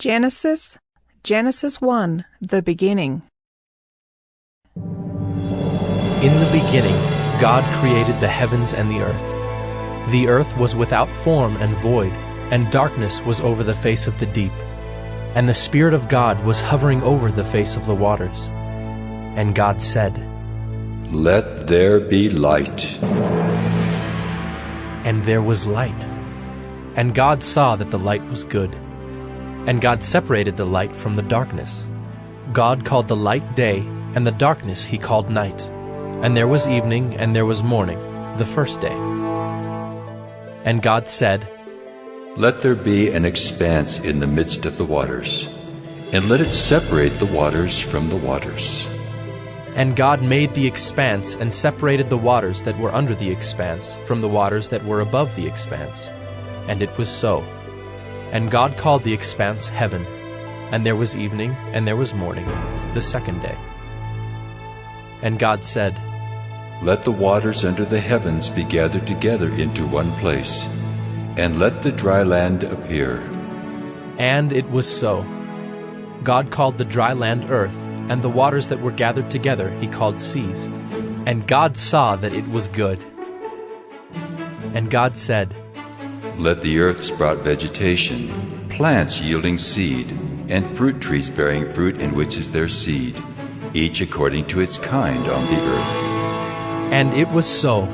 Genesis 1, the beginning. In the beginning, God created the heavens and the earth. The earth was without form and void, and darkness was over the face of the deep. And the Spirit of God was hovering over the face of the waters. And God said, "Let there be light." And there was light. And God saw that the light was good. And God separated the light from the darkness. God called the light day, and the darkness he called night. And there was evening, and there was morning, the first day. And God said, "Let there be an expanse in the midst of the waters, and let it separate the waters from the waters." And God made the expanse and separated the waters that were under the expanse from the waters that were above the expanse. And it was so. And God called the expanse heaven. And there was evening, and there was morning, the second day. And God said, "Let the waters under the heavens be gathered together into one place, and let the dry land appear." And it was so. God called the dry land earth, and the waters that were gathered together he called seas. And God saw that it was good. And God said, "Let the earth sprout vegetation, plants yielding seed, and fruit trees bearing fruit in which is their seed, each according to its kind on the earth." And it was so.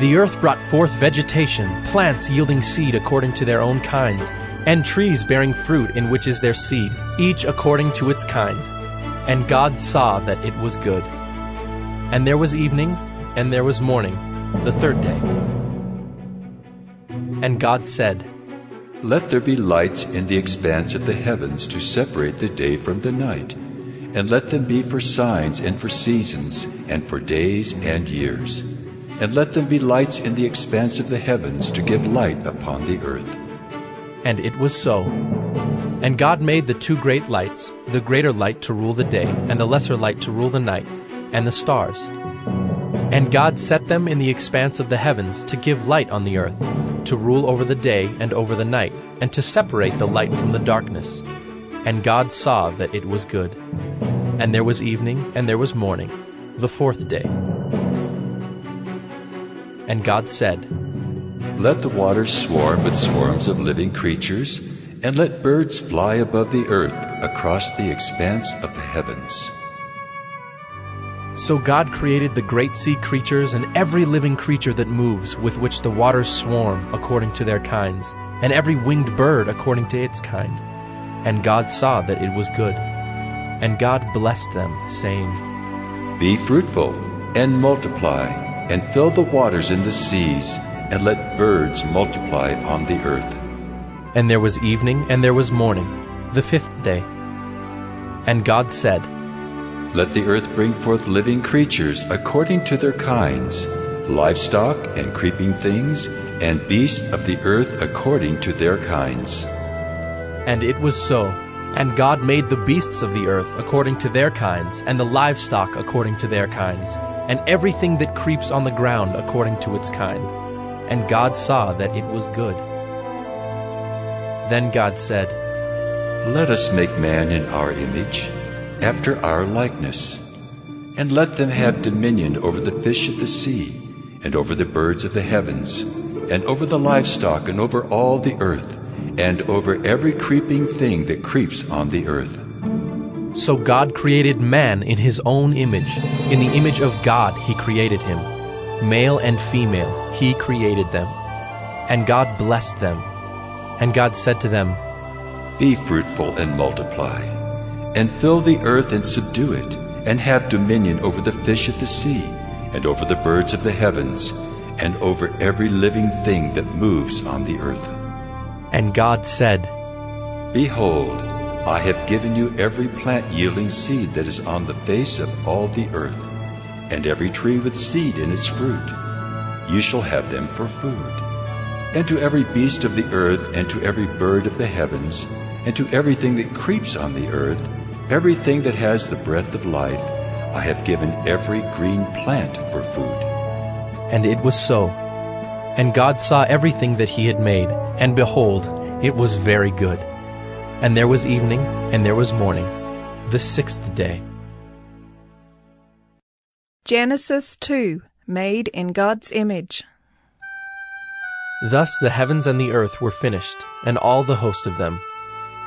The earth brought forth vegetation, plants yielding seed according to their own kinds, and trees bearing fruit in which is their seed, each according to its kind. And God saw that it was good. And there was evening, and there was morning, the third day. And God said, "Let there be lights in the expanse of the heavens to separate the day from the night, and let them be for signs and for seasons and for days and years. And let them be lights in the expanse of the heavens to give light upon the earth." And it was so. And God made the two great lights, the greater light to rule the day, and the lesser light to rule the night, and the stars. And God set them in the expanse of the heavens to give light on the earth, to rule over the day and over the night, and to separate the light from the darkness. And God saw that it was good. And there was evening, and there was morning, the fourth day. And God said, "Let the waters swarm with swarms of living creatures, and let birds fly above the earth across the expanse of the heavens." So God created the great sea creatures and every living creature that moves, with which the waters swarm according to their kinds, and every winged bird according to its kind. And God saw that it was good. And God blessed them, saying, "Be fruitful, and multiply, and fill the waters in the seas, and let birds multiply on the earth." And there was evening, and there was morning, the fifth day. And God said, "Let the earth bring forth living creatures according to their kinds, livestock and creeping things, and beasts of the earth according to their kinds." And it was so. And God made the beasts of the earth according to their kinds, and the livestock according to their kinds, and everything that creeps on the ground according to its kind. And God saw that it was good. Then God said, "Let us make man in our image, after our likeness, and let them have dominion over the fish of the sea, and over the birds of the heavens, and over the livestock, and over all the earth, and over every creeping thing that creeps on the earth." So God created man in his own image. In the image of God he created him. Male and female he created them. And God blessed them. And God said to them, "Be fruitful and multiply, and fill the earth and subdue it, and have dominion over the fish of the sea, and over the birds of the heavens, and over every living thing that moves on the earth." And God said, "Behold, I have given you every plant yielding seed that is on the face of all the earth, and every tree with seed in its fruit. You shall have them for food. And to every beast of the earth, and to every bird of the heavens, and to everything that creeps on the earth, everything that has the breath of life, I have given every green plant for food." And it was so. And God saw everything that he had made, and behold, it was very good. And there was evening, and there was morning, the sixth day. Genesis 2, made in God's image. Thus the heavens and the earth were finished, and all the host of them.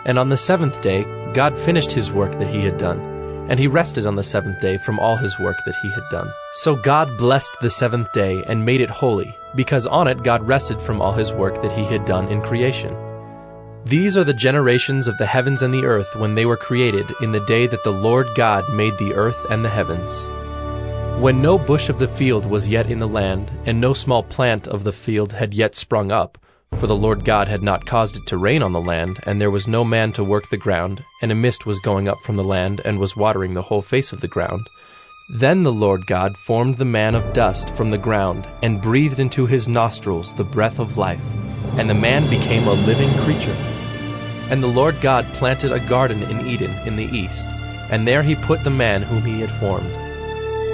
And on the seventh day God finished his work that he had done, and he rested on the seventh day from all his work that he had done. So God blessed the seventh day and made it holy, because on it God rested from all his work that he had done in creation. These are the generations of the heavens and the earth when they were created in the day that the Lord God made the earth and the heavens. When no bush of the field was yet in the land, and no small plant of the field had yet sprung up, for the Lord God had not caused it to rain on the land, and there was no man to work the ground, and a mist was going up from the land, and was watering the whole face of the ground. Then the Lord God formed the man of dust from the ground, and breathed into his nostrils the breath of life, and the man became a living creature. And the Lord God planted a garden in Eden in the east, and there he put the man whom he had formed.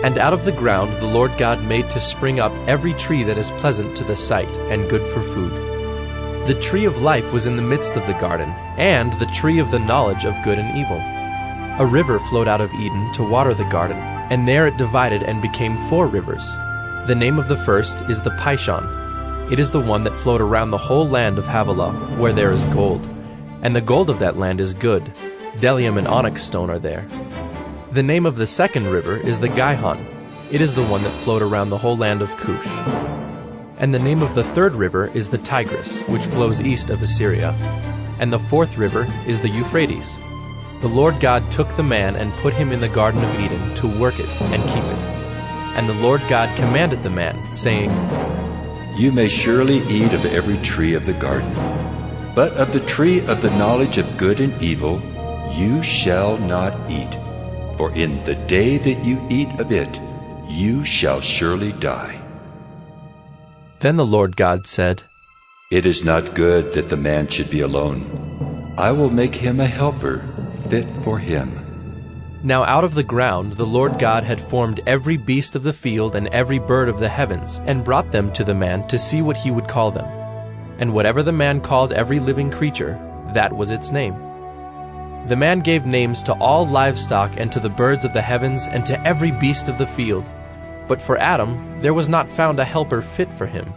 And out of the ground the Lord God made to spring up every tree that is pleasant to the sight, and good for food. The tree of life was in the midst of the garden, and the tree of the knowledge of good and evil. A river flowed out of Eden to water the garden, and there it divided and became 4 rivers. The name of the first is the Pishon. It is the one that flowed around the whole land of Havilah, where there is gold. And the gold of that land is good. Bdellium and onyx stone are there. The name of the second river is the Gihon. It is the one that flowed around the whole land of Cush. And the name of the third river is the Tigris, which flows east of Assyria. And the fourth river is the Euphrates. The Lord God took the man and put him in the Garden of Eden to work it and keep it. And the Lord God commanded the man, saying, You may surely eat of every tree of the garden, but of the tree of the knowledge of good and evil you shall not eat. For in the day that you eat of it, you shall surely die. Then the Lord God said, It is not good that the man should be alone. I will make him a helper fit for him. Now out of the ground the Lord God had formed every beast of the field and every bird of the heavens, and brought them to the man to see what he would call them. And whatever the man called every living creature, that was its name. The man gave names to all livestock and to the birds of the heavens and to every beast of the field. But for Adam there was not found a helper fit for him.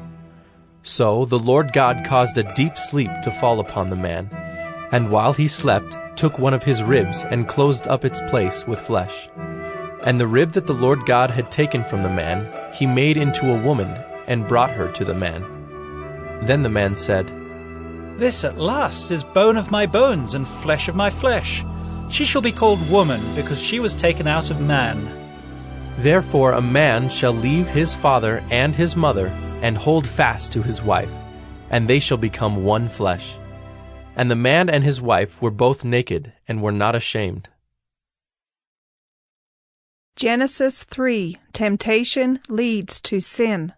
So the Lord God caused a deep sleep to fall upon the man, and while he slept took one of his ribs and closed up its place with flesh. And the rib that the Lord God had taken from the man he made into a woman and brought her to the man. Then the man said, This at last is bone of my bones and flesh of my flesh. She shall be called woman, because she was taken out of man. Therefore a man shall leave his father and his mother, and hold fast to his wife, and they shall become one flesh. And the man and his wife were both naked, and were not ashamed. Genesis 3, temptation leads to sin.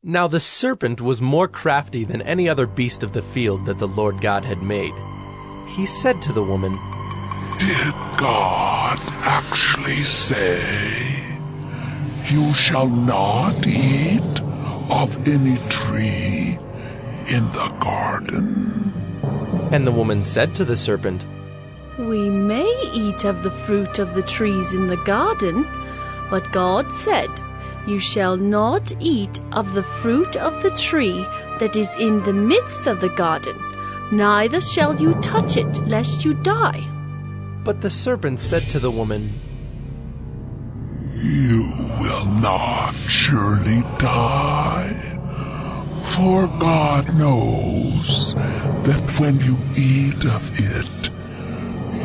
Now the serpent was more crafty than any other beast of the field that the Lord God had made. He said to the woman, Did God actually say, You shall not eat of any tree in the garden? And the woman said to the serpent, We may eat of the fruit of the trees in the garden, but God said, You shall not eat of the fruit of the tree that is in the midst of the garden, neither shall you touch it, lest you die. But the serpent said to the woman, You will not surely die, for God knows that when you eat of it,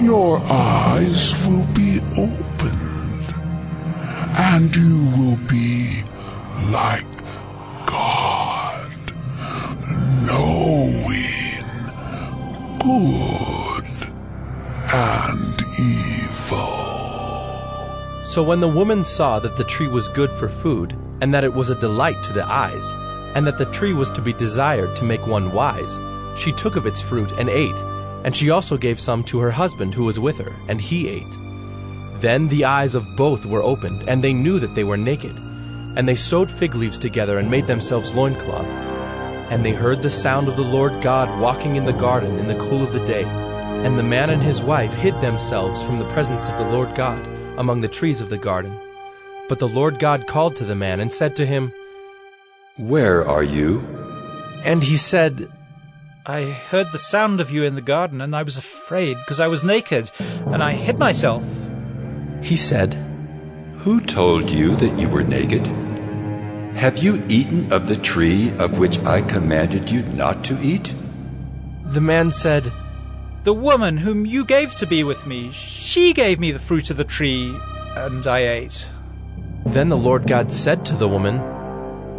your eyes will be opened, and you will be like God, knowing good and evil. So when the woman saw that the tree was good for food, and that it was a delight to the eyes, and that the tree was to be desired to make one wise, she took of its fruit and ate, and she also gave some to her husband who was with her, and he ate. Then the eyes of both were opened, and they knew that they were naked. And they sewed fig leaves together and made themselves loincloths. And they heard the sound of the Lord God walking in the garden in the cool of the day. And the man and his wife hid themselves from the presence of the Lord God among the trees of the garden. But the Lord God called to the man and said to him, Where are you? And he said, I heard the sound of you in the garden, and I was afraid, because I was naked, and I hid myself. He said, Who told you that you were naked? Have you eaten of the tree of which I commanded you not to eat? The man said, The woman whom you gave to be with me, she gave me the fruit of the tree, and I ate. Then the Lord God said to the woman,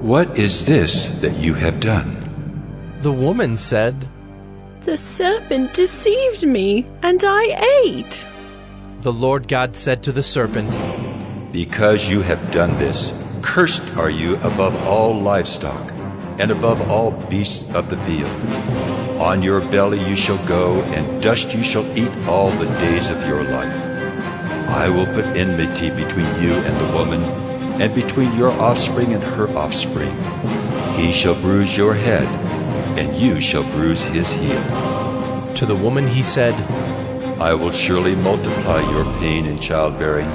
What is this that you have done? The woman said, The serpent deceived me, and I ate. The Lord God said to the serpent, Because you have done this, cursed are you above all livestock, and above all beasts of the field. On your belly you shall go, and dust you shall eat all the days of your life. I will put enmity between you and the woman, and between your offspring and her offspring. He shall bruise your head, and you shall bruise his heel. To the woman he said, I will surely multiply your pain in childbearing.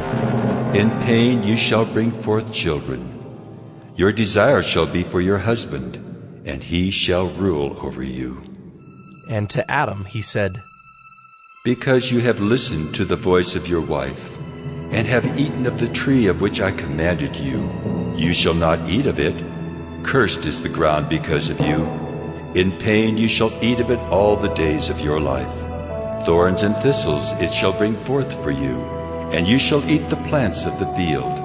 In pain you shall bring forth children. Your desire shall be for your husband, and he shall rule over you. And to Adam he said, Because you have listened to the voice of your wife, and have eaten of the tree of which I commanded you, you shall not eat of it. Cursed is the ground because of you. In pain you shall eat of it all the days of your life. Thorns and thistles it shall bring forth for you, and you shall eat the plants of the field.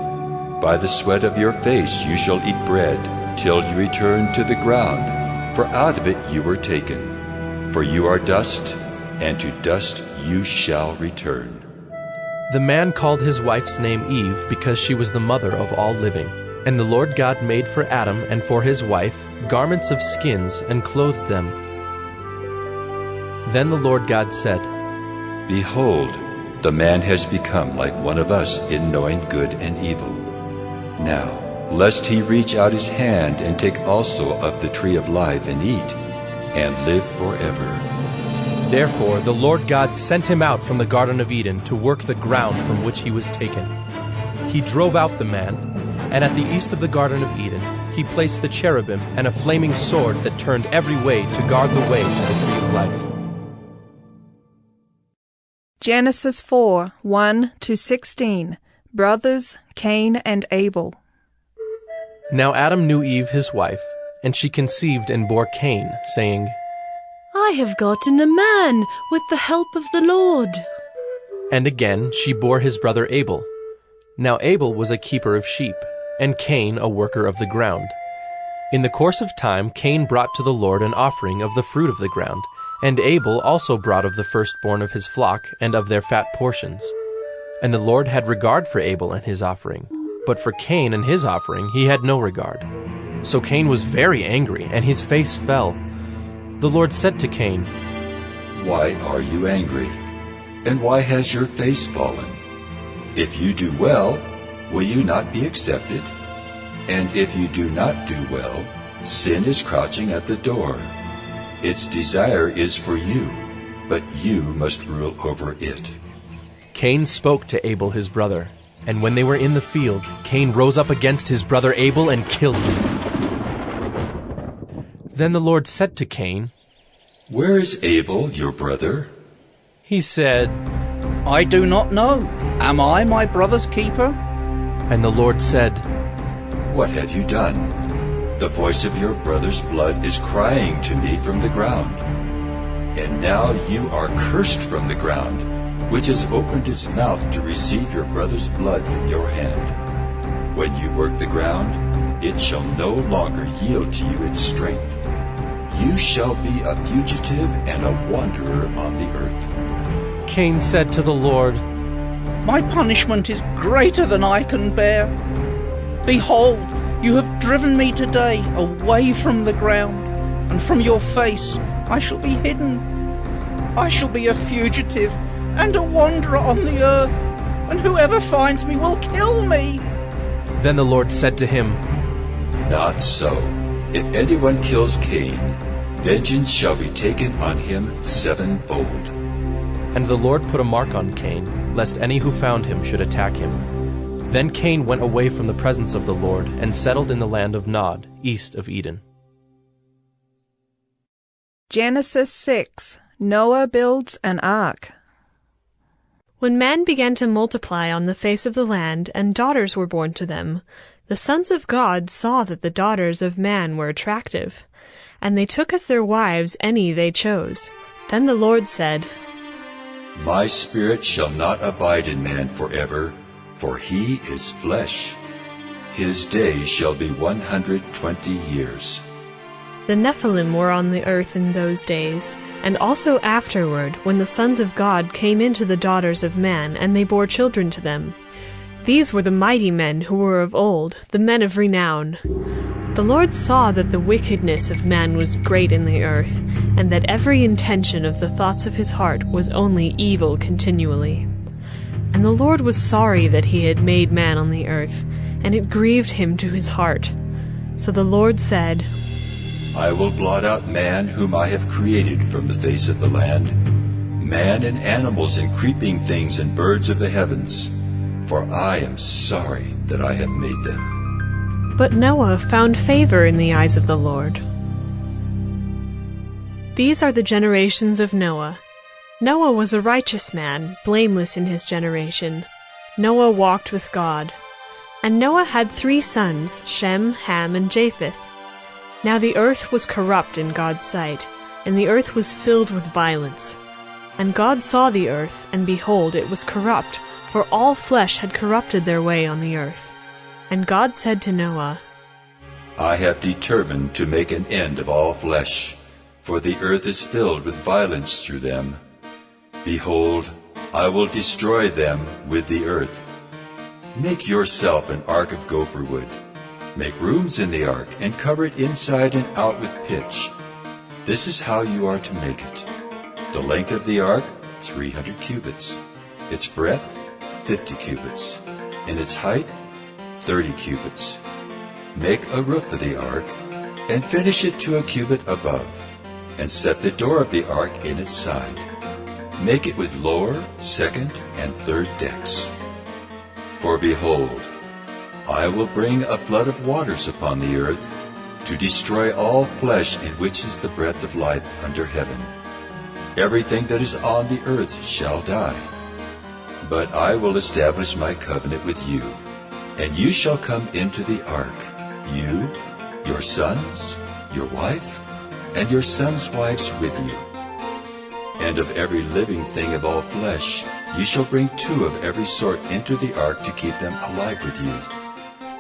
By the sweat of your face you shall eat bread, till you return to the ground, for out of it you were taken. For you are dust, and to dust you shall return. The man called his wife's name Eve, because she was the mother of all living. And the Lord God made for Adam and for his wife garments of skins, and clothed them. Then the Lord God said, Behold, the man has become like one of us in knowing good and evil. Now, lest he reach out his hand and take also of the tree of life and eat, and live forever. Therefore the Lord God sent him out from the Garden of Eden to work the ground from which he was taken. He drove out the man, and at the east of the Garden of Eden he placed the cherubim and a flaming sword that turned every way to guard the way to the tree of life. Genesis 4, 1-16. Brothers Cain and Abel. Now Adam knew Eve his wife, and she conceived and bore Cain, saying, I have gotten a man with the help of the Lord. And again she bore his brother Abel. Now Abel was a keeper of sheep, and Cain a worker of the ground. In the course of time Cain brought to the Lord an offering of the fruit of the ground, and Abel also brought of the firstborn of his flock and of their fat portions. And the Lord had regard for Abel and his offering, but for Cain and his offering he had no regard. So Cain was very angry, and his face fell. The Lord said to Cain, Why are you angry? And why has your face fallen? If you do well, will you not be accepted? And if you do not do well, sin is crouching at the door. Its desire is for you, but you must rule over it. Cain spoke to Abel his brother, and when they were in the field, Cain rose up against his brother Abel and killed him. Then the Lord said to Cain, Where is Abel, your brother? He said, I do not know. Am I my brother's keeper? And the Lord said, What have you done? The voice of your brother's blood is crying to me from the ground. And now you are cursed from the ground, which has opened its mouth to receive your brother's blood from your hand. When you work the ground, it shall no longer yield to you its strength. You shall be a fugitive and a wanderer on the earth. Cain said to the Lord, My punishment is greater than I can bear. Behold, you have driven me today away from the ground, and from your face I shall be hidden. I shall be a fugitive and a wanderer on the earth, and whoever finds me will kill me. Then the Lord said to him, Not so. If anyone kills Cain, vengeance shall be taken on him sevenfold. And the Lord put a mark on Cain, lest any who found him should attack him. Then Cain went away from the presence of the Lord and settled in the land of Nod, east of Eden. Genesis 6. Noah builds an ark. When man began to multiply on the face of the land, and daughters were born to them, the sons of God saw that the daughters of man were attractive, and they took as their wives any they chose. Then the Lord said, My spirit shall not abide in man forever, for he is flesh. His days shall be 120 years. The Nephilim were on the earth in those days, and also afterward, when the sons of God came into the daughters of man, and they bore children to them. These were the mighty men who were of old, the men of renown. The Lord saw that the wickedness of man was great in the earth, and that every intention of the thoughts of his heart was only evil continually. And the Lord was sorry that he had made man on the earth, and it grieved him to his heart. So the Lord said, I will blot out man whom I have created from the face of the land, man and animals and creeping things and birds of the heavens, for I am sorry that I have made them. But Noah found favor in the eyes of the Lord. These are the generations of Noah. Noah was a righteous man, blameless in his generation. Noah walked with God. And Noah had 3 sons, Shem, Ham, and Japheth. Now the earth was corrupt in God's sight, and the earth was filled with violence. And God saw the earth, and behold, it was corrupt, for all flesh had corrupted their way on the earth. And God said to Noah, I have determined to make an end of all flesh, for the earth is filled with violence through them. Behold, I will destroy them with the earth. Make yourself an ark of gopher wood. Make rooms in the ark, and cover it inside and out with pitch. This is how you are to make it. The length of the ark, 300 cubits. Its breadth, 50 cubits. And its height, 30 cubits. Make a roof of the ark, and finish it to a cubit above, and set the door of the ark in its side. Make it with lower, second, and third decks. For behold, I will bring a flood of waters upon the earth, to destroy all flesh in which is the breath of life under heaven. Everything that is on the earth shall die. But I will establish my covenant with you, and you shall come into the ark, you, your sons, your wife, and your sons' wives with you. And of every living thing of all flesh, you shall bring 2 of every sort into the ark to keep them alive with you.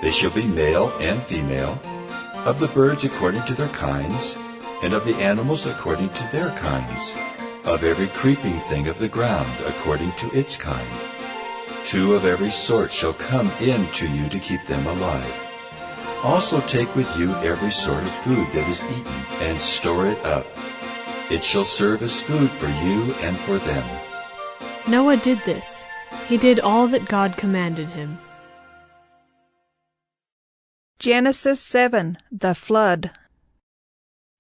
They shall be male and female, of the birds according to their kinds, and of the animals according to their kinds, of every creeping thing of the ground according to its kind. 2 of every sort shall come in to you to keep them alive. Also take with you every sort of food that is eaten, and store it up. It shall serve as food for you and for them. Noah did this. He did all that God commanded him. Genesis 7. The flood.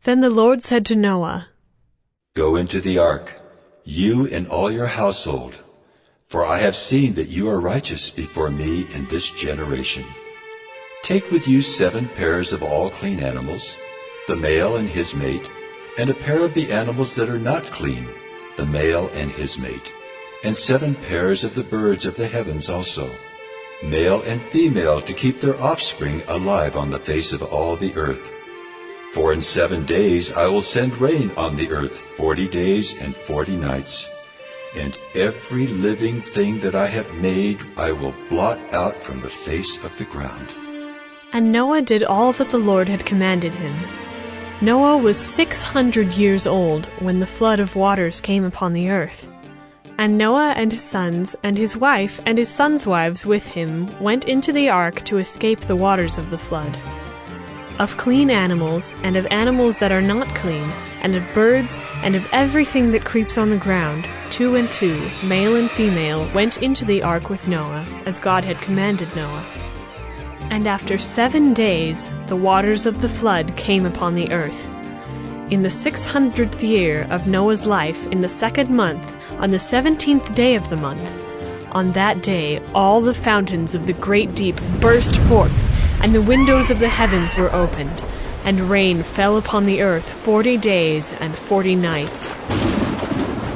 Then the Lord said to Noah, Go into the ark, you and all your household, for I have seen that you are righteous before me in this generation. Take with you 7 pairs of all clean animals, the male and his mate, and a pair of the animals that are not clean, the male and his mate, and 7 pairs of the birds of the heavens also, male and female, to keep their offspring alive on the face of all the earth. For in 7 days I will send rain on the earth 40 days and 40 nights, and every living thing that I have made I will blot out from the face of the ground. And Noah did all that the Lord had commanded him. Noah was 600 years old when the flood of waters came upon the earth. And Noah and his sons, and his wife, and his sons' wives with him went into the ark to escape the waters of the flood. Of clean animals, and of animals that are not clean, and of birds, and of everything that creeps on the ground, 2 and 2, male and female, went into the ark with Noah, as God had commanded Noah. And after 7 days the waters of the flood came upon the earth. In the 600th year of Noah's life, in the 2nd month, on the 17th day of the month, on that day all the fountains of the great deep burst forth, and the windows of the heavens were opened, and rain fell upon the earth 40 days and 40 nights.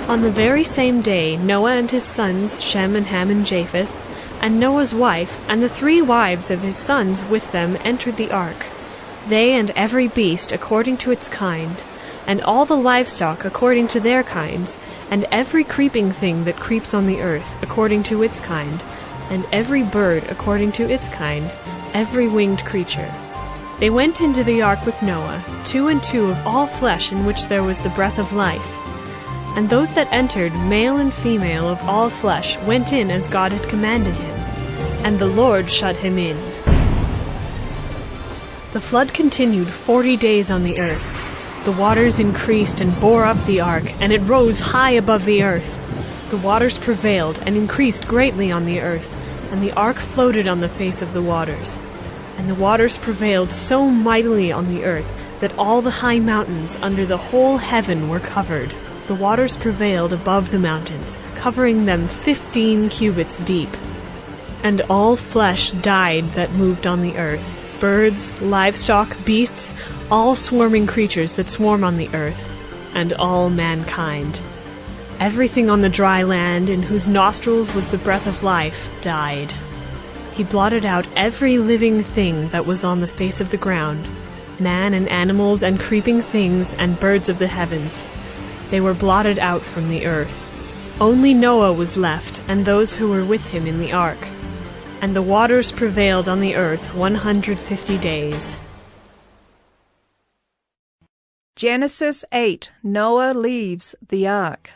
On the very same day Noah and his sons, Shem and Ham and Japheth, and Noah's wife, and the 3 wives of his sons with them entered the ark, they and every beast according to its kind, and all the livestock according to their kinds, and every creeping thing that creeps on the earth according to its kind, and every bird according to its kind, every winged creature. They went into the ark with Noah, 2 and 2 of all flesh in which there was the breath of life. And those that entered, male and female of all flesh, went in as God had commanded him, and the Lord shut him in. The flood continued 40 days on the earth. The waters increased and bore up the ark, and it rose high above the earth. The waters prevailed and increased greatly on the earth, and the ark floated on the face of the waters. And the waters prevailed so mightily on the earth that all the high mountains under the whole heaven were covered. The waters prevailed above the mountains, covering them 15 cubits deep. And all flesh died that moved on the earth, birds, livestock, beasts, all swarming creatures that swarm on the earth, and all mankind. Everything on the dry land, in whose nostrils was the breath of life, died. He blotted out every living thing that was on the face of the ground, man and animals and creeping things and birds of the heavens. They were blotted out from the earth. Only Noah was left, and those who were with him in the ark. And the waters prevailed on the earth 150 days. Genesis 8. Noah leaves the ark.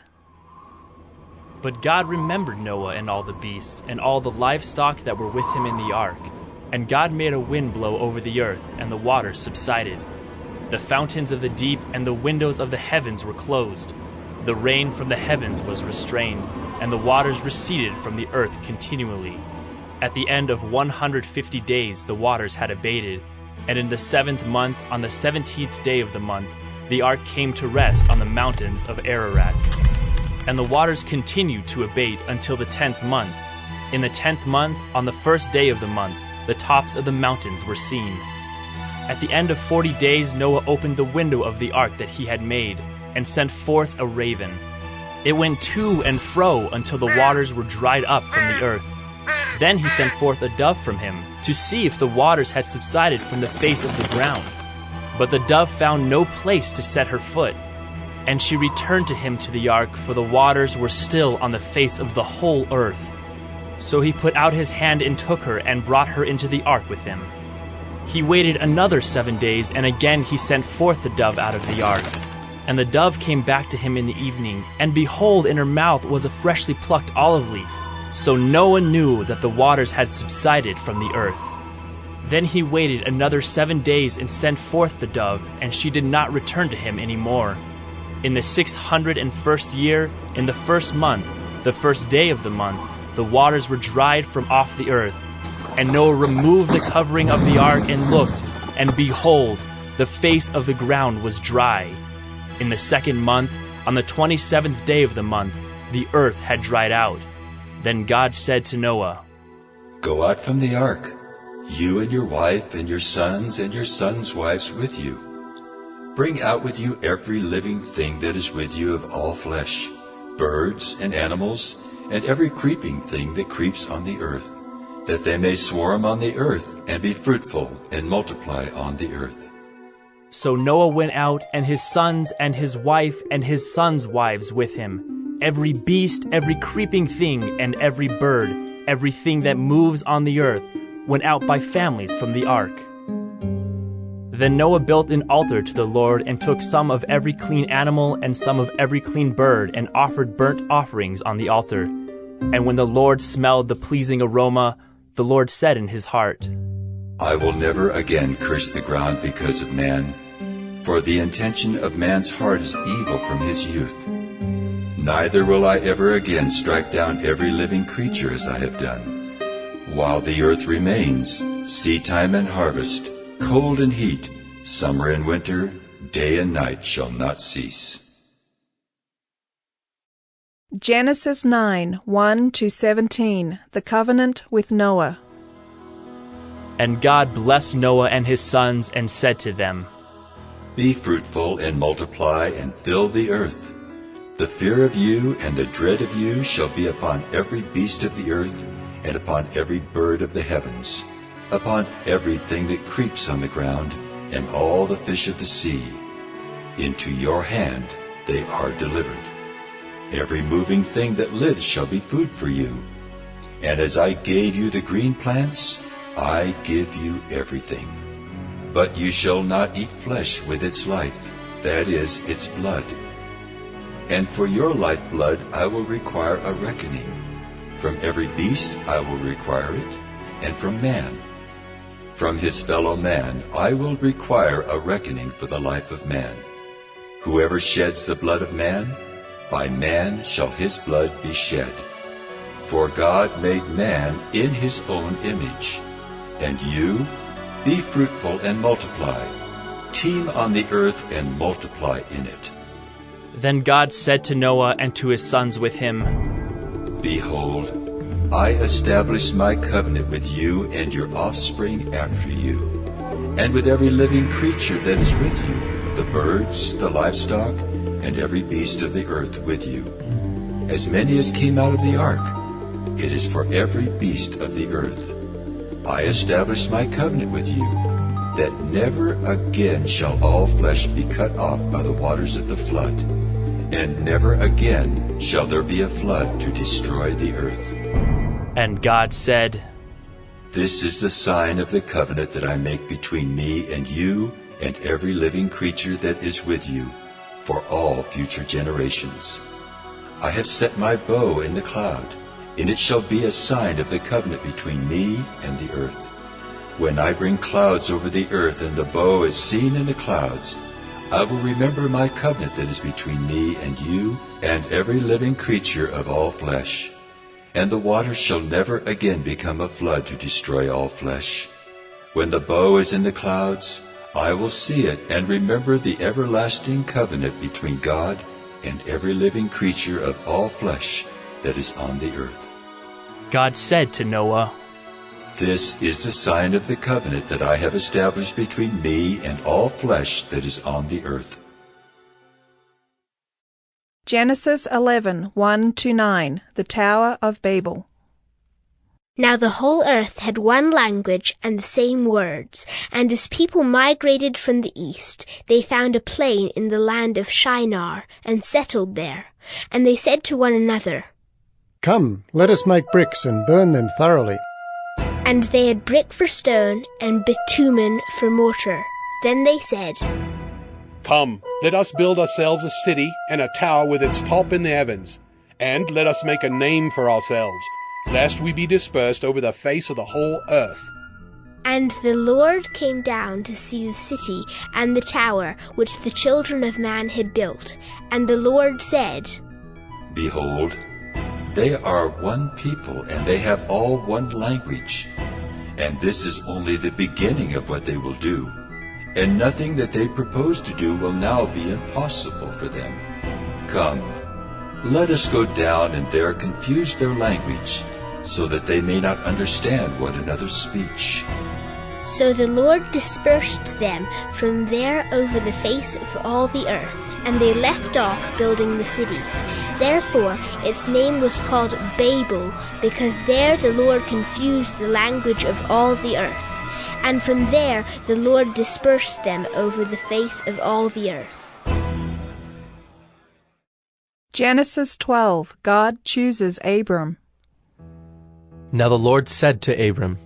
But God remembered Noah and all the beasts, and all the livestock that were with him in the ark. And God made a wind blow over the earth, and the waters subsided. The fountains of the deep and the windows of the heavens were closed. The rain from the heavens was restrained, and the waters receded from the earth continually. At the end of 150 days the waters had abated, and in the 7th month, on the 17th day of the month, the ark came to rest on the mountains of Ararat. And the waters continued to abate until the 10th month. In the 10th month, on the 1st day of the month, the tops of the mountains were seen. At the end of 40 days Noah opened the window of the ark that he had made, and sent forth a raven. It went to and fro until the waters were dried up from the earth. Then he sent forth a dove from him, to see if the waters had subsided from the face of the ground. But the dove found no place to set her foot. And she returned to him to the ark, for the waters were still on the face of the whole earth. So he put out his hand and took her, and brought her into the ark with him. He waited another 7 days, and again he sent forth the dove out of the ark. And the dove came back to him in the evening, and behold, in her mouth was a freshly plucked olive leaf. So Noah knew that the waters had subsided from the earth. Then he waited another 7 days and sent forth the dove, and she did not return to him any more. In the 601st year, in the 1st month, the 1st day of the month, the waters were dried from off the earth. And Noah removed the covering of the ark and looked, and behold, the face of the ground was dry. In the 2nd month, on the 27th day of the month, the earth had dried out. Then God said to Noah, Go out from the ark, you and your wife and your sons and your sons' wives with you. Bring out with you every living thing that is with you of all flesh, birds and animals, and every creeping thing that creeps on the earth, that they may swarm on the earth and be fruitful and multiply on the earth. So Noah went out, and his sons and his wife and his sons' wives with him, every beast, every creeping thing, and every bird, everything that moves on the earth, went out by families from the ark. Then Noah built an altar to the Lord, and took some of every clean animal and some of every clean bird, and offered burnt offerings on the altar. And when the Lord smelled the pleasing aroma, the Lord said in his heart, I will never again curse the ground because of man, for the intention of man's heart is evil from his youth. Neither will I ever again strike down every living creature as I have done. While the earth remains, Seedtime and harvest, cold and heat, summer and winter, day and night shall not cease. Genesis 9, 1-17, the covenant with Noah. And God blessed Noah and his sons and said to them, Be fruitful and multiply and fill the earth. The fear of you and the dread of you shall be upon every beast of the earth and upon every bird of the heavens, upon everything that creeps on the ground and all the fish of the sea. Into your hand they are delivered. Every moving thing that lives shall be food for you. And as I gave you the green plants, I give you everything. But you shall not eat flesh with its life, that is, its blood. And for your lifeblood I will require a reckoning. From every beast I will require it, and from man. From his fellow man I will require a reckoning for the life of man. Whoever sheds the blood of man, by man shall his blood be shed. For God made man in his own image. And you, be fruitful and multiply. Teem on the earth and multiply in it. Then God said to Noah and to his sons with him, Behold, I establish my covenant with you and your offspring after you, and with every living creature that is with you, the birds, the livestock, and every beast of the earth with you. As many as came out of the ark, it is for every beast of the earth. I establish my covenant with you, that never again shall all flesh be cut off by the waters of the flood, and never again shall there be a flood to destroy the earth. And God said, This is the sign of the covenant that I make between me and you and every living creature that is with you, for all future generations. I have set my bow in the cloud, and it shall be a sign of the covenant between me and the earth. When I bring clouds over the earth and the bow is seen in the clouds, I will remember my covenant that is between me and you and every living creature of all flesh. And the waters shall never again become a flood to destroy all flesh. When the bow is in the clouds, I will see it and remember the everlasting covenant between God and every living creature of all flesh that is on the earth. God said to Noah, This is the sign of the covenant that I have established between me and all flesh that is on the earth. Genesis 11, 1-9, the Tower of Babel. Now the whole earth had one language and the same words, and as people migrated from the east, they found a plain in the land of Shinar, and settled there. And they said to one another, Come, let us make bricks and burn them thoroughly. And they had brick for stone, and bitumen for mortar. Then they said, Come, let us build ourselves a city and a tower with its top in the heavens, and let us make a name for ourselves, lest we be dispersed over the face of the whole earth. And the Lord came down to see the city and the tower which the children of man had built. And the Lord said, Behold, they are one people, and they have all one language. And this is only the beginning of what they will do. And nothing that they propose to do will now be impossible for them. Come, let us go down and there confuse their language, so that they may not understand one another's speech. So the Lord dispersed them from there over the face of all the earth, and they left off building the city. Therefore its name was called Babel, because there the Lord confused the language of all the earth. And from there the Lord dispersed them over the face of all the earth. Genesis 12, God chooses Abram. Now the Lord said to Abram,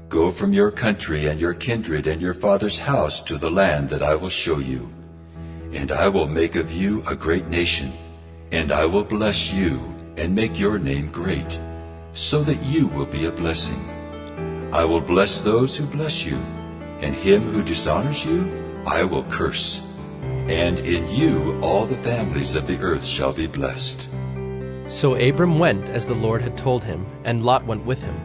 Go from your country and your kindred and your father's house to the land that I will show you. And I will make of you a great nation, and I will bless you and make your name great, so that you will be a blessing. I will bless those who bless you, and him who dishonors you I will curse. And in you all the families of the earth shall be blessed. So Abram went as the Lord had told him, and Lot went with him.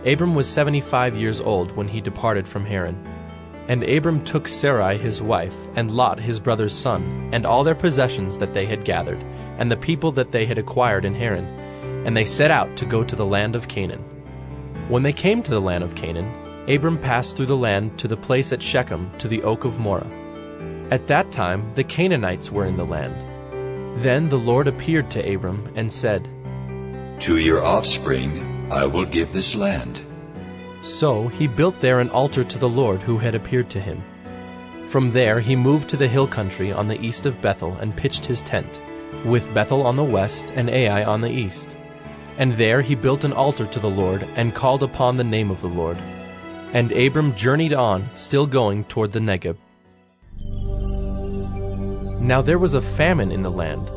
Abram was 75 years old when he departed from Haran. And Abram took Sarai his wife, and Lot his brother's son, and all their possessions that they had gathered, and the people that they had acquired in Haran, and they set out to go to the land of Canaan. When they came to the land of Canaan, Abram passed through the land to the place at Shechem, to the oak of Moreh. At that time the Canaanites were in the land. Then the Lord appeared to Abram and said, To your offspring I will give this land. So he built there an altar to the Lord who had appeared to him. From there he moved to the hill country on the east of Bethel and pitched his tent, with Bethel on the west and Ai on the east. And there he built an altar to the Lord and called upon the name of the Lord. And Abram journeyed on, still going toward the Negeb. Now there was a famine in the land,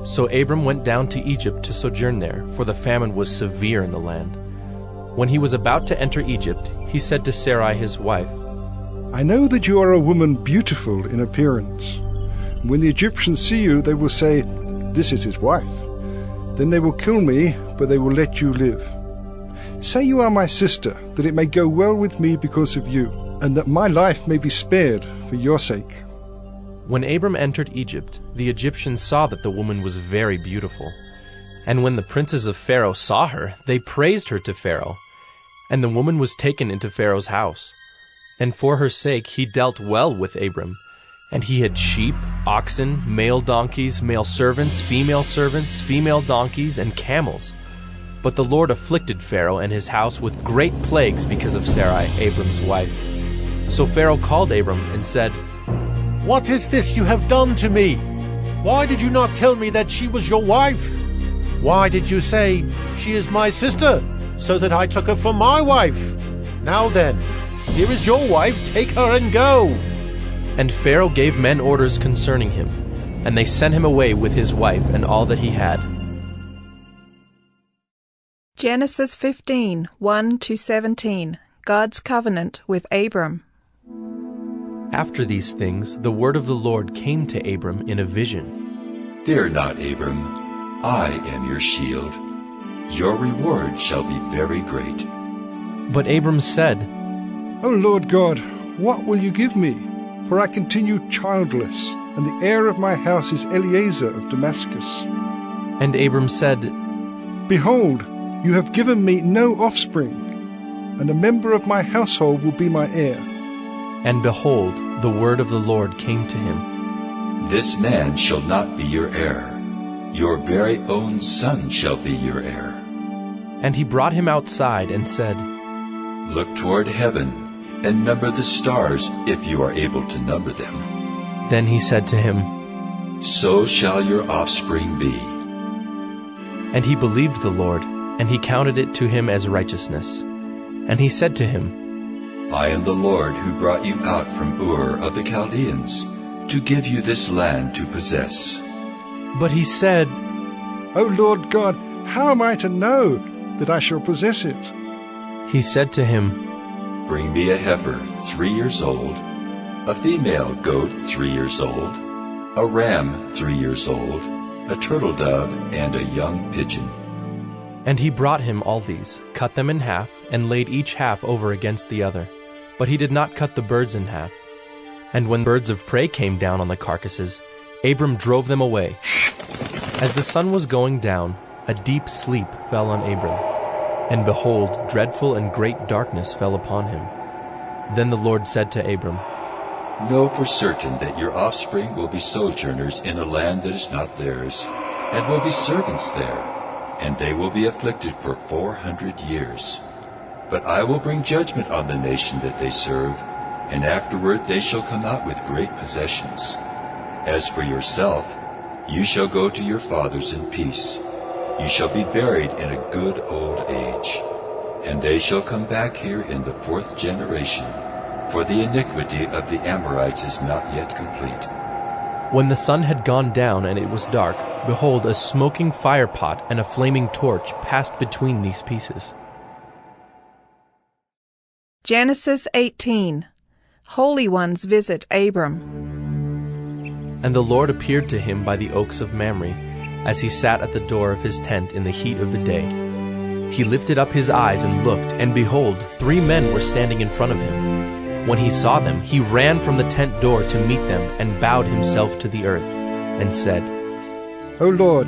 so Abram went down to Egypt to sojourn there, for the famine was severe in the land. When he was about to enter Egypt, he said to Sarai his wife, I know that you are a woman beautiful in appearance. When the Egyptians see you, they will say, This is his wife. Then they will kill me, but they will let you live. Say you are my sister, that it may go well with me because of you, and that my life may be spared for your sake. When Abram entered Egypt, the Egyptians saw that the woman was very beautiful. And when the princes of Pharaoh saw her, they praised her to Pharaoh. And the woman was taken into Pharaoh's house. And for her sake he dealt well with Abram. And he had sheep, oxen, male donkeys, male servants, female donkeys, and camels. But the Lord afflicted Pharaoh and his house with great plagues because of Sarai, Abram's wife. So Pharaoh called Abram and said, What is this you have done to me? Why did you not tell me that she was your wife? Why did you say, She is my sister, so that I took her for my wife? Now then, here is your wife, take her and go. And Pharaoh gave men orders concerning him, and they sent him away with his wife and all that he had. Genesis 15, 1-17. God's covenant with Abram. After these things, the word of the Lord came to Abram in a vision. Fear not, Abram. I am your shield. Your reward shall be very great. But Abram said, O Lord God, what will you give me? For I continue childless, and the heir of my house is Eliezer of Damascus. And Abram said, Behold, you have given me no offspring, and a member of my household will be my heir. And behold, the word of the Lord came to him. This man shall not be your heir. Your very own son shall be your heir. And he brought him outside and said, Look toward heaven, and number the stars, if you are able to number them. Then he said to him, So shall your offspring be. And he believed the Lord, and he counted it to him as righteousness. And he said to him, I am the Lord who brought you out from Ur of the Chaldeans, to give you this land to possess. But he said, O Lord God, how am I to know that I shall possess it? He said to him, Bring me a heifer 3 years old, a female goat 3 years old, a ram 3 years old, a turtle dove, and a young pigeon. And he brought him all these, cut them in half, and laid each half over against the other. But he did not cut the birds in half. And when birds of prey came down on the carcasses, Abram drove them away. As the sun was going down, a deep sleep fell on Abram. And behold, dreadful and great darkness fell upon him. Then the Lord said to Abram, Know for certain that your offspring will be sojourners in a land that is not theirs, and will be servants there, and they will be afflicted for 400 years. But I will bring judgment on the nation that they serve, and afterward they shall come out with great possessions. As for yourself, you shall go to your fathers in peace. You shall be buried in a good old age. And they shall come back here in the 4th generation, for the iniquity of the Amorites is not yet complete. When the sun had gone down and it was dark, behold, a smoking firepot and a flaming torch passed between these pieces. Genesis 18. Holy ones visit Abram. And the Lord appeared to him by the oaks of Mamre, as he sat at the door of his tent in the heat of the day. he lifted up his eyes and looked, and behold, 3 men were standing in front of him. When he saw them, he ran from the tent door to meet them, and bowed himself to the earth, and said, O Lord,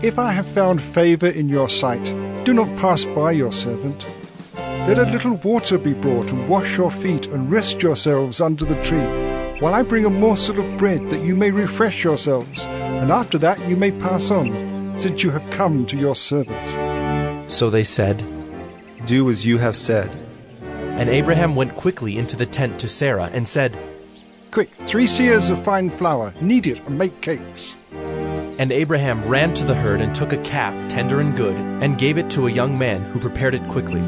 if I have found favor in your sight, do not pass by your servant. Let a little water be brought, and wash your feet, and rest yourselves under the tree, while I bring a morsel of bread, that you may refresh yourselves, and after that you may pass on, since you have come to your servant. So they said, Do as you have said. And Abraham went quickly into the tent to Sarah, and said, Quick, 3 seahs of fine flour, knead it, and make cakes. And Abraham ran to the herd and took a calf, tender and good, and gave it to a young man who prepared it quickly.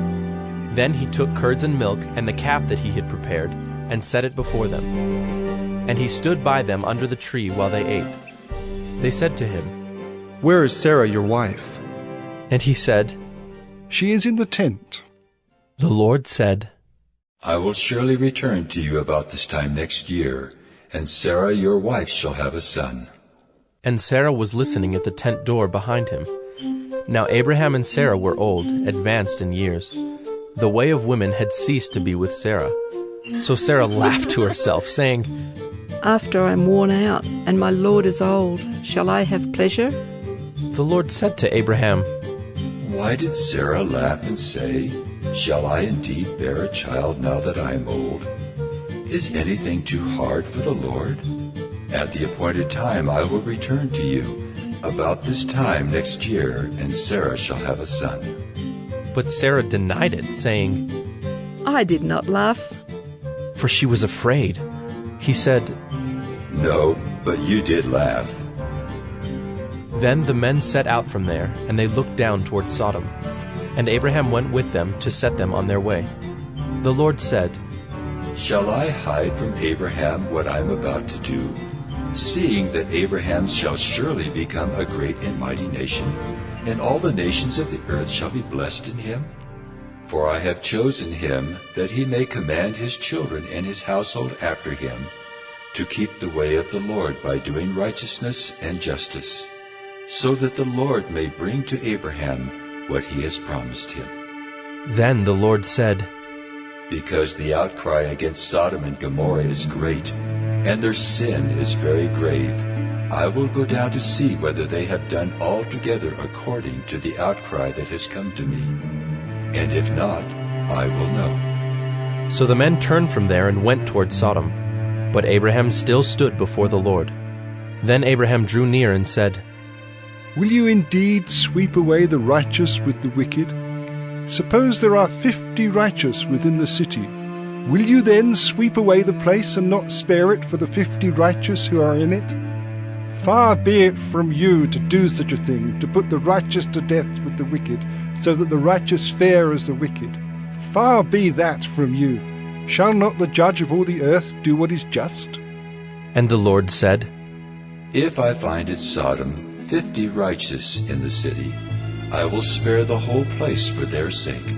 Then he took curds and milk and the calf that he had prepared, and set it before them. And he stood by them under the tree while they ate. They said to him, Where is Sarah your wife? And he said, She is in the tent. The Lord said, I will surely return to you about this time next year, and Sarah your wife shall have a son. And Sarah was listening at the tent door behind him. Now Abraham and Sarah were old, advanced in years. The way of women had ceased to be with Sarah. So Sarah laughed to herself, saying, After I am worn out, and my Lord is old, shall I have pleasure? The Lord said to Abraham, Why did Sarah laugh and say, Shall I indeed bear a child now that I am old? Is anything too hard for the Lord? At the appointed time I will return to you, about this time next year, and Sarah shall have a son. But Sarah denied it, saying, I did not laugh. For she was afraid. He said, No, but you did laugh. Then the men set out from there, and they looked down toward Sodom. And Abraham went with them to set them on their way. The Lord said, Shall I hide from Abraham what I am about to do, seeing that Abraham shall surely become a great and mighty nation, and all the nations of the earth shall be blessed in him? For I have chosen him that he may command his children and his household after him, to keep the way of the Lord by doing righteousness and justice, so that the Lord may bring to Abraham what he has promised him. Then the Lord said, Because the outcry against Sodom and Gomorrah is great, and their sin is very grave, I will go down to see whether they have done altogether according to the outcry that has come to me. And if not, I will know. So the men turned from there and went toward Sodom. But Abraham still stood before the Lord. Then Abraham drew near and said, Will you indeed sweep away the righteous with the wicked? Suppose there are 50 righteous within the city. Will you then sweep away the place and not spare it for the 50 righteous who are in it? Far be it from you to do such a thing, to put the righteous to death with the wicked, so that the righteous fare as the wicked. Far be that from you. Shall not the judge of all the earth do what is just? And the Lord said, If I find in Sodom 50 righteous in the city, I will spare the whole place for their sake.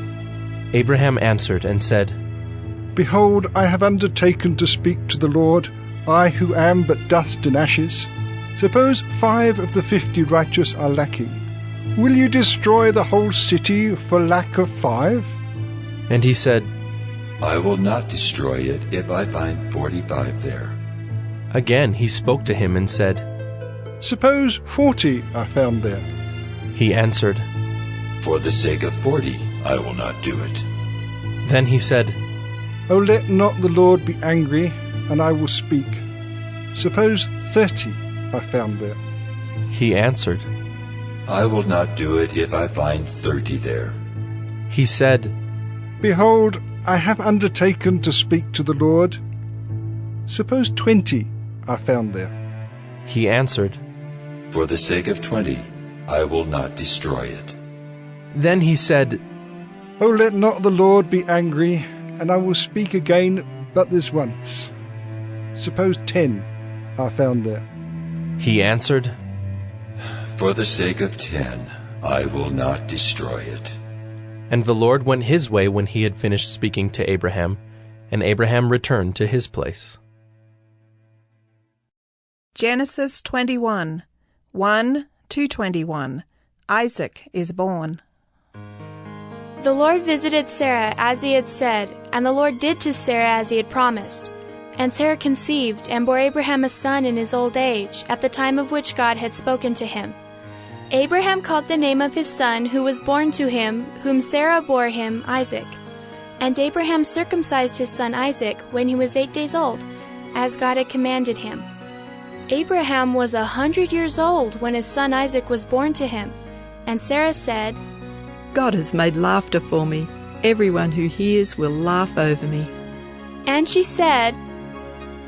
Abraham answered and said, Behold, I have undertaken to speak to the Lord, I who am but dust and ashes. Suppose 5 of the 50 righteous are lacking. Will you destroy the whole city for lack of 5? And he said, I will not destroy it if I find 45 there. Again he spoke to him and said, Suppose 40 are found there. He answered, For the sake of 40 I will not do it. Then he said, O let not the Lord be angry, and I will speak. Suppose 30 are found there. He answered, I will not do it if I find 30 there. He said, Behold, I have undertaken to speak to the Lord. Suppose 20 are found there. He answered, For the sake of 20 I will not destroy it. Then he said, O let not the Lord be angry, and I will speak again but this once. Suppose 10 are found there. He answered, For the sake of 10 I will not destroy it. And the Lord went his way when he had finished speaking to Abraham, and Abraham returned to his place. Genesis 21, 1 to 21. Isaac is born. The Lord visited Sarah as he had said, and the Lord did to Sarah as he had promised. And Sarah conceived and bore Abraham a son in his old age, at the time of which God had spoken to him. Abraham called the name of his son who was born to him, whom Sarah bore him, Isaac. And Abraham circumcised his son Isaac when he was 8 days old, as God had commanded him. Abraham was 100 years old when his son Isaac was born to him. And Sarah said, God has made laughter for me. Everyone who hears will laugh over me. And she said,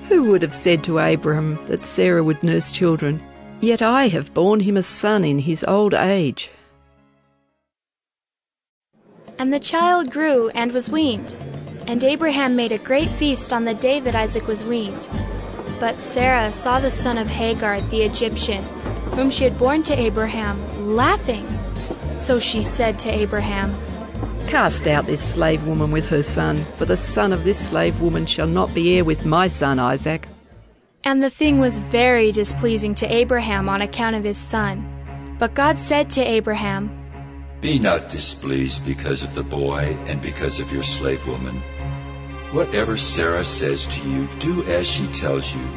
Who would have said to Abraham that Sarah would nurse children? Yet I have borne him a son in his old age. And the child grew and was weaned. And Abraham made a great feast on the day that Isaac was weaned. But Sarah saw the son of Hagar the Egyptian, whom she had borne to Abraham, laughing. So she said to Abraham, Cast out this slave woman with her son, for the son of this slave woman shall not be heir with my son Isaac. And the thing was very displeasing to Abraham on account of his son. But God said to Abraham, Be not displeased because of the boy and because of your slave woman. Whatever Sarah says to you, do as she tells you,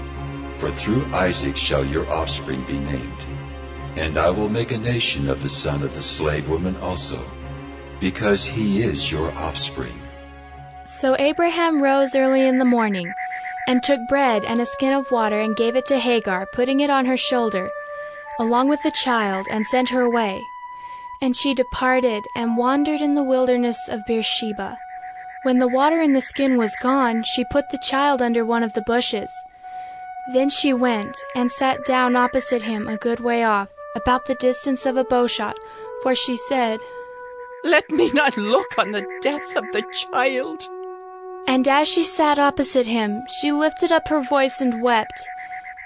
for through Isaac shall your offspring be named. And I will make a nation of the son of the slave woman also, because he is your offspring. So Abraham rose early in the morning, and took bread and a skin of water and gave it to Hagar, putting it on her shoulder, along with the child, and sent her away. And she departed and wandered in the wilderness of Beersheba. When the water in the skin was gone, she put the child under one of the bushes. Then she went and sat down opposite him a good way off, about the distance of a bowshot, for she said, Let me not look on the death of the child. And as she sat opposite him, she lifted up her voice and wept.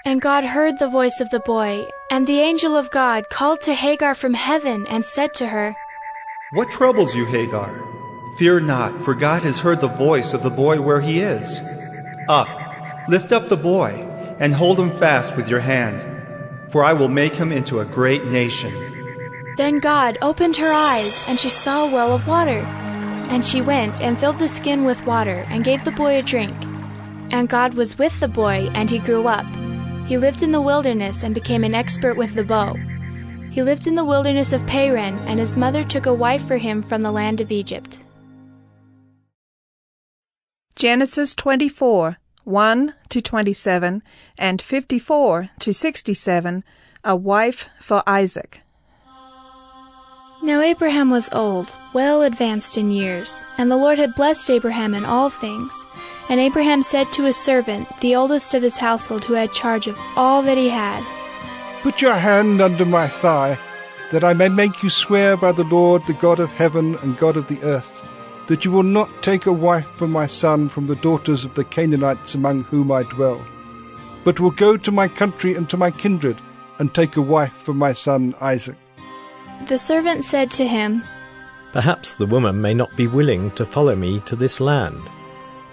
And God heard the voice of the boy, and the angel of God called to Hagar from heaven and said to her, What troubles you, Hagar? Fear not, for God has heard the voice of the boy where he is. Up, lift up the boy, and hold him fast with your hand, for I will make him into a great nation. Then God opened her eyes, and she saw a well of water. And she went and filled the skin with water, and gave the boy a drink. And God was with the boy, and he grew up. He lived in the wilderness and became an expert with the bow. He lived in the wilderness of Paran, and his mother took a wife for him from the land of Egypt. Genesis 24, 1-27, and 54-67, a wife for Isaac. Now Abraham was old, well advanced in years, and the Lord had blessed Abraham in all things. And Abraham said to his servant, the oldest of his household, who had charge of all that he had, Put your hand under my thigh, that I may make you swear by the Lord, the God of heaven and God of the earth, that you will not take a wife for my son from the daughters of the Canaanites among whom I dwell, but will go to my country and to my kindred, and take a wife for my son Isaac. The servant said to him, Perhaps the woman may not be willing to follow me to this land.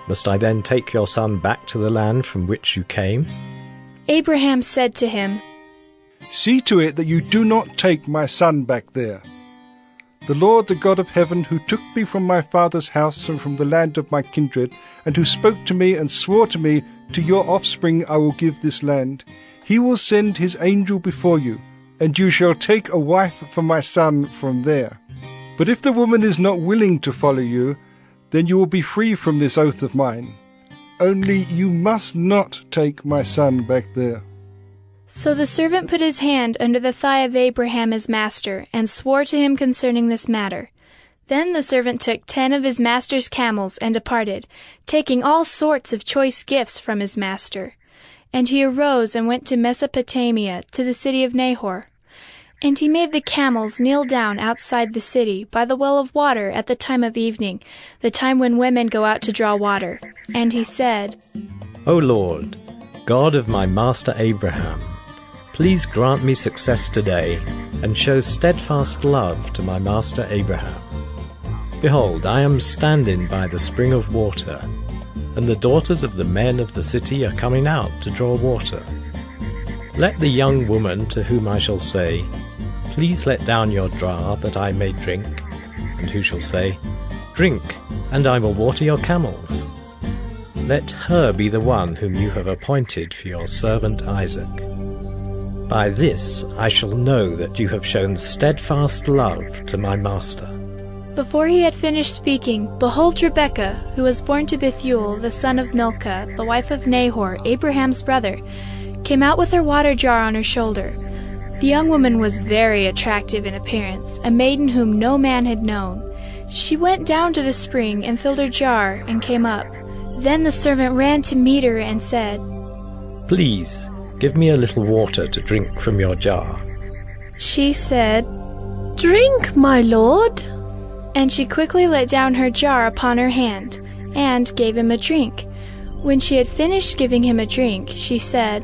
Must I then take your son back to the land from which you came? Abraham said to him, See to it that you do not take my son back there. The Lord, the God of heaven, who took me from my father's house and from the land of my kindred, and who spoke to me and swore to me, To your offspring I will give this land, he will send his angel before you, and you shall take a wife for my son from there. But if the woman is not willing to follow you, then you will be free from this oath of mine. Only you must not take my son back there. So the servant put his hand under the thigh of Abraham his master, and swore to him concerning this matter. Then the servant took 10 of his master's camels and departed, taking all sorts of choice gifts from his master. And he arose and went to Mesopotamia, to the city of Nahor. And he made the camels kneel down outside the city, by the well of water, at the time of evening, the time when women go out to draw water. And he said, O Lord, God of my master Abraham, please grant me success today, and show steadfast love to my master Abraham. Behold, I am standing by the spring of water, and the daughters of the men of the city are coming out to draw water. Let the young woman to whom I shall say, Please let down your jar that I may drink, and who shall say, "Drink, and I will water your camels." Let her be the one whom you have appointed for your servant Isaac. By this I shall know that you have shown steadfast love to my master. Before he had finished speaking, behold, Rebekah, who was born to Bethuel, the son of Milcah, the wife of Nahor, Abraham's brother, came out with her water jar on her shoulder. The young woman was very attractive in appearance, a maiden whom no man had known. She went down to the spring and filled her jar and came up. Then the servant ran to meet her and said, "Please, give me a little water to drink from your jar." She said, "Drink, my lord." And she quickly let down her jar upon her hand, and gave him a drink. When she had finished giving him a drink, she said,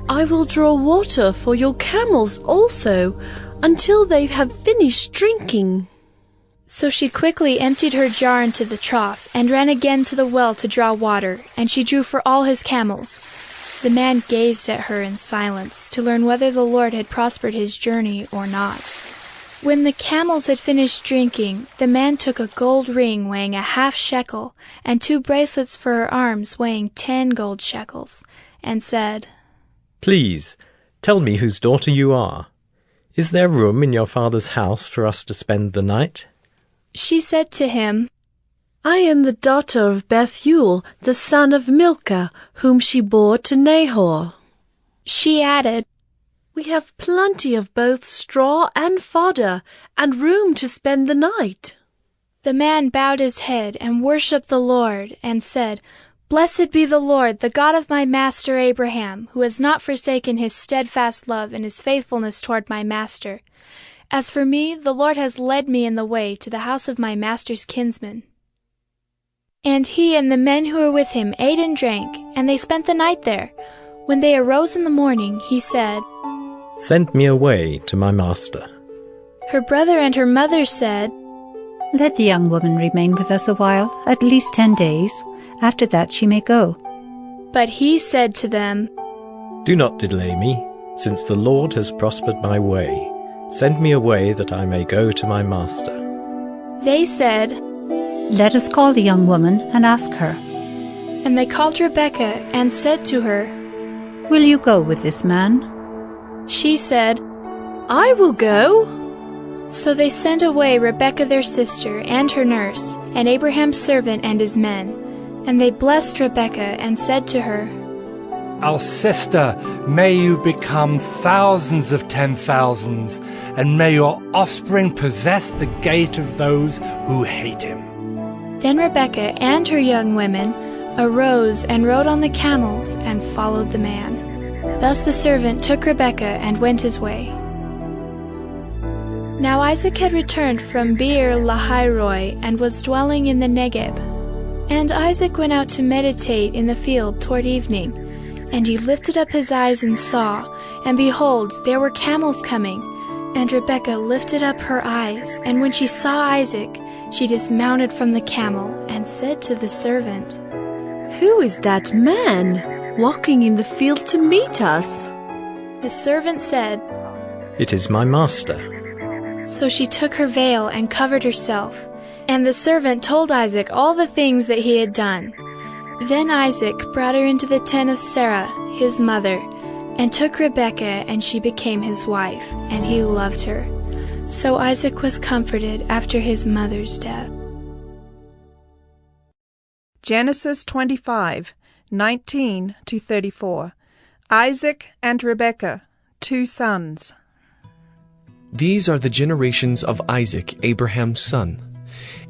"I will draw water for your camels also, until they have finished drinking." So she quickly emptied her jar into the trough, and ran again to the well to draw water, and she drew for all his camels. The man gazed at her in silence, to learn whether the Lord had prospered his journey or not. When the camels had finished drinking, the man took a gold ring weighing a half shekel, and 2 bracelets for her arms weighing 10 gold shekels, and said, "Please, tell me whose daughter you are. Is there room in your father's house for us to spend the night?" She said to him, "I am the daughter of Bethuel, the son of Milcah, whom she bore to Nahor." She added, "We have plenty of both straw and fodder, and room to spend the night." The man bowed his head and worshipped the Lord, and said, "Blessed be the Lord, the God of my master Abraham, who has not forsaken his steadfast love and his faithfulness toward my master. As for me, the Lord has led me in the way to the house of my master's kinsman." And he and the men who were with him ate and drank, and they spent the night there. When they arose in the morning, he said, "Send me away to my master." Her brother and her mother said, "Let the young woman remain with us a while, at least 10 days. After that she may go." But he said to them, "Do not delay me, since the Lord has prospered my way. Send me away that I may go to my master." They said, "Let us call the young woman and ask her." And they called Rebekah and said to her, "Will you go with this man?" She said, "I will go." So they sent away Rebekah their sister and her nurse, and Abraham's servant and his men. And they blessed Rebekah and said to her, "Our sister, may you become thousands of 10,000s, and may your offspring possess the gate of those who hate him." Then Rebekah and her young women arose and rode on the camels and followed the man. Thus the servant took Rebekah and went his way. Now Isaac had returned from Beer Lahairoi and was dwelling in the Negeb. And Isaac went out to meditate in the field toward evening. And he lifted up his eyes and saw, and behold, there were camels coming. And Rebekah lifted up her eyes, and when she saw Isaac, she dismounted from the camel and said to the servant, "Who is that man walking in the field to meet us?" The servant said, "It is my master." So she took her veil and covered herself. And the servant told Isaac all the things that he had done. Then Isaac brought her into the tent of Sarah, his mother, and took Rebekah, and she became his wife, and he loved her. So Isaac was comforted after his mother's death. Genesis 25, 19 to 34. Isaac and Rebekah, 2 sons. These are the generations of Isaac, Abraham's son.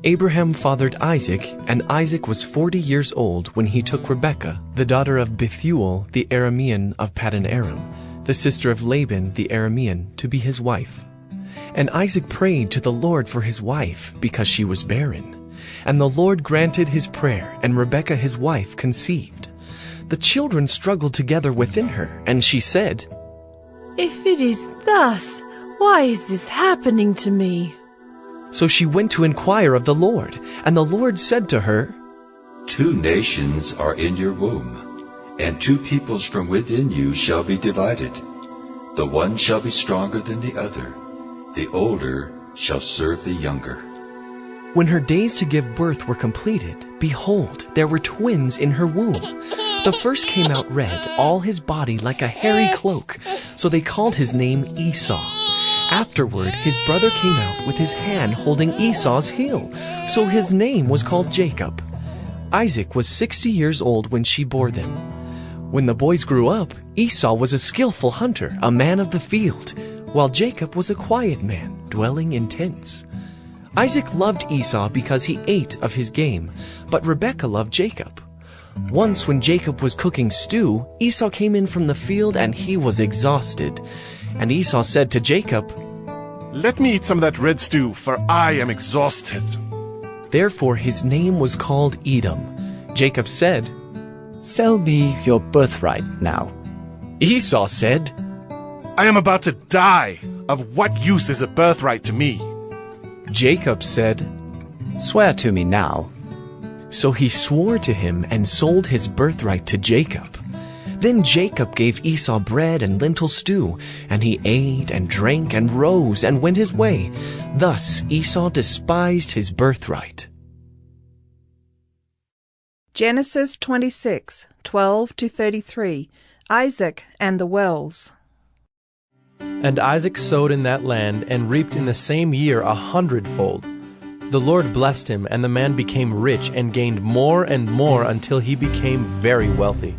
Abraham fathered Isaac, and Isaac was 40 years old when he took Rebekah, the daughter of Bethuel the Aramean of Paddan Aram, the sister of Laban the Aramean, to be his wife. And Isaac prayed to the Lord for his wife, because she was barren. And the Lord granted his prayer, and Rebekah his wife conceived. The children struggled together within her, and she said, "If it is thus, why is this happening to me?" So she went to inquire of the Lord, and the Lord said to her, 2 nations are in your womb, and 2 peoples from within you shall be divided. The one shall be stronger than the other. The older shall serve the younger. When her days to give birth were completed, behold, there were twins in her womb. The first came out red, all his body like a hairy cloak, so they called his name Esau. Afterward, his brother came out with his hand holding Esau's heel, so his name was called Jacob. Isaac was 60 years old when she bore them. When the boys grew up, Esau was a skillful hunter, a man of the field, while Jacob was a quiet man, dwelling in tents. Isaac loved Esau because he ate of his game, but Rebekah loved Jacob. Once when Jacob was cooking stew, Esau came in from the field and he was exhausted. And Esau said to Jacob, "Let me eat some of that red stew, for I am exhausted." Therefore his name was called Edom. Jacob said, "Sell me your birthright now." Esau said, "I am about to die. Of what use is a birthright to me?" Jacob said, "Swear to me now." So he swore to him and sold his birthright to Jacob. Then Jacob gave Esau bread and lentil stew, and he ate and drank and rose and went his way. Thus Esau despised his birthright. Genesis 26:12-33. Isaac and the wells. And Isaac sowed in that land, and reaped in the same year 100-fold. The Lord blessed him, and the man became rich, and gained more and more until he became very wealthy.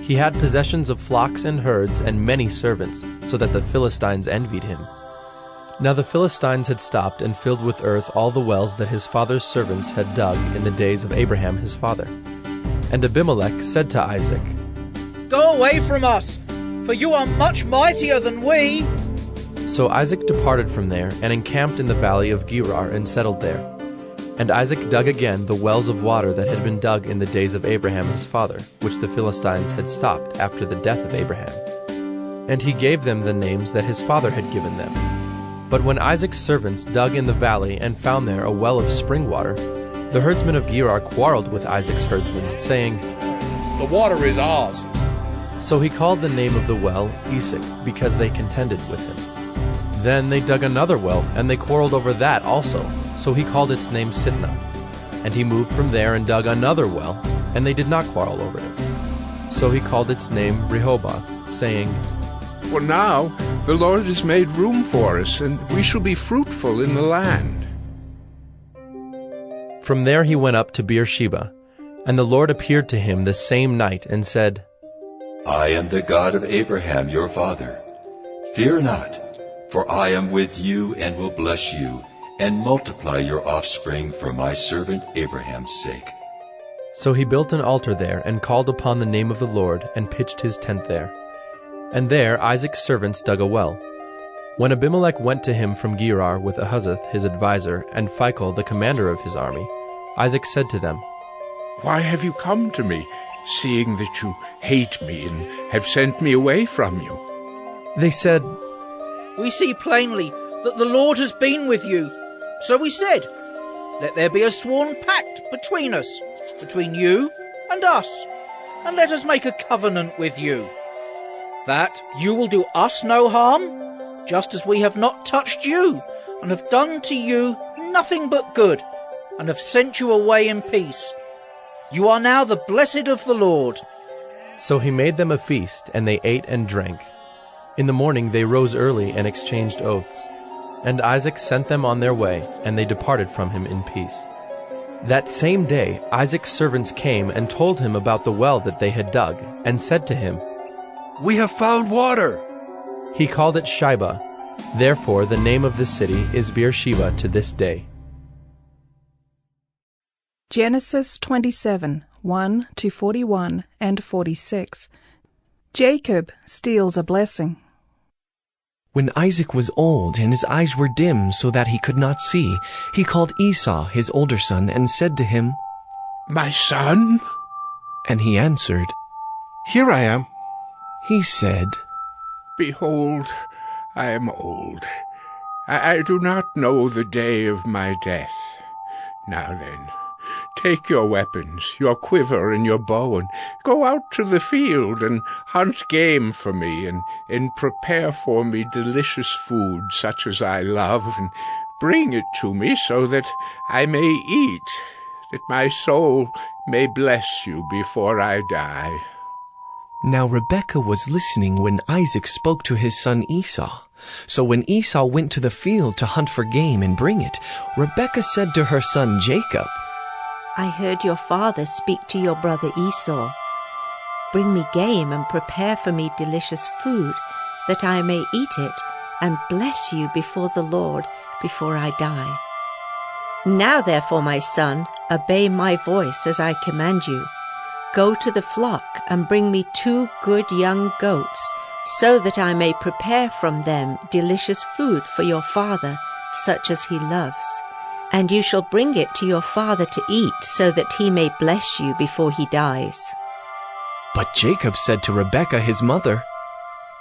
He had possessions of flocks and herds, and many servants, so that the Philistines envied him. Now the Philistines had stopped and filled with earth all the wells that his father's servants had dug in the days of Abraham his father. And Abimelech said to Isaac, "Go away from us, for you are much mightier than we." So Isaac departed from there, and encamped in the valley of Gerar, and settled there. And Isaac dug again the wells of water that had been dug in the days of Abraham his father, which the Philistines had stopped after the death of Abraham. And he gave them the names that his father had given them. But when Isaac's servants dug in the valley and found there a well of spring water, the herdsmen of Gerar quarreled with Isaac's herdsmen, saying, "The water is ours." So he called the name of the well Esek, because they contended with him. Then they dug another well, and they quarreled over that also, so he called its name Sitnah. And he moved from there and dug another well, and they did not quarrel over it. So he called its name Rehoboth, saying, "For now the Lord has made room for us, and we shall be fruitful in the land." From there he went up to Beersheba, and the Lord appeared to him the same night, and said, "I am the God of Abraham your father. Fear not, for I am with you and will bless you, and multiply your offspring for my servant Abraham's sake." So he built an altar there, and called upon the name of the Lord, and pitched his tent there. And there Isaac's servants dug a well. When Abimelech went to him from Gerar with Ahuzzath his adviser, and Phicol the commander of his army, Isaac said to them, "Why have you come to me, seeing that you hate me and have sent me away from you?" They said, "We see plainly that the Lord has been with you. So we said, let there be a sworn pact between us, between you and us, and let us make a covenant with you, that you will do us no harm, just as we have not touched you, and have done to you nothing but good, and have sent you away in peace. You are now the blessed of the Lord." So he made them a feast, and they ate and drank. In the morning they rose early and exchanged oaths. And Isaac sent them on their way, and they departed from him in peace. That same day Isaac's servants came and told him about the well that they had dug, and said to him, "We have found water." He called it Shibah. Therefore the name of the city is Beersheba to this day. Genesis 27:1-41 and 46. Jacob steals a blessing. When Isaac was old and his eyes were dim so that he could not see, he called Esau, his older son, and said to him, "My son?" And he answered, "Here I am." He said, "Behold, I am old. I do not know the day of my death. Now then, take your weapons, your quiver and your bow, and go out to the field and hunt game for me, and prepare for me delicious food such as I love, and Bring it to me so that I may eat, that my soul may bless you before I die." Now Rebekah was listening when Isaac spoke to his son Esau. So when Esau went to the field to hunt for game and bring it, Rebekah said to her son Jacob, "I heard your father speak to your brother Esau. Bring me game and prepare for me delicious food, that I may eat it and bless you before the Lord before I die. Now therefore, my son, obey my voice as I command you. Go to the flock and bring me 2 good young goats, so that I may prepare from them delicious food for your father, such as he loves. And you shall bring it to your father to eat, so that he may bless you before he dies." But Jacob said to Rebekah his mother,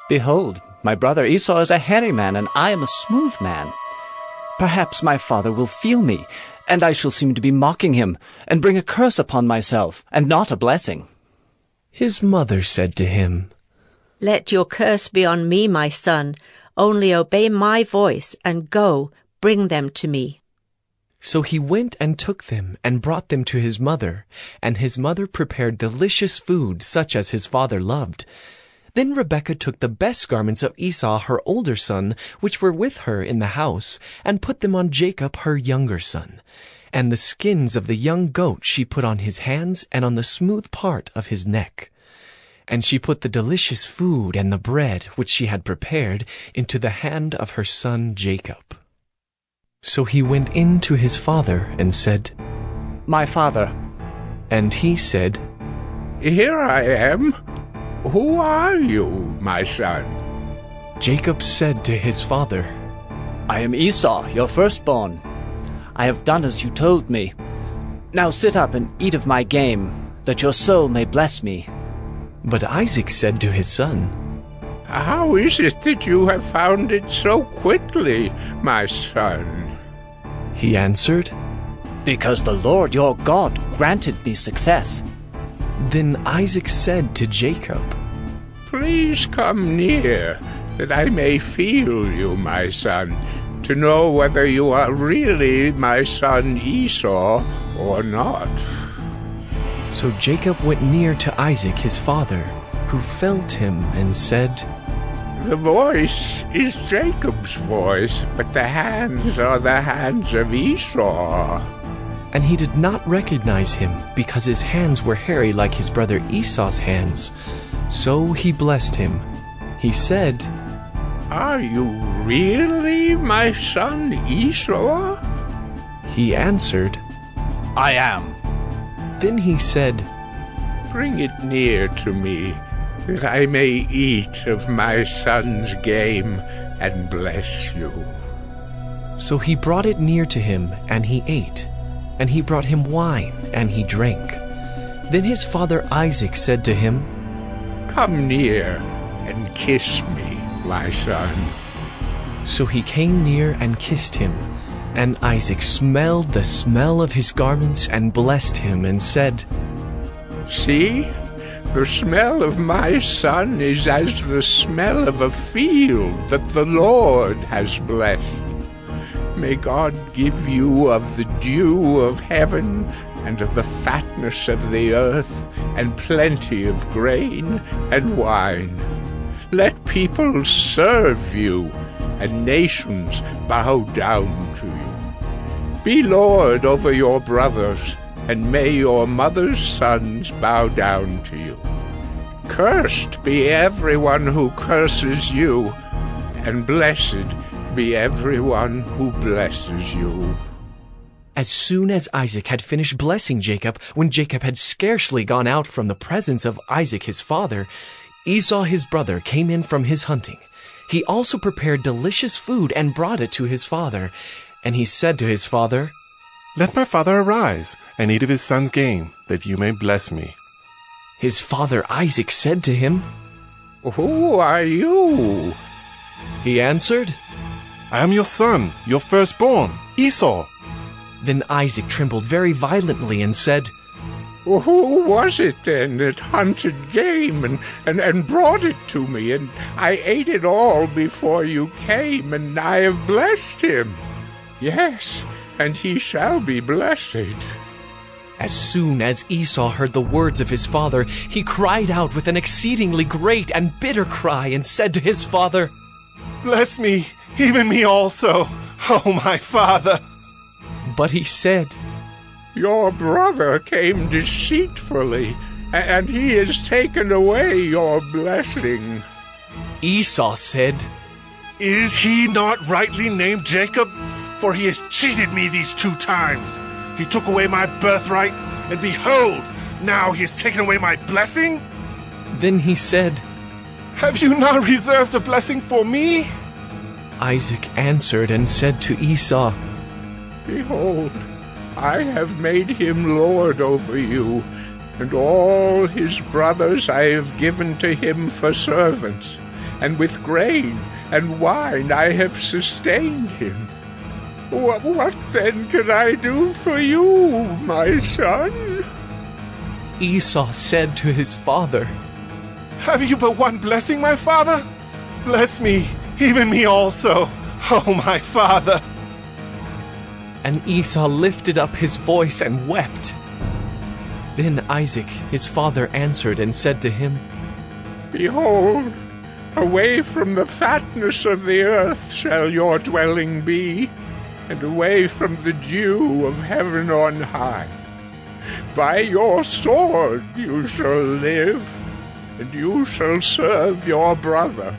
"Behold, my brother Esau is a hairy man, and I am a smooth man. Perhaps my father will feel me, and I shall seem to be mocking him, and bring a curse upon myself, and not a blessing." His mother said to him, "Let your curse be on me, my son. Only obey my voice, and go, bring them to me." So he went and took them and brought them to his mother, and his mother prepared delicious food such as his father loved. Then Rebekah took the best garments of Esau her older son, which were with her in the house, and put them on Jacob her younger son. And the skins of the young goat she put on his hands and on the smooth part of his neck. And she put the delicious food and the bread which she had prepared into the hand of her son Jacob. So he went in to his father and said, "My father." And he said, "Here I am. Who are you, my son?" Jacob said to his father, "I am Esau, your firstborn. I have done as you told me. Now sit up and eat of my game, that your soul may bless me." But Isaac said to his son, "How is it that you have found it so quickly, my son?" He answered, "Because the Lord your God granted me success." Then Isaac said to Jacob, "Please come near, that I may feel you, my son, to know whether you are really my son Esau or not." So Jacob went near to Isaac his father, who felt him and said, "The voice is Jacob's voice, but the hands are the hands of Esau." And he did not recognize him, because his hands were hairy like his brother Esau's hands. So he blessed him. He said, "Are you really my son Esau?" He answered, "I am." Then he said, "Bring it near to me, that I may eat of my son's game and bless you." So he brought it near to him, and he ate. And he brought him wine, and he drank. Then his father Isaac said to him, "Come near and kiss me, my son." So he came near and kissed him. And Isaac smelled the smell of his garments and blessed him and said, "See, the smell of my son is as the smell of a field that the Lord has blessed. May God give you of the dew of heaven and of the fatness of the earth and plenty of grain and wine. Let people serve you and nations bow down to you. Be Lord over your brothers, and may your mother's sons bow down to you. Cursed be everyone who curses you, and blessed be everyone who blesses you." As soon as Isaac had finished blessing Jacob, when Jacob had scarcely gone out from the presence of Isaac his father, Esau his brother came in from his hunting. He also prepared delicious food and brought it to his father. And he said to his father, "Let my father arise, and eat of his son's game, that you may bless me." His father Isaac said to him, "Who are you?" He answered, "I am your son, your firstborn, Esau." Then Isaac trembled very violently and said, "Who was it then that hunted game and brought it to me, and I ate it all before you came, and I have blessed him?" Yes, and he shall be blessed. As soon as Esau heard the words of his father, he cried out with an exceedingly great and bitter cry and said to his father, Bless me, even me also, oh my father. But he said, Your brother came deceitfully, and he has taken away your blessing. Esau said, Is he not rightly named Jacob? For he has cheated me these 2 times. He took away my birthright, and behold, now he has taken away my blessing? Then he said, Have you not reserved a blessing for me? Isaac answered and said to Esau, Behold, I have made him lord over you, and all his brothers I have given to him for servants, and with grain and wine I have sustained him. What then can I do for you, my son? Esau said to his father, Have you but one blessing, my father? Bless me, even me also, oh my father. And Esau lifted up his voice and wept. Then Isaac, his father, answered and said to him, Behold, away from the fatness of the earth shall your dwelling be, and away from the dew of heaven on high. By your sword you shall live, and you shall serve your brother.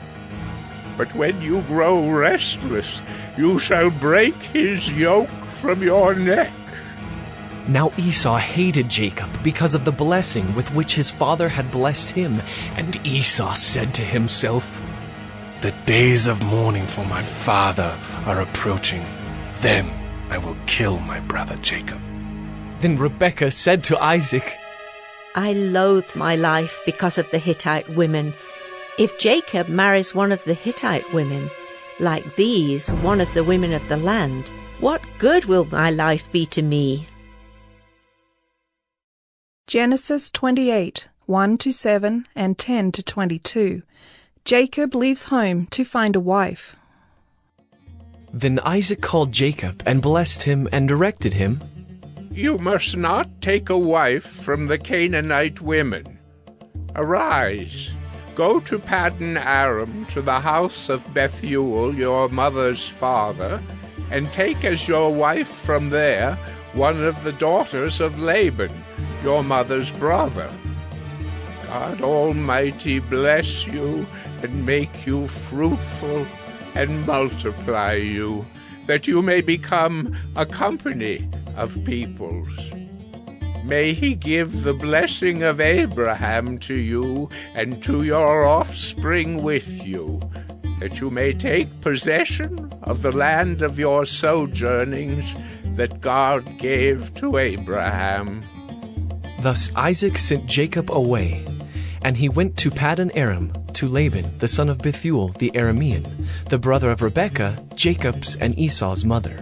But when you grow restless, you shall break his yoke from your neck. Now Esau hated Jacob because of the blessing with which his father had blessed him, and Esau said to himself, The days of mourning for my father are approaching. Then I will kill my brother Jacob. Then Rebekah said to Isaac, I loathe my life because of the Hittite women. If Jacob marries one of the Hittite women, like these, one of the women of the land, what good will my life be to me? Genesis 28, 1-7 and 10-22. Jacob leaves home to find a wife. Then Isaac called Jacob and blessed him and directed him, You must not take a wife from the Canaanite women. Arise, go to Paddan Aram, to the house of Bethuel, your mother's father, and take as your wife from there one of the daughters of Laban, your mother's brother. God Almighty bless you and make you fruitful and multiply you, that you may become a company of peoples. May he give the blessing of Abraham to you and to your offspring with you, that you may take possession of the land of your sojournings that God gave to Abraham. Thus Isaac sent Jacob away, and he went to Paddan Aram, to Laban, the son of Bethuel the Aramean, the brother of Rebekah, Jacob's and Esau's mother.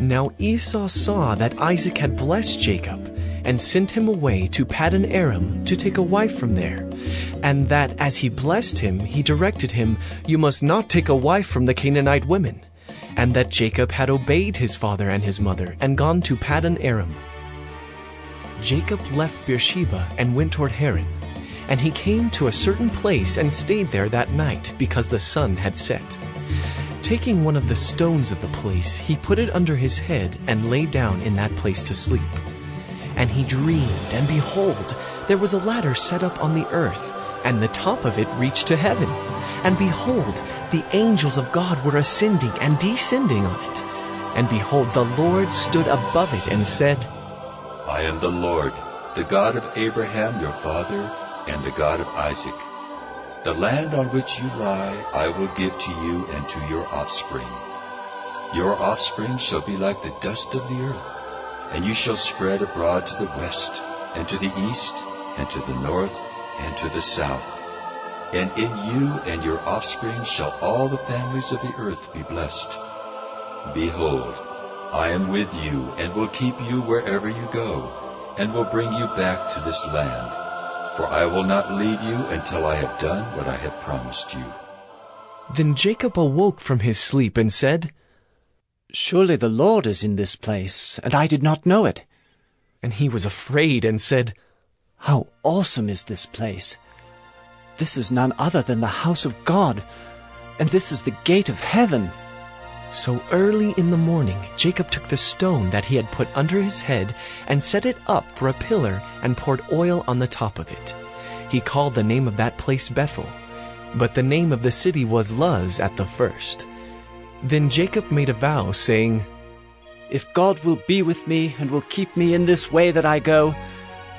Now Esau saw that Isaac had blessed Jacob, and sent him away to Paddan Aram to take a wife from there, and that as he blessed him, he directed him, You must not take a wife from the Canaanite women, and that Jacob had obeyed his father and his mother, and gone to Paddan Aram. Jacob left Beersheba and went toward Haran, and he came to a certain place and stayed there that night, because the sun had set. Taking one of the stones of the place, he put it under his head and lay down in that place to sleep. And he dreamed, and behold, there was a ladder set up on the earth, and the top of it reached to heaven. And behold, the angels of God were ascending and descending on it. And behold, the Lord stood above it and said, I am the Lord, the God of Abraham your father, and the God of Isaac. The land on which you lie I will give to you and to your offspring. Your offspring shall be like the dust of the earth, and you shall spread abroad to the west, and to the east, and to the north, and to the south. And in you and your offspring shall all the families of the earth be blessed. Behold, I am with you, and will keep you wherever you go, and will bring you back to this land. For I will not leave you until I have done what I have promised you. Then Jacob awoke from his sleep and said, "Surely the Lord is in this place, and I did not know it." And he was afraid and said, "How awesome is this place! This is none other than the house of God, and this is the gate of heaven." So early in the morning, Jacob took the stone that he had put under his head and set it up for a pillar and poured oil on the top of it. He called the name of that place Bethel, but the name of the city was Luz at the first. Then Jacob made a vow, saying, "If God will be with me and will keep me in this way that I go,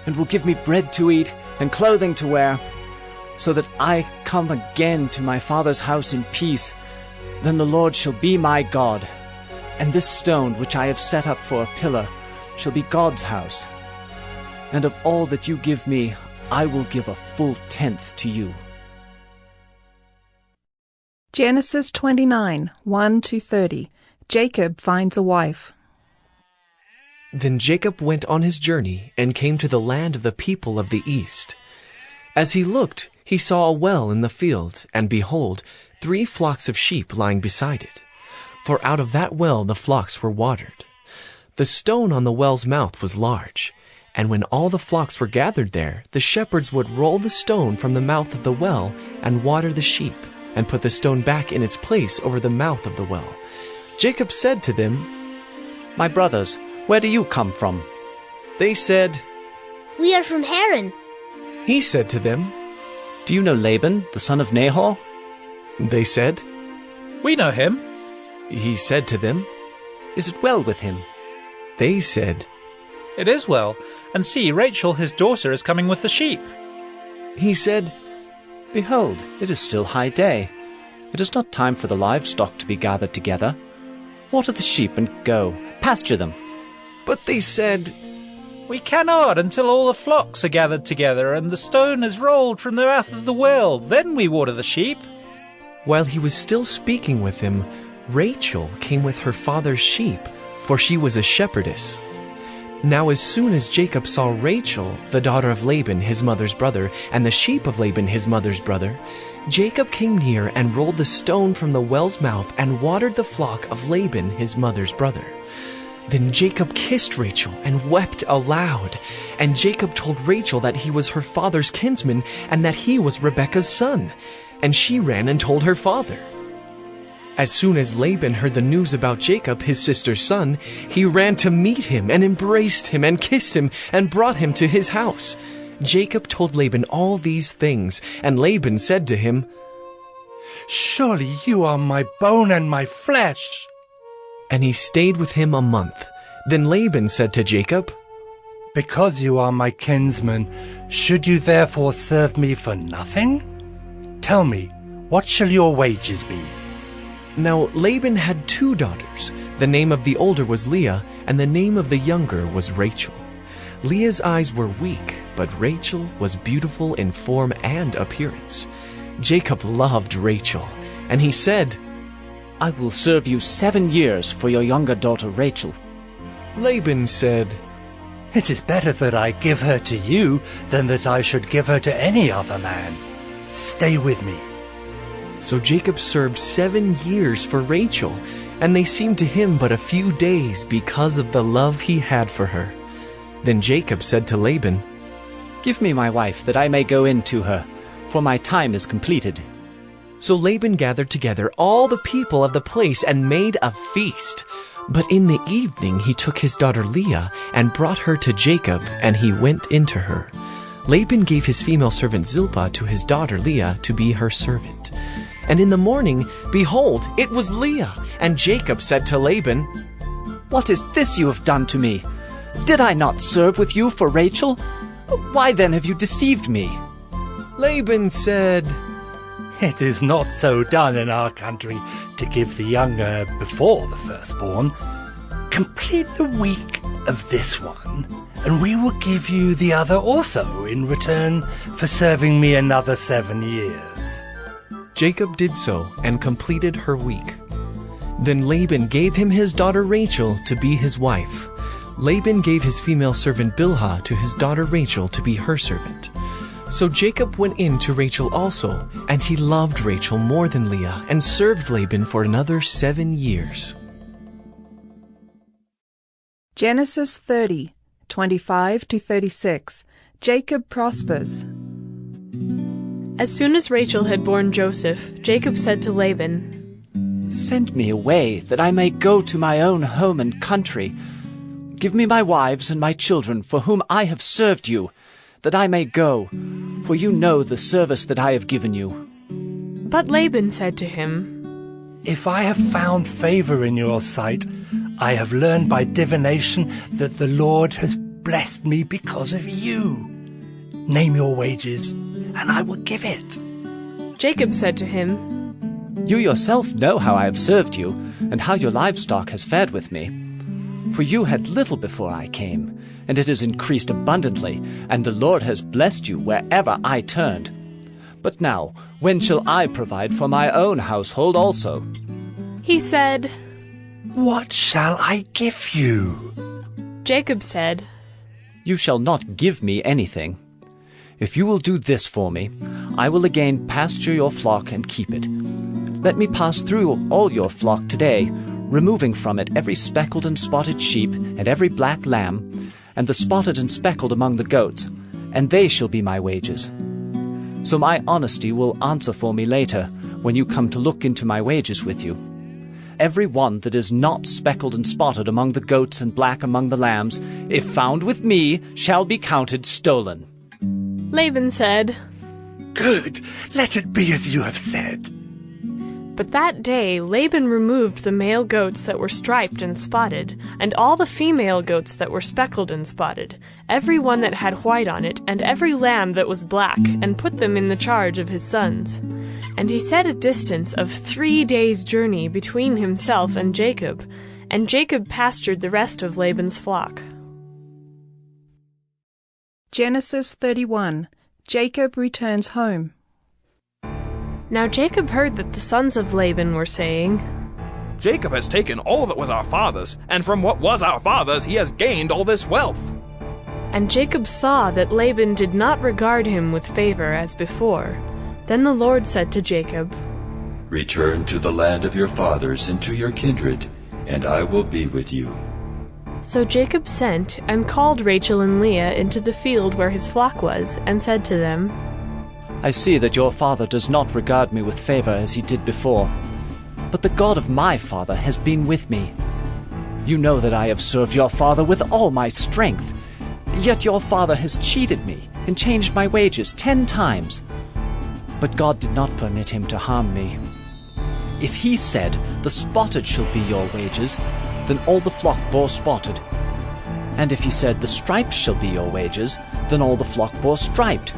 and will give me bread to eat and clothing to wear, so that I come again to my father's house in peace, then the Lord shall be my God, and this stone which I have set up for a pillar shall be God's house. And of all that you give me, I will give a full tenth to you." Genesis 29, 1-30. Jacob finds a wife. Then Jacob went on his journey and came to the land of the people of the east. As he looked, he saw a well in the field, and behold, 3 flocks of sheep lying beside it. For out of that well the flocks were watered. The stone on the well's mouth was large, and when all the flocks were gathered there, the shepherds would roll the stone from the mouth of the well and water the sheep, and put the stone back in its place over the mouth of the well. Jacob said to them, "My brothers, where do you come from?" They said, "We are from Haran." He said to them, "Do you know Laban, the son of Nahor?" They said, "We know him." He said to them, "Is it well with him?" They said, "It is well, and see, Rachel his daughter is coming with the sheep." He said, "Behold, it is still high day. It is not time for the livestock to be gathered together. Water the sheep and go, pasture them." But they said, "We cannot until all the flocks are gathered together and the stone is rolled from the mouth of the well. Then we water the sheep." While he was still speaking with him, Rachel came with her father's sheep, for she was a shepherdess. Now as soon as Jacob saw Rachel, the daughter of Laban his mother's brother, and the sheep of Laban his mother's brother, Jacob came near and rolled the stone from the well's mouth and watered the flock of Laban his mother's brother. Then Jacob kissed Rachel and wept aloud. And Jacob told Rachel that he was her father's kinsman and that he was Rebekah's son. And she ran and told her father. As soon as Laban heard the news about Jacob, his sister's son, he ran to meet him and embraced him and kissed him and brought him to his house. Jacob told Laban all these things, and Laban said to him, "Surely you are my bone and my flesh." And he stayed with him a month. Then Laban said to Jacob, "Because you are my kinsman, should you therefore serve me for nothing? Tell me, what shall your wages be?" Now Laban had 2 daughters. The name of the older was Leah, and the name of the younger was Rachel. Leah's eyes were weak, but Rachel was beautiful in form and appearance. Jacob loved Rachel, and he said, "I will serve you 7 years for your younger daughter Rachel." Laban said, "It is better that I give her to you than that I should give her to any other man. Stay with me." So Jacob served 7 years for Rachel, and they seemed to him but a few days because of the love he had for her. Then Jacob said to Laban, "Give me my wife, that I may go in to her, for my time is completed." So Laban gathered together all the people of the place and made a feast. But in the evening he took his daughter Leah and brought her to Jacob, and he went into her. Laban gave his female servant Zilpah to his daughter Leah to be her servant. And in the morning, behold, it was Leah. And Jacob said to Laban, "What is this you have done to me? Did I not serve with you for Rachel? Why then have you deceived me?" Laban said, "It is not so done in our country to give the younger before the firstborn. Complete the week of this one, and we will give you the other also in return for serving me another 7 years." Jacob did so and completed her week. Then Laban gave him his daughter Rachel to be his wife. Laban gave his female servant Bilhah to his daughter Rachel to be her servant. So Jacob went in to Rachel also, and he loved Rachel more than Leah, and served Laban for another 7 years. Genesis 30, 25 to 36. Jacob prospers. As soon as Rachel had borne Joseph, Jacob said to Laban, "Send me away, that I may go to my own home and country. Give me my wives and my children, for whom I have served you, that I may go, for you know the service that I have given you." But Laban said to him, "If I have found favor in your sight, I have learned by divination that the Lord has blessed me because of you. Name your wages, and I will give it." Jacob said to him, "You yourself know how I have served you, and how your livestock has fared with me. For you had little before I came, and it has increased abundantly, and the Lord has blessed you wherever I turned. But now, when shall I provide for my own household also?" He said, "What shall I give you?" Jacob said, "You shall not give me anything. If you will do this for me, I will again pasture your flock and keep it. Let me pass through all your flock today, removing from it every speckled and spotted sheep and every black lamb, and the spotted and speckled among the goats, and they shall be my wages. So my honesty will answer for me later, when you come to look into my wages with you. Every one that is not speckled and spotted among the goats and black among the lambs, if found with me, shall be counted stolen." Laban said, "Good, let it be as you have said." But that day Laban removed the male goats that were striped and spotted, and all the female goats that were speckled and spotted, every one that had white on it, and every lamb that was black, and put them in the charge of his sons. And he set a distance of 3 days' journey between himself and Jacob pastured the rest of Laban's flock. Genesis 31. Jacob returns home. Now Jacob heard that the sons of Laban were saying, "Jacob has taken all that was our father's, and from what was our father's he has gained all this wealth." And Jacob saw that Laban did not regard him with favor as before. Then the Lord said to Jacob, "Return to the land of your fathers and to your kindred, and I will be with you." So Jacob sent and called Rachel and Leah into the field where his flock was, and said to them, "I see that your father does not regard me with favor as he did before, but the God of my father has been with me. You know that I have served your father with all my strength, yet your father has cheated me and changed my wages 10 times. But God did not permit him to harm me. If he said, 'The spotted shall be your wages,' then all the flock bore spotted. And if he said, 'The striped shall be your wages,' then all the flock bore striped.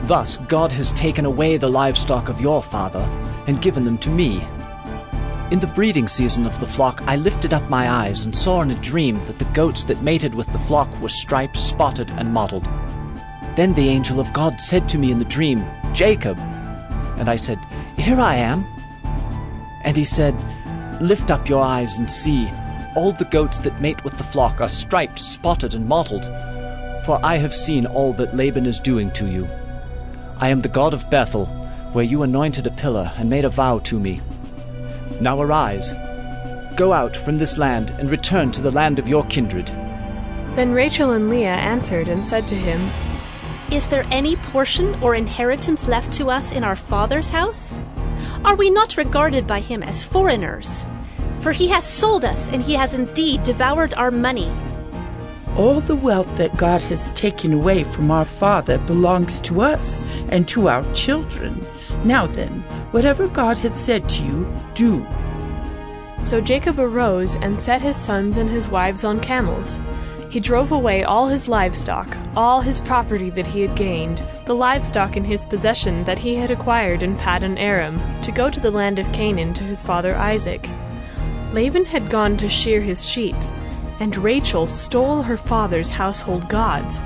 Thus God has taken away the livestock of your father and given them to me. In the breeding season of the flock I lifted up my eyes and saw in a dream that the goats that mated with the flock were striped, spotted, and mottled. Then the angel of God said to me in the dream, 'Jacob.' And I said, 'Here I am.' And he said, 'Lift up your eyes and see. All the goats that mate with the flock are striped, spotted, and mottled. For I have seen all that Laban is doing to you. I am the God of Bethel, where you anointed a pillar and made a vow to me. Now arise, go out from this land and return to the land of your kindred.' Then Rachel and Leah answered and said to him, "Is there any portion or inheritance left to us in our father's house? Are we not regarded by him as foreigners? For he has sold us, and he has indeed devoured our money." All the wealth that God has taken away from our father belongs to us and to our children. Now then, whatever God has said to you, do." So Jacob arose and set his sons and his wives on camels. He drove away all his livestock, all his property that he had gained, the livestock in his possession that he had acquired in Paddan Aram, to go to the land of Canaan to his father Isaac. Laban had gone to shear his sheep, and Rachel stole her father's household gods.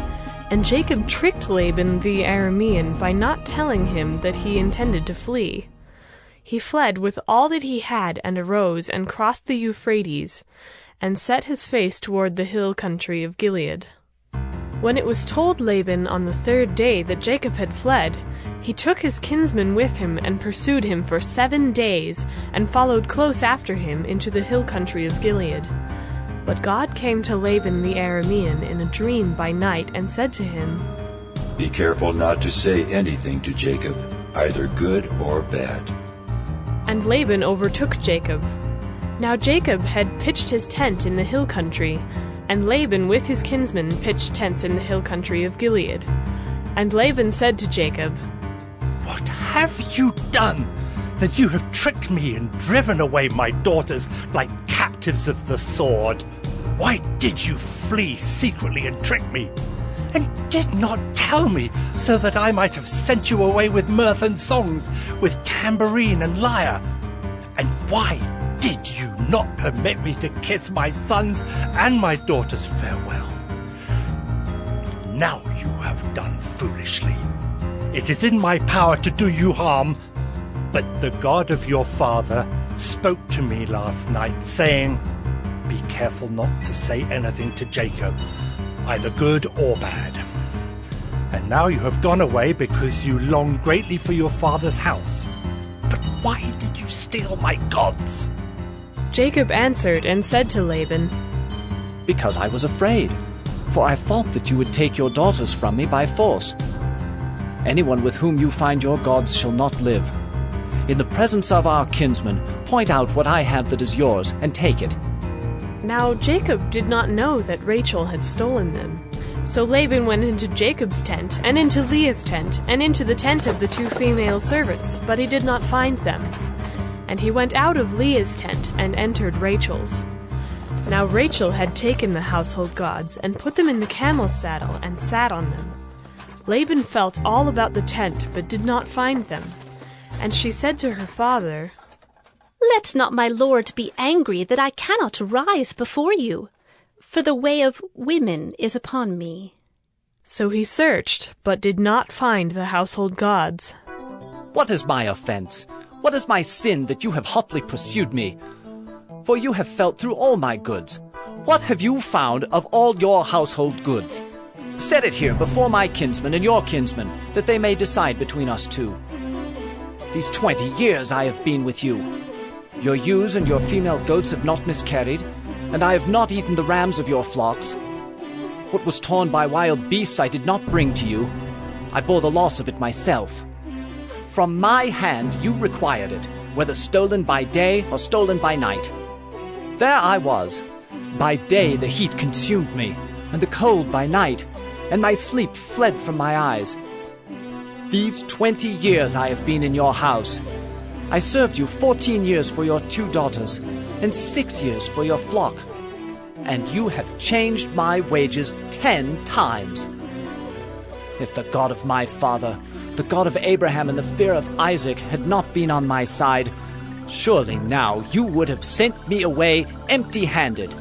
And Jacob tricked Laban the Aramean by not telling him that he intended to flee. He fled with all that he had and arose and crossed the Euphrates, and set his face toward the hill country of Gilead. When it was told Laban on the 3rd day that Jacob had fled, he took his kinsman with him and pursued him for 7 days, and followed close after him into the hill country of Gilead. But God came to Laban the Aramean in a dream by night and said to him, Be careful not to say anything to Jacob, either good or bad. And Laban overtook Jacob. Now Jacob had pitched his tent in the hill country, and Laban with his kinsmen pitched tents in the hill country of Gilead. And Laban said to Jacob, What have you done, that you have tricked me and driven away my daughters like captives of the sword? Why did you flee secretly and trick me, and did not tell me, so that I might have sent you away with mirth and songs, with tambourine and lyre? And why did you not permit me to kiss my sons and my daughters farewell? Now you have done foolishly. It is in my power to do you harm, but the God of your father spoke to me last night, saying, Be careful not to say anything to Jacob, either good or bad. And now you have gone away because you long greatly for your father's house. But why did you steal my gods? Jacob answered and said to Laban, Because I was afraid, for I thought that you would take your daughters from me by force. Anyone with whom you find your gods shall not live. In the presence of our kinsmen, point out what I have that is yours, and take it. Now Jacob did not know that Rachel had stolen them. So Laban went into Jacob's tent, and into Leah's tent, and into the tent of the 2 female servants, but he did not find them. And he went out of Leah's tent, and entered Rachel's. Now Rachel had taken the household gods, and put them in the camel's saddle, and sat on them. Laban felt all about the tent, but did not find them. And she said to her father, Let not my lord be angry that I cannot rise before you, for the way of women is upon me. So he searched, but did not find the household gods. What is my offense? What is my sin that you have hotly pursued me? For you have felt through all my goods. What have you found of all your household goods? Set it here before my kinsmen and your kinsmen, that they may decide between us two. These 20 years I have been with you. Your ewes and your female goats have not miscarried, and I have not eaten the rams of your flocks. What was torn by wild beasts I did not bring to you. I bore the loss of it myself. From my hand you required it, whether stolen by day or stolen by night. There I was. By day the heat consumed me, and the cold by night, and my sleep fled from my eyes. These 20 years I have been in your house. I served you 14 years for your 2 daughters, and 6 years for your flock. And you have changed my wages 10 times. If the God of my father, the God of Abraham and the fear of Isaac had not been on my side, surely now you would have sent me away empty-handed.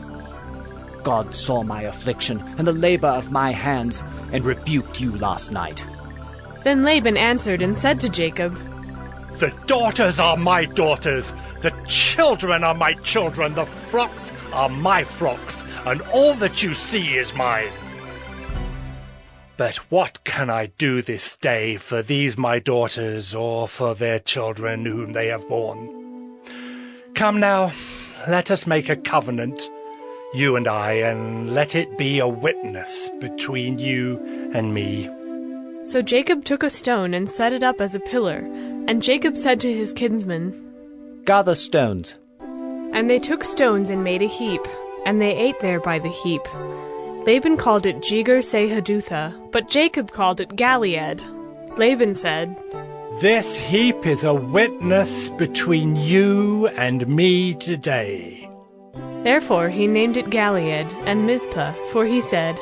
God saw my affliction and the labor of my hands, and rebuked you last night. Then Laban answered and said to Jacob, The daughters are my daughters, the children are my children, the flocks are my flocks, and all that you see is mine. But what can I do this day for these my daughters, or for their children whom they have borne? Come now, let us make a covenant, you and I, and let it be a witness between you and me. So Jacob took a stone and set it up as a pillar, and Jacob said to his kinsmen, Gather stones. And they took stones and made a heap, and they ate there by the heap. Laban called it Jegar-sahadutha, but Jacob called it Galeed. Laban said, This heap is a witness between you and me today. Therefore he named it Galeed and Mizpah, for he said,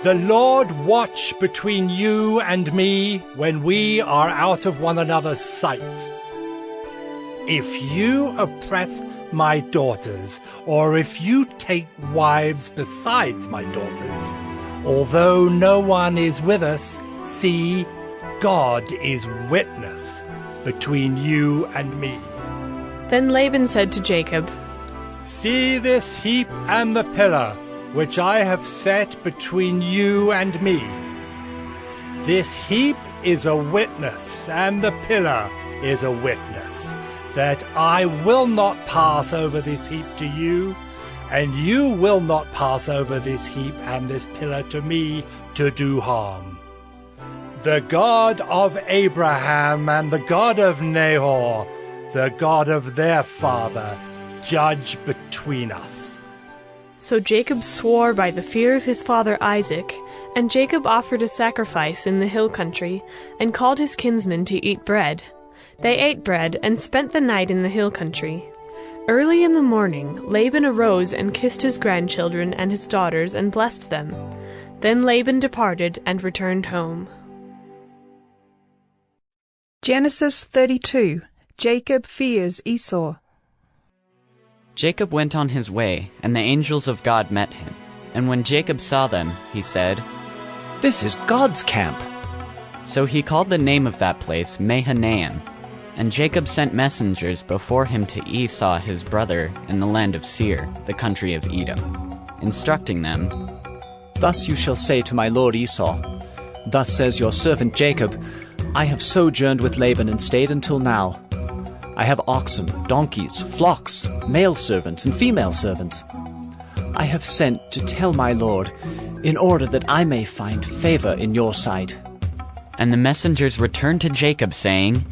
The Lord watch between you and me when we are out of one another's sight. If you oppress my daughters, or if you take wives besides my daughters, although no one is with us, see, God is witness between you and me. Then Laban said to Jacob, See this heap and the pillar, which I have set between you and me. This heap is a witness, and the pillar is a witness, that I will not pass over this heap to you, and you will not pass over this heap and this pillar to me to do harm. The God of Abraham and the God of Nahor, the God of their father, judge between us." So Jacob swore by the fear of his father Isaac, and Jacob offered a sacrifice in the hill country, and called his kinsmen to eat bread. They ate bread and spent the night in the hill country. Early in the morning Laban arose and kissed his grandchildren and his daughters and blessed them. Then Laban departed and returned home. Genesis 32. Jacob fears Esau. Jacob went on his way, and the angels of God met him. And when Jacob saw them, he said, "This is God's camp." So he called the name of that place Mahanaim. And Jacob sent messengers before him to Esau his brother in the land of Seir, the country of Edom, instructing them, "Thus you shall say to my lord Esau, Thus says your servant Jacob, I have sojourned with Laban and stayed until now. I have oxen, donkeys, flocks, male servants and female servants. I have sent to tell my lord, in order that I may find favor in your sight." And the messengers returned to Jacob, saying,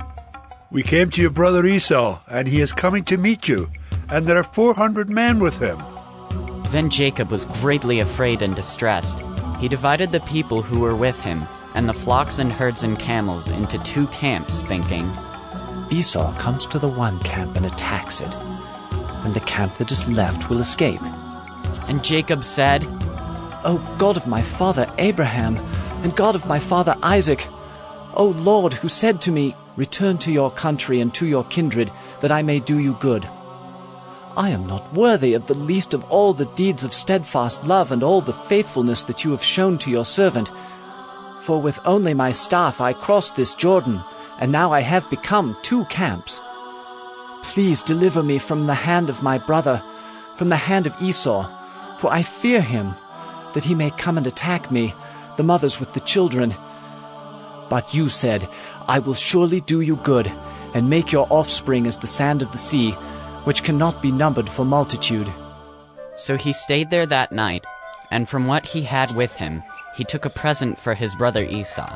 "We came to your brother Esau, and he is coming to meet you, and there are 400 men with him." Then Jacob was greatly afraid and distressed. He divided the people who were with him, and the flocks and herds and camels, into 2 camps, thinking, "Esau comes to the one camp and attacks it, and the camp that is left will escape." And Jacob said, "O God of my father Abraham, and God of my father Isaac, O Lord, who said to me, Return to your country and to your kindred, that I may do you good. I am not worthy of the least of all the deeds of steadfast love and all the faithfulness that you have shown to your servant. For with only my staff I crossed this Jordan, and now I have become 2 camps. Please deliver me from the hand of my brother, from the hand of Esau, for I fear him, that he may come and attack me, the mothers with the children. But you said, I will surely do you good, and make your offspring as the sand of the sea, which cannot be numbered for multitude." So he stayed there that night, and from what he had with him, he took a present for his brother Esau,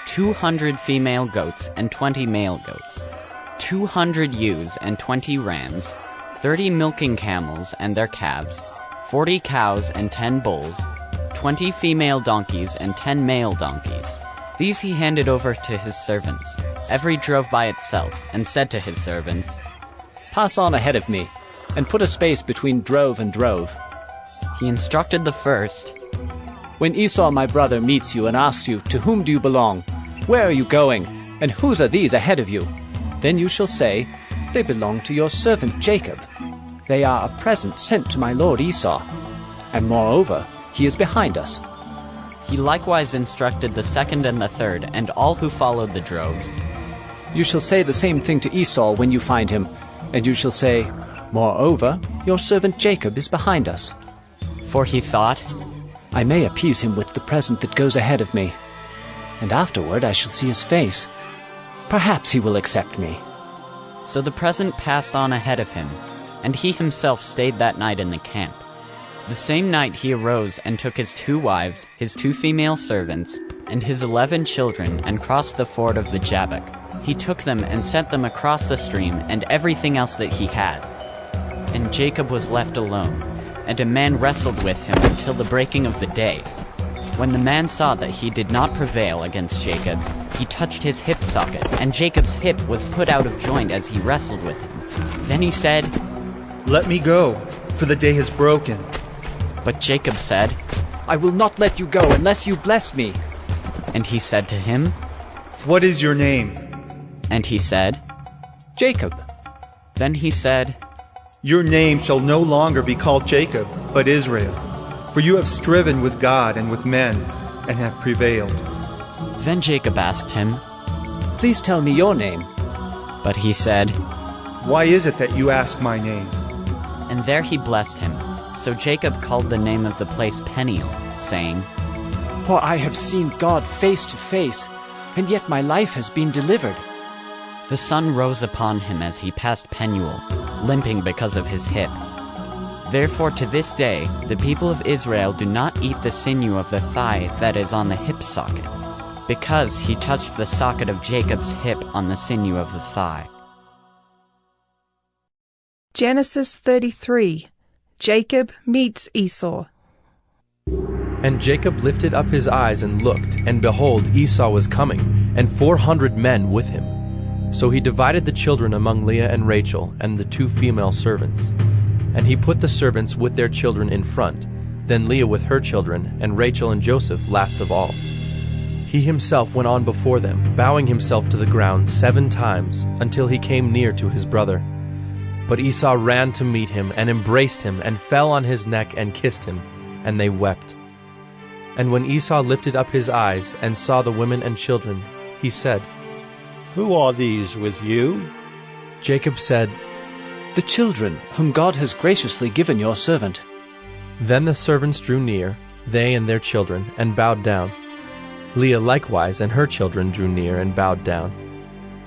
200 female goats and 20 male goats, 200 ewes and 20 rams, 30 milking camels and their calves, 40 cows and 10 bulls, 20 female donkeys and 10 male donkeys. These he handed over to his servants. Every drove by itself, and said to his servants, "Pass on ahead of me, and put a space between drove and drove." He instructed the first, "When Esau my brother meets you and asks you, To whom do you belong? Where are you going? And whose are these ahead of you? Then you shall say, They belong to your servant Jacob. They are a present sent to my lord Esau. And moreover, he is behind us." He likewise instructed the second and the third, and all who followed the droves. "You shall say the same thing to Esau when you find him, and you shall say, Moreover, your servant Jacob is behind us." For he thought, "I may appease him with the present that goes ahead of me, and afterward I shall see his face. Perhaps he will accept me." So the present passed on ahead of him, and he himself stayed that night in the camp. The same night he arose and took his 2 wives, his 2 female servants, and his 11 children, and crossed the ford of the Jabbok. He took them and sent them across the stream, and everything else that he had. And Jacob was left alone, and a man wrestled with him until the breaking of the day. When the man saw that he did not prevail against Jacob, he touched his hip socket, and Jacob's hip was put out of joint as he wrestled with him. Then he said, "Let me go, for the day has broken." But Jacob said, "I will not let you go unless you bless me." And he said to him, "What is your name?" And he said, "Jacob." Then he said, "Your name shall no longer be called Jacob, but Israel, for you have striven with God and with men, and have prevailed." Then Jacob asked him, "Please tell me your name." But he said, "Why is it that you ask my name?" And there he blessed him. So Jacob called the name of the place Peniel, saying, "For I have seen God face to face, and yet my life has been delivered." The sun rose upon him as he passed Penuel, limping because of his hip. Therefore to this day the people of Israel do not eat the sinew of the thigh that is on the hip socket, because he touched the socket of Jacob's hip on the sinew of the thigh. Genesis 33. Jacob meets Esau. And Jacob lifted up his eyes and looked, and behold, Esau was coming, and 400 men with him. So he divided the children among Leah and Rachel, and the 2 female servants. And he put the servants with their children in front, then Leah with her children, and Rachel and Joseph last of all. He himself went on before them, bowing himself to the ground 7 times, until he came near to his brother. But Esau ran to meet him, and embraced him, and fell on his neck, and kissed him, and they wept. And when Esau lifted up his eyes, and saw the women and children, he said, "Who are these with you?" Jacob said, "The children whom God has graciously given your servant." Then the servants drew near, they and their children, and bowed down. Leah likewise and her children drew near and bowed down.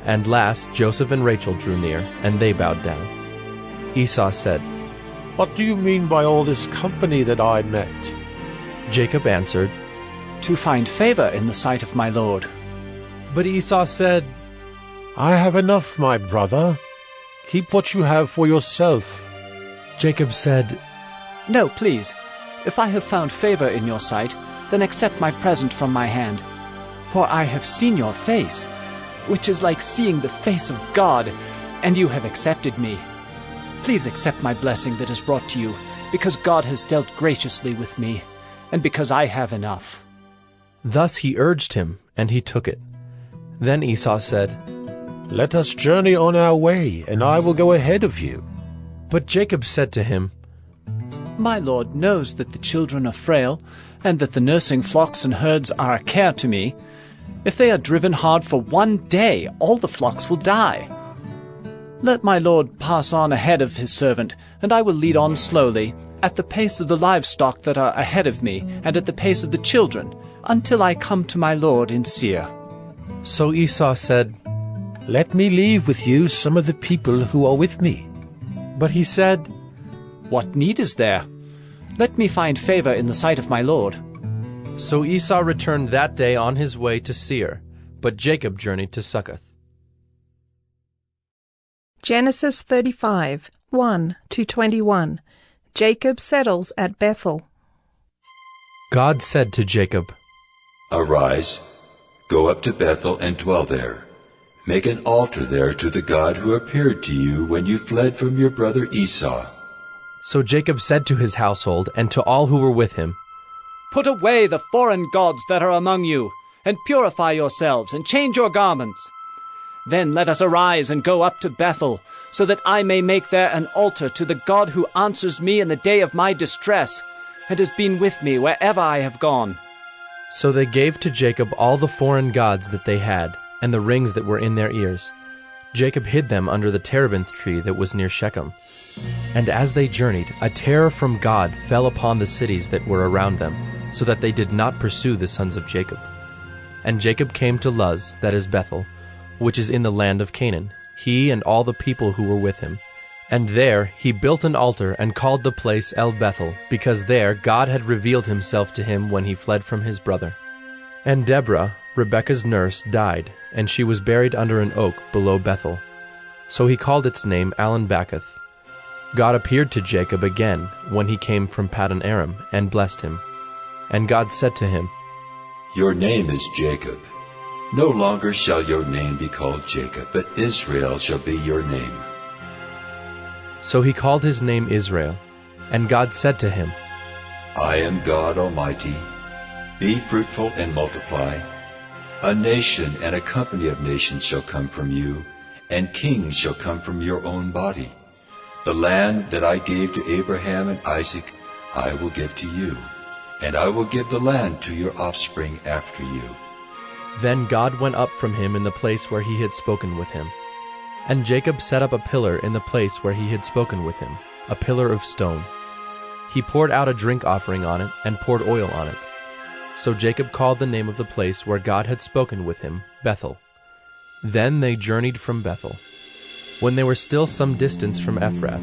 And last Joseph and Rachel drew near, and they bowed down. Esau said, "What do you mean by all this company that I met?" Jacob answered, "To find favor in the sight of my lord." But Esau said, "I have enough, my brother. Keep what you have for yourself." Jacob said, "No, please. If I have found favor in your sight, then accept my present from my hand. For I have seen your face, which is like seeing the face of God, and you have accepted me. Please accept my blessing that is brought to you, because God has dealt graciously with me, and because I have enough." Thus he urged him, and he took it. Then Esau said, "Let us journey on our way, and I will go ahead of you." But Jacob said to him, "My lord knows that the children are frail, and that the nursing flocks and herds are a care to me. If they are driven hard for 1 day, all the flocks will die. Let my lord pass on ahead of his servant, and I will lead on slowly, at the pace of the livestock that are ahead of me, and at the pace of the children, until I come to my lord in Seir." So Esau said, "Let me leave with you some of the people who are with me." But he said, "What need is there? Let me find favor in the sight of my lord." So Esau returned that day on his way to Seir, but Jacob journeyed to Succoth. Genesis 35, 1-21. Jacob settles at Bethel. God said to Jacob, "Arise, go up to Bethel and dwell there. Make an altar there to the God who appeared to you when you fled from your brother Esau." So Jacob said to his household and to all who were with him, "Put away the foreign gods that are among you, and purify yourselves, and change your garments. Then let us arise and go up to Bethel, so that I may make there an altar to the God who answers me in the day of my distress, and has been with me wherever I have gone." So they gave to Jacob all the foreign gods that they had, and the rings that were in their ears. Jacob hid them under the terebinth tree that was near Shechem. And as they journeyed, a terror from God fell upon the cities that were around them, so that they did not pursue the sons of Jacob. And Jacob came to Luz, that is Bethel, which is in the land of Canaan, he and all the people who were with him. And there he built an altar and called the place El Bethel, because there God had revealed himself to him when he fled from his brother. And Deborah, Rebekah's nurse, died, and she was buried under an oak below Bethel. So he called its name Alon-Bacuth. God appeared to Jacob again when he came from Paddan Aram, and blessed him. And God said to him, "Your name is Jacob. No longer shall your name be called Jacob, but Israel shall be your name." So he called his name Israel. And God said to him, "I am God Almighty. Be fruitful and multiply. A nation and a company of nations shall come from you, and kings shall come from your own body. The land that I gave to Abraham and Isaac I will give to you, and I will give the land to your offspring after you." Then God went up from him in the place where he had spoken with him. And Jacob set up a pillar in the place where he had spoken with him, a pillar of stone. He poured out a drink offering on it, and poured oil on it. So Jacob called the name of the place where God had spoken with him, Bethel. Then they journeyed from Bethel. When they were still some distance from Ephrath,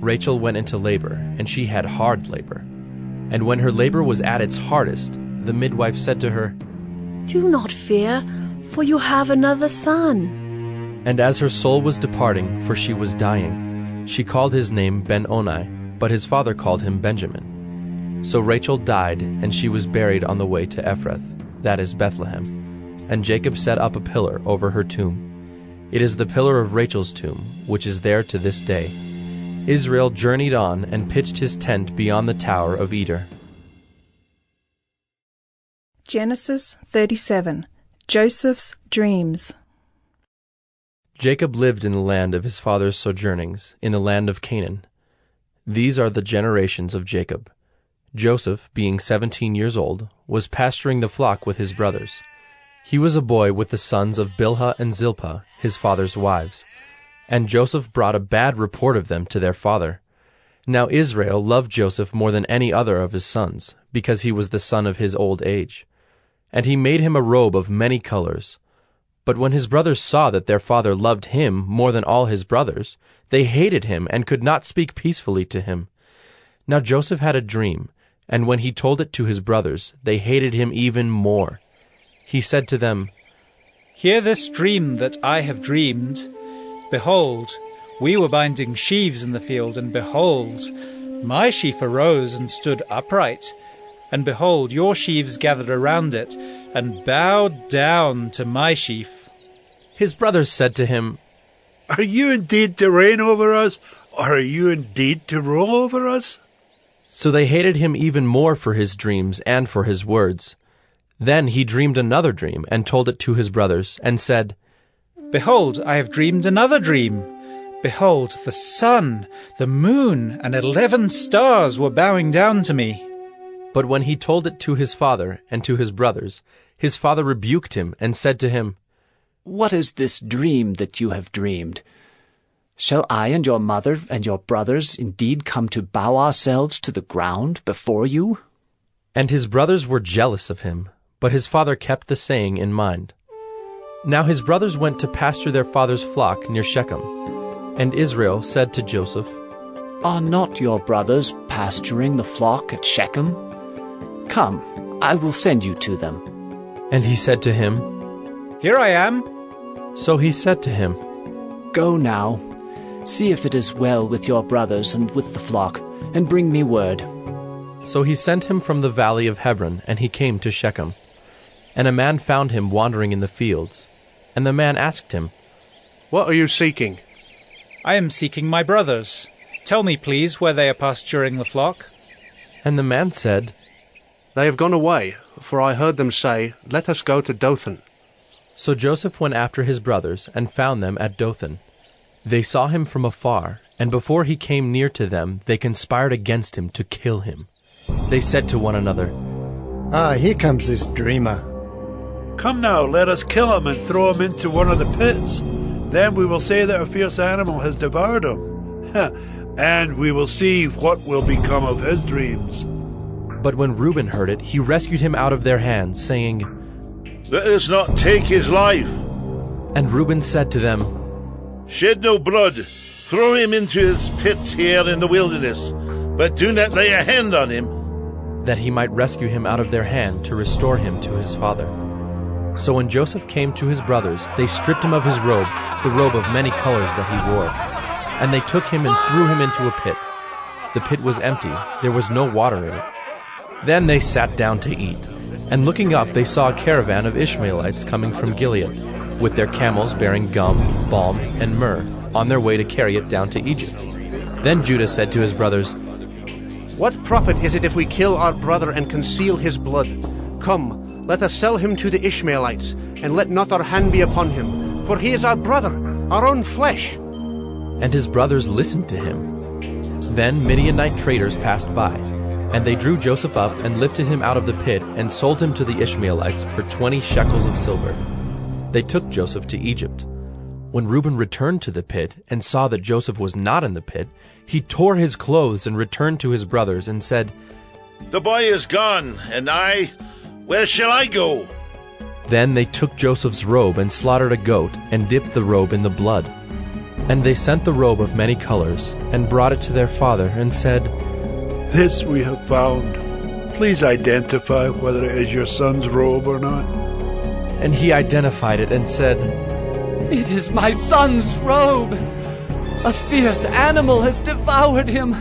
Rachel went into labor, and she had hard labor. And when her labor was at its hardest, the midwife said to her, "Do not fear, for you have another son." And as her soul was departing, for she was dying, she called his name Ben-Oni, but his father called him Benjamin. So Rachel died, and she was buried on the way to Ephrath, that is Bethlehem. And Jacob set up a pillar over her tomb. It is the pillar of Rachel's tomb, which is there to this day. Israel journeyed on and pitched his tent beyond the tower of Eder. Genesis 37. Joseph's dreams. Jacob lived in the land of his father's sojournings, in the land of Canaan. These are the generations of Jacob. Joseph, being 17 years old, was pasturing the flock with his brothers. He was a boy with the sons of Bilhah and Zilpah, his father's wives. And Joseph brought a bad report of them to their father. Now Israel loved Joseph more than any other of his sons, because he was the son of his old age. And he made him a robe of many colors. But when his brothers saw that their father loved him more than all his brothers, they hated him and could not speak peacefully to him. Now Joseph had a dream, and when he told it to his brothers, they hated him even more. He said to them, "Hear this dream that I have dreamed. Behold, we were binding sheaves in the field, and behold, my sheaf arose and stood upright. And behold, your sheaves gathered around it, and bowed down to my sheaf." His brothers said to him, "Are you indeed to reign over us, or are you indeed to rule over us?" So they hated him even more for his dreams and for his words. Then he dreamed another dream, and told it to his brothers, and said, "Behold, I have dreamed another dream. Behold, the sun, the moon, and 11 stars were bowing down to me." But when he told it to his father and to his brothers, his father rebuked him and said to him, "What is this dream that you have dreamed? Shall I and your mother and your brothers indeed come to bow ourselves to the ground before you?" And his brothers were jealous of him, but his father kept the saying in mind. Now his brothers went to pasture their father's flock near Shechem. And Israel said to Joseph, "Are not your brothers pasturing the flock at Shechem? Come, I will send you to them." And he said to him, "Here I am." So he said to him, "Go now, see if it is well with your brothers and with the flock, and bring me word." So he sent him from the valley of Hebron, and he came to Shechem. And a man found him wandering in the fields. And the man asked him, "What are you seeking?" "I am seeking my brothers. Tell me, please, where they are pasturing the flock." And the man said, "They have gone away, for I heard them say, 'Let us go to Dothan.'" So Joseph went after his brothers, and found them at Dothan. They saw him from afar, and before he came near to them, they conspired against him to kill him. They said to one another, Here comes this dreamer. Come now, let us kill him and throw him into one of the pits. Then we will say that a fierce animal has devoured him. And we will see what will become of his dreams." But when Reuben heard it, he rescued him out of their hands, saying, "Let us not take his life." And Reuben said to them, "Shed no blood. Throw him into his pits here in the wilderness, but do not lay a hand on him," that he might rescue him out of their hand to restore him to his father. So when Joseph came to his brothers, they stripped him of his robe, the robe of many colors that he wore. And they took him and threw him into a pit. The pit was empty, there was no water in it. Then they sat down to eat. And looking up, they saw a caravan of Ishmaelites coming from Gilead, with their camels bearing gum, balm, and myrrh, on their way to carry it down to Egypt. Then Judah said to his brothers, "What profit is it if we kill our brother and conceal his blood? Come, let us sell him to the Ishmaelites, and let not our hand be upon him, for he is our brother, our own flesh." And his brothers listened to him. Then Midianite traders passed by, and they drew Joseph up and lifted him out of the pit and sold him to the Ishmaelites for 20 shekels of silver. They took Joseph to Egypt. When Reuben returned to the pit and saw that Joseph was not in the pit, he tore his clothes and returned to his brothers and said, "The boy is gone, and where shall I go?" Then they took Joseph's robe and slaughtered a goat and dipped the robe in the blood. And they sent the robe of many colors, and brought it to their father, and said, This we have found. Please identify whether it is your son's robe or not. And he identified it and said, It is my son's robe. A fierce animal has devoured him.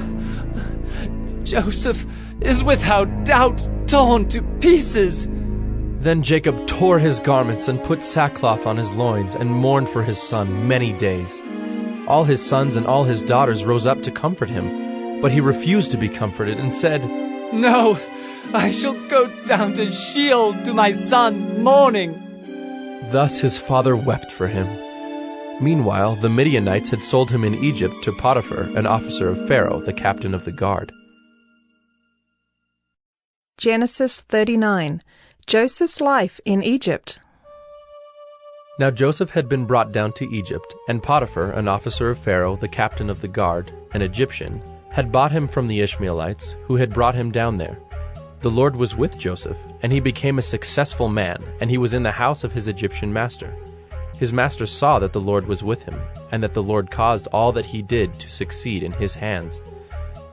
Joseph is without doubt torn to pieces. Then Jacob tore his garments and put sackcloth on his loins and mourned for his son many days. All his sons and all his daughters rose up to comfort him, but he refused to be comforted and said, No, I shall go down to Sheol to my son mourning. Thus his father wept for him. Meanwhile, the Midianites had sold him in Egypt to Potiphar, an officer of Pharaoh, the captain of the guard. Genesis 39. Joseph's life in Egypt. Now Joseph had been brought down to Egypt, and Potiphar, an officer of Pharaoh, the captain of the guard, an Egyptian, had bought him from the Ishmaelites, who had brought him down there. The Lord was with Joseph, and he became a successful man, and he was in the house of his Egyptian master. His master saw that the Lord was with him, and that the Lord caused all that he did to succeed in his hands.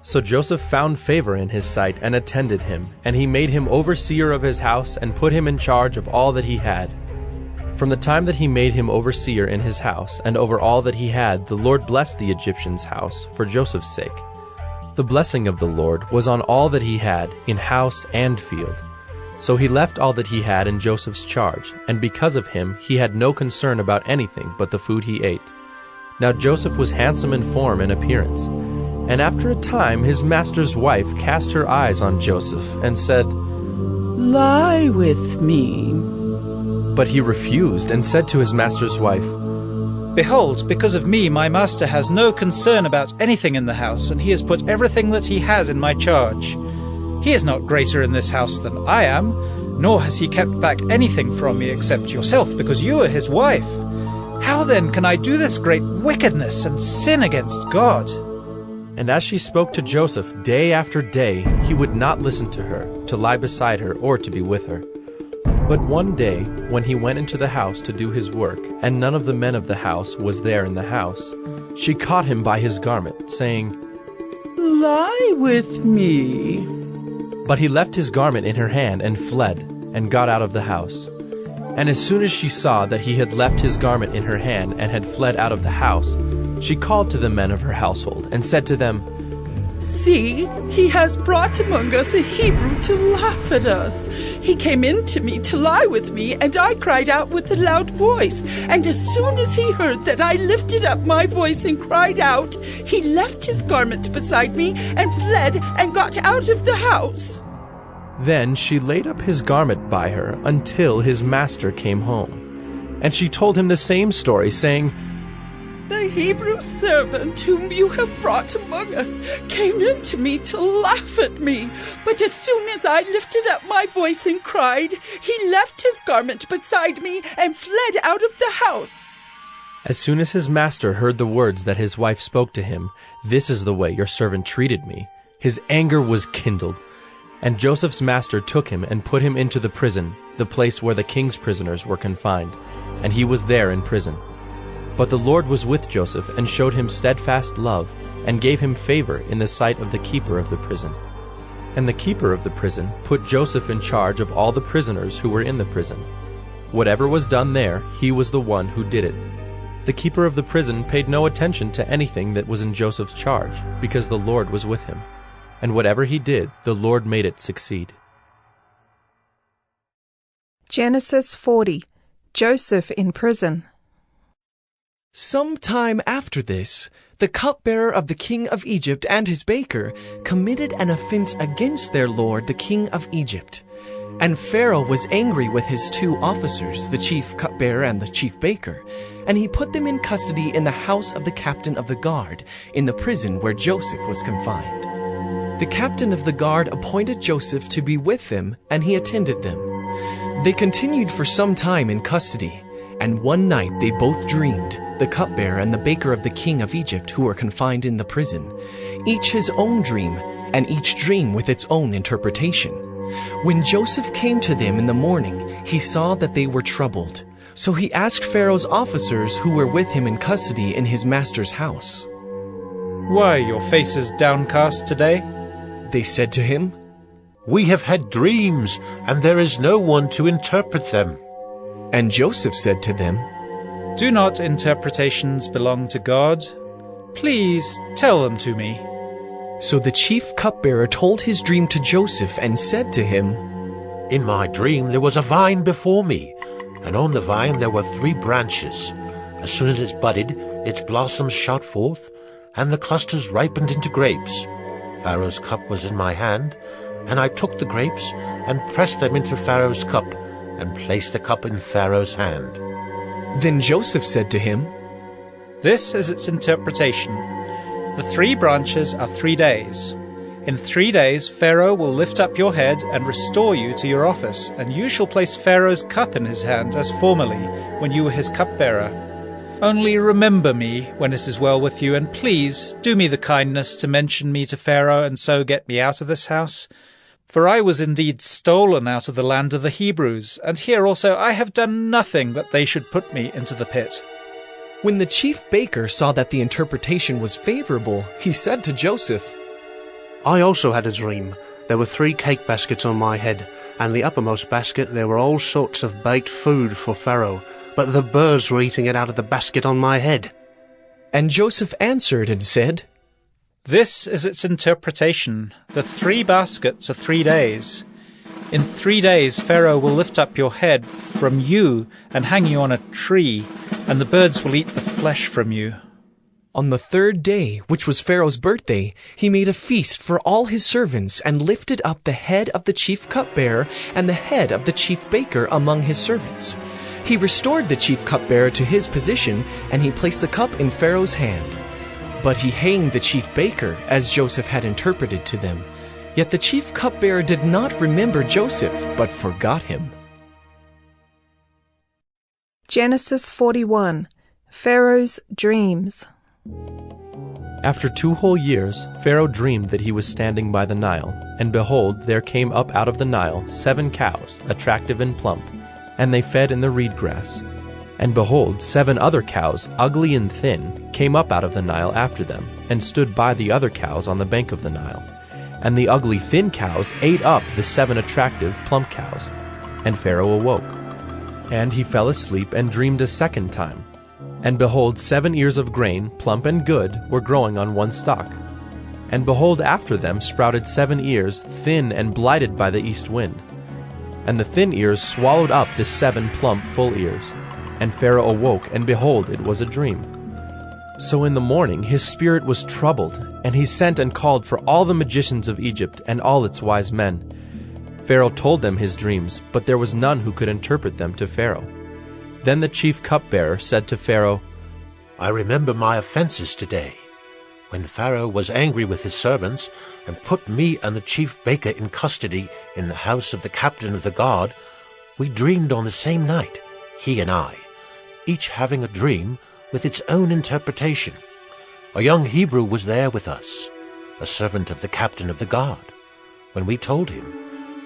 So Joseph found favor in his sight and attended him, and he made him overseer of his house and put him in charge of all that he had. From the time that he made him overseer in his house and over all that he had, the Lord blessed the Egyptian's house for Joseph's sake. The blessing of the Lord was on all that he had, in house and field. So he left all that he had in Joseph's charge, and because of him he had no concern about anything but the food he ate. Now Joseph was handsome in form and appearance. And after a time his master's wife cast her eyes on Joseph and said, Lie with me. But he refused and said to his master's wife, Behold, because of me my master has no concern about anything in the house, and he has put everything that he has in my charge. He is not greater in this house than I am, nor has he kept back anything from me except yourself, because you are his wife. How then can I do this great wickedness and sin against God? And as she spoke to Joseph day after day, he would not listen to her, to lie beside her, or to be with her. But one day, when he went into the house to do his work, and none of the men of the house was there in the house, she caught him by his garment, saying, Lie with me. But he left his garment in her hand and fled, and got out of the house. And as soon as she saw that he had left his garment in her hand and had fled out of the house, she called to the men of her household, and said to them, See, he has brought among us a Hebrew to laugh at us. He came in to me to lie with me, and I cried out with a loud voice. And as soon as he heard that I lifted up my voice and cried out, he left his garment beside me and fled and got out of the house. Then she laid up his garment by her until his master came home. And she told him the same story, saying, The Hebrew servant whom you have brought among us came in to me to laugh at me. But as soon as I lifted up my voice and cried, he left his garment beside me and fled out of the house. As soon as his master heard the words that his wife spoke to him, This is the way your servant treated me, his anger was kindled. And Joseph's master took him and put him into the prison, the place where the king's prisoners were confined, and he was there in prison. But the Lord was with Joseph and showed him steadfast love, and gave him favor in the sight of the keeper of the prison. And the keeper of the prison put Joseph in charge of all the prisoners who were in the prison. Whatever was done there, he was the one who did it. The keeper of the prison paid no attention to anything that was in Joseph's charge, because the Lord was with him. And whatever he did, the Lord made it succeed. Genesis 40. Joseph in prison. Some time after this, the cupbearer of the king of Egypt and his baker committed an offense against their lord, the king of Egypt. And Pharaoh was angry with his two officers, the chief cupbearer and the chief baker, and he put them in custody in the house of the captain of the guard, in the prison where Joseph was confined. The captain of the guard appointed Joseph to be with them, and he attended them. They continued for some time in custody, and one night they both dreamed, the cupbearer and the baker of the king of Egypt who were confined in the prison, each his own dream, and each dream with its own interpretation. When Joseph came to them in the morning, he saw that they were troubled. So he asked Pharaoh's officers who were with him in custody in his master's house. "Why, your face is downcast today?" They said to him, "We have had dreams, and there is no one to interpret them." And Joseph said to them, "Do not interpretations belong to God? Please tell them to me." So the chief cupbearer told his dream to Joseph and said to him, "In my dream there was a vine before me, and on the vine there were 3 branches. As soon as it budded, its blossoms shot forth, and the clusters ripened into grapes. Pharaoh's cup was in my hand, and I took the grapes and pressed them into Pharaoh's cup, and placed the cup in Pharaoh's hand." Then Joseph said to him, "This is its interpretation. The 3 branches are 3 days. In 3 days Pharaoh will lift up your head and restore you to your office, and you shall place Pharaoh's cup in his hand as formerly, when you were his cupbearer. Only remember me when it is well with you, and please do me the kindness to mention me to Pharaoh, and so get me out of this house. For I was indeed stolen out of the land of the Hebrews, and here also I have done nothing that they should put me into the pit." When the chief baker saw that the interpretation was favorable, he said to Joseph, "I also had a dream. There were 3 cake baskets on my head, and the uppermost basket there were all sorts of baked food for Pharaoh, but the birds were eating it out of the basket on my head." And Joseph answered and said, "This is its interpretation. The 3 baskets are 3 days. In 3 days Pharaoh will lift up your head from you and hang you on a tree, and the birds will eat the flesh from you." On the 3rd day, which was Pharaoh's birthday, he made a feast for all his servants and lifted up the head of the chief cupbearer and the head of the chief baker among his servants. He restored the chief cupbearer to his position, and he placed the cup in Pharaoh's hand. But he hanged the chief baker, as Joseph had interpreted to them. Yet the chief cupbearer did not remember Joseph, but forgot him. Genesis 41. Pharaoh's dreams. After 2 whole years, Pharaoh dreamed that he was standing by the Nile, and behold, there came up out of the Nile 7 cows, attractive and plump, and they fed in the reed grass. And behold, 7 other cows, ugly and thin, came up out of the Nile after them, and stood by the other cows on the bank of the Nile. And the ugly thin cows ate up the 7 attractive plump cows. And Pharaoh awoke. And he fell asleep and dreamed a second time. And behold, 7 ears of grain, plump and good, were growing on one stalk. And behold, after them sprouted 7 ears, thin and blighted by the east wind. And the thin ears swallowed up the 7 plump full ears. And Pharaoh awoke, and behold, it was a dream. So in the morning his spirit was troubled, and he sent and called for all the magicians of Egypt and all its wise men. Pharaoh told them his dreams, but there was none who could interpret them to Pharaoh. Then the chief cupbearer said to Pharaoh, "I remember my offenses today. When Pharaoh was angry with his servants, and put me and the chief baker in custody in the house of the captain of the guard, we dreamed on the same night, he and I, each having a dream with its own interpretation. A young Hebrew was there with us, a servant of the captain of the guard. When we told him,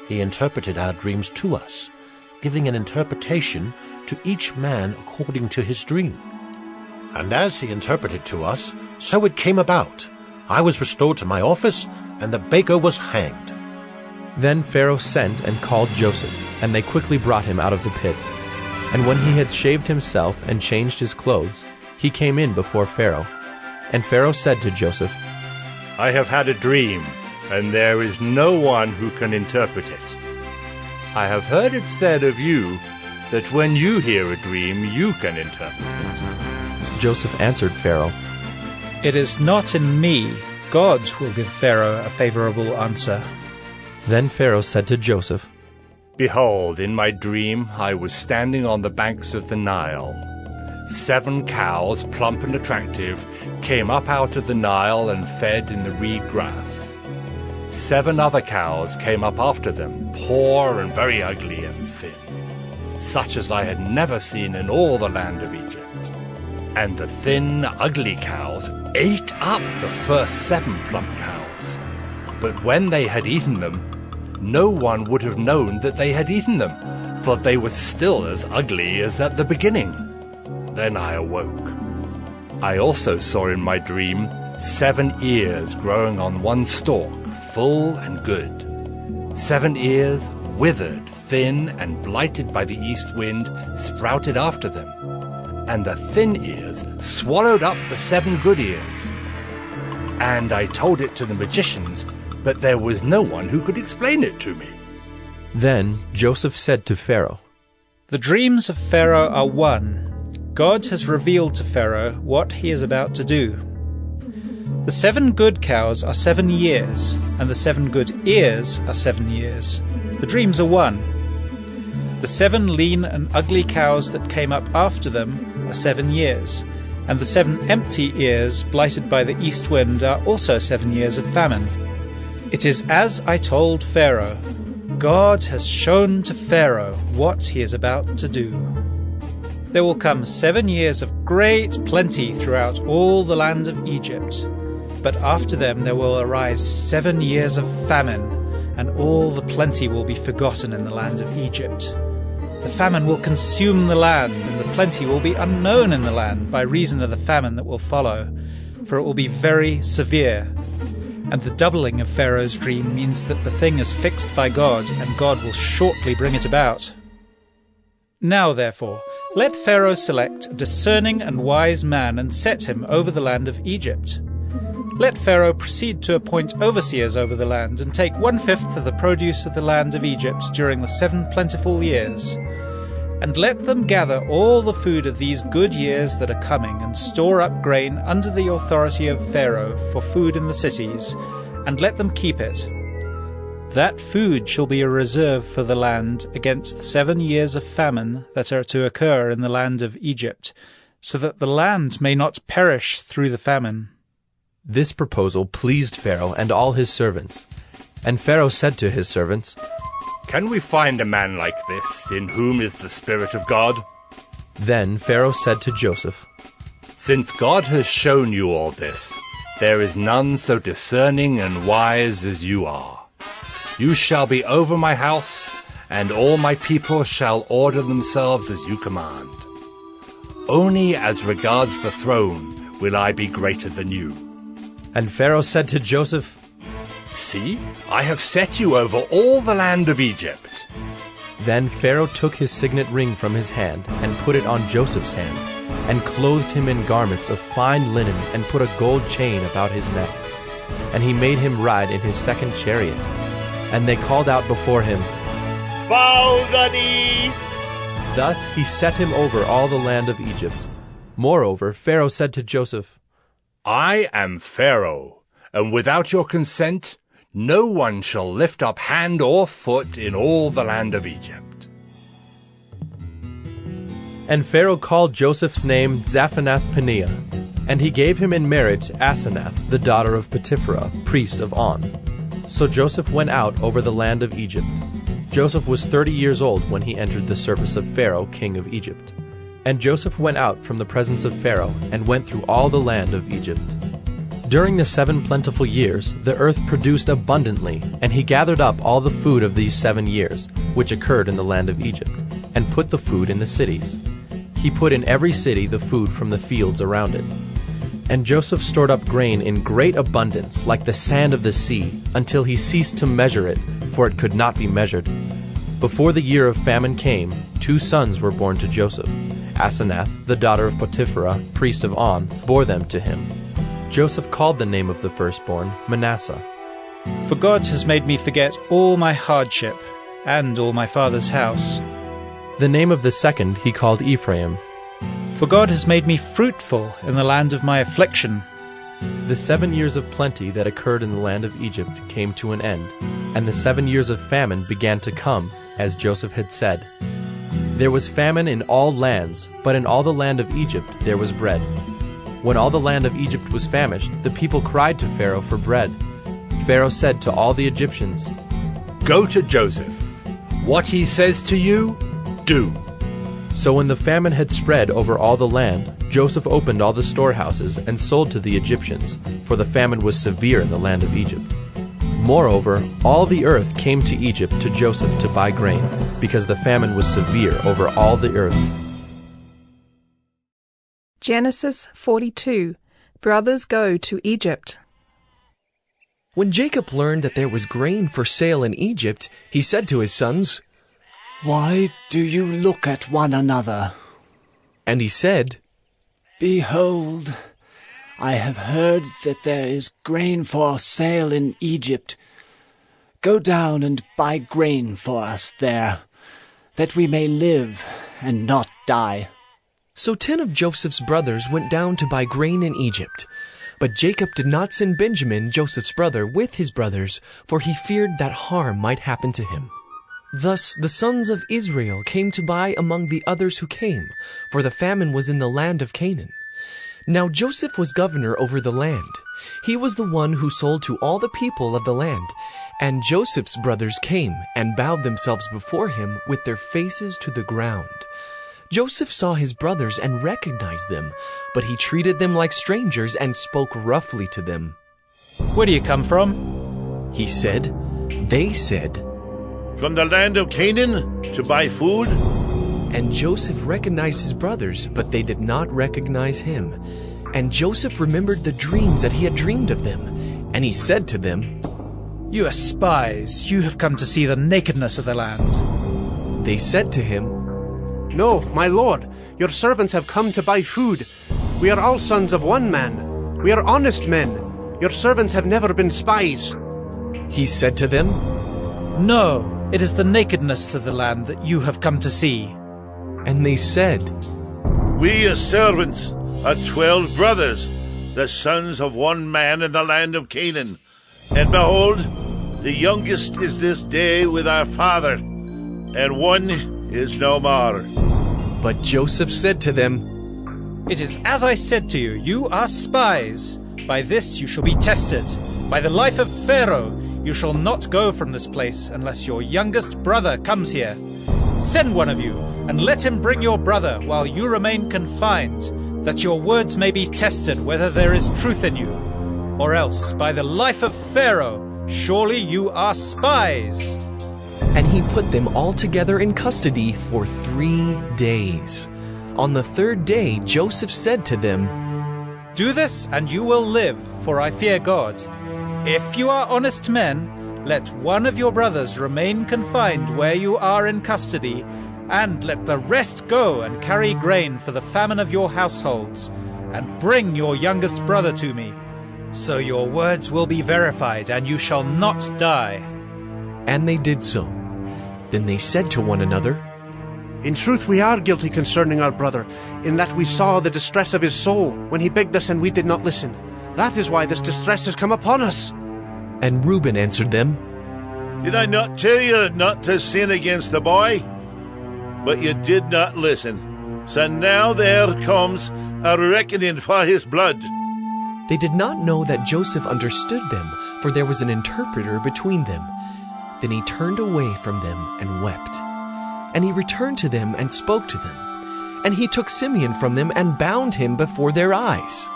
he interpreted our dreams to us, giving an interpretation to each man according to his dream. And as he interpreted to us, so it came about. I was restored to my office, and the baker was hanged." Then Pharaoh sent and called Joseph, and they quickly brought him out of the pit. And when he had shaved himself and changed his clothes, he came in before Pharaoh. And Pharaoh said to Joseph, "I have had a dream, and there is no one who can interpret it. I have heard it said of you that when you hear a dream, you can interpret it." Joseph answered Pharaoh, "It is not in me. God will give Pharaoh a favorable answer." Then Pharaoh said to Joseph, "Behold, in my dream I was standing on the banks of the Nile. 7 cows, plump and attractive, came up out of the Nile and fed in the reed grass. 7 other cows came up after them, poor and very ugly and thin, such as I had never seen in all the land of Egypt. And the thin, ugly cows ate up the first 7 plump cows. But when they had eaten them, no one would have known that they had eaten them, for they were still as ugly as at the beginning. Then I awoke. I also saw in my dream 7 ears growing on one stalk, full and good. 7 ears, withered, thin, and blighted by the east wind, sprouted after them. And the thin ears swallowed up the 7 good ears. And I told it to the magicians, but there was no one who could explain it to me. Then Joseph said to Pharaoh, The dreams of Pharaoh are one. God has revealed to Pharaoh what he is about to do. The 7 good cows are 7 years, and the 7 good ears are 7 years. The dreams are one. The 7 lean and ugly cows that came up after them are 7 years, and the 7 empty ears blighted by the east wind are also 7 years of famine. It is as I told Pharaoh. God has shown to Pharaoh what he is about to do. There will come 7 years of great plenty throughout all the land of Egypt. But after them there will arise 7 years of famine, and all the plenty will be forgotten in the land of Egypt. The famine will consume the land, and the plenty will be unknown in the land by reason of the famine that will follow, for it will be very severe. And the doubling of Pharaoh's dream means that the thing is fixed by God, and God will shortly bring it about. Now, therefore, let Pharaoh select a discerning and wise man and set him over the land of Egypt. Let Pharaoh proceed to appoint overseers over the land, and take 1/5 of the produce of the land of Egypt during the 7 plentiful years. And let them gather all the food of these good years that are coming, and store up grain under the authority of Pharaoh for food in the cities, and let them keep it. That food shall be a reserve for the land against the 7 years of famine that are to occur in the land of Egypt, so that the land may not perish through the famine. This proposal pleased Pharaoh and all his servants. And Pharaoh said to his servants, Can we find a man like this, in whom is the Spirit of God? Then Pharaoh said to Joseph, Since God has shown you all this, there is none so discerning and wise as you are. You shall be over my house, and all my people shall order themselves as you command. Only as regards the throne will I be greater than you. And Pharaoh said to Joseph, See, I have set you over all the land of Egypt. Then Pharaoh took his signet ring from his hand and put it on Joseph's hand, and clothed him in garments of fine linen, and put a gold chain about his neck. And he made him ride in his 2nd chariot. And they called out before him, Bow the knee! Thus he set him over all the land of Egypt. Moreover, Pharaoh said to Joseph, I am Pharaoh, and without your consent, no one shall lift up hand or foot in all the land of Egypt. And Pharaoh called Joseph's name Zaphanath-Paneah, and he gave him in marriage Asenath, the daughter of Potipherah, priest of On. So Joseph went out over the land of Egypt. Joseph was 30 years old when he entered the service of Pharaoh, king of Egypt. And Joseph went out from the presence of Pharaoh, and went through all the land of Egypt. During the 7 plentiful years, the earth produced abundantly, and he gathered up all the food of these 7 years, which occurred in the land of Egypt, and put the food in the cities. He put in every city the food from the fields around it. And Joseph stored up grain in great abundance, like the sand of the sea, until he ceased to measure it, for it could not be measured. Before the year of famine came, 2 sons were born to Joseph. Asenath, the daughter of Potipherah, priest of On, bore them to him. Joseph called the name of the firstborn Manasseh. For God has made me forget all my hardship, and all my father's house. The name of the second he called Ephraim. For God has made me fruitful in the land of my affliction. The 7 years of plenty that occurred in the land of Egypt came to an end, and the 7 years of famine began to come, as Joseph had said. There was famine in all lands, but in all the land of Egypt there was bread. When all the land of Egypt was famished, the people cried to Pharaoh for bread. Pharaoh said to all the Egyptians, Go to Joseph. What he says to you, do. So when the famine had spread over all the land, Joseph opened all the storehouses and sold to the Egyptians, for the famine was severe in the land of Egypt. Moreover, all the earth came to Egypt to Joseph to buy grain, because the famine was severe over all the earth. Genesis 42. Brothers go to Egypt. When Jacob learned that there was grain for sale in Egypt, he said to his sons, "Why do you look at one another?" And he said, "Behold, I have heard that there is grain for sale in Egypt. Go down and buy grain for us there, that we may live and not die." So 10 of Joseph's brothers went down to buy grain in Egypt. But Jacob did not send Benjamin, Joseph's brother, with his brothers, for he feared that harm might happen to him. Thus the sons of Israel came to buy among the others who came, for the famine was in the land of Canaan. Now Joseph was governor over the land. He was the one who sold to all the people of the land. And Joseph's brothers came and bowed themselves before him with their faces to the ground. Joseph saw his brothers and recognized them, but he treated them like strangers and spoke roughly to them. "Where do you come from?" he said. They said, "From the land of Canaan, to buy food." And Joseph recognized his brothers, but they did not recognize him. And Joseph remembered the dreams that he had dreamed of them. And he said to them, "You are spies. You have come to see the nakedness of the land." They said to him, "No, my lord, your servants have come to buy food. We are all sons of one man. We are honest men. Your servants have never been spies." He said to them, "No, it is the nakedness of the land that you have come to see." And they said, "We as servants are 12 brothers, the sons of one man in the land of Canaan. And behold, the youngest is this day with our father, and one is no more." But Joseph said to them, "It is as I said to you, you are spies. By this you shall be tested. By the life of Pharaoh, you shall not go from this place unless your youngest brother comes here. Send one of you, and let him bring your brother while you remain confined, that your words may be tested whether there is truth in you. Or else, by the life of Pharaoh, surely you are spies." And he put them all together in custody for 3 days. On the 3rd day, Joseph said to them, "Do this, and you will live, for I fear God. If you are honest men, let one of your brothers remain confined where you are in custody, and let the rest go and carry grain for the famine of your households, and bring your youngest brother to me. So your words will be verified, and you shall not die." And they did so. Then they said to one another, "In truth we are guilty concerning our brother, in that we saw the distress of his soul when he begged us and we did not listen. That is why this distress has come upon us." And Reuben answered them, "Did I not tell you not to sin against the boy? But you did not listen. So now there comes a reckoning for his blood." They did not know that Joseph understood them, for there was an interpreter between them. Then he turned away from them and wept. And he returned to them and spoke to them. And he took Simeon from them and bound him before their eyes.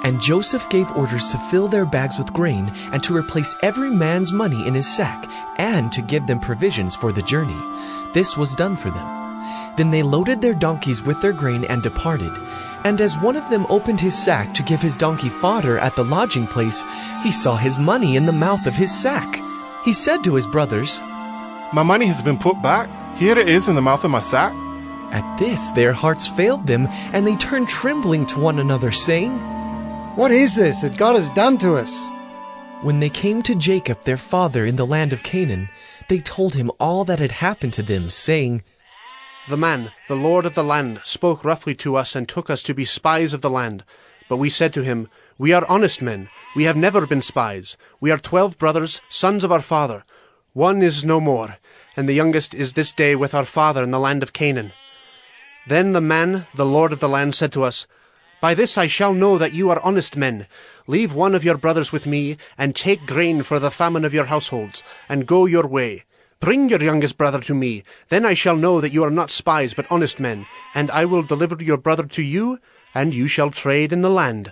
And Joseph gave orders to fill their bags with grain, and to replace every man's money in his sack, and to give them provisions for the journey. This was done for them. Then they loaded their donkeys with their grain and departed. And as one of them opened his sack to give his donkey fodder at the lodging place, he saw his money in the mouth of his sack. He said to his brothers, "My money has been put back. Here it is in the mouth of my sack." At this their hearts failed them, and they turned trembling to one another, saying, "What is this that God has done to us?" When they came to Jacob their father in the land of Canaan, they told him all that had happened to them, saying, "The man, the lord of the land, spoke roughly to us and took us to be spies of the land. But we said to him, 'We are honest men. We have never been spies. We are 12 brothers, sons of our father. One is no more, and the youngest is this day with our father in the land of Canaan.' Then the man, the lord of the land, said to us, 'By this I shall know that you are honest men. Leave one of your brothers with me, and take grain for the famine of your households, and go your way. Bring your youngest brother to me. Then I shall know that you are not spies, but honest men, and I will deliver your brother to you, and you shall trade in the land.'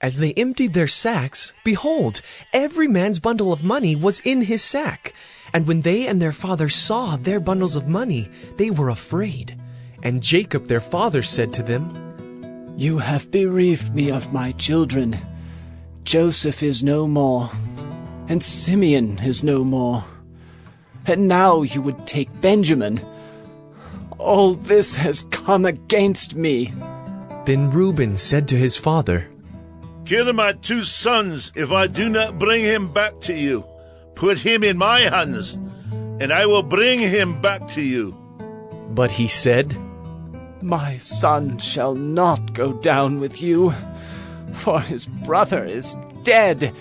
As they emptied their sacks, behold, every man's bundle of money was in his sack. And when they and their father saw their bundles of money, they were afraid. And Jacob their father said to them, You have bereaved me of my children. Joseph is no more, and Simeon is no more. And now you would take Benjamin. All this has come against me. Then Reuben said to his father, Kill my 2 sons if I do not bring him back to you. Put him in my hands, and I will bring him back to you. But he said, My son shall not go down with you, for his brother is dead,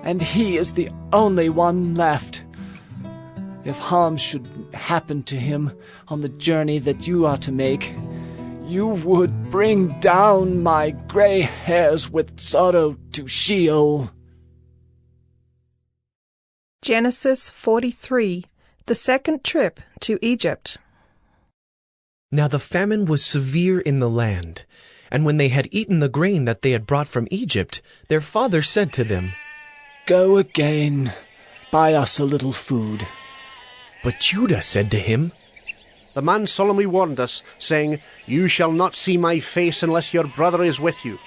and he is the only one left. If harm should happen to him on the journey that you are to make, you would bring down my gray hairs with sorrow to Sheol. Genesis 43, the second trip to Egypt. Now the famine was severe in the land, and when they had eaten the grain that they had brought from Egypt, their father said to them, Go again, buy us a little food. But Judah said to him, The man solemnly warned us, saying, You shall not see my face unless your brother is with you.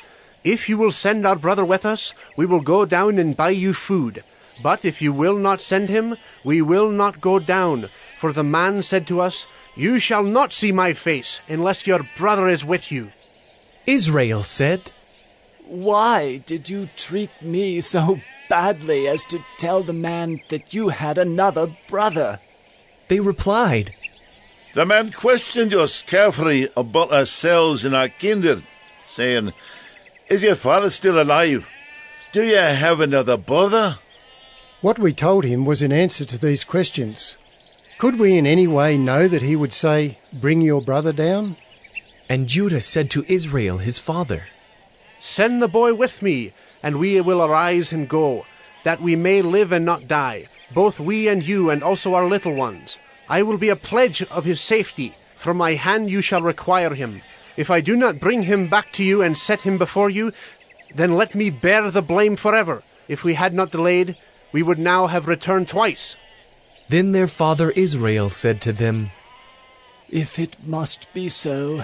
If you will send our brother with us, we will go down and buy you food. But if you will not send him, we will not go down. For the man said to us, You shall not see my face unless your brother is with you. Israel said, Why did you treat me so badly as to tell the man that you had another brother? They replied, The man questioned us carefully about ourselves and our kindred, saying, Is your father still alive? Do you have another brother? What we told him was in answer to these questions. Could we in any way know that he would say, Bring your brother down? And Judah said to Israel his father, Send the boy with me, and we will arise and go, that we may live and not die, both we and you, and also our little ones. I will be a pledge of his safety. From my hand you shall require him. If I do not bring him back to you and set him before you, then let me bear the blame forever. If we had not delayed, we would now have returned twice. Then their father Israel said to them, If it must be so,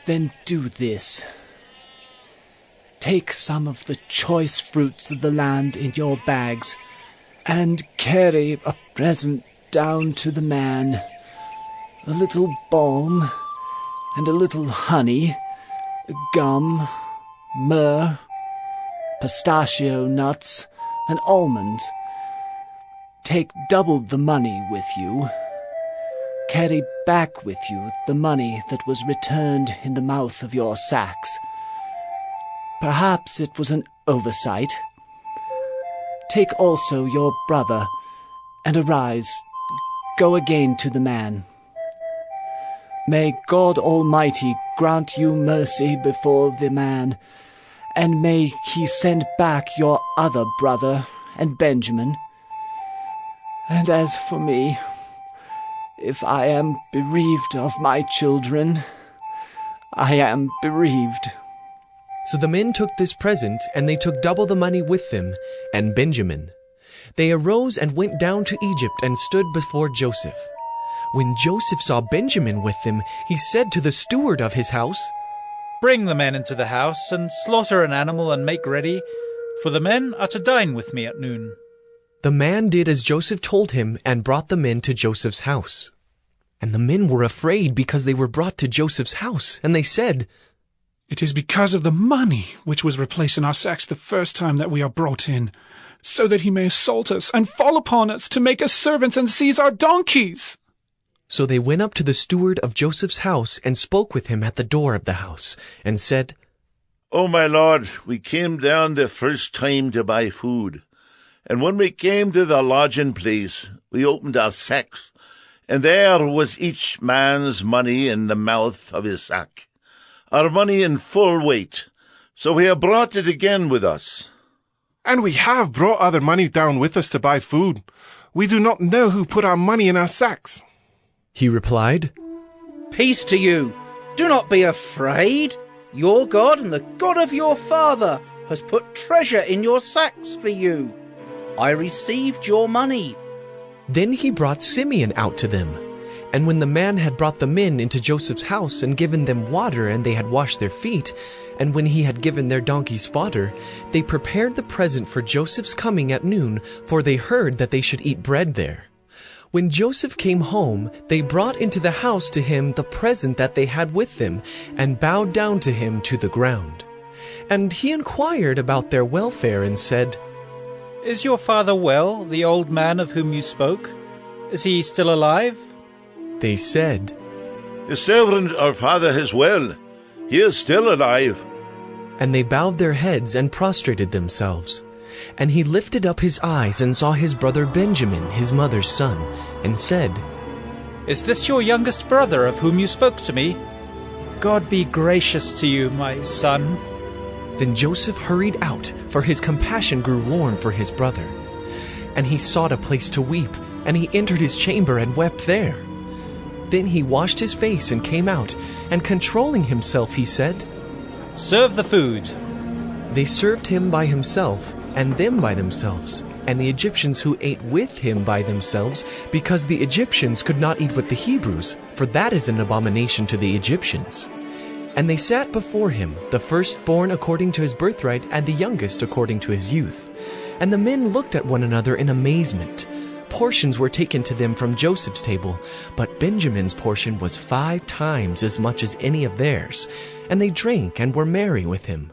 then do this. Take some of the choice fruits of the land in your bags, and carry a present down to the man, a little balm, and a little honey, gum, myrrh, pistachio nuts, and almonds. Take double the money with you. Carry back with you the money that was returned in the mouth of your sacks. Perhaps it was an oversight. Take also your brother, and arise, go again to the man. May God Almighty grant you mercy before the man, and may he send back your other brother and Benjamin. And as for me, if I am bereaved of my children, I am bereaved. So the men took this present, and they took double the money with them, and Benjamin. They arose and went down to Egypt and stood before Joseph. When Joseph saw Benjamin with them, he said to the steward of his house, Bring the men into the house, and slaughter an animal and make ready, for the men are to dine with me at noon. The man did as Joseph told him, and brought the men to Joseph's house. And the men were afraid because they were brought to Joseph's house, and they said, It is because of the money which was replaced in our sacks the first time that we are brought in, so that he may assault us and fall upon us to make us servants and seize our donkeys. So they went up to the steward of Joseph's house and spoke with him at the door of the house, and said, O my lord, we came down the first time to buy food. And when we came to the lodging place, we opened our sacks, and there was each man's money in the mouth of his sack, our money in full weight. So we have brought it again with us. And we have brought other money down with us to buy food. We do not know who put our money in our sacks. He replied, Peace to you. Do not be afraid. Your God and the God of your father has put treasure in your sacks for you. I received your money. Then he brought Simeon out to them. And when the man had brought the men into Joseph's house and given them water, and they had washed their feet, and when he had given their donkeys fodder, they prepared the present for Joseph's coming at noon, for they heard that they should eat bread there. When Joseph came home, they brought into the house to him the present that they had with them, and bowed down to him to the ground. And he inquired about their welfare and said, Is your father well, the old man of whom you spoke? Is he still alive? They said, His servant our father is well. He is still alive. And they bowed their heads and prostrated themselves. And he lifted up his eyes and saw his brother Benjamin, his mother's son, and said, Is this your youngest brother of whom you spoke to me? God be gracious to you, my son. Then Joseph hurried out, for his compassion grew warm for his brother. And he sought a place to weep, and he entered his chamber and wept there. Then he washed his face and came out, and controlling himself he said, Serve the food. They served him by himself, and them by themselves, and the Egyptians who ate with him by themselves, because the Egyptians could not eat with the Hebrews, for that is an abomination to the Egyptians. And they sat before him, the firstborn according to his birthright, and the youngest according to his youth. And the men looked at one another in amazement. Portions were taken to them from Joseph's table, but Benjamin's portion was 5 times as much as any of theirs, and they drank and were merry with him.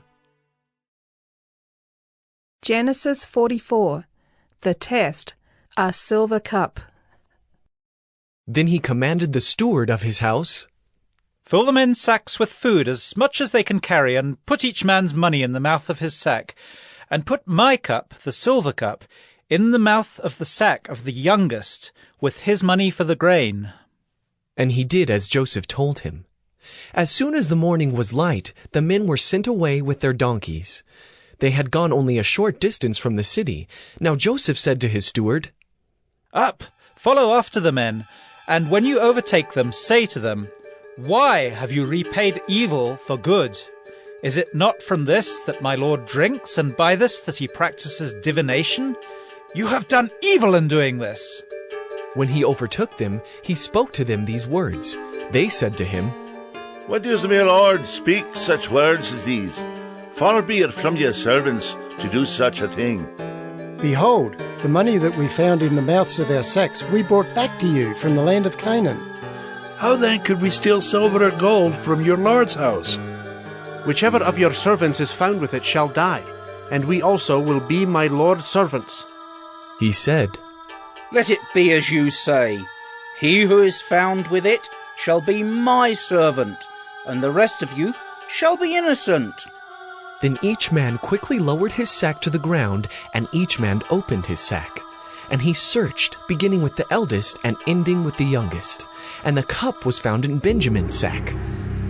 Genesis 44. The test, a silver cup. Then he commanded the steward of his house, Fill the men's sacks with food as much as they can carry, and put each man's money in the mouth of his sack, and put my cup, the silver cup, in the mouth of the sack of the youngest, with his money for the grain. And he did as Joseph told him. As soon as the morning was light, the men were sent away with their donkeys. They had gone only a short distance from the city. Now Joseph said to his steward, Up, follow after the men, and when you overtake them, say to them, Why have you repaid evil for good? Is it not from this that my lord drinks, and by this that he practices divination? You have done evil in doing this. When he overtook them, he spoke to them these words. They said to him, What does my lord speak such words as these? Far be it from your servants to do such a thing. Behold, the money that we found in the mouths of our sacks we brought back to you from the land of Canaan. How then could we steal silver or gold from your lord's house? Whichever of your servants is found with it shall die, and we also will be my lord's servants. He said, Let it be as you say. He who is found with it shall be my servant, and the rest of you shall be innocent. Then each man quickly lowered his sack to the ground, and each man opened his sack. And he searched, beginning with the eldest and ending with the youngest. And the cup was found in Benjamin's sack.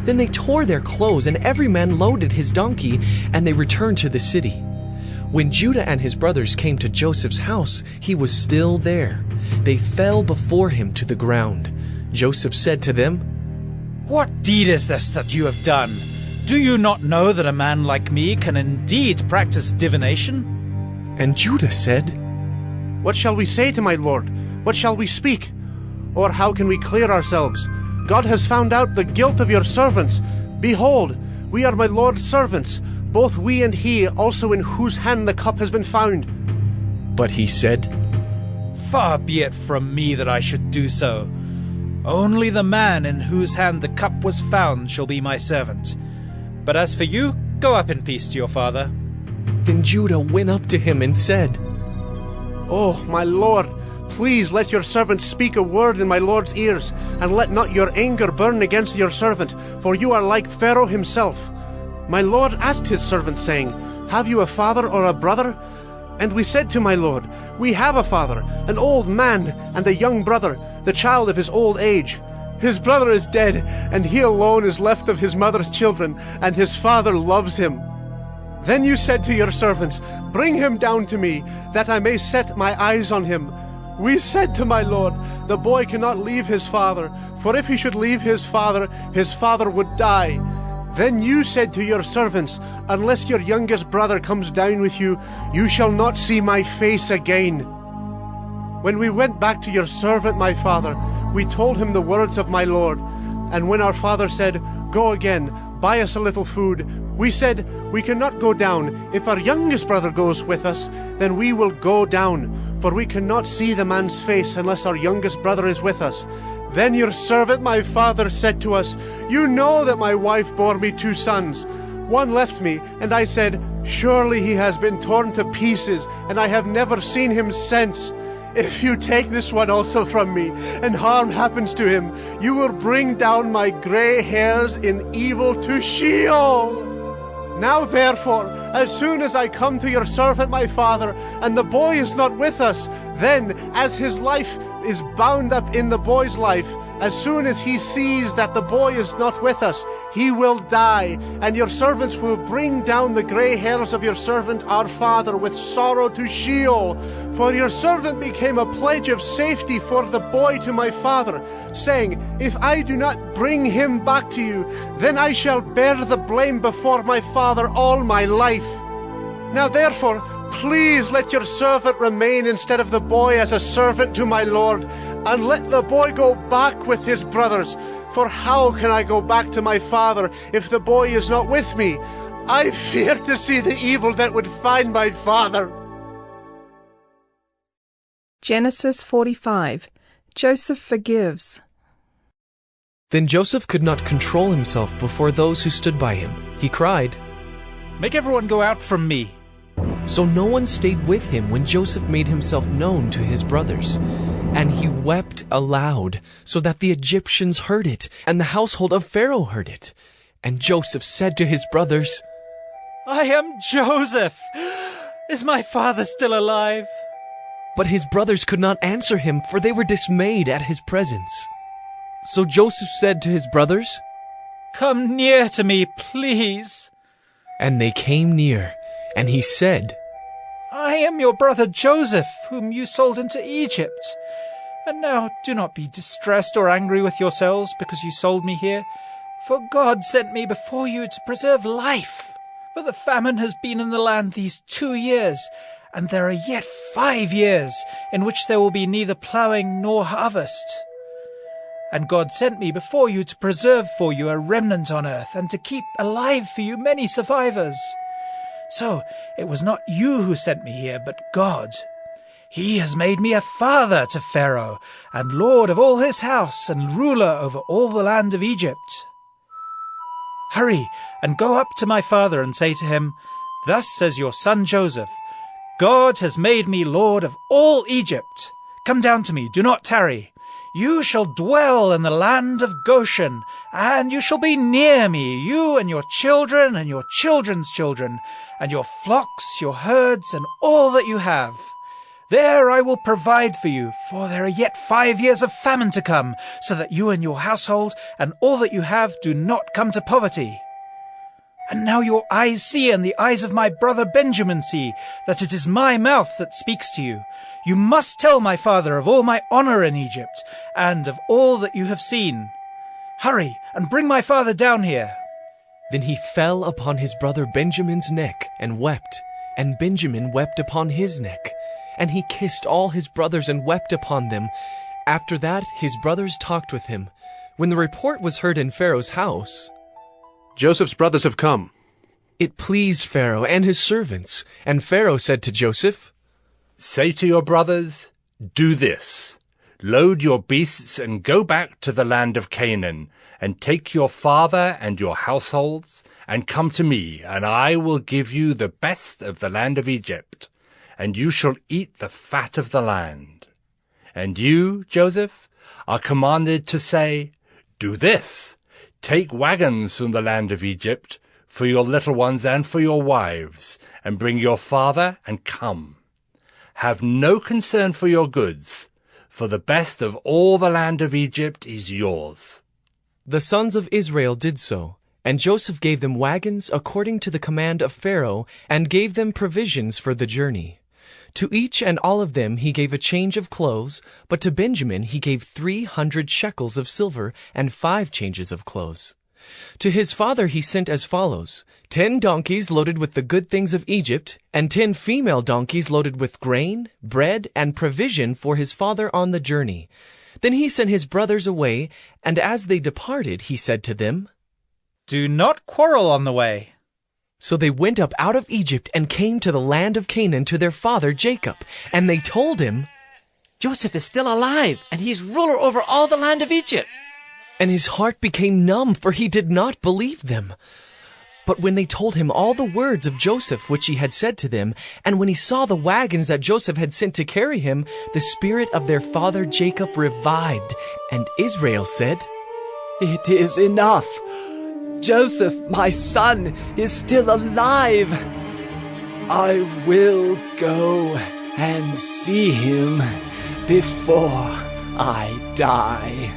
Then they tore their clothes, and every man loaded his donkey, and they returned to the city. When Judah and his brothers came to Joseph's house, he was still there. They fell before him to the ground. Joseph said to them, What deed is this that you have done? Do you not know that a man like me can indeed practice divination? And Judah said, What shall we say to my lord? What shall we speak? Or how can we clear ourselves? God has found out the guilt of your servants. Behold, we are my lord's servants, both we and he, also in whose hand the cup has been found. But he said, Far be it from me that I should do so. Only the man in whose hand the cup was found shall be my servant. But as for you, go up in peace to your father. Then Judah went up to him and said, Oh, my lord, please let your servant speak a word in my lord's ears, and let not your anger burn against your servant, for you are like Pharaoh himself. My lord asked his servant, saying, Have you a father or a brother? And we said to my lord, We have a father, an old man, and a young brother, the child of his old age. His brother is dead, and he alone is left of his mother's children, and his father loves him. Then you said to your servants, Bring him down to me, that I may set my eyes on him. We said to my lord, The boy cannot leave his father, for if he should leave his father would die. Then you said to your servants, unless your youngest brother comes down with you, you shall not see my face again. When we went back to your servant, my father, we told him the words of my lord. And when our father said, go again, buy us a little food, we said, we cannot go down. If our youngest brother goes with us, then we will go down, for we cannot see the man's face unless our youngest brother is with us. Then your servant, my father, said to us, you know that my wife bore me 2 sons. One left me, and I said, surely he has been torn to pieces, and I have never seen him since. If you take this one also from me, and harm happens to him, you will bring down my gray hairs in evil to Sheol. Now therefore, as soon as I come to your servant my father, and the boy is not with us, then, as his life is bound up in the boy's life, as soon as he sees that the boy is not with us, he will die, and your servants will bring down the gray hairs of your servant our father with sorrow to Sheol. For your servant became a pledge of safety for the boy to my father, saying, if I do not bring him back to you, then I shall bear the blame before my father all my life. Now therefore, please let your servant remain instead of the boy as a servant to my lord, and let the boy go back with his brothers. For how can I go back to my father if the boy is not with me? I fear to see the evil that would find my father. Genesis 45. Joseph forgives. Then Joseph could not control himself before those who stood by him. He cried, make everyone go out from me. So no one stayed with him when Joseph made himself known to his brothers. And he wept aloud, so that the Egyptians heard it, and the household of Pharaoh heard it. And Joseph said to his brothers, I am Joseph. Is my father still alive? But his brothers could not answer him, for they were dismayed at his presence. So Joseph said to his brothers, come near to me, please. And they came near, and he said, I am your brother Joseph, whom you sold into Egypt. And now do not be distressed or angry with yourselves because you sold me here, for God sent me before you to preserve life. For the famine has been in the land these 2 years, and there are yet 5 years in which there will be neither ploughing nor harvest. And God sent me before you to preserve for you a remnant on earth, and to keep alive for you many survivors. So it was not you who sent me here, but God. He has made me a father to Pharaoh, and lord of all his house, and ruler over all the land of Egypt. Hurry, and go up to my father, and say to him, thus says your son Joseph, God has made me lord of all Egypt. Come down to me, do not tarry. You shall dwell in the land of Goshen, and you shall be near me, you and your children and your children's children, and your flocks, your herds, and all that you have. There I will provide for you, for there are yet 5 years of famine to come, so that you and your household and all that you have do not come to poverty. And now your eyes see, and the eyes of my brother Benjamin see, that it is my mouth that speaks to you. You must tell my father of all my honor in Egypt, and of all that you have seen. Hurry, and bring my father down here. Then he fell upon his brother Benjamin's neck and wept, and Benjamin wept upon his neck. And he kissed all his brothers and wept upon them. After that his brothers talked with him. When the report was heard in Pharaoh's house, Joseph's brothers have come. It pleased Pharaoh and his servants. And Pharaoh said to Joseph, say to your brothers, do this. Load your beasts and go back to the land of Canaan, and take your father and your households, and come to me, and I will give you the best of the land of Egypt, and you shall eat the fat of the land. And you, Joseph, are commanded to say, do this. Take wagons from the land of Egypt for your little ones and for your wives, and bring your father and come. Have no concern for your goods, for the best of all the land of Egypt is yours. The sons of Israel did so, and Joseph gave them wagons according to the command of Pharaoh, and gave them provisions for the journey. To each and all of them he gave a change of clothes, but to Benjamin he gave 300 shekels of silver and 5 changes of clothes. To his father he sent as follows: 10 donkeys loaded with the good things of Egypt, and 10 female donkeys loaded with grain, bread, and provision for his father on the journey. Then he sent his brothers away, and as they departed, he said to them, "Do not quarrel on the way." So they went up out of Egypt and came to the land of Canaan to their father Jacob, and they told him, "Joseph is still alive, and he is ruler over all the land of Egypt." And his heart became numb, for he did not believe them. But when they told him all the words of Joseph which he had said to them, and when he saw the wagons that Joseph had sent to carry him, the spirit of their father Jacob revived, and Israel said, "It is enough. Joseph, my son, is still alive. I will go and see him before I die."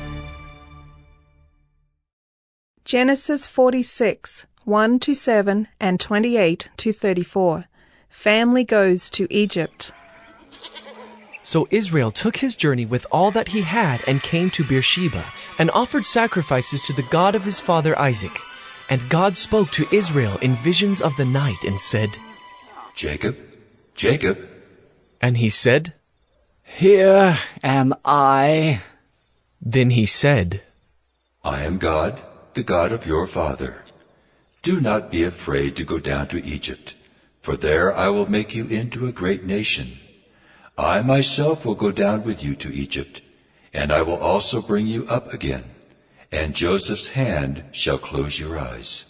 Genesis 46, 1-7 and 28-34. Family goes to Egypt. So Israel took his journey with all that he had and came to Beersheba, and offered sacrifices to the God of his father Isaac. And God spoke to Israel in visions of the night and said, "Jacob, Jacob." And he said, "Here am I." Then he said, "I am God, the God of your father. Do not be afraid to go down to Egypt, for there I will make you into a great nation. I myself will go down with you to Egypt, and I will also bring you up again, and Joseph's hand shall close your eyes."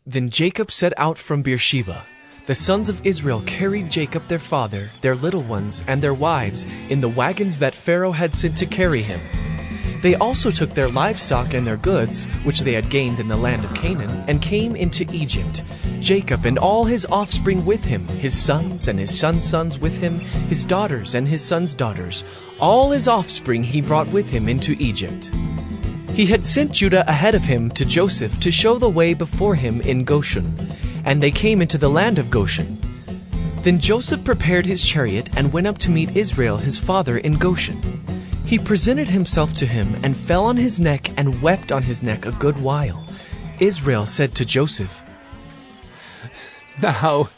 Then Jacob set out from Beersheba. The sons of Israel carried Jacob their father, their little ones, and their wives in the wagons that Pharaoh had sent to carry him. They also took their livestock and their goods, which they had gained in the land of Canaan, and came into Egypt. Jacob and all his offspring with him, his sons and his sons' sons with him, his daughters and his sons' daughters, all his offspring he brought with him into Egypt. He had sent Judah ahead of him to Joseph to show the way before him in Goshen, and they came into the land of Goshen. Then Joseph prepared his chariot and went up to meet Israel his father in Goshen. He presented himself to him and fell on his neck and wept on his neck a good while. Israel said to Joseph, "Now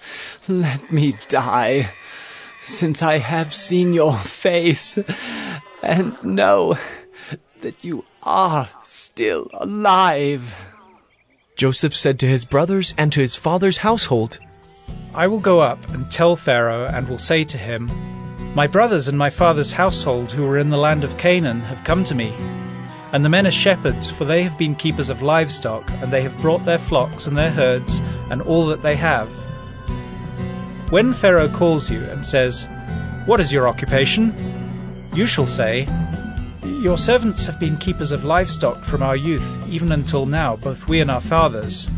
let me die, since I have seen your face, and know that you are still alive." Joseph said to his brothers and to his father's household, "I will go up and tell Pharaoh, and will say to him, 'My brothers and my father's household who are in the land of Canaan have come to me. And the men are shepherds, for they have been keepers of livestock, and they have brought their flocks and their herds and all that they have.' When Pharaoh calls you and says, 'What is your occupation?' you shall say, 'Your servants have been keepers of livestock from our youth, even until now, both we and our fathers,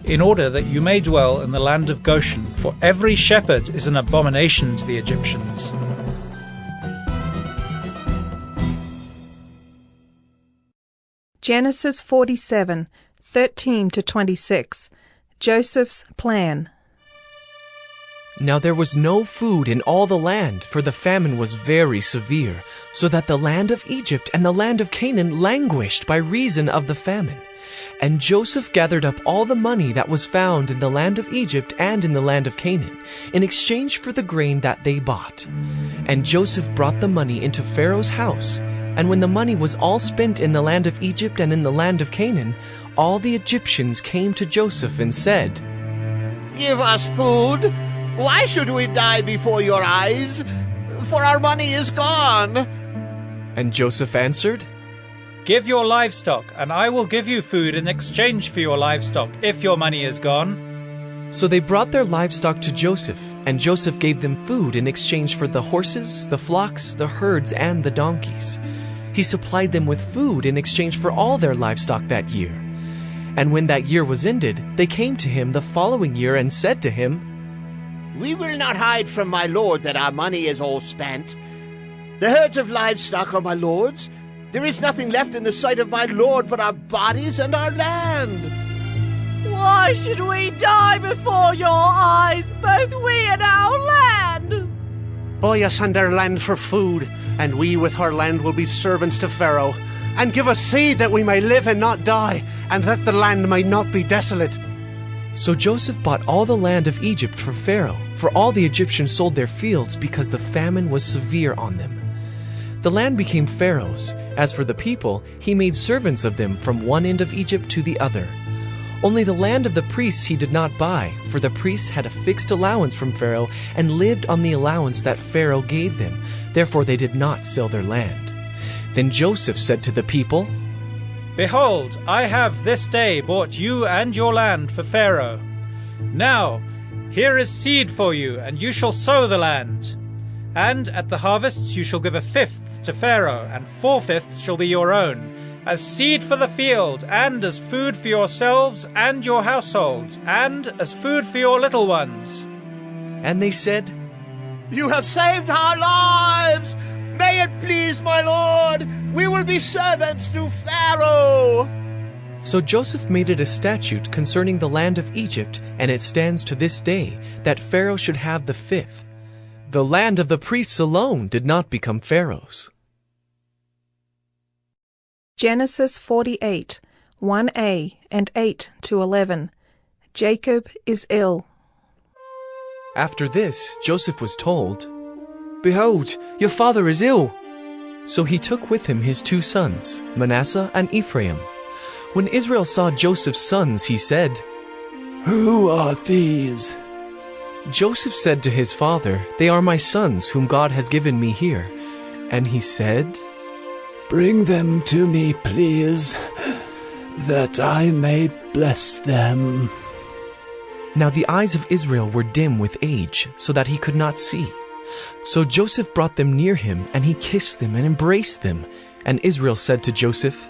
in order that you may dwell in the land of Goshen, for every shepherd is an abomination to the Egyptians.'" Genesis 47, 13-26. Joseph's plan. Now there was no food in all the land, for the famine was very severe, so that the land of Egypt and the land of Canaan languished by reason of the famine. And Joseph gathered up all the money that was found in the land of Egypt and in the land of Canaan, in exchange for the grain that they bought. And Joseph brought the money into Pharaoh's house. And when the money was all spent in the land of Egypt and in the land of Canaan, all the Egyptians came to Joseph and said, "Give us food. Why should we die before your eyes? For our money is gone." And Joseph answered, "Give your livestock, and I will give you food in exchange for your livestock, if your money is gone." So they brought their livestock to Joseph, and Joseph gave them food in exchange for the horses, the flocks, the herds, and the donkeys. He supplied them with food in exchange for all their livestock that year. And when that year was ended, they came to him the following year and said to him, "We will not hide from my lord that our money is all spent. The herds of livestock are my lord's. There is nothing left in the sight of my lord but our bodies and our land." "Why should we die before your eyes, both we and our land?" "Buy us and our land for food, and we with our land will be servants to Pharaoh. and give us seed that we may live and not die, and that the land may not be desolate. So Joseph bought all the land of Egypt for Pharaoh, for all the Egyptians sold their fields because the famine was severe on them. The land became Pharaoh's. As for the people, he made servants of them from one end of Egypt to the other. Only the land of the priests he did not buy, for the priests had a fixed allowance from Pharaoh and lived on the allowance that Pharaoh gave them. Therefore they did not sell their land. Then Joseph said to the people, Behold, I have this day bought you and your land for Pharaoh. Now, here is seed for you, and you shall sow the land. And at the harvests you shall give 1/5 to Pharaoh, and 4/5 shall be your own, as seed for the field, and as food for yourselves and your households, and as food for your little ones. And they said, You have saved our lives! May it please my lord, we will be servants to Pharaoh! So Joseph made it a statute concerning the land of Egypt, and it stands to this day, that Pharaoh should have the 5th. The land of the priests alone did not become Pharaoh's. Genesis 48, 1a and 8 to 11. Jacob is ill. After this, Joseph was told, Behold, your father is ill. So he took with him his 2 sons, Manasseh and Ephraim. When Israel saw Joseph's sons, he said, Who are these? Joseph said to his father, They are my sons, whom God has given me here. And he said, Bring them to me, please, that I may bless them. Now the eyes of Israel were dim with age, so that he could not see. So Joseph brought them near him, and he kissed them and embraced them. And Israel said to Joseph,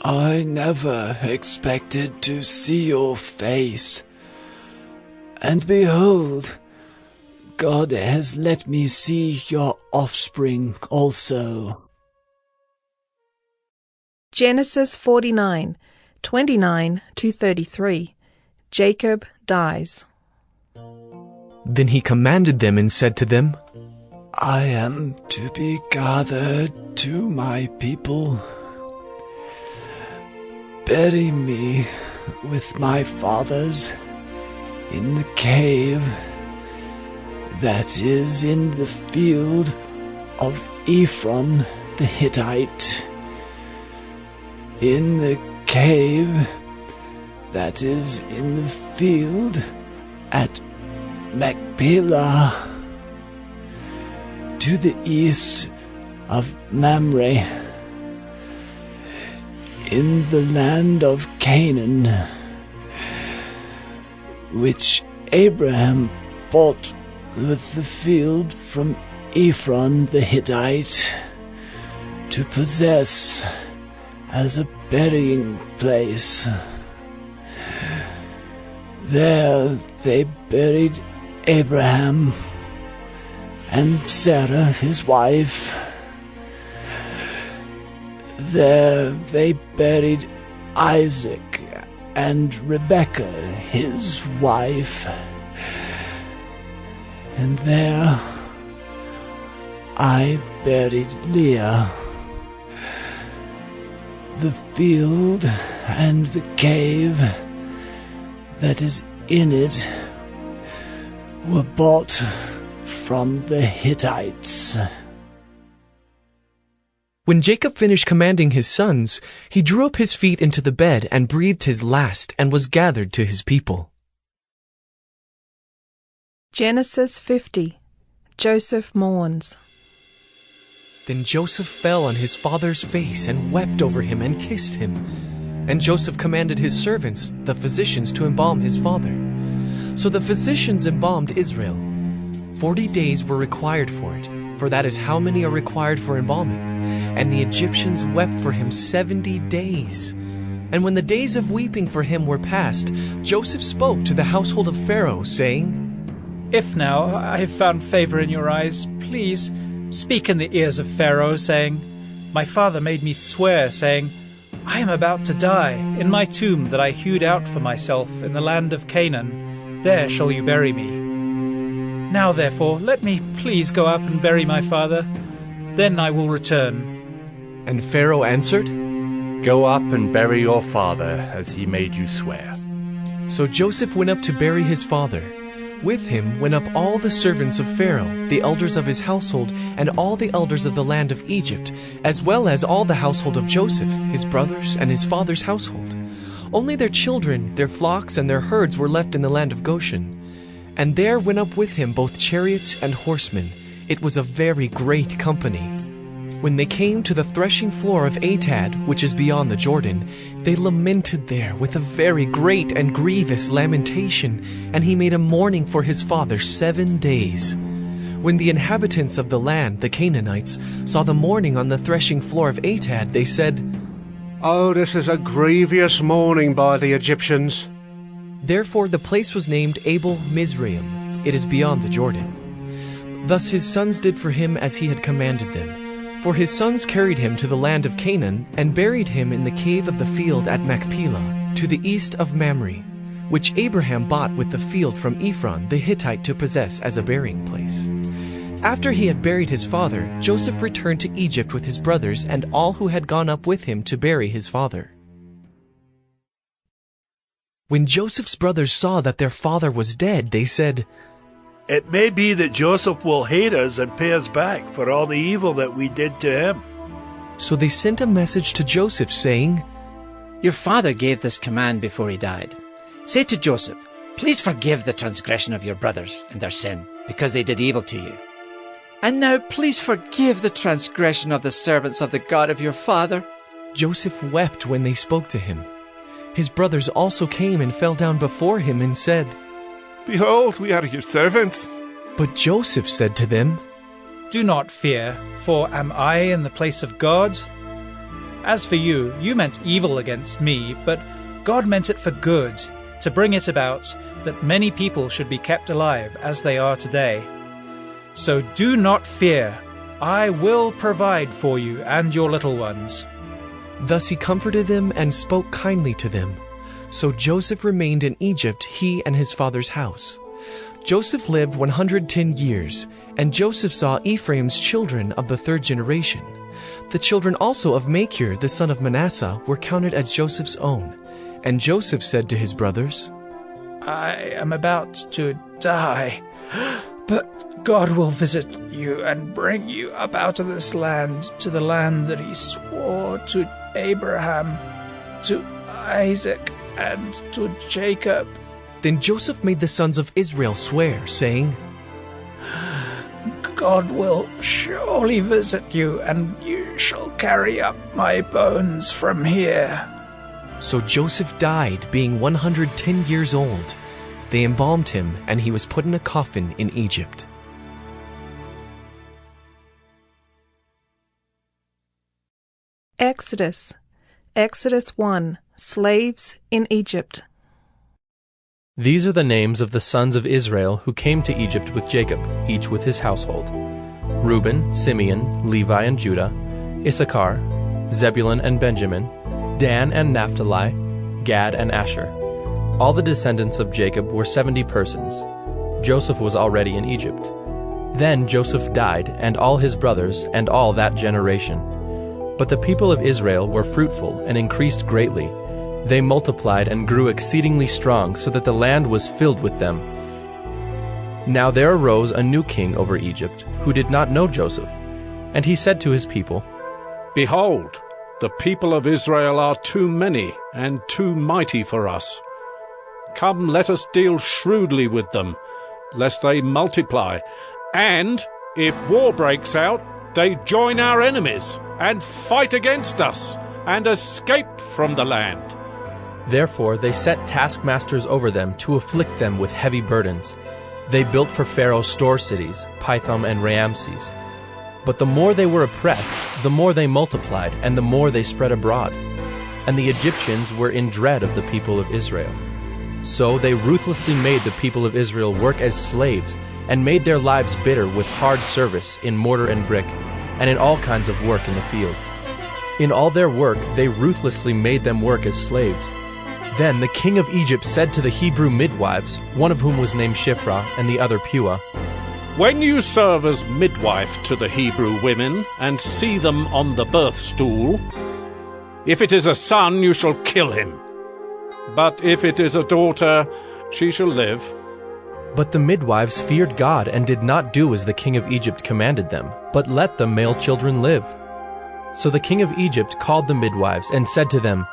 I never expected to see your face. And behold, God has let me see your offspring also. Genesis 49, 29 to 33. Jacob dies. Then he commanded them and said to them, I am to be gathered to my people. Bury me with my fathers in the cave that is in the field of Ephron the Hittite, in the cave that is in the field at Machpelah, to the east of Mamre, in the land of Canaan, which Abraham bought with the field from Ephron the Hittite, to possess as a burying place. There they buried Abraham and Sarah his wife. There they buried Isaac and Rebekah his wife. And there I buried Leah. The field and the cave that is in it were bought from the Hittites. When Jacob finished commanding his sons, he drew up his feet into the bed and breathed his last and was gathered to his people. Genesis 50. Joseph mourns. Then Joseph fell on his father's face and wept over him and kissed him. And Joseph commanded his servants, the physicians, to embalm his father. So the physicians embalmed Israel. 40 days were required for it, for that is how many are required for embalming. And the Egyptians wept for him 70 days. And when the days of weeping for him were past, Joseph spoke to the household of Pharaoh, saying, If now I have found favor in your eyes, please speak in the ears of Pharaoh, saying, My father made me swear, saying, I am about to die. In my tomb that I hewed out for myself in the land of Canaan, there shall you bury me. Now therefore let me please go up and bury my father, then I will return. And Pharaoh answered, Go up and bury your father as he made you swear. So Joseph went up to bury his father. With him went up all the servants of Pharaoh, the elders of his household, and all the elders of the land of Egypt, as well as all the household of Joseph, his brothers, and his father's household. Only their children, their flocks, and their herds were left in the land of Goshen. And there went up with him both chariots and horsemen. It was a very great company. When they came to the threshing floor of Atad, which is beyond the Jordan, they lamented there with a very great and grievous lamentation, and he made a mourning for his father 7 days. When the inhabitants of the land, the Canaanites, saw the mourning on the threshing floor of Atad, they said, Oh, this is a grievous mourning by the Egyptians. Therefore the place was named Abel Mizraim. It is beyond the Jordan. Thus his sons did for him as he had commanded them. For his sons carried him to the land of Canaan, and buried him in the cave of the field at Machpelah, to the east of Mamre, which Abraham bought with the field from Ephron the Hittite to possess as a burying place. After he had buried his father, Joseph returned to Egypt with his brothers and all who had gone up with him to bury his father. When Joseph's brothers saw that their father was dead, they said, It may be that Joseph will hate us and pay us back for all the evil that we did to him. So they sent a message to Joseph, saying, Your father gave this command before he died. Say to Joseph, Please forgive the transgression of your brothers and their sin, because they did evil to you. And now please forgive the transgression of the servants of the God of your father. Joseph wept when they spoke to him. His brothers also came and fell down before him and said, Behold, we are your servants. But Joseph said to them, Do not fear, for am I in the place of God? As for you, you meant evil against me, but God meant it for good, to bring it about that many people should be kept alive as they are today. So do not fear, I will provide for you and your little ones. Thus he comforted them and spoke kindly to them. So Joseph remained in Egypt, he and his father's house. Joseph lived 110 years, and Joseph saw Ephraim's children of the 3rd generation. The children also of Machir, the son of Manasseh, were counted as Joseph's own. And Joseph said to his brothers, I am about to die, but God will visit you and bring you up out of this land to the land that he swore to Abraham, to Isaac, and to Jacob. Then Joseph made the sons of Israel swear, saying, God will surely visit you, and you shall carry up my bones from here. So Joseph died, being 110 years old. They embalmed him, and he was put in a coffin in Egypt. Exodus 1. Slaves in Egypt. These are the names of the sons of Israel who came to Egypt with Jacob, each with his household: Reuben, Simeon, Levi and Judah, Issachar, Zebulun and Benjamin, Dan and Naphtali, Gad and Asher. All the descendants of Jacob were 70 persons. Joseph was already in Egypt. Then Joseph died, and all his brothers, and all that generation. But the people of Israel were fruitful and increased greatly. They multiplied and grew exceedingly strong, so that the land was filled with them. Now there arose a new king over Egypt, who did not know Joseph. And he said to his people, Behold, the people of Israel are too many and too mighty for us. Come, let us deal shrewdly with them, lest they multiply, and, if war breaks out, they join our enemies, and fight against us, and escape from the land. Therefore they set taskmasters over them to afflict them with heavy burdens. They built for Pharaoh store cities, Pithom and Raamses. But the more they were oppressed, the more they multiplied, and the more they spread abroad. And the Egyptians were in dread of the people of Israel. So they ruthlessly made the people of Israel work as slaves, and made their lives bitter with hard service in mortar and brick, and in all kinds of work in the field. In all their work they ruthlessly made them work as slaves. Then the king of Egypt said to the Hebrew midwives, one of whom was named Shiphrah and the other Puah, When you serve as midwife to the Hebrew women and see them on the birth stool, if it is a son, you shall kill him. But if it is a daughter, she shall live. But the midwives feared God and did not do as the king of Egypt commanded them, but let the male children live. So the king of Egypt called the midwives and said to them,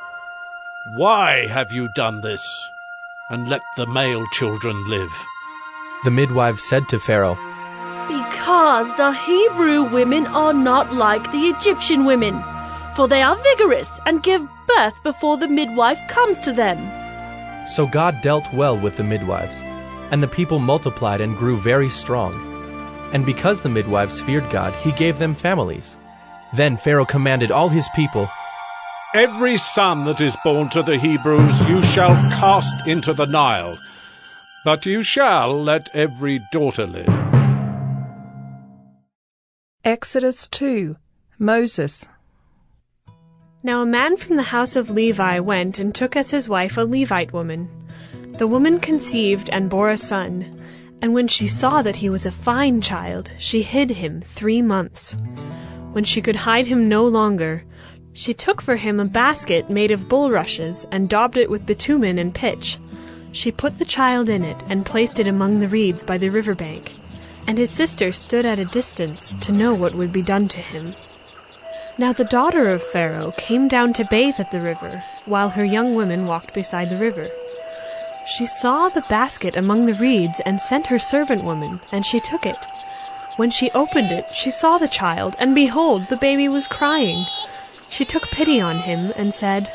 Why have you done this? And let the male children live. The midwives said to Pharaoh, Because the Hebrew women are not like the Egyptian women, for they are vigorous and give birth before the midwife comes to them. So God dealt well with the midwives, and the people multiplied and grew very strong. And because the midwives feared God, he gave them families. Then Pharaoh commanded all his people, Every son that is born to the Hebrews you shall cast into the Nile, but you shall let every daughter live. Exodus 2. Moses. Now a man from the house of Levi went and took as his wife a Levite woman. The woman conceived and bore a son, and when she saw that he was a fine child, she hid him 3 months. When she could hide him no longer, she took for him a basket made of bulrushes and daubed it with bitumen and pitch. She put the child in it and placed it among the reeds by the river bank, and his sister stood at a distance to know what would be done to him. Now the daughter of Pharaoh came down to bathe at the river, while her young women walked beside the river. She saw the basket among the reeds and sent her servant woman, and she took it. When she opened it, she saw the child, and behold, the baby was crying. She took pity on him and said,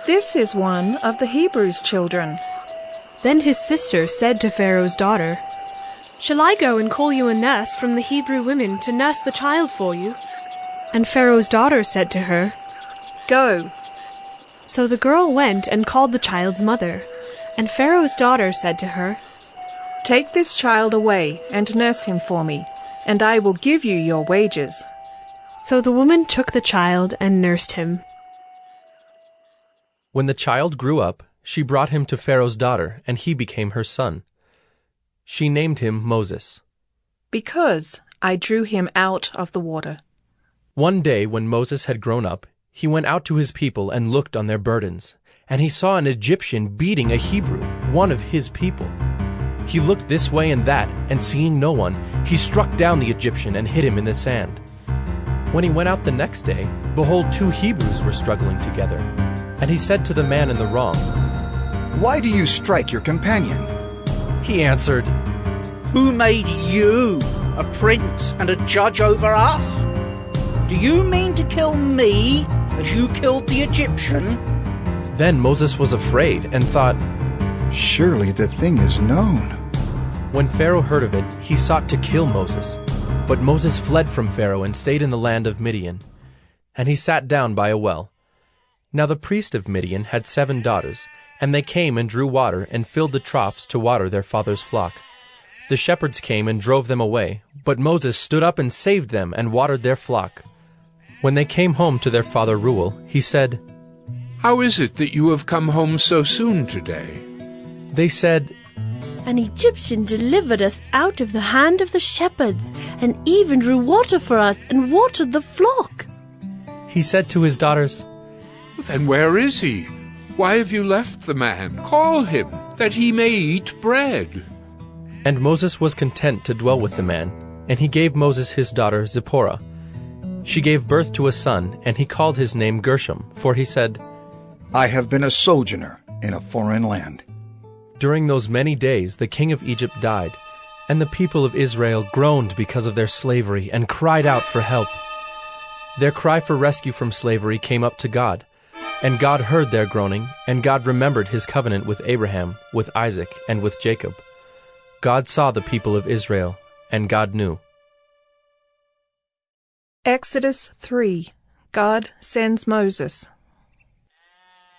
This is one of the Hebrews' children. Then his sister said to Pharaoh's daughter, Shall I go and call you a nurse from the Hebrew women to nurse the child for you? And Pharaoh's daughter said to her, Go. So the girl went and called the child's mother. And Pharaoh's daughter said to her, Take this child away and nurse him for me, and I will give you your wages. So the woman took the child and nursed him. When the child grew up, she brought him to Pharaoh's daughter, and he became her son. She named him Moses, because I drew him out of the water. One day when Moses had grown up, he went out to his people and looked on their burdens, and he saw an Egyptian beating a Hebrew, one of his people. He looked this way and that, and seeing no one, he struck down the Egyptian and hid him in the sand. When he went out the next day, behold, 2 Hebrews were struggling together. And he said to the man in the wrong, Why do you strike your companion? He answered, Who made you a prince and a judge over us? Do you mean to kill me as you killed the Egyptian? Then Moses was afraid and thought, Surely the thing is known. When Pharaoh heard of it, he sought to kill Moses. But Moses fled from Pharaoh and stayed in the land of Midian. And he sat down by a well. Now the priest of Midian had 7 daughters, and they came and drew water and filled the troughs to water their father's flock. The shepherds came and drove them away, but Moses stood up and saved them and watered their flock. When they came home to their father Reuel, he said, How is it that you have come home so soon today? They said, An Egyptian delivered us out of the hand of the shepherds, and even drew water for us and watered the flock. He said to his daughters, Then where is he? Why have you left the man? Call him, that he may eat bread. And Moses was content to dwell with the man, and he gave Moses his daughter Zipporah. She gave birth to a son, and he called his name Gershom, for he said, I have been a sojourner in a foreign land. During those many days the king of Egypt died, and the people of Israel groaned because of their slavery and cried out for help. Their cry for rescue from slavery came up to God, and God heard their groaning, and God remembered his covenant with Abraham, with Isaac, and with Jacob. God saw the people of Israel, and God knew. Exodus 3. God sends Moses.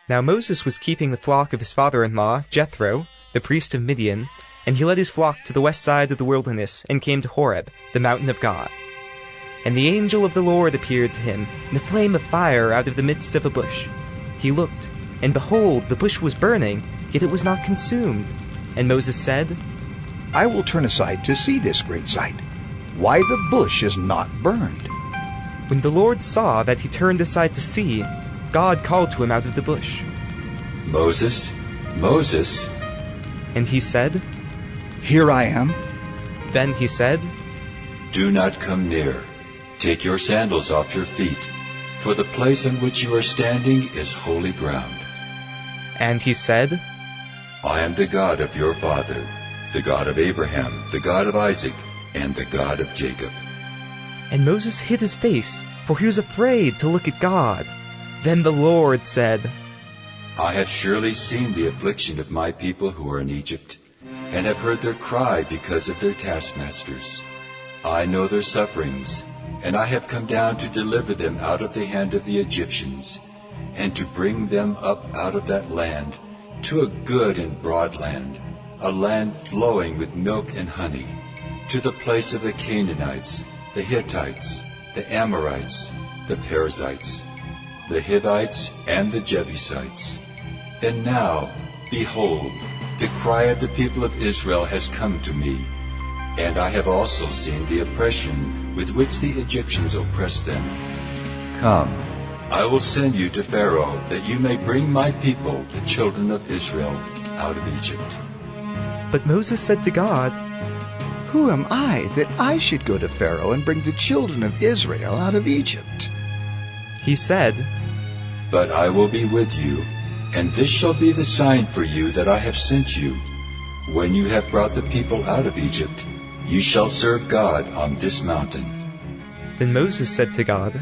Now Moses was keeping the flock of his father-in-law, Jethro, the priest of Midian, and he led his flock to the west side of the wilderness and came to Horeb, the mountain of God. And the angel of the Lord appeared to him in a flame of fire out of the midst of a bush. He looked, and behold, the bush was burning, yet it was not consumed. And Moses said, I will turn aside to see this great sight, why the bush is not burned. When the Lord saw that he turned aside to see, God called to him out of the bush. Moses, Moses. And he said, Here I am. Then he said, Do not come near. Take your sandals off your feet, for the place on which you are standing is holy ground. And he said, I am the God of your father, the God of Abraham, the God of Isaac, and the God of Jacob. And Moses hid his face, for he was afraid to look at God. Then the Lord said, I have surely seen the affliction of my people who are in Egypt, and have heard their cry because of their taskmasters. I know their sufferings, and I have come down to deliver them out of the hand of the Egyptians, and to bring them up out of that land to a good and broad land, a land flowing with milk and honey, to the place of the Canaanites, the Hittites, the Amorites, the Perizzites, the Hivites, and the Jebusites. And now, behold, the cry of the people of Israel has come to me, and I have also seen the oppression with which the Egyptians oppress them. Come, I will send you to Pharaoh, that you may bring my people, the children of Israel, out of Egypt. But Moses said to God, Who am I that I should go to Pharaoh and bring the children of Israel out of Egypt? He said, But I will be with you, and this shall be the sign for you that I have sent you. When you have brought the people out of Egypt, you shall serve God on this mountain. Then Moses said to God,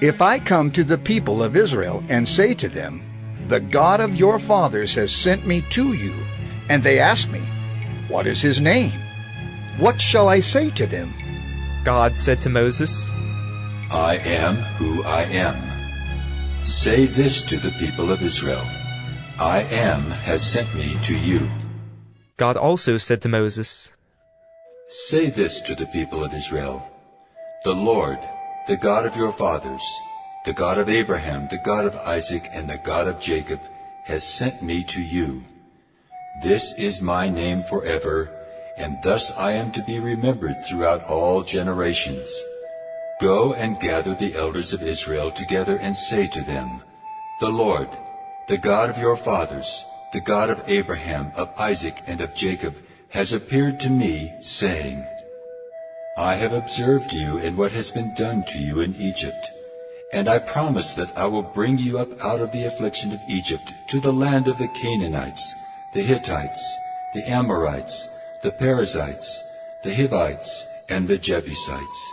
If I come to the people of Israel and say to them, The God of your fathers has sent me to you, and they ask me, What is his name? What shall I say to them? God said to Moses, I am who I am. Say this to the people of Israel, I am has sent me to you. God also said to Moses, Say this to the people of Israel, The Lord, the God of your fathers, the God of Abraham, the God of Isaac, and the God of Jacob, has sent me to you. This is my name forever, and thus I am to be remembered throughout all generations. Go and gather the elders of Israel together and say to them, The Lord, the God of your fathers, the God of Abraham, of Isaac, and of Jacob, has appeared to me, saying, I have observed you in what has been done to you in Egypt, and I promise that I will bring you up out of the affliction of Egypt to the land of the Canaanites, the Hittites, the Amorites, the Perizzites, the Hivites, and the Jebusites,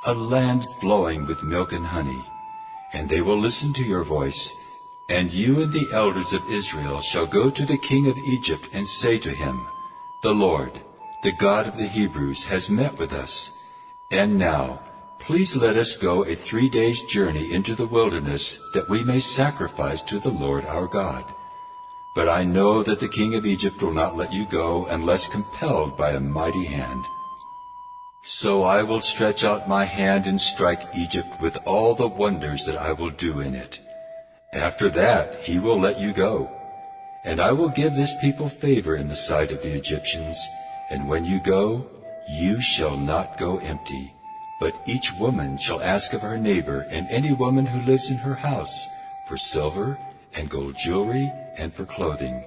a land flowing with milk and honey. And they will listen to your voice, and you and the elders of Israel shall go to the king of Egypt and say to him, The Lord, the God of the Hebrews, has met with us. And now, please let us go a 3 days' journey into the wilderness, that we may sacrifice to the Lord our God. But I know that the king of Egypt will not let you go unless compelled by a mighty hand. So I will stretch out my hand and strike Egypt with all the wonders that I will do in it. After that he will let you go. And I will give this people favor in the sight of the Egyptians. And when you go, you shall not go empty. But each woman shall ask of her neighbor and any woman who lives in her house for silver and gold jewelry and for clothing.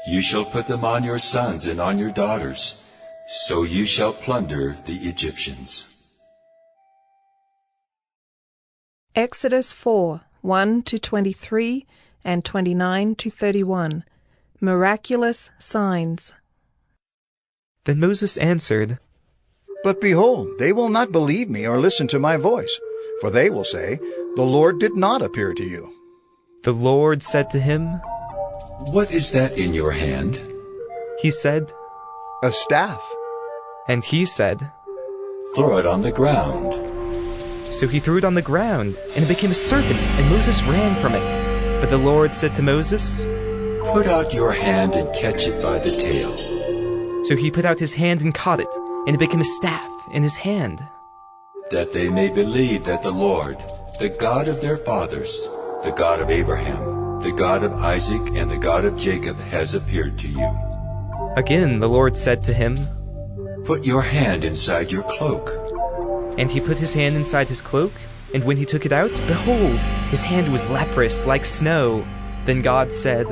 You shall put them on your sons and on your daughters. So you shall plunder the Egyptians. Exodus 4, 1-23 and 29-31. Miraculous signs. Then Moses answered, But behold, they will not believe me or listen to my voice, for they will say, The Lord did not appear to you. The Lord said to him, What is that in your hand? He said, A staff. And he said, Throw it on the ground. So he threw it on the ground, and it became a serpent, and Moses ran from it. But the Lord said to Moses, Put out your hand and catch it by the tail. So he put out his hand and caught it, and it became a staff in his hand. That they may believe that the Lord, the God of their fathers, the God of Abraham, the God of Isaac, and the God of Jacob has appeared to you. Again the Lord said to him, Put your hand inside your cloak. And he put his hand inside his cloak, and when he took it out, behold, his hand was leprous like snow. Then God said,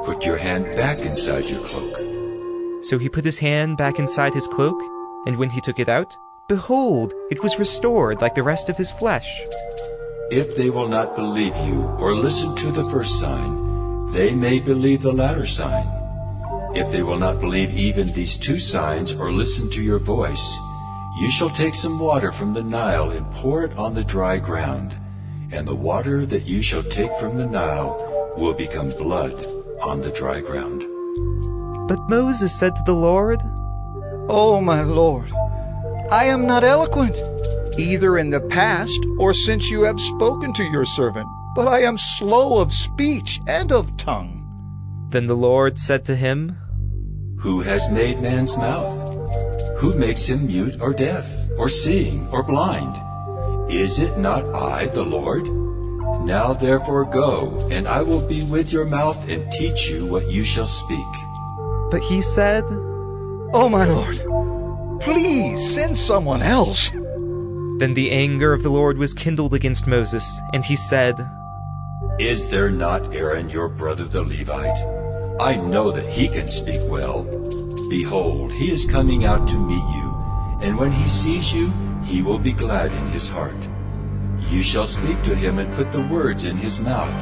Put your hand back inside your cloak. So he put his hand back inside his cloak, and when he took it out, behold, it was restored like the rest of his flesh. If they will not believe you or listen to the first sign, they may believe the latter sign. If they will not believe even these two signs or listen to your voice, you shall take some water from the Nile and pour it on the dry ground, and the water that you shall take from the Nile will become blood on the dry ground. But Moses said to the Lord, Oh, my Lord, I am not eloquent, either in the past or since you have spoken to your servant, but I am slow of speech and of tongue. Then the Lord said to him, Who has made man's mouth? Who makes him mute or deaf, or seeing or blind? Is it not I, the Lord? Now therefore go, and I will be with your mouth and teach you what you shall speak. But he said, Oh, my Lord, please send someone else. Then the anger of the Lord was kindled against Moses, and he said, Is there not Aaron your brother the Levite? I know that he can speak well. Behold, he is coming out to meet you, and when he sees you, he will be glad in his heart. You shall speak to him and put the words in his mouth,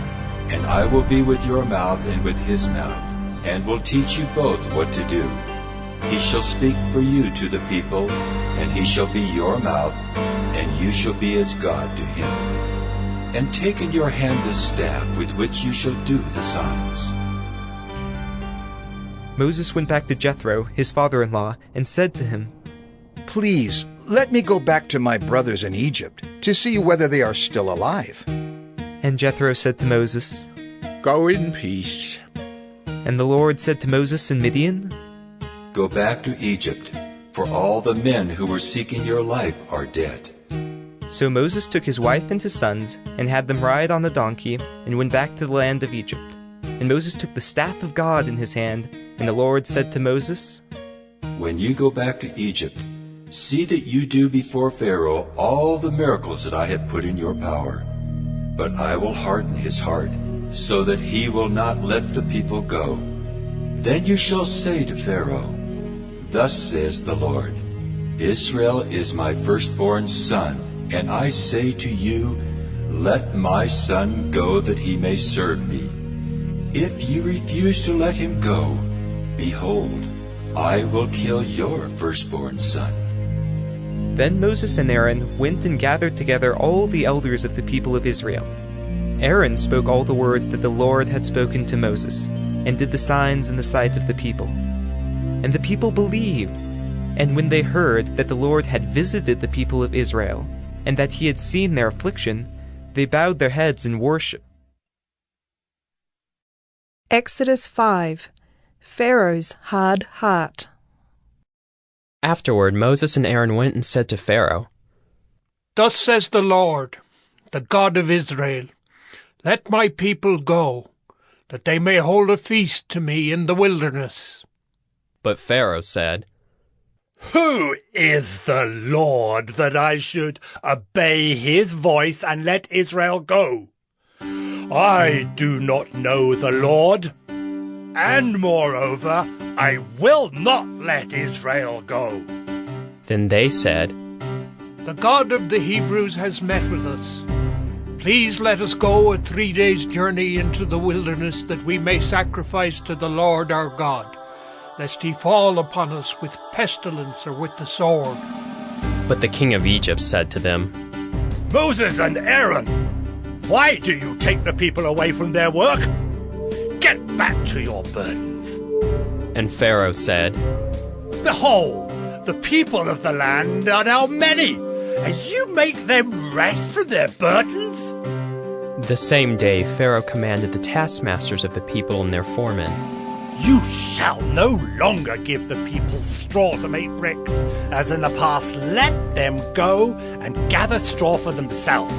and I will be with your mouth and with his mouth, and will teach you both what to do. He shall speak for you to the people, and he shall be your mouth, and you shall be as God to him. And take in your hand the staff with which you shall do the signs. Moses went back to Jethro, his father-in-law, and said to him, Please, let me go back to my brothers in Egypt to see whether they are still alive. And Jethro said to Moses, Go in peace. And the Lord said to Moses in Midian, Go back to Egypt, for all the men who were seeking your life are dead. So Moses took his wife and his sons, and had them ride on the donkey, and went back to the land of Egypt. And Moses took the staff of God in his hand, and the Lord said to Moses, When you go back to Egypt, see that you do before Pharaoh all the miracles that I have put in your power. But I will harden his heart, so that he will not let the people go. Then you shall say to Pharaoh, Thus says the Lord, Israel is my firstborn son, and I say to you, Let my son go that he may serve me. If you refuse to let him go, behold, I will kill your firstborn son. Then Moses and Aaron went and gathered together all the elders of the people of Israel. Aaron spoke all the words that the Lord had spoken to Moses, and did the signs in the sight of the people. And the people believed, and when they heard that the Lord had visited the people of Israel, and that he had seen their affliction, they bowed their heads in worship. Exodus 5. Pharaoh's hard heart. Afterward Moses and Aaron went and said to Pharaoh, Thus says the Lord, the God of Israel, Let my people go, that they may hold a feast to me in the wilderness. But Pharaoh said, Who is the Lord that I should obey his voice and let Israel go? I do not know the Lord, and moreover, I will not let Israel go. Then they said, The God of the Hebrews has met with us. Please let us go a 3 days' journey into the wilderness, that we may sacrifice to the Lord our God, lest he fall upon us with pestilence or with the sword. But the king of Egypt said to them, Moses and Aaron, why do you take the people away from their work? Get back to your burdens. And Pharaoh said, Behold, the people of the land are now many, and you make them rest from their burdens? The same day Pharaoh commanded the taskmasters of the people and their foremen, You shall no longer give the people straw to make bricks, as in the past. Let them go and gather straw for themselves.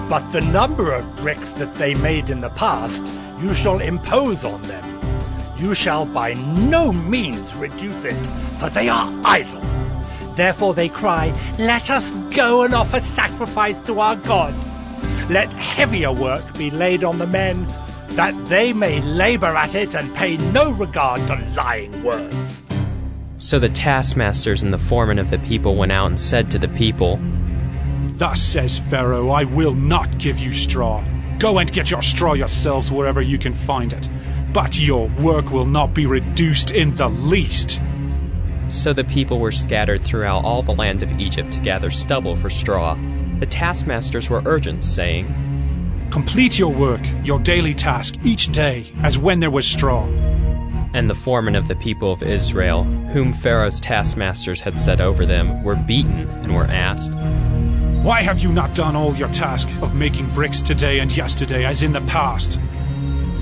But the number of bricks that they made in the past you shall impose on them. You shall by no means reduce it, for they are idle. Therefore they cry, let us go and offer sacrifice to our God. Let heavier work be laid on the men, that they may labor at it and pay no regard to lying words. So the taskmasters and the foreman of the people went out and said to the people, Thus says Pharaoh, I will not give you straw. Go and get your straw yourselves wherever you can find it. But your work will not be reduced in the least. So the people were scattered throughout all the land of Egypt to gather stubble for straw. The taskmasters were urgent, saying, Complete your work, your daily task, each day, as when there was straw. And the foremen of the people of Israel, whom Pharaoh's taskmasters had set over them, were beaten and were asked, Why have you not done all your task of making bricks today and yesterday as in the past?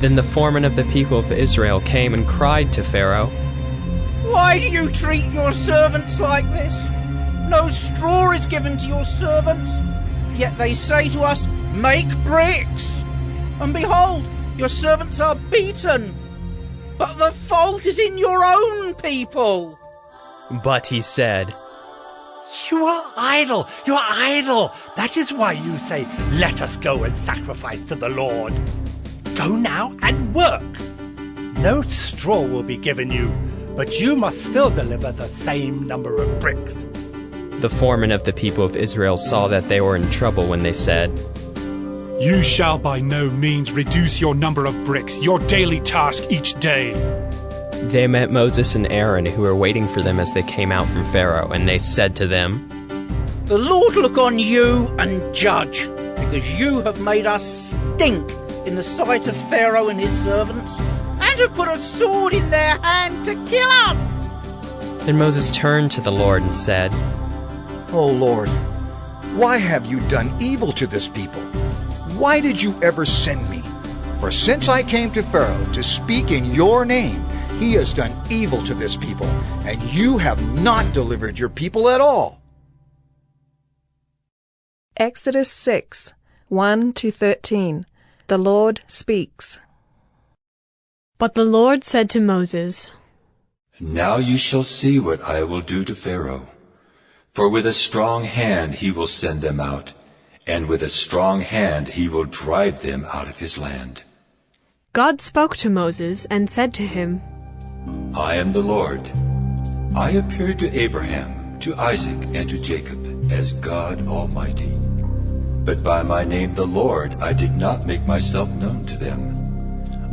Then the foreman of the people of Israel came and cried to Pharaoh, Why do you treat your servants like this? No straw is given to your servants. Yet they say to us, Make bricks. And behold, your servants are beaten. But the fault is in your own people. But he said, You are idle, you are idle. That is why you say, let us go and sacrifice to the Lord. Go now and work. No straw will be given you, but you must still deliver the same number of bricks. The foreman of the people of Israel saw that they were in trouble when they said, You shall by no means reduce your number of bricks, your daily task each day. They met Moses and Aaron, who were waiting for them as they came out from Pharaoh, and they said to them, The Lord look on you and judge, because you have made us stink in the sight of Pharaoh and his servants, and have put a sword in their hand to kill us. Then Moses turned to the Lord and said, O Lord, why have you done evil to this people? Why did you ever send me? For since I came to Pharaoh to speak in your name, he has done evil to this people, and you have not delivered your people at all. Exodus 6, 1-13. The Lord speaks. But the Lord said to Moses, Now you shall see what I will do to Pharaoh. For with a strong hand he will send them out, and with a strong hand he will drive them out of his land. God spoke to Moses and said to him, I am the Lord. I appeared to Abraham, to Isaac, and to Jacob as God Almighty. But by my name the Lord I did not make myself known to them.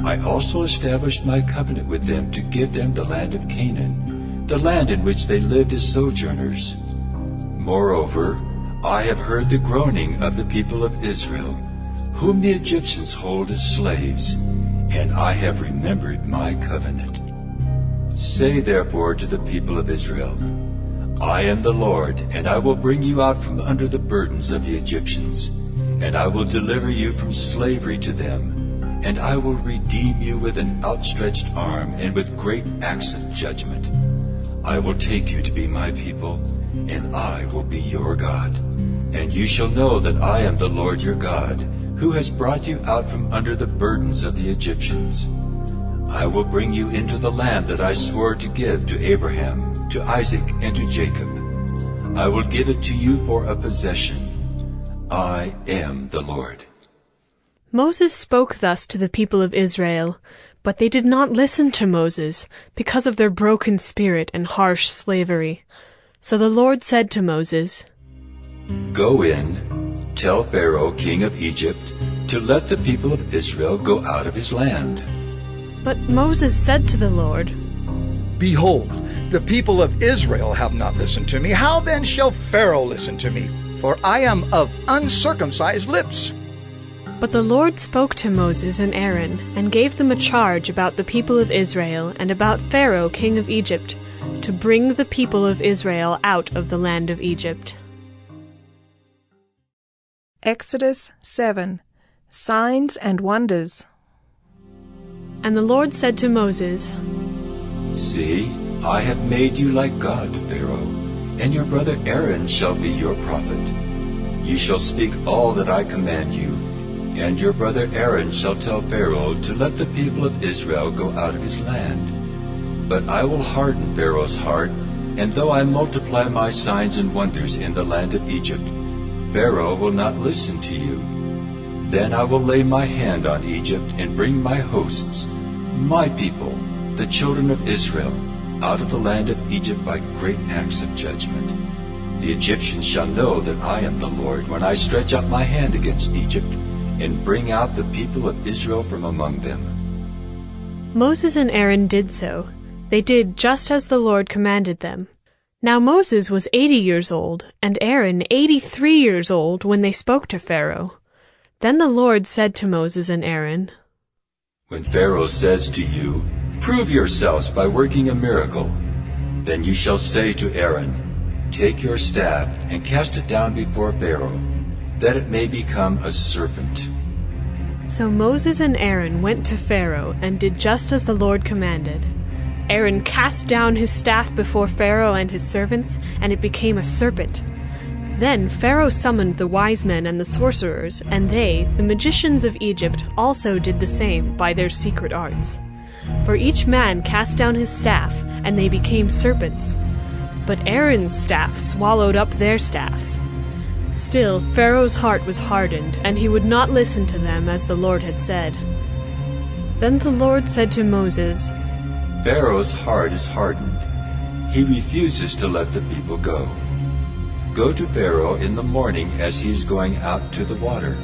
I also established my covenant with them to give them the land of Canaan, the land in which they lived as sojourners. Moreover, I have heard the groaning of the people of Israel, whom the Egyptians hold as slaves, and I have remembered my covenant. Say therefore to the people of Israel, I am the Lord, and I will bring you out from under the burdens of the Egyptians, and I will deliver you from slavery to them, and I will redeem you with an outstretched arm and with great acts of judgment. I will take you to be my people, and I will be your God. And you shall know that I am the Lord your God, who has brought you out from under the burdens of the Egyptians. I will bring you into the land that I swore to give to Abraham, to Isaac, and to Jacob. I will give it to you for a possession. I am the Lord. Moses spoke thus to the people of Israel, but they did not listen to Moses because of their broken spirit and harsh slavery. So the Lord said to Moses, Go in, tell Pharaoh, king of Egypt, to let the people of Israel go out of his land. But Moses said to the Lord, Behold, the people of Israel have not listened to me. How then shall Pharaoh listen to me? For I am of uncircumcised lips. But the Lord spoke to Moses and Aaron, and gave them a charge about the people of Israel and about Pharaoh king of Egypt, to bring the people of Israel out of the land of Egypt. Exodus 7, Signs and Wonders. And the Lord said to Moses, See, I have made you like God to Pharaoh, and your brother Aaron shall be your prophet. You shall speak all that I command you, And your brother Aaron shall tell Pharaoh to let the people of Israel go out of his land. But I will harden Pharaoh's heart, and though I multiply my signs and wonders in the land of Egypt, Pharaoh will not listen to you. Then I will lay my hand on Egypt and bring my hosts, my people, the children of Israel, out of the land of Egypt by great acts of judgment. The Egyptians shall know that I am the Lord when I stretch out my hand against Egypt and bring out the people of Israel from among them. Moses and Aaron did so. They did just as the Lord commanded them. Now Moses was 80 years old, and Aaron 83 years old when they spoke to Pharaoh. Then the Lord said to Moses and Aaron, When Pharaoh says to you, Prove yourselves by working a miracle, then you shall say to Aaron, Take your staff and cast it down before Pharaoh, that it may become a serpent. So Moses and Aaron went to Pharaoh and did just as the Lord commanded. Aaron cast down his staff before Pharaoh and his servants, and it became a serpent. Then Pharaoh summoned the wise men and the sorcerers, and they, the magicians of Egypt, also did the same by their secret arts. For each man cast down his staff, and they became serpents. But Aaron's staff swallowed up their staffs. Still, Pharaoh's heart was hardened, and he would not listen to them as the Lord had said. Then the Lord said to Moses, Pharaoh's heart is hardened. He refuses to let the people go. Go to Pharaoh in the morning as he is going out to the water.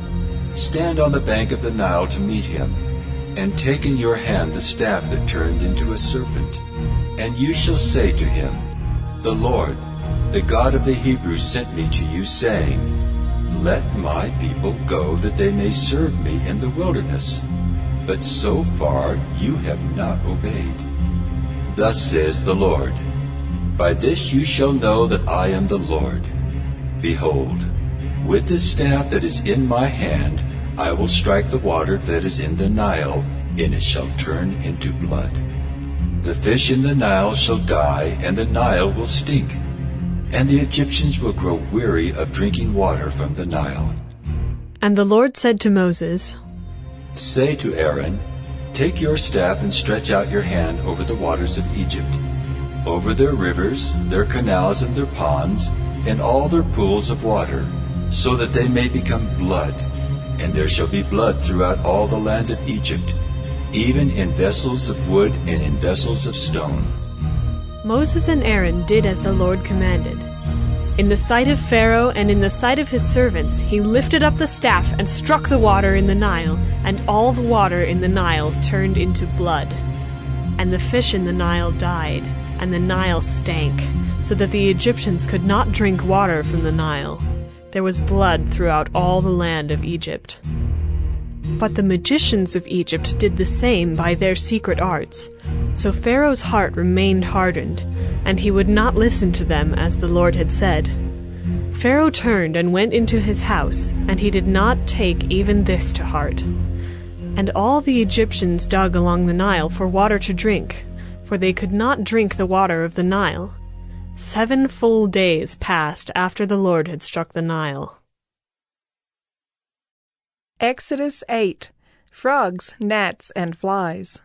Stand on the bank of the Nile to meet him, and take in your hand the staff that turned into a serpent. And you shall say to him, The Lord, the God of the Hebrews, sent me to you, saying, Let my people go, that they may serve me in the wilderness. But so far you have not obeyed. Thus says the Lord, By this you shall know that I am the Lord. Behold, with the staff that is in my hand, I will strike the water that is in the Nile, and it shall turn into blood. The fish in the Nile shall die, and the Nile will stink, and the Egyptians will grow weary of drinking water from the Nile. And the Lord said to Moses, Say to Aaron, Take your staff and stretch out your hand over the waters of Egypt, over their rivers, their canals, and their ponds, and all their pools of water, so that they may become blood, and there shall be blood throughout all the land of Egypt, even in vessels of wood and in vessels of stone. Moses and Aaron did as the Lord commanded. In the sight of Pharaoh and in the sight of his servants, he lifted up the staff and struck the water in the Nile, and all the water in the Nile turned into blood. And the fish in the Nile died, and the Nile stank, so that the Egyptians could not drink water from the Nile. There was blood throughout all the land of Egypt. But the magicians of Egypt did the same by their secret arts. So Pharaoh's heart remained hardened, and he would not listen to them as the Lord had said. Pharaoh turned and went into his house, and he did not take even this to heart. And all the Egyptians dug along the Nile for water to drink, for they could not drink the water of the Nile. 7 full days passed after the Lord had struck the Nile. Exodus 8. Frogs, gnats, and flies.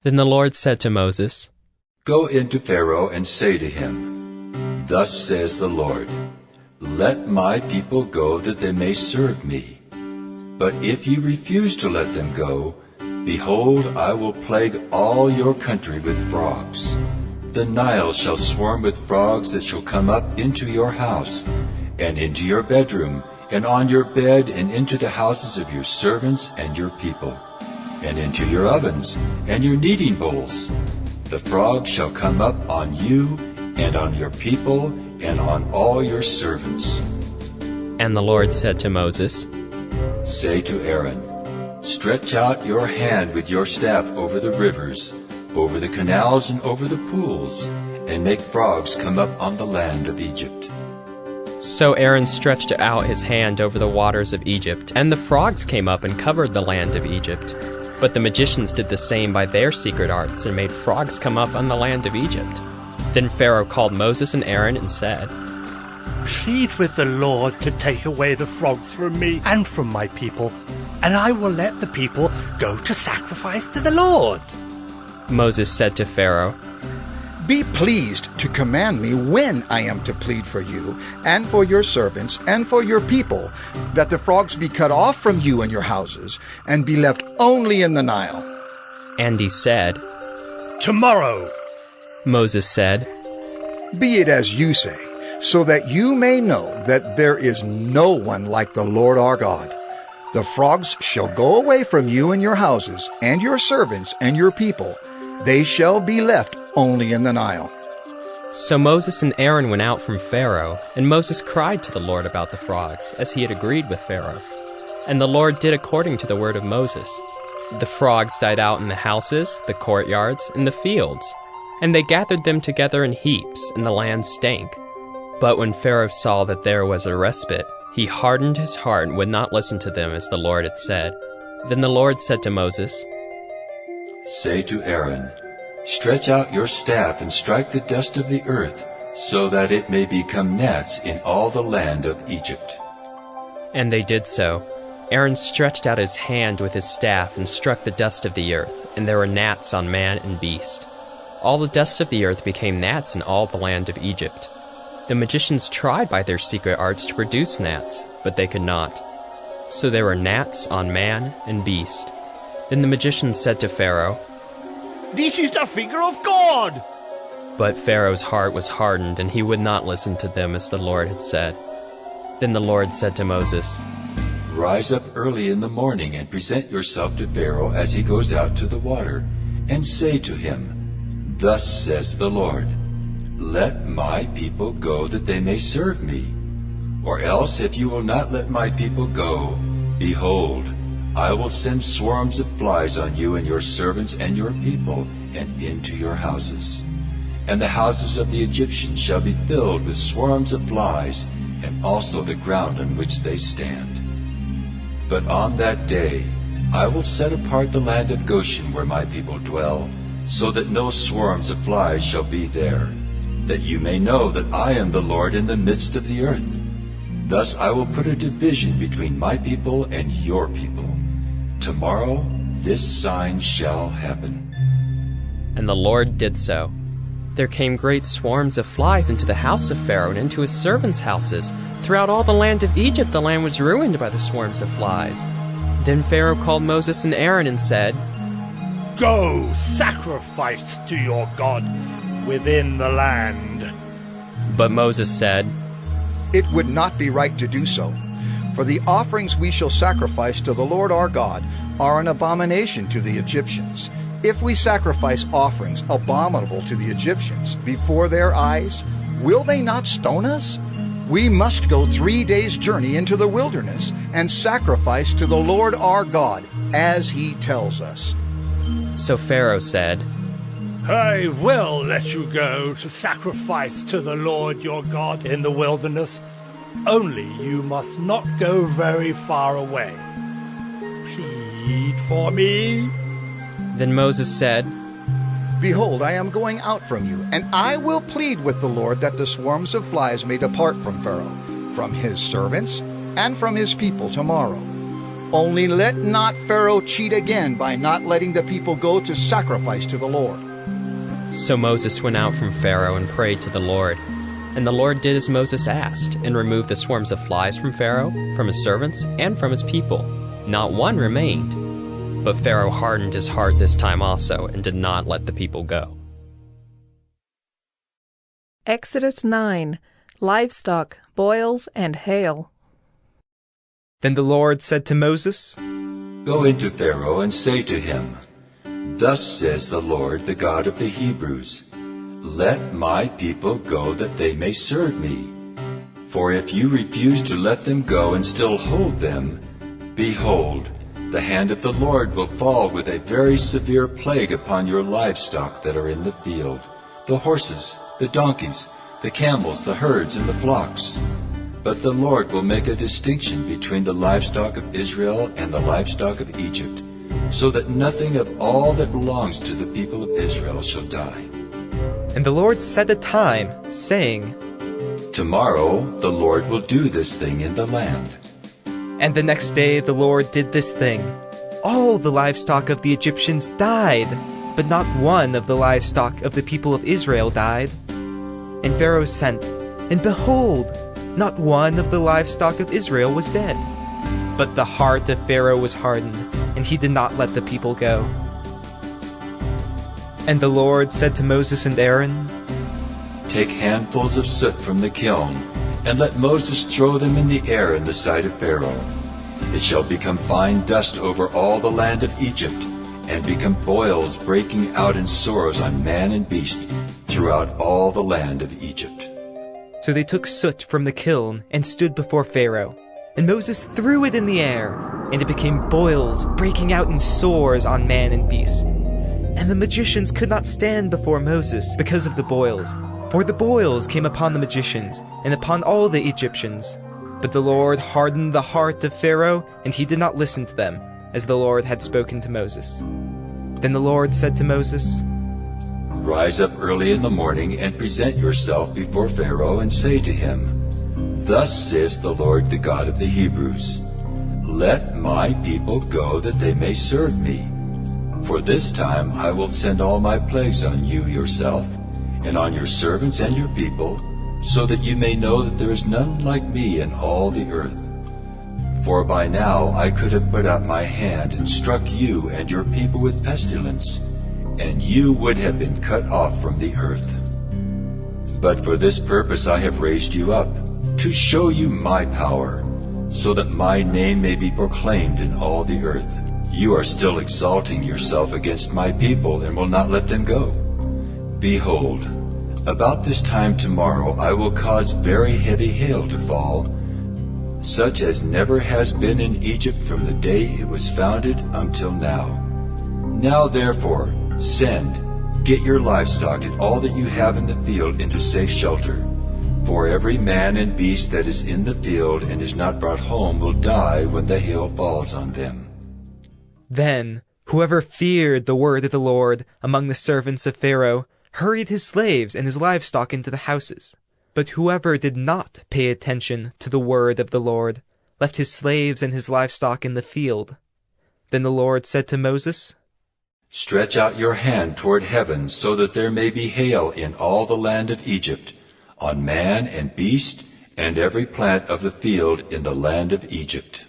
Then the Lord said to Moses, Go into Pharaoh and say to him, Thus says the Lord, Let my people go, that they may serve me. But if you refuse to let them go, behold, I will plague all your country with frogs. The Nile shall swarm with frogs that shall come up into your house, and into your bedroom, and on your bed, and into the houses of your servants and your people, and into your ovens and your kneading bowls. The frogs shall come up on you, and on your people, and on all your servants. And the Lord said to Moses, Say to Aaron, Stretch out your hand with your staff over the rivers, over the canals, and over the pools, and make frogs come up on the land of Egypt. So Aaron stretched out his hand over the waters of Egypt, and the frogs came up and covered the land of Egypt. But the magicians did the same by their secret arts, and made frogs come up on the land of Egypt. Then Pharaoh called Moses and Aaron and said, Plead with the Lord to take away the frogs from me and from my people, and I will let the people go to sacrifice to the Lord." Moses said to Pharaoh, "Be pleased to command me when I am to plead for you, and for your servants, and for your people, that the frogs be cut off from you and your houses, and be left only in the Nile." And he said, "Tomorrow." Moses said, "Be it as you say, so that you may know that there is no one like the Lord our God. The frogs shall go away from you and your houses, and your servants and your people. They shall be left only in the Nile." So Moses and Aaron went out from Pharaoh, and Moses cried to the Lord about the frogs, as he had agreed with Pharaoh. And the Lord did according to the word of Moses. The frogs died out in the houses, the courtyards, and the fields, and they gathered them together in heaps, and the land stank. But when Pharaoh saw that there was a respite, he hardened his heart and would not listen to them as the Lord had said. Then the Lord said to Moses, "Say to Aaron, stretch out your staff and strike the dust of the earth, so that it may become gnats in all the land of Egypt." And they did so. Aaron stretched out his hand with his staff and struck the dust of the earth, and there were gnats on man and beast. All the dust of the earth became gnats in all the land of Egypt. The magicians tried by their secret arts to produce gnats, but they could not. So there were gnats on man and beast. Then the magicians said to Pharaoh, "This is the finger of God." But Pharaoh's heart was hardened, and he would not listen to them as the Lord had said. Then the Lord said to Moses, "Rise up early in the morning and present yourself to Pharaoh as he goes out to the water, and say to him, 'Thus says the Lord, let my people go that they may serve me. Or else, if you will not let my people go, behold, I will send swarms of flies on you and your servants and your people, and into your houses. And the houses of the Egyptians shall be filled with swarms of flies, and also the ground on which they stand. But on that day I will set apart the land of Goshen where my people dwell, so that no swarms of flies shall be there, that you may know that I am the Lord in the midst of the earth. Thus I will put a division between my people and your people. Tomorrow this sign shall happen." And the Lord did so. There came great swarms of flies into the house of Pharaoh and into his servants' houses. Throughout all the land of Egypt the land was ruined by the swarms of flies. Then Pharaoh called Moses and Aaron and said, "Go, sacrifice to your God within the land." But Moses said, "It would not be right to do so, for the offerings we shall sacrifice to the Lord our God are an abomination to the Egyptians. If we sacrifice offerings abominable to the Egyptians before their eyes, will they not stone us? We must go 3 days' journey into the wilderness and sacrifice to the Lord our God, as he tells us." So Pharaoh said, "I will let you go to sacrifice to the Lord your God in the wilderness. Only you must not go very far away. Plead for me." Then Moses said, "Behold, I am going out from you, and I will plead with the Lord that the swarms of flies may depart from Pharaoh, from his servants, and from his people tomorrow. Only let not Pharaoh cheat again by not letting the people go to sacrifice to the Lord." So Moses went out from Pharaoh and prayed to the Lord. And the Lord did as Moses asked, and removed the swarms of flies from Pharaoh, from his servants, and from his people. Not one remained. But Pharaoh hardened his heart this time also, and did not let the people go. Exodus 9. Livestock, boils, and hail. Then the Lord said to Moses, "Go into Pharaoh and say to him, 'Thus says the Lord, the God of the Hebrews, let my people go that they may serve me. For if you refuse to let them go and still hold them, behold, the hand of the Lord will fall with a very severe plague upon your livestock that are in the field, the horses, the donkeys, the camels, the herds, and the flocks. But the Lord will make a distinction between the livestock of Israel and the livestock of Egypt, so that nothing of all that belongs to the people of Israel shall die.'" And the Lord set a time, saying, Tomorrow the Lord will do this thing in the land. And the next day the Lord did this thing. All the livestock of the Egyptians died, but not one of the livestock of the people of Israel died. And Pharaoh sent, and behold, not one of the livestock of Israel was dead. But the heart of Pharaoh was hardened, and he did not let the people go. And the Lord said to Moses and Aaron, Take handfuls of soot from the kiln, and let Moses throw them in the air in the sight of Pharaoh. It shall become fine dust over all the land of Egypt, and become boils breaking out in sores on man and beast throughout all the land of Egypt. So they took soot from the kiln and stood before Pharaoh. And Moses threw it in the air, and it became boils breaking out in sores on man and beast. And the magicians could not stand before Moses because of the boils, for the boils came upon the magicians and upon all the Egyptians. But the Lord hardened the heart of Pharaoh, and he did not listen to them, as the Lord had spoken to Moses. Then the Lord said to Moses, Rise up early in the morning and present yourself before Pharaoh and say to him, Thus says the Lord, the God of the Hebrews, Let my people go that they may serve me. For this time I will send all my plagues on you yourself, and on your servants and your people, so that you may know that there is none like me in all the earth. For by now I could have put out my hand and struck you and your people with pestilence, and you would have been cut off from the earth. But for this purpose I have raised you up, to show you my power, so that my name may be proclaimed in all the earth. You are still exalting yourself against my people and will not let them go. Behold, about this time tomorrow I will cause very heavy hail to fall, such as never has been in Egypt from the day it was founded until now. Now therefore, send, get your livestock and all that you have in the field into safe shelter. For every man and beast that is in the field and is not brought home will die when the hail falls on them. Then whoever feared the word of the Lord among the servants of Pharaoh hurried his slaves and his livestock into the houses. But whoever did not pay attention to the word of the Lord left his slaves and his livestock in the field. Then the Lord said to Moses, Stretch out your hand toward heaven so that there may be hail in all the land of Egypt, on man and beast and every plant of the field in the land of Egypt.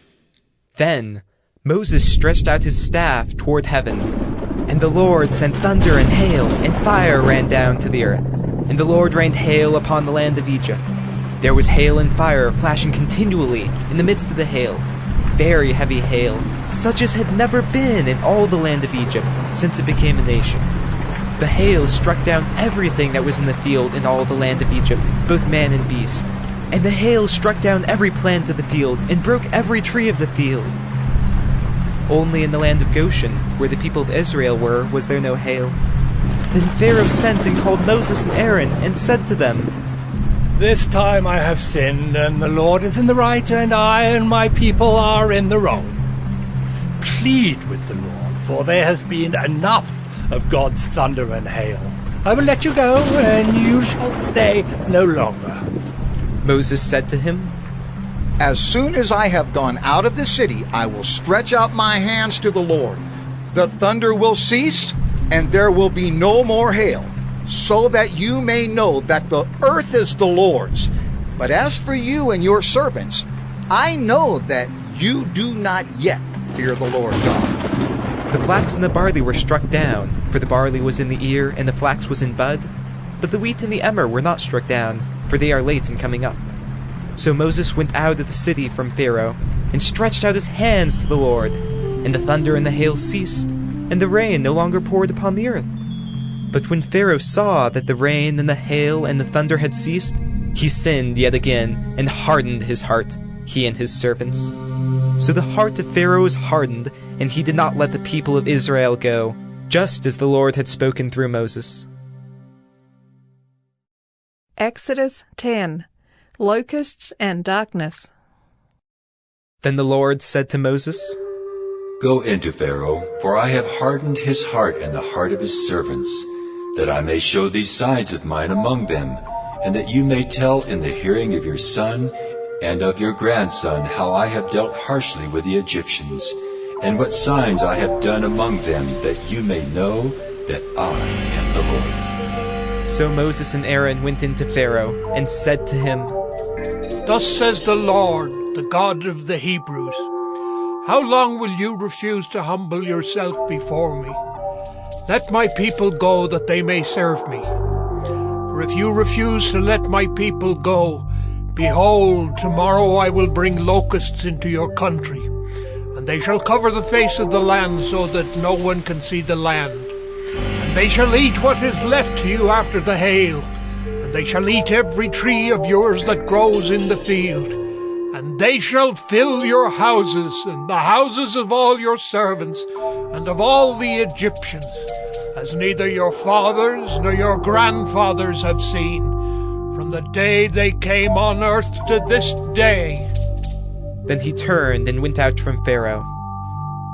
Then Moses stretched out his staff toward heaven, and the Lord sent thunder and hail, and fire ran down to the earth. And the Lord rained hail upon the land of Egypt. There was hail and fire flashing continually in the midst of the hail, very heavy hail, such as had never been in all the land of Egypt since it became a nation. The hail struck down everything that was in the field in all the land of Egypt, both man and beast. And the hail struck down every plant of the field and broke every tree of the field. Only in the land of Goshen, where the people of Israel were, was there no hail. Then Pharaoh sent and called Moses and Aaron and said to them, This time I have sinned, and the Lord is in the right, and I and my people are in the wrong. Plead with the Lord, for there has been enough of God's thunder and hail. I will let you go, and you shall stay no longer. Moses said to him, As soon as I have gone out of the city, I will stretch out my hands to the Lord. The thunder will cease, and there will be no more hail, so that you may know that the earth is the Lord's. But as for you and your servants, I know that you do not yet fear the Lord God. The flax and the barley were struck down, for the barley was in the ear and the flax was in bud. But the wheat and the emmer were not struck down, for they are late in coming up. So Moses went out of the city from Pharaoh, and stretched out his hands to the Lord. And the thunder and the hail ceased, and the rain no longer poured upon the earth. But when Pharaoh saw that the rain and the hail and the thunder had ceased, he sinned yet again, and hardened his heart, he and his servants. So the heart of Pharaoh was hardened, and he did not let the people of Israel go, just as the Lord had spoken through Moses. Exodus 10. Locusts and darkness. Then the Lord said to Moses, Go into Pharaoh, for I have hardened his heart and the heart of his servants, that I may show these signs of mine among them, and that you may tell in the hearing of your son and of your grandson how I have dealt harshly with the Egyptians, and what signs I have done among them, that you may know that I am the Lord. So Moses and Aaron went into Pharaoh and said to him, Thus says the Lord, the God of the Hebrews, how long will you refuse to humble yourself before me? Let my people go, that they may serve me. For if you refuse to let my people go, behold, tomorrow I will bring locusts into your country, and they shall cover the face of the land, so that no one can see the land. And they shall eat what is left to you after the hail, and they shall eat every tree of yours that grows in the field. And they shall fill your houses, and the houses of all your servants, and of all the Egyptians, as neither your fathers nor your grandfathers have seen, from the day they came on earth to this day. Then he turned and went out from Pharaoh.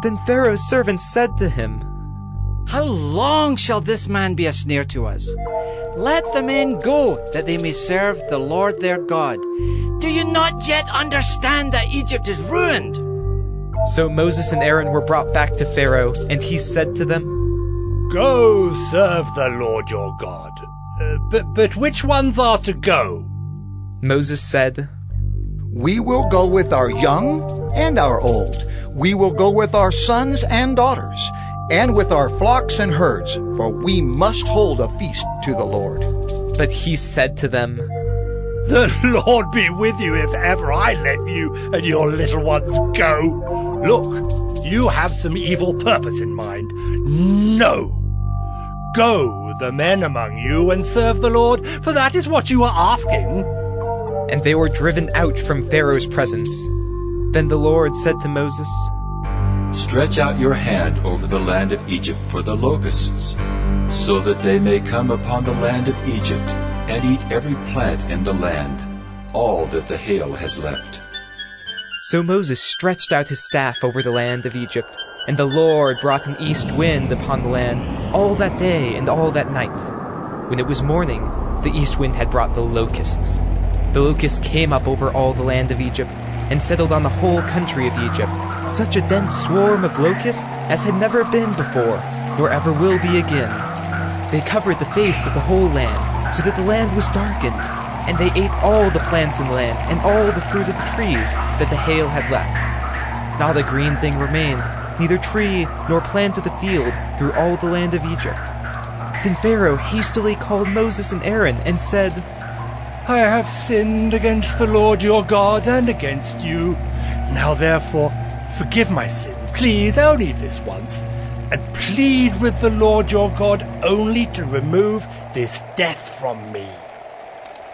Then Pharaoh's servants said to him, How long shall this man be a snare to us? Let the men go, that they may serve the Lord their God. Do you not yet understand that Egypt is ruined? So Moses and Aaron were brought back to Pharaoh, and he said to them, Go serve the Lord your God. But which ones are to go? Moses said, We will go with our young and our old. We will go with our sons and daughters, and with our flocks and herds, for we must hold a feast to the Lord. But he said to them, The Lord be with you if ever I let you and your little ones go. Look, you have some evil purpose in mind. No. Go, the men among you, and serve the Lord, for that is what you are asking. And they were driven out from Pharaoh's presence. Then the Lord said to Moses, Stretch out your hand over the land of Egypt for the locusts, so that they may come upon the land of Egypt, and eat every plant in the land, all that the hail has left. So Moses stretched out his staff over the land of Egypt, and the Lord brought an east wind upon the land all that day and all that night. When it was morning, the east wind had brought the locusts. The locusts came up over all the land of Egypt, and settled on the whole country of Egypt, such a dense swarm of locusts as had never been before, nor ever will be again. They covered the face of the whole land, so that the land was darkened, and they ate all the plants in the land, and all the fruit of the trees that the hail had left. Not a green thing remained, neither tree nor plant of the field, through all the land of Egypt. Then Pharaoh hastily called Moses and Aaron, and said, I have sinned against the Lord your God and against you. Now therefore, forgive my sin, please, only this once, and plead with the Lord your God only to remove this death from me.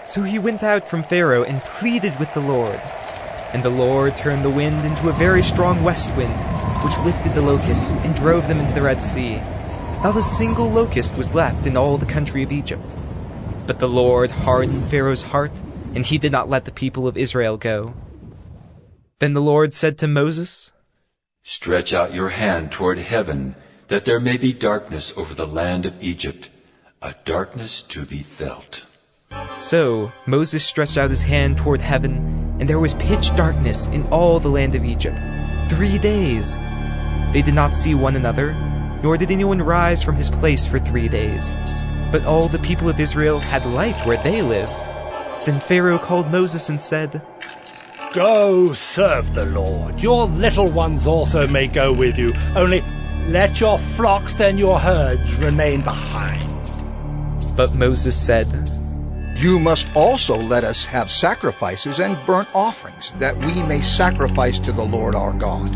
So he went out from Pharaoh and pleaded with the Lord. And the Lord turned the wind into a very strong west wind, which lifted the locusts and drove them into the Red Sea. Not a single locust was left in all the country of Egypt. But the Lord hardened Pharaoh's heart, and he did not let the people of Israel go. Then the Lord said to Moses, Stretch out your hand toward heaven, that there may be darkness over the land of Egypt, a darkness to be felt. So Moses stretched out his hand toward heaven, and there was pitch darkness in all the land of Egypt 3 days. They did not see one another, nor did anyone rise from his place for 3 days. But all the people of Israel had light where they lived. Then Pharaoh called Moses and said, Go serve the Lord. Your little ones also may go with you. Only let your flocks and your herds remain behind. But Moses said, You must also let us have sacrifices and burnt offerings, that we may sacrifice to the Lord our God.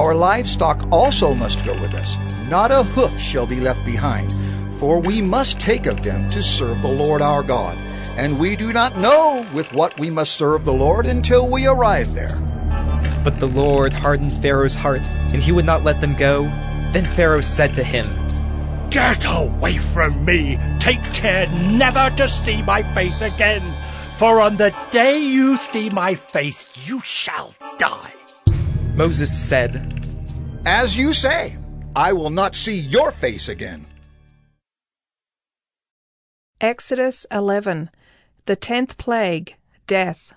Our livestock also must go with us. Not a hoof shall be left behind, for we must take of them to serve the Lord our God. And we do not know with what we must serve the Lord until we arrive there. But the Lord hardened Pharaoh's heart, and he would not let them go. Then Pharaoh said to him, Get away from me! Take care never to see my face again, for on the day you see my face, you shall die. Moses said, As you say, I will not see your face again. Exodus 11. The 10th plague, death.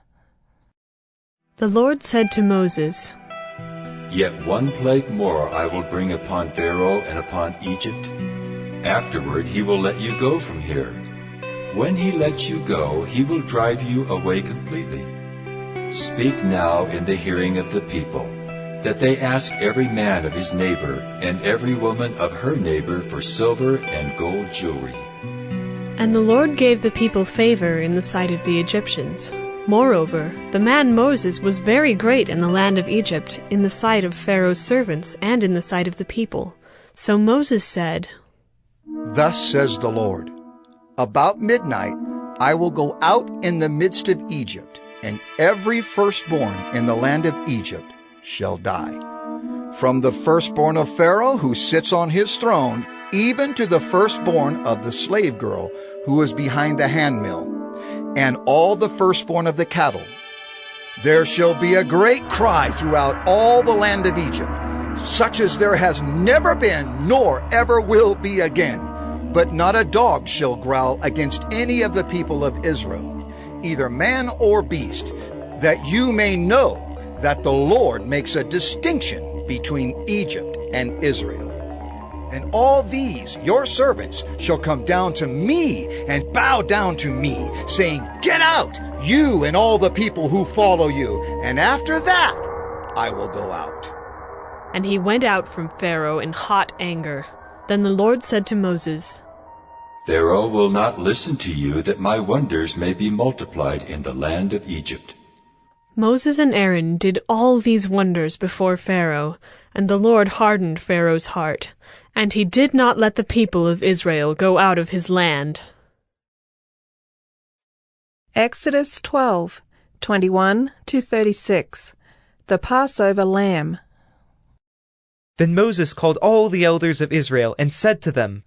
The Lord said to Moses, Yet one plague more I will bring upon Pharaoh and upon Egypt. Afterward he will let you go from here. When he lets you go, he will drive you away completely. Speak now in the hearing of the people, that they ask every man of his neighbor and every woman of her neighbor for silver and gold jewelry. And the Lord gave the people favor in the sight of the Egyptians. Moreover, the man Moses was very great in the land of Egypt, in the sight of Pharaoh's servants, and in the sight of the people. So Moses said, Thus says the Lord, About midnight I will go out in the midst of Egypt, and every firstborn in the land of Egypt shall die. From the firstborn of Pharaoh who sits on his throne, even to the firstborn of the slave girl who is behind the handmill, and all the firstborn of the cattle. There shall be a great cry throughout all the land of Egypt, such as there has never been nor ever will be again. But not a dog shall growl against any of the people of Israel, either man or beast, that you may know that the Lord makes a distinction between Egypt and Israel. And all these, your servants, shall come down to me and bow down to me, saying, Get out, you and all the people who follow you, and after that I will go out. And he went out from Pharaoh in hot anger. Then the Lord said to Moses, Pharaoh will not listen to you, that my wonders may be multiplied in the land of Egypt. Moses and Aaron did all these wonders before Pharaoh, and the Lord hardened Pharaoh's heart, and he did not let the people of Israel go out of his land. Exodus 12:21-36. The Passover Lamb. Then Moses called all the elders of Israel and said to them,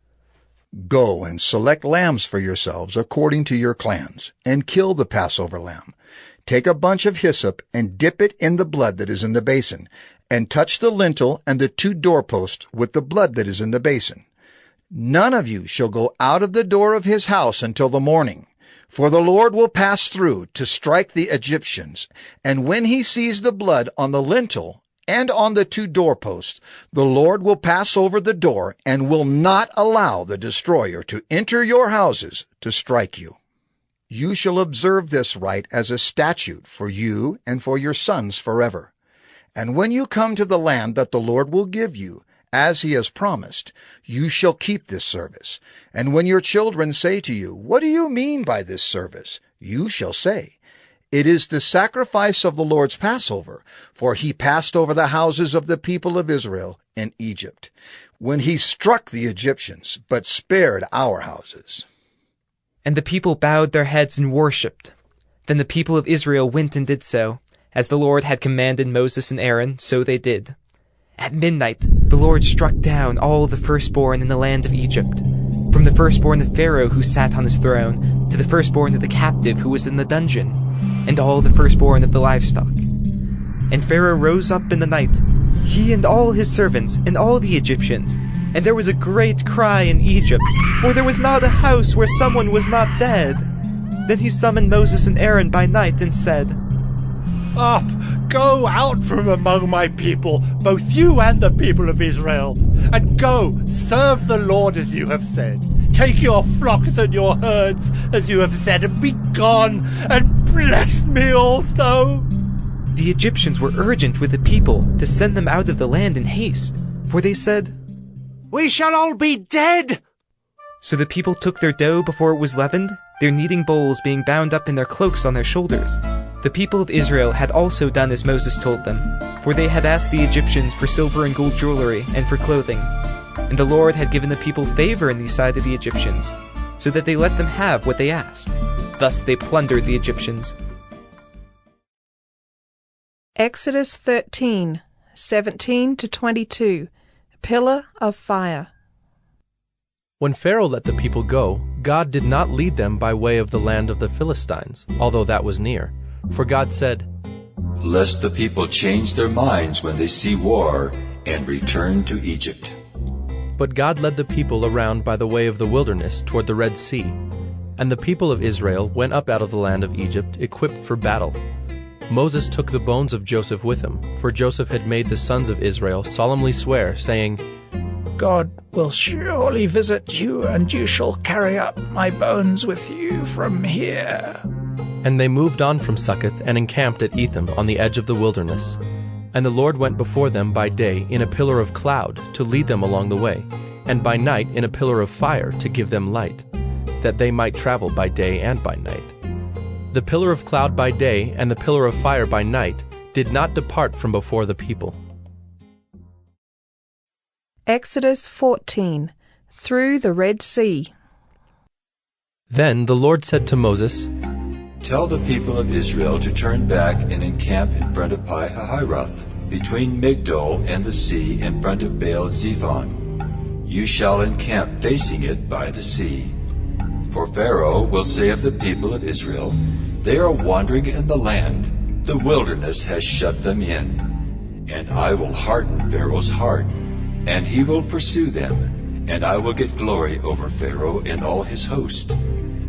Go and select lambs for yourselves according to your clans, and kill the Passover lamb. Take a bunch of hyssop and dip it in the blood that is in the basin, and touch the lintel and the 2 doorposts with the blood that is in the basin. None of you shall go out of the door of his house until the morning, for the Lord will pass through to strike the Egyptians. And when he sees the blood on the lintel and on the 2 doorposts, the Lord will pass over the door and will not allow the destroyer to enter your houses to strike you. You shall observe this rite as a statute for you and for your sons forever. And when you come to the land that the Lord will give you, as he has promised, you shall keep this service. And when your children say to you, What do you mean by this service? You shall say, It is the sacrifice of the Lord's Passover, for he passed over the houses of the people of Israel in Egypt, when he struck the Egyptians, but spared our houses. And the people bowed their heads and worshipped. Then the people of Israel went and did so. As the Lord had commanded Moses and Aaron, so they did. At midnight, the Lord struck down all the firstborn in the land of Egypt, from the firstborn of Pharaoh who sat on his throne, to the firstborn of the captive who was in the dungeon, and all the firstborn of the livestock. And Pharaoh rose up in the night, he and all his servants, and all the Egyptians, and there was a great cry in Egypt, for there was not a house where someone was not dead. Then he summoned Moses and Aaron by night and said, Up, go out from among my people, both you and the people of Israel, and go, serve the Lord as you have said. Take your flocks and your herds as you have said, and be gone, and bless me also. The Egyptians were urgent with the people to send them out of the land in haste, for they said, We shall all be dead. So the people took their dough before it was leavened, their kneading bowls being bound up in their cloaks on their shoulders. The people of Israel had also done as Moses told them, for they had asked the Egyptians for silver and gold jewelry and for clothing. And the Lord had given the people favor in the sight of the Egyptians, so that they let them have what they asked. Thus they plundered the Egyptians. Exodus 13:17-22. Pillar of fire. When Pharaoh let the people go, God did not lead them by way of the land of the Philistines, although that was near. For God said, Lest the people change their minds when they see war and return to Egypt. But God led the people around by the way of the wilderness toward the Red Sea. And the people of Israel went up out of the land of Egypt, equipped for battle. Moses took the bones of Joseph with him, for Joseph had made the sons of Israel solemnly swear, saying, God will surely visit you, and you shall carry up my bones with you from here. And they moved on from Succoth and encamped at Etham on the edge of the wilderness. And the Lord went before them by day in a pillar of cloud to lead them along the way, and by night in a pillar of fire to give them light, that they might travel by day and by night. The pillar of cloud by day and the pillar of fire by night did not depart from before the people. Exodus 14. Through the Red Sea. Then the Lord said to Moses, Tell the people of Israel to turn back and encamp in front of Pi-hahiroth, between Migdol and the sea in front of Baal-zephon. You shall encamp facing it by the sea. For Pharaoh will say of the people of Israel, They are wandering in the land, the wilderness has shut them in. And I will harden Pharaoh's heart, and he will pursue them, and I will get glory over Pharaoh and all his host.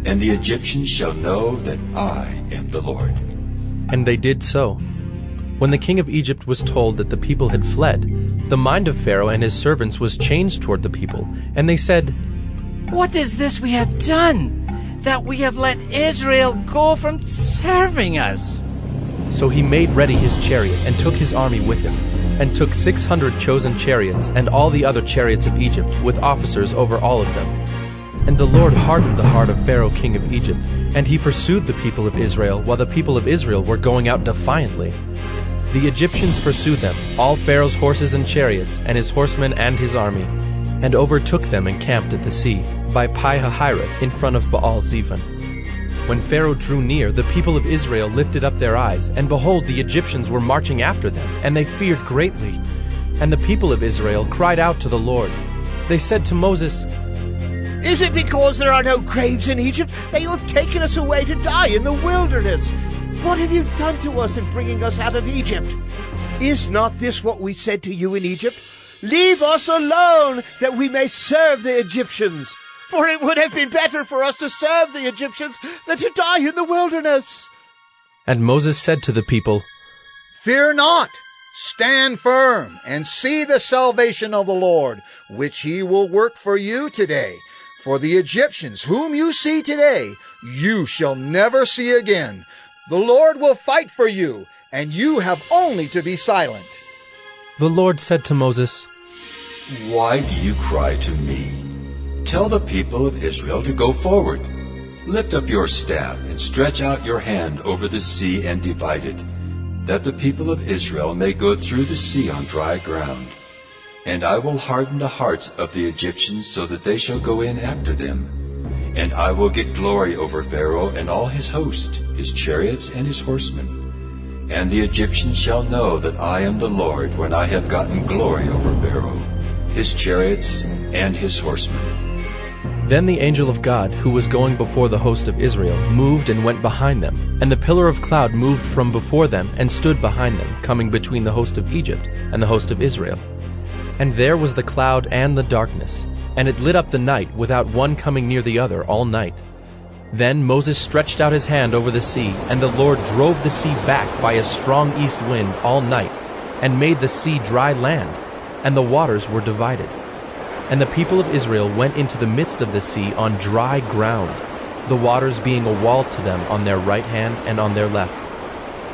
And the Egyptians shall know that I am the Lord. And they did so. When the king of Egypt was told that the people had fled, the mind of Pharaoh and his servants was changed toward the people, and they said, What is this we have done, that we have let Israel go from serving us? So he made ready his chariot and took his army with him, and took 600 chosen chariots and all the other chariots of Egypt, with officers over all of them. And the Lord hardened the heart of Pharaoh king of Egypt, and he pursued the people of Israel, while the people of Israel were going out defiantly. The Egyptians pursued them, all Pharaoh's horses and chariots, and his horsemen and his army, and overtook them and camped at the sea, by Pi-hahiroth, in front of Baal-zephon. When Pharaoh drew near, the people of Israel lifted up their eyes, and behold, the Egyptians were marching after them, and they feared greatly. And the people of Israel cried out to the Lord. They said to Moses, Is it because there are no graves in Egypt that you have taken us away to die in the wilderness? What have you done to us in bringing us out of Egypt? Is not this what we said to you in Egypt? Leave us alone, that we may serve the Egyptians. For it would have been better for us to serve the Egyptians than to die in the wilderness. And Moses said to the people, Fear not, stand firm, and see the salvation of the Lord, which he will work for you today. For the Egyptians whom you see today, you shall never see again. The Lord will fight for you, and you have only to be silent. The Lord said to Moses, Why do you cry to me? Tell the people of Israel to go forward. Lift up your staff and stretch out your hand over the sea and divide it, that the people of Israel may go through the sea on dry ground. And I will harden the hearts of the Egyptians so that they shall go in after them. And I will get glory over Pharaoh and all his host, his chariots and his horsemen. And the Egyptians shall know that I am the Lord when I have gotten glory over Pharaoh, his chariots and his horsemen. Then the angel of God, who was going before the host of Israel, moved and went behind them. And the pillar of cloud moved from before them and stood behind them, coming between the host of Egypt and the host of Israel. And there was the cloud and the darkness, and it lit up the night without one coming near the other all night. Then Moses stretched out his hand over the sea, and the Lord drove the sea back by a strong east wind all night, and made the sea dry land, and the waters were divided. And the people of Israel went into the midst of the sea on dry ground, the waters being a wall to them on their right hand and on their left.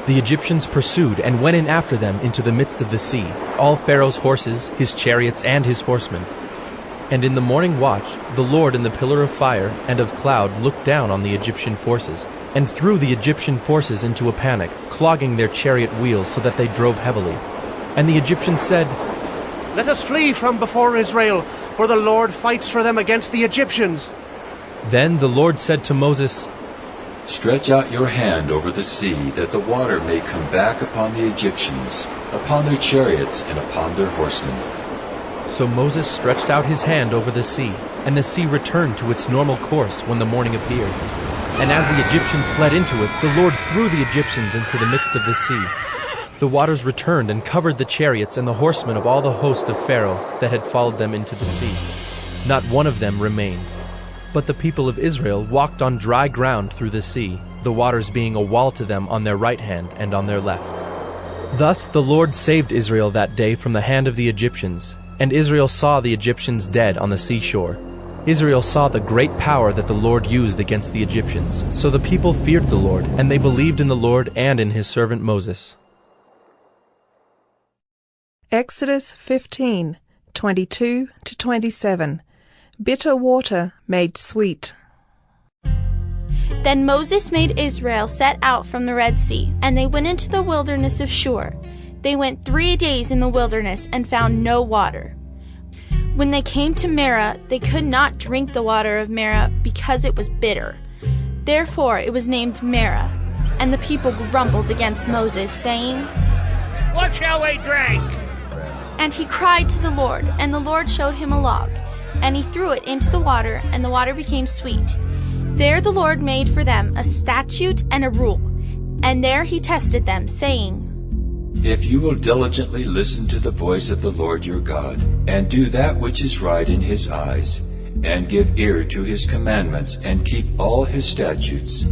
The Egyptians pursued and went in after them into the midst of the sea, all Pharaoh's horses, his chariots, and his horsemen. And in the morning watch, the Lord in the pillar of fire and of cloud looked down on the Egyptian forces, and threw the Egyptian forces into a panic, clogging their chariot wheels so that they drove heavily. And the Egyptians said, Let us flee from before Israel, for the Lord fights for them against the Egyptians. Then the Lord said to Moses, Stretch out your hand over the sea, that the water may come back upon the Egyptians, upon their chariots and upon their horsemen. So Moses stretched out his hand over the sea, and the sea returned to its normal course when the morning appeared. And as the Egyptians fled into it, the Lord threw the Egyptians into the midst of the sea. The waters returned and covered the chariots and the horsemen of all the host of Pharaoh that had followed them into the sea. Not one of them remained. But the people of Israel walked on dry ground through the sea, the waters being a wall to them on their right hand and on their left. Thus the Lord saved Israel that day from the hand of the Egyptians, and Israel saw the Egyptians dead on the seashore. Israel saw the great power that the Lord used against the Egyptians. So the people feared the Lord, and they believed in the Lord and in his servant Moses. Exodus 15, 22-27. Bitter water made sweet. Then Moses made Israel set out from the Red Sea, and they went into the wilderness of Shur. They went 3 days in the wilderness and found no water. When they came to Marah, they could not drink the water of Marah because it was bitter. Therefore it was named Marah. And the people grumbled against Moses, saying, What shall we drink? And he cried to the Lord, and the Lord showed him a log. And he threw it into the water, and the water became sweet. There the Lord made for them a statute and a rule. And there he tested them, saying, If you will diligently listen to the voice of the Lord your God, and do that which is right in his eyes, and give ear to his commandments, and keep all his statutes,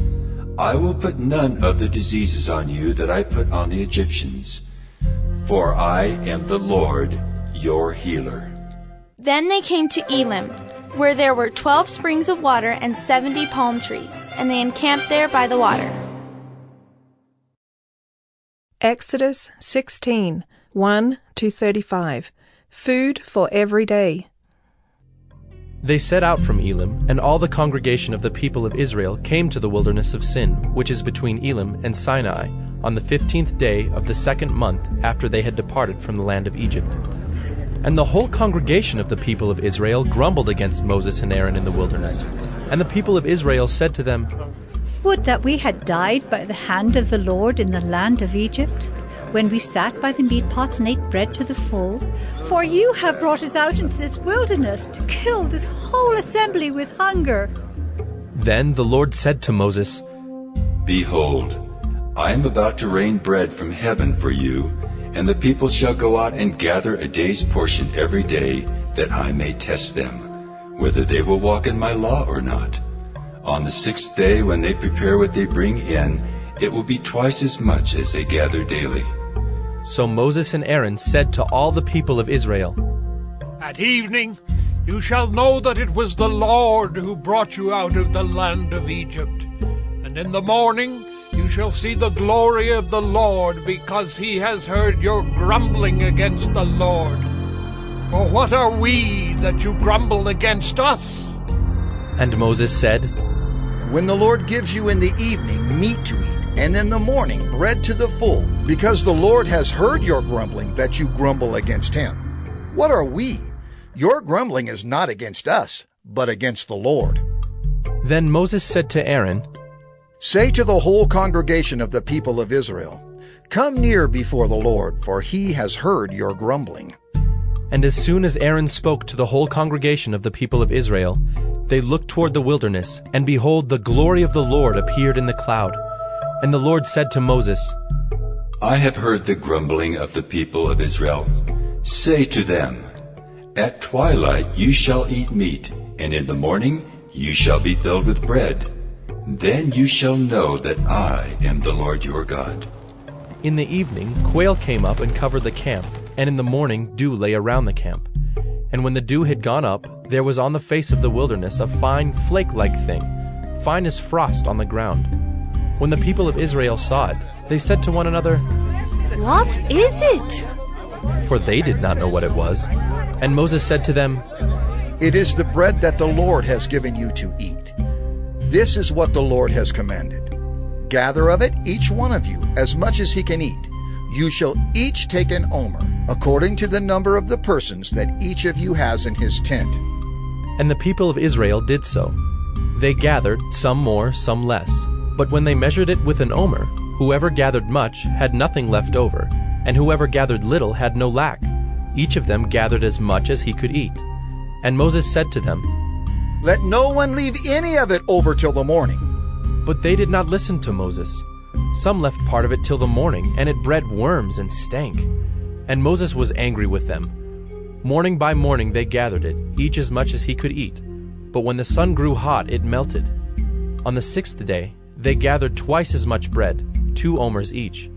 I will put none of the diseases on you that I put on the Egyptians. For I am the Lord your healer. Then they came to Elim, where there were 12 springs of water and 70 palm trees, and they encamped there by the water. Exodus 16, 1-35. Food for every day. They set out from Elim, and all the congregation of the people of Israel came to the wilderness of Sin, which is between Elim and Sinai, on the 15th day of the 2nd month after they had departed from the land of Egypt. And the whole congregation of the people of Israel grumbled against Moses and Aaron in the wilderness. And the people of Israel said to them, Would that we had died by the hand of the Lord in the land of Egypt, when we sat by the meat pots and ate bread to the full. For you have brought us out into this wilderness to kill this whole assembly with hunger. Then the Lord said to Moses, Behold, I am about to rain bread from heaven for you, and the people shall go out and gather a day's portion every day, that I may test them, whether they will walk in my law or not. On the 6th day, when they prepare what they bring in, it will be twice as much as they gather daily. So Moses and Aaron said to all the people of Israel, At evening you shall know that it was the Lord who brought you out of the land of Egypt. And in the morning you shall see the glory of the Lord, because he has heard your grumbling against the Lord. For what are we that you grumble against us? And Moses said, When the Lord gives you in the evening meat to eat, and in the morning bread to the full, because the Lord has heard your grumbling, that you grumble against him. What are we? Your grumbling is not against us, but against the Lord. Then Moses said to Aaron, Say to the whole congregation of the people of Israel, Come near before the Lord, for he has heard your grumbling. And as soon as Aaron spoke to the whole congregation of the people of Israel, they looked toward the wilderness, and behold, the glory of the Lord appeared in the cloud. And the Lord said to Moses, I have heard the grumbling of the people of Israel. Say to them, At twilight you shall eat meat, and in the morning you shall be filled with bread. Then you shall know that I am the Lord your God. In the evening quail came up and covered the camp, and in the morning dew lay around the camp. And when the dew had gone up, there was on the face of the wilderness a fine flake-like thing, fine as frost on the ground. When the people of Israel saw it, they said to one another, What is it? For they did not know what it was. And Moses said to them, It is the bread that the Lord has given you to eat. This is what the Lord has commanded. Gather of it, each one of you, as much as he can eat. You shall each take an omer, according to the number of the persons that each of you has in his tent. And the people of Israel did so. They gathered, some more, some less. But when they measured it with an omer, whoever gathered much had nothing left over, and whoever gathered little had no lack. Each of them gathered as much as he could eat. And Moses said to them, Let no one leave any of it over till the morning. But they did not listen to Moses. Some left part of it till the morning, and it bred worms and stank. And Moses was angry with them. Morning by morning they gathered it, each as much as he could eat. but when the sun grew hot, it melted. On the 6th day, they gathered twice as much bread, 2 omers each.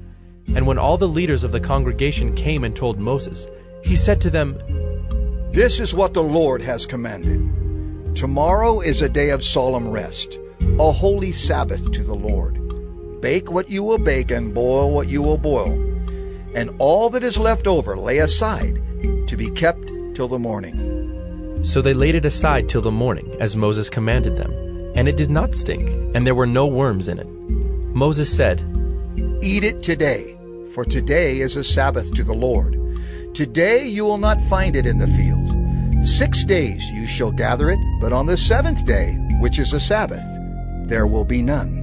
And when all the leaders of the congregation came and told Moses, he said to them, "This is what the Lord has commanded. Tomorrow is a day of solemn rest, a holy Sabbath to the Lord. Bake what you will bake and boil what you will boil, and all that is left over lay aside to be kept till the morning." So they laid it aside till the morning, as Moses commanded them, and it did not stink, and there were no worms in it. Moses said, "Eat it today, for today is a Sabbath to the Lord. Today you will not find it in the field. 6 days you shall gather it, but on the 7th day, which is a Sabbath, there will be none."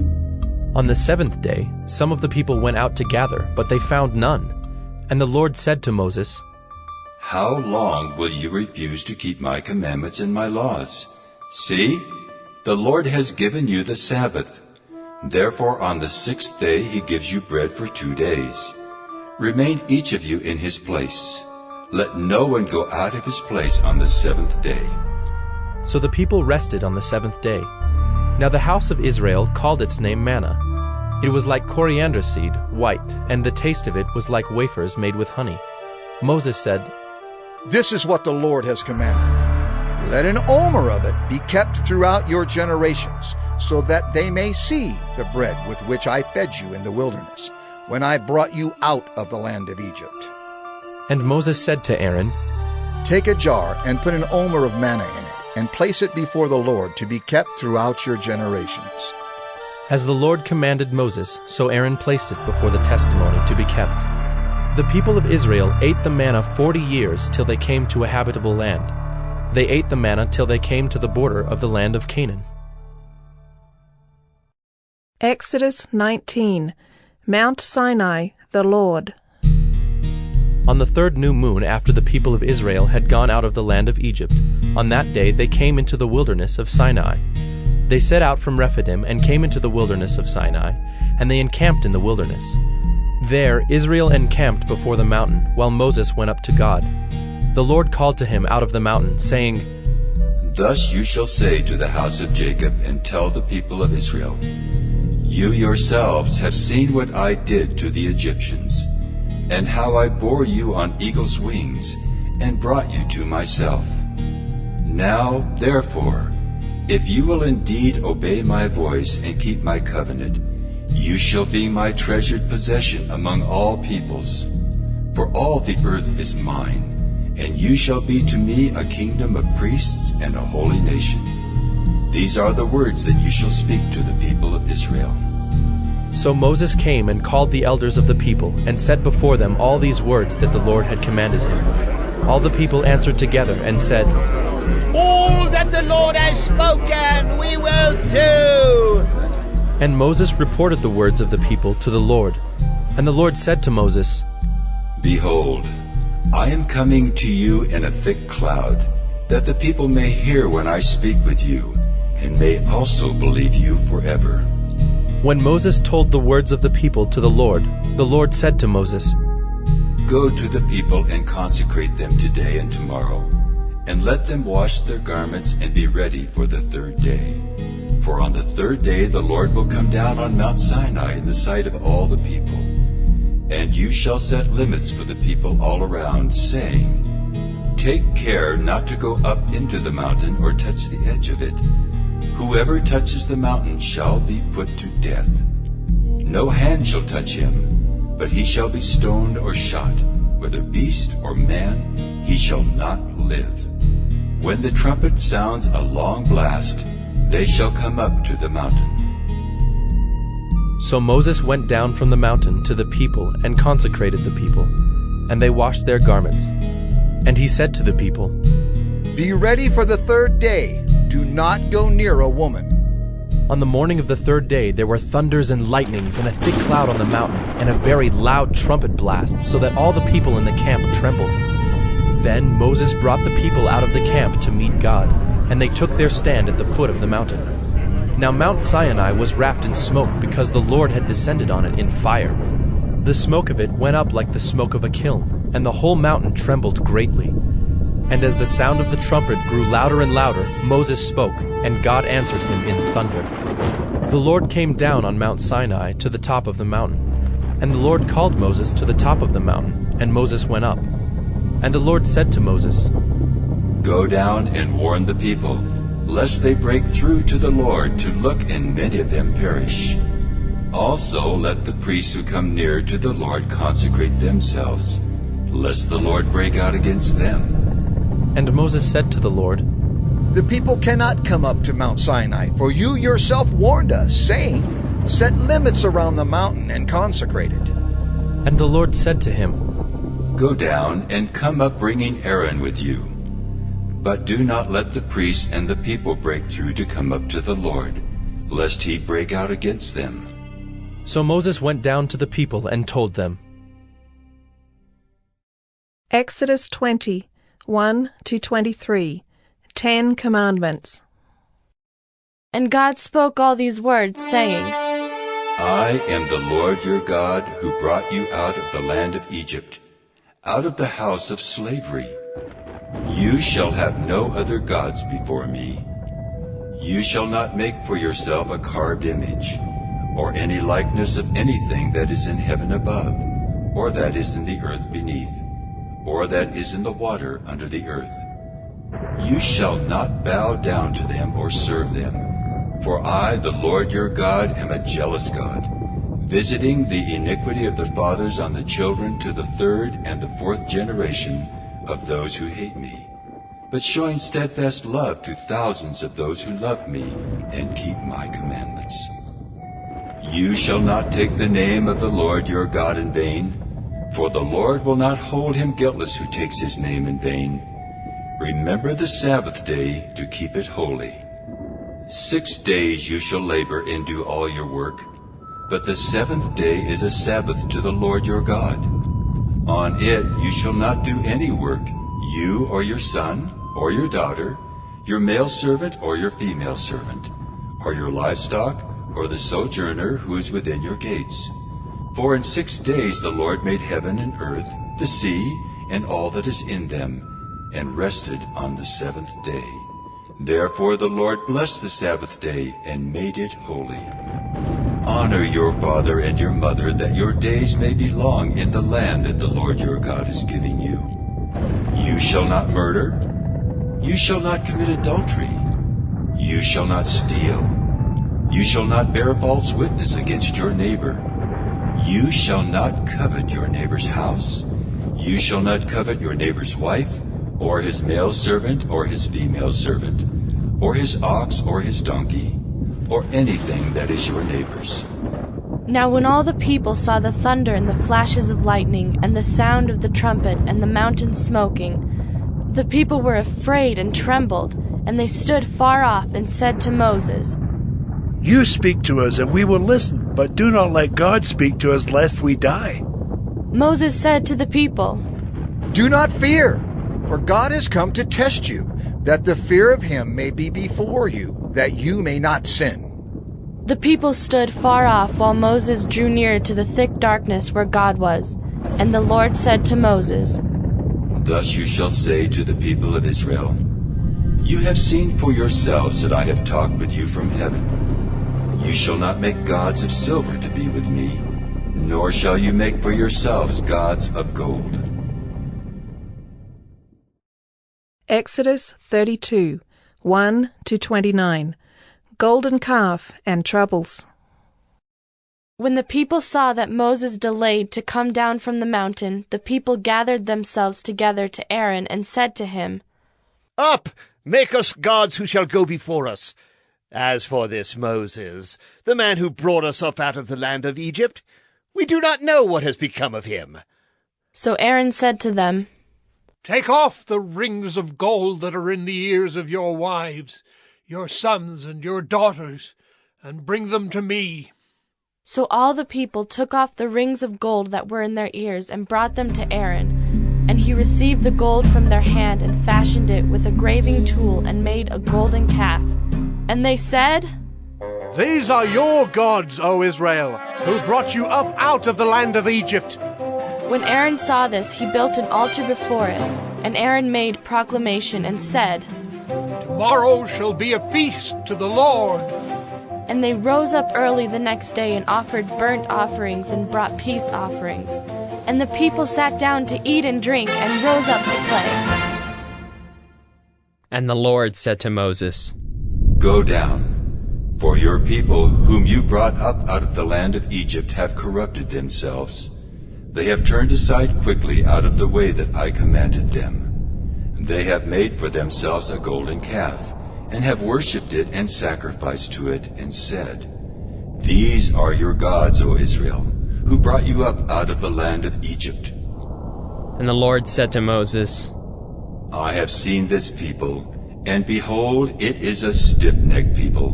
On the 7th day, some of the people went out to gather, but they found none. And the Lord said to Moses, "How long will you refuse to keep my commandments and my laws? See, the Lord has given you the Sabbath. Therefore on the 6th day he gives you bread for 2 days. Remain each of you in his place. Let no one go out of his place on the 7th day." So the people rested on the 7th day. Now the house of Israel called its name manna. It was like coriander seed, white, and the taste of it was like wafers made with honey. Moses said, "This is what the Lord has commanded. Let an omer of it be kept throughout your generations, so that they may see the bread with which I fed you in the wilderness, when I brought you out of the land of Egypt." And Moses said to Aaron, "Take a jar and put an omer of manna in it, and place it before the Lord to be kept throughout your generations." As the Lord commanded Moses, so Aaron placed it before the testimony to be kept. The people of Israel ate the manna 40 years till they came to a habitable land. They ate the manna till they came to the border of the land of Canaan. Exodus 19. Mount Sinai, the Lord. On the 3rd new moon after the people of Israel had gone out of the land of Egypt, on that day they came into the wilderness of Sinai. They set out from Rephidim and came into the wilderness of Sinai, and they encamped in the wilderness. There Israel encamped before the mountain, while Moses went up to God. The Lord called to him out of the mountain, saying, "Thus you shall say to the house of Jacob and tell the people of Israel, You yourselves have seen what I did to the Egyptians, and how I bore you on eagle's wings and brought you to myself. Now, therefore, if you will indeed obey my voice and keep my covenant, you shall be my treasured possession among all peoples. For all the earth is mine, and you shall be to me a kingdom of priests and a holy nation. These are the words that you shall speak to the people of Israel." So Moses came and called the elders of the people, and set before them all these words that the Lord had commanded him. All the people answered together and said, "All that the Lord has spoken, we will do." And Moses reported the words of the people to the Lord. And the Lord said to Moses, "Behold, I am coming to you in a thick cloud, that the people may hear when I speak with you, and may also believe you forever." When Moses told the words of the people to the Lord said to Moses, "Go to the people and consecrate them today and tomorrow, and let them wash their garments and be ready for the 3rd day. For on the 3rd day the Lord will come down on Mount Sinai in the sight of all the people. And you shall set limits for the people all around, saying, Take care not to go up into the mountain or touch the edge of it. Whoever touches the mountain shall be put to death. No hand shall touch him, but he shall be stoned or shot, whether beast or man, he shall not live. When the trumpet sounds a long blast, they shall come up to the mountain." So Moses went down from the mountain to the people and consecrated the people, and they washed their garments. And he said to the people, "Be ready for the 3rd day. Do not go near a woman." On the morning of the 3rd day there were thunders and lightnings and a thick cloud on the mountain, and a very loud trumpet blast, so that all the people in the camp trembled. Then Moses brought the people out of the camp to meet God, and they took their stand at the foot of the mountain. Now Mount Sinai was wrapped in smoke, because the Lord had descended on it in fire. The smoke of it went up like the smoke of a kiln, and the whole mountain trembled greatly. And as the sound of the trumpet grew louder and louder, Moses spoke, and God answered him in thunder. The Lord came down on Mount Sinai to the top of the mountain. And the Lord called Moses to the top of the mountain, and Moses went up. And the Lord said to Moses, Go down and warn the people, lest they break through to the Lord to look and many of them perish. Also let the priests who come near to the Lord consecrate themselves, lest the Lord break out against them. And Moses said to the Lord, The people cannot come up to Mount Sinai, for you yourself warned us, saying, Set limits around the mountain and consecrate it. And the Lord said to him, Go down and come up bringing Aaron with you. But do not let the priests and the people break through to come up to the Lord, lest he break out against them. So Moses went down to the people and told them. Exodus 20, 1-23, 10 Commandments. And God spoke all these words, saying, I am the Lord your God, who brought you out of the land of Egypt, out of the house of slavery. You shall have no other gods before me. You shall not make for yourself a carved image, or any likeness of anything that is in heaven above, or that is in the earth beneath, or that is in the water under the earth. You shall not bow down to them or serve them. For I, the Lord your God, am a jealous God, visiting the iniquity of the fathers on the children to the third and the fourth generation of those who hate me, but showing steadfast love to thousands of those who love me and keep my commandments. You shall not take the name of the Lord your God in vain, for the Lord will not hold him guiltless who takes his name in vain. Remember the Sabbath day to keep it holy. 6 days you shall labor and do all your work, but the seventh day is a Sabbath to the Lord your God. On it you shall not do any work, you or your son or your daughter, your male servant or your female servant, or your livestock, or the sojourner who is within your gates. For in 6 days the Lord made heaven and earth, the sea, and all that is in them, and rested on the seventh day. Therefore the Lord blessed the Sabbath day and made it holy. Honor your father and your mother, that your days may be long in the land that the Lord your God is giving you. You shall not murder. You shall not commit adultery. You shall not steal. You shall not bear false witness against your neighbor. You shall not covet your neighbor's house. You shall not covet your neighbor's wife, or his male servant, or his female servant, or his ox, or his donkey, or anything that is your neighbor's. Now when all the people saw the thunder and the flashes of lightning, and the sound of the trumpet, and the mountain smoking, the people were afraid and trembled, and they stood far off and said to Moses, You speak to us, and we will listen, but do not let God speak to us, lest we die. Moses said to the people, Do not fear, for God has come to test you, that the fear of him may be before you, that you may not sin. The people stood far off while Moses drew near to the thick darkness where God was. And the Lord said to Moses, Thus you shall say to the people of Israel, You have seen for yourselves that I have talked with you from heaven. You shall not make gods of silver to be with me, nor shall you make for yourselves gods of gold. Exodus 32, 1-29, Golden Calf and Troubles. When the people saw that Moses delayed to come down from the mountain, the people gathered themselves together to Aaron and said to him, Up, make us gods who shall go before us. As for this Moses, the man who brought us up out of the land of Egypt, we do not know what has become of him. So Aaron said to them, Take off the rings of gold that are in the ears of your wives, your sons and your daughters, and bring them to me. So all the people took off the rings of gold that were in their ears and brought them to Aaron. And he received the gold from their hand and fashioned it with a graving tool and made a golden calf. And they said, These are your gods, O Israel, who brought you up out of the land of Egypt. When Aaron saw this, he built an altar before it, And Aaron made proclamation and said, Tomorrow shall be a feast to the Lord. And they rose up early the next day and offered burnt offerings and brought peace offerings. And the people sat down to eat and drink and rose up to play. And the Lord said to Moses, Go down, for your people whom you brought up out of the land of Egypt have corrupted themselves. They have turned aside quickly out of the way that I commanded them. They have made for themselves a golden calf, and have worshipped it and sacrificed to it, and said, These are your gods, O Israel, who brought you up out of the land of Egypt. And the Lord said to Moses, I have seen this people, and behold, it is a stiff-necked people.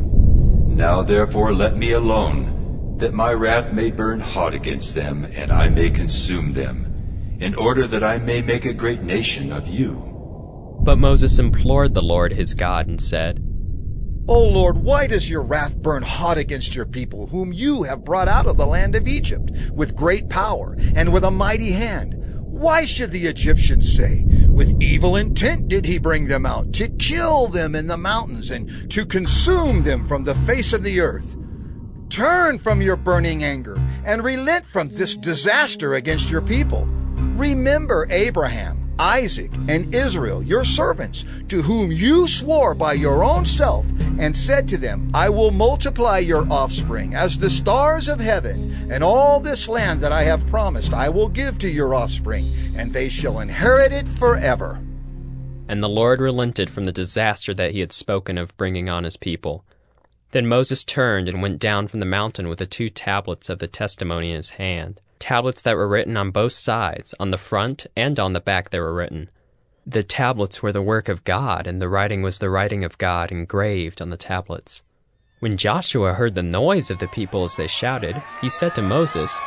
Now therefore let me alone, that my wrath may burn hot against them, and I may consume them, in order that I may make a great nation of you. But Moses implored the Lord his God and said, O Lord, why does your wrath burn hot against your people, whom you have brought out of the land of Egypt, with great power and with a mighty hand? Why should the Egyptians say, With evil intent did he bring them out, to kill them in the mountains, and to consume them from the face of the earth? Turn from your burning anger, and relent from this disaster against your people. Remember Abraham, Isaac, and Israel, your servants, to whom you swore by your own self, and said to them, I will multiply your offspring as the stars of heaven, and all this land that I have promised I will give to your offspring, and they shall inherit it forever. And the Lord relented from the disaster that he had spoken of bringing on his people. Then Moses turned and went down from the mountain with the 2 tablets of the testimony in his hand, tablets that were written on both sides, on the front and on the back they were written. The tablets were the work of God, and the writing was the writing of God engraved on the tablets. When Joshua heard the noise of the people as they shouted, he said to Moses,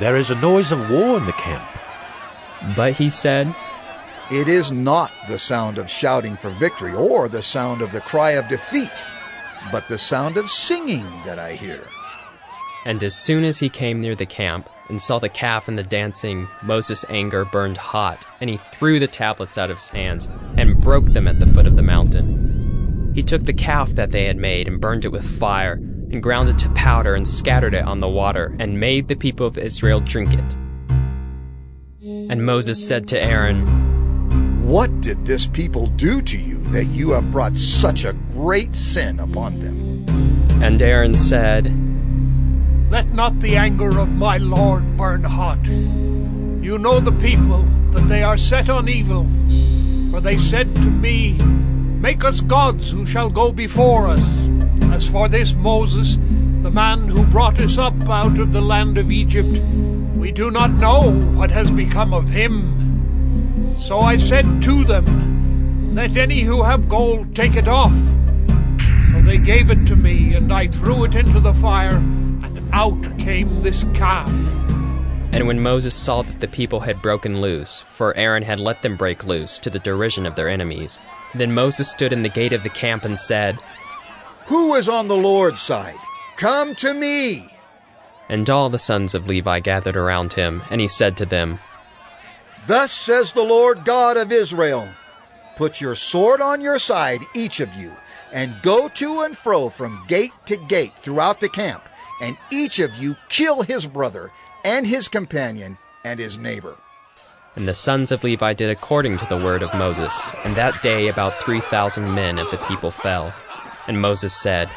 There is a noise of war in the camp. But he said, It is not the sound of shouting for victory, or the sound of the cry of defeat, but the sound of singing that I hear. And as soon as he came near the camp and saw the calf and the dancing, Moses' anger burned hot, and he threw the tablets out of his hands and broke them at the foot of the mountain. He took the calf that they had made and burned it with fire, and ground it to powder and scattered it on the water, and made the people of Israel drink it. And Moses said to Aaron, What did this people do to you, that you have brought such a great sin upon them? And Aaron said, Let not the anger of my Lord burn hot. You know the people, that they are set on evil. For they said to me, Make us gods who shall go before us. As for this Moses, the man who brought us up out of the land of Egypt, we do not know what has become of him. So I said to them, Let any who have gold take it off. So they gave it to me, and I threw it into the fire, and out came this calf. And when Moses saw that the people had broken loose, for Aaron had let them break loose to the derision of their enemies, then Moses stood in the gate of the camp and said, Who is on the Lord's side? Come to me. And all the sons of Levi gathered around him, and he said to them, Thus says the Lord God of Israel, Put your sword on your side, each of you, and go to and fro from gate to gate throughout the camp, and each of you kill his brother and his companion and his neighbor. And the sons of Levi did according to the word of Moses, and that day about 3,000 men of the people fell. And Moses said,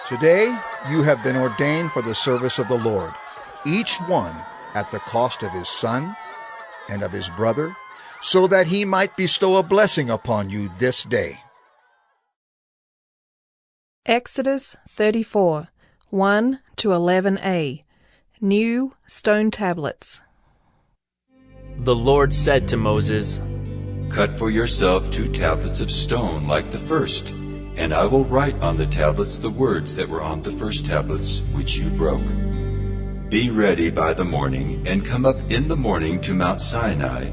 Today you have been ordained for the service of the Lord, each one at the cost of his son and of his brother, so that he might bestow a blessing upon you this day. Exodus 34, 1 to 11a. New stone tablets. The Lord said to Moses, Cut for yourself 2 tablets of stone like the first, and I will write on the tablets the words that were on the first tablets which you broke. Be ready by the morning, and come up in the morning to Mount Sinai,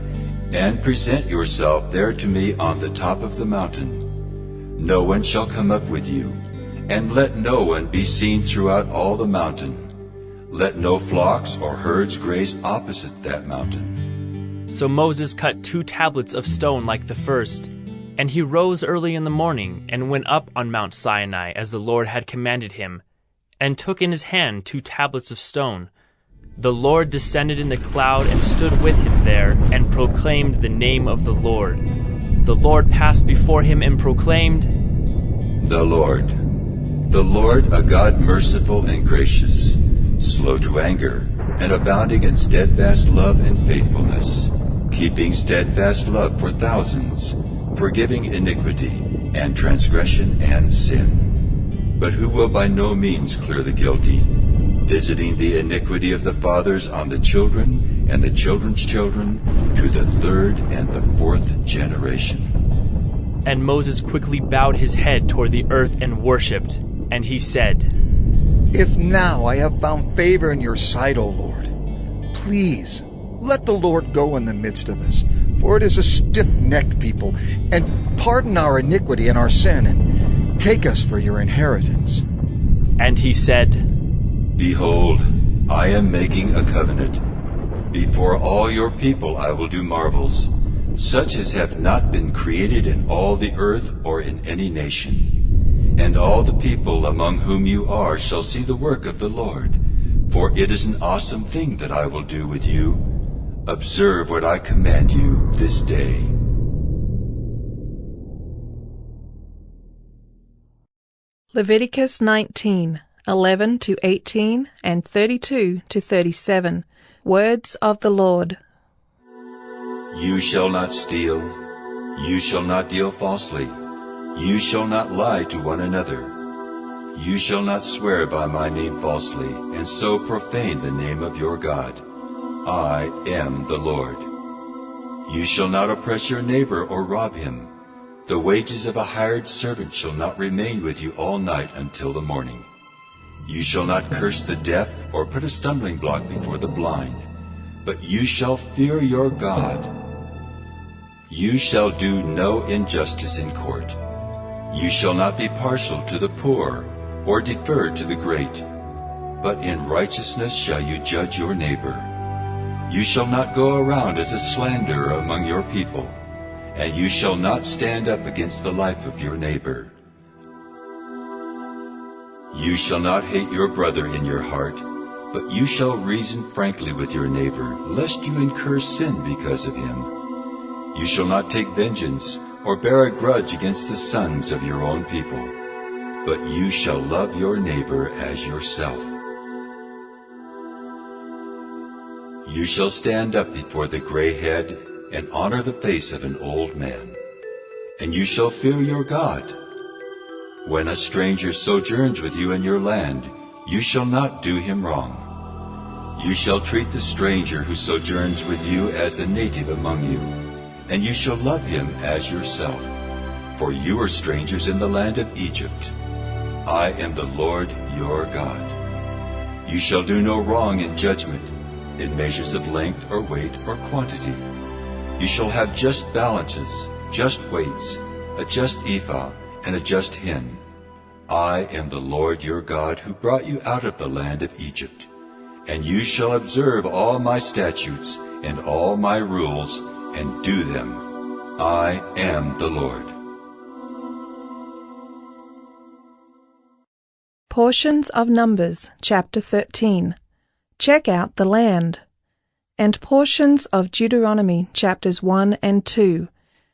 and present yourself there to me on the top of the mountain. No one shall come up with you, and let no one be seen throughout all the mountain. Let no flocks or herds graze opposite that mountain. So Moses cut 2 tablets of stone like the first, and he rose early in the morning and went up on Mount Sinai as the Lord had commanded him, and took in his hand 2 tablets of stone. The Lord descended in the cloud and stood with him there, and proclaimed the name of the Lord. The Lord passed before him and proclaimed, The Lord, a God merciful and gracious, slow to anger, and abounding in steadfast love and faithfulness, keeping steadfast love for thousands, forgiving iniquity and transgression and sin, but who will by no means clear the guilty, visiting the iniquity of the fathers on the children and the children's children to the 3rd and the 4th generation. And Moses quickly bowed his head toward the earth and worshipped, and he said, If now I have found favor in your sight, O Lord, please let the Lord go in the midst of us, for it is a stiff-necked people, and pardon our iniquity and our sin, and take us for your inheritance. And he said, Behold, I am making a covenant. Before all your people I will do marvels, such as have not been created in all the earth or in any nation. And all the people among whom you are shall see the work of the Lord, for it is an awesome thing that I will do with you. Observe what I command you this day. Leviticus 19:11 to 18 and 32 to 37. Words of the Lord. You shall not steal. You shall not deal falsely. You shall not lie to one another. You shall not swear by my name falsely, and so profane the name of your God. I am the Lord. You shall not oppress your neighbor or rob him. The wages of a hired servant shall not remain with you all night until the morning. You shall not curse the deaf or put a stumbling block before the blind, but you shall fear your God. You shall do no injustice in court. You shall not be partial to the poor or defer to the great, but in righteousness shall you judge your neighbor. You shall not go around as a slanderer among your people, and you shall not stand up against the life of your neighbor. You shall not hate your brother in your heart, but you shall reason frankly with your neighbor, lest you incur sin because of him. You shall not take vengeance or bear a grudge against the sons of your own people, but you shall love your neighbor as yourself. You shall stand up before the gray head and honor the face of an old man, and you shall fear your God. When a stranger sojourns with you in your land, you shall not do him wrong. You shall treat the stranger who sojourns with you as a native among you, and you shall love him as yourself, for you are strangers in the land of Egypt. I am the Lord your God. You shall do no wrong in judgment, in measures of length or weight or quantity. You shall have just balances, just weights, a just ephah, and a just hin. I am the Lord your God who brought you out of the land of Egypt. And you shall observe all my statutes and all my rules and do them. I am the Lord. Portions of Numbers, chapter 13. Check out the land. And portions of Deuteronomy, chapters 1 and 2.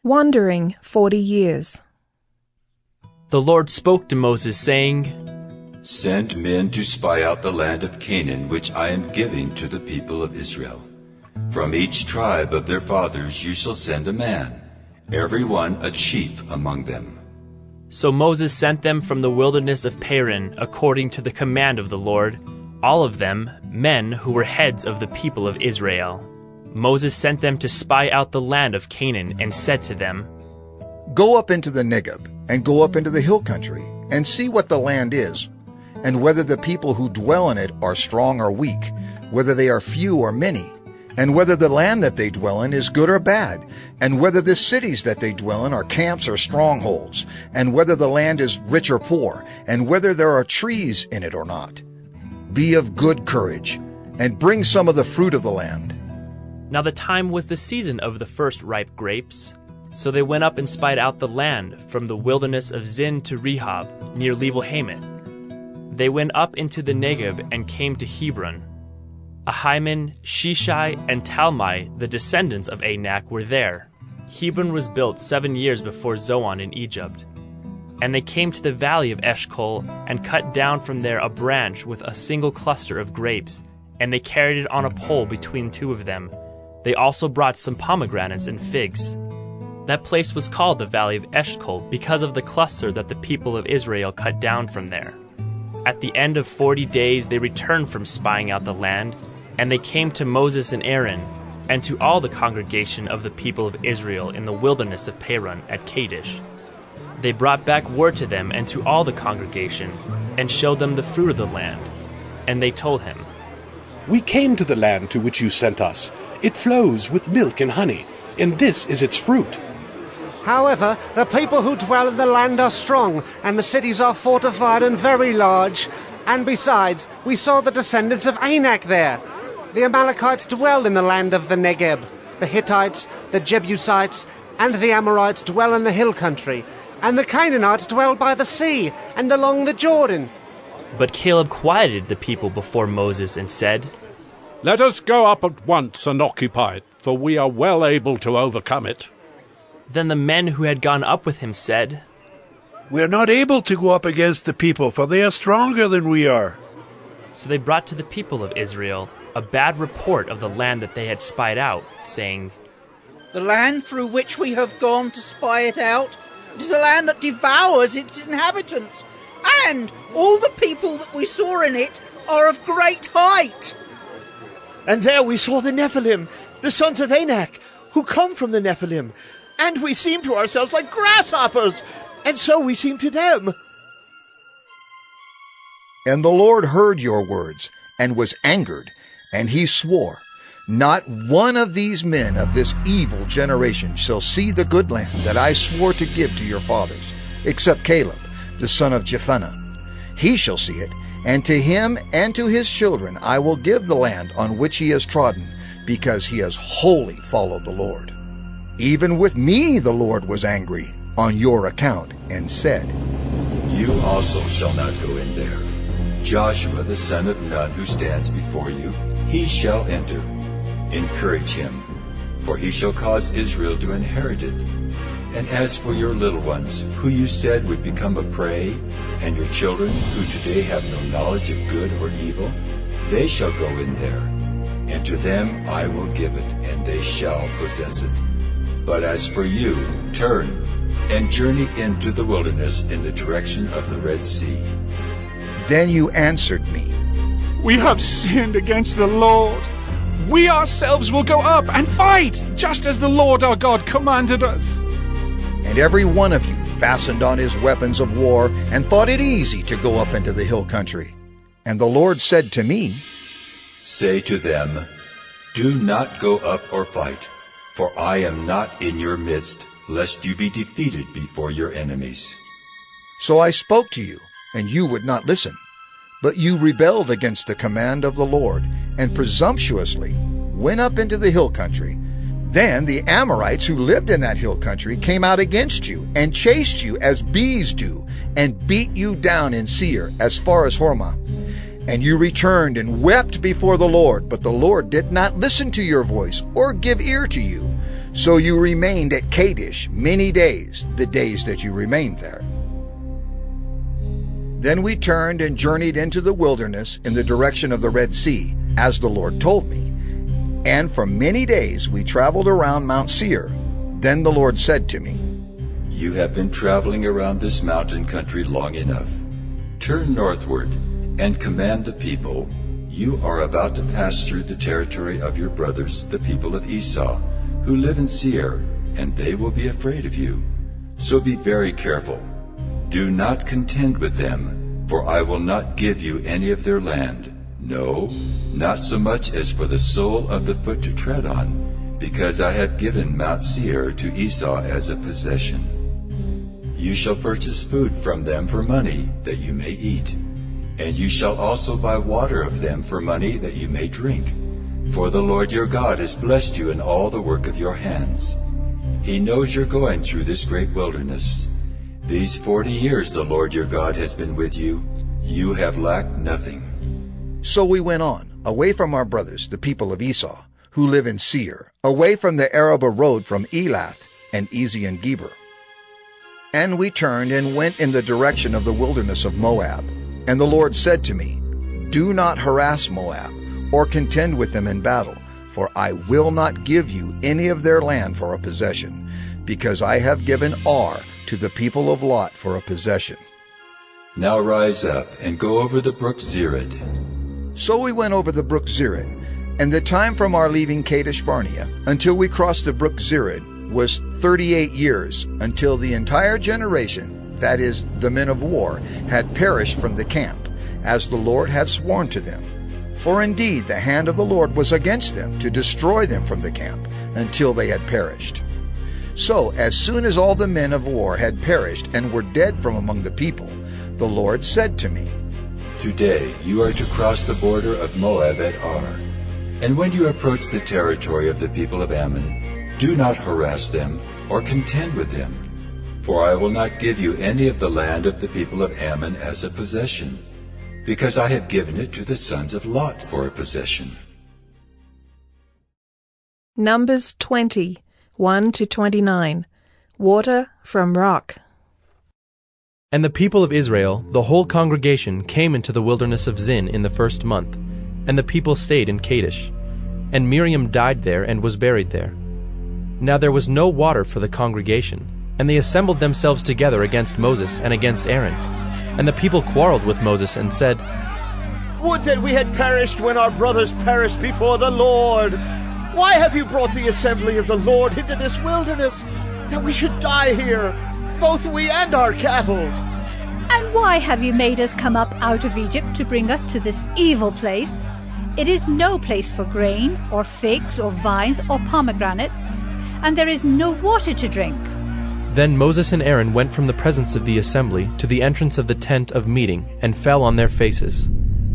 Wandering 40 years. The Lord spoke to Moses, saying, Send men to spy out the land of Canaan, which I am giving to the people of Israel. From each tribe of their fathers you shall send a man, every one a chief among them. So Moses sent them from the wilderness of Paran, according to the command of the Lord, all of them men who were heads of the people of Israel. Moses sent them to spy out the land of Canaan, and said to them, Go up into the Negeb, and go up into the hill country, and see what the land is, and whether the people who dwell in it are strong or weak, whether they are few or many, and whether the land that they dwell in is good or bad, and whether the cities that they dwell in are camps or strongholds, and whether the land is rich or poor, and whether there are trees in it or not. Be of good courage, and bring some of the fruit of the land. Now the time was the season of the first ripe grapes. So they went up and spied out the land from the wilderness of Zin to Rehob, near Lebo-hamath. They went up into the Negeb and came to Hebron. Ahiman, Sheshai, and Talmai, the descendants of Anak, were there. Hebron was built 7 years before Zoan in Egypt. And they came to the valley of Eshcol, and cut down from there a branch with a single cluster of grapes, and they carried it on a pole between two of them. They also brought some pomegranates and figs. That place was called the Valley of Eshcol because of the cluster that the people of Israel cut down from there. At the end of 40 days they returned from spying out the land, and they came to Moses and Aaron, and to all the congregation of the people of Israel in the wilderness of Paran at Kadesh. They brought back word to them and to all the congregation, and showed them the fruit of the land. And they told him, "We came to the land to which you sent us. It flows with milk and honey, and this is its fruit." However, the people who dwell in the land are strong, and the cities are fortified and very large. And besides, we saw the descendants of Anak there. The Amalekites dwell in the land of the Negeb. The Hittites, the Jebusites, and the Amorites dwell in the hill country. And the Canaanites dwell by the sea and along the Jordan. But Caleb quieted the people before Moses and said, "Let us go up at once and occupy it, for we are well able to overcome it." Then the men who had gone up with him said, "We are not able to go up against the people, for they are stronger than we are." So they brought to the people of Israel a bad report of the land that they had spied out, saying, "The land through which we have gone to spy it out is a land that devours its inhabitants, and all the people that we saw in it are of great height." And there we saw the Nephilim, the sons of Anak, who come from the Nephilim. And we seem to ourselves like grasshoppers, and so we seem to them. And the Lord heard your words, and was angered, and he swore, "Not one of these men of this evil generation shall see the good land that I swore to give to your fathers, except Caleb, the son of Jephunneh. He shall see it, and to him and to his children I will give the land on which he has trodden, because he has wholly followed the Lord. Even with me the Lord was angry on your account, and said, You also shall not go in there. Joshua the son of Nun, who stands before you, he shall enter. Encourage him, for he shall cause Israel to inherit it. And as for your little ones, who you said would become a prey, and your children, who today have no knowledge of good or evil, they shall go in there. And to them I will give it, and they shall possess it. But as for you, turn and journey into the wilderness in the direction of the Red Sea." Then you answered me, "We have sinned against the Lord. We ourselves will go up and fight, just as the Lord our God commanded us." And every one of you fastened on his weapons of war, and thought it easy to go up into the hill country. And the Lord said to me, "Say to them, Do not go up or fight, for I am not in your midst, lest you be defeated before your enemies." So I spoke to you, and you would not listen. But you rebelled against the command of the Lord, and presumptuously went up into the hill country. Then the Amorites who lived in that hill country came out against you, and chased you as bees do, and beat you down in Seir as far as Hormah. And you returned and wept before the Lord, but the Lord did not listen to your voice or give ear to you. So you remained at Kadesh many days, the days that you remained there. Then we turned and journeyed into the wilderness in the direction of the Red Sea, as the Lord told me. And for many days we traveled around Mount Seir. Then the Lord said to me, You have been traveling around this mountain country long enough. Turn northward and command the people. You are about to pass through the territory of your brothers, the people of Esau, who live in Seir, and they will be afraid of you. So be very careful. Do not contend with them, for I will not give you any of their land. No, not so much as for the sole of the foot to tread on, because I have given Mount Seir to Esau as a possession. You shall purchase food from them for money, that you may eat. And you shall also buy water of them for money, that you may drink. For the Lord your God has blessed you in all the work of your hands. He knows you're going through this great wilderness. These 40 years the Lord your God has been with you. You have lacked nothing. So we went on, away from our brothers, the people of Esau, who live in Seir, away from the Arabah road from Elath and Ezion-Geber. And we turned and went in the direction of the wilderness of Moab. And the Lord said to me, Do not harass Moab, or contend with them in battle, for I will not give you any of their land for a possession, because I have given Ar to the people of Lot for a possession. Now rise up and go over the brook Zered. So we went over the brook Zered, and the time from our leaving Kadesh Barnea until we crossed the brook Zered was 38 years, until the entire generation, that is, the men of war, had perished from the camp, as the Lord had sworn to them. For indeed the hand of the Lord was against them to destroy them from the camp, until they had perished. So as soon as all the men of war had perished and were dead from among the people, the Lord said to me, Today you are to cross the border of Moab at Ar. And when you approach the territory of the people of Ammon, do not harass them or contend with them, for I will not give you any of the land of the people of Ammon as a possession, because I have given it to the sons of Lot for a possession. Numbers 20, 1-29. Water from rock. And the people of Israel, the whole congregation, came into the wilderness of Zin in the first month, and the people stayed in Kadesh. And Miriam died there and was buried there. Now there was no water for the congregation, and they assembled themselves together against Moses and against Aaron. And the people quarreled with Moses and said, Would that we had perished when our brothers perished before the Lord! Why have you brought the assembly of the Lord into this wilderness, that we should die here, both we and our cattle? And why have you made us come up out of Egypt to bring us to this evil place? It is no place for grain, or figs, or vines, or pomegranates, and there is no water to drink. Then Moses and Aaron went from the presence of the assembly to the entrance of the tent of meeting, and fell on their faces.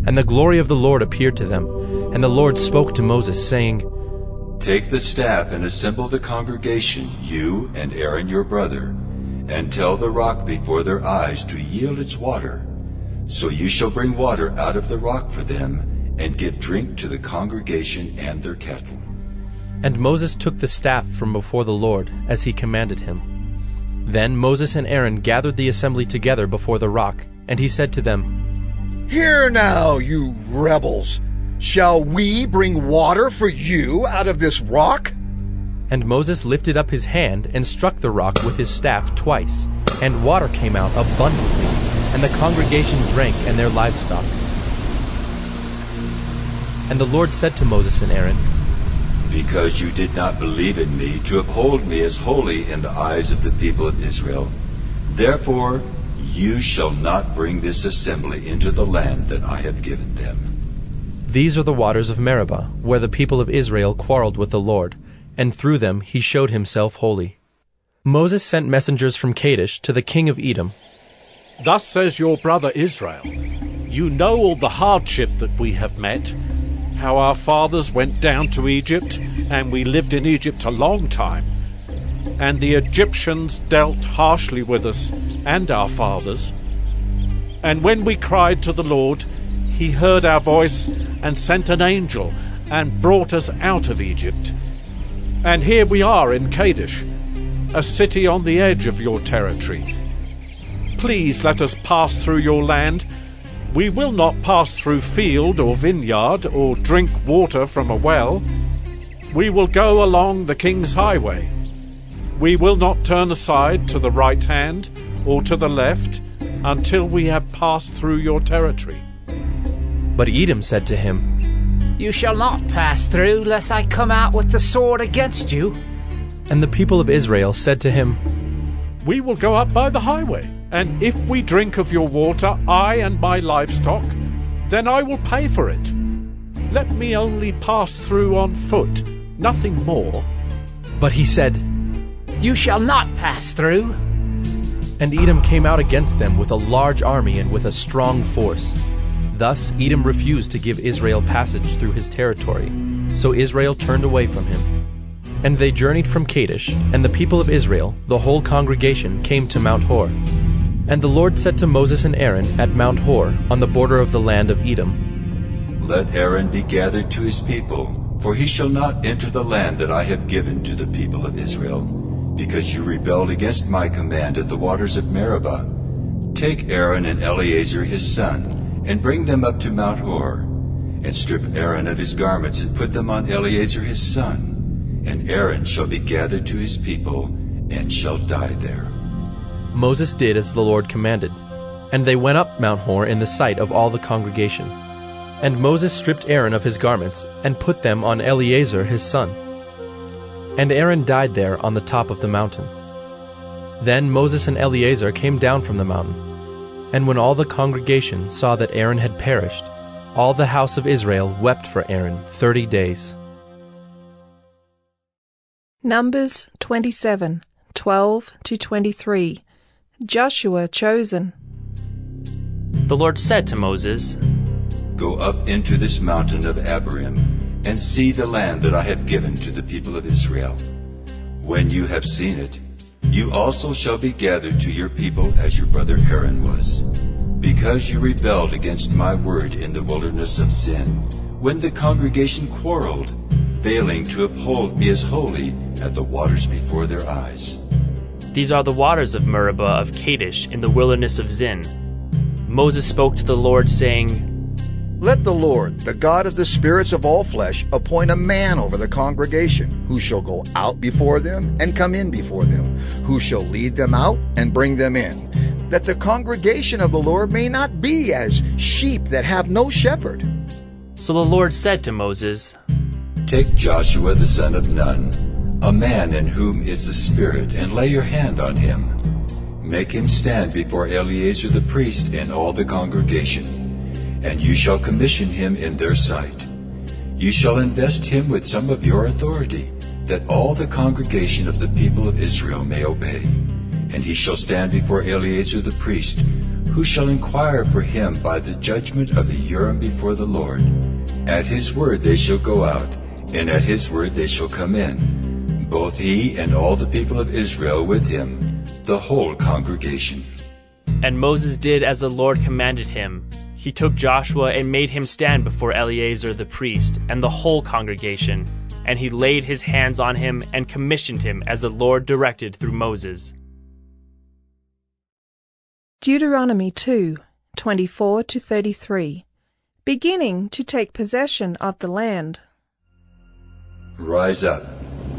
And the glory of the Lord appeared to them. And the Lord spoke to Moses, saying, Take the staff and assemble the congregation, you and Aaron your brother, and tell the rock before their eyes to yield its water. So you shall bring water out of the rock for them, and give drink to the congregation and their cattle. And Moses took the staff from before the Lord, as he commanded him. Then Moses and Aaron gathered the assembly together before the rock, and he said to them, Hear now, you rebels! Shall we bring water for you out of this rock? And Moses lifted up his hand and struck the rock with his staff twice, and water came out abundantly, and the congregation drank and their livestock. And the Lord said to Moses and Aaron, Because you did not believe in me to uphold me as holy in the eyes of the people of Israel, therefore you shall not bring this assembly into the land that I have given them. These are the waters of Meribah, where the people of Israel quarreled with the Lord, and through them he showed himself holy. Moses sent messengers from Kadesh to the king of Edom. Thus says your brother Israel, You know all the hardship that we have met, how our fathers went down to Egypt, and we lived in Egypt a long time. And the Egyptians dealt harshly with us and our fathers. And when we cried to the Lord, he heard our voice and sent an angel and brought us out of Egypt. And here we are in Kadesh, a city on the edge of your territory. Please let us pass through your land. We will not pass through field or vineyard or drink water from a well. We will go along the king's highway. We will not turn aside to the right hand or to the left until we have passed through your territory. But Edom said to him, You shall not pass through, lest I come out with the sword against you. And the people of Israel said to him, We will go up by the highway, and if we drink of your water, I and my livestock, then I will pay for it. Let me only pass through on foot, nothing more. But he said, You shall not pass through. And Edom came out against them with a large army and with a strong force. Thus Edom refused to give Israel passage through his territory. So Israel turned away from him. And they journeyed from Kadesh, and the people of Israel, the whole congregation, came to Mount Hor. And the Lord said to Moses and Aaron at Mount Hor, on the border of the land of Edom, Let Aaron be gathered to his people, for he shall not enter the land that I have given to the people of Israel, because you rebelled against my command at the waters of Meribah. Take Aaron and Eleazar his son, and bring them up to Mount Hor, and strip Aaron of his garments, and put them on Eleazar his son. And Aaron shall be gathered to his people, and shall die there. Moses did as the Lord commanded, and they went up Mount Hor in the sight of all the congregation. And Moses stripped Aaron of his garments, and put them on Eleazar his son. And Aaron died there on the top of the mountain. Then Moses and Eleazar came down from the mountain. And when all the congregation saw that Aaron had perished, all the house of Israel wept for Aaron 30 days. Numbers 27, 12-23. Joshua chosen. The Lord said to Moses, Go up into this mountain of Abarim, and see the land that I have given to the people of Israel. When you have seen it, you also shall be gathered to your people as your brother Aaron was, because you rebelled against my word in the wilderness of Zin, when the congregation quarreled, failing to uphold me as holy at the waters before their eyes. These are the waters of Meribah of Kadesh in the wilderness of Zin. Moses spoke to the Lord, saying, Let the Lord, the God of the spirits of all flesh, appoint a man over the congregation, who shall go out before them and come in before them, who shall lead them out and bring them in, that the congregation of the Lord may not be as sheep that have no shepherd. So the Lord said to Moses, Take Joshua the son of Nun, a man in whom is the Spirit, and lay your hand on him. Make him stand before Eleazar the priest and all the congregation, and you shall commission him in their sight. You shall invest him with some of your authority, that all the congregation of the people of Israel may obey. And he shall stand before Eleazar the priest, who shall inquire for him by the judgment of the Urim before the Lord. At his word they shall go out, and at his word they shall come in, both he and all the people of Israel with him, the whole congregation. And Moses did as the Lord commanded him. He took Joshua and made him stand before Eleazar the priest and the whole congregation, and he laid his hands on him and commissioned him as the Lord directed through Moses. Deuteronomy 2, 24-33. Beginning to take possession of the land. Rise up,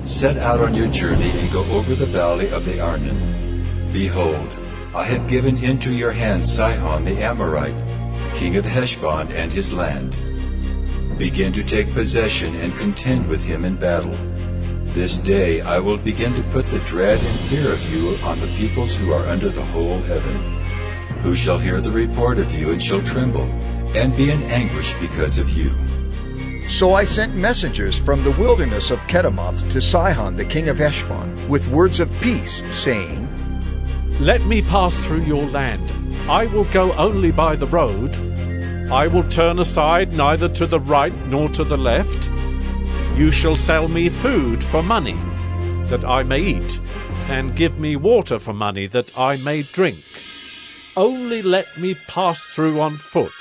set out on your journey, and go over the valley of the Arnon. Behold, I have given into your hand Sihon the Amorite, king of Heshbon and his land. Begin to take possession and contend with him in battle. This day I will begin to put the dread and fear of you on the peoples who are under the whole heaven, who shall hear the report of you and shall tremble, and be in anguish because of you. So I sent messengers from the wilderness of Kedemoth to Sihon the king of Heshbon, with words of peace, saying, Let me pass through your land. I will go only by the road. I will turn aside neither to the right nor to the left. You shall sell me food for money, that I may eat, and give me water for money, that I may drink. Only let me pass through on foot,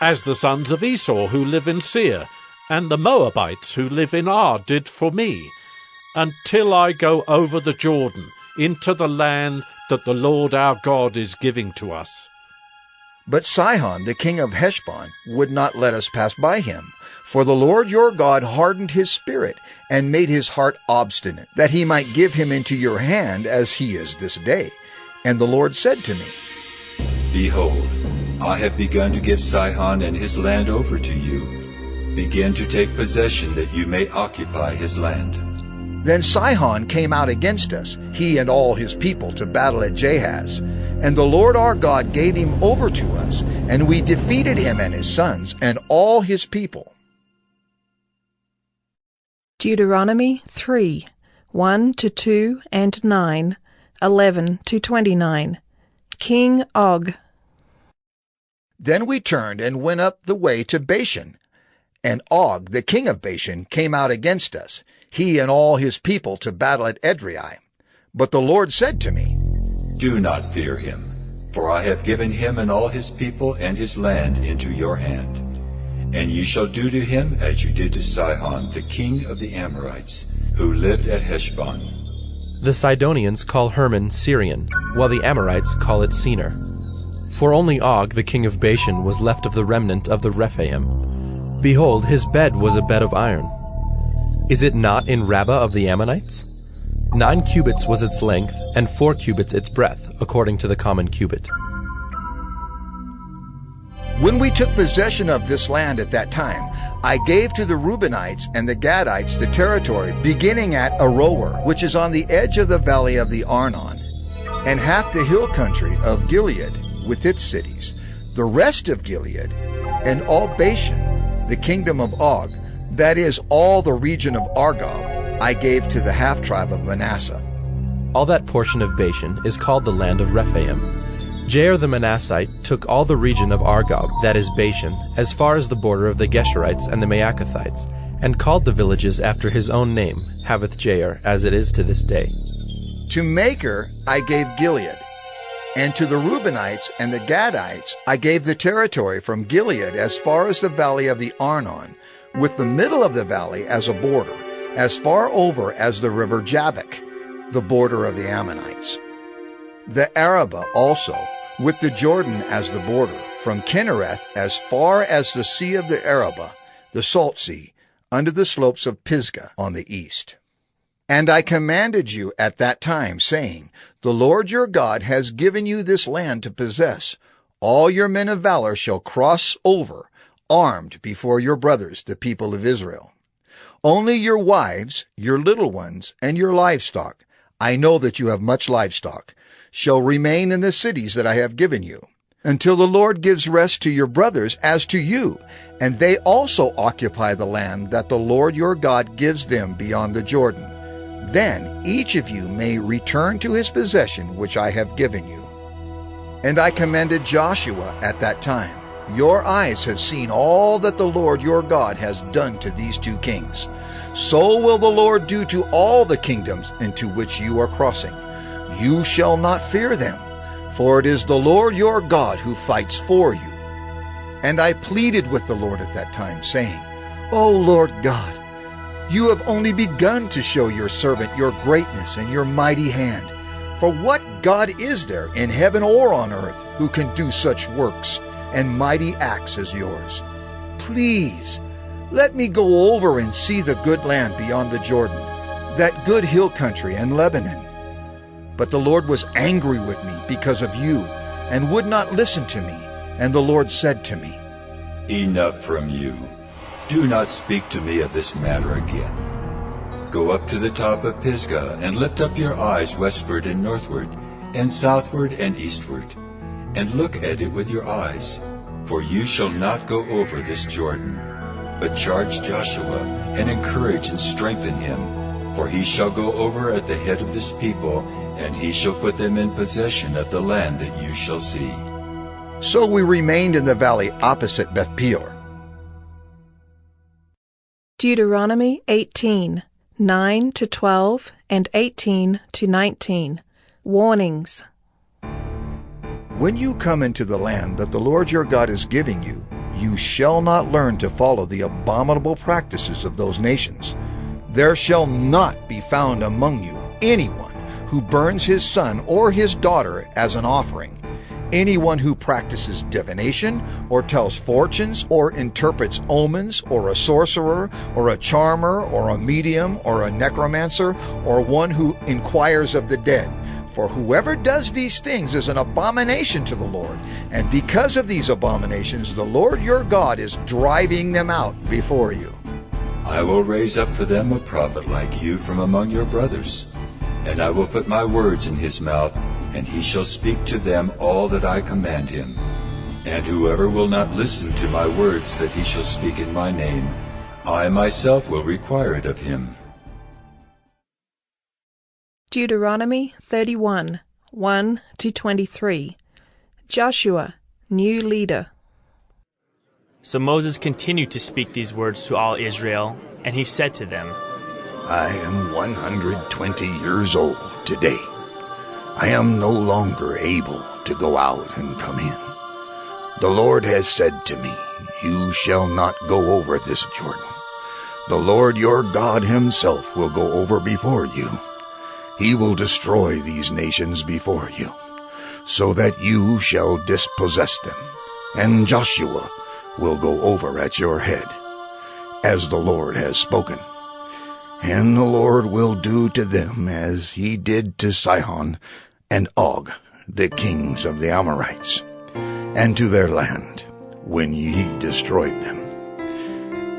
as the sons of Esau who live in Seir, and the Moabites who live in Ar did for me, until I go over the Jordan into the land that the Lord our God is giving to us. But Sihon the king of Heshbon would not let us pass by him, for the Lord your God hardened his spirit, and made his heart obstinate, that he might give him into your hand as he is this day. And the Lord said to me, Behold, I have begun to give Sihon and his land over to you. Begin to take possession, that you may occupy his land. Then Sihon came out against us, he and all his people, to battle at Jahaz. And the Lord our God gave him over to us, and we defeated him and his sons and all his people. Deuteronomy 3, 1-2 and 9, 11-29. King Og. Then we turned and went up the way to Bashan, And Og, the king of Bashan, came out against us, he and all his people, to battle at Edrei. But the Lord said to me, Do not fear him, for I have given him and all his people and his land into your hand. And ye shall do to him as you did to Sihon, the king of the Amorites, who lived at Heshbon. The Sidonians call Hermon Syrian, while the Amorites call it Senir. For only Og, the king of Bashan, was left of the remnant of the Rephaim. Behold, his bed was a bed of iron. Is it not in Rabbah of the Ammonites? 9 cubits was its length, and 4 cubits its breadth, according to the common cubit. When we took possession of this land at that time, I gave to the Reubenites and the Gadites the territory beginning at Aroer, which is on the edge of the valley of the Arnon, and half the hill country of Gilead with its cities, the rest of Gilead, and all Bashan, the kingdom of Og, that is, all the region of Argob, I gave to the half-tribe of Manasseh. All that portion of Bashan is called the land of Rephaim. Jair the Manassite took all the region of Argob, that is Bashan, as far as the border of the Geshurites and the Maacathites, and called the villages after his own name, Havoth Jair, as it is to this day. To Machir I gave Gilead, and to the Reubenites and the Gadites I gave the territory from Gilead as far as the valley of the Arnon, with the middle of the valley as a border, as far over as the river Jabbok, the border of the Ammonites. The Arabah also, with the Jordan as the border, from Kinnereth as far as the sea of the Arabah, the Salt Sea, under the slopes of Pisgah on the east. And I commanded you at that time, saying, The Lord your God has given you this land to possess. All your men of valor shall cross over, armed before your brothers, the people of Israel. Only your wives, your little ones, and your livestock, I know that you have much livestock, shall remain in the cities that I have given you, until the Lord gives rest to your brothers as to you, and they also occupy the land that the Lord your God gives them beyond the Jordan. Then each of you may return to his possession which I have given you. And I commanded Joshua at that time, Your eyes have seen all that the Lord your God has done to these 2 kings. So will the Lord do to all the kingdoms into which you are crossing. You shall not fear them, for it is the Lord your God who fights for you. And I pleaded with the Lord at that time, saying, O Lord God, you have only begun to show your servant your greatness and your mighty hand. For what God is there in heaven or on earth who can do such works and mighty acts as yours? Please, let me go over and see the good land beyond the Jordan, that good hill country and Lebanon. But the Lord was angry with me because of you, and would not listen to me. And the Lord said to me, Enough from you. Do not speak to me of this matter again. Go up to the top of Pisgah, and lift up your eyes westward and northward, and southward and eastward, and look at it with your eyes. For you shall not go over this Jordan, but charge Joshua, and encourage and strengthen him, for he shall go over at the head of this people, and he shall put them in possession of the land that you shall see. So we remained in the valley opposite Beth Peor. Deuteronomy 18, 9 to 12 and 18 to 19. Warnings. When you come into the land that the Lord your God is giving you, you shall not learn to follow the abominable practices of those nations. There shall not be found among you anyone who burns his son or his daughter as an offering, anyone who practices divination, or tells fortunes, or interprets omens, or a sorcerer, or a charmer, or a medium, or a necromancer, or one who inquires of the dead. For whoever does these things is an abomination to the Lord, and because of these abominations the Lord your God is driving them out before you. I will raise up for them a prophet like you from among your brothers, and I will put my words in his mouth, and he shall speak to them all that I command him. And whoever will not listen to my words that he shall speak in my name, I myself will require it of him. Deuteronomy 31, 1 to 23. Joshua, new leader. So Moses continued to speak these words to all Israel, and he said to them, I am 120 years old today. I am no longer able to go out and come in. The Lord has said to me, you shall not go over this Jordan. The Lord your God himself will go over before you. He will destroy these nations before you, so that you shall dispossess them, and Joshua will go over at your head, as the Lord has spoken. And the Lord will do to them as he did to Sihon and Og, the kings of the Amorites, and to their land, when he destroyed them.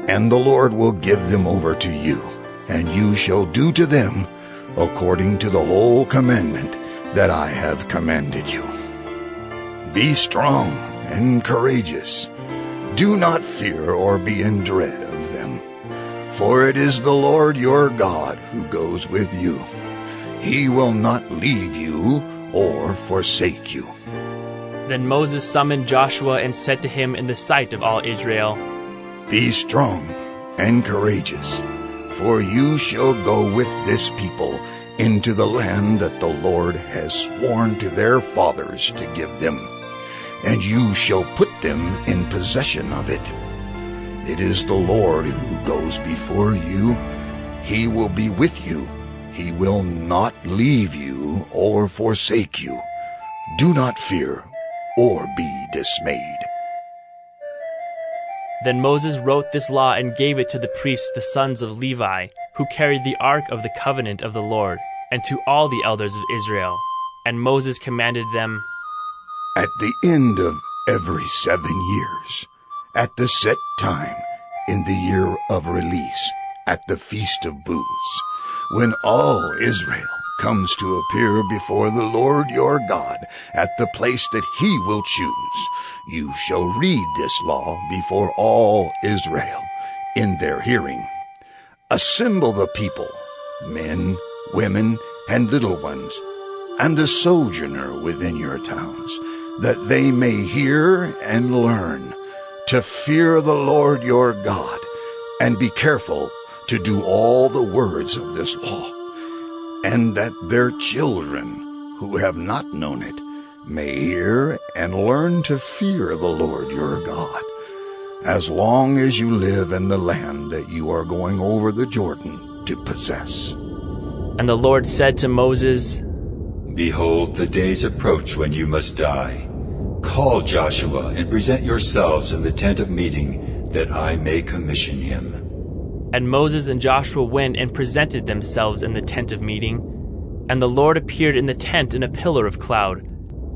And the Lord will give them over to you, and you shall do to them according to the whole commandment that I have commanded you. Be strong and courageous. Do not fear or be in dread of them, for it is the Lord your God who goes with you. He will not leave you or forsake you. Then Moses summoned Joshua and said to him in the sight of all Israel, Be strong and courageous, for you shall go with this people into the land that the Lord has sworn to their fathers to give them, and you shall put them in possession of it. It is the Lord who goes before you. He will be with you. He will not leave you or forsake you. Do not fear or be dismayed. Then Moses wrote this law and gave it to the priests, the sons of Levi, who carried the ark of the covenant of the Lord, and to all the elders of Israel. And Moses commanded them, At the end of every 7 years, at the set time, in the year of release, at the Feast of Booths, when all Israel comes to appear before the Lord your God at the place that he will choose, you shall read this law before all Israel in their hearing. Assemble the people, men, women, and little ones, and the sojourner within your towns, that they may hear and learn to fear the Lord your God, and be careful to do all the words of this law, and that their children, who have not known it, may hear and learn to fear the Lord your God, as long as you live in the land that you are going over the Jordan to possess. And the Lord said to Moses, Behold, the days approach when you must die. Call Joshua and present yourselves in the tent of meeting, that I may commission him. And Moses and Joshua went and presented themselves in the tent of meeting. And the Lord appeared in the tent in a pillar of cloud.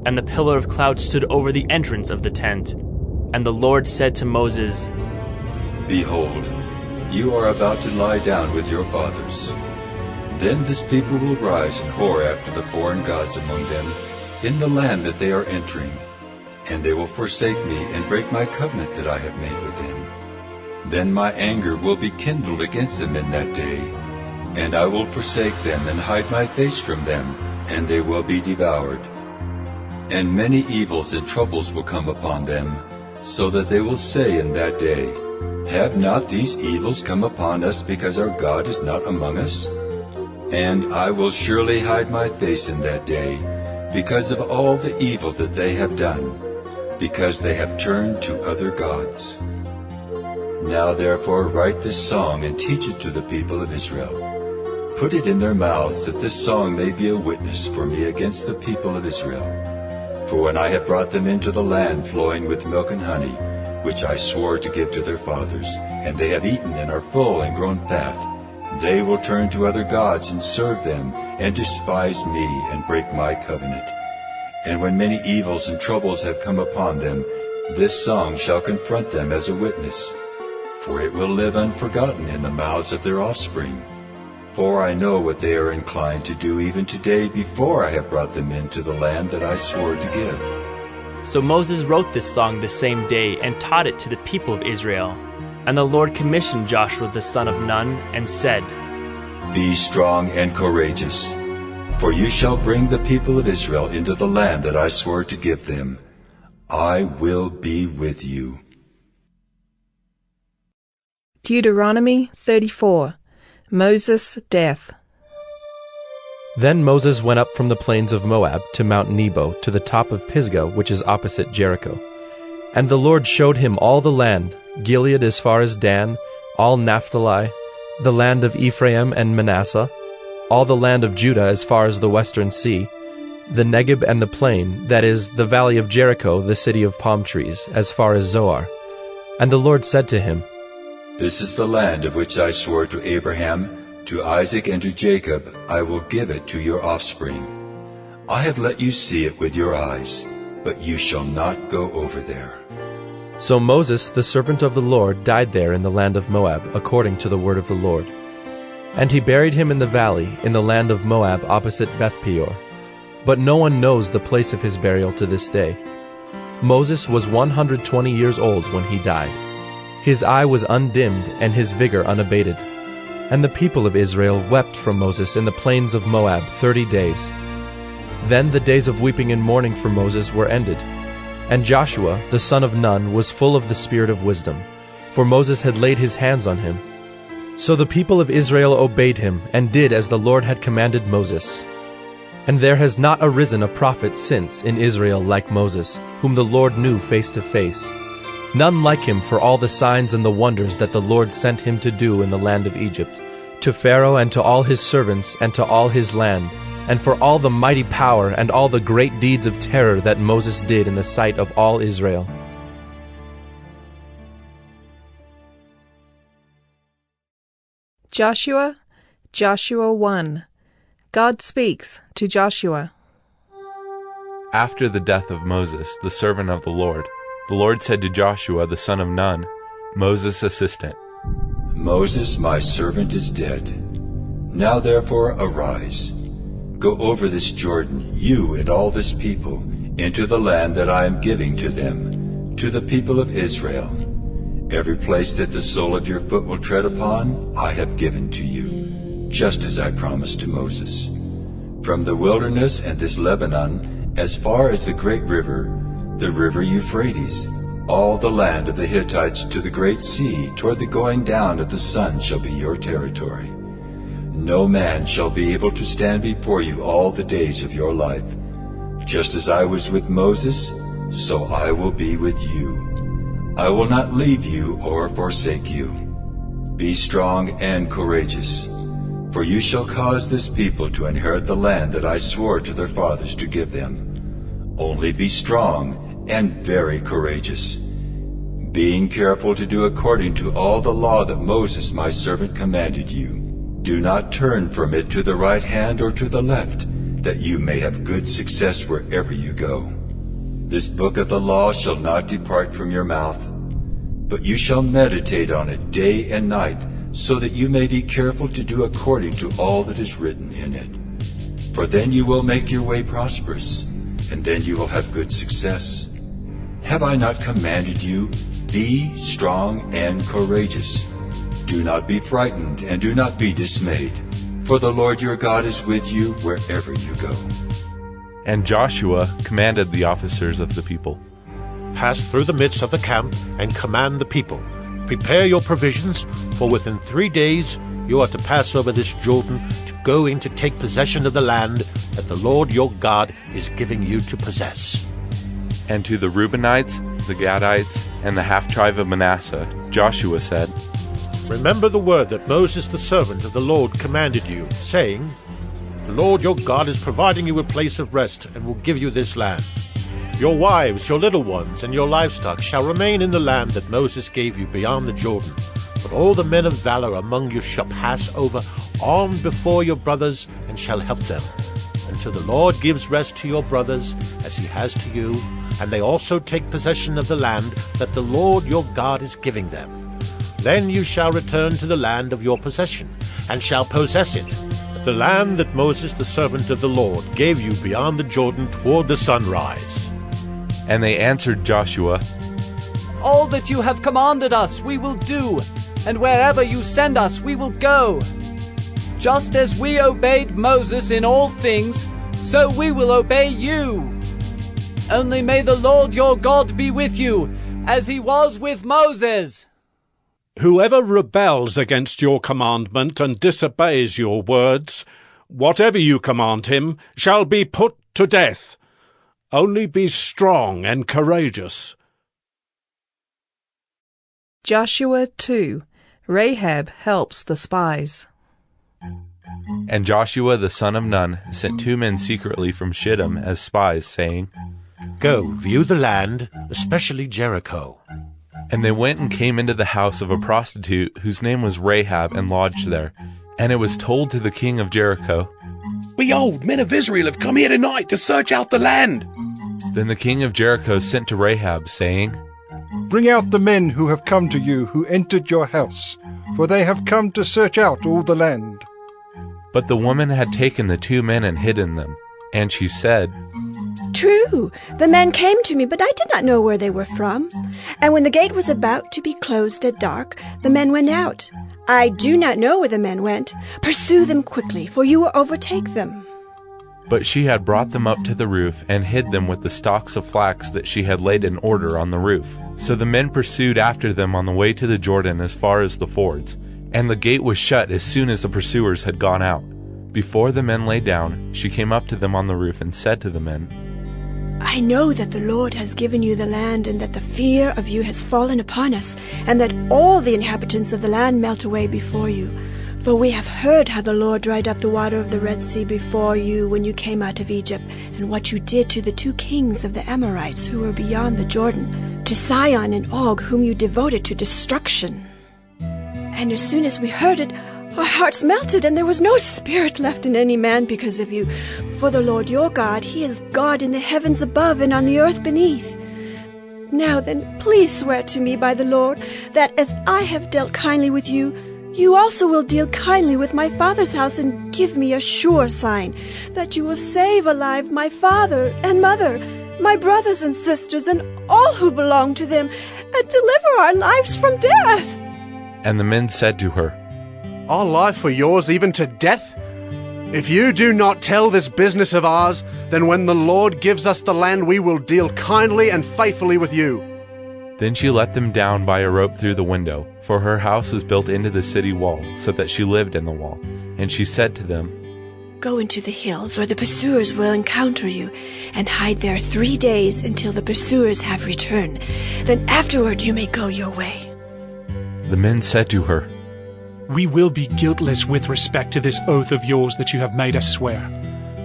And the pillar of cloud stood over the entrance of the tent. And the Lord said to Moses, Behold, you are about to lie down with your fathers. Then this people will rise and whore after the foreign gods among them in the land that they are entering. And they will forsake me and break my covenant that I have made with them. Then my anger will be kindled against them in that day, and I will forsake them and hide my face from them, and they will be devoured. And many evils and troubles will come upon them, so that they will say in that day, Have not these evils come upon us because our God is not among us? And I will surely hide my face in that day, because of all the evil that they have done, because they have turned to other gods. Now therefore write this song and teach it to the people of Israel. Put it in their mouths, that this song may be a witness for me against the people of Israel. For when I have brought them into the land flowing with milk and honey, which I swore to give to their fathers, and they have eaten and are full and grown fat, they will turn to other gods and serve them, and despise me and break my covenant. And when many evils and troubles have come upon them, this song shall confront them as a witness. For it will live unforgotten in the mouths of their offspring. For I know what they are inclined to do even today, before I have brought them into the land that I swore to give. So Moses wrote this song the same day and taught it to the people of Israel. And the Lord commissioned Joshua the son of Nun and said, Be strong and courageous, for you shall bring the people of Israel into the land that I swore to give them. I will be with you. Deuteronomy 34. Moses' death. Then Moses went up from the plains of Moab to Mount Nebo, to the top of Pisgah, which is opposite Jericho. And the Lord showed him all the land, Gilead as far as Dan, all Naphtali, the land of Ephraim and Manasseh, all the land of Judah as far as the western sea, the Negeb and the plain, that is, the valley of Jericho, the city of palm trees, as far as Zoar. And the Lord said to him, This is the land of which I swore to Abraham, to Isaac and to Jacob. I will give it to your offspring. I have let you see it with your eyes, but you shall not go over there. So Moses, the servant of the Lord, died there in the land of Moab, according to the word of the Lord. And he buried him in the valley, in the land of Moab, opposite Beth-peor. But no one knows the place of his burial to this day. Moses was 120 years old when he died. His eye was undimmed, and his vigor unabated. And the people of Israel wept for Moses in the plains of Moab 30 days. Then the days of weeping and mourning for Moses were ended. And Joshua, the son of Nun, was full of the spirit of wisdom, for Moses had laid his hands on him. So the people of Israel obeyed him, and did as the Lord had commanded Moses. And there has not arisen a prophet since in Israel like Moses, whom the Lord knew face to face. None like him for all the signs and the wonders that the Lord sent him to do in the land of Egypt, to Pharaoh and to all his servants and to all his land, and for all the mighty power and all the great deeds of terror that Moses did in the sight of all Israel. Joshua 1. God speaks to Joshua. After the death of Moses, the servant of the Lord said to Joshua the son of Nun, Moses' assistant, Moses, my servant, is dead. Now therefore arise. Go over this Jordan, you and all this people, into the land that I am giving to them, to the people of Israel. Every place that the sole of your foot will tread upon, I have given to you, just as I promised to Moses. From the wilderness and this Lebanon, as far as the great river, the river Euphrates, all the land of the Hittites to the great sea, toward the going down of the sun shall be your territory. No man shall be able to stand before you all the days of your life. Just as I was with Moses, so I will be with you. I will not leave you or forsake you. Be strong and courageous, for you shall cause this people to inherit the land that I swore to their fathers to give them. Only be strong and very courageous, being careful to do according to all the law that Moses my servant commanded you. Do not turn from it to the right hand or to the left, that you may have good success wherever you go. This book of the law shall not depart from your mouth, but you shall meditate on it day and night, so that you may be careful to do according to all that is written in it. For then you will make your way prosperous, and then you will have good success. Have I not commanded you? Be strong and courageous. Do not be frightened, and do not be dismayed, for the Lord your God is with you wherever you go. And Joshua commanded the officers of the people, Pass through the midst of the camp, and command the people, Prepare your provisions, for within 3 days you are to pass over this Jordan, to go in to take possession of the land that the Lord your God is giving you to possess. And to the Reubenites, the Gadites, and the half-tribe of Manasseh, Joshua said, Remember the word that Moses the servant of the Lord commanded you, saying, The Lord your God is providing you a place of rest, and will give you this land. Your wives, your little ones, and your livestock shall remain in the land that Moses gave you beyond the Jordan. But all the men of valor among you shall pass over, armed before your brothers, and shall help them, until the Lord gives rest to your brothers, as he has to you, and they also take possession of the land that the Lord your God is giving them. Then you shall return to the land of your possession, and shall possess it, the land that Moses the servant of the Lord gave you beyond the Jordan toward the sunrise. And they answered Joshua, All that you have commanded us we will do, and wherever you send us we will go. Just as we obeyed Moses in all things, so we will obey you. Only may the Lord your God be with you, as he was with Moses. Whoever rebels against your commandment and disobeys your words, whatever you command him, shall be put to death. Only be strong and courageous. Joshua 2. Rahab helps the spies. And Joshua the son of Nun sent 2 men secretly from Shittim as spies, saying, Go, view the land, especially Jericho. And they went and came into the house of a prostitute whose name was Rahab, and lodged there. And it was told to the king of Jericho, Behold, men of Israel have come here tonight to search out the land. Then the king of Jericho sent to Rahab, saying, Bring out the men who have come to you, who entered your house, for they have come to search out all the land. But the woman had taken the 2 men and hidden them. And she said, True, the men came to me, but I did not know where they were from. And when the gate was about to be closed at dark, the men went out. I do not know where the men went. Pursue them quickly, for you will overtake them. But she had brought them up to the roof, and hid them with the stalks of flax that she had laid in order on the roof. So the men pursued after them on the way to the Jordan as far as the fords. And the gate was shut as soon as the pursuers had gone out. Before the men lay down, she came up to them on the roof and said to the men, I know that the Lord has given you the land, and that the fear of you has fallen upon us, and that all the inhabitants of the land melt away before you. For we have heard how the Lord dried up the water of the Red Sea before you when you came out of Egypt, and what you did to the 2 kings of the Amorites who were beyond the Jordan, to Sihon and Og, whom you devoted to destruction. And as soon as we heard it, our hearts melted, and there was no spirit left in any man because of you. For the Lord your God, he is God in the heavens above and on the earth beneath. Now then, please swear to me by the Lord, that as I have dealt kindly with you, you also will deal kindly with my father's house, and give me a sure sign that you will save alive my father and mother, my brothers and sisters, and all who belong to them, and deliver our lives from death. And the men said to her, Our life for yours, even to death? If you do not tell this business of ours, then when the Lord gives us the land, we will deal kindly and faithfully with you. Then she let them down by a rope through the window, for her house was built into the city wall, so that she lived in the wall. And she said to them, Go into the hills, or the pursuers will encounter you, and hide there 3 days until the pursuers have returned. Then afterward you may go your way. The men said to her, We will be guiltless with respect to this oath of yours that you have made us swear.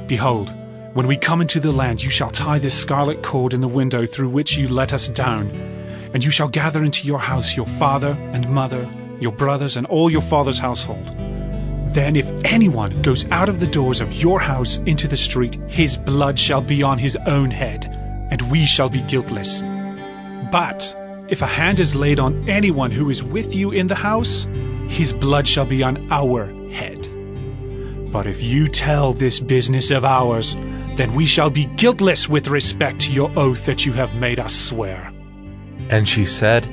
Behold, when we come into the land, you shall tie this scarlet cord in the window through which you let us down, and you shall gather into your house your father and mother, your brothers, and all your father's household. Then if anyone goes out of the doors of your house into the street, his blood shall be on his own head, and we shall be guiltless. But if a hand is laid on anyone who is with you in the house, his blood shall be on our head. But if you tell this business of ours, then we shall be guiltless with respect to your oath that you have made us swear. And she said,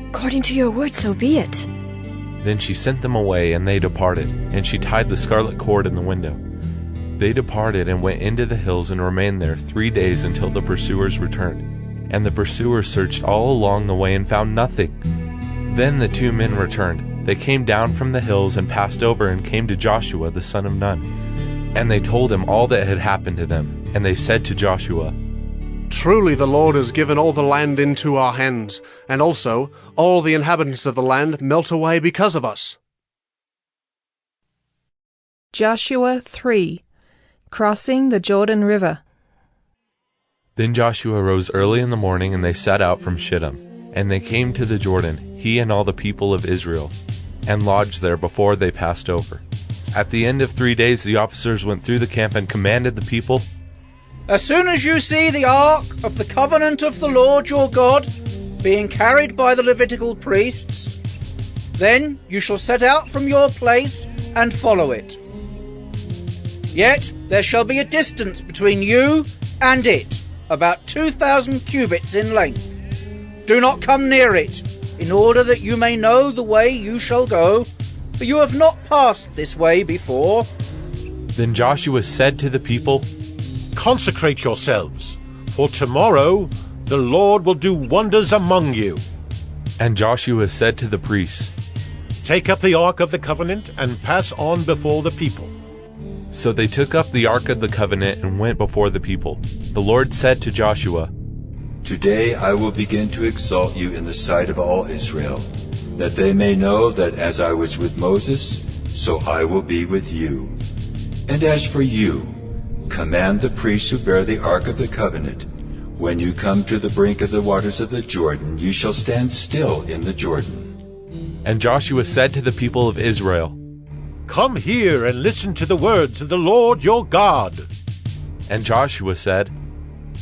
According to your word, so be it. Then she sent them away, and they departed, and she tied the scarlet cord in the window. They departed and went into the hills and remained there 3 days until the pursuers returned. And the pursuers searched all along the way and found nothing. Then the 2 men returned. They came down from the hills and passed over and came to Joshua the son of Nun. And they told him all that had happened to them. And they said to Joshua, Truly the Lord has given all the land into our hands, and also all the inhabitants of the land melt away because of us. Joshua 3. Crossing the Jordan River. Then Joshua rose early in the morning, and they set out from Shittim. And they came to the Jordan, he and all the people of Israel, and lodged there before they passed over. At the end of 3 days the officers went through the camp and commanded the people, As soon as you see the ark of the covenant of the Lord your God being carried by the Levitical priests, then you shall set out from your place and follow it. Yet there shall be a distance between you and it, about 2,000 cubits in length. Do not come near it, in order that you may know the way you shall go, for you have not passed this way before. Then Joshua said to the people, Consecrate yourselves, for tomorrow the Lord will do wonders among you. And Joshua said to the priests, "Take up the ark of the covenant and pass on before the people." So they took up the ark of the covenant and went before the people. The Lord said to Joshua, "Today I will begin to exalt you in the sight of all Israel, that they may know that as I was with Moses, so I will be with you. And as for you, command the priests who bear the ark of the covenant, when you come to the brink of the waters of the Jordan, you shall stand still in the Jordan." And Joshua said to the people of Israel, "Come here and listen to the words of the Lord your God." And Joshua said,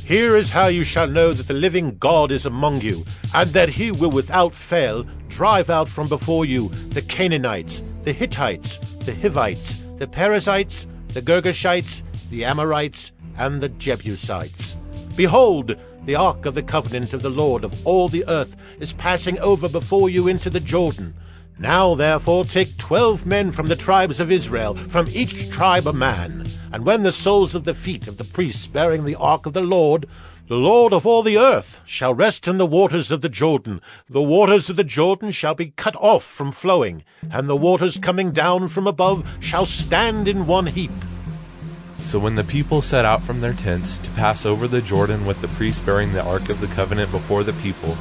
"Here is how you shall know that the living God is among you, and that he will without fail drive out from before you the Canaanites, the Hittites, the Hivites, the Perizzites, the Girgashites, the Amorites, and the Jebusites. Behold, the ark of the covenant of the Lord of all the earth is passing over before you into the Jordan. Now therefore take 12 men from the tribes of Israel, from each tribe a man. And when the soles of the feet of the priests bearing the ark of the Lord of all the earth, shall rest in the waters of the Jordan waters of the Jordan shall be cut off from flowing, and the waters coming down from above shall stand in one heap." So when the people set out from their tents to pass over the Jordan with the priests bearing the ark of the covenant before the people,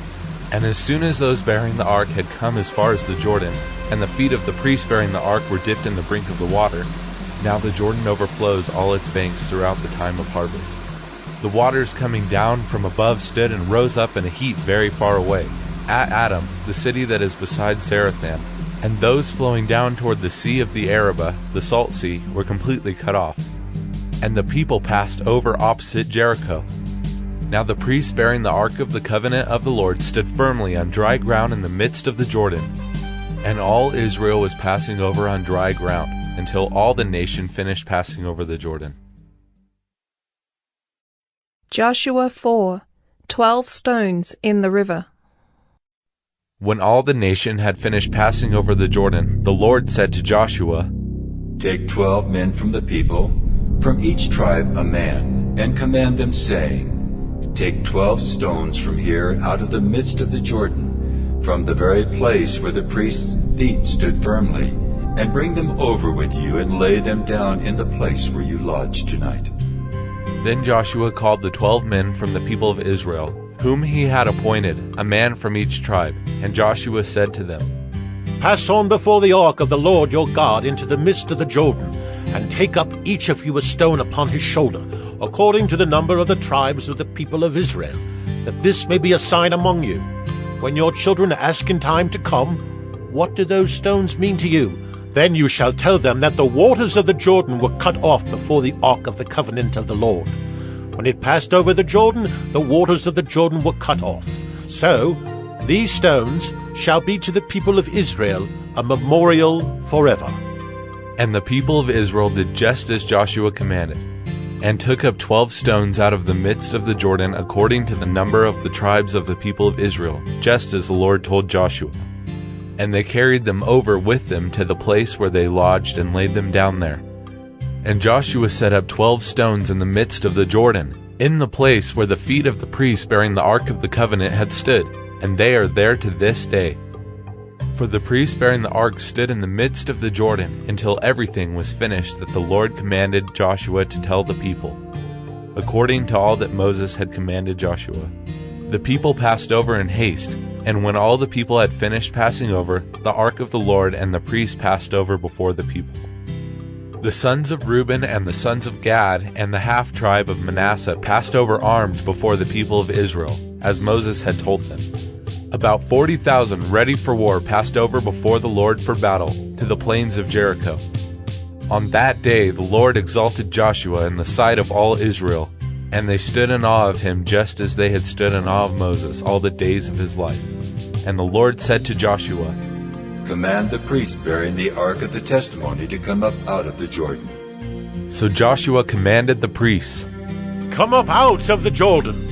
and as soon as those bearing the ark had come as far as the Jordan, and the feet of the priests bearing the ark were dipped in the brink of the water, now the Jordan overflows all its banks throughout the time of harvest. The waters coming down from above stood and rose up in a heap very far away, at Adam, the city that is beside Zarethan, and those flowing down toward the sea of the Arabah, the salt sea, were completely cut off. And the people passed over opposite Jericho. Now the priests bearing the ark of the covenant of the Lord stood firmly on dry ground in the midst of the Jordan. And all Israel was passing over on dry ground, until all the nation finished passing over the Jordan. Joshua 4. 12 stones in the river. When all the nation had finished passing over the Jordan, the Lord said to Joshua, "Take 12 men from the people, from each tribe a man, and command them, saying, Take 12 stones from here out of the midst of the Jordan, from the very place where the priest's feet stood firmly, and bring them over with you and lay them down in the place where you lodge tonight." Then Joshua called the 12 men from the people of Israel, whom he had appointed, a man from each tribe. And Joshua said to them, "Pass on before the ark of the Lord your God into the midst of the Jordan, and take up each of you a stone upon his shoulder, according to the number of the tribes of the people of Israel, that this may be a sign among you. When your children ask in time to come, 'What do those stones mean to you?' then you shall tell them that the waters of the Jordan were cut off before the ark of the covenant of the Lord. When it passed over the Jordan, the waters of the Jordan were cut off. So these stones shall be to the people of Israel a memorial forever." And the people of Israel did just as Joshua commanded, and took up 12 stones out of the midst of the Jordan according to the number of the tribes of the people of Israel, just as the Lord told Joshua. And they carried them over with them to the place where they lodged and laid them down there. And Joshua set up 12 stones in the midst of the Jordan, in the place where the feet of the priests bearing the ark of the covenant had stood, and they are there to this day. For the priests bearing the ark stood in the midst of the Jordan until everything was finished that the Lord commanded Joshua to tell the people, according to all that Moses had commanded Joshua. The people passed over in haste, and when all the people had finished passing over, the ark of the Lord and the priests passed over before the people. The sons of Reuben and the sons of Gad and the half-tribe of Manasseh passed over armed before the people of Israel, as Moses had told them. About 40,000 ready for war passed over before the Lord for battle, to the plains of Jericho. On that day the Lord exalted Joshua in the sight of all Israel, and they stood in awe of him just as they had stood in awe of Moses all the days of his life. And the Lord said to Joshua, "Command the priests bearing the ark of the testimony to come up out of the Jordan." So Joshua commanded the priests, "Come up out of the Jordan."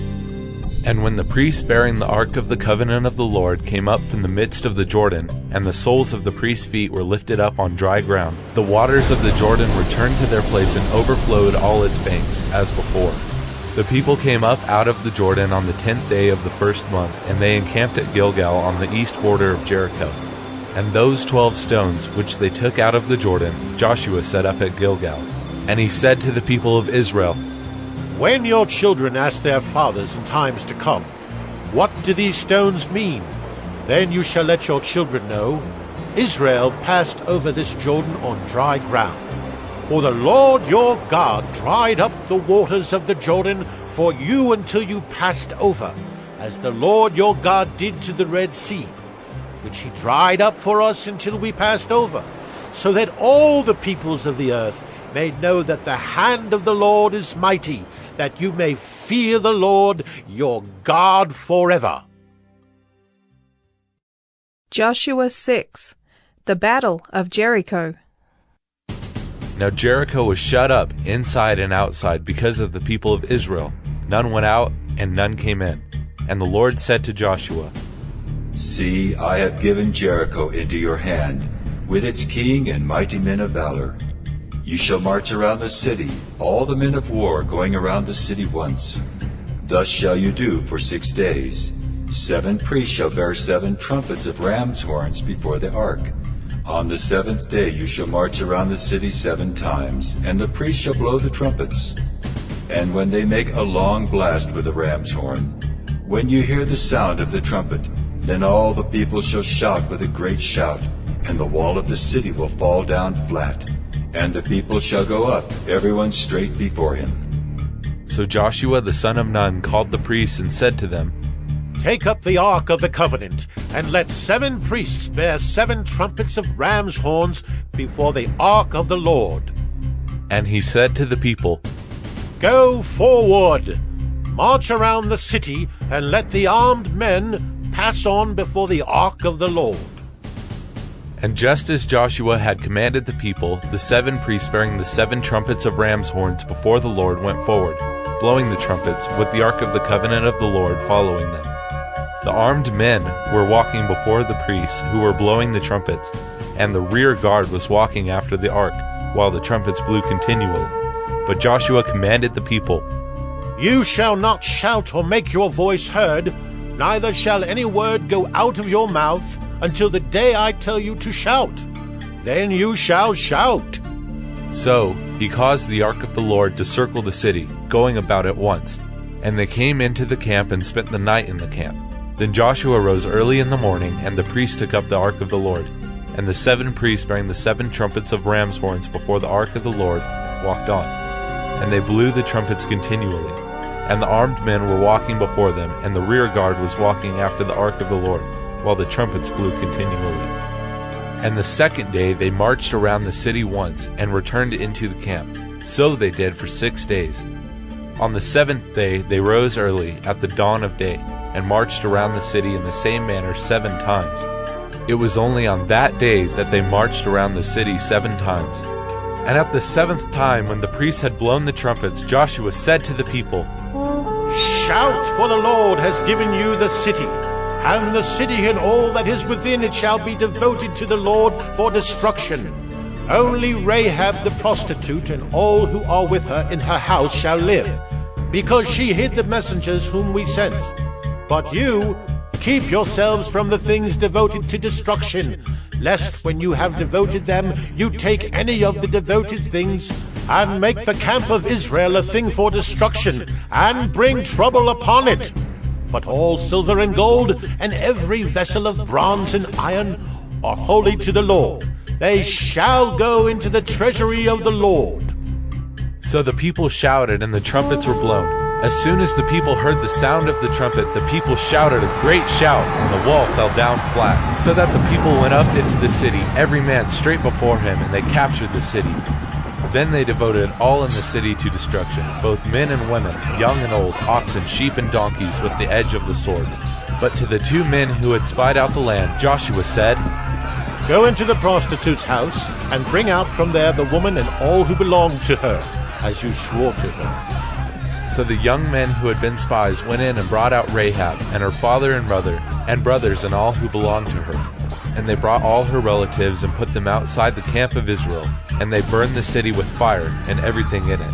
And when the priests bearing the ark of the covenant of the Lord came up from the midst of the Jordan, and the soles of the priests' feet were lifted up on dry ground, the waters of the Jordan returned to their place and overflowed all its banks, as before. The people came up out of the Jordan on the 10th day of the first month, and they encamped at Gilgal on the east border of Jericho. And those 12 stones which they took out of the Jordan, Joshua set up at Gilgal. And he said to the people of Israel, When your children ask their fathers in times to come, What do these stones mean? Then you shall let your children know, Israel passed over this Jordan on dry ground. For the Lord your God dried up the waters of the Jordan for you until you passed over, as the Lord your God did to the Red Sea, which he dried up for us until we passed over, so that all the peoples of the earth may know that the hand of the Lord is mighty, that you may fear the Lord your God forever. Joshua 6. The Battle of Jericho. Now Jericho was shut up inside and outside because of the people of Israel. None went out, and none came in. And the Lord said to Joshua, See, I have given Jericho into your hand, with its king and mighty men of valor. You shall march around the city, all the men of war going around the city once. Thus shall you do for 6 days. 7 priests shall bear 7 trumpets of ram's horns before the ark. On the 7th day you shall march around the city 7 times, and the priests shall blow the trumpets. And when they make a long blast with the ram's horn, when you hear the sound of the trumpet, then all the people shall shout with a great shout, and the wall of the city will fall down flat, and the people shall go up, everyone straight before him. So Joshua the son of Nun called the priests and said to them, Take up the ark of the covenant, and let 7 priests bear 7 trumpets of ram's horns before the ark of the Lord. And he said to the people, Go forward, march around the city, and let the armed men pass on before the ark of the Lord. And just as Joshua had commanded the people, the 7 priests bearing the 7 trumpets of ram's horns before the Lord went forward, blowing the trumpets, with the ark of the covenant of the Lord following them. The armed men were walking before the priests who were blowing the trumpets, and the rear guard was walking after the ark, while the trumpets blew continually. But Joshua commanded the people, You shall not shout or make your voice heard, neither shall any word go out of your mouth until the day I tell you to shout. Then you shall shout. So he caused the ark of the Lord to circle the city, going about it once. And they came into the camp and spent the night in the camp. Then Joshua rose early in the morning, and the priests took up the ark of the Lord. And the 7 priests bearing the 7 trumpets of ram's horns before the ark of the Lord walked on. And they blew the trumpets continually. And the armed men were walking before them, and the rear guard was walking after the ark of the Lord, while the trumpets blew continually. And the 2nd day they marched around the city once, and returned into the camp. So they did for 6 days. On the 7th day they rose early at the dawn of day, and marched around the city in the same manner 7 times. It was only on that day that they marched around the city 7 times. And at the 7th time, when the priests had blown the trumpets, Joshua said to the people, Shout, for the Lord has given you the city, and the city and all that is within it shall be devoted to the Lord for destruction. Only Rahab the prostitute and all who are with her in her house shall live, because she hid the messengers whom we sent. But you, keep yourselves from the things devoted to destruction, lest when you have devoted them, you take any of the devoted things, and make the camp of Israel a thing for destruction, and bring trouble upon it. But all silver and gold, and every vessel of bronze and iron, are holy to the Lord. They shall go into the treasury of the Lord. So the people shouted, and the trumpets were blown. As soon as the people heard the sound of the trumpet, the people shouted a great shout, and the wall fell down flat, so that the people went up into the city, every man straight before him, and they captured the city. Then they devoted all in the city to destruction, both men and women, young and old, oxen, sheep, and donkeys, with the edge of the sword. But to the 2 men who had spied out the land, Joshua said, Go into the prostitute's house, and bring out from there the woman and all who belong to her, as you swore to her. So the young men who had been spies went in and brought out Rahab, and her father and brother, and brothers and all who belonged to her. And they brought all her relatives and put them outside the camp of Israel, and they burned the city with fire and everything in it.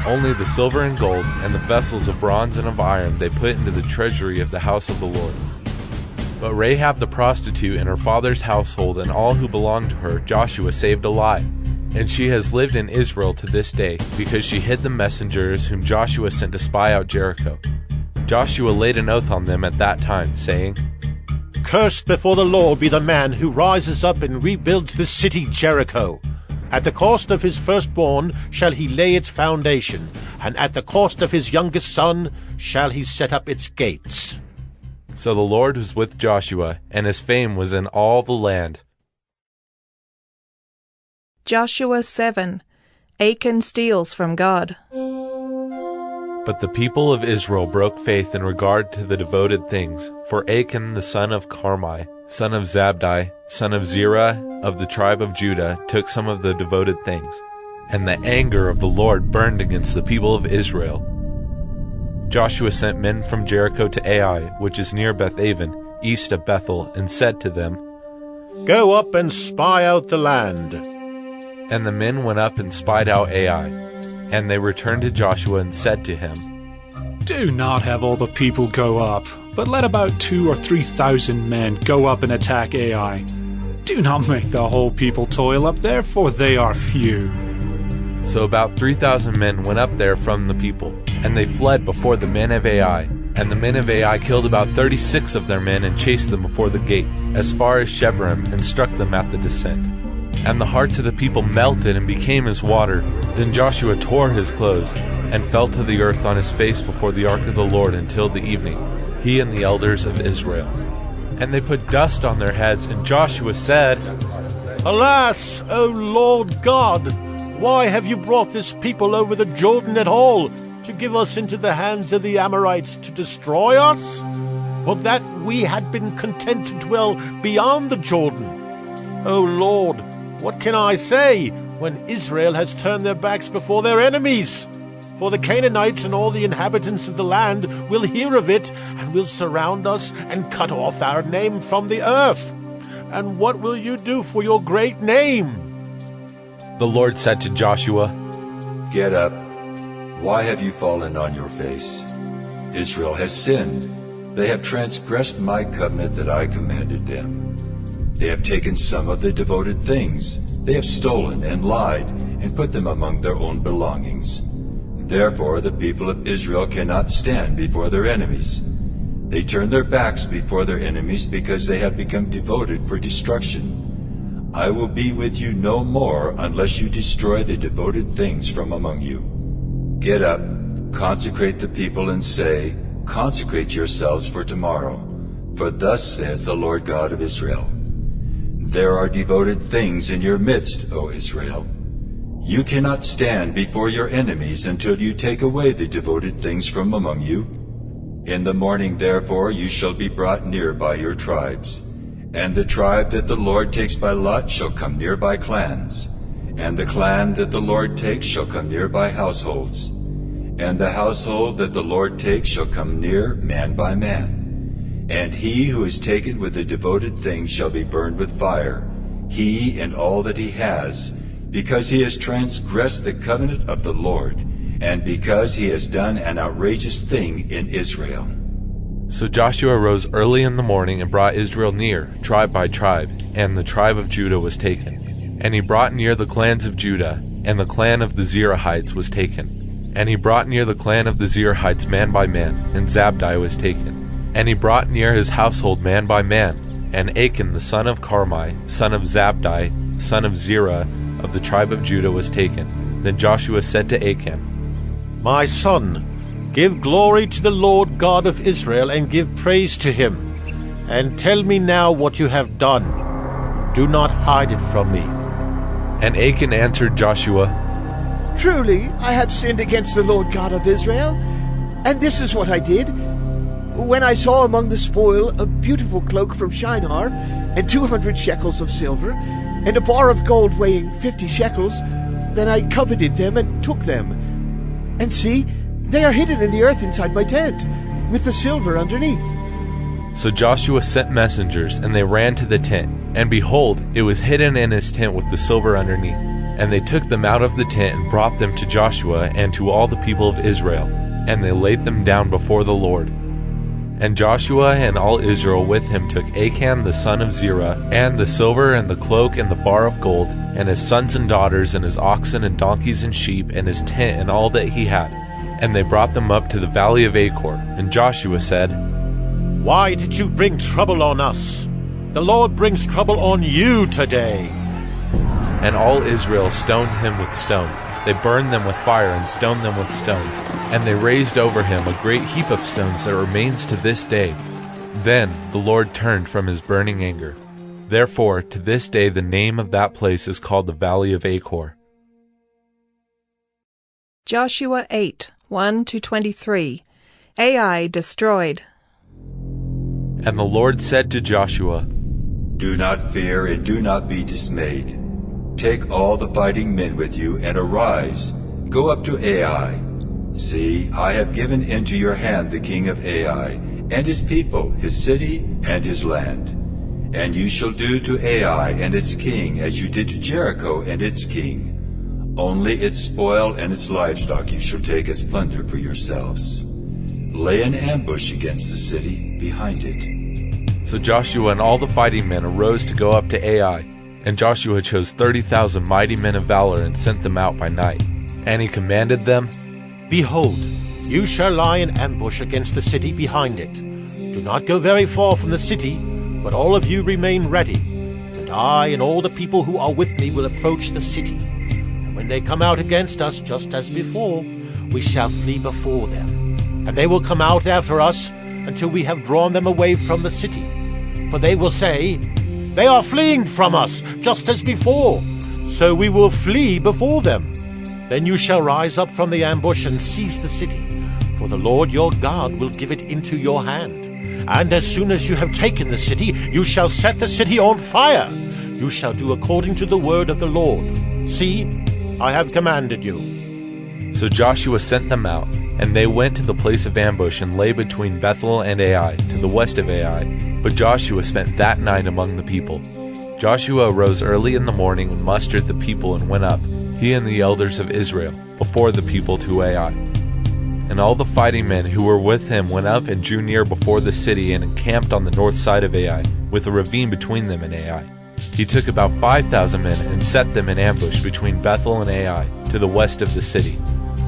Only the silver and gold and the vessels of bronze and of iron they put into the treasury of the house of the Lord. But Rahab the prostitute and her father's household and all who belonged to her Joshua saved alive. And she has lived in Israel to this day, because she hid the messengers whom Joshua sent to spy out Jericho. Joshua laid an oath on them at that time, saying, Cursed before the Lord be the man who rises up and rebuilds the city Jericho. At the cost of his firstborn shall he lay its foundation, and at the cost of his youngest son shall he set up its gates. So the Lord was with Joshua, and his fame was in all the land. Joshua 7. Achan steals from God. But the people of Israel broke faith in regard to the devoted things, for Achan the son of Carmi, son of Zabdi, son of Zerah of the tribe of Judah, took some of the devoted things. And the anger of the Lord burned against the people of Israel. Joshua sent men from Jericho to Ai, which is near Bethaven, east of Bethel, and said to them, Go up and spy out the land. And the men went up and spied out Ai. And they returned to Joshua and said to him, Do not have all the people go up, but let about 2,000 or 3,000 men go up and attack Ai. Do not make the whole people toil up there, for they are few. So about 3,000 men went up there from the people, and they fled before the men of Ai. And the men of Ai killed about 36 of their men and chased them before the gate, as far as Shebarim, and struck them at the descent. And the hearts of the people melted and became as water. Then Joshua tore his clothes, and fell to the earth on his face before the ark of the Lord until the evening, he and the elders of Israel. And they put dust on their heads, and Joshua said, Alas, O Lord God, why have you brought this people over the Jordan at all, to give us into the hands of the Amorites to destroy us? Would that we had been content to dwell beyond the Jordan. O Lord, what can I say when Israel has turned their backs before their enemies? For the Canaanites and all the inhabitants of the land will hear of it, and will surround us and cut off our name from the earth. And what will you do for your great name? The Lord said to Joshua, Get up. Why have you fallen on your face? Israel has sinned. They have transgressed my covenant that I commanded them. They have taken some of the devoted things. They have stolen and lied, and put them among their own belongings. Therefore the people of Israel cannot stand before their enemies. They turn their backs before their enemies because they have become devoted for destruction. I will be with you no more unless you destroy the devoted things from among you. Get up, consecrate the people, and say, Consecrate yourselves for tomorrow, for thus says the Lord God of Israel. There are devoted things in your midst, O Israel. You cannot stand before your enemies until you take away the devoted things from among you. In the morning, therefore, you shall be brought near by your tribes. And the tribe that the Lord takes by lot shall come near by clans. And the clan that the Lord takes shall come near by households. And the household that the Lord takes shall come near man by man. And he who is taken with the devoted things shall be burned with fire, he and all that he has, because he has transgressed the covenant of the Lord, and because he has done an outrageous thing in Israel. So Joshua rose early in the morning and brought Israel near, tribe by tribe, and the tribe of Judah was taken. And he brought near the clans of Judah, and the clan of the Zerahites was taken. And he brought near the clan of the Zerahites man by man, and Zabdi was taken. And he brought near his household man by man, and Achan the son of Carmi, son of Zabdi, son of Zerah, of the tribe of Judah was taken. Then Joshua said to Achan, My son, give glory to the Lord God of Israel, and give praise to him. And tell me now what you have done. Do not hide it from me. And Achan answered Joshua, Truly, I have sinned against the Lord God of Israel, and this is what I did. When I saw among the spoil a beautiful cloak from Shinar, and 200 shekels of silver, and a bar of gold weighing 50 shekels, then I coveted them and took them. And see, they are hidden in the earth inside my tent, with the silver underneath. So Joshua sent messengers, and they ran to the tent, and behold, it was hidden in his tent with the silver underneath. And they took them out of the tent and brought them to Joshua and to all the people of Israel, and they laid them down before the Lord. And Joshua and all Israel with him took Achan the son of Zerah, and the silver and the cloak and the bar of gold, and his sons and daughters, and his oxen and donkeys and sheep, and his tent and all that he had. And they brought them up to the valley of Achor. And Joshua said, Why did you bring trouble on us? The Lord brings trouble on you today. And all Israel stoned him with stones. They burned them with fire and stoned them with stones. And they raised over him a great heap of stones that remains to this day. Then the Lord turned from his burning anger. Therefore, to this day the name of that place is called the Valley of Achor. Joshua 8, 1-23. Ai destroyed. And the Lord said to Joshua, Do not fear and do not be dismayed. Take all the fighting men with you and arise. Go up to Ai. See, I have given into your hand the king of Ai, and his people, his city, and his land. And you shall do to Ai and its king as you did to Jericho and its king. Only its spoil and its livestock you shall take as plunder for yourselves. Lay an ambush against the city behind it. So Joshua and all the fighting men arose to go up to Ai. And Joshua chose 30,000 mighty men of valor and sent them out by night. And he commanded them, Behold, you shall lie in ambush against the city behind it. Do not go very far from the city, but all of you remain ready. And I and all the people who are with me will approach the city. And when they come out against us, just as before, we shall flee before them. And they will come out after us until we have drawn them away from the city. For they will say, They are fleeing from us, just as before. So we will flee before them. Then you shall rise up from the ambush and seize the city, for the Lord your God will give it into your hand. And as soon as you have taken the city, you shall set the city on fire. You shall do according to the word of the Lord. See, I have commanded you. So Joshua sent them out, and they went to the place of ambush and lay between Bethel and Ai, to the west of Ai. But Joshua spent that night among the people. Joshua arose early in the morning and mustered the people and went up, he and the elders of Israel, before the people to Ai. And all the fighting men who were with him went up and drew near before the city and encamped on the north side of Ai, with a ravine between them and Ai. He took about 5,000 men and set them in ambush between Bethel and Ai, to the west of the city.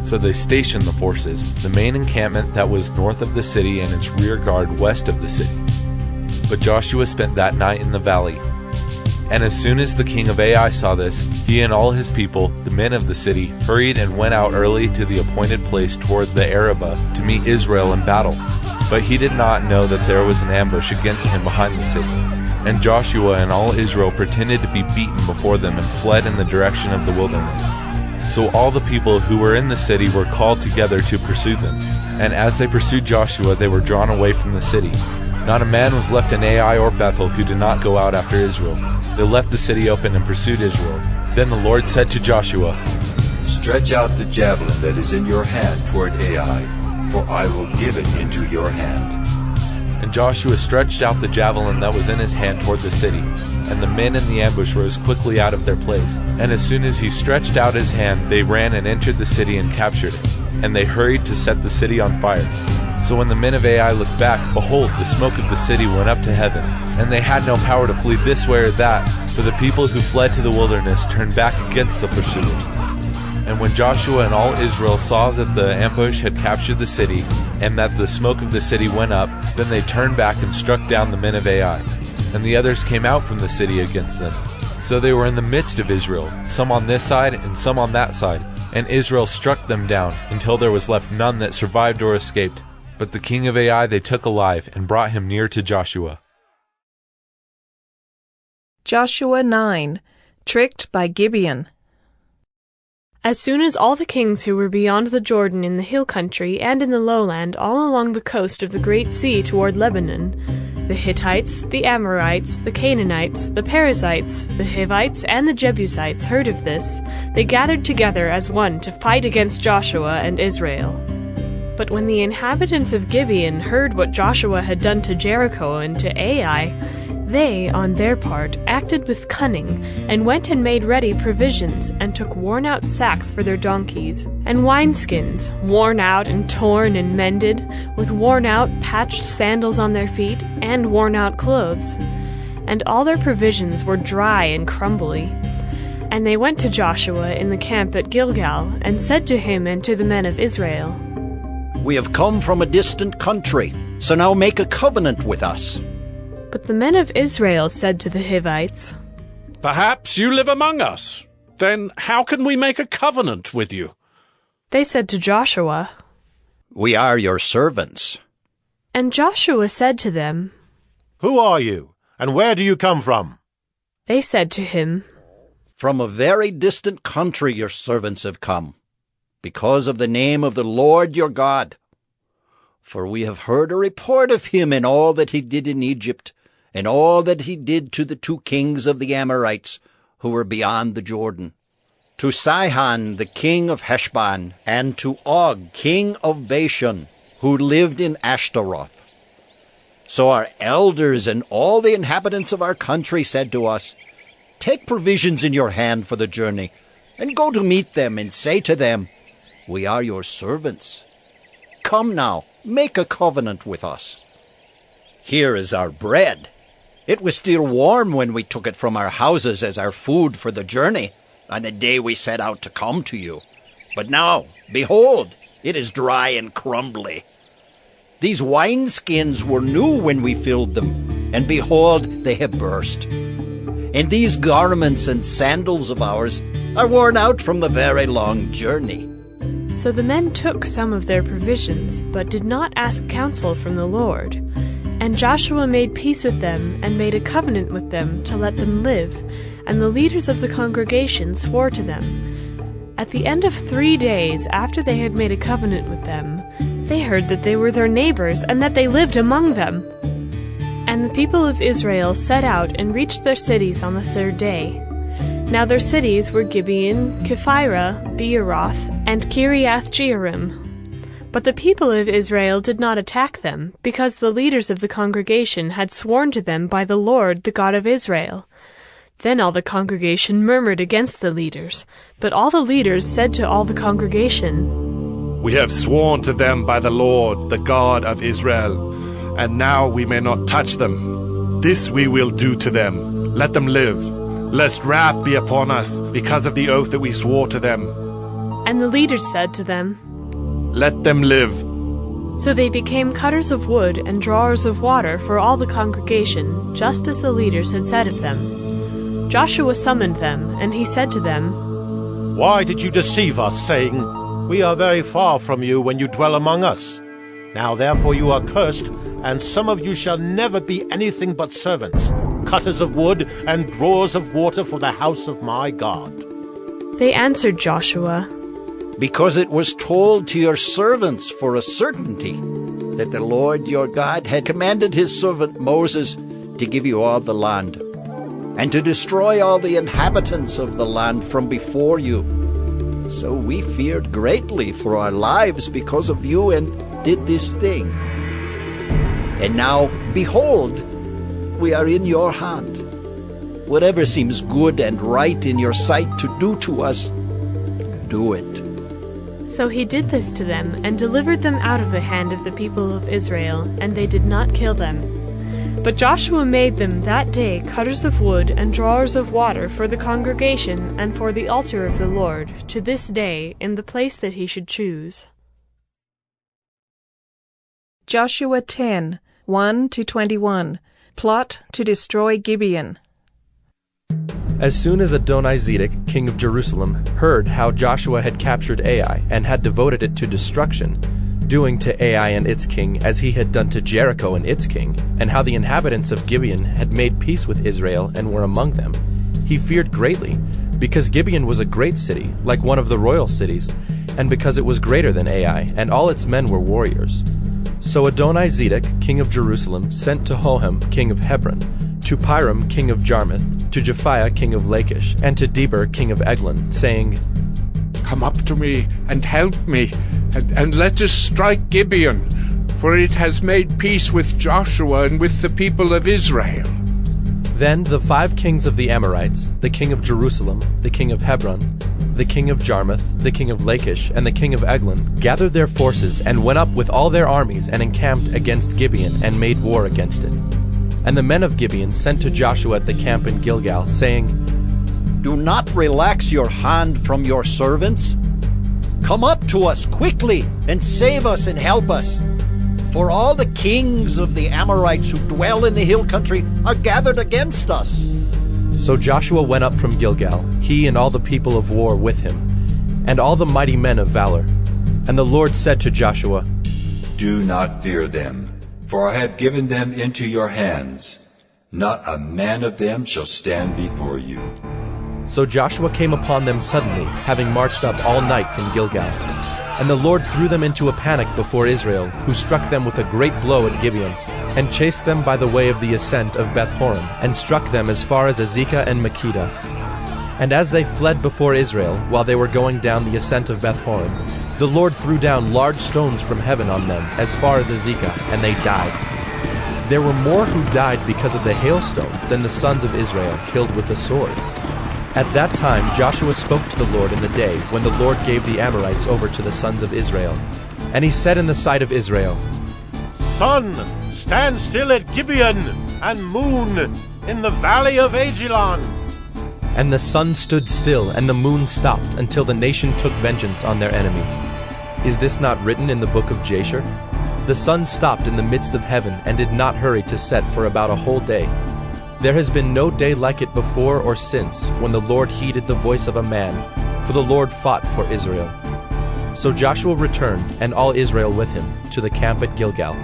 So they stationed the forces, the main encampment that was north of the city and its rear guard west of the city. But Joshua spent that night in the valley. And as soon as the king of Ai saw this, he and all his people, the men of the city, hurried and went out early to the appointed place toward the Arabah to meet Israel in battle. But he did not know that there was an ambush against him behind the city. And Joshua and all Israel pretended to be beaten before them and fled in the direction of the wilderness. So all the people who were in the city were called together to pursue them. And as they pursued Joshua, they were drawn away from the city. Not a man was left in Ai or Bethel who did not go out after Israel. They left the city open and pursued Israel. Then the Lord said to Joshua, Stretch out the javelin that is in your hand toward Ai, for I will give it into your hand. And Joshua stretched out the javelin that was in his hand toward the city. And the men in the ambush rose quickly out of their place. And as soon as he stretched out his hand, they ran and entered the city and captured it. And they hurried to set the city on fire. So when the men of Ai looked back, behold, the smoke of the city went up to heaven. And they had no power to flee this way or that, for the people who fled to the wilderness turned back against the pursuers. And when Joshua and all Israel saw that the ambush had captured the city, and that the smoke of the city went up, then they turned back and struck down the men of Ai. And the others came out from the city against them. So they were in the midst of Israel, some on this side and some on that side. And Israel struck them down, until there was left none that survived or escaped. But the king of Ai they took alive, and brought him near to Joshua. Joshua 9. Tricked by Gibeon. As soon as all the kings who were beyond the Jordan in the hill country and in the lowland all along the coast of the great sea toward Lebanon, the Hittites, the Amorites, the Canaanites, the Perizzites, the Hivites, and the Jebusites heard of this, they gathered together as one to fight against Joshua and Israel. But when the inhabitants of Gibeon heard what Joshua had done to Jericho and to Ai, They, on their part, acted with cunning, and went and made ready provisions, and took worn-out sacks for their donkeys, and wineskins, worn out and torn and mended, with worn-out patched sandals on their feet, and worn-out clothes. And all their provisions were dry and crumbly. And they went to Joshua in the camp at Gilgal, and said to him and to the men of Israel, "We have come from a distant country, so now make a covenant with us." But the men of Israel said to the Hivites, "Perhaps you live among us. Then how can we make a covenant with you?" They said to Joshua, "We are your servants." And Joshua said to them, "Who are you, and where do you come from?" They said to him, "From a very distant country your servants have come, because of the name of the Lord your God. For we have heard a report of him and all that he did in Egypt, and all that he did to the 2 kings of the Amorites who were beyond the Jordan, to Sihon the king of Heshbon, and to Og king of Bashan, who lived in Ashtaroth. So our elders and all the inhabitants of our country said to us, 'Take provisions in your hand for the journey, and go to meet them, and say to them, We are your servants. Come now, make a covenant with us. Here is our bread. It was still warm when we took it from our houses as our food for the journey, on the day we set out to come to you. But now, behold, it is dry and crumbly. These wineskins were new when we filled them, and behold, they have burst. And these garments and sandals of ours are worn out from the very long journey." So the men took some of their provisions, but did not ask counsel from the Lord. And Joshua made peace with them, and made a covenant with them to let them live, and the leaders of the congregation swore to them. At the end of 3 days after they had made a covenant with them, they heard that they were their neighbors, and that they lived among them. And the people of Israel set out and reached their cities on the 3rd day. Now their cities were Gibeon, Kephirah, Beeroth, and Kiriath-Jearim. But the people of Israel did not attack them, because the leaders of the congregation had sworn to them by the Lord, the God of Israel. Then all the congregation murmured against the leaders, but all the leaders said to all the congregation, "We have sworn to them by the Lord, the God of Israel, and now we may not touch them. This we will do to them. Let them live, lest wrath be upon us because of the oath that we swore to them." And the leaders said to them, "Let them live." So they became cutters of wood and drawers of water for all the congregation, just as the leaders had said of them. Joshua summoned them, and he said to them, "Why did you deceive us, saying, 'We are very far from you when you dwell among us'? Now therefore you are cursed, and some of you shall never be anything but servants, cutters of wood and drawers of water for the house of my God." They answered Joshua, "Because it was told to your servants for a certainty that the Lord your God had commanded his servant Moses to give you all the land, and to destroy all the inhabitants of the land from before you. So we feared greatly for our lives because of you and did this thing. And now, behold, we are in your hand. Whatever seems good and right in your sight to do to us, do it." So he did this to them, and delivered them out of the hand of the people of Israel, and they did not kill them. But Joshua made them that day cutters of wood and drawers of water for the congregation and for the altar of the Lord, to this day, in the place that he should choose. Joshua 10, 1-21. Plot to destroy Gibeon. As soon as Adoni-Zedek, king of Jerusalem, heard how Joshua had captured Ai and had devoted it to destruction, doing to Ai and its king as he had done to Jericho and its king, and how the inhabitants of Gibeon had made peace with Israel and were among them, he feared greatly, because Gibeon was a great city, like one of the royal cities, and because it was greater than Ai, and all its men were warriors. So Adoni-Zedek, king of Jerusalem, sent to Hoham, king of Hebron, to Piram, king of Jarmuth, to Japhiah, king of Lachish, and to Deber, king of Eglon, saying, "Come up to me and help me, and let us strike Gibeon, for it has made peace with Joshua and with the people of Israel." Then the 5 kings of the Amorites, the king of Jerusalem, the king of Hebron, the king of Jarmuth, the king of Lachish, and the king of Eglon, gathered their forces and went up with all their armies and encamped against Gibeon and made war against it. And the men of Gibeon sent to Joshua at the camp in Gilgal, saying, Do not relax your hand from your servants. Come up to us quickly and save us and help us. For all the kings of the Amorites who dwell in the hill country are gathered against us. So Joshua went up from Gilgal, he and all the people of war with him, and all the mighty men of valor. And the Lord said to Joshua, Do not fear them, for I have given them into your hands. Not a man of them shall stand before you. So Joshua came upon them suddenly, having marched up all night from Gilgal. And the Lord threw them into a panic before Israel, who struck them with a great blow at Gibeon, and chased them by the way of the ascent of Beth-horon, and struck them as far as Azekah and Makkedah. And as they fled before Israel, while they were going down the ascent of Beth-horon, the Lord threw down large stones from heaven on them, as far as Azekah, and they died. There were more who died because of the hailstones than the sons of Israel killed with the sword. At that time Joshua spoke to the Lord in the day when the Lord gave the Amorites over to the sons of Israel. And he said in the sight of Israel, Sun, stand still at Gibeon, and moon in the valley of Ajalon. And the sun stood still, and the moon stopped, until the nation took vengeance on their enemies. Is this not written in the book of Jasher? The sun stopped in the midst of heaven, and did not hurry to set for about a whole day. There has been no day like it before or since, when the Lord heeded the voice of a man, for the Lord fought for Israel. So Joshua returned, and all Israel with him, to the camp at Gilgal.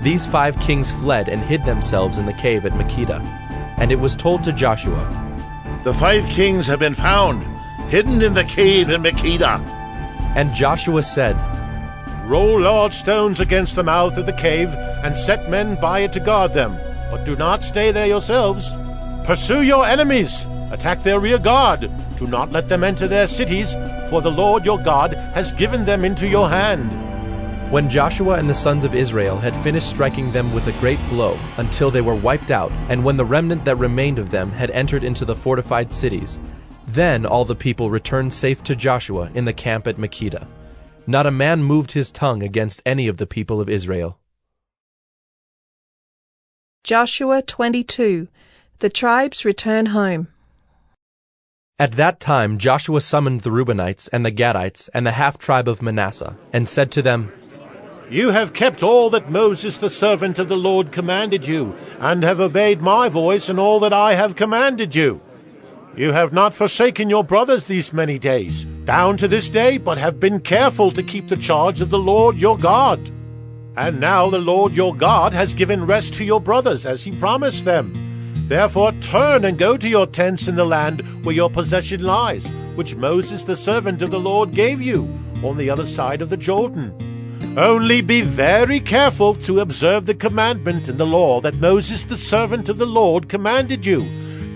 These 5 kings fled and hid themselves in the cave at Makkedah. And it was told to Joshua, The 5 kings have been found, hidden in the cave in Makkedah. And Joshua said, Roll large stones against the mouth of the cave, and set men by it to guard them. But do not stay there yourselves. Pursue your enemies. Attack their rear guard. Do not let them enter their cities, for the Lord your God has given them into your hand. When Joshua and the sons of Israel had finished striking them with a great blow, until they were wiped out, and when the remnant that remained of them had entered into the fortified cities, then all the people returned safe to Joshua in the camp at Makkedah. Not a man moved his tongue against any of the people of Israel. Joshua 22. The tribes return home. At that time Joshua summoned the Reubenites and the Gadites and the half-tribe of Manasseh, and said to them, You have kept all that Moses the servant of the Lord commanded you, and have obeyed my voice in all that I have commanded you. You have not forsaken your brothers these many days, down to this day, but have been careful to keep the charge of the Lord your God. And now the Lord your God has given rest to your brothers, as he promised them. Therefore turn and go to your tents in the land where your possession lies, which Moses the servant of the Lord gave you, on the other side of the Jordan. Only be very careful to observe the commandment and the law that Moses the servant of the Lord commanded you,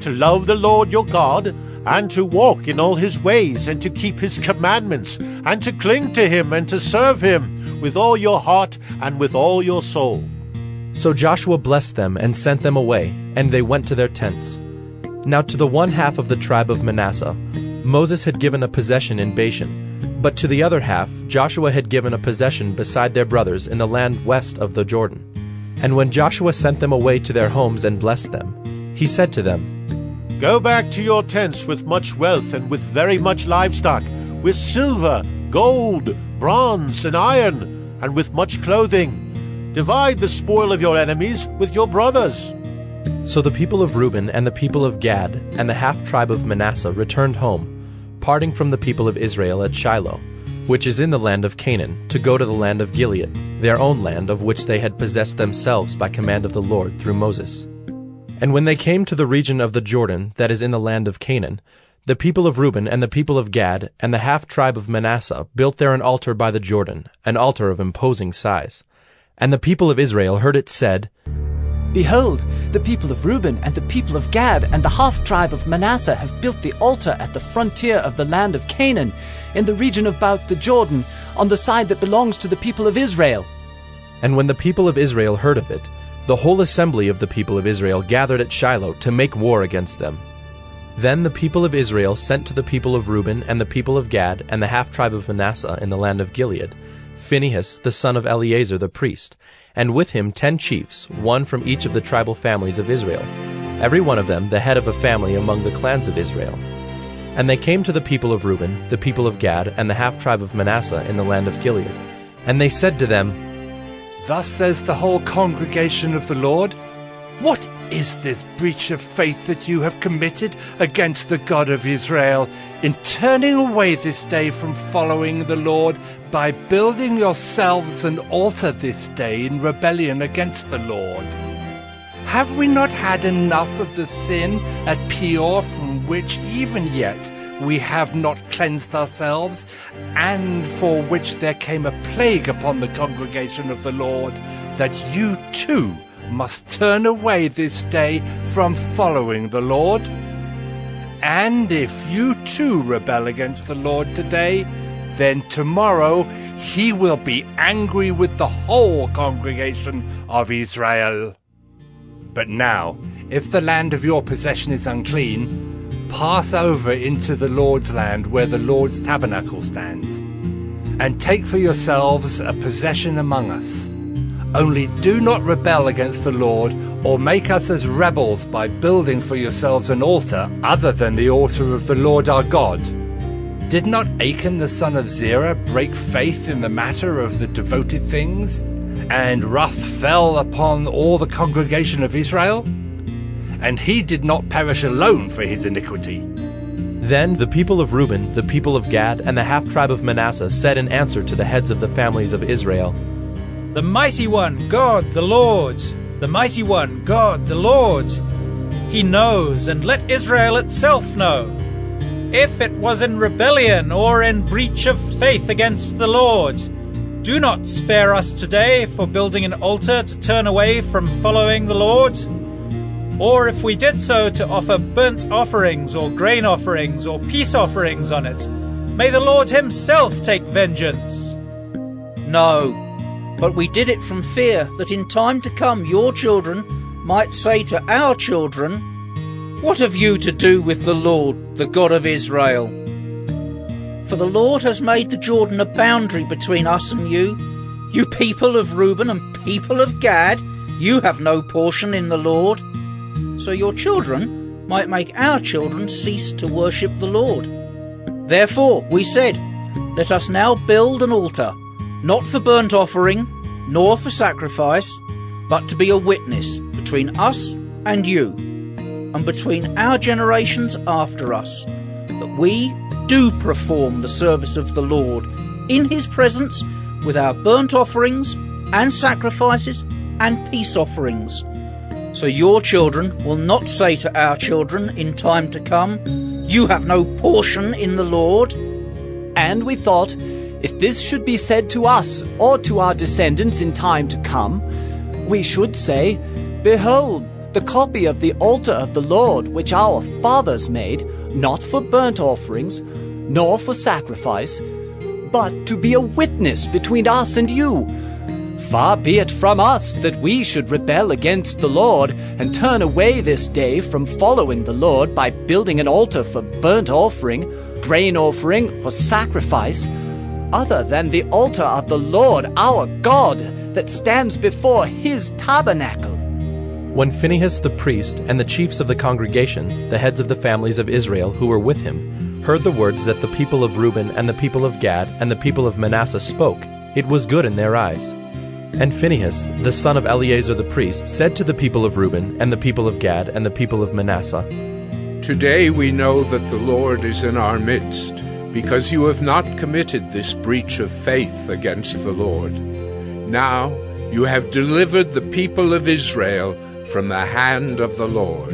to love the Lord your God, and to walk in all his ways, and to keep his commandments, and to cling to him, and to serve him with all your heart and with all your soul. So Joshua blessed them and sent them away, and they went to their tents. Now to the one half of the tribe of Manasseh, Moses had given a possession in Bashan, but to the other half Joshua had given a possession beside their brothers in the land west of the Jordan. And when Joshua sent them away to their homes and blessed them, he said to them, Go back to your tents with much wealth and with very much livestock, with silver, gold, bronze, and iron, and with much clothing. Divide the spoil of your enemies with your brothers. So the people of Reuben and the people of Gad and the half-tribe of Manasseh returned home, parting from the people of Israel at Shiloh, which is in the land of Canaan, to go to the land of Gilead, their own land of which they had possessed themselves by command of the Lord through Moses. And when they came to the region of the Jordan that is in the land of Canaan, the people of Reuben and the people of Gad and the half-tribe of Manasseh built there an altar by the Jordan, an altar of imposing size. And the people of Israel heard it said, Behold, the people of Reuben and the people of Gad and the half-tribe of Manasseh have built the altar at the frontier of the land of Canaan, in the region about the Jordan, on the side that belongs to the people of Israel. And when the people of Israel heard of it, The whole assembly of the people of Israel gathered at Shiloh to make war against them. Then the people of Israel sent to the people of Reuben and the people of Gad and the half-tribe of Manasseh in the land of Gilead, Phinehas the son of Eleazar the priest, and with him 10 chiefs, one from each of the tribal families of Israel, every one of them the head of a family among the clans of Israel. And they came to the people of Reuben, the people of Gad, and the half-tribe of Manasseh in the land of Gilead. And they said to them, Thus says the whole congregation of the Lord, What is this breach of faith that you have committed against the God of Israel in turning away this day from following the Lord by building yourselves an altar this day in rebellion against the Lord? Have we not had enough of the sin at Peor, from which even yet we have not cleansed ourselves, and for which there came a plague upon the congregation of the Lord, that you too must turn away this day from following the Lord? And if you too rebel against the Lord today, then tomorrow he will be angry with the whole congregation of Israel. But now, if the land of your possession is unclean, pass over into the Lord's land where the Lord's tabernacle stands, and take for yourselves a possession among us. Only do not rebel against the Lord, or make us as rebels by building for yourselves an altar other than the altar of the Lord our God. Did not Achan the son of Zerah break faith in the matter of the devoted things, and wrath fell upon all the congregation of Israel? And he did not perish alone for his iniquity. Then the people of Reuben, the people of Gad, and the half-tribe of Manasseh said in answer to the heads of the families of Israel, The mighty one, God the Lord, the mighty one, God the Lord, he knows, and let Israel itself know. If it was in rebellion or in breach of faith against the Lord, do not spare us today for building an altar to turn away from following the Lord. Or if we did so to offer burnt offerings or grain offerings or peace offerings on it, may the Lord himself take vengeance. No, but we did it from fear that in time to come your children might say to our children, What have you to do with the Lord, the God of Israel? For the Lord has made the Jordan a boundary between us and you. You people of Reuben and people of Gad, you have no portion in the Lord. So your children might make our children cease to worship the Lord. Therefore we said, Let us now build an altar, not for burnt offering, nor for sacrifice, but to be a witness between us and you, and between our generations after us, that we do perform the service of the Lord in his presence with our burnt offerings and sacrifices and peace offerings. So your children will not say to our children in time to come, You have no portion in the Lord. And we thought, if this should be said to us or to our descendants in time to come, we should say, Behold, the copy of the altar of the Lord which our fathers made, not for burnt offerings, nor for sacrifice, but to be a witness between us and you. Far be it from us that we should rebel against the Lord, and turn away this day from following the Lord by building an altar for burnt offering, grain offering, or sacrifice, other than the altar of the Lord our God that stands before his tabernacle. When Phinehas the priest and the chiefs of the congregation, the heads of the families of Israel who were with him, heard the words that the people of Reuben and the people of Gad and the people of Manasseh spoke, it was good in their eyes. And Phinehas, the son of Eleazar the priest, said to the people of Reuben and the people of Gad and the people of Manasseh, Today we know that the Lord is in our midst, because you have not committed this breach of faith against the Lord. Now you have delivered the people of Israel from the hand of the Lord.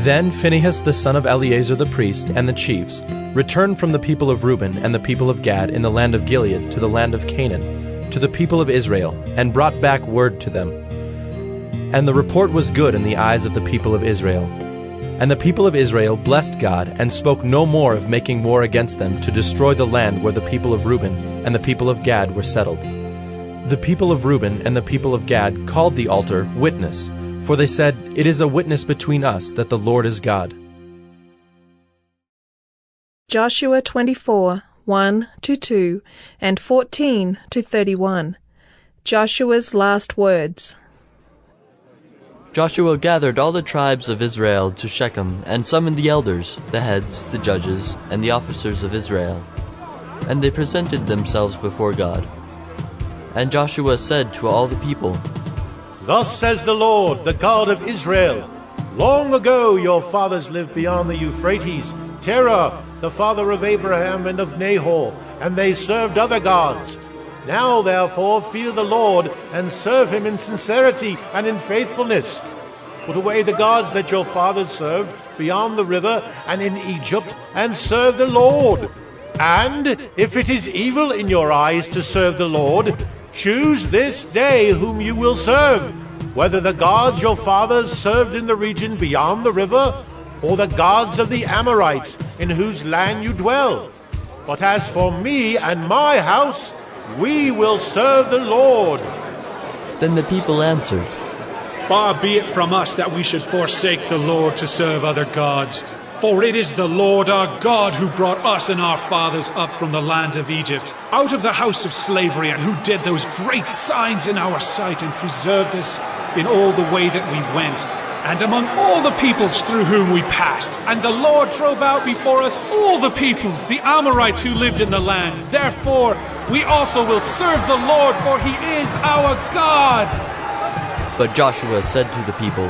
Then Phinehas the son of Eleazar the priest and the chiefs returned from the people of Reuben and the people of Gad in the land of Gilead to the land of Canaan, to the people of Israel, and brought back word to them. And the report was good in the eyes of the people of Israel. And the people of Israel blessed God, and spoke no more of making war against them to destroy the land where the people of Reuben and the people of Gad were settled. The people of Reuben and the people of Gad called the altar Witness, for they said, "It is a witness between us that the Lord is God." Joshua 24, 1-2, and 14-31. Joshua's last words. Joshua gathered all the tribes of Israel to Shechem, and summoned the elders, the heads, the judges, and the officers of Israel. And they presented themselves before God. And Joshua said to all the people, Thus says the Lord, the God of Israel, long ago your fathers lived beyond the Euphrates, Terah, the father of Abraham and of Nahor, and they served other gods. Now therefore fear the Lord, and serve him in sincerity and in faithfulness. Put away the gods that your fathers served beyond the river and in Egypt, and serve the Lord. And if it is evil in your eyes to serve the Lord, choose this day whom you will serve, whether the gods your fathers served in the region beyond the river, or the gods of the Amorites in whose land you dwell. But as for me and my house, we will serve the Lord. Then the people answered, Far be it from us that we should forsake the Lord to serve other gods. For it is the Lord our God who brought us and our fathers up from the land of Egypt, out of the house of slavery, and who did those great signs in our sight and preserved us in all the way that we went, and among all the peoples through whom we passed. And the Lord drove out before us all the peoples, the Amorites who lived in the land. Therefore, we also will serve the Lord, for he is our God. But Joshua said to the people,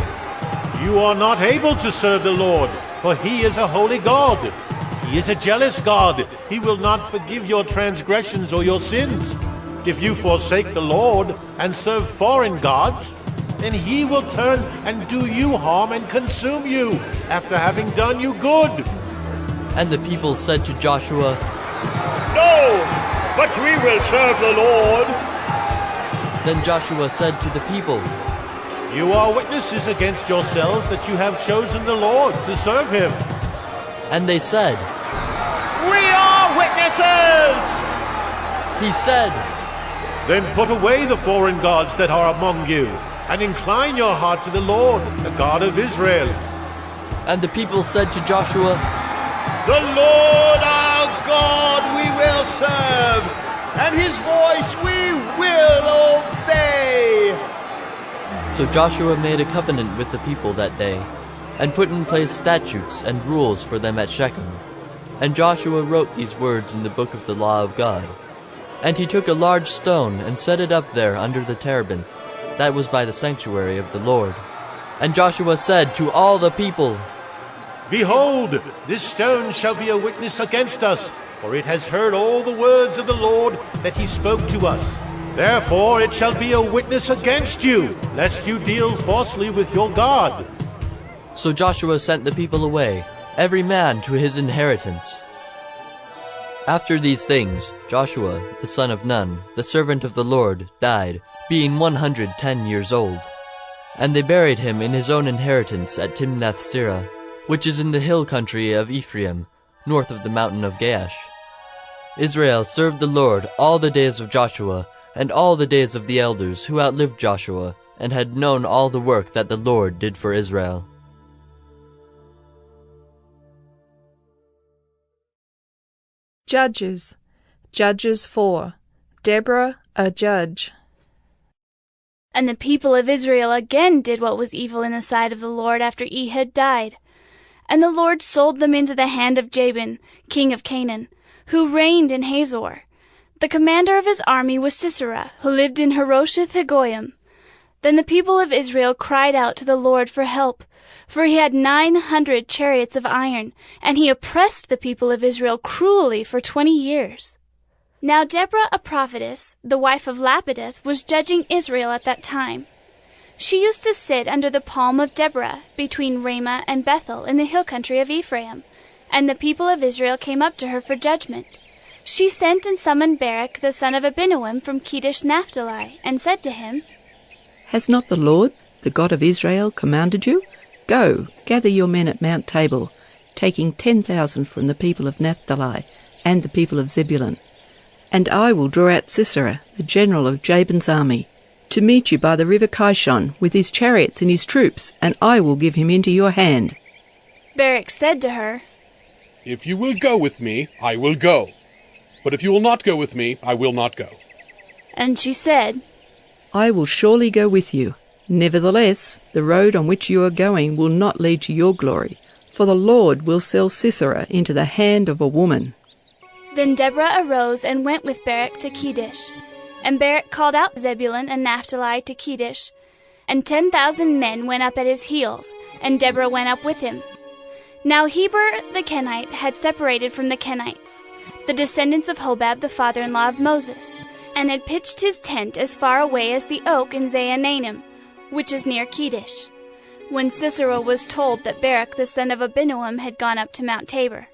You are not able to serve the Lord, for he is a holy God. He is a jealous God. He will not forgive your transgressions or your sins. If you forsake the Lord and serve foreign gods, then he will turn and do you harm and consume you after having done you good. And the people said to Joshua, No, but we will serve the Lord. Then Joshua said to the people, You are witnesses against yourselves that you have chosen the Lord to serve him. And they said, We are witnesses! He said, Then put away the foreign gods that are among you, and incline your heart to the Lord, the God of Israel. And the people said to Joshua, The Lord our God we will serve, and his voice we will obey. So Joshua made a covenant with the people that day, and put in place statutes and rules for them at Shechem. And Joshua wrote these words in the book of the law of God. And he took a large stone and set it up there under the terebinth, that was by the sanctuary of the Lord. And Joshua said to all the people, Behold, this stone shall be a witness against us, for it has heard all the words of the Lord that he spoke to us. Therefore it shall be a witness against you, lest you deal falsely with your God. So Joshua sent the people away, every man to his inheritance. After these things, Joshua, the son of Nun, the servant of the Lord, died, being 110 years old. And they buried him in his own inheritance at Timnath-Serah, which is in the hill country of Ephraim, north of the mountain of Gaash. Israel served the Lord all the days of Joshua, and all the days of the elders who outlived Joshua, and had known all the work that the Lord did for Israel. Judges 4. Deborah, a judge. And the people of Israel again did what was evil in the sight of the Lord after Ehud died. And the Lord sold them into the hand of Jabin, king of Canaan, who reigned in Hazor. The commander of his army was Sisera, who lived in Harosheth-Hagoyim. Then the people of Israel cried out to the Lord for help, for he had 900 chariots of iron, and he oppressed the people of Israel cruelly for 20 years. Now Deborah, a prophetess, the wife of Lapideth, was judging Israel at that time. She used to sit under the palm of Deborah, between Ramah and Bethel, in the hill country of Ephraim, and the people of Israel came up to her for judgment. She sent and summoned Barak the son of Abinoam from Kedesh Naphtali, and said to him, Has not the Lord, the God of Israel, commanded you? Go, gather your men at Mount Tabor, taking 10,000 from the people of Naphtali and the people of Zebulun. And I will draw out Sisera, the general of Jabin's army, to meet you by the river Kishon with his chariots and his troops, and I will give him into your hand. Barak said to her, If you will go with me, I will go. But if you will not go with me, I will not go. And she said, I will surely go with you. Nevertheless, the road on which you are going will not lead to your glory, for the Lord will sell Sisera into the hand of a woman. Then Deborah arose and went with Barak to Kedesh. And Barak called out Zebulun and Naphtali to Kedesh. And 10,000 men went up at his heels, and Deborah went up with him. Now Heber the Kenite had separated from the Kenites, the descendants of Hobab the father-in-law of Moses, and had pitched his tent as far away as the oak in Zaanannim, which is near Kedesh, when Sisera was told that Barak the son of Abinoam had gone up to Mount Tabor.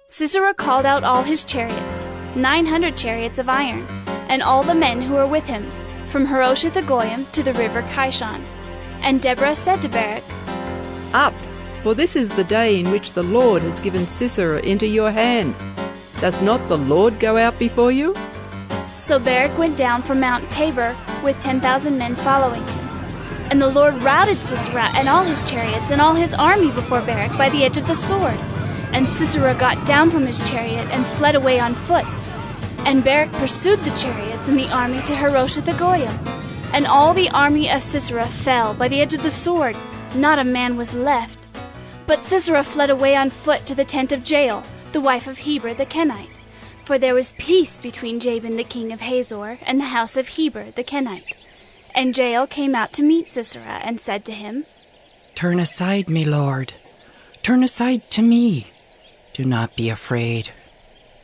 Sisera called out all his chariots, 900 chariots of iron, and all the men who were with him, from Harosheth-Hagoyim to the river Kishon. And Deborah said to Barak, Up, for this is the day in which the Lord has given Sisera into your hand. Does not the Lord go out before you? So Barak went down from Mount Tabor with 10,000 men following him. And the Lord routed Sisera and all his chariots and all his army before Barak by the edge of the sword. And Sisera got down from his chariot and fled away on foot. And Barak pursued the chariots and the army to Harosheth-Hagoyim. And all the army of Sisera fell by the edge of the sword. Not a man was left. But Sisera fled away on foot to the tent of Jael, the wife of Heber the Kenite. For there was peace between Jabin the king of Hazor and the house of Heber the Kenite. And Jael came out to meet Sisera and said to him, Turn aside, me lord. Turn aside to me. Do not be afraid.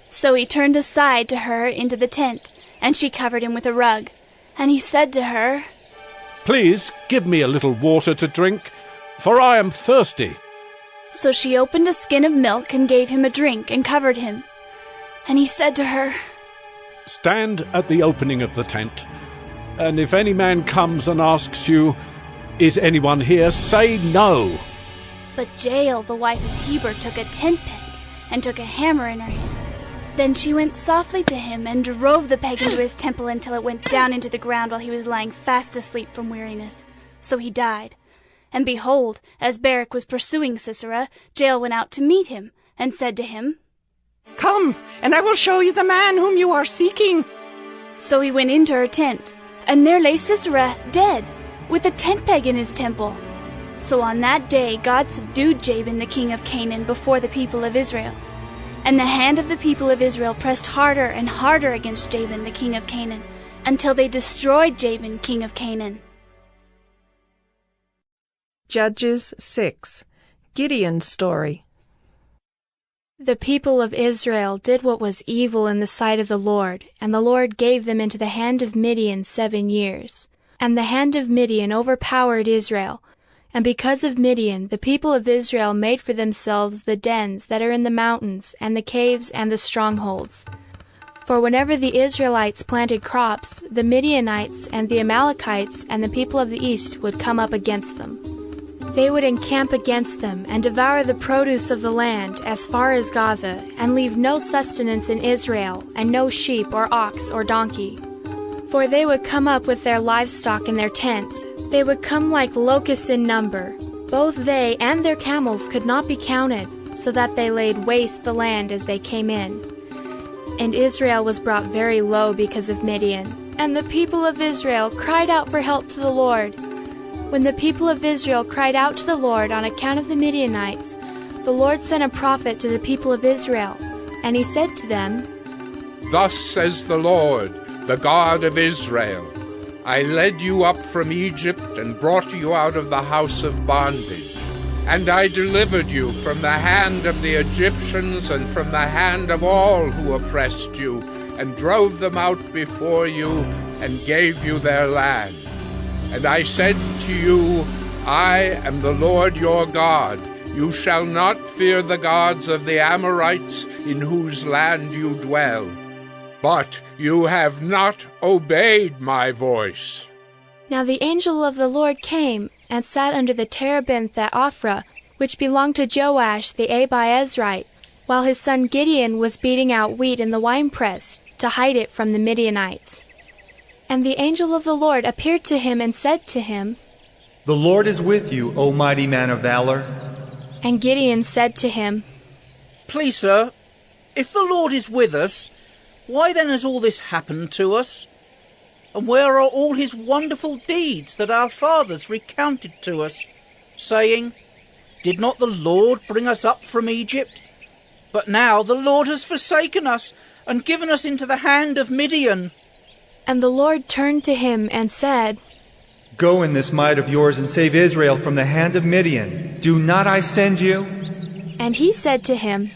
So he turned aside to her into the tent, and she covered him with a rug. And he said to her, Please give me a little water to drink, for I am thirsty. So she opened a skin of milk and gave him a drink and covered him. And he said to her, Stand at the opening of the tent, and if any man comes and asks you, Is anyone here? Say no. But Jael, the wife of Heber, took a tent peg and took a hammer in her hand. Then she went softly to him and drove the peg into his temple until it went down into the ground while he was lying fast asleep from weariness. So he died. And behold, as Barak was pursuing Sisera, Jael went out to meet him and said to him, Come, and I will show you the man whom you are seeking. So he went into her tent, and there lay Sisera dead, with a tent peg in his temple. So on that day God subdued Jabin the king of Canaan before the people of Israel. And the hand of the people of Israel pressed harder and harder against Jabin the king of Canaan, until they destroyed Jabin king of Canaan. Judges 6. Gideon's story. The people of Israel did what was evil in the sight of the Lord, and the Lord gave them into the hand of Midian 7 years. And the hand of Midian overpowered Israel. And because of Midian, the people of Israel made for themselves the dens that are in the mountains, and the caves, and the strongholds. For whenever the Israelites planted crops, the Midianites and the Amalekites and the people of the east would come up against them. They would encamp against them and devour the produce of the land as far as Gaza, and leave no sustenance in Israel, and no sheep or ox or donkey. For they would come up with their livestock in their tents. They would come like locusts in number. Both they and their camels could not be counted, so that they laid waste the land as they came in. And Israel was brought very low because of Midian. And the people of Israel cried out for help to the Lord. When the people of Israel cried out to the Lord on account of the Midianites, the Lord sent a prophet to the people of Israel, and he said to them, Thus says the Lord, the God of Israel, I led you up from Egypt and brought you out of the house of bondage. And I delivered you from the hand of the Egyptians and from the hand of all who oppressed you, and drove them out before you, and gave you their land. And I said to you, I am the Lord your God. You shall not fear the gods of the Amorites, in whose land you dwell. But you have not obeyed my voice. Now the angel of the Lord came, and sat under the terebinth at Ophrah, which belonged to Joash the Abiezrite, while his son Gideon was beating out wheat in the winepress. to hide it from the Midianites. And the angel of the Lord appeared to him and said to him, "The Lord is with you, O mighty man of valor." And Gideon said to him, "Please, sir, if the Lord is with us, why then has all this happened to us? And where are all his wonderful deeds that our fathers recounted to us, saying, 'Did not the Lord bring us up from Egypt?' But now the Lord has forsaken us and given us into the hand of Midian." And the Lord turned to him and said, "Go in this might of yours and save Israel from the hand of Midian. Do not I send you?" And he said to him,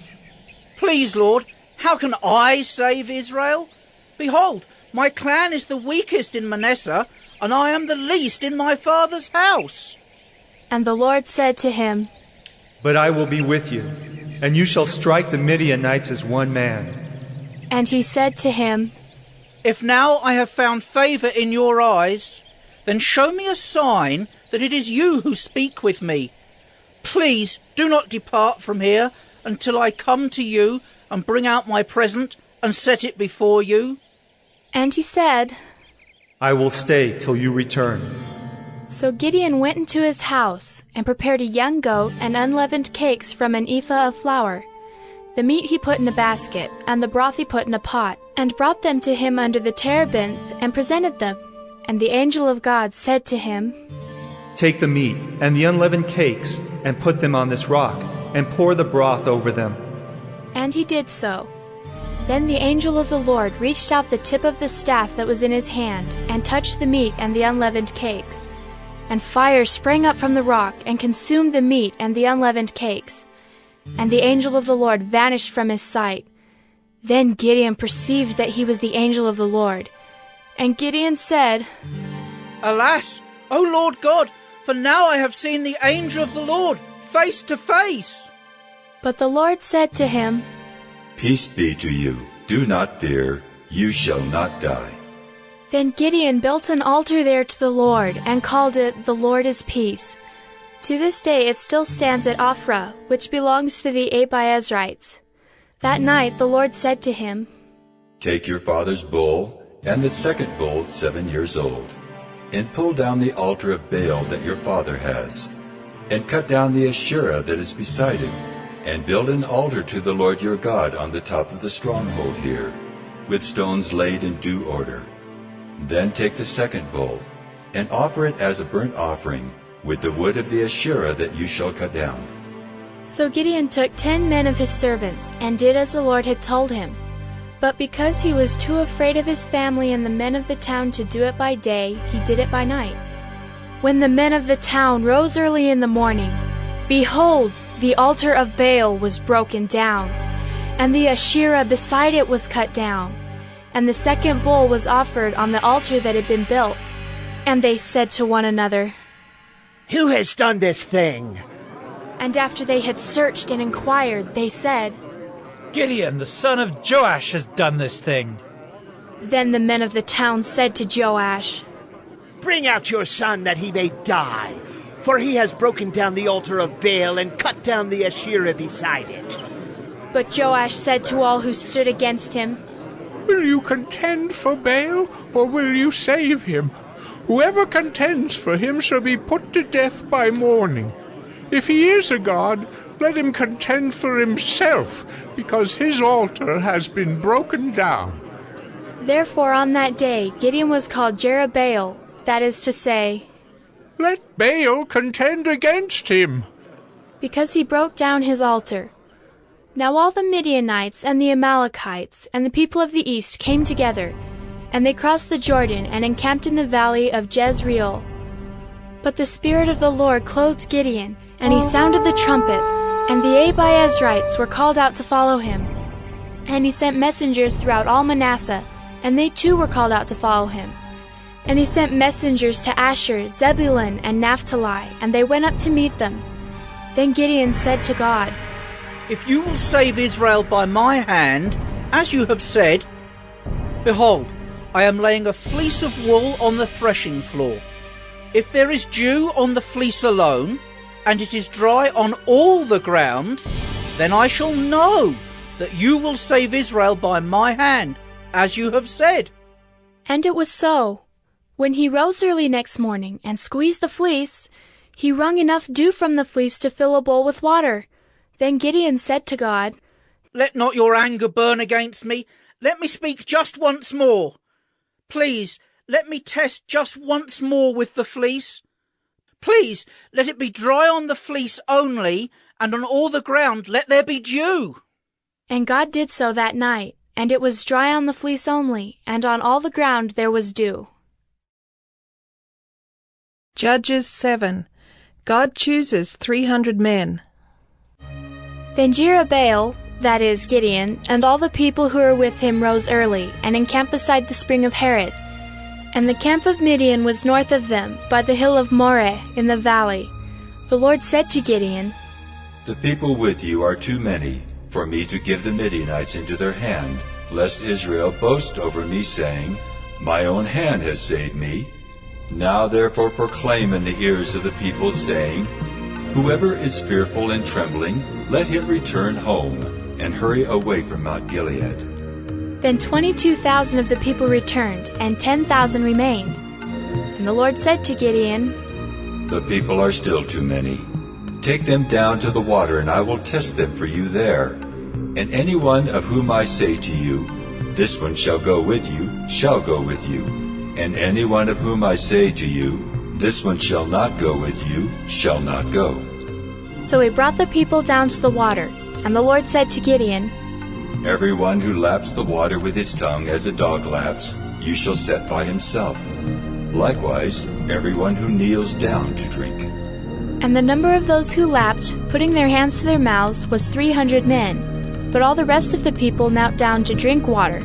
"Please, Lord, how can I save Israel? Behold, my clan is the weakest in Manasseh, and I am the least in my father's house." And the Lord said to him, "But I will be with you, and you shall strike the Midianites as one man." And he said to him, "If now I have found favour in your eyes, then show me a sign that it is you who speak with me. Please do not depart from here until I come to you and bring out my present and set it before you." And he said, "I will stay till you return." So Gideon went into his house and prepared a young goat and unleavened cakes from an ephah of flour. The meat he put in a basket, and the broth he put in a pot, and brought them to him under the terebinth, and presented them. And the angel of God said to him, "Take the meat and the unleavened cakes, and put them on this rock, and pour the broth over them." And he did so. Then the angel of the Lord reached out the tip of the staff that was in his hand, and touched the meat and the unleavened cakes. And fire sprang up from the rock, and consumed the meat and the unleavened cakes. And the angel of the Lord vanished from his sight. Then Gideon perceived that he was the angel of the Lord. And Gideon said, "Alas, O Lord God, for now I have seen the angel of the Lord face to face." But the Lord said to him, "Peace be to you. Do not fear. You shall not die." Then Gideon built an altar there to the Lord, and called it, "The Lord is Peace." To this day it still stands at Ophrah, which belongs to the Abiezrites. That night the Lord said to him, "Take your father's bull, and the second bull 7 years old, and pull down the altar of Baal that your father has, and cut down the Asherah that is beside it, and build an altar to the Lord your God on the top of the stronghold here, with stones laid in due order. Then take the second bull, and offer it as a burnt offering, with the wood of the Asherah that you shall cut down." So Gideon took 10 men of his servants, and did as the Lord had told him. But because he was too afraid of his family and the men of the town to do it by day, he did it by night. When the men of the town rose early in the morning, behold, the altar of Baal was broken down, and the Asherah beside it was cut down, and the second bull was offered on the altar that had been built. And they said to one another, "Who has done this thing?" And after they had searched and inquired, they said, "Gideon, the son of Joash, has done this thing." Then the men of the town said to Joash, "Bring out your son that he may die, for he has broken down the altar of Baal and cut down the Asherah beside it." But Joash said to all who stood against him, "Will you contend for Baal, or will you save him? Whoever contends for him shall be put to death by morning. If he is a god, let him contend for himself, because his altar has been broken down." Therefore on that day Gideon was called Jerubbaal, that is to say, "Let Baal contend against him," because he broke down his altar. Now all the Midianites and the Amalekites and the people of the east came together, and they crossed the Jordan and encamped in the valley of Jezreel. But the Spirit of the Lord clothed Gideon, and he sounded the trumpet, and the Abiezrites were called out to follow him. And he sent messengers throughout all Manasseh, and they too were called out to follow him. And he sent messengers to Asher, Zebulun, and Naphtali, and they went up to meet them. Then Gideon said to God, "If you will save Israel by my hand, as you have said, behold, I am laying a fleece of wool on the threshing floor. If there is dew on the fleece alone, and it is dry on all the ground, then I shall know that you will save Israel by my hand, as you have said." And it was so. When he rose early next morning and squeezed the fleece, he wrung enough dew from the fleece to fill a bowl with water. Then Gideon said to God, "Let not your anger burn against me. Let me speak just once more. Please, let me test just once more with the fleece. Please, let it be dry on the fleece only, and on all the ground let there be dew." And God did so that night, and it was dry on the fleece only, and on all the ground there was dew. Judges 7. God chooses 300 men. Then Jerubbaal, that is Gideon, and all the people who were with him rose early, and encamped beside the spring of Harod. And the camp of Midian was north of them, by the hill of Moreh in the valley. The Lord said to Gideon, "The people with you are too many for me to give the Midianites into their hand, lest Israel boast over me, saying, 'My own hand has saved me.' Now therefore proclaim in the ears of the people, saying, 'Whoever is fearful and trembling, let him return home, and hurry away from Mount Gilead.'" Then 22,000 of the people returned, and 10,000 remained. And the Lord said to Gideon, "The people are still too many. Take them down to the water, and I will test them for you there. And any one of whom I say to you, 'This one shall go with you,' shall go with you. And any one of whom I say to you, 'This one shall not go with you,' shall not go." So he brought the people down to the water, and the Lord said to Gideon, "Every one who laps the water with his tongue as a dog laps, you shall set by himself. Likewise, every one who kneels down to drink." And the number of those who lapped, putting their hands to their mouths, was 300 men. But all the rest of the people knelt down to drink water.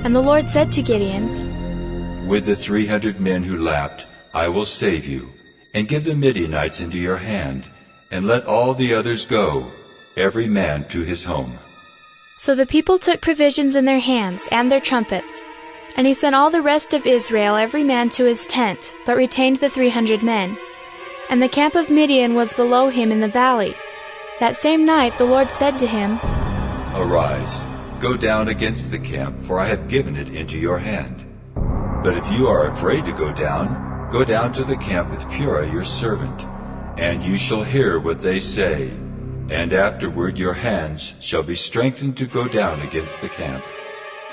And the Lord said to Gideon, "With the 300 men who lapped, I will save you, and give the Midianites into your hand, and let all the others go, every man to his home." So the people took provisions in their hands and their trumpets. And he sent all the rest of Israel, every man to his tent, but retained the 300 men. And the camp of Midian was below him in the valley. That same night the Lord said to him, "Arise, go down against the camp, for I have given it into your hand. But if you are afraid to go down to the camp with Purah your servant, and you shall hear what they say, and afterward your hands shall be strengthened to go down against the camp."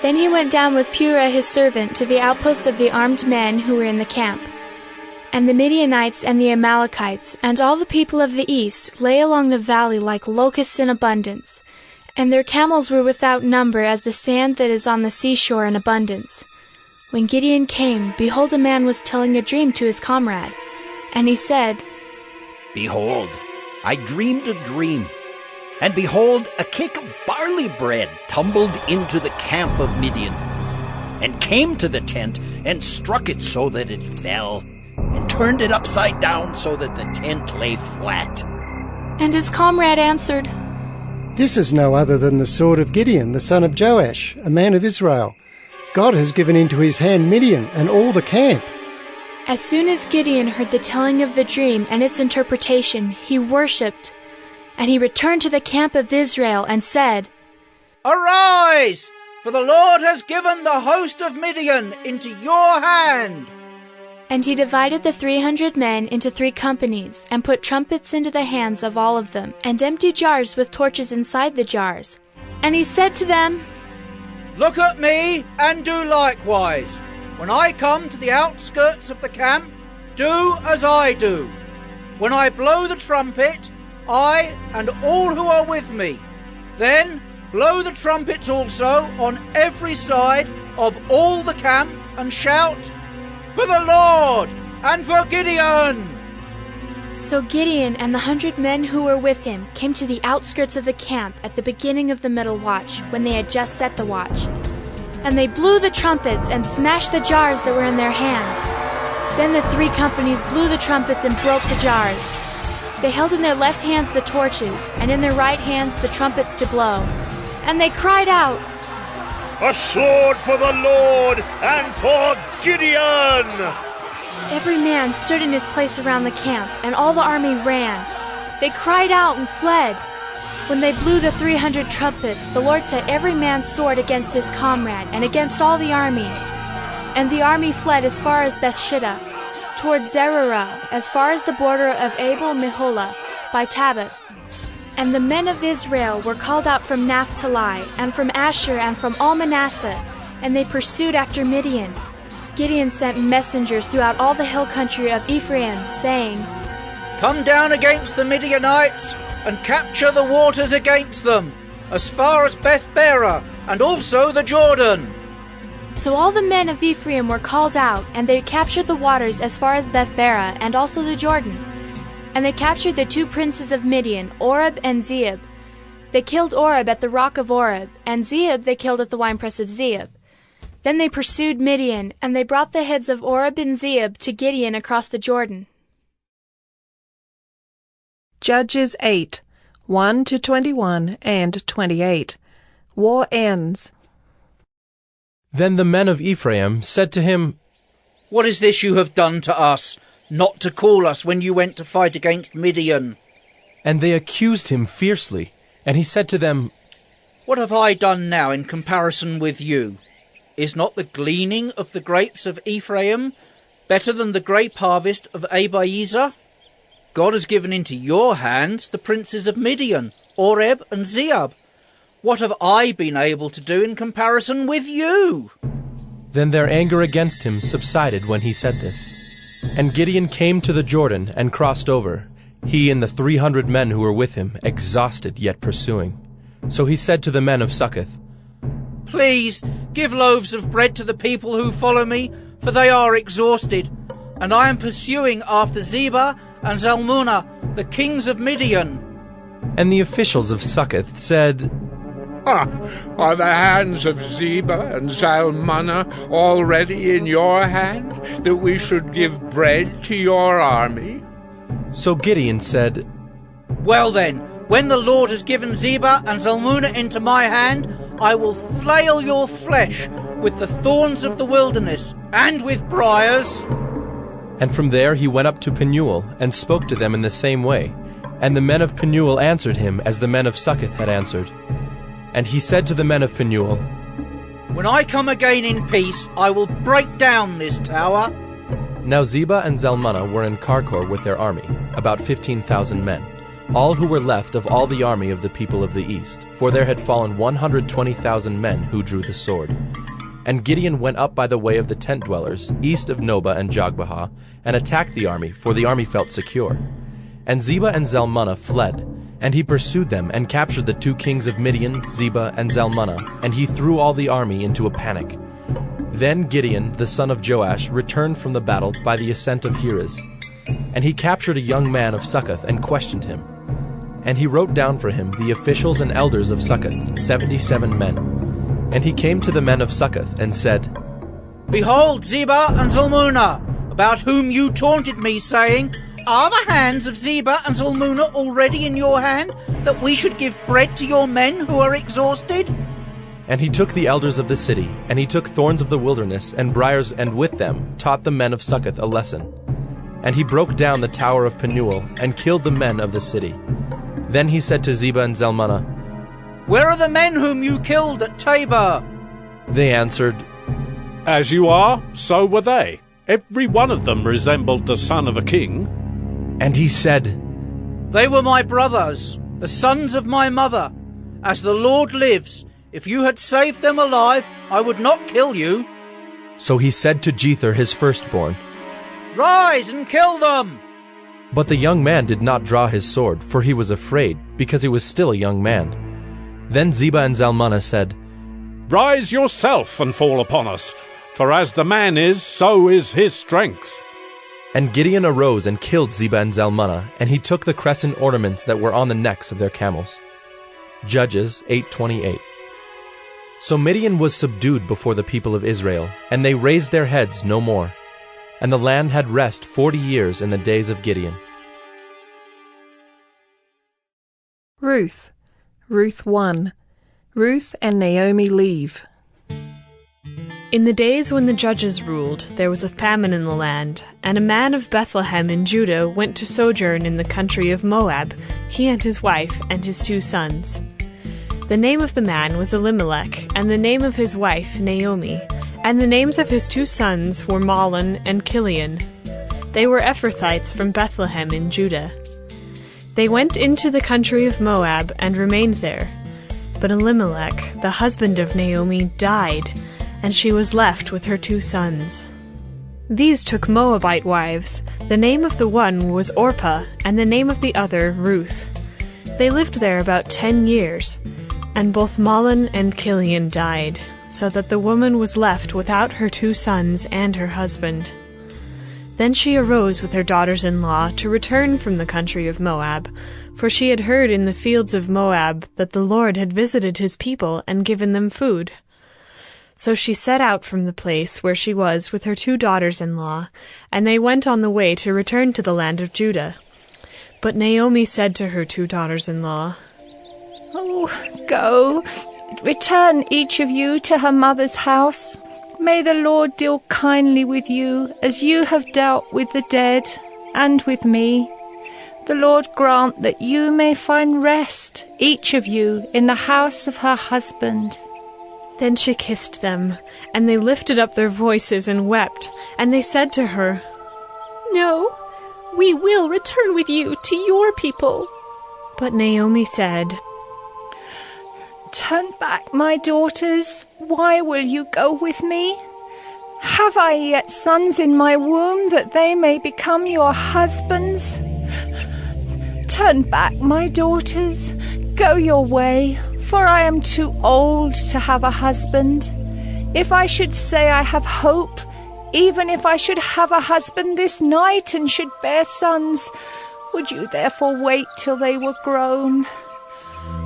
Then he went down with Purah his servant to the outposts of the armed men who were in the camp. And the Midianites and the Amalekites and all the people of the east lay along the valley like locusts in abundance, and their camels were without number as the sand that is on the seashore in abundance. When Gideon came, behold, a man was telling a dream to his comrade. And he said, "Behold, I dreamed a dream, and behold, a cake of barley bread tumbled into the camp of Midian, and came to the tent, and struck it so that it fell, and turned it upside down so that the tent lay flat." And his comrade answered, "This is no other than the sword of Gideon, the son of Joash, a man of Israel. God has given into his hand Midian and all the camp." As soon as Gideon heard the telling of the dream and its interpretation, he worshipped. And he returned to the camp of Israel and said, "Arise, for the Lord has given the host of Midian into your hand." And he divided the 300 men into 3 companies, and put trumpets into the hands of all of them, and empty jars with torches inside the jars. And he said to them, "Look at me, and do likewise. When I come to the outskirts of the camp, do as I do. When I blow the trumpet, I and all who are with me, then blow the trumpets also on every side of all the camp, and shout, 'For the Lord, and for Gideon!'" So Gideon and the 100 men who were with him came to the outskirts of the camp at the beginning of the middle watch, when they had just set the watch. And they blew the trumpets and smashed the jars that were in their hands. Then the 3 companies blew the trumpets and broke the jars. They held in their left hands the torches, and in their right hands the trumpets to blow. And they cried out, "A sword for the Lord and for Gideon!" Every man stood in his place around the camp, and all the army ran. They cried out and fled. When they blew the 300 trumpets, the Lord set every man's sword against his comrade, and against all the army. And the army fled as far as Bethshittah, toward Zererah, as far as the border of Abel-Meholah, by Tabbath. And the men of Israel were called out from Naphtali, and from Asher, and from all Manasseh, and they pursued after Midian. Gideon sent messengers throughout all the hill country of Ephraim, saying, Come down against the Midianites, and capture the waters against them, as far as Beth-Barah, and also the Jordan. So all the men of Ephraim were called out, and they captured the waters as far as Beth-Barah, and also the Jordan. And they captured the 2 princes of Midian, Oreb and Zeeb. They killed Oreb at the rock of Oreb, and Zeeb they killed at the winepress of Zeeb. Then they pursued Midian, and they brought the heads of Oreb and Zeeb to Gideon across the Jordan. Judges 8, 1-21 and 28. War ends. Then the men of Ephraim said to him, What is this you have done to us, not to call us when you went to fight against Midian? And they accused him fiercely. And he said to them, What have I done now in comparison with you? Is not the gleaning of the grapes of Ephraim better than the grape harvest of Abiezer? God has given into your hands the princes of Midian, Oreb and Zeeb. What have I been able to do in comparison with you? Then their anger against him subsided when he said this. And Gideon came to the Jordan and crossed over, he and the 300 men who were with him, exhausted yet pursuing. So he said to the men of Succoth, Please, give loaves of bread to the people who follow me, for they are exhausted, and I am pursuing after Zebah and Zalmunna, the kings of Midian. And the officials of Succoth said, Are the hands of Zebah and Zalmunna already in your hand, that we should give bread to your army? So Gideon said, Well then, when the Lord has given Zebah and Zalmunna into my hand, I will flail your flesh with the thorns of the wilderness, and with briars. And from there he went up to Penuel, and spoke to them in the same way. And the men of Penuel answered him as the men of Succoth had answered. And he said to the men of Penuel, When I come again in peace, I will break down this tower. Now Zebah and Zalmunna were in Karkor with their army, about 15,000 men, all who were left of all the army of the people of the east, for there had fallen 120,000 men who drew the sword. And Gideon went up by the way of the tent dwellers, east of Nobah and Jogbehah, and attacked the army, for the army felt secure. And Zebah and Zalmunna fled, and he pursued them, and captured the 2 kings of Midian, Zebah and Zalmunna, and he threw all the army into a panic. Then Gideon, the son of Joash, returned from the battle by the ascent of Heres. And he captured a young man of Succoth, and questioned him. And he wrote down for him the officials and elders of Succoth, 77 men. And he came to the men of Succoth, and said, Behold Zebah and Zalmunna, about whom you taunted me, saying, Are the hands of Zebah and Zalmunna already in your hand, that we should give bread to your men who are exhausted? And he took the elders of the city, and he took thorns of the wilderness and briars, and with them taught the men of Succoth a lesson. And he broke down the tower of Penuel, and killed the men of the city. Then he said to Zebah and Zalmunna, Where are the men whom you killed at Tabor? They answered, As you are, so were they. Every one of them resembled the son of a king. And he said, They were my brothers, the sons of my mother. As the Lord lives, if you had saved them alive, I would not kill you. So he said to Jether his firstborn, Rise and kill them! But the young man did not draw his sword, for he was afraid, because he was still a young man. Then Zebah and Zalmunna said, Rise yourself and fall upon us, for as the man is, so is his strength. And Gideon arose and killed Zebah and Zalmunna, and he took the crescent ornaments that were on the necks of their camels. Judges 8:28. So Midian was subdued before the people of Israel, and they raised their heads no more. And the land had rest 40 years in the days of Gideon. Ruth 1. Ruth and Naomi leave. In the days when the judges ruled, there was a famine in the land, and a man of Bethlehem in Judah went to sojourn in the country of Moab, he and his wife and his 2 sons. The name of the man was Elimelech, and the name of his wife Naomi, and the names of his 2 sons were Mahlon and Chilion. They were Ephrathites from Bethlehem in Judah. They went into the country of Moab and remained there. But Elimelech, the husband of Naomi, died, and she was left with her 2 sons. These took Moabite wives. The name of the one was Orpah, and the name of the other Ruth. They lived there about 10 years, and both Mahlon and Chilion died, so that the woman was left without her 2 sons and her husband. Then she arose with her daughters-in-law to return from the country of Moab, for she had heard in the fields of Moab that the Lord had visited his people and given them food. So she set out from the place where she was with her 2 daughters-in-law, and they went on the way to return to the land of Judah. But Naomi said to her 2 daughters-in-law, "Oh, go, return each of you to her mother's house. May the Lord deal kindly with you, as you have dealt with the dead and with me. The Lord grant that you may find rest, each of you, in the house of her husband." Then she kissed them, and they lifted up their voices and wept, and they said to her, "No, we will return with you to your people." But Naomi said, "Turn back, my daughters. Why will you go with me? Have I yet sons in my womb, that they may become your husbands? Turn back, my daughters. Go your way, for I am too old to have a husband. If I should say I have hope, even if I should have a husband this night and should bear sons, would you therefore wait till they were grown?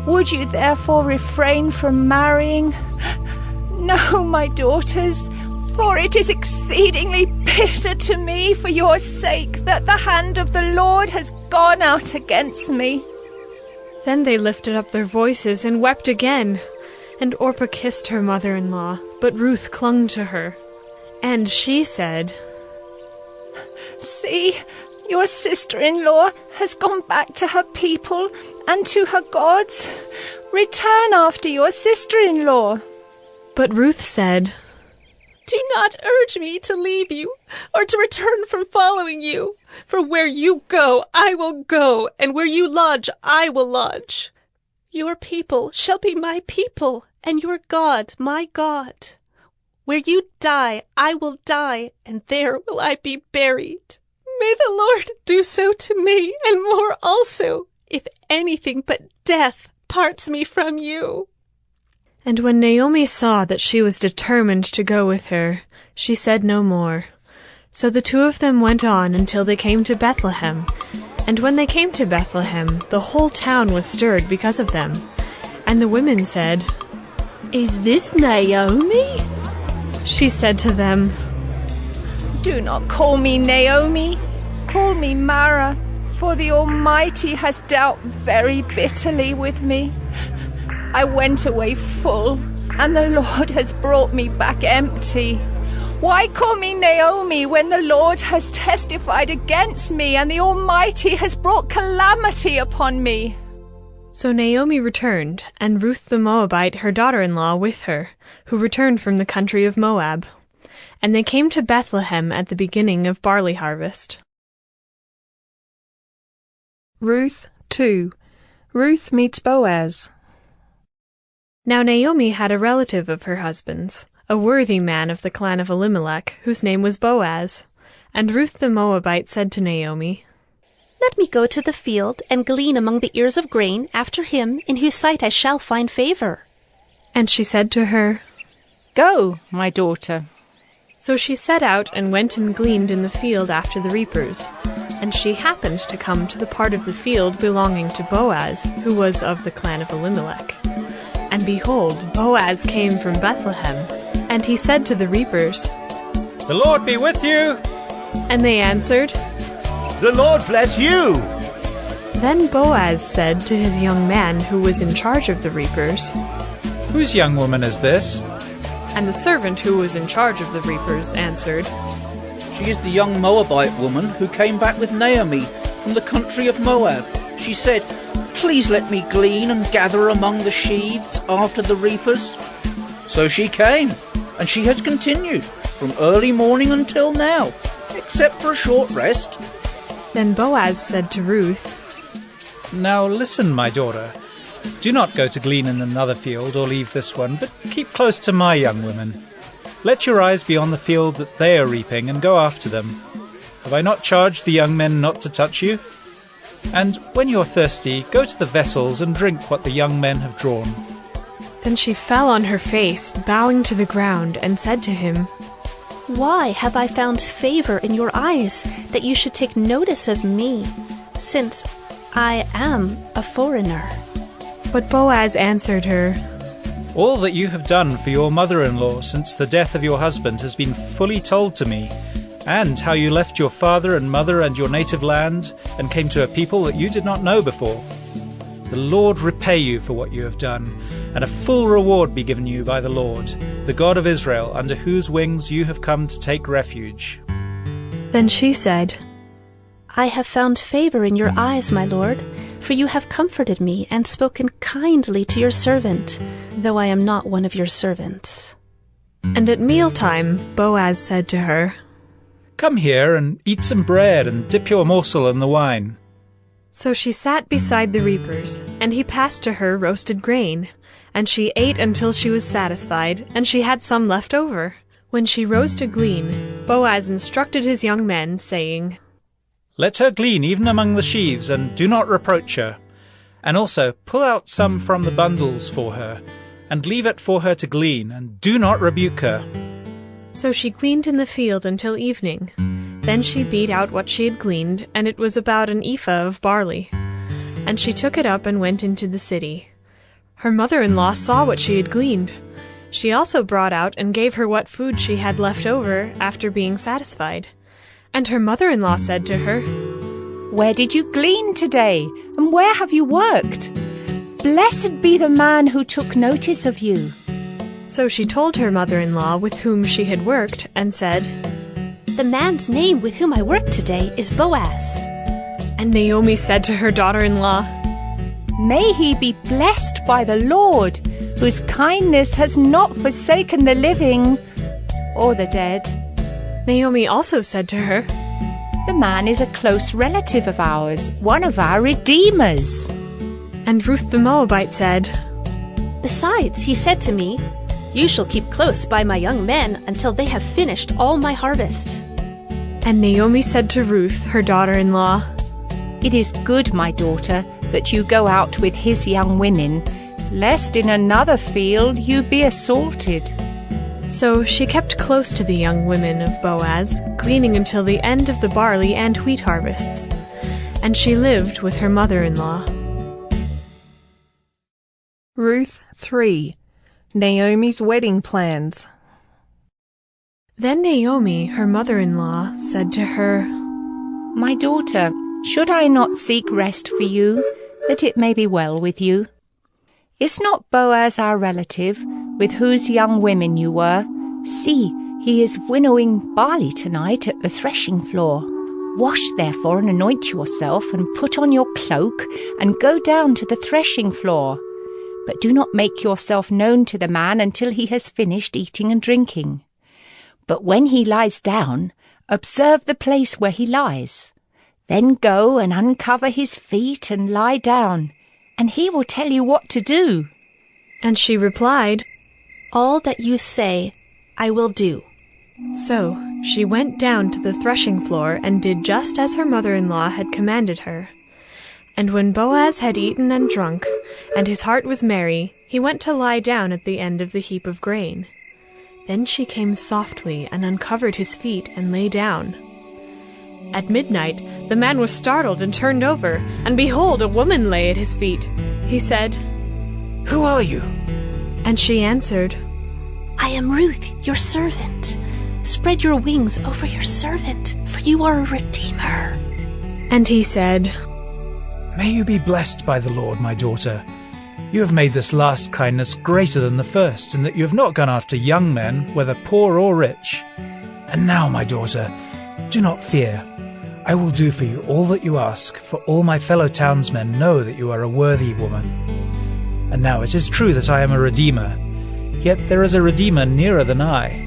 Would you therefore refrain from marrying? No, my daughters, for it is exceedingly bitter to me for your sake that the hand of the Lord has gone out against me." Then they lifted up their voices and wept again. And Orpah kissed her mother-in-law, but Ruth clung to her. And she said, "See, your sister-in-law has gone back to her people and to her gods. Return after your sister-in-law." But Ruth said, "Do not urge me to leave you, or to return from following you. For where you go, I will go, and where you lodge, I will lodge. Your people shall be my people, and your God my God. Where you die, I will die, and there will I be buried. May the Lord do so to me, and more also, if anything but death parts me from you." And when Naomi saw that she was determined to go with her, she said no more. So the 2 of them went on until they came to Bethlehem. And when they came to Bethlehem, the whole town was stirred because of them. And the women said, "Is this Naomi?" She said to them, "Do not call me Naomi. Call me Mara, for the Almighty has dealt very bitterly with me. I went away full, and the Lord has brought me back empty. Why call me Naomi when the Lord has testified against me, and the Almighty has brought calamity upon me?" So Naomi returned, and Ruth the Moabite, her daughter-in-law, with her, who returned from the country of Moab. And they came to Bethlehem at the beginning of barley harvest. Ruth 2. Ruth meets Boaz. Now Naomi had a relative of her husband's, a worthy man of the clan of Elimelech, whose name was Boaz. And Ruth the Moabite said to Naomi, "Let me go to the field and glean among the ears of grain after him in whose sight I shall find favor." And she said to her, "Go, my daughter." So she set out and went and gleaned in the field after the reapers. And she happened to come to the part of the field belonging to Boaz, who was of the clan of Elimelech. And behold, Boaz came from Bethlehem, and he said to the reapers, "The Lord be with you." And they answered, "The Lord bless you." Then Boaz said to his young man who was in charge of the reapers, "Whose young woman is this?" And the servant who was in charge of the reapers answered, She is the young Moabite woman who came back with Naomi from the country of Moab. She said, Please let me glean and gather among the sheaves after the reapers. So she came, and she has continued from early morning until now, except for a short rest. Then Boaz said to Ruth, Now listen, my daughter. Do not go to glean in another field or leave this one, but keep close to my young women. Let your eyes be on the field that they are reaping, and go after them. Have I not charged the young men not to touch you? And when you are thirsty, go to the vessels and drink what the young men have drawn. Then she fell on her face, bowing to the ground, and said to him, Why have I found favor in your eyes, that you should take notice of me, since I am a foreigner? But Boaz answered her, All that you have done for your mother-in-law since the death of your husband has been fully told to me, and how you left your father and mother and your native land, and came to a people that you did not know before. The Lord repay you for what you have done, and a full reward be given you by the Lord, the God of Israel, under whose wings you have come to take refuge. Then she said, I have found favor in your eyes, my lord, for you have comforted me and spoken kindly to your servant, though I am not one of your servants. And at mealtime Boaz said to her, Come here and eat some bread and dip your morsel in the wine. So she sat beside the reapers, and he passed to her roasted grain, and she ate until she was satisfied, and she had some left over. When she rose to glean, Boaz instructed his young men, saying, Let her glean even among the sheaves, and do not reproach her. And also pull out some from the bundles for her, and leave it for her to glean, and do not rebuke her. So she gleaned in the field until evening. Then she beat out what she had gleaned, and it was about an ephah of barley. And she took it up and went into the city. Her mother-in-law saw what she had gleaned. She also brought out and gave her what food she had left over after being satisfied. And her mother-in-law said to her, Where did you glean today, and where have you worked? Blessed be the man who took notice of you. So she told her mother-in-law with whom she had worked, and said, The man's name with whom I worked today is Boaz. And Naomi said to her daughter-in-law, May he be blessed by the Lord, whose kindness has not forsaken the living or the dead. Naomi also said to her, The man is a close relative of ours, one of our redeemers. And Ruth the Moabite said, Besides, he said to me, You shall keep close by my young men until they have finished all my harvest. And Naomi said to Ruth, her daughter-in-law, It is good, my daughter, that you go out with his young women, lest in another field you be assaulted. So she kept close to the young women of Boaz, gleaning until the end of the barley and wheat harvests. And she lived with her mother-in-law. Ruth 3. Naomi's wedding plans. Then Naomi, her mother-in-law, said to her, My daughter, should I not seek rest for you, that it may be well with you? Is not Boaz our relative, with whose young women you were? See, he is winnowing barley tonight at the threshing floor. Wash therefore and anoint yourself, and put on your cloak, and go down to the threshing floor. But do not make yourself known to the man until he has finished eating and drinking. But when he lies down, observe the place where he lies. Then go and uncover his feet and lie down, and he will tell you what to do. And she replied, All that you say, I will do. So she went down to the threshing floor and did just as her mother-in-law had commanded her. And when Boaz had eaten and drunk, and his heart was merry, he went to lie down at the end of the heap of grain. Then she came softly and uncovered his feet and lay down. At midnight the man was startled and turned over, and behold, a woman lay at his feet. He said, Who are you? And she answered, I am Ruth, your servant. Spread your wings over your servant, for you are a redeemer. And he said, May you be blessed by the Lord, my daughter. You have made this last kindness greater than the first, in that you have not gone after young men, whether poor or rich. And now, my daughter, do not fear. I will do for you all that you ask, for all my fellow townsmen know that you are a worthy woman. And now it is true that I am a redeemer, yet there is a redeemer nearer than I.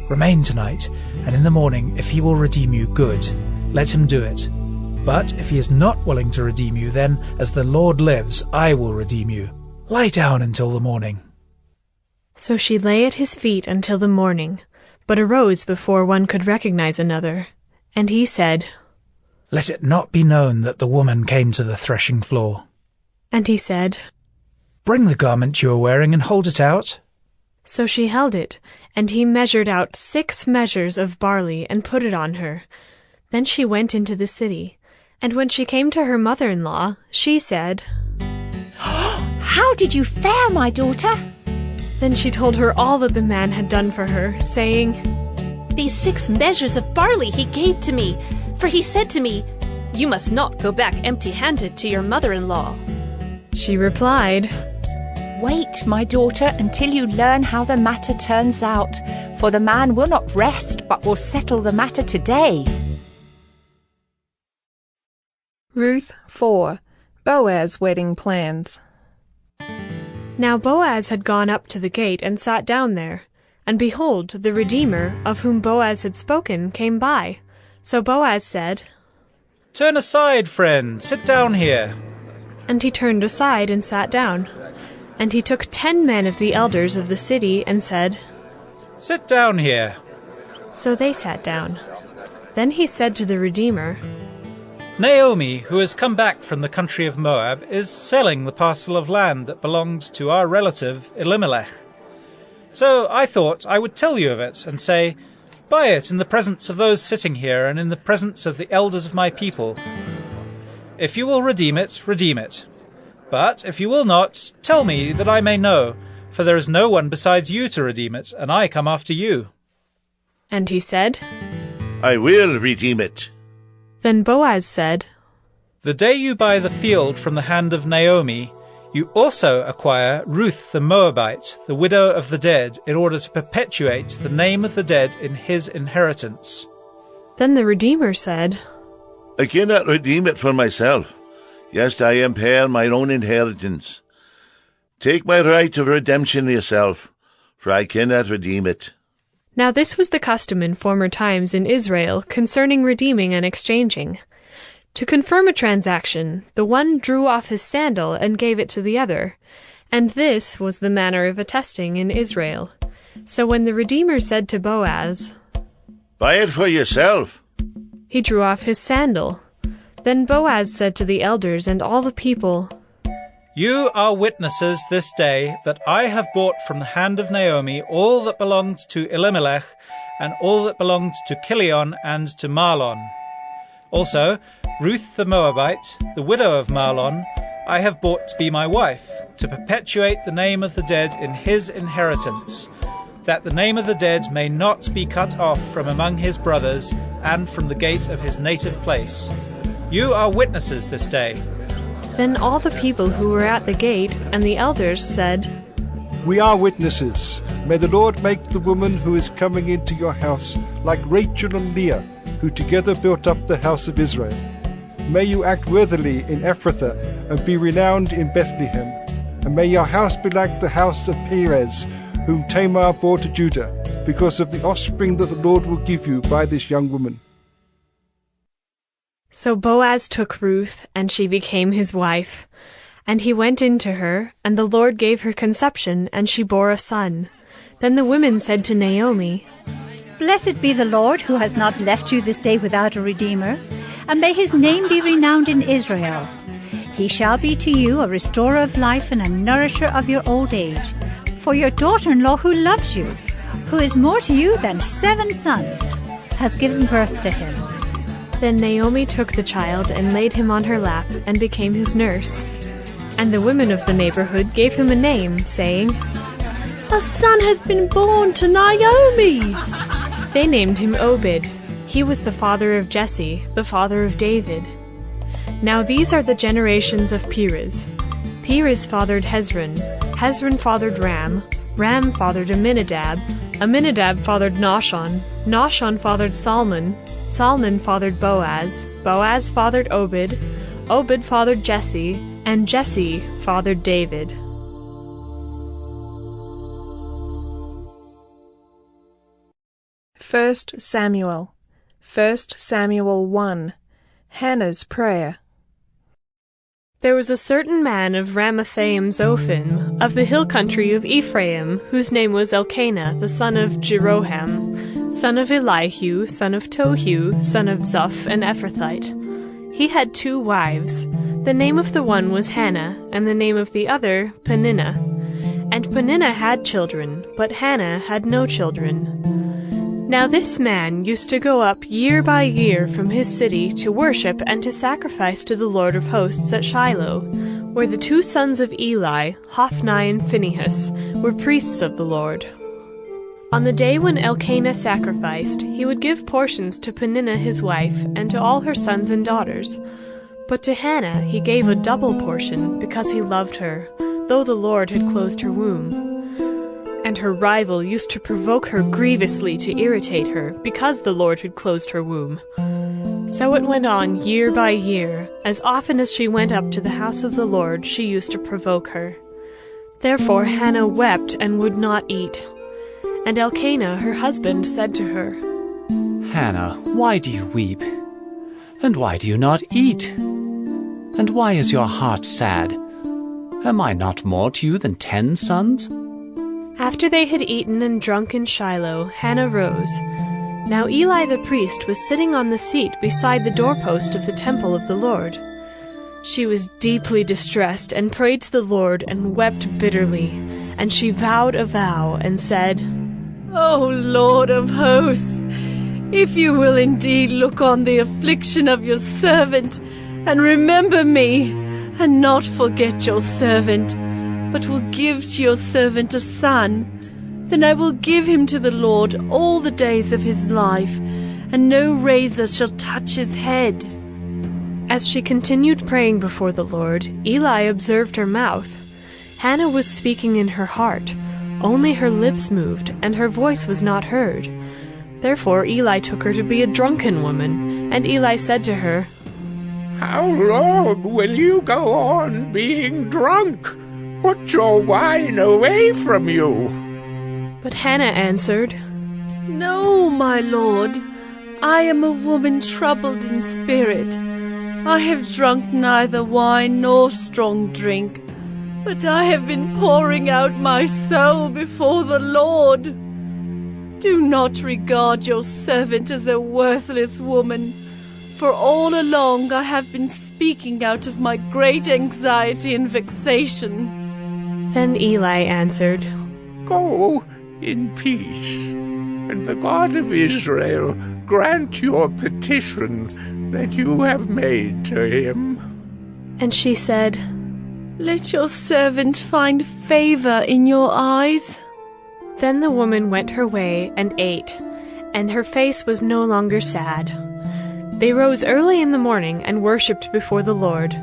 Remain tonight, and in the morning, if he will redeem you, good, let him do it. But if he is not willing to redeem you, then, as the Lord lives, I will redeem you. Lie down until the morning. So she lay at his feet until the morning, but arose before one could recognize another. And he said, Let it not be known that the woman came to the threshing floor. And he said, Bring the garment you are wearing and hold it out. So she held it, and he measured out 6 measures of barley and put it on her. Then she went into the city. And when she came to her mother-in-law, she said, How did you fare, my daughter? Then she told her all that the man had done for her, saying, These 6 measures of barley he gave to me, for he said to me, You must not go back empty-handed to your mother-in-law. She replied, Wait, my daughter, until you learn how the matter turns out, for the man will not rest, but will settle the matter today. Ruth 4. Boaz wedding plans. Now Boaz had gone up to the gate and sat down there. And behold, the Redeemer, of whom Boaz had spoken, came by. So Boaz said, Turn aside, friend, sit down here. And he turned aside and sat down. And he took 10 men of the elders of the city and said, Sit down here. So they sat down. Then he said to the Redeemer, Naomi, who has come back from the country of Moab, is selling the parcel of land that belonged to our relative Elimelech. So I thought I would tell you of it and say, Buy it in the presence of those sitting here and in the presence of the elders of my people. If you will redeem it, redeem it. But if you will not, tell me that I may know, for there is no one besides you to redeem it, and I come after you. And he said, I will redeem it. Then Boaz said, The day you buy the field from the hand of Naomi, you also acquire Ruth the Moabite, the widow of the dead, in order to perpetuate the name of the dead in his inheritance. Then the Redeemer said, I cannot redeem it for myself. Yes, I impair my own inheritance. Take my right of redemption yourself, for I cannot redeem it. Now this was the custom in former times in Israel concerning redeeming and exchanging. To confirm a transaction, the one drew off his sandal and gave it to the other, and this was the manner of attesting in Israel. So when the Redeemer said to Boaz, Buy it for yourself, he drew off his sandal. Then Boaz said to the elders and all the people, You are witnesses this day that I have bought from the hand of Naomi all that belonged to Elimelech, and all that belonged to Chilion and to Mahlon. Also, Ruth the Moabite, the widow of Mahlon, I have bought to be my wife, to perpetuate the name of the dead in his inheritance, that the name of the dead may not be cut off from among his brothers, and from the gate of his native place. You are witnesses this day. Then all the people who were at the gate and the elders said, We are witnesses. May the Lord make the woman who is coming into your house like Rachel and Leah, who together built up the house of Israel. May you act worthily in Ephrathah and be renowned in Bethlehem. And may your house be like the house of Perez, whom Tamar bore to Judah, because of the offspring that the Lord will give you by this young woman. So Boaz took Ruth, and she became his wife. And he went in to her, and the Lord gave her conception, and she bore a son. Then the women said to Naomi, Blessed be the Lord, who has not left you this day without a redeemer, and may his name be renowned in Israel. He shall be to you a restorer of life and a nourisher of your old age. For your daughter-in-law who loves you, who is more to you than 7 sons, has given birth to him. Then Naomi took the child and laid him on her lap and became his nurse. And the women of the neighborhood gave him a name, saying, A son has been born to Naomi. They named him Obed. He was the father of Jesse, the father of David. Now these are the generations of Perez. Perez fathered Hezron. Hezron fathered Ram. Ram fathered Amminadab. Amminadab fathered Nahshon. Nahshon fathered Salmon. Salmon fathered Boaz. Boaz fathered Obed. Obed fathered Jesse. And Jesse fathered David. First Samuel. 1 Samuel 1. Hannah's prayer. There was a certain man of Ramathaim Zophim, of the hill country of Ephraim, whose name was Elkanah, the son of Jeroham, son of Elihu, son of Tohu, son of Zoph, an Ephrathite. He had 2 wives. The name of the one was Hannah, and the name of the other Peninnah. And Peninnah had children, but Hannah had no children. Now this man used to go up year by year from his city to worship and to sacrifice to the Lord of hosts at Shiloh, where the 2 sons of Eli, Hophni and Phinehas, were priests of the Lord. On the day when Elkanah sacrificed, he would give portions to Peninnah his wife and to all her sons and daughters. But to Hannah he gave a double portion, because he loved her, though the Lord had closed her womb. And her rival used to provoke her grievously to irritate her, because the Lord had closed her womb. So it went on year by year. As often as she went up to the house of the Lord, she used to provoke her. Therefore Hannah wept and would not eat. And Elkanah, her husband, said to her, Hannah, why do you weep? And why do you not eat? And why is your heart sad? Am I not more to you than 10 sons? After they had eaten and drunk in Shiloh, Hannah rose. Now Eli the priest was sitting on the seat beside the doorpost of the temple of the Lord. She was deeply distressed and prayed to the Lord and wept bitterly. And she vowed a vow and said, O Lord of hosts, if you will indeed look on the affliction of your servant, and remember me, and not forget your servant, but will give to your servant a son, then I will give him to the Lord all the days of his life, and no razor shall touch his head. As she continued praying before the Lord, Eli observed her mouth. Hannah was speaking in her heart. Only her lips moved, and her voice was not heard. Therefore Eli took her to be a drunken woman, and Eli said to her, How long will you go on being drunk? Put your wine away from you. But Hannah answered, No, my lord, I am a woman troubled in spirit. I have drunk neither wine nor strong drink, but I have been pouring out my soul before the Lord. Do not regard your servant as a worthless woman, for all along I have been speaking out of my great anxiety and vexation. Then Eli answered, Go in peace, and the God of Israel grant your petition that you have made to him. And she said, Let your servant find favor in your eyes. Then the woman went her way and ate, and her face was no longer sad. They rose early in the morning and worshipped before the Lord.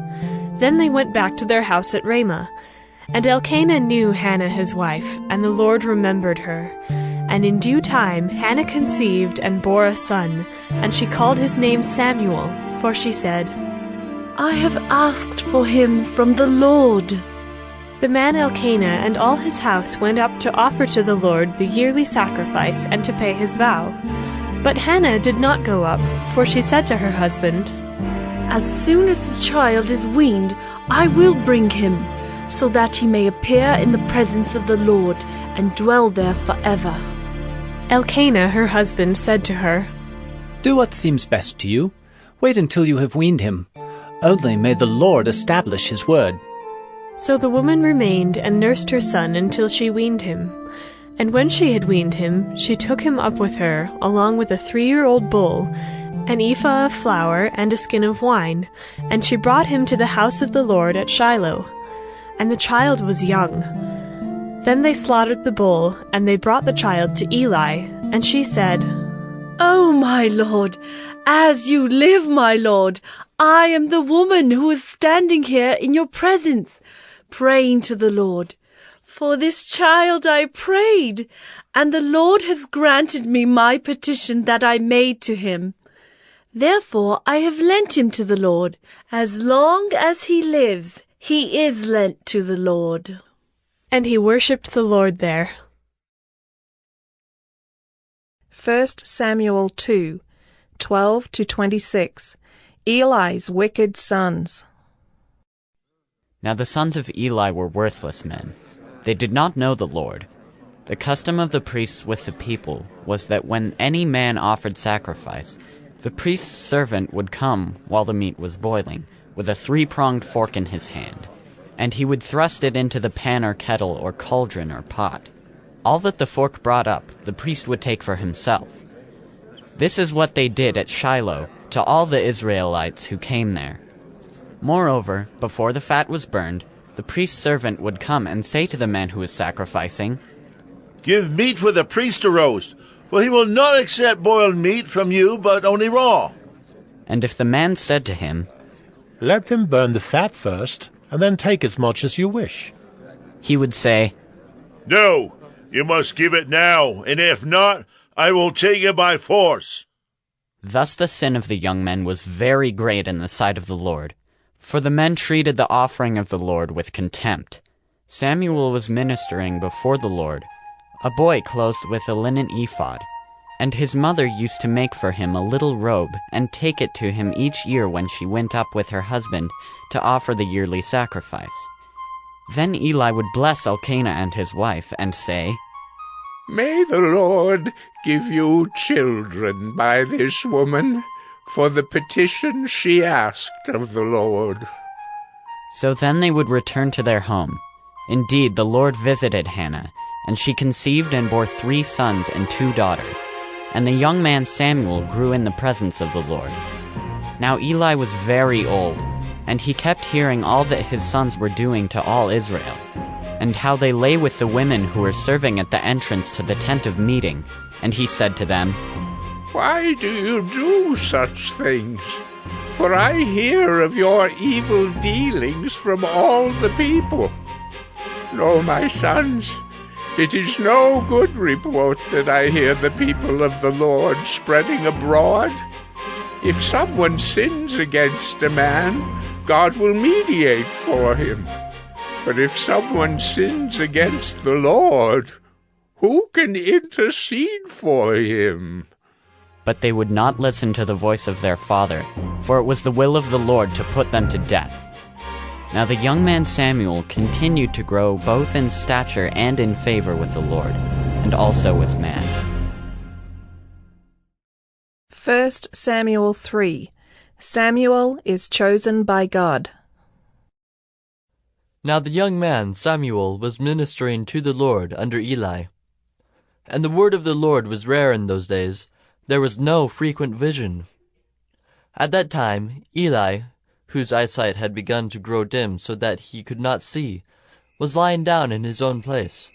Then they went back to their house at Ramah. And Elkanah knew Hannah his wife, and the Lord remembered her. And in due time Hannah conceived and bore a son, and she called his name Samuel, for she said, I have asked for him from the Lord. The man Elkanah and all his house went up to offer to the Lord the yearly sacrifice and to pay his vow. But Hannah did not go up, for she said to her husband, As soon as the child is weaned, I will bring him, so that he may appear in the presence of the Lord and dwell there forever. Elkanah, her husband, said to her, Do what seems best to you. Wait until you have weaned him. Only may the Lord establish his word. So the woman remained and nursed her son until she weaned him. And when she had weaned him, she took him up with her, along with a 3-year-old bull, an ephah of flour, and a skin of wine, and she brought him to the house of the Lord at Shiloh. And the child was young. Then they slaughtered the bull, and they brought the child to Eli, and she said, Oh, my lord, as you live, my lord, I am the woman who is standing here in your presence. praying to the Lord. For this child I prayed, and the Lord has granted me my petition that I made to him. Therefore I have lent him to the Lord. As long as he lives, he is lent to the Lord." And he worshipped the Lord there. 1 Samuel 2, 12-26. Eli's wicked sons. Now the sons of Eli were worthless men. They did not know the Lord. The custom of the priests with the people was that when any man offered sacrifice, the priest's servant would come while the meat was boiling, with a 3-pronged fork in his hand, and he would thrust it into the pan or kettle or cauldron or pot. All that the fork brought up, the priest would take for himself. This is what they did at Shiloh to all the Israelites who came there. Moreover, before the fat was burned, the priest's servant would come and say to the man who was sacrificing, "Give meat for the priest to roast, for he will not accept boiled meat from you, but only raw." And if the man said to him, "Let them burn the fat first, and then take as much as you wish," he would say, "No, you must give it now, and if not, I will take it by force." Thus the sin of the young men was very great in the sight of the Lord, for the men treated the offering of the Lord with contempt. Samuel was ministering before the Lord, a boy clothed with a linen ephod, and his mother used to make for him a little robe and take it to him each year when she went up with her husband to offer the yearly sacrifice. Then Eli would bless Elkanah and his wife and say, "May the Lord give you children by this woman, for the petition she asked of the Lord." So then they would return to their home. Indeed, the Lord visited Hannah, and she conceived and bore 3 sons and 2 daughters. And the young man Samuel grew in the presence of the Lord. Now Eli was very old, and he kept hearing all that his sons were doing to all Israel, and how they lay with the women who were serving at the entrance to the tent of meeting. And he said to them, "Why do you do such things? For I hear of your evil dealings from all the people. No, my sons, it is no good report that I hear the people of the Lord spreading abroad. If someone sins against a man, God will mediate for him. But if someone sins against the Lord, who can intercede for him?" But they would not listen to the voice of their father, for it was the will of the Lord to put them to death. Now the young man Samuel continued to grow both in stature and in favor with the Lord, and also with man. 1 Samuel 3. Samuel is chosen by God. Now the young man Samuel was ministering to the Lord under Eli. And the word of the Lord was rare in those days. There was no frequent vision. At that time Eli, whose eyesight had begun to grow dim so that he could not see, was lying down in his own place.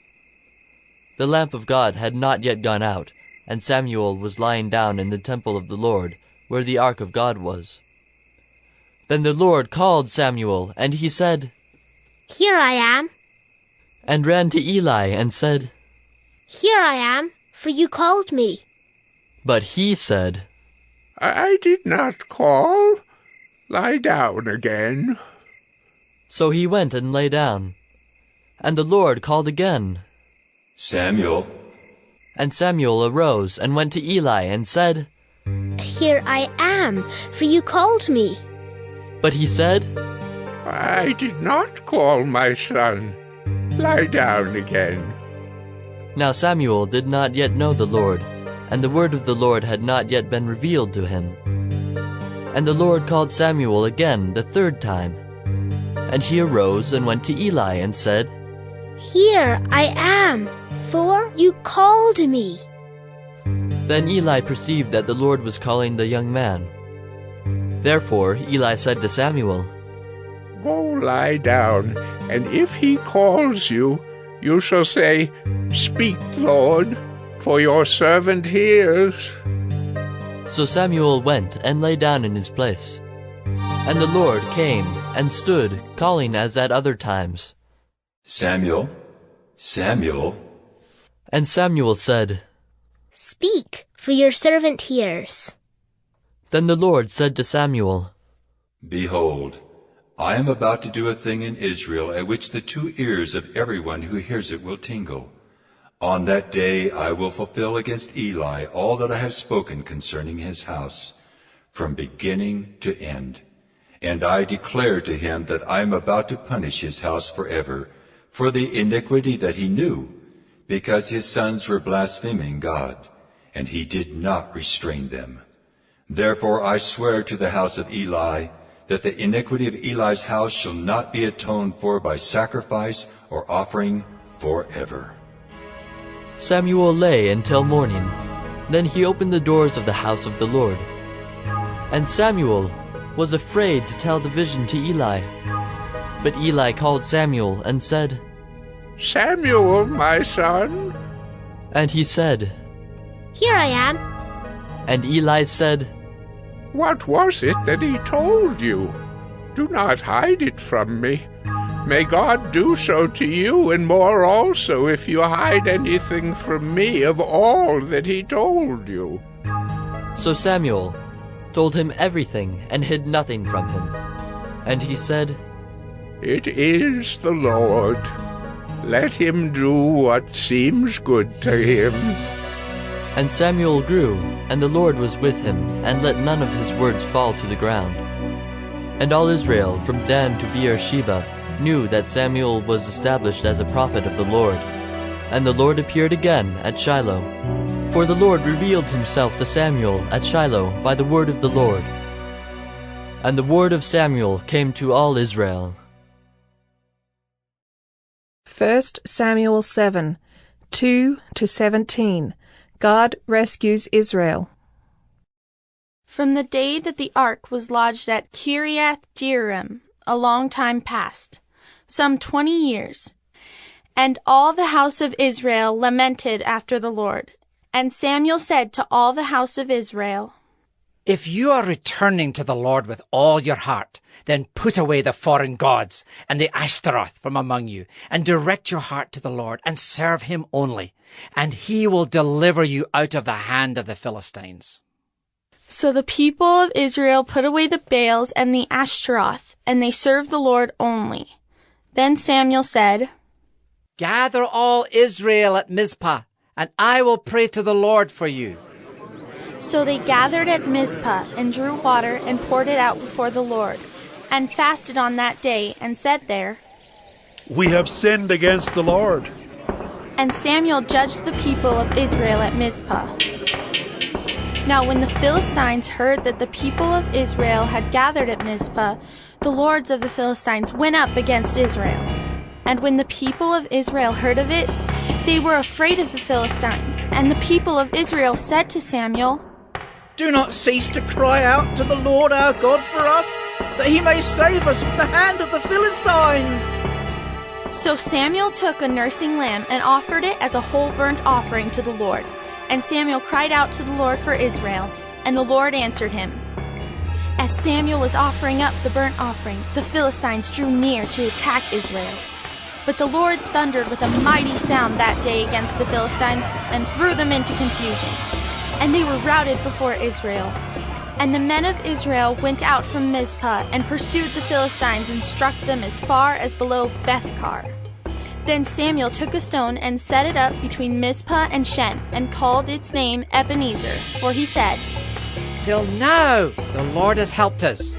The lamp of God had not yet gone out, and Samuel was lying down in the temple of the Lord, where the ark of God was. Then the Lord called Samuel, and he said, "Here I am." And ran to Eli and said, "Here I am, for you called me." But he said, "I did not call. Lie down again." So he went and lay down. And the Lord called again, "Samuel." And Samuel arose and went to Eli and said, "Here I am, for you called me." But he said, "I did not call, my son. Lie down again." Now Samuel did not yet know the Lord, and the word of the Lord had not yet been revealed to him. And the Lord called Samuel again the 3rd time. And he arose and went to Eli and said, "Here I am, for you called me." Then Eli perceived that the Lord was calling the young man. Therefore Eli said to Samuel, "Go lie down, and if he calls you, you shall say, 'Speak, Lord, for your servant hears.'" So Samuel went and lay down in his place. And the Lord came and stood, calling as at other times, Samuel, Samuel. And Samuel said, Speak, for your servant hears. Then the Lord said to Samuel, Behold, I am about to do a thing in Israel at which the 2 ears of everyone who hears it will tingle. On that day I will fulfill against Eli all that I have spoken concerning his house, from beginning to end. And I declare to him that I am about to punish his house forever for the iniquity that he knew, because his sons were blaspheming God, and he did not restrain them. Therefore I swear to the house of Eli that the iniquity of Eli's house shall not be atoned for by sacrifice or offering forever. Samuel lay until morning. Then he opened the doors of the house of the Lord. And Samuel was afraid to tell the vision to Eli. But Eli called Samuel and said, Samuel, my son. And he said, Here I am. And Eli said, What was it that he told you? Do not hide it from me. May God do so to you, and more also, if you hide anything from me of all that he told you. So Samuel told him everything and hid nothing from him. And he said, It is the Lord. Let him do what seems good to him. And Samuel grew, and the Lord was with him, and let none of his words fall to the ground. And all Israel, from Dan to Beersheba, knew that Samuel was established as a prophet of the Lord. And the Lord appeared again at Shiloh. For the Lord revealed himself to Samuel at Shiloh by the word of the Lord. And the word of Samuel came to all Israel. 1 Samuel 7, 2-17. God rescues Israel. From the day that the ark was lodged at Kiriath-Jearim, a long time past, some 20 years, and all the house of Israel lamented after the Lord. And Samuel said to all the house of Israel, If you are returning to the Lord with all your heart, then put away the foreign gods and the Ashtaroth from among you, and direct your heart to the Lord, and serve him only, and he will deliver you out of the hand of the Philistines. So the people of Israel put away the Baals and the Ashtaroth, and they served the Lord only. Then Samuel said, Gather all Israel at Mizpah, and I will pray to the Lord for you. So they gathered at Mizpah, and drew water, and poured it out before the Lord, and fasted on that day, and said there, We have sinned against the Lord. And Samuel judged the people of Israel at Mizpah. Now when the Philistines heard that the people of Israel had gathered at Mizpah, the lords of the Philistines went up against Israel. And when the people of Israel heard of it, they were afraid of the Philistines. And the people of Israel said to Samuel, Do not cease to cry out to the Lord our God for us, that he may save us from the hand of the Philistines. So Samuel took a nursing lamb and offered it as a whole burnt offering to the Lord. And Samuel cried out to the Lord for Israel, and the Lord answered him. As Samuel was offering up the burnt offering, the Philistines drew near to attack Israel. But the Lord thundered with a mighty sound that day against the Philistines, and threw them into confusion. And they were routed before Israel. And the men of Israel went out from Mizpah, and pursued the Philistines, and struck them as far as below Bethkar. Then Samuel took a stone and set it up between Mizpah and Shen, and called its name Ebenezer, for he said, Till now the Lord has helped us.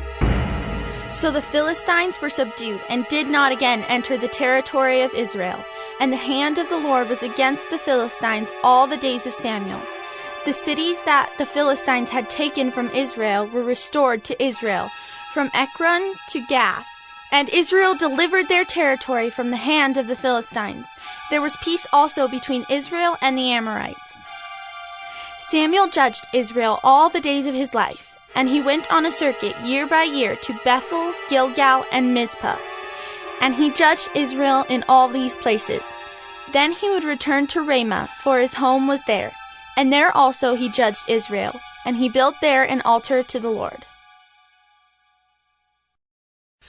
So the Philistines were subdued, and did not again enter the territory of Israel. And the hand of the Lord was against the Philistines all the days of Samuel. The cities that the Philistines had taken from Israel were restored to Israel, from Ekron to Gath. And Israel delivered their territory from the hand of the Philistines. There was peace also between Israel and the Amorites. Samuel judged Israel all the days of his life, and he went on a circuit year by year to Bethel, Gilgal, and Mizpah. And he judged Israel in all these places. Then he would return to Ramah, for his home was there. And there also he judged Israel, and he built there an altar to the Lord.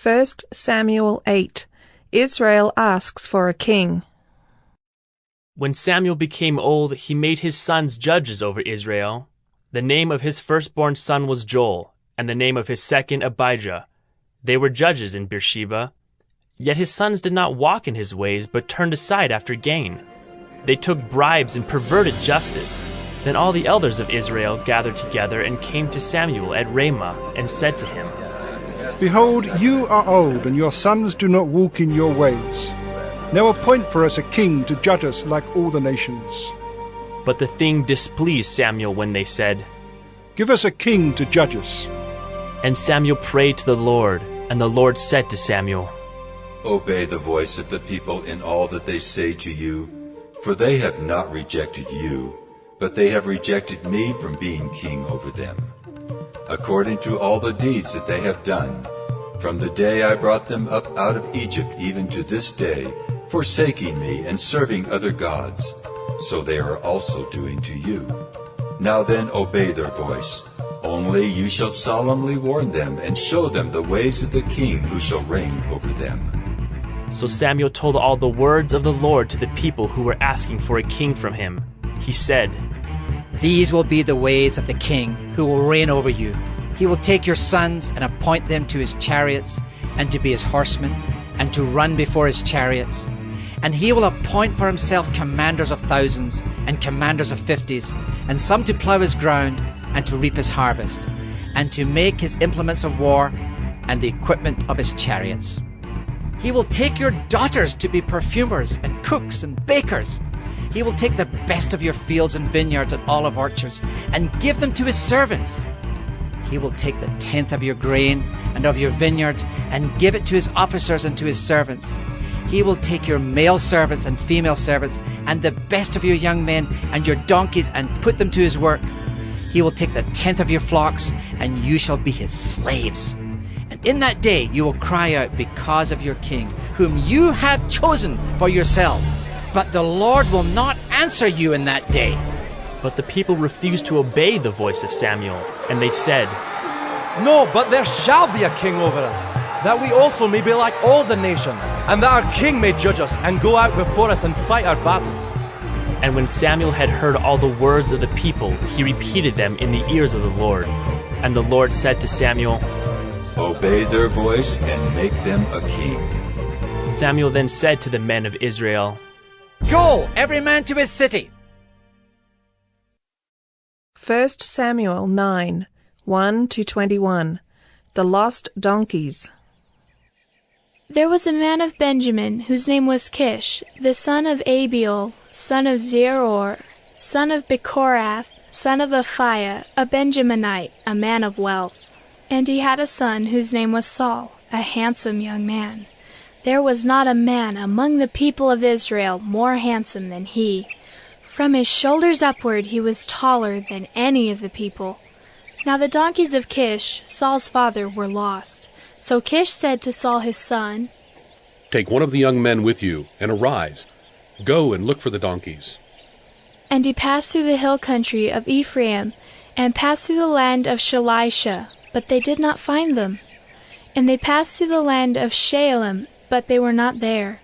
1 Samuel 8, Israel asks for a king. When Samuel became old, he made his sons judges over Israel. The name of his firstborn son was Joel, and the name of his second Abijah. They were judges in Beersheba. Yet his sons did not walk in his ways, but turned aside after gain. They took bribes and perverted justice. Then all the elders of Israel gathered together and came to Samuel at Ramah and said to him, Behold, you are old, and your sons do not walk in your ways. Now appoint for us a king to judge us like all the nations. But the thing displeased Samuel when they said, Give us a king to judge us. And Samuel prayed to the Lord, and the Lord said to Samuel, Obey the voice of the people in all that they say to you, for they have not rejected you, but they have rejected me from being king over them, according to all the deeds that they have done, from the day I brought them up out of Egypt even to this day, forsaking me and serving other gods, so they are also doing to you. Now then obey their voice. Only you shall solemnly warn them and show them the ways of the king who shall reign over them. So Samuel told all the words of the Lord to the people who were asking for a king from him. He said, These will be the ways of the king who will reign over you. He will take your sons and appoint them to his chariots and to be his horsemen and to run before his chariots. And he will appoint for himself commanders of thousands and commanders of 50s, and some to plough his ground and to reap his harvest, and to make his implements of war and the equipment of his chariots. He will take your daughters to be perfumers and cooks and bakers. He will take the best of your fields and vineyards and olive orchards and give them to his servants. He will take the tenth of your grain and of your vineyards and give it to his officers and to his servants. He will take your male servants and female servants and the best of your young men and your donkeys and put them to his work. He will take the tenth of your flocks, and you shall be his slaves. And in that day you will cry out because of your king, whom you have chosen for yourselves. But the Lord will not answer you in that day. But the people refused to obey the voice of Samuel, and they said, No, but there shall be a king over us, that we also may be like all the nations, and that our king may judge us and go out before us and fight our battles. And when Samuel had heard all the words of the people, he repeated them in the ears of the Lord. And the Lord said to Samuel, Obey their voice and make them a king. Samuel then said to the men of Israel, Go, every man to his city. 1 Samuel 9, 1-21. The lost donkeys. There was a man of Benjamin, whose name was Kish, the son of Abiel, son of Zeror, son of Bechorath, son of Aphiah, a Benjaminite, a man of wealth. And he had a son whose name was Saul, a handsome young man. There was not a man among the people of Israel more handsome than he. From his shoulders upward he was taller than any of the people. Now the donkeys of Kish, Saul's father, were lost. So Kish said to Saul his son, Take one of the young men with you, and arise. Go and look for the donkeys. And he passed through the hill country of Ephraim, and passed through the land of Shalisha, but they did not find them. And they passed through the land of Shaalim, but they were not there.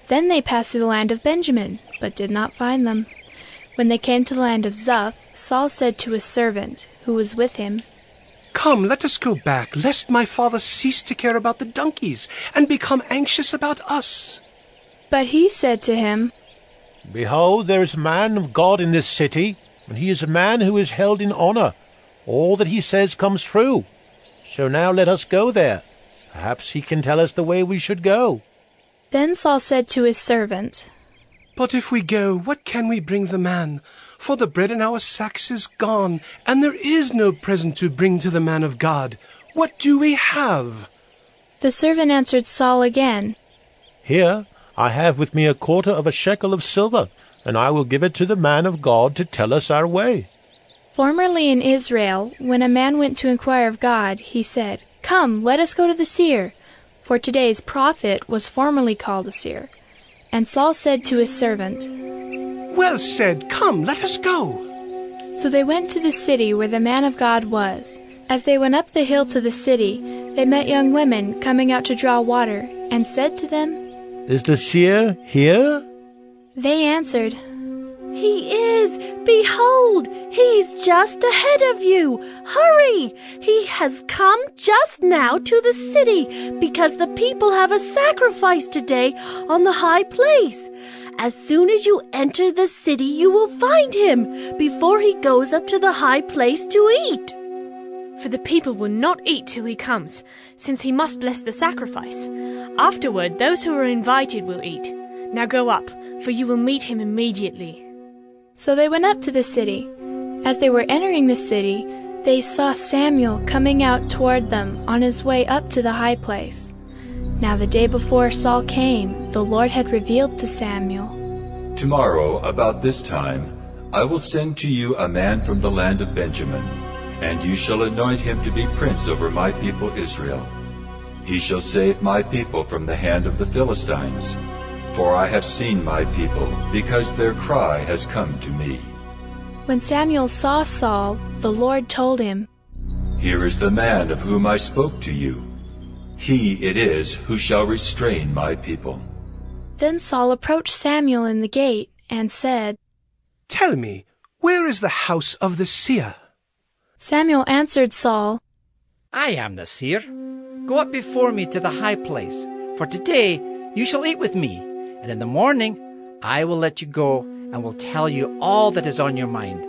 Then they passed through the land of Benjamin, but did not find them. When they came to the land of Zuph, Saul said to his servant, who was with him, Come, let us go back, lest my father cease to care about the donkeys, and become anxious about us. But he said to him, Behold, there is a man of God in this city, and he is a man who is held in honor. All that he says comes true. So now let us go there. Perhaps he can tell us the way we should go. Then Saul said to his servant, But if we go, what can we bring the man? For the bread in our sacks is gone, and there is no present to bring to the man of God. What do we have? The servant answered Saul again, Here I have with me 1/4 of a shekel of silver, and I will give it to the man of God to tell us our way. Formerly in Israel, when a man went to inquire of God, he said, Come, let us go to the seer. For today's prophet was formerly called a seer. And Saul said to his servant, Well said, come, let us go. So they went to the city where the man of God was. As they went up the hill to the city, they met young women coming out to draw water, and said to them, Is the seer here? They answered, He is! Behold, he's just ahead of you! Hurry! He has come just now to the city, because the people have a sacrifice today on the high place. As soon as you enter the city, you will find him, before he goes up to the high place to eat. For the people will not eat till he comes, since he must bless the sacrifice. Afterward, those who are invited will eat. Now go up, for you will meet him immediately. So they went up to the city. As they were entering the city, they saw Samuel coming out toward them on his way up to the high place. Now the day before Saul came, the Lord had revealed to Samuel, Tomorrow, about this time, I will send to you a man from the land of Benjamin, and you shall anoint him to be prince over my people Israel. He shall save my people from the hand of the Philistines. For I have seen my people, because their cry has come to me. When Samuel saw Saul, the Lord told him, Here is the man of whom I spoke to you. He it is who shall restrain my people. Then Saul approached Samuel in the gate and said, Tell me, where is the house of the seer? Samuel answered Saul, I am the seer. Go up before me to the high place, for today you shall eat with me, and in the morning I will let you go and will tell you all that is on your mind.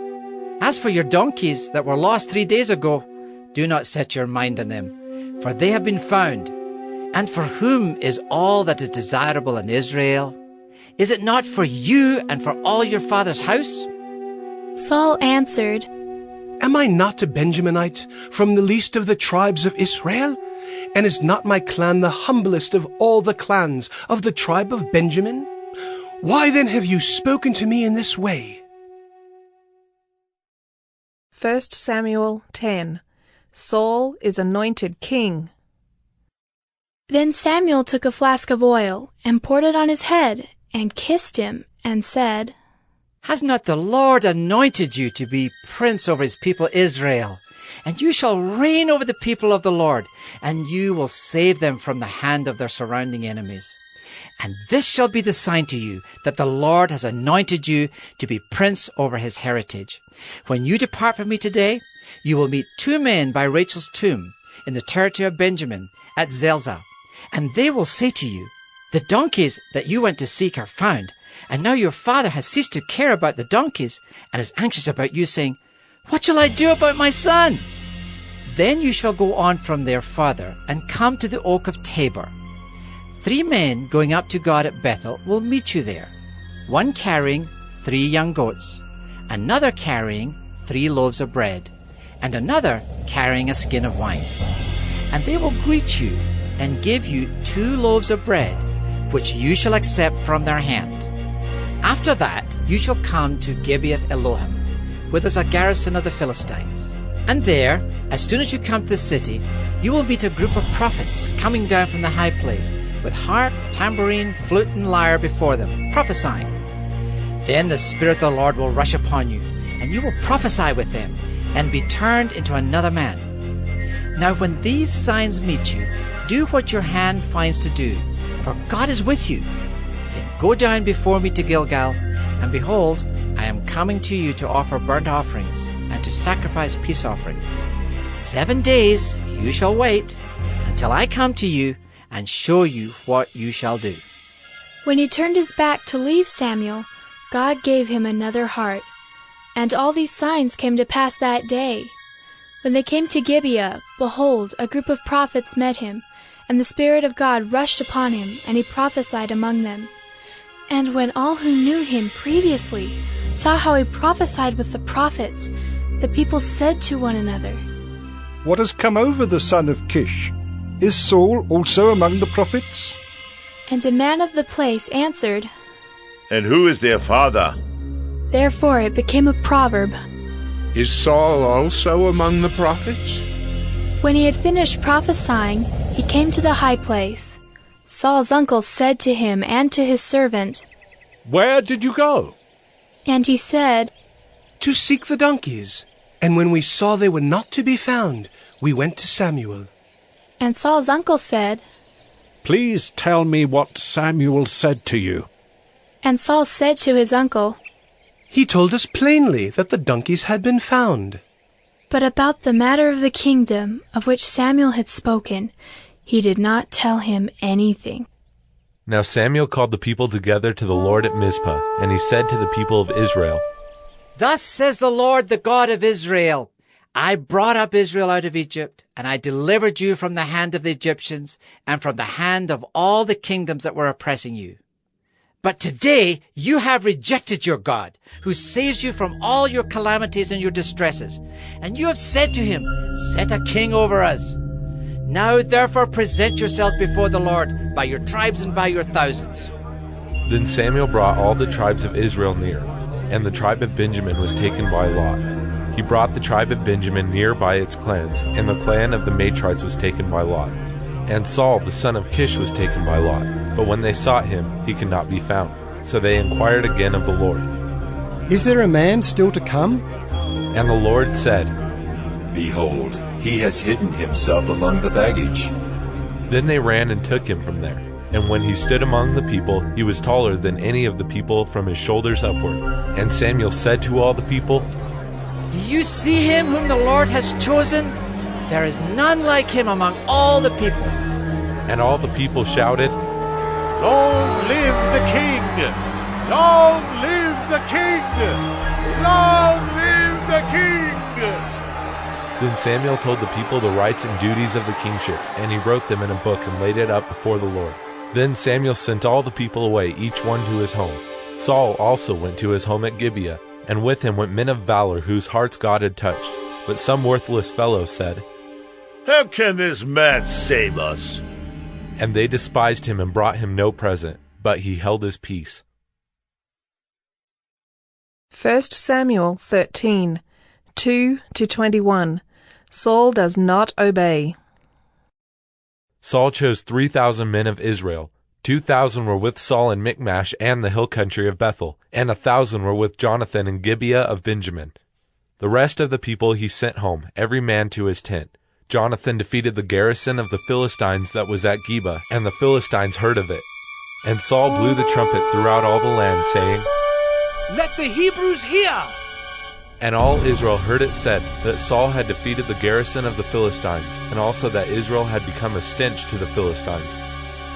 As for your donkeys that were lost 3 days ago, do not set your mind on them, for they have been found. And for whom is all that is desirable in Israel? Is it not for you and for all your father's house? Saul answered, Am I not a Benjaminite from the least of the tribes of Israel? And is not my clan the humblest of all the clans of the tribe of Benjamin? Why then have you spoken to me in this way? 1 Samuel 10. Saul is anointed king. Then Samuel took a flask of oil and poured it on his head and kissed him and said, Has not the Lord anointed you to be prince over his people Israel? And you shall reign over the people of the Lord, and you will save them from the hand of their surrounding enemies. And this shall be the sign to you that the Lord has anointed you to be prince over his heritage. When you depart from me today, you will meet 2 men by Rachel's tomb in the territory of Benjamin at Zelzah. And they will say to you, The donkeys that you went to seek are found, and now your father has ceased to care about the donkeys and is anxious about you, saying, What shall I do about my son? Then you shall go on from there farther and come to the oak of Tabor. 3 men going up to God at Bethel will meet you there, one carrying 3 young goats, another carrying 3 loaves of bread, and another carrying a skin of wine. And they will greet you and give you 2 loaves of bread, which you shall accept from their hand. After that you shall come to Gibeath Elohim, where there's a garrison of the Philistines. And there, as soon as you come to the city, you will meet a group of prophets coming down from the high place, with harp, tambourine, flute, and lyre before them, prophesying. Then the Spirit of the Lord will rush upon you, and you will prophesy with them, and be turned into another man. Now when these signs meet you, do what your hand finds to do, for God is with you. Then go down before me to Gilgal, and behold, I am coming to you to offer burnt offerings, and to sacrifice peace offerings. 7 days you shall wait, until I come to you, and show you what you shall do. When he turned his back to leave Samuel, God gave him another heart. And all these signs came to pass that day. When they came to Gibeah, behold, a group of prophets met him, and the Spirit of God rushed upon him, and he prophesied among them. And when all who knew him previously saw how he prophesied with the prophets, the people said to one another, What has come over the son of Kish? Is Saul also among the prophets? And a man of the place answered, And who is their father? Therefore it became a proverb. Is Saul also among the prophets? When he had finished prophesying, he came to the high place. Saul's uncle said to him and to his servant, Where did you go? And he said, To seek the donkeys. And when we saw they were not to be found, we went to Samuel. And Saul's uncle said, Please tell me what Samuel said to you. And Saul said to his uncle, He told us plainly that the donkeys had been found. But about the matter of the kingdom, of which Samuel had spoken, he did not tell him anything. Now Samuel called the people together to the Lord at Mizpah, and he said to the people of Israel, Thus says the Lord, the God of Israel, I brought up Israel out of Egypt, and I delivered you from the hand of the Egyptians and from the hand of all the kingdoms that were oppressing you. But today you have rejected your God, who saves you from all your calamities and your distresses. And you have said to him, Set a king over us. Now therefore present yourselves before the Lord by your tribes and by your thousands. Then Samuel brought all the tribes of Israel near, and the tribe of Benjamin was taken by lot. He brought the tribe of Benjamin near by its clans, and the clan of the Matrites was taken by lot. And Saul the son of Kish was taken by lot. But when they sought him, he could not be found. So they inquired again of the Lord. Is there a man still to come? And the Lord said, Behold, he has hidden himself among the baggage. Then they ran and took him from there. And when he stood among the people, he was taller than any of the people from his shoulders upward. And Samuel said to all the people, Do you see him whom the Lord has chosen? There is none like him among all the people. And all the people shouted, Long live the king! Long live the king! Long live the king! Then Samuel told the people the rights and duties of the kingship, and he wrote them in a book and laid it up before the Lord. Then Samuel sent all the people away, each one to his home. Saul also went to his home at Gibeah, and with him went men of valor whose hearts God had touched. But some worthless fellows said, How can this man save us? And they despised him and brought him no present, but he held his peace. 1 Samuel 13, 2-21. Saul does not obey. Saul chose 3,000 men of Israel. 2,000 were with Saul in Michmash and the hill country of Bethel, and 1,000 were with Jonathan in Gibeah of Benjamin. The rest of the people he sent home, every man to his tent. Jonathan defeated the garrison of the Philistines that was at Geba, and the Philistines heard of it. And Saul blew the trumpet throughout all the land, saying, Let the Hebrews hear! And all Israel heard it said that Saul had defeated the garrison of the Philistines, and also that Israel had become a stench to the Philistines.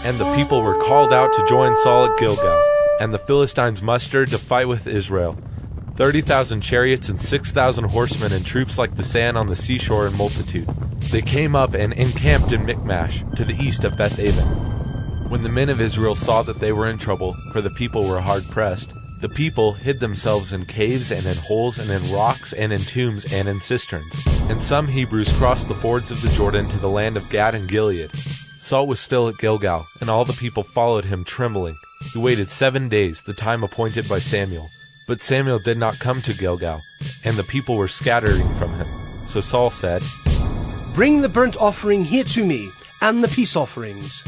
And the people were called out to join Saul at Gilgal, and the Philistines mustered to fight with Israel. 30,000 chariots and 6,000 horsemen and troops like the sand on the seashore in multitude. They came up and encamped in Michmash, to the east of Beth-aven. When the men of Israel saw that they were in trouble, for the people were hard-pressed, the people hid themselves in caves and in holes and in rocks and in tombs and in cisterns. And some Hebrews crossed the fords of the Jordan to the land of Gad and Gilead. Saul was still at Gilgal, and all the people followed him trembling. He waited 7 days, the time appointed by Samuel. But Samuel did not come to Gilgal, and the people were scattering from him. So Saul said, Bring the burnt offering here to me, and the peace offerings.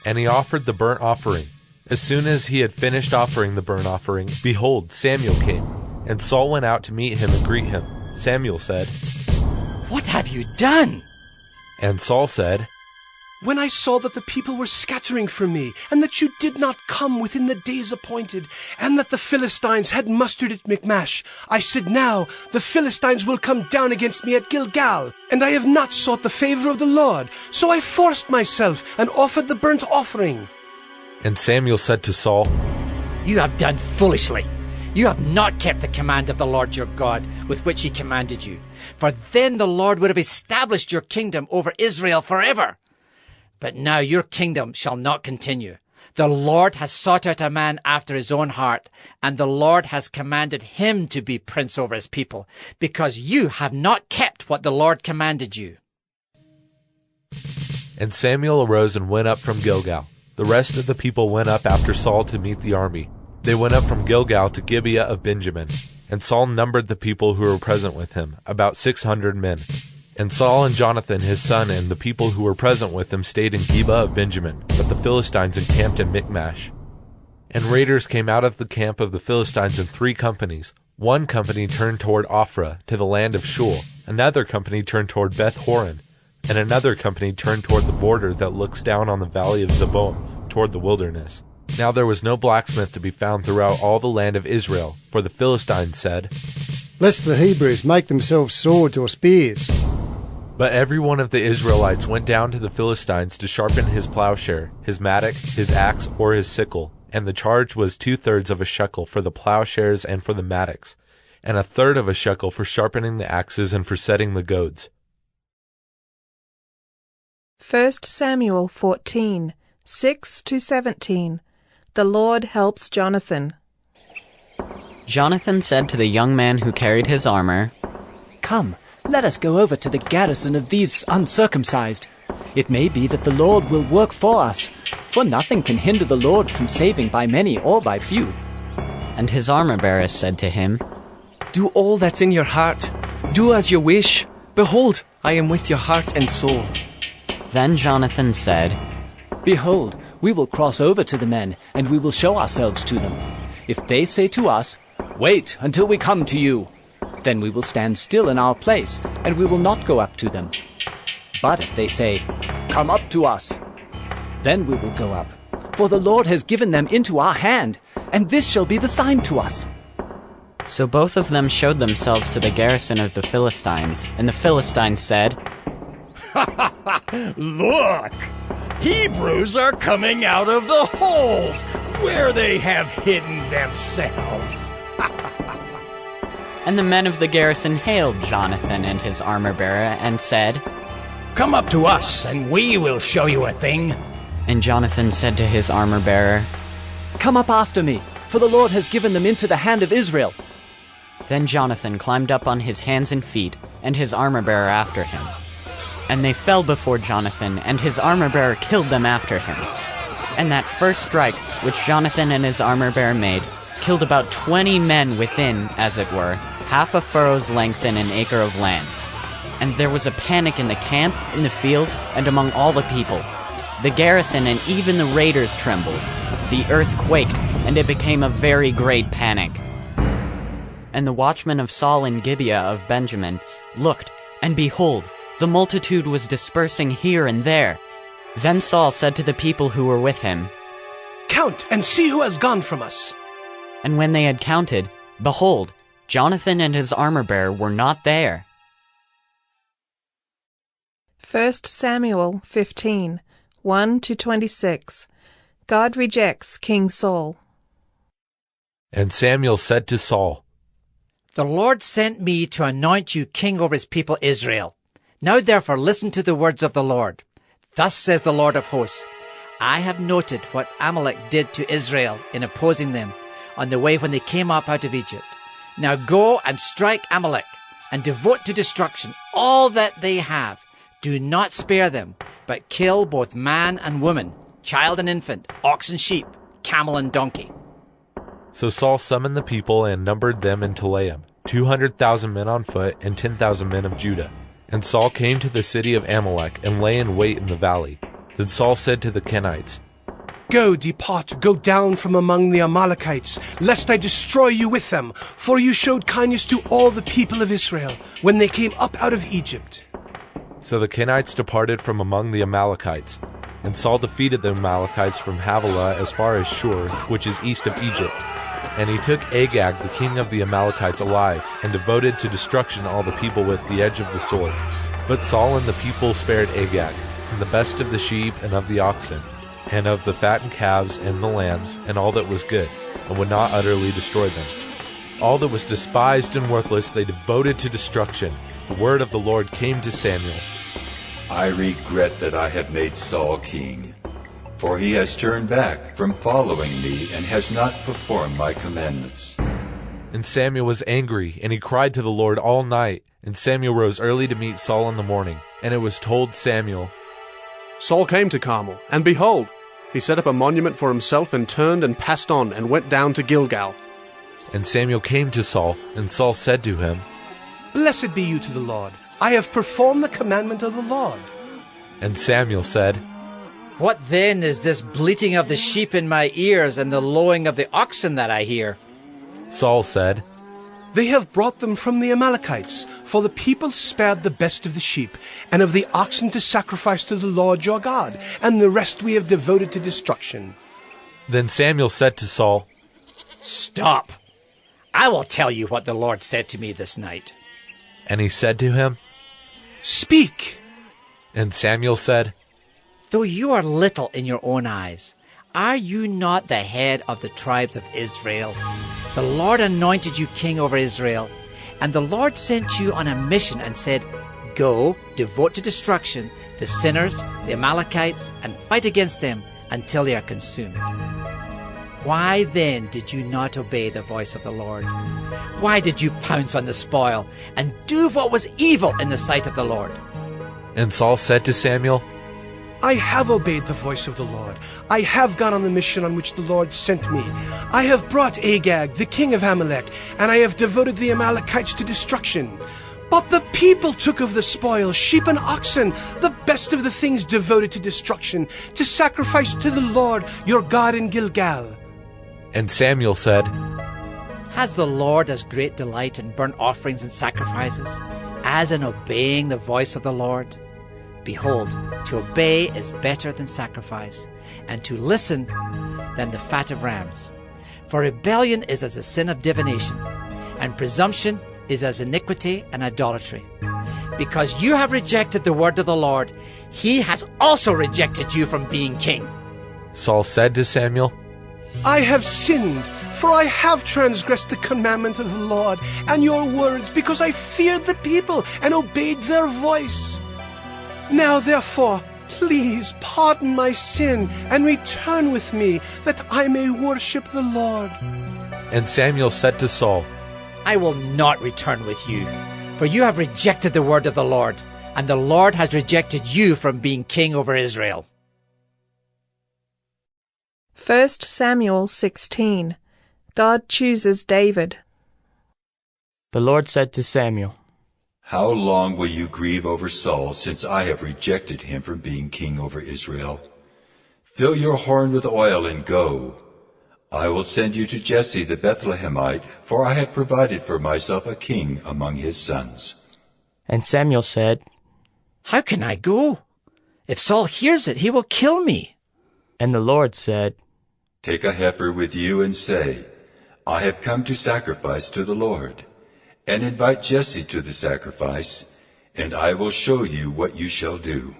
And he offered the burnt offering. As soon as he had finished offering the burnt offering, behold, Samuel came. And Saul went out to meet him and greet him. Samuel said, What have you done? And Saul said, When I saw that the people were scattering from me, and that you did not come within the days appointed, and that the Philistines had mustered at Michmash, I said, Now the Philistines will come down against me at Gilgal, and I have not sought the favor of the Lord. So I forced myself and offered the burnt offering. And Samuel said to Saul, You have done foolishly. You have not kept the command of the Lord your God, with which he commanded you. For then the Lord would have established your kingdom over Israel forever. But now your kingdom shall not continue. The Lord has sought out a man after his own heart, and the Lord has commanded him to be prince over his people, because you have not kept what the Lord commanded you. And Samuel arose and went up from Gilgal. The rest of the people went up after Saul to meet the army. They went up from Gilgal to Gibeah of Benjamin. And Saul numbered the people who were present with him, about 600 men. And Saul and Jonathan his son and the people who were present with him stayed in Gibeah of Benjamin, but the Philistines encamped in Michmash. And raiders came out of the camp of the Philistines in 3 companies. One company turned toward Ophrah, to the land of Shul. Another company turned toward Beth-horon. and another company turned toward the border that looks down on the valley of Zeboim, toward the wilderness. Now there was no blacksmith to be found throughout all the land of Israel, for the Philistines said, "Lest the Hebrews make themselves swords or spears." But every one of the Israelites went down to the Philistines to sharpen his plowshare, his mattock, his axe, or his sickle, and the charge was 2/3 of a shekel for the plowshares and for the mattocks, and 1/3 of a shekel for sharpening the axes and for setting the goads. 1 Samuel 14, 6-17. The Lord helps Jonathan. Jonathan said to the young man who carried his armor, "Come, let us go over to the garrison of these uncircumcised. It may be that the Lord will work for us, for nothing can hinder the Lord from saving by many or by few." And his armor-bearer said to him, "Do all that's in your heart. Do as you wish. Behold, I am with your heart and soul." Then Jonathan said, "Behold, we will cross over to the men, and we will show ourselves to them. If they say to us, 'Wait until we come to you,' then we will stand still in our place, and we will not go up to them. But if they say, 'Come up to us,' then we will go up. For the Lord has given them into our hand, and this shall be the sign to us." So both of them showed themselves to the garrison of the Philistines, and the Philistines said, "Look! Hebrews are coming out of the holes where they have hidden themselves." And the men of the garrison hailed Jonathan and his armor-bearer and said, "Come up to us, and we will show you a thing." And Jonathan said to his armor-bearer, "Come up after me, for the Lord has given them into the hand of Israel." Then Jonathan climbed up on his hands and feet, and his armor-bearer after him. And they fell before Jonathan, and his armor-bearer killed them after him. And that first strike, which Jonathan and his armor-bearer made, killed about 20 men within, as it were, half a furrow's length in an acre of land. And there was a panic in the camp, in the field, and among all the people. The garrison and even the raiders trembled. The earth quaked, and it became a very great panic. And the watchmen of Saul in Gibeah of Benjamin looked, and behold, the multitude was dispersing here and there. Then Saul said to the people who were with him, "Count and see who has gone from us." And when they had counted, behold, Jonathan and his armor-bearer were not there. 1 Samuel 15, 1-26. God rejects King Saul. And Samuel said to Saul, "The Lord sent me to anoint you king over his people Israel. Now therefore listen to the words of the Lord. Thus says the Lord of hosts, I have noted what Amalek did to Israel in opposing them on the way when they came up out of Egypt. Now go and strike Amalek, and devote to destruction all that they have. Do not spare them, but kill both man and woman, child and infant, ox and sheep, camel and donkey." So Saul summoned the people and numbered them in Telaim, 200,000 men on foot and 10,000 men of Judah. And Saul came to the city of Amalek and lay in wait in the valley. Then Saul said to the Kenites, "Go, depart, go down from among the Amalekites, lest I destroy you with them, for you showed kindness to all the people of Israel when they came up out of Egypt." So the Kenites departed from among the Amalekites, and Saul defeated the Amalekites from Havilah as far as Shur, which is east of Egypt. And he took Agag, the king of the Amalekites, alive, and devoted to destruction all the people with the edge of the sword. But Saul and the people spared Agag, and the best of the sheep and of the oxen, and of the fattened calves and the lambs, and all that was good, and would not utterly destroy them. All that was despised and worthless they devoted to destruction. The word of the Lord came to Samuel. "I regret that I have made Saul king, for he has turned back from following me and has not performed my commandments." And Samuel was angry, and he cried to the Lord all night. And Samuel rose early to meet Saul in the morning. And it was told Samuel, Saul came to Carmel, and behold, he set up a monument for himself and turned and passed on and went down to Gilgal. And Samuel came to Saul, and Saul said to him, "Blessed be you to the Lord. I have performed the commandment of the Lord." And Samuel said, "What then is this bleating of the sheep in my ears and the lowing of the oxen that I hear?" Saul said, They have brought them from the Amalekites, for the people spared the best of the sheep and of the oxen to sacrifice to the Lord your God, and the rest we have devoted to destruction. Then Samuel said to Saul, Stop! I will tell you what the Lord said to me this night. And he said to him, Speak! And Samuel said, Though you are little in your own eyes, are you not the head of the tribes of Israel? The Lord anointed you king over Israel, and the Lord sent you on a mission and said, Go, devote to destruction the sinners, the Amalekites, and fight against them until they are consumed. Why then did you not obey the voice of the Lord? Why did you pounce on the spoil and do what was evil in the sight of the Lord? And Saul said to Samuel, I have obeyed the voice of the Lord. I have gone on the mission on which the Lord sent me. I have brought Agag, the king of Amalek, and I have devoted the Amalekites to destruction. But the people took of the spoil, sheep and oxen, the best of the things devoted to destruction, to sacrifice to the Lord your God in Gilgal. And Samuel said, Has the Lord as great delight in burnt offerings and sacrifices, as in obeying the voice of the Lord? Behold, to obey is better than sacrifice, and to listen than the fat of rams. For rebellion is as the sin of divination, and presumption is as iniquity and idolatry. Because you have rejected the word of the Lord, he has also rejected you from being king. Saul said to Samuel, I have sinned, for I have transgressed the commandment of the Lord and your words, because I feared the people and obeyed their voice. Now therefore, please pardon my sin and return with me, that I may worship the Lord. And Samuel said to Saul, I will not return with you, for you have rejected the word of the Lord, and the Lord has rejected you from being king over Israel. 1 Samuel 16. God chooses David. The Lord said to Samuel, How long will you grieve over Saul, since I have rejected him from being king over Israel? Fill your horn with oil and go. I will send you to Jesse the Bethlehemite, for I have provided for myself a king among his sons. And Samuel said, How can I go? If Saul hears it, he will kill me. And the Lord said, Take a heifer with you and say, I have come to sacrifice to the Lord. And invite Jesse to the sacrifice, and I will show you what you shall do.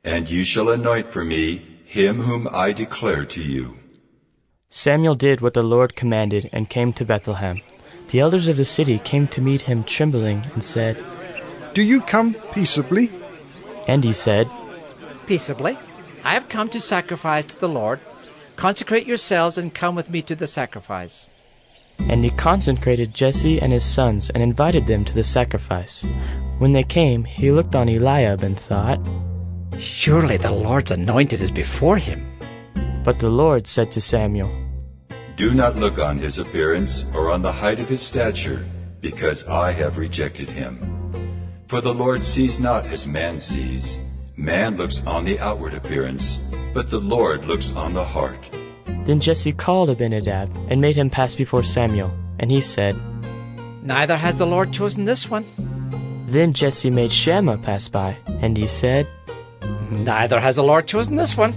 And you shall anoint for me him whom I declare to you. Samuel did what the Lord commanded and came to Bethlehem. The elders of the city came to meet him trembling and said, Do you come peaceably? And he said, Peaceably. I have come to sacrifice to the Lord. Consecrate yourselves and come with me to the sacrifice. And he consecrated Jesse and his sons and invited them to the sacrifice. When they came, he looked on Eliab and thought, Surely the Lord's anointed is before him. But the Lord said to Samuel, Do not look on his appearance or on the height of his stature, because I have rejected him. For the Lord sees not as man sees. Man looks on the outward appearance, but the Lord looks on the heart. Then Jesse called Abinadab and made him pass before Samuel, and he said, Neither has the Lord chosen this one. Then Jesse made Shammah pass by, and he said, Neither has the Lord chosen this one.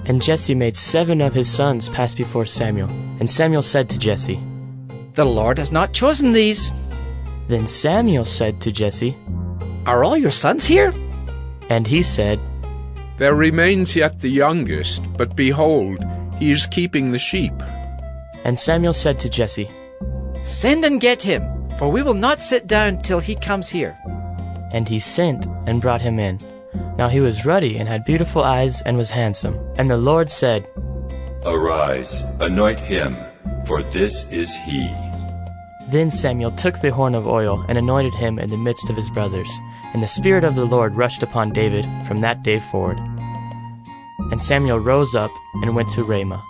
And Jesse made 7 of his sons pass before Samuel, and Samuel said to Jesse, The Lord has not chosen these. Then Samuel said to Jesse, Are all your sons here? And he said, There remains yet the youngest, but behold, he is keeping the sheep. And Samuel said to Jesse, Send and get him, for we will not sit down till he comes here. And he sent and brought him in. Now he was ruddy and had beautiful eyes and was handsome. And the Lord said, Arise, anoint him, for this is he. Then Samuel took the horn of oil and anointed him in the midst of his brothers. And the Spirit of the Lord rushed upon David from that day forward. And Samuel rose up and went to Ramah.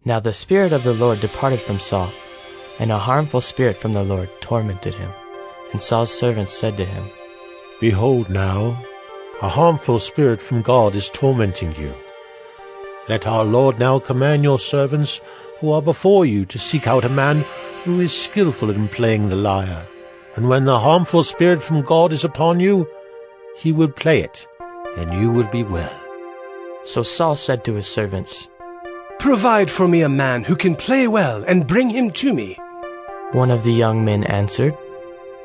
Now the Spirit of the Lord departed from Saul, and a harmful spirit from the Lord tormented him. And Saul's servants said to him, Behold now, a harmful spirit from God is tormenting you. Let our Lord now command your servants who are before you to seek out a man who is skillful in playing the lyre, and when the harmful spirit from God is upon you, he will play it, and you will be well." So Saul said to his servants, "Provide for me a man who can play well, and bring him to me." One of the young men answered,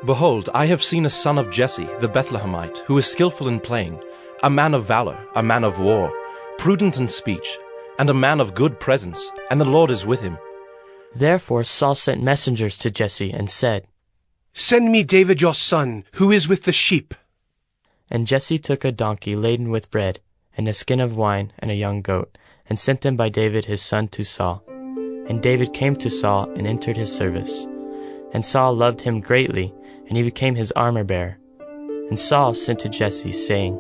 "Behold, I have seen a son of Jesse, the Bethlehemite, who is skillful in playing, a man of valor, a man of war, prudent in speech, and a man of good presence, and the Lord is with him." Therefore Saul sent messengers to Jesse and said, "Send me David your son, who is with the sheep." And Jesse took a donkey laden with bread, and a skin of wine, and a young goat, and sent them by David his son to Saul. And David came to Saul and entered his service. And Saul loved him greatly, and he became his armor-bearer. And Saul sent to Jesse, saying,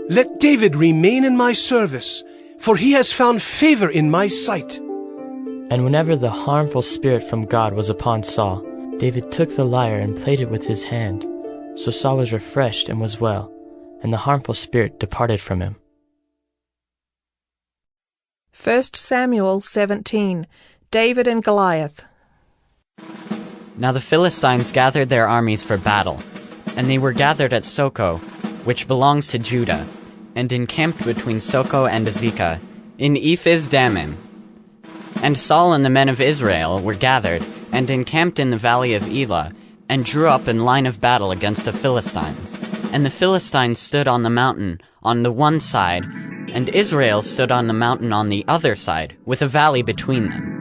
"Let David remain in my service, for he has found favor in my sight." And whenever the harmful spirit from God was upon Saul, David took the lyre and played it with his hand. So Saul was refreshed and was well, and the harmful spirit departed from him. 1 Samuel 17. David and Goliath. Now the Philistines gathered their armies for battle, and they were gathered at Soko, which belongs to Judah, and encamped between Soko and Azekah, in Ephes-dammim. And Saul and the men of Israel were gathered, and encamped in the valley of Elah, and drew up in line of battle against the Philistines. And the Philistines stood on the mountain on the one side, and Israel stood on the mountain on the other side, with a valley between them.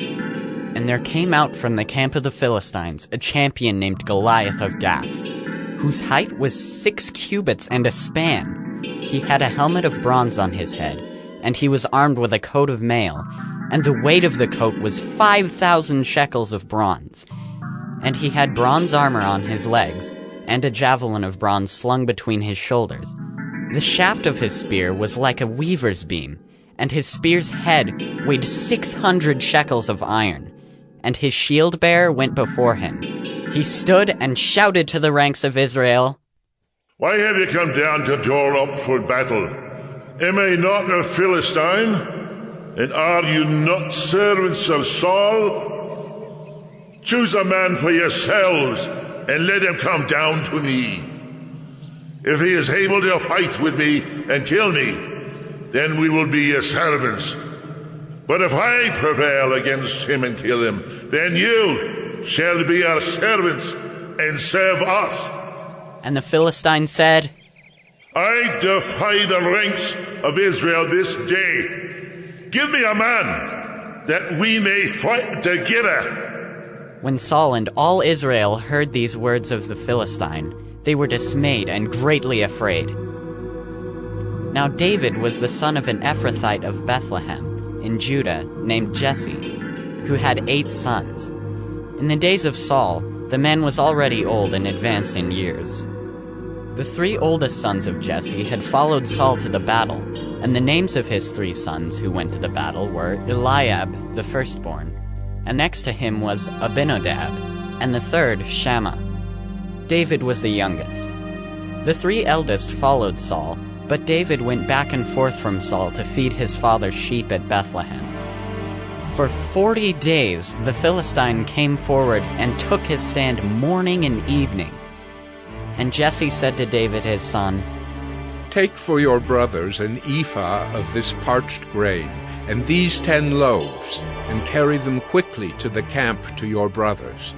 And there came out from the camp of the Philistines a champion named Goliath of Gath, whose height was 6 cubits and a span. He had a helmet of bronze on his head, and he was armed with a coat of mail, and the weight of the coat was 5,000 shekels of bronze. And he had bronze armor on his legs, and a javelin of bronze slung between his shoulders. The shaft of his spear was like a weaver's beam, and his spear's head weighed 600 shekels of iron. And his shield-bearer went before him. He stood and shouted to the ranks of Israel, "Why have you come down to draw up for battle? Am I not a Philistine? And are you not servants of Saul? Choose a man for yourselves, and let him come down to me. If he is able to fight with me and kill me, then we will be your servants. But if I prevail against him and kill him, then you shall be our servants and serve us." And the Philistine said, "I defy the ranks of Israel this day. Give me a man, that we may fight together." When Saul and all Israel heard these words of the Philistine, they were dismayed and greatly afraid. Now David was the son of an Ephrathite of Bethlehem, in Judah, named Jesse, who had 8 sons. In the days of Saul, the man was already old and advanced in years. The 3 oldest sons of Jesse had followed Saul to the battle, and the names of his 3 sons who went to the battle were Eliab, the firstborn, and next to him was Abinadab, and the third Shammah. David was the youngest. The 3 eldest followed Saul, but David went back and forth from Saul to feed his father's sheep at Bethlehem. For 40 days the Philistine came forward and took his stand morning and evening. And Jesse said to David his son, "Take for your brothers an ephah of this parched grain, and these 10 loaves, and carry them quickly to the camp to your brothers.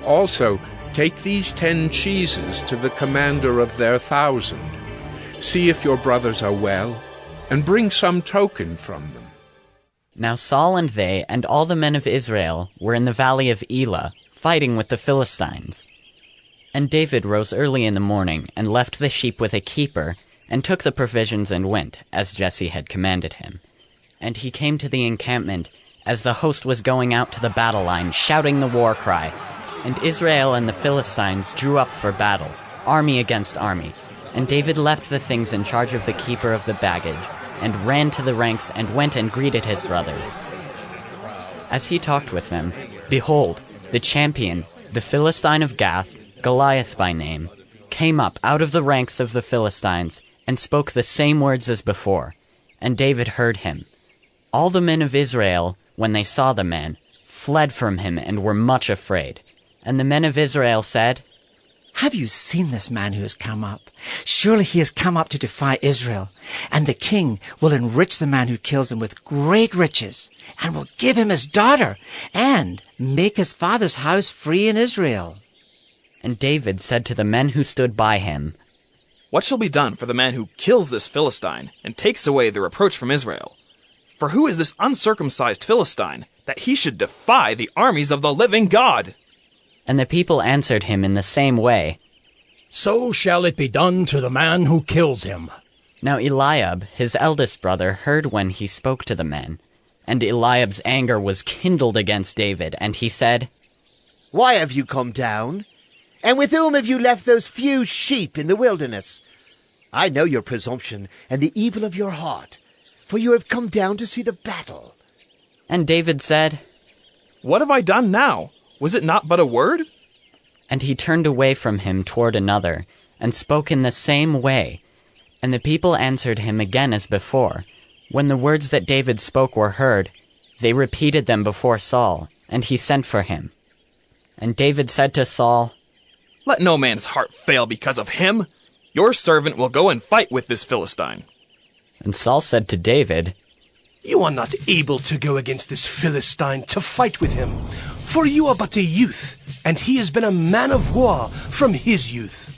Also, take these 10 cheeses to the commander of their 1,000. See if your brothers are well, and bring some token from them." Now Saul and they and all the men of Israel were in the valley of Elah, fighting with the Philistines. And David rose early in the morning, and left the sheep with a keeper, and took the provisions and went, as Jesse had commanded him. And he came to the encampment, as the host was going out to the battle line, shouting the war cry. And Israel and the Philistines drew up for battle, army against army. And David left the things in charge of the keeper of the baggage, and ran to the ranks and went and greeted his brothers. As he talked with them, behold, the champion, the Philistine of Gath, Goliath by name, came up out of the ranks of the Philistines, and spoke the same words as before, and David heard him. All the men of Israel, when they saw the man, fled from him and were much afraid. And the men of Israel said, "Have you seen this man who has come up? Surely he has come up to defy Israel. And the king will enrich the man who kills him with great riches, and will give him his daughter, and make his father's house free in Israel." And David said to the men who stood by him, "What shall be done for the man who kills this Philistine, and takes away the reproach from Israel? For who is this uncircumcised Philistine, that he should defy the armies of the living God?" And the people answered him in the same way, "So shall it be done to the man who kills him." Now Eliab, his eldest brother, heard when he spoke to the men. And Eliab's anger was kindled against David, and he said, "Why have you come down? And with whom have you left those few sheep in the wilderness? I know your presumption and the evil of your heart, for you have come down to see the battle." And David said, "What have I done now? Was it not but a word?" And he turned away from him toward another, and spoke in the same way. And the people answered him again as before. When the words that David spoke were heard, they repeated them before Saul, and he sent for him. And David said to Saul, "Let no man's heart fail because of him. Your servant will go and fight with this Philistine." And Saul said to David, "You are not able to go against this Philistine to fight with him, for you are but a youth, and he has been a man of war from his youth."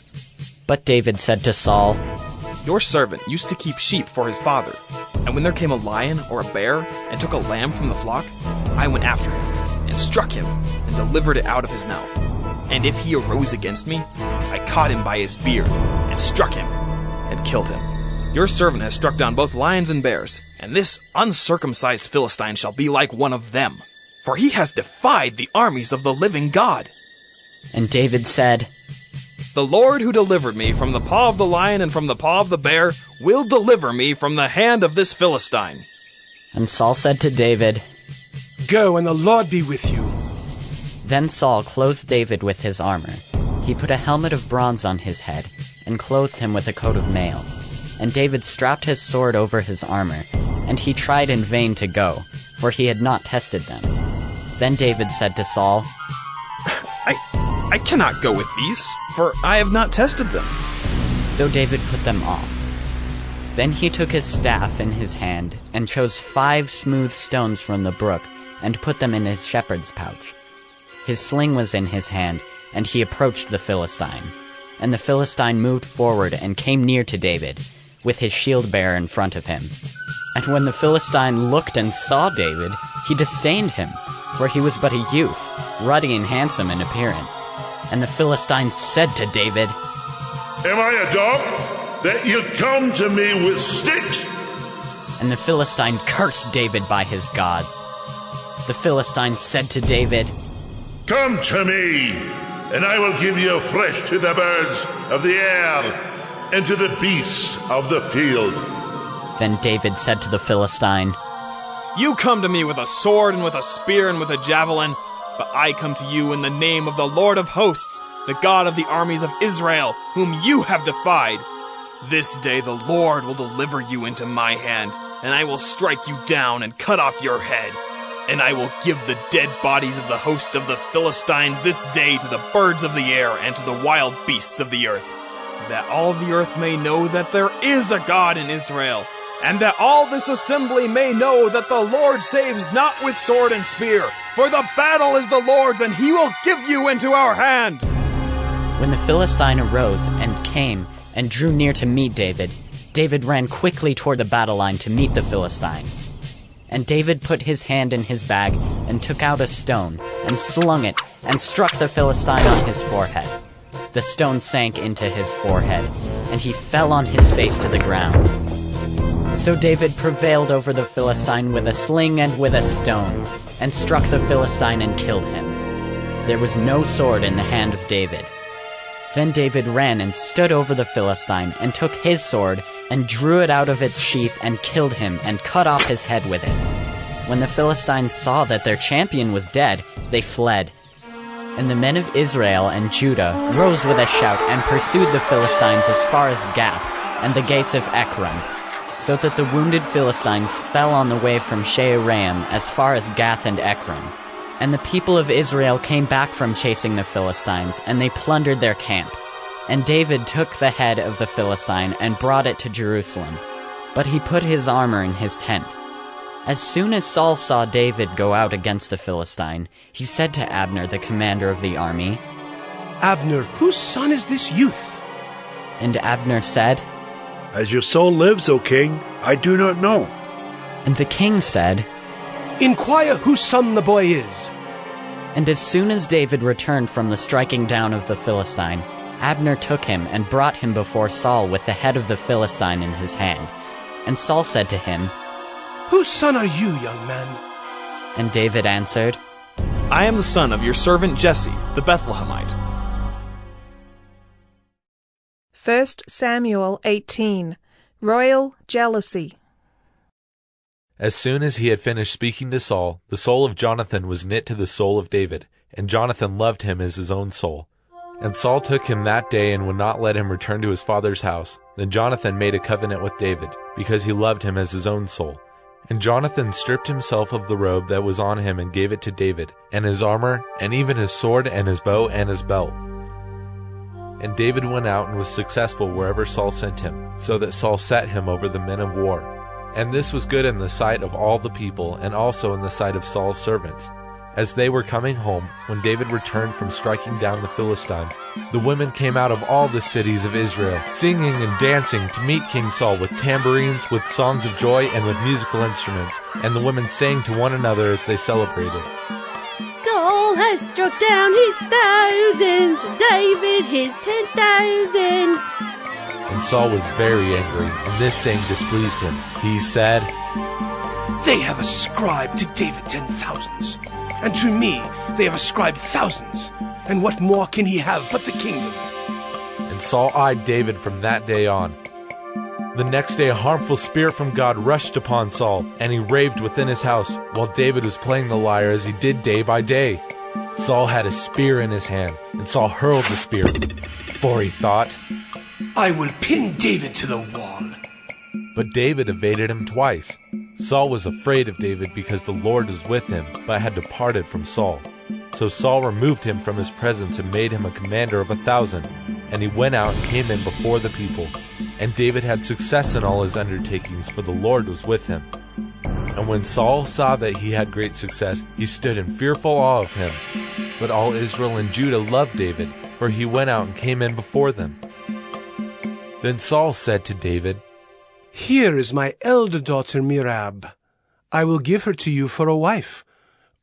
But David said to Saul, "Your servant used to keep sheep for his father, and when there came a lion or a bear and took a lamb from the flock, I went after him, and struck him, and delivered it out of his mouth. And if he arose against me, I caught him by his beard, and struck him, and killed him. Your servant has struck down both lions and bears, and this uncircumcised Philistine shall be like one of them, for he has defied the armies of the living God." And David said, "The Lord who delivered me from the paw of the lion and from the paw of the bear will deliver me from the hand of this Philistine." And Saul said to David, "Go, and the Lord be with you." Then Saul clothed David with his armor. He put a helmet of bronze on his head, and clothed him with a coat of mail. And David strapped his sword over his armor, and he tried in vain to go, for he had not tested them. Then David said to Saul, I cannot go with these, for I have not tested them." So David put them off. Then he took his staff in his hand, and chose 5 smooth stones from the brook, and put them in his shepherd's pouch. His sling was in his hand, and he approached the Philistine. And the Philistine moved forward and came near to David, with his shield-bearer in front of him. And when the Philistine looked and saw David, he disdained him, for he was but a youth, ruddy and handsome in appearance. And the Philistine said to David, "Am I a dog, that you come to me with sticks?" And the Philistine cursed David by his gods. The Philistine said to David, "Come to me, and I will give you flesh to the birds of the air, and to the beasts of the field." Then David said to the Philistine, "You come to me with a sword and with a spear and with a javelin, but I come to you in the name of the Lord of hosts, the God of the armies of Israel, whom you have defied. This day the Lord will deliver you into my hand, and I will strike you down and cut off your head. And I will give the dead bodies of the host of the Philistines this day to the birds of the air and to the wild beasts of the earth, that all the earth may know that there is a God in Israel, and that all this assembly may know that the Lord saves not with sword and spear, for the battle is the Lord's, and he will give you into our hand." When the Philistine arose and came and drew near to meet David, David ran quickly toward the battle line to meet the Philistine. And David put his hand in his bag and took out a stone and slung it and struck the Philistine on his forehead. The stone sank into his forehead, and he fell on his face to the ground. So David prevailed over the Philistine with a sling and with a stone, and struck the Philistine and killed him. There was no sword in the hand of David. Then David ran and stood over the Philistine, and took his sword, and drew it out of its sheath, and killed him, and cut off his head with it. When the Philistines saw that their champion was dead, they fled. And the men of Israel and Judah rose with a shout, and pursued the Philistines as far as Gath, and the gates of Ekron, so that the wounded Philistines fell on the way from Shearaim as far as Gath and Ekron. And the people of Israel came back from chasing the Philistines, and they plundered their camp. And David took the head of the Philistine and brought it to Jerusalem. But he put his armor in his tent. As soon as Saul saw David go out against the Philistine, he said to Abner, the commander of the army, Abner, whose son is this youth? And Abner said, As your soul lives, O king, I do not know. And the king said, Inquire whose son the boy is. And as soon as David returned from the striking down of the Philistine, Abner took him and brought him before Saul with the head of the Philistine in his hand. And Saul said to him, Whose son are you, young man? And David answered, I am the son of your servant Jesse, the Bethlehemite. 1 Samuel 18. Royal jealousy. As soon as he had finished speaking to Saul, the soul of Jonathan was knit to the soul of David, and Jonathan loved him as his own soul. And Saul took him that day and would not let him return to his father's house. Then Jonathan made a covenant with David, because he loved him as his own soul. And Jonathan stripped himself of the robe that was on him and gave it to David, and his armor, and even his sword, and his bow, and his belt. And David went out and was successful wherever Saul sent him, so that Saul set him over the men of war. And this was good in the sight of all the people, and also in the sight of Saul's servants. As they were coming home, when David returned from striking down the Philistine, the women came out of all the cities of Israel, singing and dancing to meet King Saul with tambourines, with songs of joy, and with musical instruments. And the women sang to one another as they celebrated. Saul has struck down his thousands, David his 10,000s. And Saul was very angry, and this saying displeased him. He said, They have ascribed to David 10,000s, and to me they have ascribed thousands. And what more can he have but the kingdom? And Saul eyed David from that day on. The next day a harmful spirit from God rushed upon Saul, and he raved within his house, while David was playing the lyre as he did day by day. Saul had a spear in his hand, and Saul hurled the spear, for he thought, I will pin David to the wall. But David evaded him twice. Saul was afraid of David because the Lord was with him, but had departed from Saul. So Saul removed him from his presence and made him a commander of 1,000. And he went out and came in before the people. And David had success in all his undertakings, for the Lord was with him. And when Saul saw that he had great success, he stood in fearful awe of him. But all Israel and Judah loved David, for he went out and came in before them. Then Saul said to David, Here is my elder daughter Merab. I will give her to you for a wife.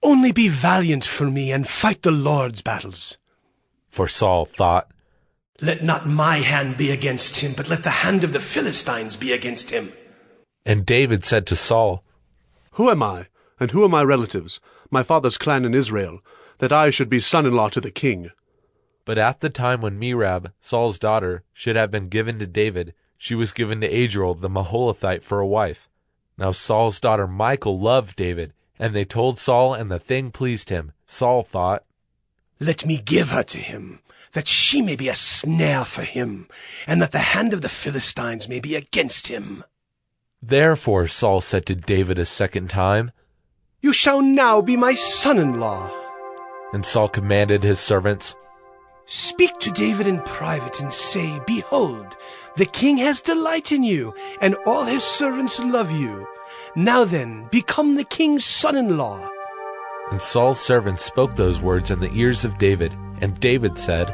Only be valiant for me and fight the Lord's battles. For Saul thought, Let not my hand be against him, but let the hand of the Philistines be against him. And David said to Saul, Who am I, and who are my relatives, my father's clan in Israel, that I should be son-in-law to the king? But at the time when Merab, Saul's daughter, should have been given to David, she was given to Adriel the Maholathite for a wife. Now Saul's daughter Michal loved David, and they told Saul, and the thing pleased him. Saul thought, Let me give her to him, that she may be a snare for him, and that the hand of the Philistines may be against him. Therefore Saul said to David a second time, You shall now be my son-in-law. And Saul commanded his servants, Speak to David in private and say, Behold, the king has delight in you, and all his servants love you. Now then, become the king's son-in-law. And Saul's servants spoke those words in the ears of David. And David said,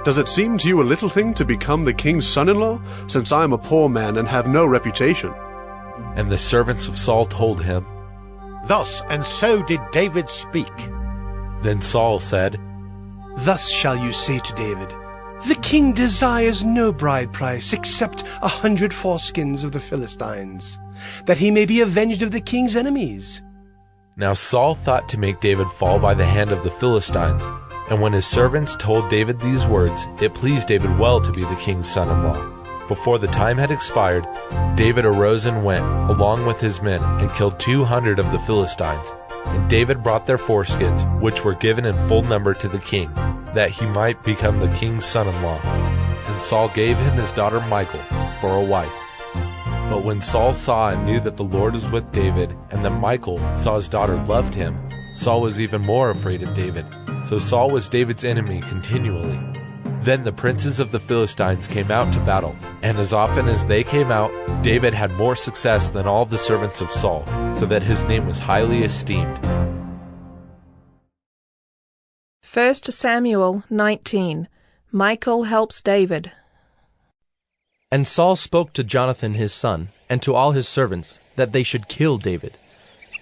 Does it seem to you a little thing to become the king's son-in-law, since I am a poor man and have no reputation? And the servants of Saul told him, Thus and so did David speak. Then Saul said, Thus shall you say to David, The king desires no bride price except 100 foreskins of the Philistines, that he may be avenged of the king's enemies. Now Saul thought to make David fall by the hand of the Philistines. And when his servants told David these words, it pleased David well to be the king's son-in-law. Before the time had expired, David arose and went, along with his men, and killed 200 of the Philistines. And David brought their foreskins, which were given in full number to the king, that he might become the king's son-in-law. And Saul gave him his daughter Michal for a wife. But when Saul saw and knew that the Lord was with David, and that Michal saw his daughter loved him, Saul was even more afraid of David. So Saul was David's enemy continually. Then the princes of the Philistines came out to battle, and as often as they came out, David had more success than all the servants of Saul, so that his name was highly esteemed. 1 Samuel 19. Michal helps David. And Saul spoke to Jonathan his son, and to all his servants, that they should kill David.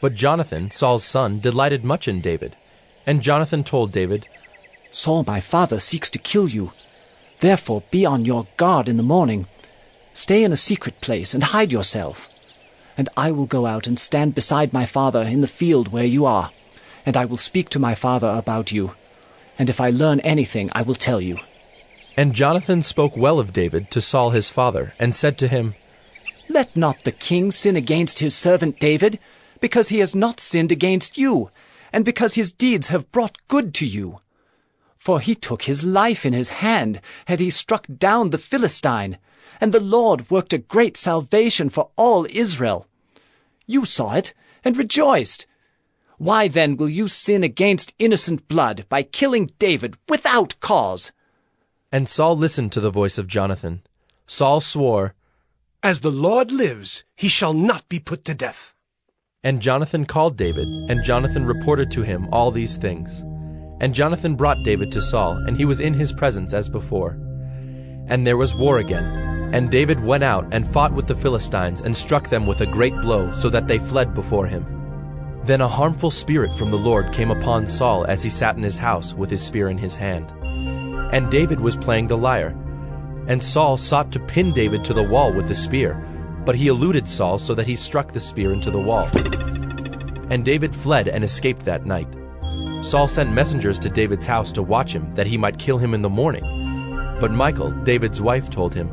But Jonathan, Saul's son, delighted much in David. And Jonathan told David, Saul my father seeks to kill you. Therefore be on your guard in the morning. Stay in a secret place and hide yourself. And I will go out and stand beside my father in the field where you are. And I will speak to my father about you. And if I learn anything, I will tell you. And Jonathan spoke well of David to Saul his father, and said to him, Let not the king sin against his servant David, because he has not sinned against you, and because his deeds have brought good to you. For he took his life in his hand, and he struck down the Philistine, and the Lord worked a great salvation for all Israel. You saw it, and rejoiced. Why then will you sin against innocent blood by killing David without cause? And Saul listened to the voice of Jonathan. Saul swore, As the Lord lives, he shall not be put to death. And Jonathan called David, and Jonathan reported to him all these things. And Jonathan brought David to Saul, and he was in his presence as before. And there was war again. And David went out and fought with the Philistines, and struck them with a great blow, so that they fled before him. Then a harmful spirit from the Lord came upon Saul as he sat in his house with his spear in his hand. And David was playing the lyre. And Saul sought to pin David to the wall with the spear, but he eluded Saul so that he struck the spear into the wall. And David fled and escaped that night. Saul sent messengers to David's house to watch him, that he might kill him in the morning. But Michal, David's wife, told him,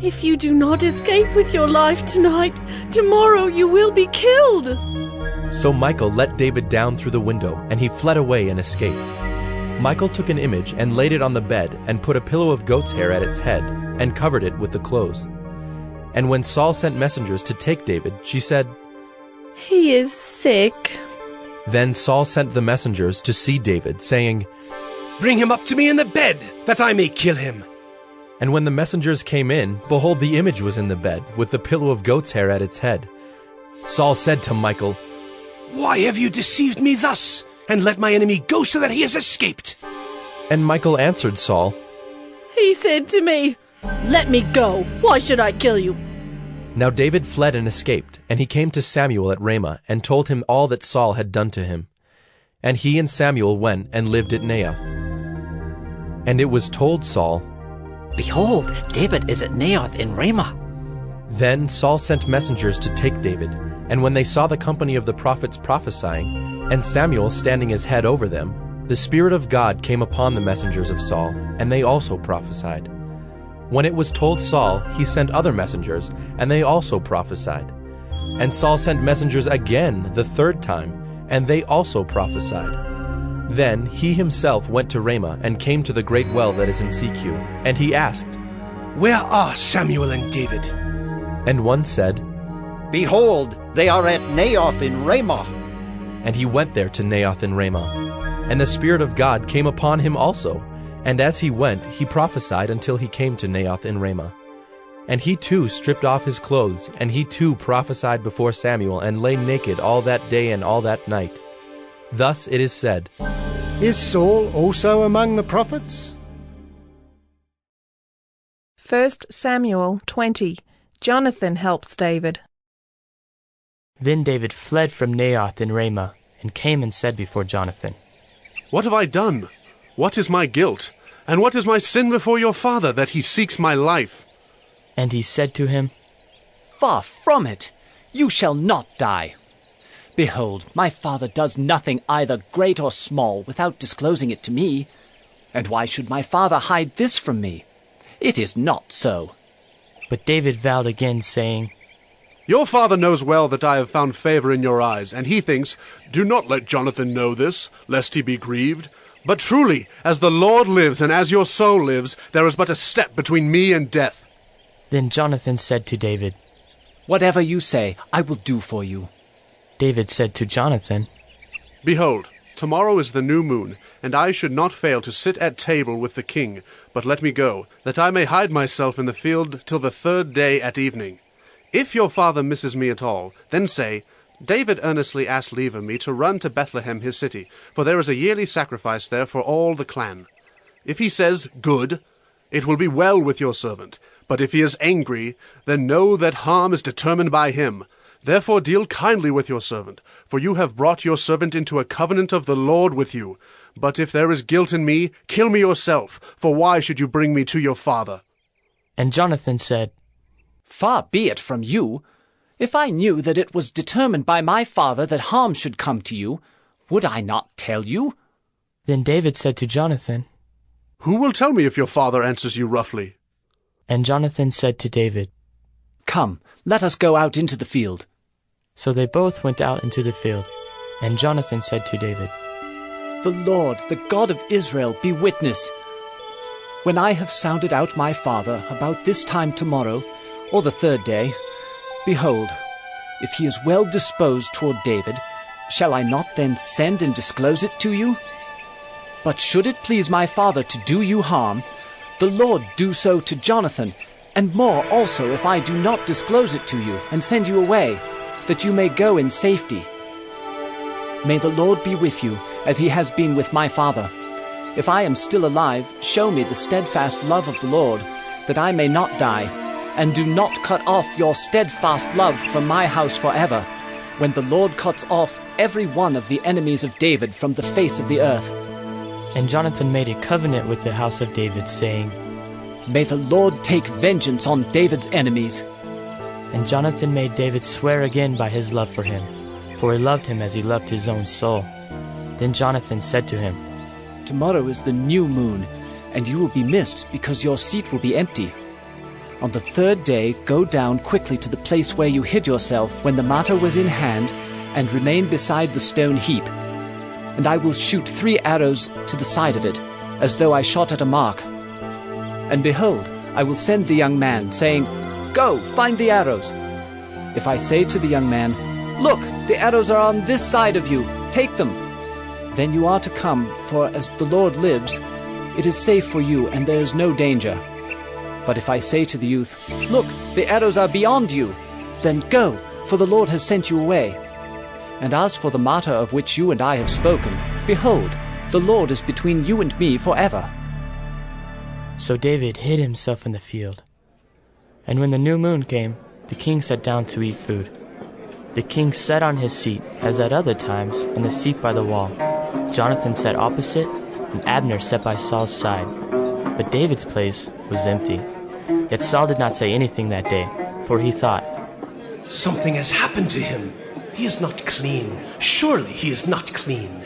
If you do not escape with your life tonight, tomorrow you will be killed. So Michal let David down through the window, and he fled away and escaped. Michal took an image and laid it on the bed, and put a pillow of goat's hair at its head, and covered it with the clothes. And when Saul sent messengers to take David, she said, He is sick. Then Saul sent the messengers to see David, saying, Bring him up to me in the bed, that I may kill him. And when the messengers came in, behold, the image was in the bed, with the pillow of goat's hair at its head. Saul said to Michal, Why have you deceived me thus, and let my enemy go so that he has escaped? And Michal answered Saul, He said to me, Let me go. Why should I kill you? Now David fled and escaped, and he came to Samuel at Ramah, and told him all that Saul had done to him. And he and Samuel went and lived at Naioth. And it was told Saul, Behold, David is at Naioth in Ramah. Then Saul sent messengers to take David, and when they saw the company of the prophets prophesying, and Samuel standing his head over them, the Spirit of God came upon the messengers of Saul, and they also prophesied. When it was told Saul, he sent other messengers, and they also prophesied. And Saul sent messengers again the third time, and they also prophesied. Then he himself went to Ramah, and came to the great well that is in Secu, and he asked, Where are Samuel and David? And one said, Behold, they are at Naioth in Ramah. And he went there to Naioth in Ramah. And the Spirit of God came upon him also, and as he went, he prophesied until he came to Naioth in Ramah. And he too stripped off his clothes, and he too prophesied before Samuel, and lay naked all that day and all that night. Thus it is said, Is Saul also among the prophets? 1 Samuel 20. Jonathan helps David. Then David fled from Naioth in Ramah, and came and said before Jonathan, What have I done? What is my guilt? And what is my sin before your father, that he seeks my life? And he said to him, Far from it! You shall not die. Behold, my father does nothing either great or small without disclosing it to me. And why should my father hide this from me? It is not so. But David vowed again, saying, Your father knows well that I have found favor in your eyes, and he thinks, Do not let Jonathan know this, lest he be grieved. But truly, as the Lord lives, and as your soul lives, there is but a step between me and death. Then Jonathan said to David, Whatever you say, I will do for you. David said to Jonathan, Behold, tomorrow is the new moon, and I should not fail to sit at table with the king, but let me go, that I may hide myself in the field till the 3rd day at evening. If your father misses me at all, then say, David earnestly asked leave of me to run to Bethlehem his city, for there is a yearly sacrifice there for all the clan. If he says, Good, it will be well with your servant. But if he is angry, then know that harm is determined by him. Therefore deal kindly with your servant, for you have brought your servant into a covenant of the Lord with you. But if there is guilt in me, kill me yourself, for why should you bring me to your father? And Jonathan said, Far be it from you. If I knew that it was determined by my father that harm should come to you, would I not tell you? Then David said to Jonathan, Who will tell me if your father answers you roughly? And Jonathan said to David, Come, let us go out into the field. So they both went out into the field. And Jonathan said to David, The Lord, the God of Israel, be witness. When I have sounded out my father about this time tomorrow, or the 3rd day, behold, if he is well disposed toward David, shall I not then send and disclose it to you? But should it please my father to do you harm, the Lord do so to Jonathan, and more also if I do not disclose it to you and send you away, that you may go in safety. May the Lord be with you, as he has been with my father. If I am still alive, show me the steadfast love of the Lord, that I may not die, and do not cut off your steadfast love from my house forever, when the Lord cuts off every one of the enemies of David from the face of the earth. And Jonathan made a covenant with the house of David, saying, May the Lord take vengeance on David's enemies. And Jonathan made David swear again by his love for him, for he loved him as he loved his own soul. Then Jonathan said to him, Tomorrow is the new moon, and you will be missed because your seat will be empty. On the 3rd day go down quickly to the place where you hid yourself when the matter was in hand, and remain beside the stone heap. And I will shoot 3 arrows to the side of it, as though I shot at a mark. And behold, I will send the young man, saying, Go, find the arrows. If I say to the young man, Look, the arrows are on this side of you, take them. Then you are to come, for as the Lord lives, it is safe for you, and there is no danger. But if I say to the youth, Look, the arrows are beyond you, then go, for the Lord has sent you away. And as for the matter of which you and I have spoken, behold, the Lord is between you and me forever. So David hid himself in the field. And when the new moon came, the king sat down to eat food. The king sat on his seat, as at other times, in the seat by the wall. Jonathan sat opposite, and Abner sat by Saul's side. But David's place was empty. Yet Saul did not say anything that day, for he thought, Something has happened to him. He is not clean. Surely he is not clean.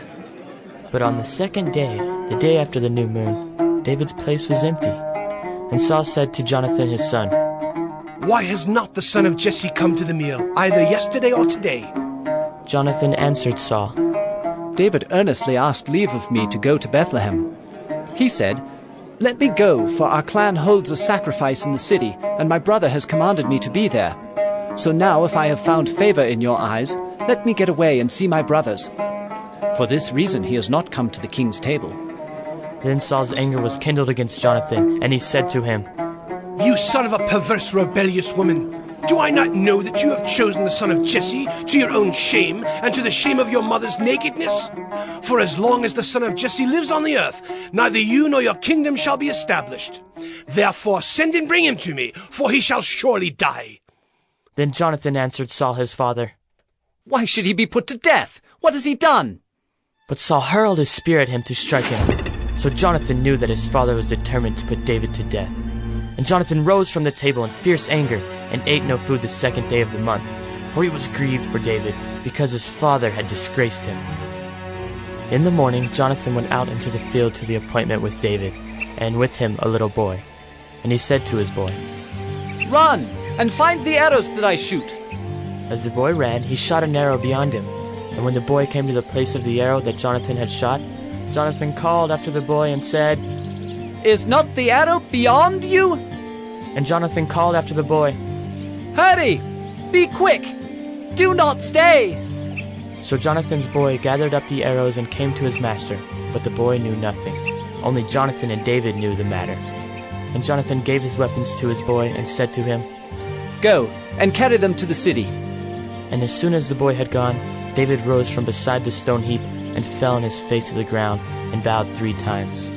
But on the 2nd day, the day after the new moon, David's place was empty. And Saul said to Jonathan his son, Why has not the son of Jesse come to the meal, either yesterday or today? Jonathan answered Saul, David earnestly asked leave of me to go to Bethlehem. He said, Let me go, for our clan holds a sacrifice in the city, and my brother has commanded me to be there. So now, if I have found favor in your eyes, let me get away and see my brothers. For this reason he has not come to the king's table. Then Saul's anger was kindled against Jonathan, and he said to him, You son of a perverse, rebellious woman! Do I not know that you have chosen the son of Jesse to your own shame and to the shame of your mother's nakedness? For as long as the son of Jesse lives on the earth, neither you nor your kingdom shall be established. Therefore send and bring him to me, for he shall surely die. Then Jonathan answered Saul his father, Why should he be put to death? What has he done? But Saul hurled his spear at him to strike him. So Jonathan knew that his father was determined to put David to death. And Jonathan rose from the table in fierce anger, and ate no food the 2nd day of the month, for he was grieved for David, because his father had disgraced him. In the morning Jonathan went out into the field to the appointment with David, and with him a little boy. And he said to his boy, Run, and find the arrows that I shoot. As the boy ran, he shot an arrow beyond him. And when the boy came to the place of the arrow that Jonathan had shot, Jonathan called after the boy and said, Is not the arrow beyond you? And Jonathan called after the boy, Hurry! Be quick! Do not stay! So Jonathan's boy gathered up the arrows and came to his master, but the boy knew nothing. Only Jonathan and David knew the matter. And Jonathan gave his weapons to his boy and said to him, "Go, and carry them to the city." And as soon as the boy had gone, David rose from beside the stone heap and fell on his face to the ground and bowed 3 times.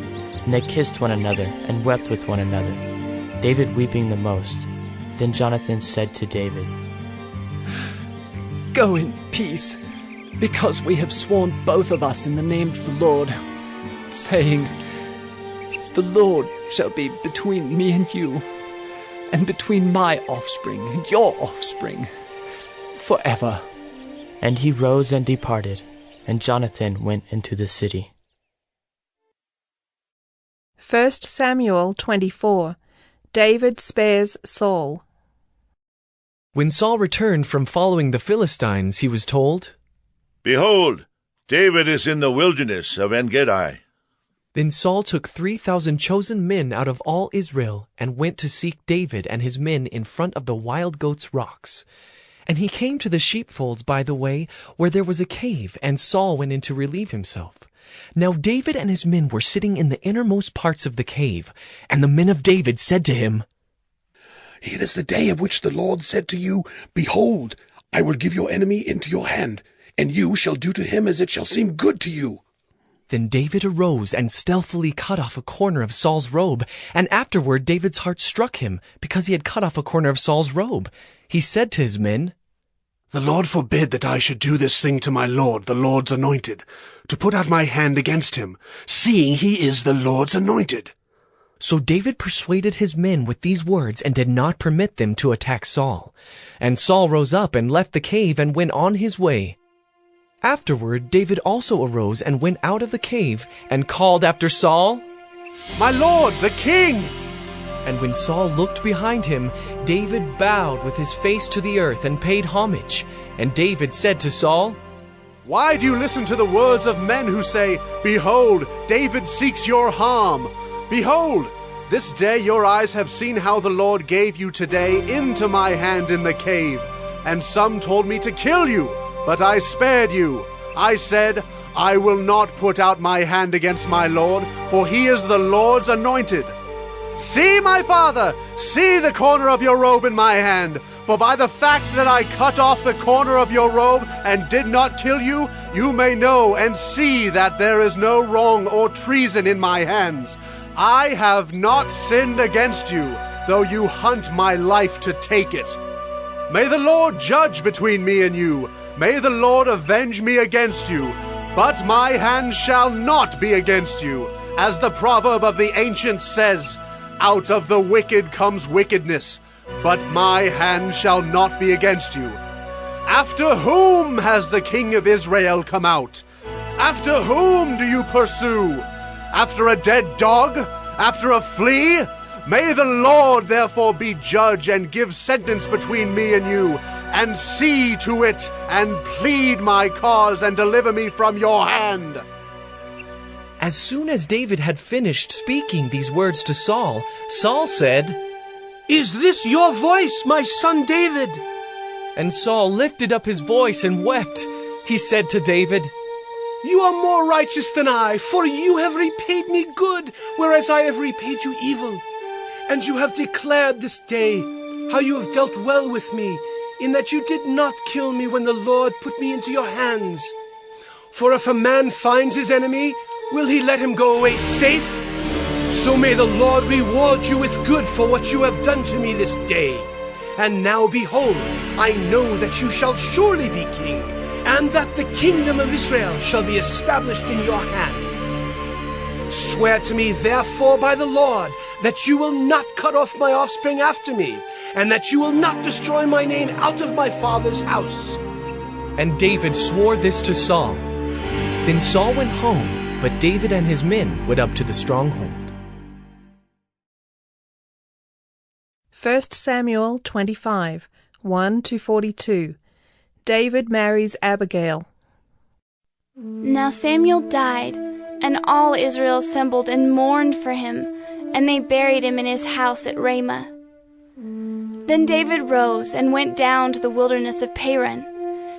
And they kissed one another and wept with one another, David weeping the most. Then Jonathan said to David, "Go in peace, because we have sworn both of us in the name of the Lord, saying, 'The Lord shall be between me and you, and between my offspring and your offspring, forever.'" And he rose and departed, and Jonathan went into the city. 1 Samuel 24. David spares Saul. When Saul returned from following the Philistines, he was told, "Behold, David is in the wilderness of En-Gedi." Then Saul took 3,000 chosen men out of all Israel and went to seek David and his men in front of the Wild Goats Rocks. And he came to the sheepfolds by the way, where there was a cave, and Saul went in to relieve himself. Now David and his men were sitting in the innermost parts of the cave, and the men of David said to him, "It is the day of which the Lord said to you, 'Behold, I will give your enemy into your hand, and you shall do to him as it shall seem good to you.'" Then David arose and stealthily cut off a corner of Saul's robe, and afterward David's heart struck him, because he had cut off a corner of Saul's robe. He said to his men, "The Lord forbid that I should do this thing to my Lord, the Lord's anointed, to put out my hand against him, seeing he is the Lord's anointed." So David persuaded his men with these words and did not permit them to attack Saul. And Saul rose up and left the cave and went on his way. Afterward, David also arose and went out of the cave and called after Saul, "My Lord, the king!" And when Saul looked behind him, David bowed with his face to the earth and paid homage. And David said to Saul, "Why do you listen to the words of men who say, 'Behold, David seeks your harm'? Behold, this day your eyes have seen how the Lord gave you today into my hand in the cave. And some told me to kill you, but I spared you. I said, 'I will not put out my hand against my Lord, for he is the Lord's anointed.' See, my father, see the corner of your robe in my hand. For by the fact that I cut off the corner of your robe and did not kill you, you may know and see that there is no wrong or treason in my hands. I have not sinned against you, though you hunt my life to take it. May the Lord judge between me and you. May the Lord avenge me against you. But my hand shall not be against you. As the proverb of the ancients says, 'Out of the wicked comes wickedness, but my hand shall not be against you.' After whom has the King of Israel come out? After whom do you pursue? After a dead dog? After a flea? May the Lord therefore be judge and give sentence between me and you, and see to it and plead my cause and deliver me from your hand." As soon as David had finished speaking these words to Saul, Saul said, "Is this your voice, my son David?" And Saul lifted up his voice and wept. He said to David, "You are more righteous than I, for you have repaid me good, whereas I have repaid you evil. And you have declared this day how you have dealt well with me, in that you did not kill me when the Lord put me into your hands. For if a man finds his enemy, will he let him go away safe? So may the Lord reward you with good for what you have done to me this day. And now behold, I know that you shall surely be king, and that the kingdom of Israel shall be established in your hand. Swear to me therefore by the Lord that you will not cut off my offspring after me, and that you will not destroy my name out of my father's house." And David swore this to Saul. Then Saul went home, but David and his men went up to the stronghold. 1 Samuel 25, 1-42. David marries Abigail. Now Samuel died, and all Israel assembled and mourned for him, and they buried him in his house at Ramah. Then David rose and went down to the wilderness of Paran.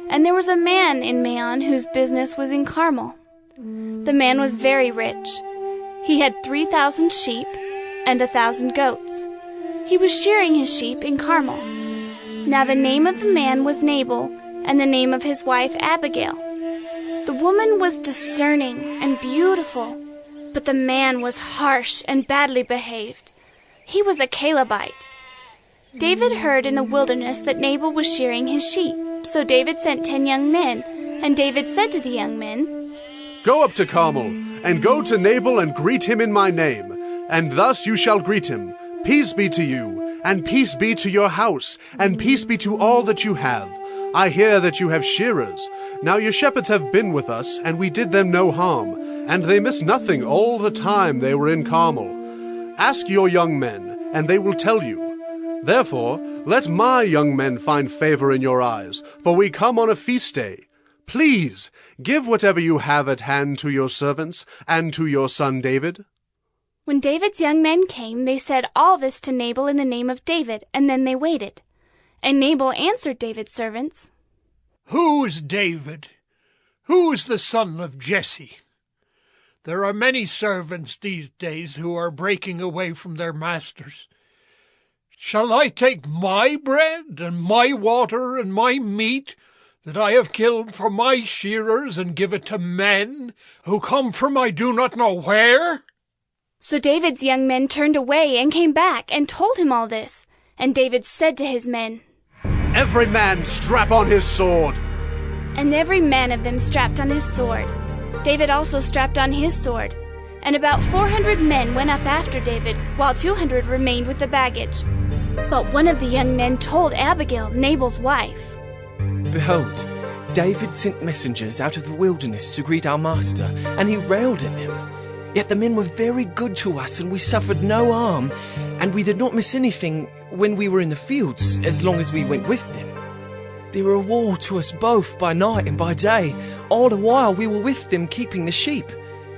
And there was a man in Maon whose business was in Carmel. The man was very rich. He had 3,000 sheep and 1,000 goats. He was shearing his sheep in Carmel. Now the name of the man was Nabal, and the name of his wife Abigail. The woman was discerning and beautiful, but the man was harsh and badly behaved. He was a Calebite. David heard in the wilderness that Nabal was shearing his sheep. So David sent 10 young men, and David said to the young men, Go up to Carmel, and go to Nabal and greet him in my name. And thus you shall greet him. Peace be to you, and peace be to your house, and peace be to all that you have. I hear that you have shearers. Now your shepherds have been with us, and we did them no harm, and they missed nothing all the time they were in Carmel. Ask your young men, and they will tell you. Therefore, let my young men find favor in your eyes, for we come on a feast day. Please, give whatever you have at hand to your servants, and to your son David. When David's young men came, they said all this to Nabal in the name of David, and then they waited. And Nabal answered David's servants, Who is David? Who is the son of Jesse? There are many servants these days who are breaking away from their masters. Shall I take my bread and my water and my meat that I have killed for my shearers and give it to men who come from I do not know where? So David's young men turned away and came back and told him all this. And David said to his men, Every man strap on his sword. And every man of them strapped on his sword. David also strapped on his sword. And about 400 men went up after David, while 200 remained with the baggage. But one of the young men told Abigail, Nabal's wife, Behold, David sent messengers out of the wilderness to greet our master, and he railed at them. Yet the men were very good to us, and we suffered no harm, and we did not miss anything when we were in the fields, as long as we went with them. They were a wall to us both by night and by day. All the while we were with them keeping the sheep.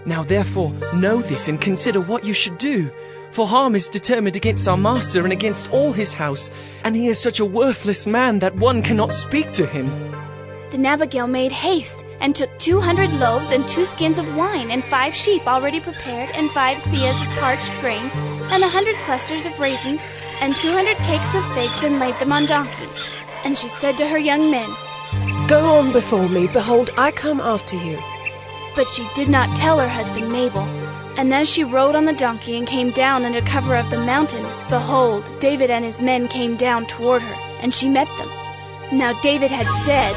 Now therefore know this and consider what you should do. For harm is determined against our master and against all his house, and he is such a worthless man that one cannot speak to him. Then Abigail made haste, and took 200 loaves and 2 skins of wine, and 5 sheep already prepared, and 5 seahs of parched grain, and 100 clusters of raisins, and 200 cakes of figs, and laid them on donkeys. And she said to her young men, Go on before me, behold, I come after you. But she did not tell her husband Nabal. And as she rode on the donkey and came down under cover of the mountain, behold, David and his men came down toward her, and she met them. Now David had said,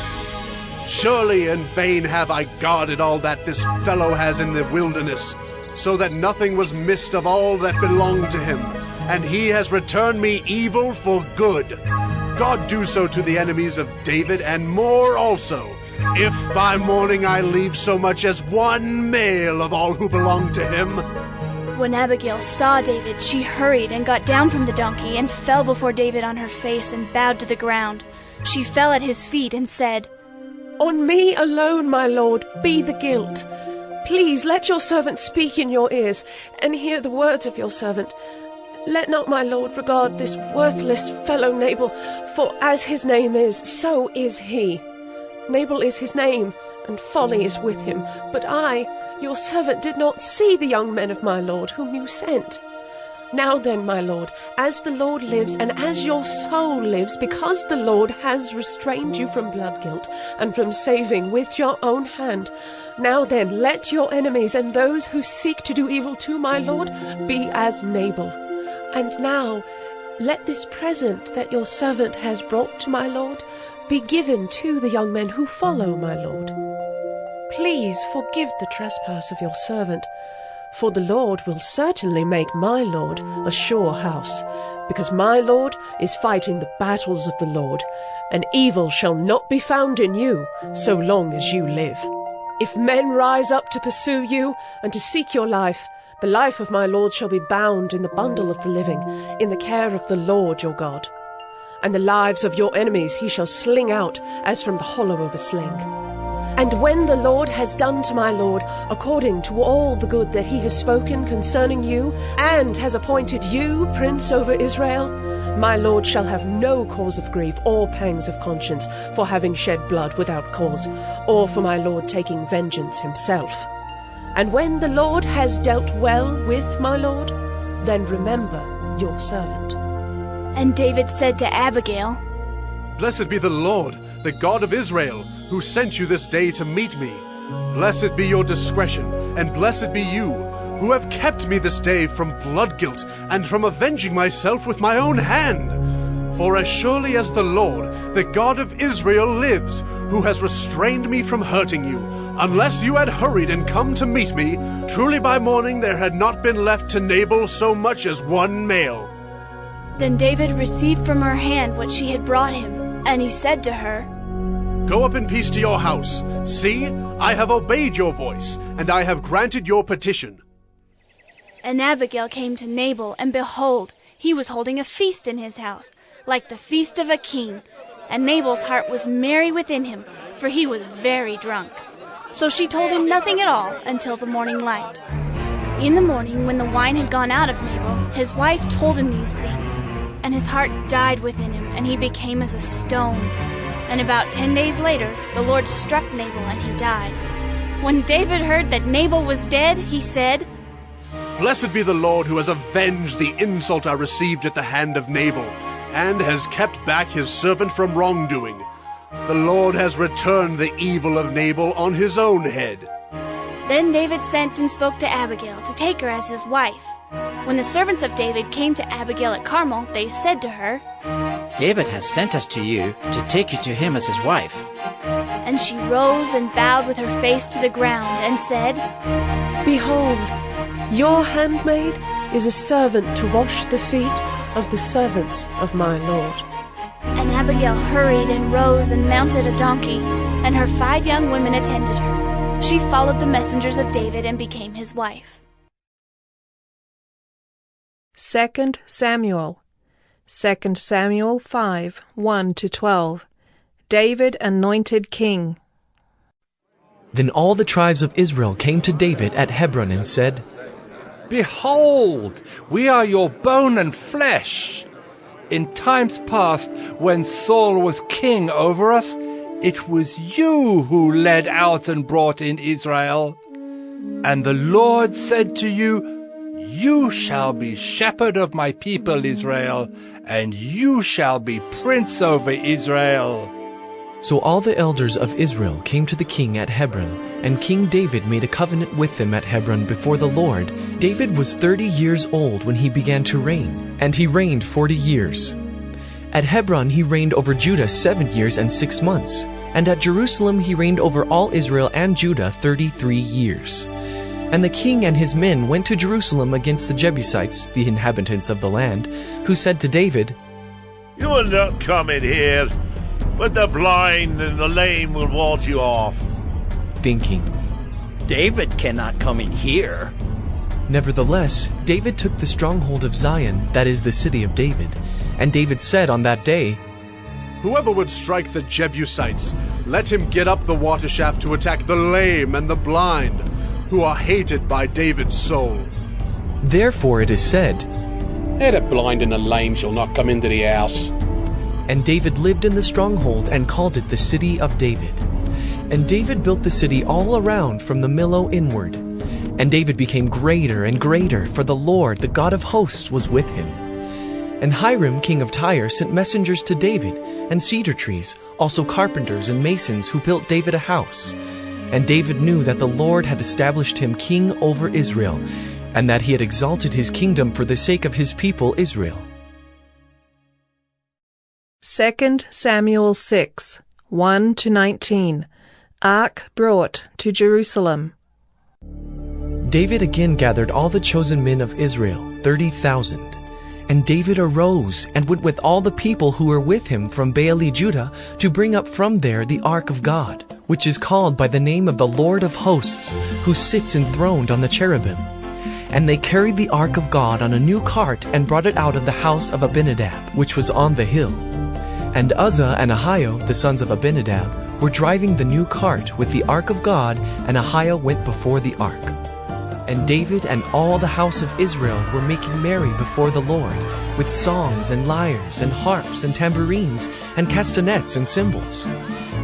Surely in vain have I guarded all that this fellow has in the wilderness, so that nothing was missed of all that belonged to him, and he has returned me evil for good. God do so to the enemies of David, and more also, if by morning I leave so much as one male of all who belong to him. When Abigail saw David, she hurried and got down from the donkey and fell before David on her face and bowed to the ground. She fell at his feet and said, On me alone, my lord, be the guilt. Please let your servant speak in your ears, and hear the words of your servant. Let not my lord regard this worthless fellow Nabal, for as his name is, so is he. Nabal is his name, and folly is with him. But I, your servant, did not see the young men of my lord, whom you sent. Now then, my lord, as the Lord lives, and as your soul lives, because the Lord has restrained you from blood guilt, and from saving with your own hand, now then, let your enemies and those who seek to do evil to my lord be as Nabal. And now, let this present that your servant has brought to my lord be given to the young men who follow my lord. Please forgive the trespass of your servant, for the Lord will certainly make my lord a sure house, because my lord is fighting the battles of the Lord, and evil shall not be found in you so long as you live. If men rise up to pursue you and to seek your life, the life of my lord shall be bound in the bundle of the living, in the care of the Lord your God. And the lives of your enemies he shall sling out as from the hollow of a sling. And when the Lord has done to my lord according to all the good that he has spoken concerning you, and has appointed you prince over Israel, My lord shall have no cause of grief or pangs of conscience for having shed blood without cause, or for my lord taking vengeance himself. And when the Lord has dealt well with my lord, then remember your servant. And David said to Abigail, Blessed be the Lord, the God of Israel, who sent you this day to meet me. Blessed be your discretion, and blessed be you, who have kept me this day from blood guilt, and from avenging myself with my own hand. For as surely as the Lord, the God of Israel, lives, who has restrained me from hurting you, unless you had hurried and come to meet me, truly by morning there had not been left to Nabal so much as one male. Then David received from her hand what she had brought him, and he said to her, Go up in peace to your house. See, I have obeyed your voice, and I have granted your petition. And Abigail came to Nabal, and behold, he was holding a feast in his house, like the feast of a king. And Nabal's heart was merry within him, for he was very drunk. So she told him nothing at all until the morning light. In the morning, when the wine had gone out of Nabal, his wife told him these things, and his heart died within him, and he became as a stone. And about 10 days later, the Lord struck Nabal, and he died. When David heard that Nabal was dead, he said, Blessed be the Lord who has avenged the insult I received at the hand of Nabal, and has kept back his servant from wrongdoing. The Lord has returned the evil of Nabal on his own head. Then David sent and spoke to Abigail to take her as his wife. When the servants of David came to Abigail at Carmel, they said to her, David has sent us to you to take you to him as his wife. And she rose and bowed with her face to the ground and said, Behold, your handmaid is a servant to wash the feet of the servants of my lord. And Abigail hurried and rose and mounted a donkey, and her 5 young women attended her. She followed the messengers of David and became his wife. 2 Samuel 2 Samuel 5, 1-12. David anointed king. Then all the tribes of Israel came to David at Hebron and said, Behold, we are your bone and flesh. In times past, when Saul was king over us, it was you who led out and brought in Israel. And the Lord said to you, You shall be shepherd of my people Israel, and you shall be prince over Israel. So all the elders of Israel came to the king at Hebron, and King David made a covenant with them at Hebron before the Lord. David was 30 years old when he began to reign, and he reigned 40 years. At Hebron he reigned over Judah 7 years and 6 months, and at Jerusalem he reigned over all Israel and Judah 33 years. And the king and his men went to Jerusalem against the Jebusites, the inhabitants of the land, who said to David, You will not come in here, but the blind and the lame will ward you off. Thinking, David cannot come in here. Nevertheless, David took the stronghold of Zion, that is the city of David. And David said on that day, Whoever would strike the Jebusites, let him get up the water shaft to attack the lame and the blind, who are hated by David's soul. Therefore it is said, The blind and the lame shall not come into the house. And David lived in the stronghold and called it the city of David. And David built the city all around from the Millo inward. And David became greater and greater, for the Lord, the God of hosts, was with him. And Hiram, king of Tyre, sent messengers to David, and cedar trees, also carpenters and masons who built David a house. And David knew that the Lord had established him king over Israel, and that he had exalted his kingdom for the sake of his people Israel. 2 Samuel 6, 1-19. Ark brought to Jerusalem. David again gathered all the chosen men of Israel, 30,000. And David arose and went with all the people who were with him from Baale-Judah to bring up from there the ark of God, which is called by the name of the Lord of hosts, who sits enthroned on the cherubim. And they carried the ark of God on a new cart and brought it out of the house of Abinadab, which was on the hill. And Uzzah and Ahio, the sons of Abinadab, were driving the new cart with the ark of God, and Ahio went before the ark. And David and all the house of Israel were making merry before the Lord, with songs and lyres and harps and tambourines and castanets and cymbals.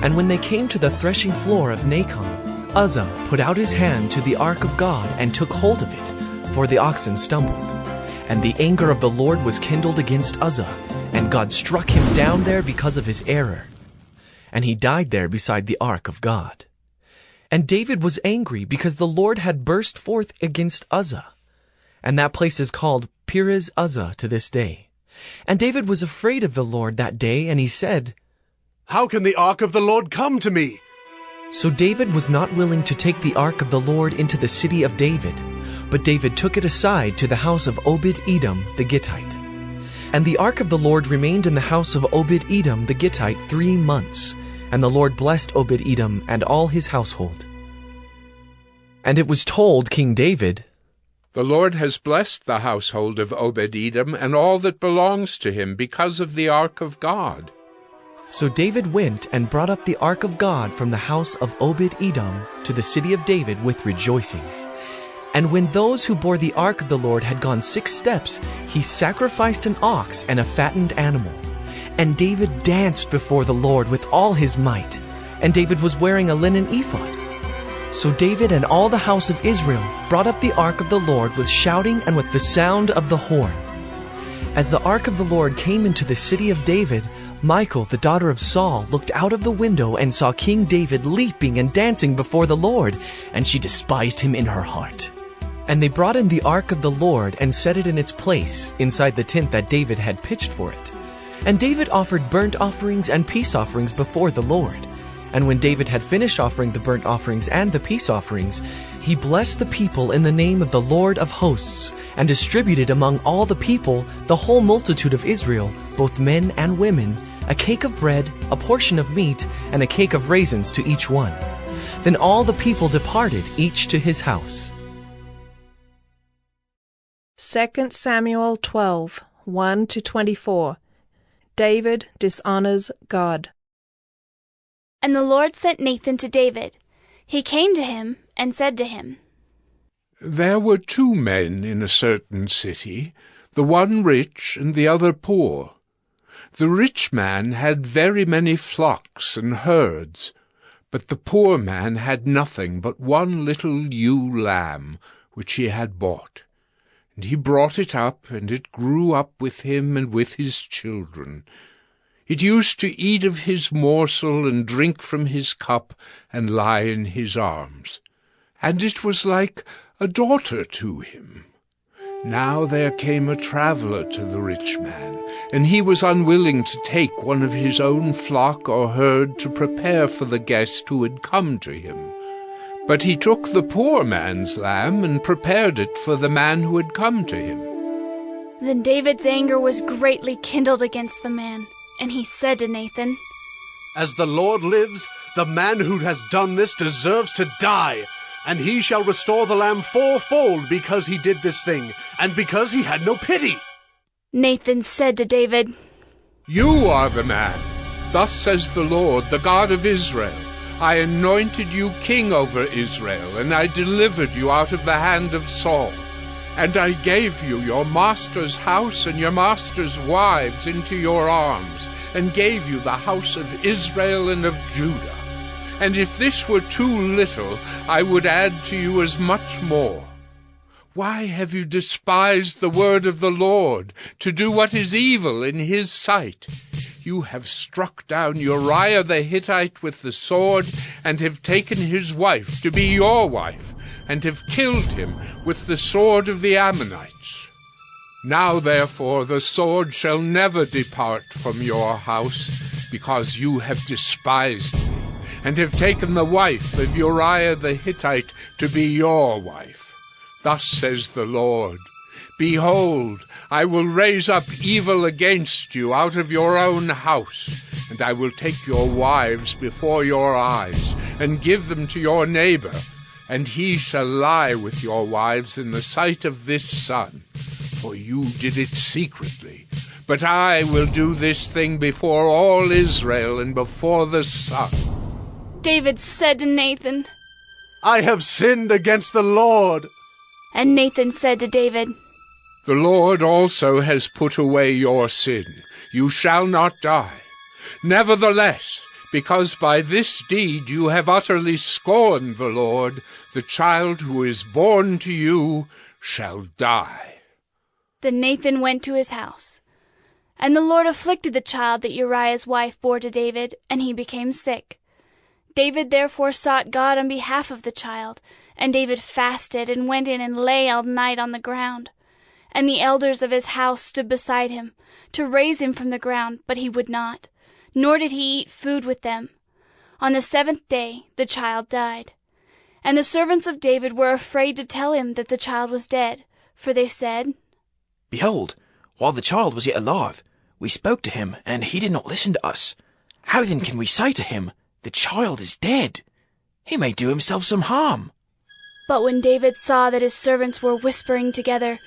And when they came to the threshing floor of Nacon, Uzzah put out his hand to the ark of God and took hold of it, for the oxen stumbled. And the anger of the Lord was kindled against Uzzah, and God struck him down there because of his error. And he died there beside the ark of God. And David was angry because the Lord had burst forth against Uzzah. And that place is called Perez Uzzah to this day. And David was afraid of the Lord that day, and he said, "How can the ark of the Lord come to me?" So David was not willing to take the ark of the Lord into the city of David, but David took it aside to the house of Obed-Edom the Gittite. And the ark of the Lord remained in the house of Obed-Edom the Gittite 3 months, and the Lord blessed Obed-Edom and all his household. And it was told King David, "The Lord has blessed the household of Obed-Edom and all that belongs to him because of the ark of God." So David went and brought up the ark of God from the house of Obed-Edom to the city of David with rejoicing. And when those who bore the ark of the Lord had gone 6 steps, he sacrificed an ox and a fattened animal. And David danced before the Lord with all his might. And David was wearing a linen ephod. So David and all the house of Israel brought up the ark of the Lord with shouting and with the sound of the horn. As the ark of the Lord came into the city of David, Michal, the daughter of Saul, looked out of the window and saw King David leaping and dancing before the Lord, and she despised him in her heart. And they brought in the ark of the Lord and set it in its place inside the tent that David had pitched for it. And David offered burnt offerings and peace offerings before the Lord. And when David had finished offering the burnt offerings and the peace offerings, he blessed the people in the name of the Lord of hosts, and distributed among all the people, the whole multitude of Israel, both men and women, a cake of bread, a portion of meat, and a cake of raisins to each one. Then all the people departed, each to his house. 2 Samuel 12, 1-24. David dishonors God. And the Lord sent Nathan to David. He came to him and said to him, "There were 2 men in a certain city, the one rich and the other poor. The rich man had very many flocks and herds, but the poor man had nothing but one little ewe lamb which he had bought. And he brought it up, and it grew up with him and with his children. It used to eat of his morsel and drink from his cup and lie in his arms. And it was like a daughter to him. Now there came a traveller to the rich man, and he was unwilling to take one of his own flock or herd to prepare for the guest who had come to him. But he took the poor man's lamb and prepared it for the man who had come to him." Then David's anger was greatly kindled against the man, and he said to Nathan, "As the Lord lives, the man who has done this deserves to die, and he shall restore the lamb 4-fold because he did this thing, and because he had no pity." Nathan said to David, "You are the man. Thus says the Lord, the God of Israel. I anointed you king over Israel, and I delivered you out of the hand of Saul. And I gave you your master's house and your master's wives into your arms, and gave you the house of Israel and of Judah. And if this were too little, I would add to you as much more. Why have you despised the word of the Lord, to do what is evil in his sight? You have struck down Uriah the Hittite with the sword, and have taken his wife to be your wife, and have killed him with the sword of the Ammonites. Now therefore the sword shall never depart from your house, because you have despised me, and have taken the wife of Uriah the Hittite to be your wife. Thus says the Lord, Behold, I will raise up evil against you out of your own house, and I will take your wives before your eyes, and give them to your neighbor, and he shall lie with your wives in the sight of this sun. For you did it secretly, but I will do this thing before all Israel and before the sun." David said to Nathan, "I have sinned against the Lord." And Nathan said to David, The Lord also has put away your sin. You shall not die. Nevertheless, because by this deed you have utterly scorned the Lord, the child who is born to you shall die." Then Nathan went to his house. And the Lord afflicted the child that Uriah's wife bore to David, and he became sick. David therefore sought God on behalf of the child, and David fasted and went in and lay all night on the ground. And the elders of his house stood beside him, to raise him from the ground, but he would not, nor did he eat food with them. On the 7th day the child died. And the servants of David were afraid to tell him that the child was dead, for they said, "Behold, while the child was yet alive, we spoke to him, and he did not listen to us. How then can we say to him, 'The child is dead'? He may do himself some harm." But when David saw that his servants were whispering together,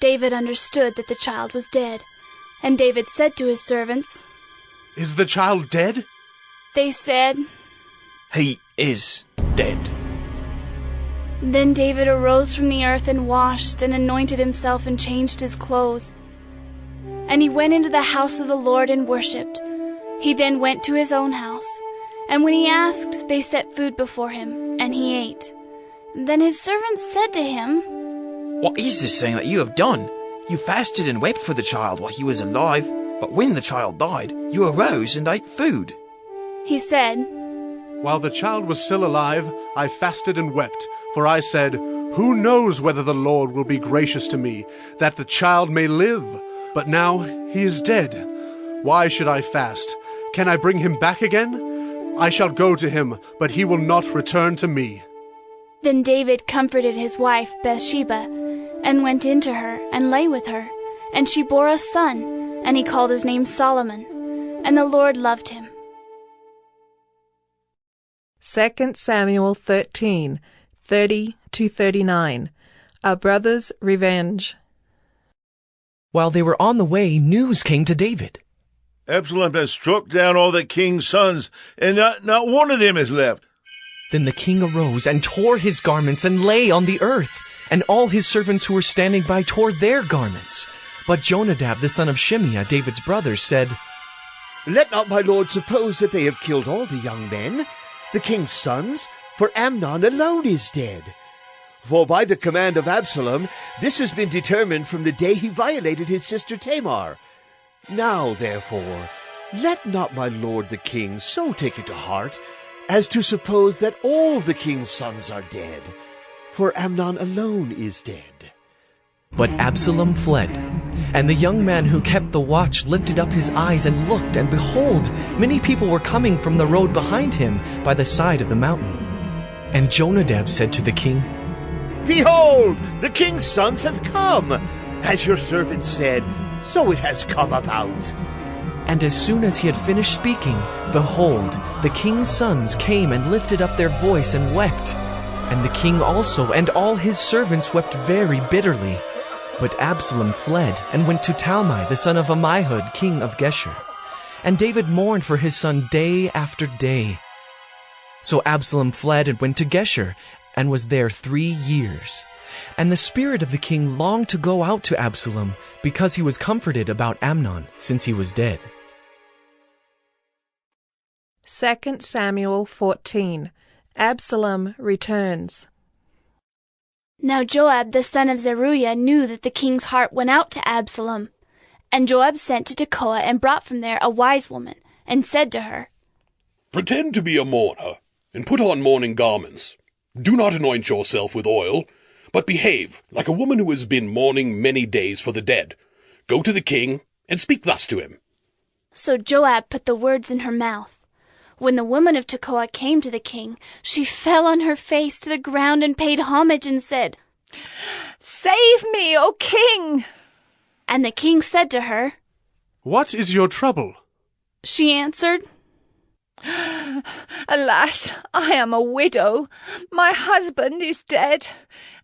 David understood that the child was dead. And David said to his servants, "Is the child dead?" They said, "He is dead." Then David arose from the earth and washed and anointed himself and changed his clothes. And he went into the house of the Lord and worshipped. He then went to his own house. And when he asked, they set food before him, and he ate. Then his servants said to him, "What is this thing that you have done? You fasted and wept for the child while he was alive, but when the child died, you arose and ate food." He said, "While the child was still alive, I fasted and wept, for I said, 'Who knows whether the Lord will be gracious to me, that the child may live?' But now he is dead. Why should I fast? Can I bring him back again? I shall go to him, but he will not return to me." Then David comforted his wife Bathsheba, and went in to her, and lay with her. And she bore a son, and he called his name Solomon. And the Lord loved him. 2 Samuel 13, 30-39. A brother's revenge. While they were on the way, news came to David. "Absalom has struck down all the king's sons, and not one of them is left." Then the king arose and tore his garments and lay on the earth, and all his servants who were standing by tore their garments. But Jonadab, the son of Shimeah, David's brother, said, "Let not my lord suppose that they have killed all the young men, the king's sons, for Amnon alone is dead. For by the command of Absalom, this has been determined from the day he violated his sister Tamar. Now, therefore, let not my lord the king so take it to heart as to suppose that all the king's sons are dead, for Amnon alone is dead." But Absalom fled, and the young man who kept the watch lifted up his eyes and looked, and behold, many people were coming from the road behind him by the side of the mountain. And Jonadab said to the king, "Behold, the king's sons have come. As your servant said, so it has come about." And as soon as he had finished speaking, behold, the king's sons came and lifted up their voice and wept. And the king also and all his servants wept very bitterly. But Absalom fled and went to Talmai, the son of Ammihud, king of Geshur. And David mourned for his son day after day. So Absalom fled and went to Geshur, and was there 3 years. And the spirit of the king longed to go out to Absalom, because he was comforted about Amnon, since he was dead. 2 Samuel 14. Absalom returns. Now Joab the son of Zeruiah knew that the king's heart went out to Absalom. And Joab sent to Tekoa and brought from there a wise woman, and said to her, "Pretend to be a mourner, and put on mourning garments. Do not anoint yourself with oil, but behave like a woman who has been mourning many days for the dead. Go to the king, and speak thus to him." So Joab put the words in her mouth. When the woman of Tekoa came to the king, she fell on her face to the ground and paid homage and said, "Save me, O king!" And the king said to her, "What is your trouble?" She answered, "Alas, I am a widow. My husband is dead,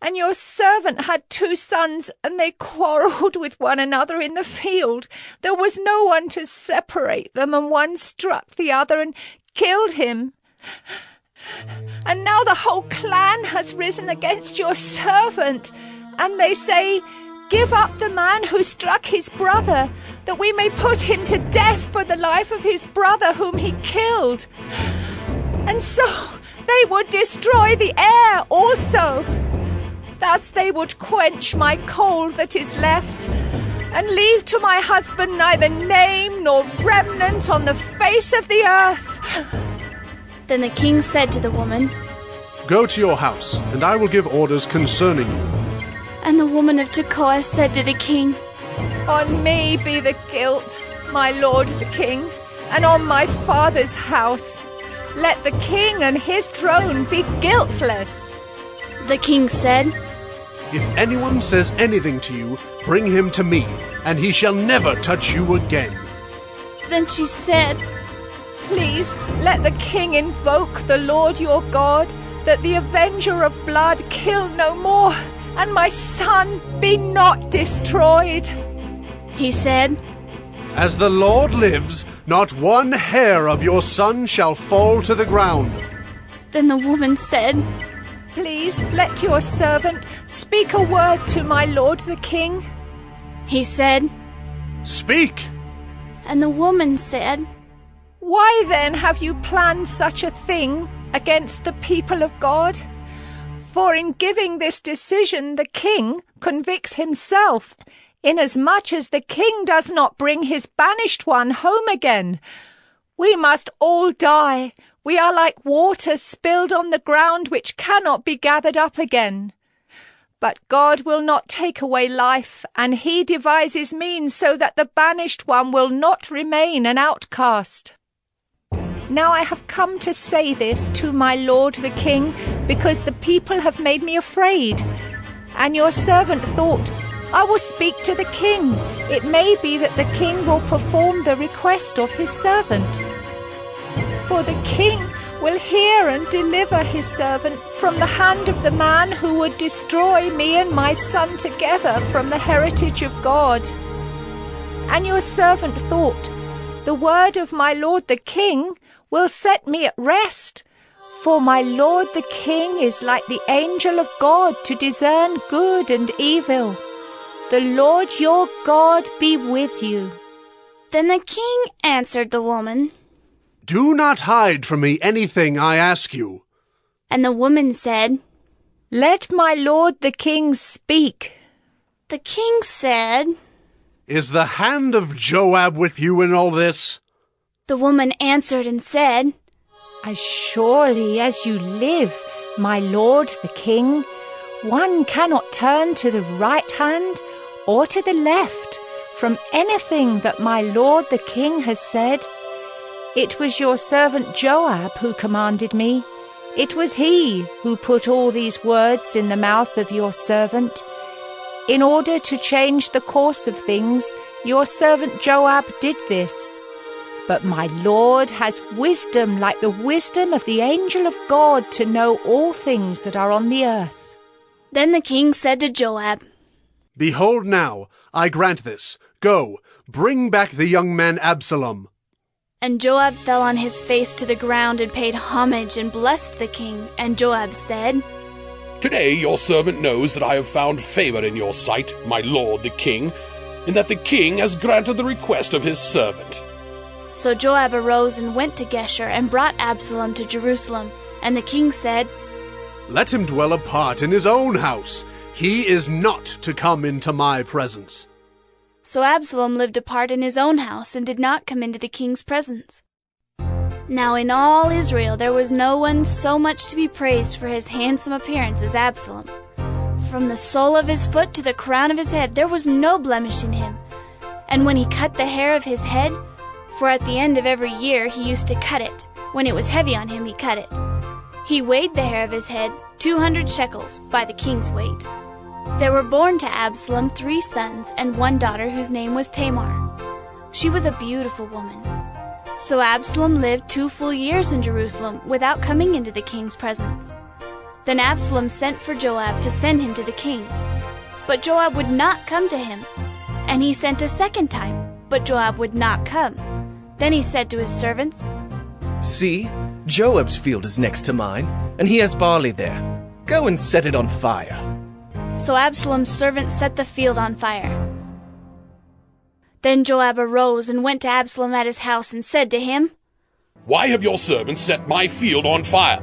and your servant had 2 sons, and they quarrelled with one another in the field. There was no one to separate them, and one struck the other and killed him. And now the whole clan has risen against your servant, and they say, give up the man who struck his brother, that we may put him to death for the life of his brother whom he killed. And so they would destroy the heir also. Thus they would quench my coal that is left, and leave to my husband neither name nor remnant on the face of the earth. Then the king said to the woman, Go to your house, and I will give orders concerning you. And the woman of Tekoa said to the king, On me be the guilt, my lord the king, and on my father's house. Let the king and his throne be guiltless. The king said, If anyone says anything to you, bring him to me, and he shall never touch you again. Then she said, Please let the king invoke the Lord your God, that the avenger of blood kill no more, and my son be not destroyed. He said, As the Lord lives, not one hair of your son shall fall to the ground. Then the woman said, Please let your servant speak a word to my lord the king. He said, Speak. And the woman said, Why then have you planned such a thing against the people of God? For in giving this decision the king convicts himself, inasmuch as the king does not bring his banished one home again. We must all die. We are like water spilled on the ground which cannot be gathered up again. But God will not take away life, and he devises means so that the banished one will not remain an outcast. Now I have come to say this to my lord the king, because the people have made me afraid. And your servant thought, I will speak to the king. It may be that the king will perform the request of his servant. For the king will hear and deliver his servant from the hand of the man who would destroy me and my son together from the heritage of God. And your servant thought, the word of my lord the king will set me at rest. For my lord the king is like the angel of God to discern good and evil. The Lord your God be with you. Then the king answered the woman, Do not hide from me anything I ask you. And the woman said, Let my lord the king speak. The king said, Is the hand of Joab with you in all this? The woman answered and said, As surely as you live, my lord the king, one cannot turn to the right hand or to the left from anything that my lord the king has said. It was your servant Joab who commanded me. It was he who put all these words in the mouth of your servant. In order to change the course of things, your servant Joab did this. But my Lord has wisdom like the wisdom of the angel of God to know all things that are on the earth. Then the king said to Joab, Behold now, I grant this. Go, bring back the young man Absalom. And Joab fell on his face to the ground and paid homage and blessed the king. And Joab said, Today your servant knows that I have found favor in your sight, my lord the king, in that the king has granted the request of his servant. So Joab arose and went to Geshur and brought Absalom to Jerusalem. And the king said, Let him dwell apart in his own house. He is not to come into my presence. So Absalom lived apart in his own house and did not come into the king's presence. Now in all Israel there was no one so much to be praised for his handsome appearance as Absalom. From the sole of his foot to the crown of his head there was no blemish in him. And when he cut the hair of his head, for at the end of every year he used to cut it, when it was heavy on him he cut it, he weighed the hair of his head 200 shekels by the king's weight. There were born to Absalom 3 sons and 1 daughter whose name was Tamar. She was a beautiful woman. So Absalom lived 2 full years in Jerusalem without coming into the king's presence. Then Absalom sent for Joab to send him to the king. But Joab would not come to him. And he sent a second time, but Joab would not come. Then he said to his servants, See, Joab's field is next to mine, and he has barley there. Go and set it on fire. So Absalom's servants set the field on fire. Then Joab arose and went to Absalom at his house and said to him, Why have your servants set my field on fire?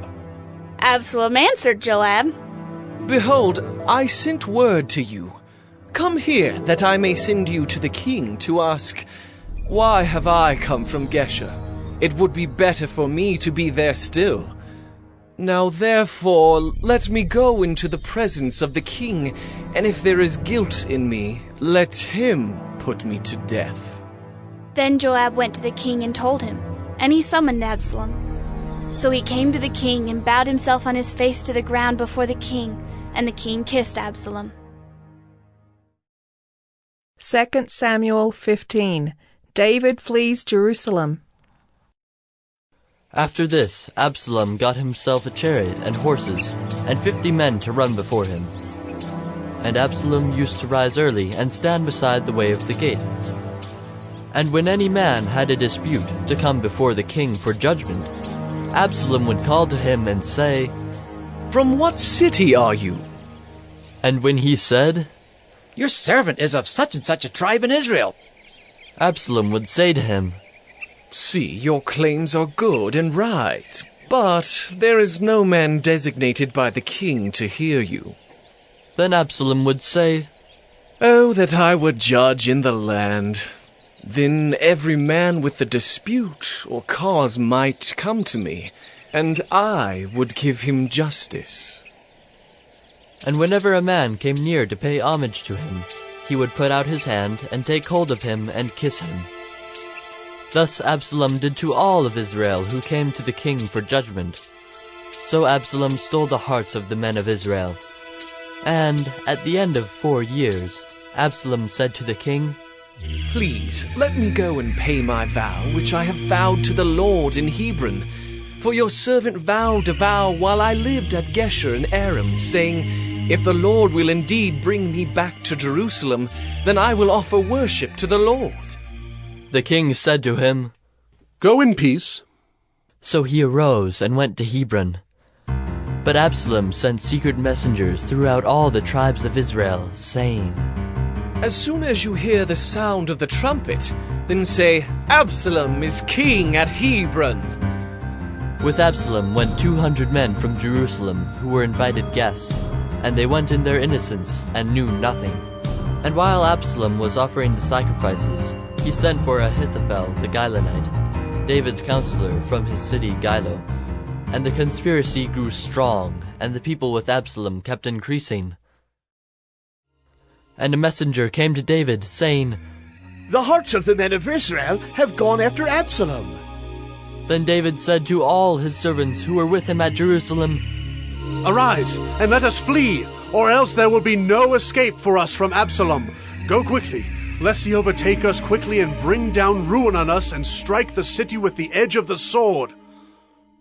Absalom answered Joab, Behold, I sent word to you. Come here, that I may send you to the king to ask, Why have I come from Geshur? It would be better for me to be there still. Now therefore let me go into the presence of the king, and if there is guilt in me, let him put me to death. Then Joab went to the king and told him, and he summoned Absalom. So he came to the king and bowed himself on his face to the ground before the king, and the king kissed Absalom. 2 Samuel 15. David flees Jerusalem. After this, Absalom got himself a chariot and horses, and 50 men to run before him. And Absalom used to rise early and stand beside the way of the gate. And when any man had a dispute to come before the king for judgment, Absalom would call to him and say, From what city are you? And when he said, Your servant is of such and such a tribe in Israel, Absalom would say to him, See, your claims are good and right, but there is no man designated by the king to hear you. Then Absalom would say, Oh, that I were judge in the land! Then every man with the dispute or cause might come to me, and I would give him justice. And whenever a man came near to pay homage to him, he would put out his hand and take hold of him and kiss him. Thus Absalom did to all of Israel who came to the king for judgment. So Absalom stole the hearts of the men of Israel. And at the end of 4 years, Absalom said to the king, Please, let me go and pay my vow, which I have vowed to the Lord in Hebron. For your servant vowed a vow while I lived at Geshur in Aram, saying, If the Lord will indeed bring me back to Jerusalem, then I will offer worship to the Lord. The king said to him, Go in peace. So he arose and went to Hebron. But Absalom sent secret messengers throughout all the tribes of Israel, saying, As soon as you hear the sound of the trumpet, then say, Absalom is king at Hebron. With Absalom went 200 men from Jerusalem who were invited guests, and they went in their innocence and knew nothing. And while Absalom was offering the sacrifices, he sent for Ahithophel the Gilonite, David's counselor from his city Gilo. And the conspiracy grew strong, and the people with Absalom kept increasing. And a messenger came to David, saying, The hearts of the men of Israel have gone after Absalom. Then David said to all his servants who were with him at Jerusalem, Arise, and let us flee, or else there will be no escape for us from Absalom. Go quickly, lest he overtake us quickly and bring down ruin on us and strike the city with the edge of the sword.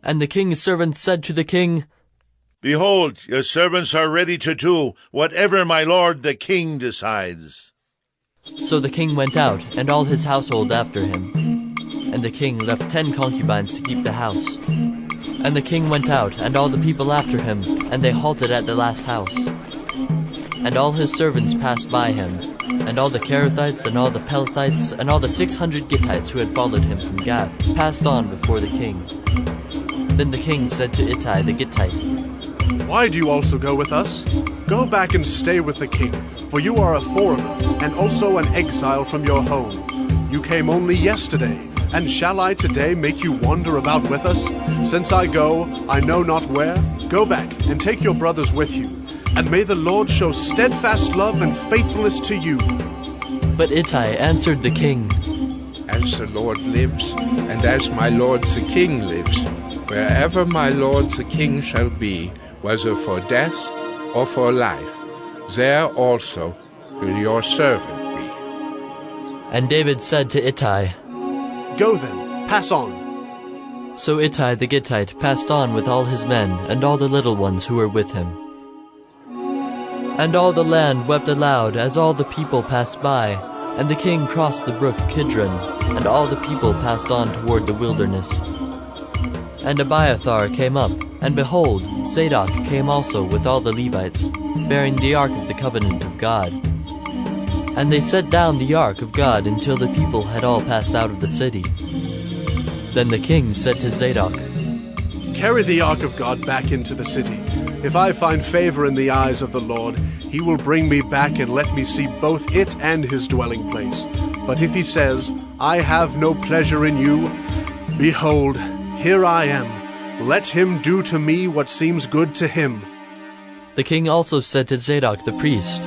And the king's servants said to the king, Behold, your servants are ready to do whatever my lord the king decides. So the king went out, and all his household after him. And the king left 10 concubines to keep the house. And the king went out, and all the people after him, and they halted at the last house. And all his servants passed by him, and all the Kerethites, and all the Pelethites, and all the 600 Gittites who had followed him from Gath, passed on before the king. Then the king said to Ittai the Gittite, Why do you also go with us? Go back and stay with the king, for you are a foreigner, and also an exile from your home. You came only yesterday, and shall I today make you wander about with us? Since I go, I know not where. Go back, and take your brothers with you, and may the Lord show steadfast love and faithfulness to you. But Ittai answered the king, As the Lord lives, and as my lord the king lives, wherever my lord the king shall be, whether for death or for life, there also will your servant be. And David said to Ittai, Go then, pass on. So Ittai the Gittite passed on with all his men, and all the little ones who were with him. And all the land wept aloud as all the people passed by, and the king crossed the brook Kidron, and all the people passed on toward the wilderness. And Abiathar came up, And behold, Zadok came also with all the Levites, bearing the ark of the covenant of God. And they set down the ark of God until the people had all passed out of the city. Then the king said to Zadok, Carry the ark of God back into the city. If I find favor in the eyes of the Lord, he will bring me back and let me see both it and his dwelling place. But if he says, I have no pleasure in you, behold, here I am. Let him do to me what seems good to him. The king also said to Zadok the priest,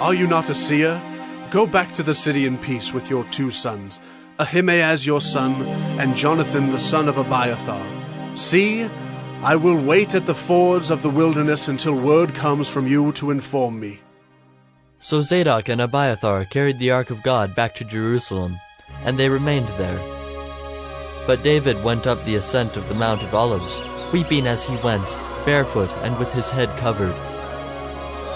Are you not a seer? Go back to the city in peace with your 2 sons, Ahimaaz your son, and Jonathan the son of Abiathar. See, I will wait at the fords of the wilderness until word comes from you to inform me. So Zadok and Abiathar carried the ark of God back to Jerusalem, and they remained there. But David went up the ascent of the Mount of Olives, weeping as he went, barefoot and with his head covered.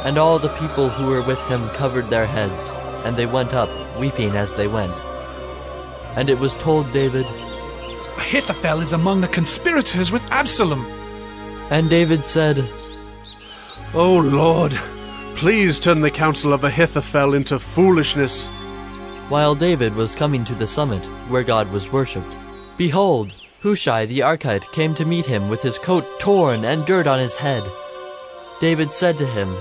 And all the people who were with him covered their heads, and they went up, weeping as they went. And it was told David, Ahithophel is among the conspirators with Absalom. And David said, O Lord, please turn the counsel of Ahithophel into foolishness. While David was coming to the summit, where God was worshipped, behold, Hushai the Archite came to meet him with his coat torn and dirt on his head. David said to him,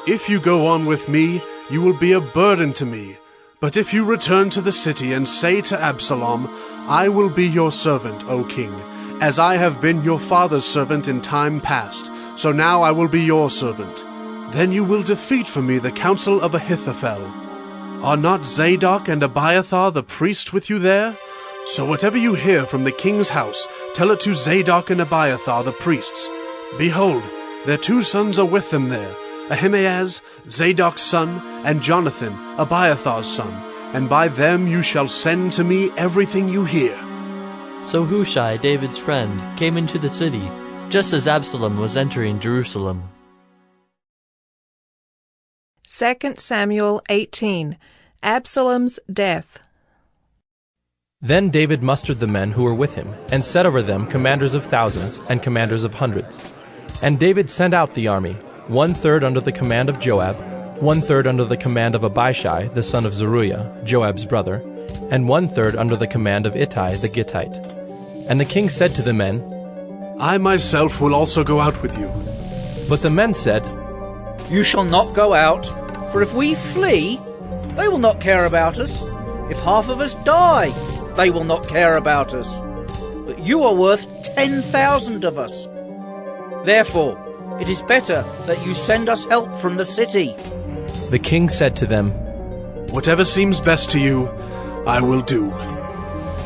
If you go on with me, you will be a burden to me. But if you return to the city and say to Absalom, I will be your servant, O king, as I have been your father's servant in time past, so now I will be your servant. Then you will defeat for me the counsel of Ahithophel. Are not Zadok and Abiathar the priests with you there? So whatever you hear from the king's house, tell it to Zadok and Abiathar the priests. Behold, their 2 sons are with them there, Ahimaaz, Zadok's son, and Jonathan, Abiathar's son, and by them you shall send to me everything you hear. So Hushai, David's friend, came into the city, just as Absalom was entering Jerusalem. 2 Samuel 18. Absalom's death. Then David mustered the men who were with him, and set over them commanders of thousands and commanders of hundreds. And David sent out the army, 1/3 under the command of Joab, 1/3 under the command of Abishai the son of Zeruiah, Joab's brother, and 1/3 under the command of Ittai the Gittite. And the king said to the men, I myself will also go out with you. But the men said, You shall not go out, for if we flee, they will not care about us. If half of us die, they will not care about us. But you are worth 10,000 of us. Therefore, it is better that you send us help from the city. The king said to them, Whatever seems best to you, I will do.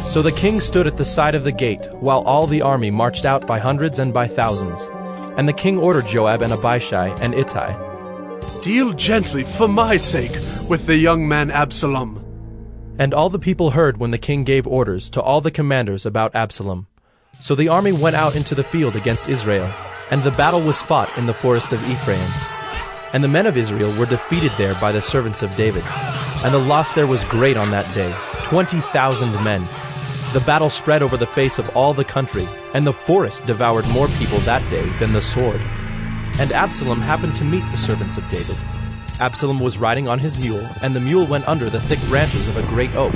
So the king stood at the side of the gate, while all the army marched out by hundreds and by thousands. And the king ordered Joab and Abishai and Ittai, Deal gently, for my sake, with the young man Absalom. And all the people heard when the king gave orders to all the commanders about Absalom. So the army went out into the field against Israel, and the battle was fought in the forest of Ephraim. And the men of Israel were defeated there by the servants of David. And the loss there was great on that day, 20,000 men. The battle spread over the face of all the country, and the forest devoured more people that day than the sword. And Absalom happened to meet the servants of David. Absalom was riding on his mule, and the mule went under the thick branches of a great oak,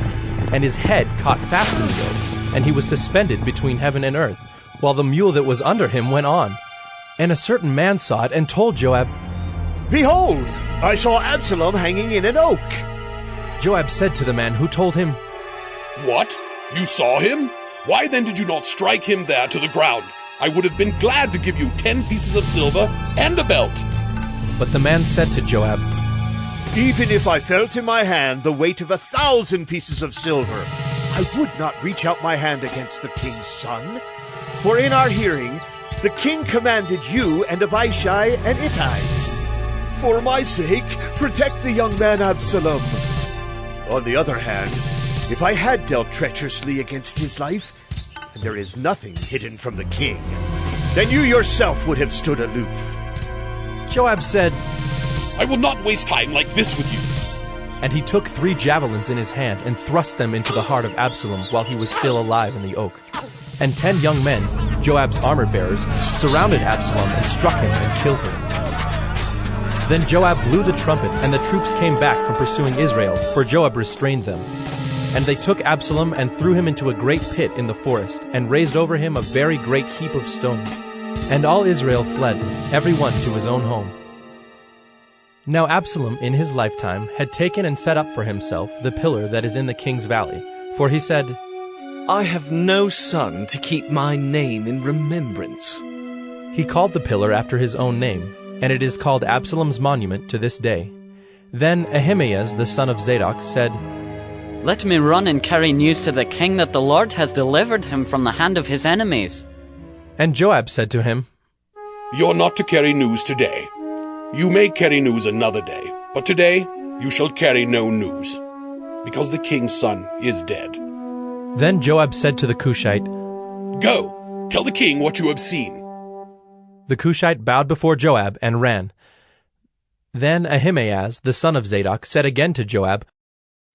and his head caught fast in the oak, and he was suspended between heaven and earth, while the mule that was under him went on. And a certain man saw it and told Joab, Behold, I saw Absalom hanging in an oak. Joab said to the man who told him, What? You saw him? Why then did you not strike him there to the ground? I would have been glad to give you 10 pieces of silver and a belt. But the man said to Joab, Even if I felt in my hand the weight of 1,000 pieces of silver, I would not reach out my hand against the king's son. For in our hearing, the king commanded you and Abishai and Ittai. For my sake, protect the young man Absalom. On the other hand, if I had dealt treacherously against his life, and there is nothing hidden from the king, then you yourself would have stood aloof. Joab said, I will not waste time like this with you. And he took 3 javelins in his hand and thrust them into the heart of Absalom while he was still alive in the oak. And 10 young men, Joab's armor-bearers, surrounded Absalom and struck him and killed him. Then Joab blew the trumpet, and the troops came back from pursuing Israel, for Joab restrained them. And they took Absalom and threw him into a great pit in the forest, and raised over him a very great heap of stones. And all Israel fled, every one to his own home. Now Absalom in his lifetime had taken and set up for himself the pillar that is in the king's valley. For he said, I have no son to keep my name in remembrance. He called the pillar after his own name, and it is called Absalom's monument to this day. Then Ahimaaz the son of Zadok said, Let me run and carry news to the king that the Lord has delivered him from the hand of his enemies. And Joab said to him, You're not to carry news today. You may carry news another day, but today you shall carry no news, because the king's son is dead. Then Joab said to the Cushite, Go, tell the king what you have seen. The Cushite bowed before Joab and ran. Then Ahimaaz the son of Zadok said again to Joab,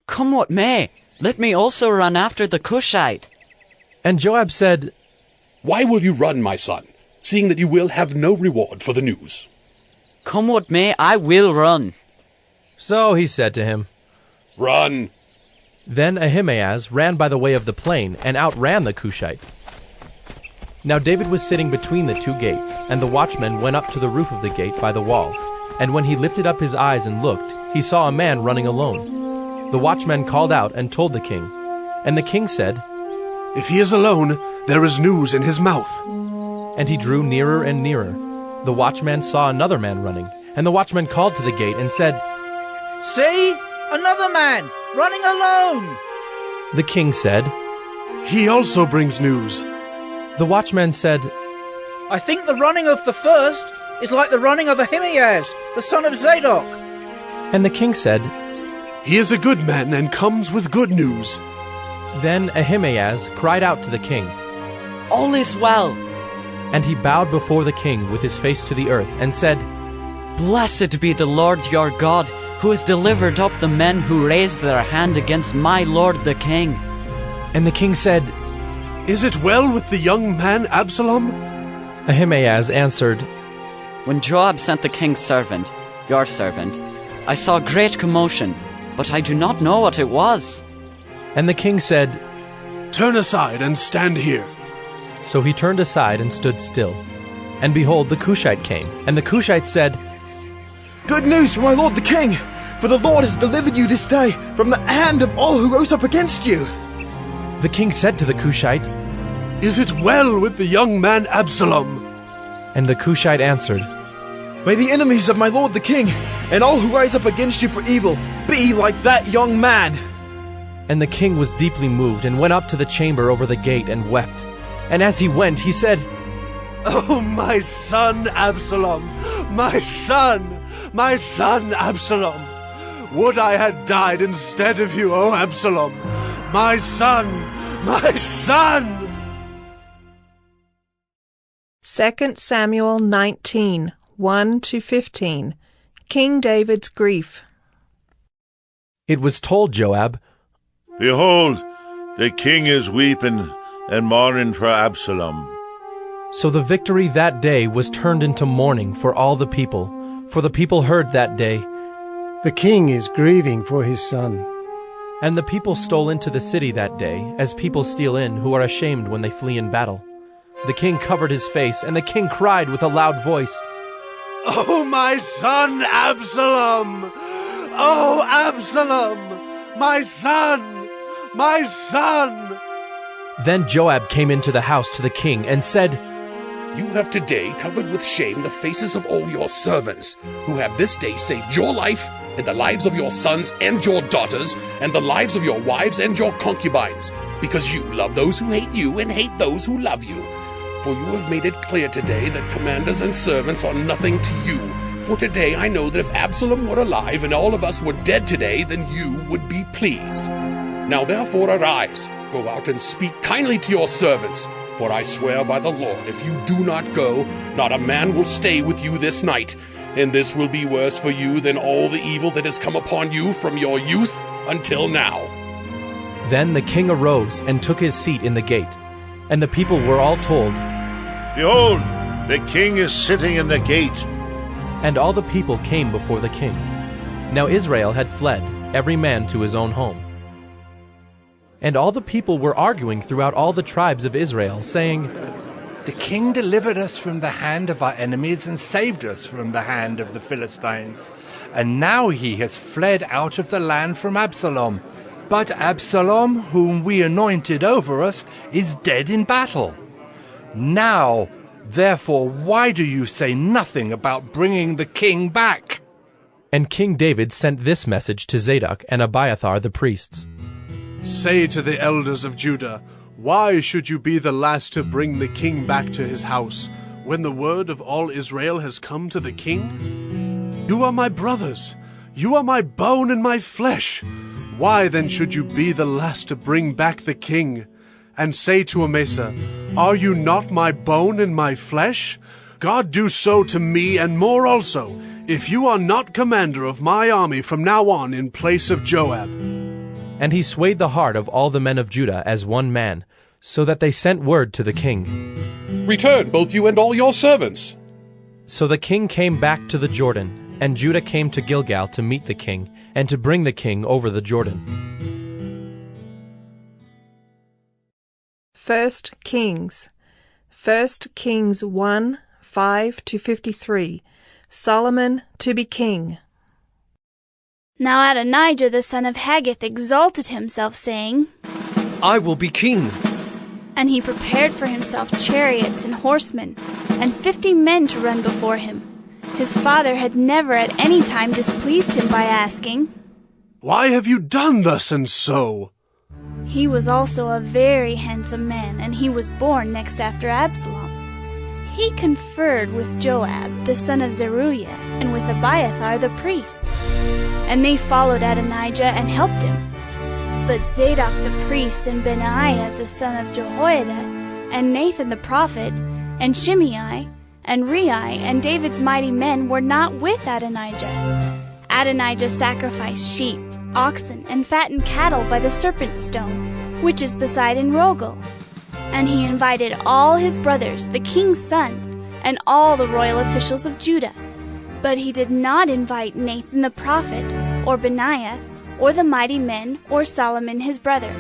Come what may, let me also run after the Cushite. And Joab said, Why will you run, my son, seeing that you will have no reward for the news? Come what may, I will run. So he said to him, Run. Then Ahimaaz ran by the way of the plain and outran the Cushite. Now David was sitting between the two gates, and the watchman went up to the roof of the gate by the wall. And when he lifted up his eyes and looked, he saw a man running alone. The watchman called out and told the king. And the king said, If he is alone, there is news in his mouth. And he drew nearer and nearer. The watchman saw another man running, and the watchman called to the gate and said, See, another man running alone. The king said, He also brings news. The watchman said, I think the running of the first is like the running of Ahimaaz, the son of Zadok. And the king said, He is a good man and comes with good news. Then Ahimaaz cried out to the king, All is well. And he bowed before the king with his face to the earth, and said, Blessed be the Lord your God, who has delivered up the men who raised their hand against my lord the king. And the king said, Is it well with the young man Absalom? Ahimaaz answered, When Joab sent the king's servant, your servant, I saw great commotion, but I do not know what it was. And the king said, Turn aside and stand here. So he turned aside and stood still. And behold, the Cushite came. And the Cushite said, Good news for my lord the king, for the Lord has delivered you this day from the hand of all who rose up against you. The king said to the Cushite, Is it well with the young man Absalom? And the Cushite answered, May the enemies of my lord the king, and all who rise up against you for evil, be like that young man. And the king was deeply moved, and went up to the chamber over the gate, and wept. And as he went, he said, Oh, my son Absalom, my son Absalom. Would I had died instead of you, O Absalom, my son, my son. 2 Samuel 19, 1-15. King David's grief. It was told Joab, Behold, the king is weeping and mourning for Absalom. So the victory that day was turned into mourning for all the people, for the people heard that day, The king is grieving for his son. And the people stole into the city that day, as people steal in who are ashamed when they flee in battle. The king covered his face, and the king cried with a loud voice, Oh, my son Absalom! Oh, Absalom! My son! My son! Then Joab came into the house to the king and said, You have today covered with shame the faces of all your servants, who have this day saved your life, and the lives of your sons and your daughters, and the lives of your wives and your concubines, because you love those who hate you and hate those who love you. For you have made it clear today that commanders and servants are nothing to you. For today I know that if Absalom were alive and all of us were dead today, then you would be pleased. Now therefore arise, go out and speak kindly to your servants. For I swear by the Lord, if you do not go, not a man will stay with you this night. And this will be worse for you than all the evil that has come upon you from your youth until now. Then the king arose and took his seat in the gate. And the people were all told, Behold, the king is sitting in the gate. And all the people came before the king. Now Israel had fled, every man to his own home. And all the people were arguing throughout all the tribes of Israel, saying, The king delivered us from the hand of our enemies and saved us from the hand of the Philistines. And now he has fled out of the land from Absalom. But Absalom, whom we anointed over us, is dead in battle. Now, therefore, why do you say nothing about bringing the king back? And King David sent this message to Zadok and Abiathar the priests. Say to the elders of Judah, why should you be the last to bring the king back to his house, when the word of all Israel has come to the king? You are my brothers, you are my bone and my flesh. Why then should you be the last to bring back the king? And say to Amasa, are you not my bone and my flesh? God do so to me and more also, if you are not commander of my army from now on in place of Joab. And he swayed the heart of all the men of Judah as one man, so that they sent word to the king. Return, both you and all your servants. So the king came back to the Jordan, and Judah came to Gilgal to meet the king, and to bring the king over the Jordan. 1 Kings. 1 Kings 1, 5-53. Solomon to be king. Now Adonijah the son of Haggith exalted himself, saying, I will be king. And he prepared for himself chariots and horsemen, and 50 men to run before him. His father had never at any time displeased him by asking, Why have you done thus and so? He was also a very handsome man, and he was born next after Absalom. He conferred with Joab the son of Zeruiah, and with Abiathar the priest. And they followed Adonijah and helped him. But Zadok the priest, and Benaiah the son of Jehoiada, and Nathan the prophet, and Shimei, and Rei, and David's mighty men were not with Adonijah. Adonijah sacrificed sheep, oxen, and fattened cattle by the serpent stone, which is beside Enrogel. And he invited all his brothers, the king's sons, and all the royal officials of Judah. But he did not invite Nathan the prophet, or Benaiah, or the mighty men, or Solomon his brother.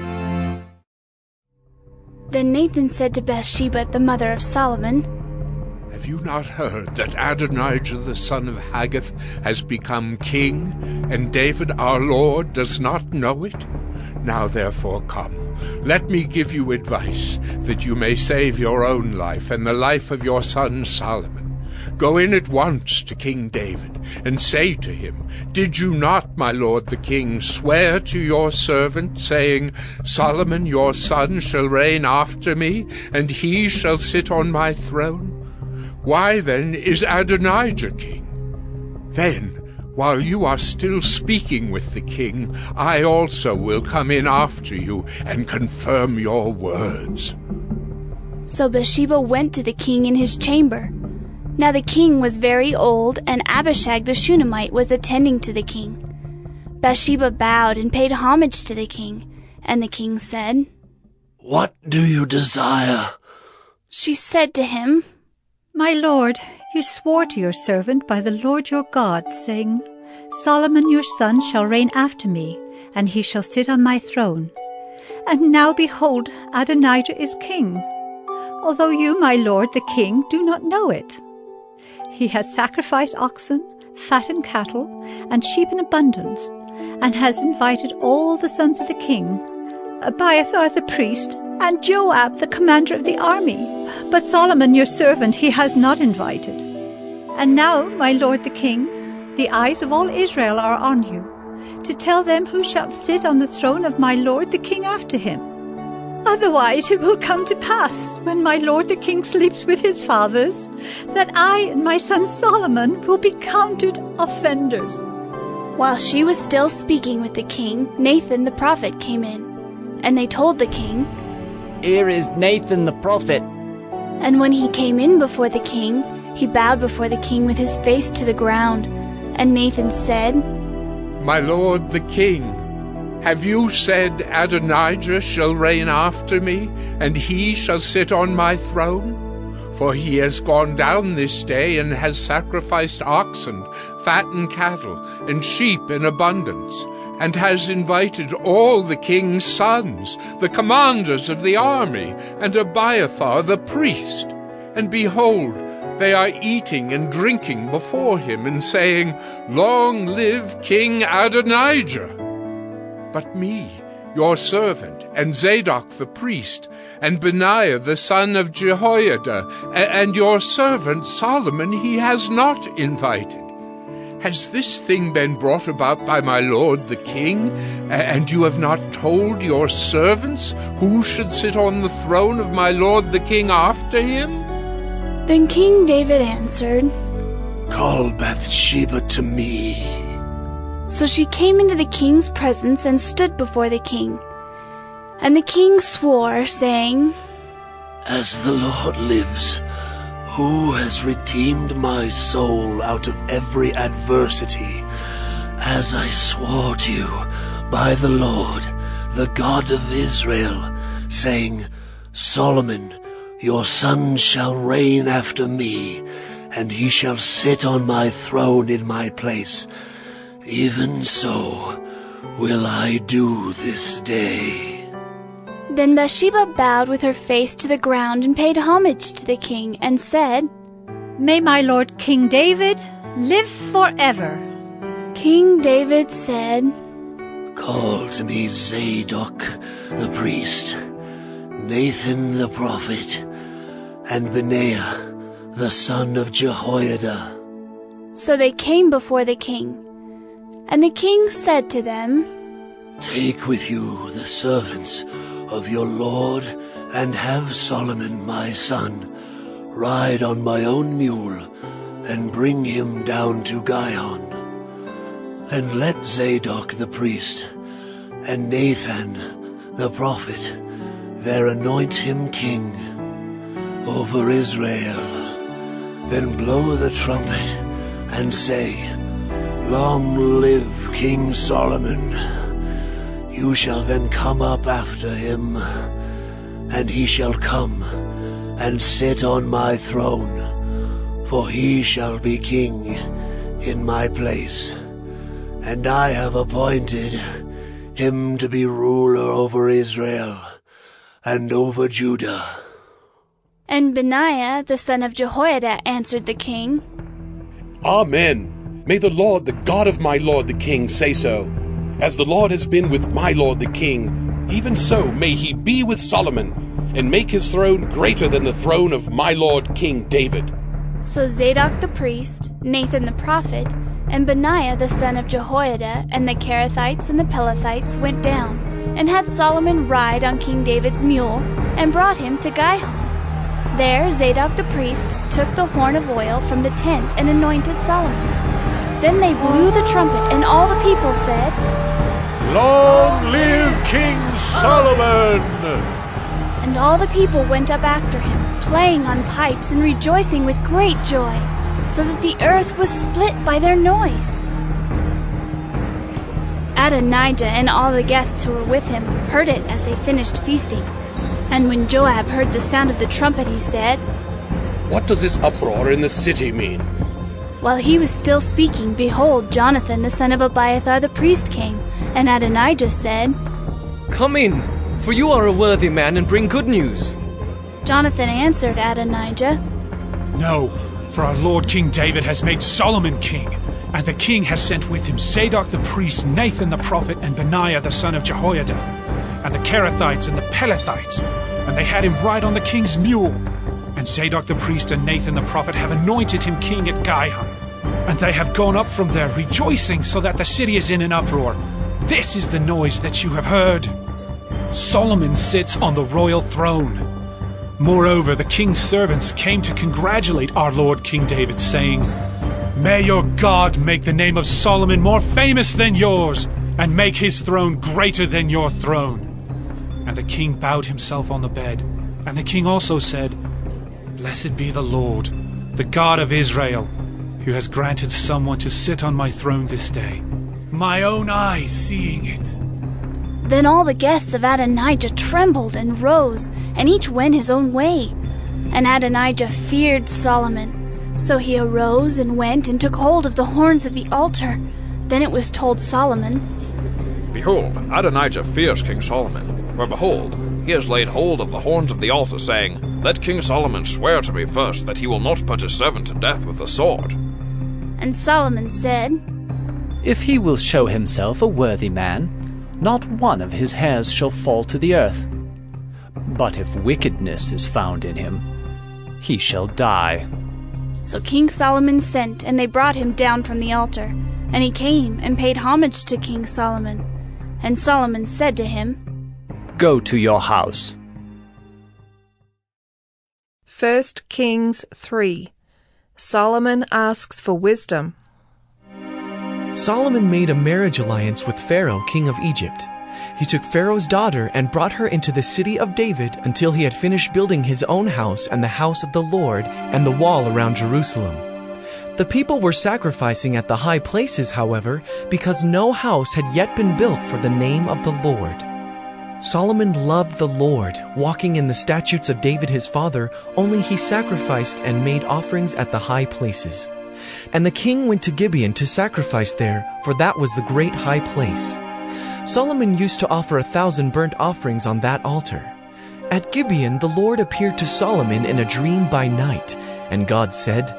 Then Nathan said to Bathsheba, the mother of Solomon, Have you not heard that Adonijah the son of Haggith has become king, and David our Lord does not know it? Now therefore come, let me give you advice, that you may save your own life and the life of your son Solomon. Go in at once to King David, and say to him, Did you not, my lord the king, swear to your servant, saying, Solomon your son shall reign after me, and he shall sit on my throne? Why then is Adonijah king? Then, while you are still speaking with the king, I also will come in after you and confirm your words. So Bathsheba went to the king in his chamber. Now the king was very old, and Abishag the Shunammite was attending to the king. Bathsheba bowed and paid homage to the king, and the king said, What do you desire? She said to him, My lord, you swore to your servant by the Lord your God, saying, Solomon your son shall reign after me, and he shall sit on my throne. And now behold, Adonijah is king, although you, my lord the king, do not know it. He has sacrificed oxen, fattened cattle, and sheep in abundance, and has invited all the sons of the king, Abiathar the priest, and Joab the commander of the army. But Solomon your servant he has not invited. And now, my lord the king, the eyes of all Israel are on you, to tell them who shall sit on the throne of my lord the king after him. Otherwise it will come to pass, when my lord the king sleeps with his fathers, that I and my son Solomon will be counted offenders. While she was still speaking with the king, Nathan the prophet came in, and they told the king, Here is Nathan the prophet. And when he came in before the king, he bowed before the king with his face to the ground. And Nathan said, My lord the king, have you said Adonijah shall reign after me, and he shall sit on my throne? For he has gone down this day and has sacrificed oxen, fattened cattle, and sheep in abundance, and has invited all the king's sons, the commanders of the army, and Abiathar the priest. And behold, they are eating and drinking before him, and saying, Long live King Adonijah! But me, your servant, and Zadok the priest, and Benaiah the son of Jehoiada, and your servant Solomon he has not invited. Has this thing been brought about by my lord the king, and you have not told your servants who should sit on the throne of my lord the king after him? Then King David answered, Call Bathsheba to me. So she came into the king's presence and stood before the king. And the king swore, saying, As the Lord lives, who has redeemed my soul out of every adversity, as I swore to you by the Lord, the God of Israel, saying, Solomon, your son shall reign after me, and he shall sit on my throne in my place. Even so will I do this day. Then Bathsheba bowed with her face to the ground and paid homage to the king, and said, May my lord King David live forever. King David said, Call to me Zadok the priest, Nathan the prophet, and Benaiah the son of Jehoiada. So they came before the king. And the king said to them, Take with you the servants of your lord, and have Solomon my son ride on my own mule, and bring him down to Gihon. And let Zadok the priest, and Nathan the prophet, there anoint him king over Israel. Then blow the trumpet, and say, Long live King Solomon. You shall then come up after him, and he shall come and sit on my throne, for he shall be king in my place. And I have appointed him to be ruler over Israel and over Judah. And Benaiah the son of Jehoiada answered the king, Amen. May the Lord, the God of my lord the king, say so. As the Lord has been with my lord the king, even so may he be with Solomon, and make his throne greater than the throne of my lord King David. So Zadok the priest, Nathan the prophet, and Benaiah the son of Jehoiada, and the Kerethites and the Pelethites went down, and had Solomon ride on King David's mule, and brought him to Gihon. There Zadok the priest took the horn of oil from the tent and anointed Solomon. Then they blew the trumpet, and all the people said, Long live King Solomon! And all the people went up after him, playing on pipes and rejoicing with great joy, so that the earth was split by their noise. Adonijah and all the guests who were with him heard it as they finished feasting. And when Joab heard the sound of the trumpet, he said, What does this uproar in the city mean? While he was still speaking, behold, Jonathan the son of Abiathar the priest came, and Adonijah said, Come in, for you are a worthy man and bring good news. Jonathan answered Adonijah, No, for our lord King David has made Solomon king, and the king has sent with him Zadok the priest, Nathan the prophet, and Benaiah the son of Jehoiada, and the Kerethites and the Pelethites, and they had him ride on the king's mule. And Zadok the priest and Nathan the prophet have anointed him king at Gihon. And they have gone up from there rejoicing, so that the city is in an uproar. This is the noise that you have heard. Solomon sits on the royal throne. Moreover, the king's servants came to congratulate our lord King David, saying, May your God make the name of Solomon more famous than yours, and make his throne greater than your throne. And the king bowed himself on the bed. And the king also said, Blessed be the Lord, the God of Israel, who has granted someone to sit on my throne this day, my own eyes seeing it. Then all the guests of Adonijah trembled and rose, and each went his own way. And Adonijah feared Solomon. So he arose and went and took hold of the horns of the altar. Then it was told Solomon, Behold, Adonijah fears King Solomon. For behold, he has laid hold of the horns of the altar, saying, Let King Solomon swear to me first that he will not put his servant to death with the sword. And Solomon said, If he will show himself a worthy man, not one of his hairs shall fall to the earth. But if wickedness is found in him, he shall die. So King Solomon sent, and they brought him down from the altar. And he came and paid homage to King Solomon. And Solomon said to him, Go to your house. 1 Kings 3. Solomon asks for wisdom. Solomon made a marriage alliance with Pharaoh, king of Egypt. He took Pharaoh's daughter and brought her into the city of David until he had finished building his own house and the house of the Lord and the wall around Jerusalem. The people were sacrificing at the high places, however, because no house had yet been built for the name of the Lord. Solomon loved the Lord, walking in the statutes of David his father, only he sacrificed and made offerings at the high places. And the king went to Gibeon to sacrifice there, for that was the great high place. Solomon used to offer 1,000 burnt offerings on that altar. At Gibeon the Lord appeared to Solomon in a dream by night, and God said,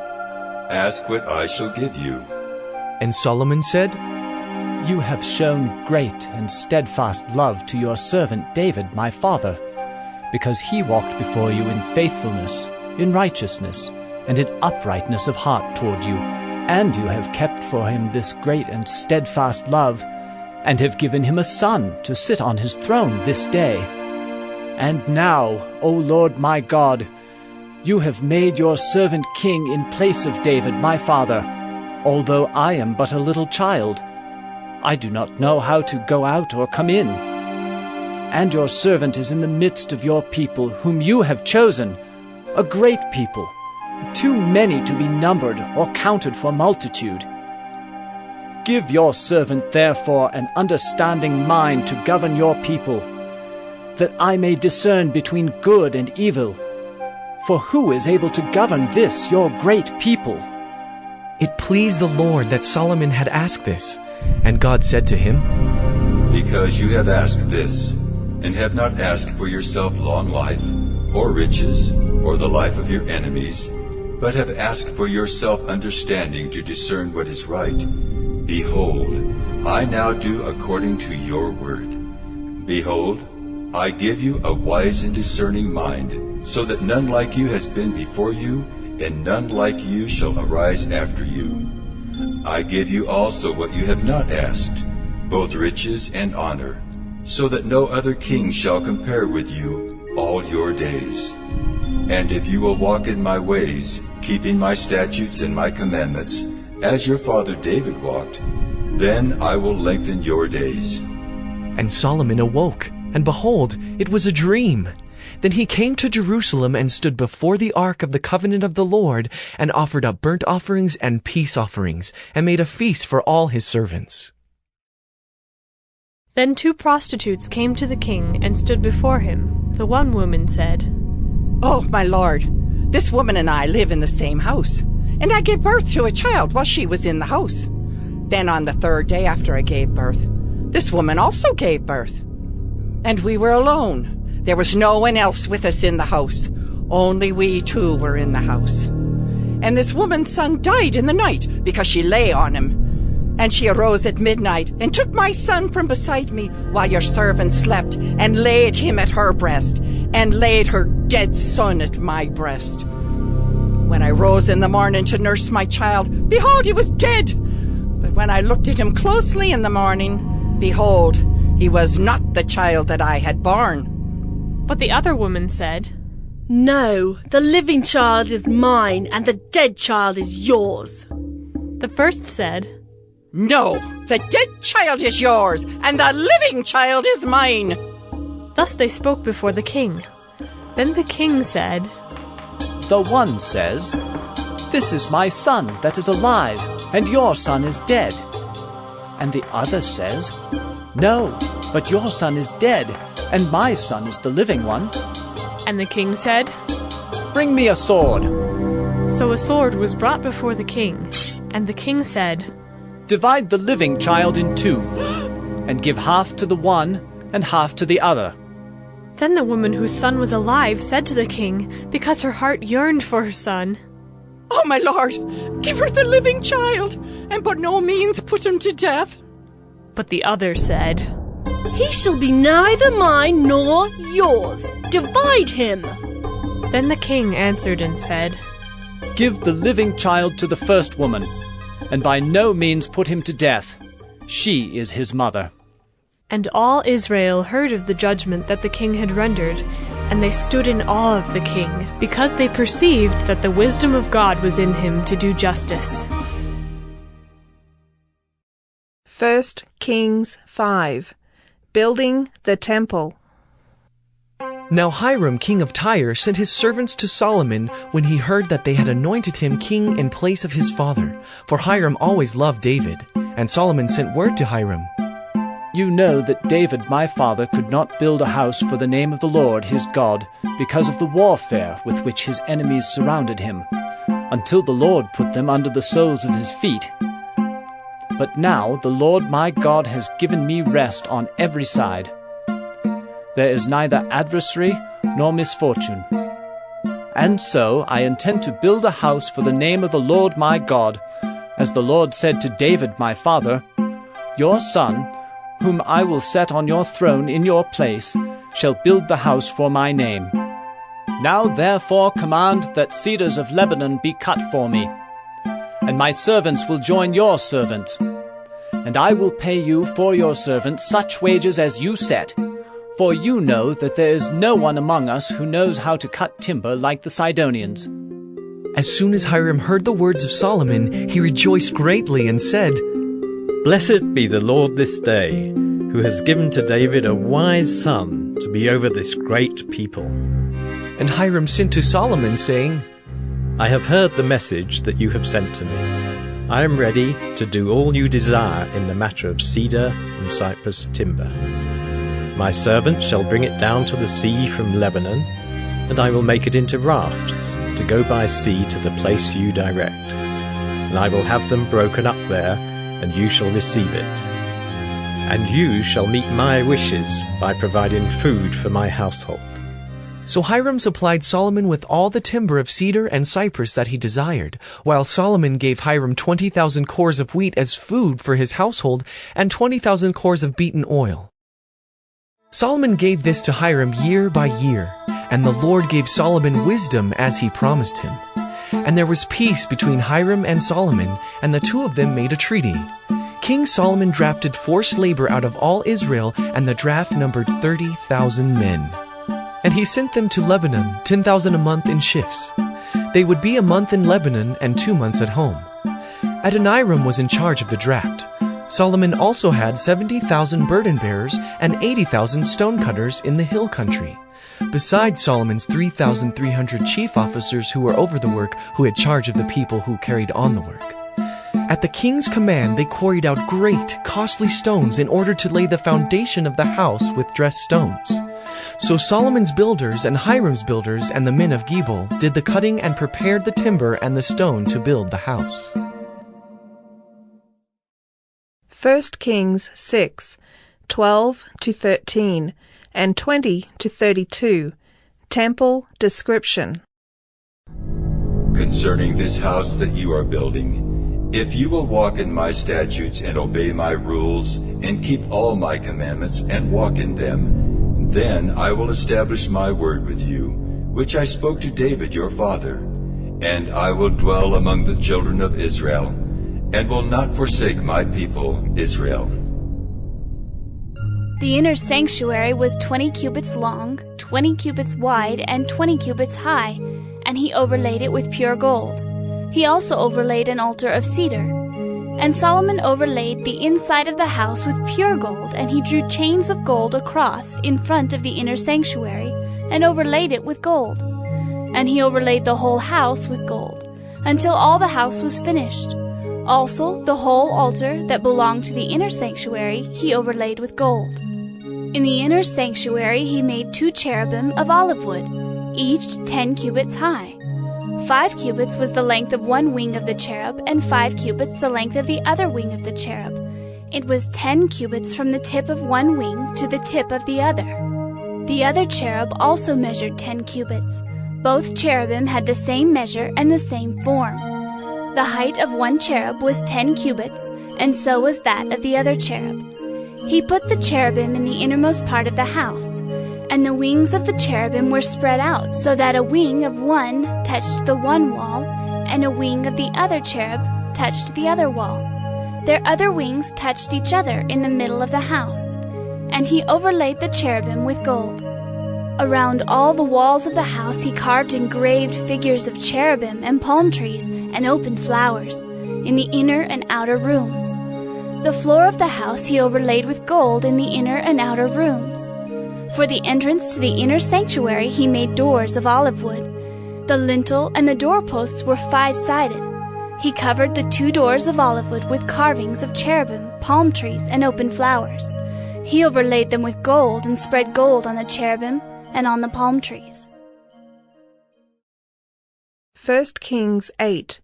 Ask what I shall give you. And Solomon said, You have shown great and steadfast love to your servant David my father, because he walked before you in faithfulness, in righteousness, and in uprightness of heart toward you. And you have kept for him this great and steadfast love, and have given him a son to sit on his throne this day. And now, O Lord my God, you have made your servant king in place of David my father, although I am but a little child. I do not know how to go out or come in. And your servant is in the midst of your people, whom you have chosen, a great people, too many to be numbered or counted for multitude. Give your servant, therefore, an understanding mind to govern your people, that I may discern between good and evil. For who is able to govern this, your great people? It pleased the Lord that Solomon had asked this, and God said to him, Because you have asked this, and have not asked for yourself long life, or riches, or the life of your enemies, but have asked for yourself understanding to discern what is right, behold, I now do according to your word. Behold, I give you a wise and discerning mind, so that none like you has been before you, and none like you shall arise after you. I give you also what you have not asked, both riches and honor, so that no other king shall compare with you all your days. And if you will walk in my ways, keeping my statutes and my commandments, as your father David walked, then I will lengthen your days. And Solomon awoke, and behold, it was a dream. Then he came to Jerusalem and stood before the ark of the covenant of the Lord, and offered up burnt offerings and peace offerings, and made a feast for all his servants. Then 2 prostitutes came to the king and stood before him. The one woman said, Oh, my lord, this woman and I live in the same house, and I gave birth to a child while she was in the house. Then on the 3rd day after I gave birth, this woman also gave birth. And we were alone. There was no one else with us in the house. Only we 2 were in the house. And this woman's son died in the night because she lay on him. And she arose at midnight and took my son from beside me while your servant slept, and laid him at her breast, and laid her dead son at my breast. When I rose in the morning to nurse my child, behold, he was dead. But when I looked at him closely in the morning, behold, he was not the child that I had borne. But the other woman said, No, the living child is mine, and the dead child is yours. The first said, No, the dead child is yours, and the living child is mine. Thus they spoke before the king. Then the king said, The one says, This is my son that is alive, and your son is dead. And the other says, No, but your son is dead, and my son is the living one. And the king said, bring me a sword. So a sword was brought before the king, and the king said, Divide the living child in two, and give half to the one and half to the other. Then the woman whose son was alive said to the king, because her heart yearned for her son, Oh, my lord, give her the living child, and by no means put him to death. But the other said, He shall be neither mine nor yours. Divide him. Then the king answered and said, Give the living child to the first woman, and by no means put him to death. She is his mother. And all Israel heard of the judgment that the king had rendered, and they stood in awe of the king, because they perceived that the wisdom of God was in him to do justice. 1 Kings 5. Building the temple. Now Hiram, king of Tyre, sent his servants to Solomon when he heard that they had anointed him king in place of his father. For Hiram always loved David. And Solomon sent word to Hiram, You know that David my father could not build a house for the name of the Lord his God, because of the warfare with which his enemies surrounded him, until the Lord put them under the soles of his feet. But now the Lord my God has given me rest on every side. There is neither adversary nor misfortune. And so I intend to build a house for the name of the Lord my God, as the Lord said to David my father, Your son, whom I will set on your throne in your place, shall build the house for my name. Now therefore command that cedars of Lebanon be cut for me, and my servants will join your servants. And I will pay you for your servants such wages as you set, for you know that there is no one among us who knows how to cut timber like the Sidonians. As soon as Hiram heard the words of Solomon, he rejoiced greatly and said, Blessed be the Lord this day, who has given to David a wise son to be over this great people. And Hiram sent to Solomon, saying, I have heard the message that you have sent to me. I am ready to do all you desire in the matter of cedar and cypress timber. My servant shall bring it down to the sea from Lebanon, and I will make it into rafts to go by sea to the place you direct. And I will have them broken up there, and you shall receive it. And you shall meet my wishes by providing food for my household. So Hiram supplied Solomon with all the timber of cedar and cypress that he desired, while Solomon gave Hiram 20,000 cores of wheat as food for his household and 20,000 cores of beaten oil. Solomon gave this to Hiram year by year, and the Lord gave Solomon wisdom as he promised him. And there was peace between Hiram and Solomon, and the two of them made a treaty. King Solomon drafted forced labor out of all Israel, and the draft numbered 30,000 men. And he sent them to Lebanon, 10,000 a month in shifts. They would be a month in Lebanon and 2 months at home. Adoniram was in charge of the draft. Solomon also had 70,000 burden bearers and 80,000 stonecutters in the hill country, besides Solomon's 3,300 chief officers who were over the work, who had charge of the people who carried on the work. At the king's command, they quarried out great, costly stones in order to lay the foundation of the house with dressed stones. So Solomon's builders and Hiram's builders and the men of Gebal did the cutting and prepared the timber and the stone to build the house. 1 Kings 6, 12 to 13, and 20 to 32. Temple description. Concerning this house that you are building, if you will walk in my statutes and obey my rules and keep all my commandments and walk in them, then I will establish my word with you, which I spoke to David your father, and I will dwell among the children of Israel, and will not forsake my people Israel. The inner sanctuary was 20 cubits long, 20 cubits wide, and 20 cubits high, and he overlaid it with pure gold. He also overlaid an altar of cedar. And Solomon overlaid the inside of the house with pure gold, and he drew chains of gold across in front of the inner sanctuary, and overlaid it with gold. And he overlaid the whole house with gold, until all the house was finished. Also the whole altar that belonged to the inner sanctuary he overlaid with gold. In the inner sanctuary he made 2 cherubim of olive wood. each 10 cubits high. 5 cubits was the length of one wing of the cherub, and 5 cubits the length of the other wing of the cherub. It was 10 cubits from the tip of one wing to the tip of the other. The other cherub also measured 10 cubits. Both cherubim had the same measure and the same form. The height of one cherub was 10 cubits, and so was that of the other cherub. He put the cherubim in the innermost part of the house, and the wings of the cherubim were spread out, so that a wing of one touched the one wall, and a wing of the other cherub touched the other wall. Their other wings touched each other in the middle of the house, and he overlaid the cherubim with gold. Around all the walls of the house he carved engraved figures of cherubim and palm trees and open flowers in the inner and outer rooms. The floor of the house he overlaid with gold in the inner and outer rooms. For the entrance to the inner sanctuary he made doors of olive wood. The lintel and the doorposts were 5-sided. He covered the 2 doors of olive wood with carvings of cherubim, palm trees, and open flowers. He overlaid them with gold and spread gold on the cherubim and on the palm trees. 1 Kings 8,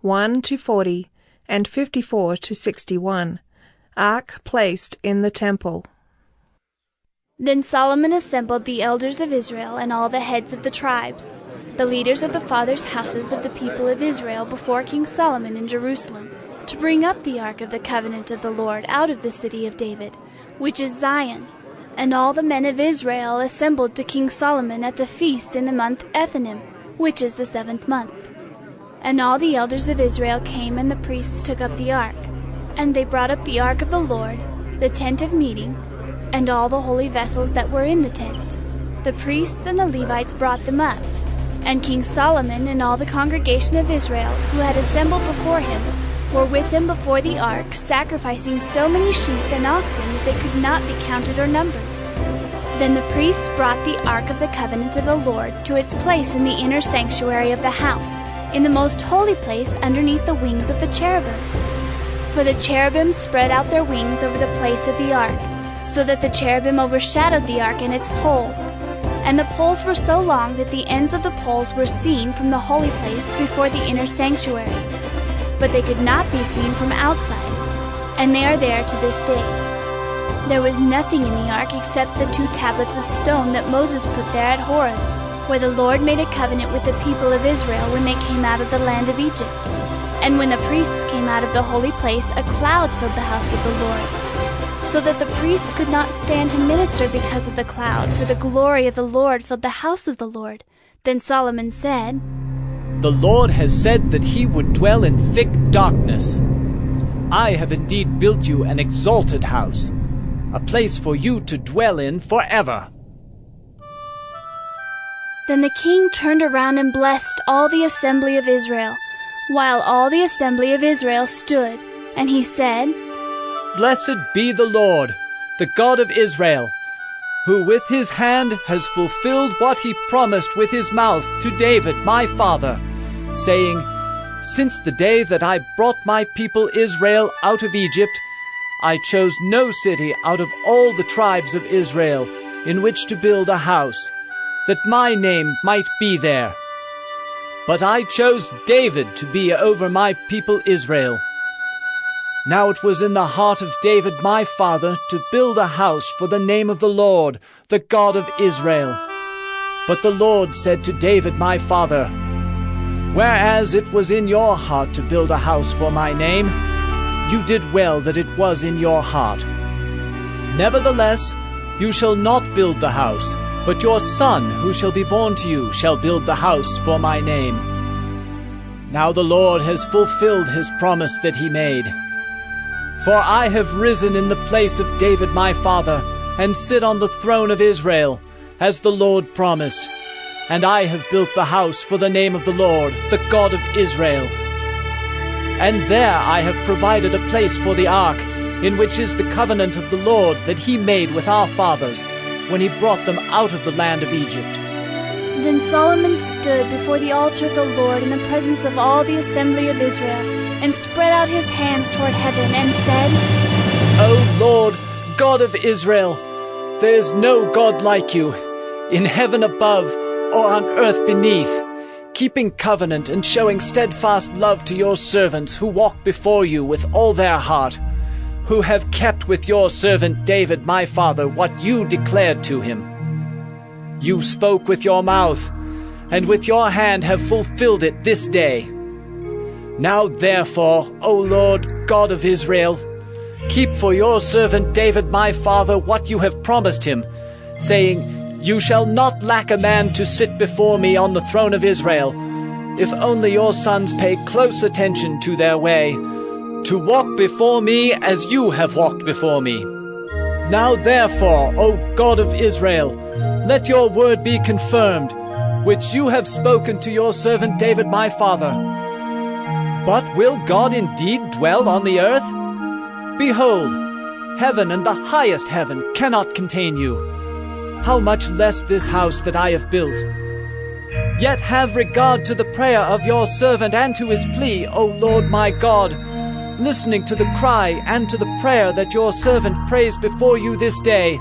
1-40 and 54-61. Ark placed in the temple. Then Solomon assembled the elders of Israel and all the heads of the tribes, the leaders of the fathers' houses of the people of Israel before King Solomon in Jerusalem, to bring up the ark of the covenant of the Lord out of the city of David, which is Zion. And all the men of Israel assembled to King Solomon at the feast in the month Ethanim, which is the 7th month. And all the elders of Israel came, and the priests took up the ark. And they brought up the ark of the Lord, the tent of meeting, and all the holy vessels that were in the tent. The priests and the Levites brought them up. And King Solomon and all the congregation of Israel, who had assembled before him, were with him before the ark, sacrificing so many sheep and oxen that they could not be counted or numbered. Then the priests brought the ark of the covenant of the Lord to its place in the inner sanctuary of the house, in the most holy place underneath the wings of the cherubim. For the cherubim spread out their wings over the place of the ark, so that the cherubim overshadowed the ark and its poles. And the poles were so long that the ends of the poles were seen from the holy place before the inner sanctuary, but they could not be seen from outside, and they are there to this day. There was nothing in the ark except the 2 tablets of stone that Moses put there at Horeb, where the Lord made a covenant with the people of Israel when they came out of the land of Egypt. And when the priests came out of the holy place, a cloud filled the house of the Lord, so that the priests could not stand to minister because of the cloud, for the glory of the Lord filled the house of the Lord. Then Solomon said, The Lord has said that he would dwell in thick darkness. I have indeed built you an exalted house, a place for you to dwell in forever. Then the king turned around and blessed all the assembly of Israel, while all the assembly of Israel stood, and he said, Blessed be the Lord, the God of Israel, who with his hand has fulfilled what he promised with his mouth to David my father, saying, Since the day that I brought my people Israel out of Egypt, I chose no city out of all the tribes of Israel in which to build a house, that my name might be there. But I chose David to be over my people Israel. Now it was in the heart of David my father to build a house for the name of the Lord, the God of Israel. But the Lord said to David my father, Whereas it was in your heart to build a house for my name, you did well that it was in your heart. Nevertheless, you shall not build the house, but your son who shall be born to you shall build the house for my name. Now the Lord has fulfilled his promise that he made. For I have risen in the place of David my father, and sit on the throne of Israel, as the Lord promised. And I have built the house for the name of the Lord, the God of Israel. And there I have provided a place for the ark, in which is the covenant of the Lord that he made with our fathers, when he brought them out of the land of Egypt. Then Solomon stood before the altar of the Lord in the presence of all the assembly of Israel, and spread out his hands toward heaven, and said, O Lord, God of Israel, there is no God like you, in heaven above or on earth beneath, keeping covenant and showing steadfast love to your servants who walk before you with all their heart, who have kept with your servant David my father what you declared to him. You spoke with your mouth, and with your hand have fulfilled it this day. Now therefore, O Lord God of Israel, keep for your servant David my father what you have promised him, saying, You shall not lack a man to sit before me on the throne of Israel, if only your sons pay close attention to their way, to walk before me as you have walked before me. Now therefore, O God of Israel, let your word be confirmed, which you have spoken to your servant David my father. But will God indeed dwell on the earth? Behold, heaven and the highest heaven cannot contain you. How much less this house that I have built? Yet have regard to the prayer of your servant and to his plea, O Lord my God, listening to the cry and to the prayer that your servant prays before you this day,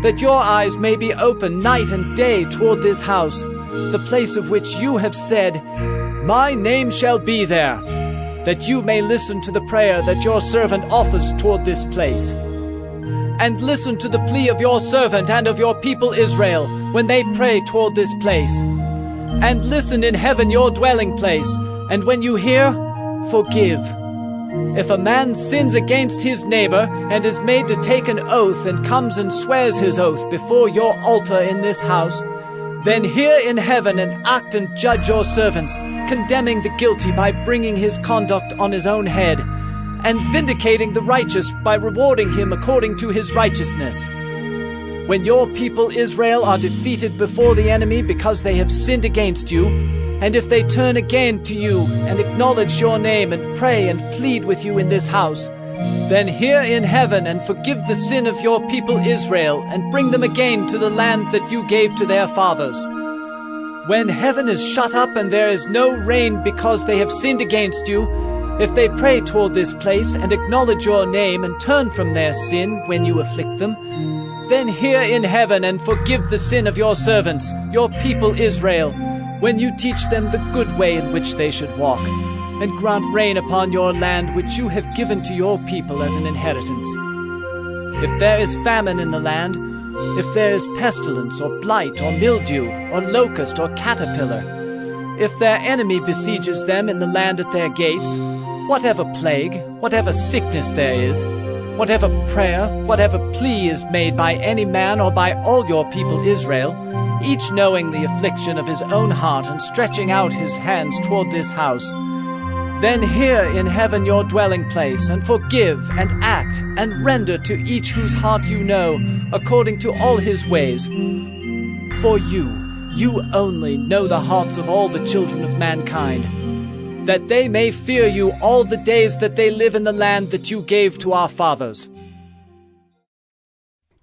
that your eyes may be open night and day toward this house, the place of which you have said, My name shall be there, that you may listen to the prayer that your servant offers toward this place. And listen to the plea of your servant and of your people Israel when they pray toward this place. And listen in heaven your dwelling place, and when you hear, forgive. If a man sins against his neighbor and is made to take an oath and comes and swears his oath before your altar in this house, then hear in heaven and act and judge your servants, condemning the guilty by bringing his conduct on his own head, and vindicating the righteous by rewarding him according to his righteousness. When your people Israel are defeated before the enemy because they have sinned against you, and if they turn again to you and acknowledge your name and pray and plead with you in this house, then hear in heaven and forgive the sin of your people Israel and bring them again to the land that you gave to their fathers. When heaven is shut up and there is no rain because they have sinned against you, if they pray toward this place and acknowledge your name and turn from their sin when you afflict them, then hear in heaven and forgive the sin of your servants, your people Israel, when you teach them the good way in which they should walk, and grant rain upon your land which you have given to your people as an inheritance. If there is famine in the land, if there is pestilence or blight or mildew or locust or caterpillar, if their enemy besieges them in the land at their gates, whatever plague, whatever sickness there is, whatever prayer, whatever plea is made by any man or by all your people Israel, each knowing the affliction of his own heart and stretching out his hands toward this house, then hear in heaven your dwelling place, and forgive and act and render to each whose heart you know, according to all his ways. For you only know the hearts of all the children of mankind, that they may fear you all the days that they live in the land that you gave to our fathers.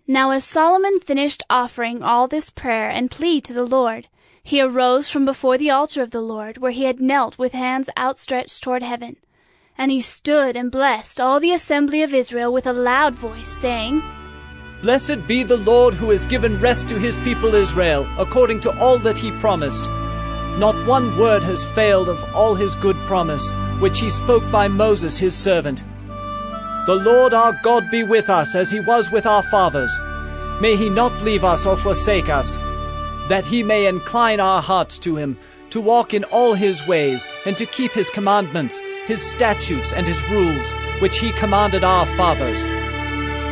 Now as Solomon finished offering all this prayer and plea to the Lord, he arose from before the altar of the Lord, where he had knelt with hands outstretched toward heaven. And he stood and blessed all the assembly of Israel with a loud voice, saying, Blessed be the Lord who has given rest to his people Israel, according to all that he promised. Not one word has failed of all his good promise, which he spoke by Moses his servant. The Lord our God be with us as he was with our fathers. May he not leave us or forsake us, that he may incline our hearts to him, to walk in all his ways, and to keep his commandments, his statutes, and his rules, which he commanded our fathers.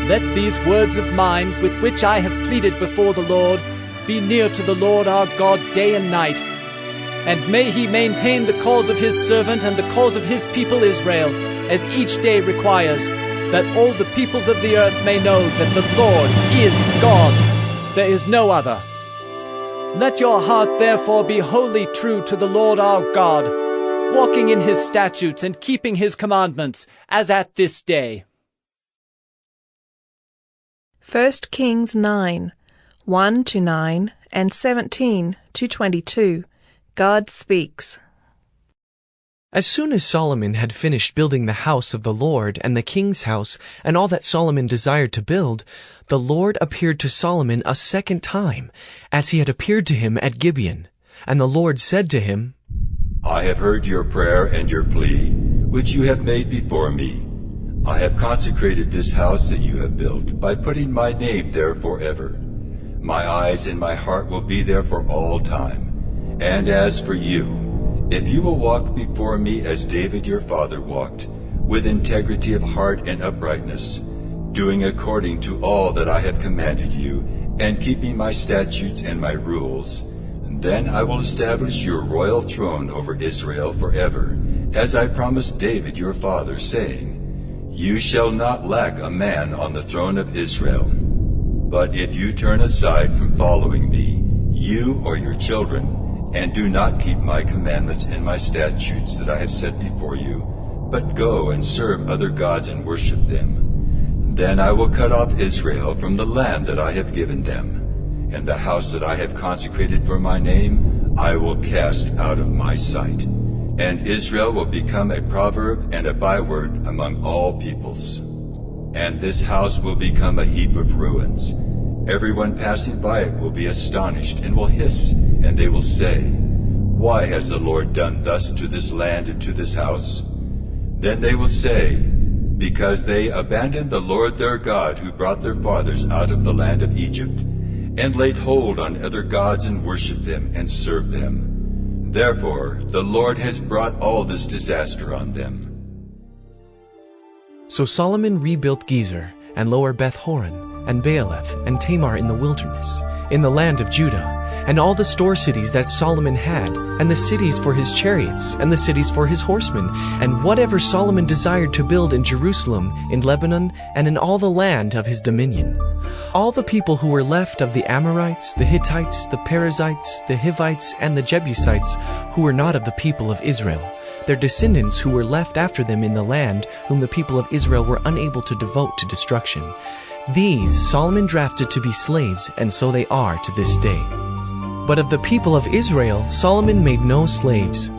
Let these words of mine, with which I have pleaded before the Lord, be near to the Lord our God day and night. And may he maintain the cause of his servant and the cause of his people Israel, as each day requires, that all the peoples of the earth may know that the Lord is God. There is no other. Let your heart therefore be wholly true to the Lord our God, walking in his statutes and keeping his commandments, as at this day. 1 Kings 9, 1-9 and 17-22. God speaks. As soon as Solomon had finished building the house of the Lord and the king's house and all that Solomon desired to build, the Lord appeared to Solomon a second time, as he had appeared to him at Gibeon. And the Lord said to him, I have heard your prayer and your plea, which you have made before me. I have consecrated this house that you have built by putting my name there forever. My eyes and my heart will be there for all time. And as for you, if you will walk before me as David your father walked, with integrity of heart and uprightness, doing according to all that I have commanded you, and keeping my statutes and my rules, then I will establish your royal throne over Israel forever, as I promised David your father, saying, You shall not lack a man on the throne of Israel. But if you turn aside from following me, you or your children, and do not keep my commandments and my statutes that I have set before you, but go and serve other gods and worship them, then I will cut off Israel from the land that I have given them, and the house that I have consecrated for my name I will cast out of my sight, and Israel will become a proverb and a byword among all peoples. And this house will become a heap of ruins. Everyone passing by it will be astonished and will hiss, and they will say, Why has the Lord done thus to this land and to this house? Then they will say, Because they abandoned the Lord their God who brought their fathers out of the land of Egypt, and laid hold on other gods and worshipped them and served them. Therefore the Lord has brought all this disaster on them. So Solomon rebuilt Gezer, and Lower Beth-horon, and Baaleth, and Tamar in the wilderness, in the land of Judah, and all the store cities that Solomon had, and the cities for his chariots, and the cities for his horsemen, and whatever Solomon desired to build in Jerusalem, in Lebanon, and in all the land of his dominion. All the people who were left of the Amorites, the Hittites, the Perizzites, the Hivites, and the Jebusites, who were not of the people of Israel, their descendants who were left after them in the land, whom the people of Israel were unable to devote to destruction. These Solomon drafted to be slaves, and so they are to this day. But of the people of Israel, Solomon made no slaves.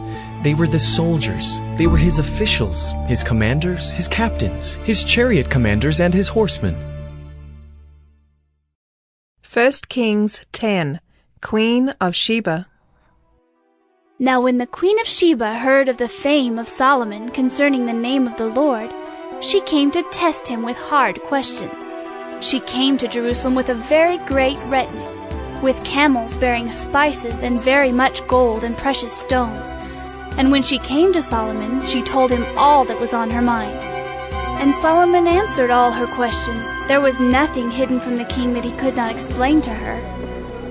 They were the soldiers. They were his officials, his commanders, his captains, his chariot commanders, and his horsemen. 1 Kings 10. Queen of Sheba. Now when the queen of Sheba heard of the fame of Solomon concerning the name of the Lord, she came to test him with hard questions. She came to Jerusalem with a very great retinue, with camels bearing spices and very much gold and precious stones. And when she came to Solomon, she told him all that was on her mind. And Solomon answered all her questions. There was nothing hidden from the king that he could not explain to her.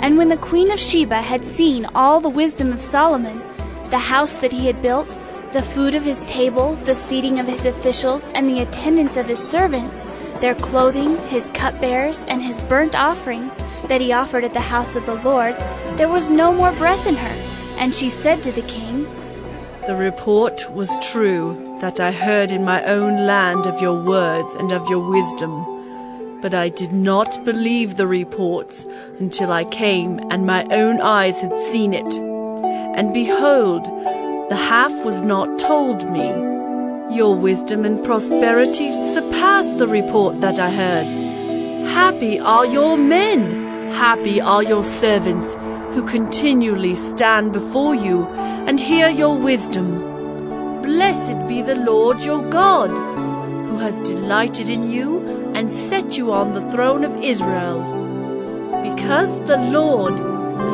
And when the queen of Sheba had seen all the wisdom of Solomon, the house that he had built, the food of his table, the seating of his officials, and the attendance of his servants, their clothing, his cupbearers, and his burnt offerings that he offered at the house of the Lord, there was no more breath in her. And she said to the king, The report was true that I heard in my own land of your words and of your wisdom. But I did not believe the reports until I came and my own eyes had seen it. And behold, the half was not told me. Your wisdom and prosperity surpass the report that I heard. Happy are your men, happy are your servants, who continually stand before you and hear your wisdom. Blessed be the Lord your God, who has delighted in you and set you on the throne of Israel. Because the Lord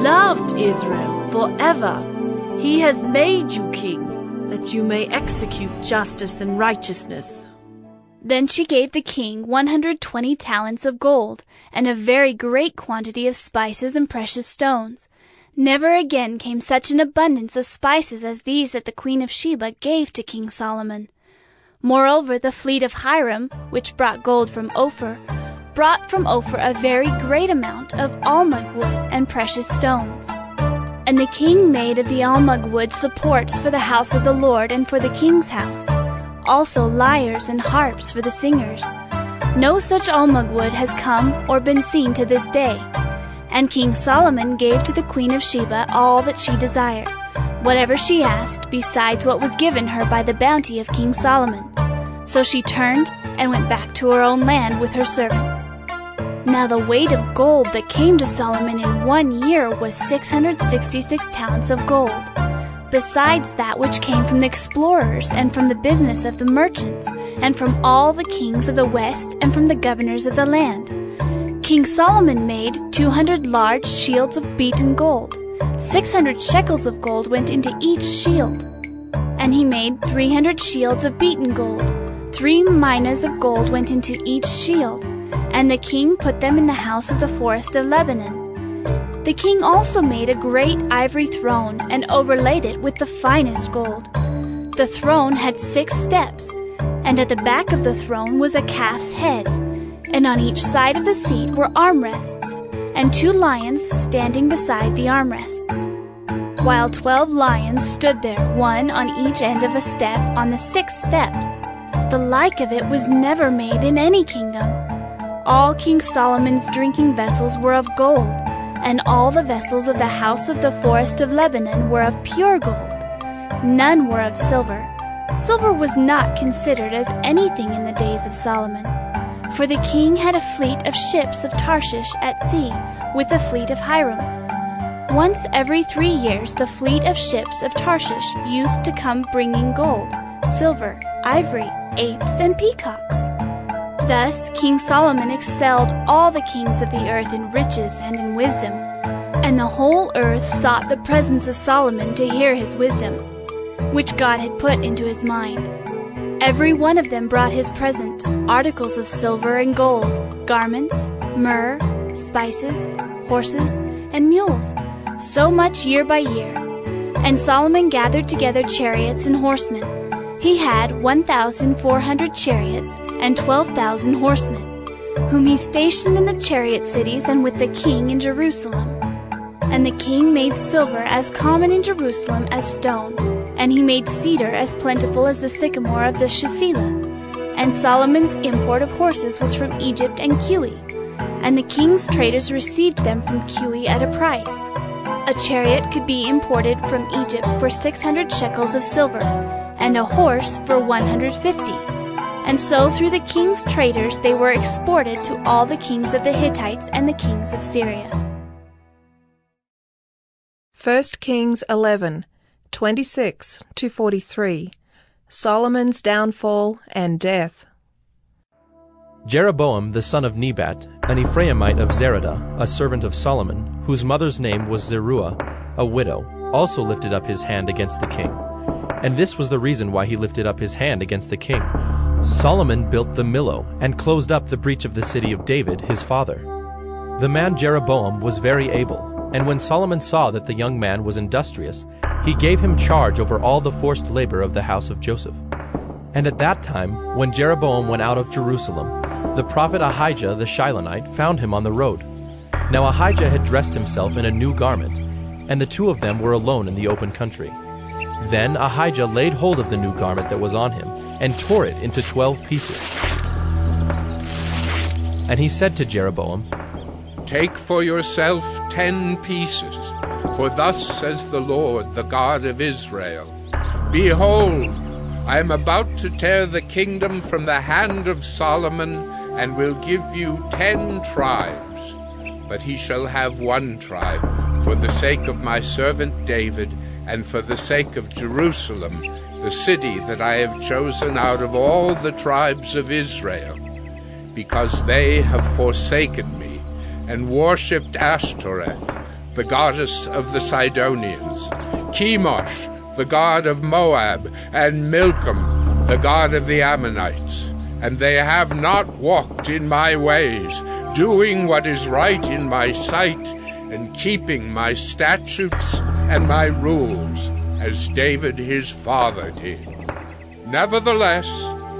loved Israel forever, he has made you king, that you may execute justice and righteousness. Then she gave the king 120 talents of gold, and a very great quantity of spices and precious stones. Never again came such an abundance of spices as these that the queen of Sheba gave to King Solomon. Moreover, the fleet of Hiram, which brought gold from Ophir, brought from Ophir a very great amount of almug wood and precious stones. And the king made of the almug wood supports for the house of the Lord and for the king's house, also lyres and harps for the singers. No such almug wood has come or been seen to this day. And King Solomon gave to the queen of Sheba all that she desired, whatever she asked besides what was given her by the bounty of King Solomon. So she turned and went back to her own land with her servants. Now the weight of gold that came to Solomon in 1 year was 666 talents of gold, besides that which came from the explorers and from the business of the merchants, and from all the kings of the west and from the governors of the land. King Solomon made 200 large shields of beaten gold. 600 shekels of gold went into each shield. And he made 300 shields of beaten gold. 3 minas of gold went into each shield, and the king put them in the house of the forest of Lebanon. The king also made a great ivory throne and overlaid it with the finest gold. The throne had 6 steps, and at the back of the throne was a calf's head, and on each side of the seat were armrests, and 2 lions standing beside the armrests, while 12 lions stood there, one on each end of a step on the 6 steps. The like of it was never made in any kingdom. All King Solomon's drinking vessels were of gold, and all the vessels of the house of the forest of Lebanon were of pure gold. None were of silver. Silver was not considered as anything in the days of Solomon. For the king had a fleet of ships of Tarshish at sea, with a fleet of Hiram. Once every 3 years the fleet of ships of Tarshish used to come bringing gold, silver, ivory, apes, and peacocks. Thus King Solomon excelled all the kings of the earth in riches and in wisdom, and the whole earth sought the presence of Solomon to hear his wisdom, which God had put into his mind. Every one of them brought his present, articles of silver and gold, garments, myrrh, spices, horses, and mules, so much year by year. And Solomon gathered together chariots and horsemen. He had 1,400 chariots and 12,000 horsemen, whom he stationed in the chariot cities and with the king in Jerusalem. And the king made silver as common in Jerusalem as stone, and he made cedar as plentiful as the sycamore of the Shephelah. And Solomon's import of horses was from Egypt and Cush, and the king's traders received them from Cush at a price. A chariot could be imported from Egypt for 600 shekels of silver, and a horse for 150. And so through the king's traders they were exported to all the kings of the Hittites and the kings of Syria. 1 Kings 11, 26-43. Solomon's downfall and death. Jeroboam the son of Nebat, an Ephraimite of Zeradah, a servant of Solomon, whose mother's name was Zeruiah, a widow, also lifted up his hand against the king. And this was the reason why he lifted up his hand against the king. Solomon built the Millo, and closed up the breach of the city of David his father. The man Jeroboam was very able, and when Solomon saw that the young man was industrious, he gave him charge over all the forced labor of the house of Joseph. And at that time, when Jeroboam went out of Jerusalem, the prophet Ahijah the Shilonite found him on the road. Now Ahijah had dressed himself in a new garment, and the 2 of them were alone in the open country. Then Ahijah laid hold of the new garment that was on him, and tore it into 12 pieces. And he said to Jeroboam, Take for yourself 10 pieces, for thus says the Lord, the God of Israel, Behold, I am about to tear the kingdom from the hand of Solomon, and will give you 10 tribes. But he shall have 1 tribe, for the sake of my servant David, and for the sake of Jerusalem, the city that I have chosen out of all the tribes of Israel, because they have forsaken me, and worshipped Ashtoreth, the goddess of the Sidonians, Chemosh, the god of Moab, and Milcom, the god of the Ammonites. And they have not walked in my ways, doing what is right in my sight, and keeping my statutes and my rules, as David his father did. Nevertheless,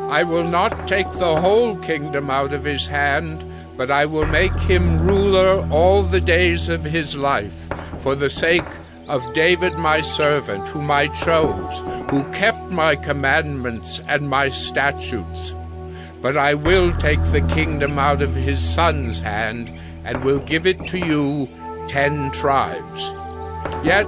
I will not take the whole kingdom out of his hand, but I will make him ruler all the days of his life, for the sake of David my servant, whom I chose, who kept my commandments and my statutes. But I will take the kingdom out of his son's hand, and will give it to you 10 tribes. Yet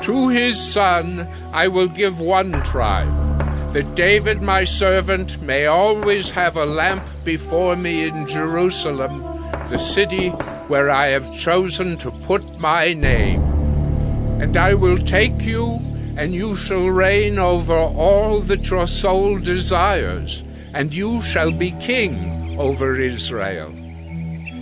To his son I will give one tribe, that David my servant may always have a lamp before me in Jerusalem, the city where I have chosen to put my name. And I will take you, and you shall reign over all that your soul desires, and you shall be king over Israel.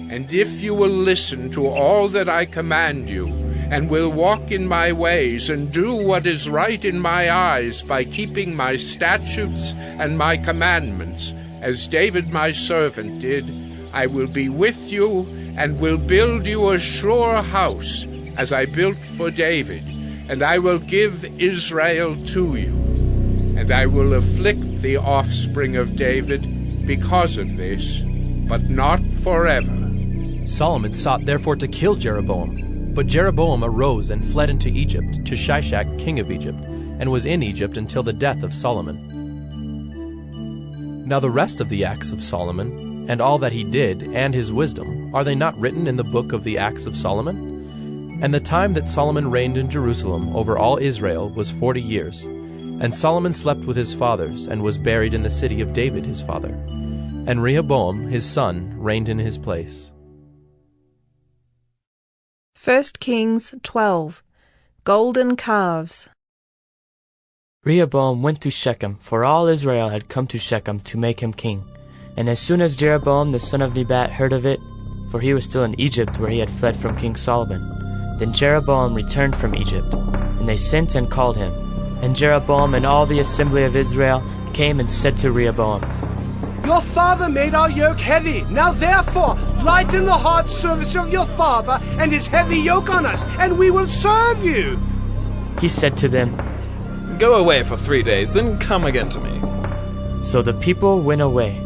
And if you will listen to all that I command you, and will walk in my ways, and do what is right in my eyes by keeping my statutes and my commandments, as David my servant did, I will be with you, and will build you a sure house, as I built for David, and I will give Israel to you. And I will afflict the offspring of David because of this, but not forever. Solomon sought therefore to kill Jeroboam. But Jeroboam arose and fled into Egypt, to Shishak king of Egypt, and was in Egypt until the death of Solomon. Now the rest of the acts of Solomon, and all that he did, and his wisdom, are they not written in the book of the acts of Solomon? And the time that Solomon reigned in Jerusalem over all Israel was 40 years. And Solomon slept with his fathers, and was buried in the city of David his father. And Rehoboam his son reigned in his place. 1 Kings 12. Golden calves. Rehoboam went to Shechem, for all Israel had come to Shechem to make him king. And as soon as Jeroboam the son of Nebat heard of it, for he was still in Egypt where he had fled from King Solomon, then Jeroboam returned from Egypt, and they sent and called him. And Jeroboam and all the assembly of Israel came and said to Rehoboam, Your father made our yoke heavy. Now therefore, lighten the hard service of your father and his heavy yoke on us, and we will serve you. He said to them, Go away for 3 days, then come again to me. So the people went away.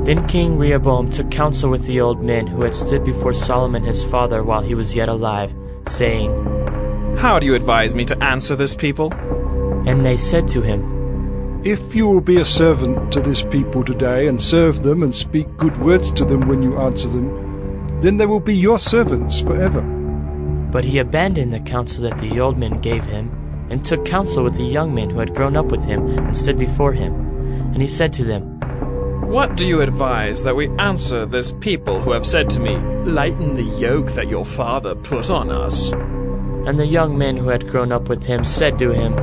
Then King Rehoboam took counsel with the old men who had stood before Solomon his father while he was yet alive, saying, How do you advise me to answer this people? And they said to him, If you will be a servant to this people today, and serve them, and speak good words to them when you answer them, then they will be your servants forever. But he abandoned the counsel that the old men gave him, and took counsel with the young men who had grown up with him, and stood before him. And he said to them, What do you advise that we answer this people who have said to me, Lighten the yoke that your father put on us? And the young men who had grown up with him said to him,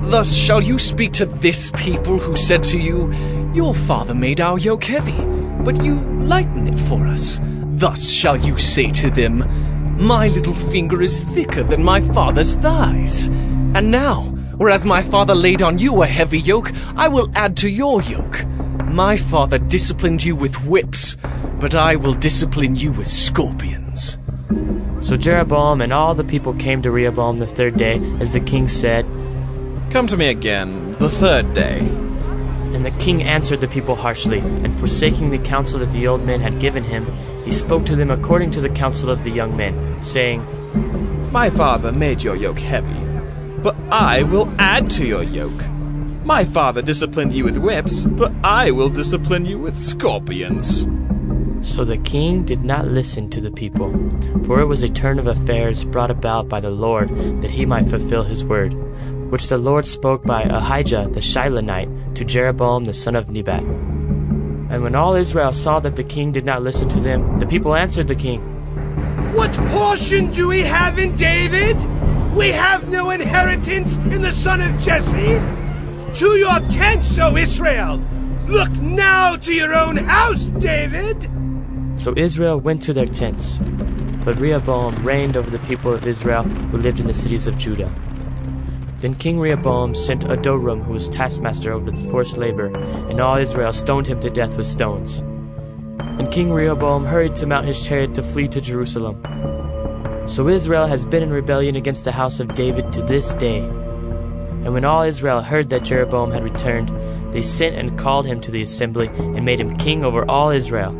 Thus shall you speak to this people who said to you, Your father made our yoke heavy, but you lighten it for us. Thus shall you say to them, My little finger is thicker than my father's thighs. And now, whereas my father laid on you a heavy yoke, I will add to your yoke. My father disciplined you with whips, but I will discipline you with scorpions. So Jeroboam and all the people came to Rehoboam the 3rd day, as the king said, Come to me again the 3rd day. And the king answered the people harshly, and forsaking the counsel that the old men had given him, he spoke to them according to the counsel of the young men, saying, My father made your yoke heavy, but I will add to your yoke. My father disciplined you with whips, but I will discipline you with scorpions. So the king did not listen to the people, for it was a turn of affairs brought about by the Lord, that he might fulfill his word, which the Lord spoke by Ahijah the Shilonite to Jeroboam the son of Nebat. And when all Israel saw that the king did not listen to them, the people answered the king, What portion do we have in David? We have no inheritance in the son of Jesse. To your tents, O Israel! Look now to your own house, David! So Israel went to their tents, but Rehoboam reigned over the people of Israel who lived in the cities of Judah. Then King Rehoboam sent Adoram, who was taskmaster over the forced labor, and all Israel stoned him to death with stones. And King Rehoboam hurried to mount his chariot to flee to Jerusalem. So Israel has been in rebellion against the house of David to this day. And when all Israel heard that Jeroboam had returned, they sent and called him to the assembly, and made him king over all Israel.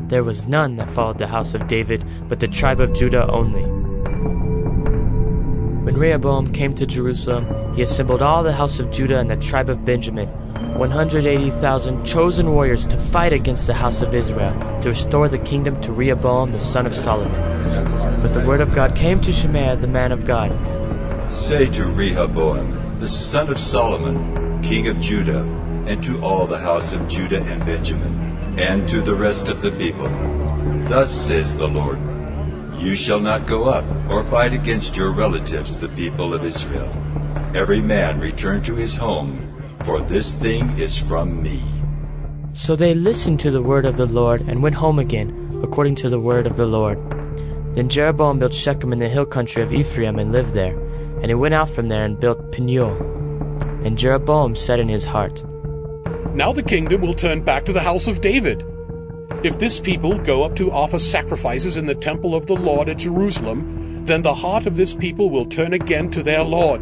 There was none that followed the house of David, but the tribe of Judah only. When Rehoboam came to Jerusalem, he assembled all the house of Judah and the tribe of Benjamin, 180,000 chosen warriors, to fight against the house of Israel, to restore the kingdom to Rehoboam the son of Solomon. But the word of God came to Shemaiah the man of God, Say to Rehoboam, the son of Solomon, king of Judah, and to all the house of Judah and Benjamin, and to the rest of the people, thus says the Lord, you shall not go up or fight against your relatives, the people of Israel. Every man return to his home, for this thing is from me. So they listened to the word of the Lord and went home again, according to the word of the Lord. Then Jeroboam built Shechem in the hill country of Ephraim and lived there. And he went out from there and built Peniel. And Jeroboam said in his heart, Now the kingdom will turn back to the house of David. If this people go up to offer sacrifices in the temple of the Lord at Jerusalem, then the heart of this people will turn again to their Lord,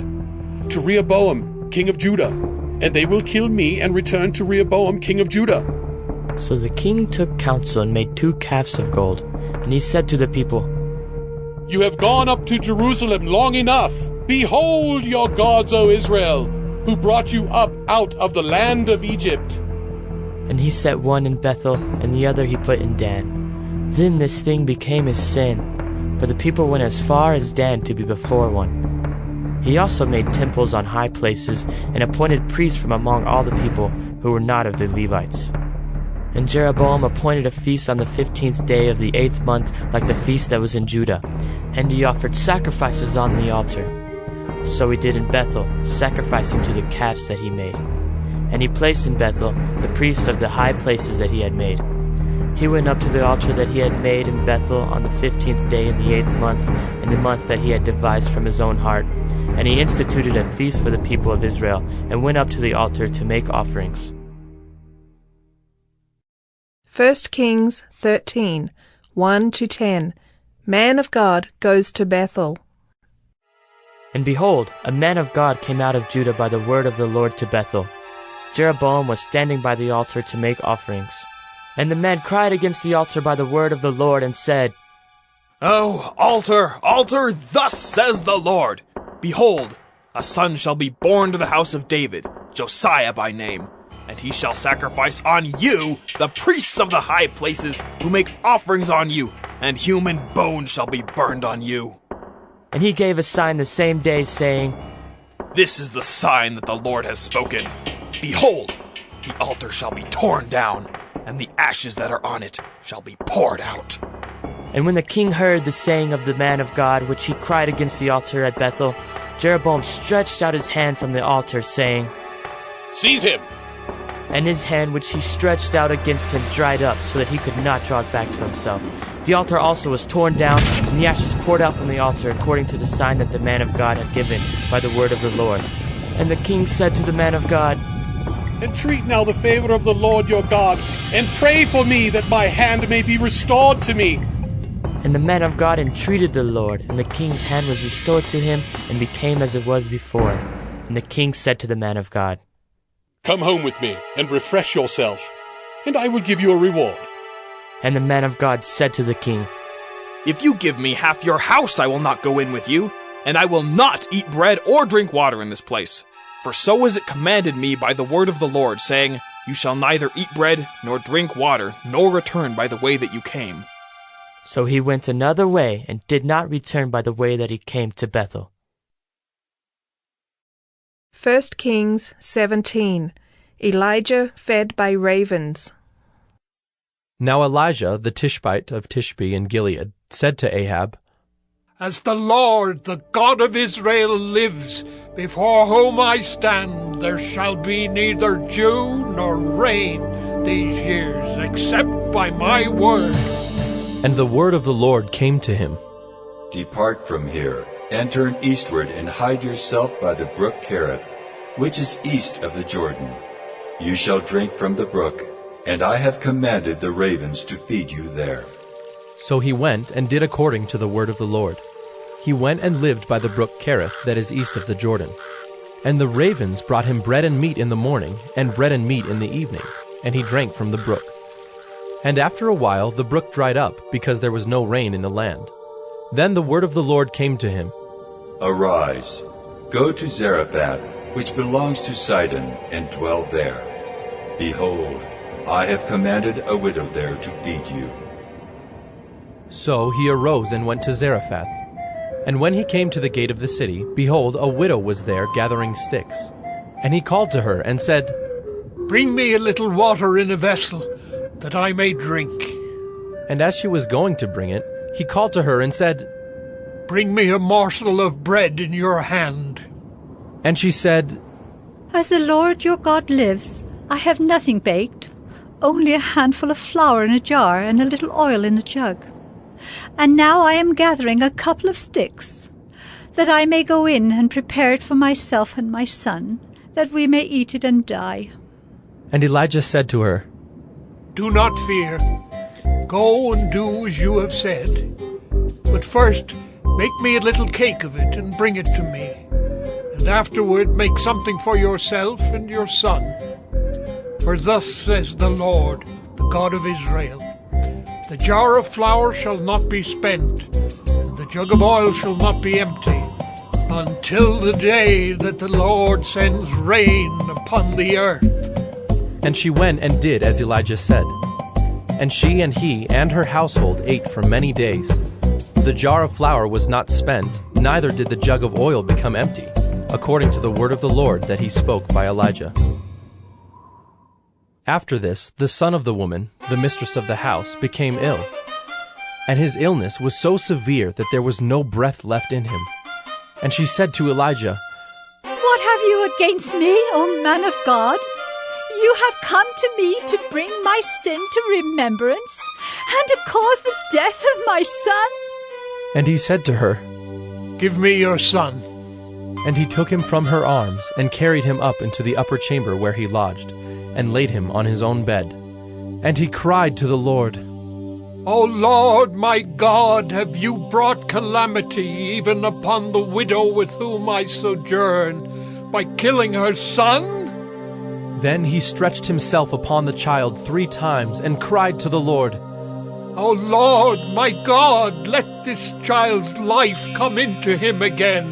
to Rehoboam, king of Judah, and they will kill me and return to Rehoboam, king of Judah. So the king took counsel and made 2 calves of gold. And he said to the people, You have gone up to Jerusalem long enough. Behold your gods, O Israel, who brought you up out of the land of Egypt. And he set one in Bethel, and the other he put in Dan. Then this thing became his sin, for the people went as far as Dan to be before one. He also made temples on high places, and appointed priests from among all the people who were not of the Levites. And Jeroboam appointed a feast on the 15th day of the 8th month, like the feast that was in Judah, and he offered sacrifices on the altar. So he did in Bethel, sacrificing to the calves that he made. And he placed in Bethel the priests of the high places that he had made. He went up to the altar that he had made in Bethel on the 15th day in the 8th month, in the month that he had devised from his own heart. And he instituted a feast for the people of Israel, and went up to the altar to make offerings. 1 Kings 13, 1-10. Man of God goes to Bethel. And behold, a man of God came out of Judah by the word of the Lord to Bethel. Jeroboam was standing by the altar to make offerings. And the man cried against the altar by the word of the Lord and said, O altar, altar, thus says the Lord, Behold, a son shall be born to the house of David, Josiah by name, and he shall sacrifice on you the priests of the high places who make offerings on you, and human bones shall be burned on you. And he gave a sign the same day, saying, This is the sign that the Lord has spoken. Behold, the altar shall be torn down, and the ashes that are on it shall be poured out. And when the king heard the saying of the man of God, which he cried against the altar at Bethel, Jeroboam stretched out his hand from the altar, saying, Seize him! And his hand which he stretched out against him dried up, so that he could not draw it back to himself. The altar also was torn down, and the ashes poured out from the altar, according to the sign that the man of God had given by the word of the Lord. And the king said to the man of God, Entreat now the favor of the Lord your God, and pray for me that my hand may be restored to me. And the man of God entreated the Lord, and the king's hand was restored to him, and became as it was before. And the king said to the man of God, Come home with me, and refresh yourself, and I will give you a reward. And the man of God said to the king, If you give me half your house, I will not go in with you, and I will not eat bread or drink water in this place. For so is it commanded me by the word of the Lord, saying, You shall neither eat bread, nor drink water, nor return by the way that you came. So he went another way, and did not return by the way that he came to Bethel. 1 Kings 17. Elijah fed by ravens. Now Elijah, the Tishbite of Tishbe in Gilead, said to Ahab, As the Lord, the God of Israel, lives, before whom I stand, there shall be neither dew nor rain these years, except by my word. And the word of the Lord came to him. Depart from here, and turn eastward, and hide yourself by the brook Kerith, which is east of the Jordan. You shall drink from the brook, and I have commanded the ravens to feed you there. So he went and did according to the word of the Lord. He went and lived by the brook Kerith that is east of the Jordan. And the ravens brought him bread and meat in the morning, and bread and meat in the evening, and he drank from the brook. And after a while the brook dried up, because there was no rain in the land. Then the word of the Lord came to him. Arise, go to Zarephath, which belongs to Sidon, and dwell there. Behold, I have commanded a widow there to feed you. So he arose and went to Zarephath. And when he came to the gate of the city, behold, a widow was there gathering sticks. And he called to her and said, Bring me a little water in a vessel, that I may drink. And as she was going to bring it, he called to her and said, Bring me a morsel of bread in your hand. And she said, As the Lord your God lives, I have nothing baked, only a handful of flour in a jar and a little oil in a jug. And now I am gathering a couple of sticks, that I may go in and prepare it for myself and my son, that we may eat it and die. And Elijah said to her, Do not fear. Go and do as you have said. But first, make me a little cake of it and bring it to me. And afterward make something for yourself and your son. For thus says the Lord, the God of Israel, The jar of flour shall not be spent, and the jug of oil shall not be empty, until the day that the Lord sends rain upon the earth. And she went and did as Elijah said. And she and he and her household ate for many days. The jar of flour was not spent, neither did the jug of oil become empty, according to the word of the Lord that he spoke by Elijah. After this, the son of the woman, the mistress of the house, became ill. And his illness was so severe that there was no breath left in him. And she said to Elijah, What have you against me, O man of God? You have come to me to bring my sin to remembrance, and to cause the death of my son? And he said to her, Give me your son. And he took him from her arms, and carried him up into the upper chamber where he lodged, and laid him on his own bed. And he cried to the Lord, O Lord my God, have you brought calamity even upon the widow with whom I sojourn, by killing her son? Then he stretched himself upon the child 3 times, and cried to the Lord, O Lord my God, let this child's life come into him again.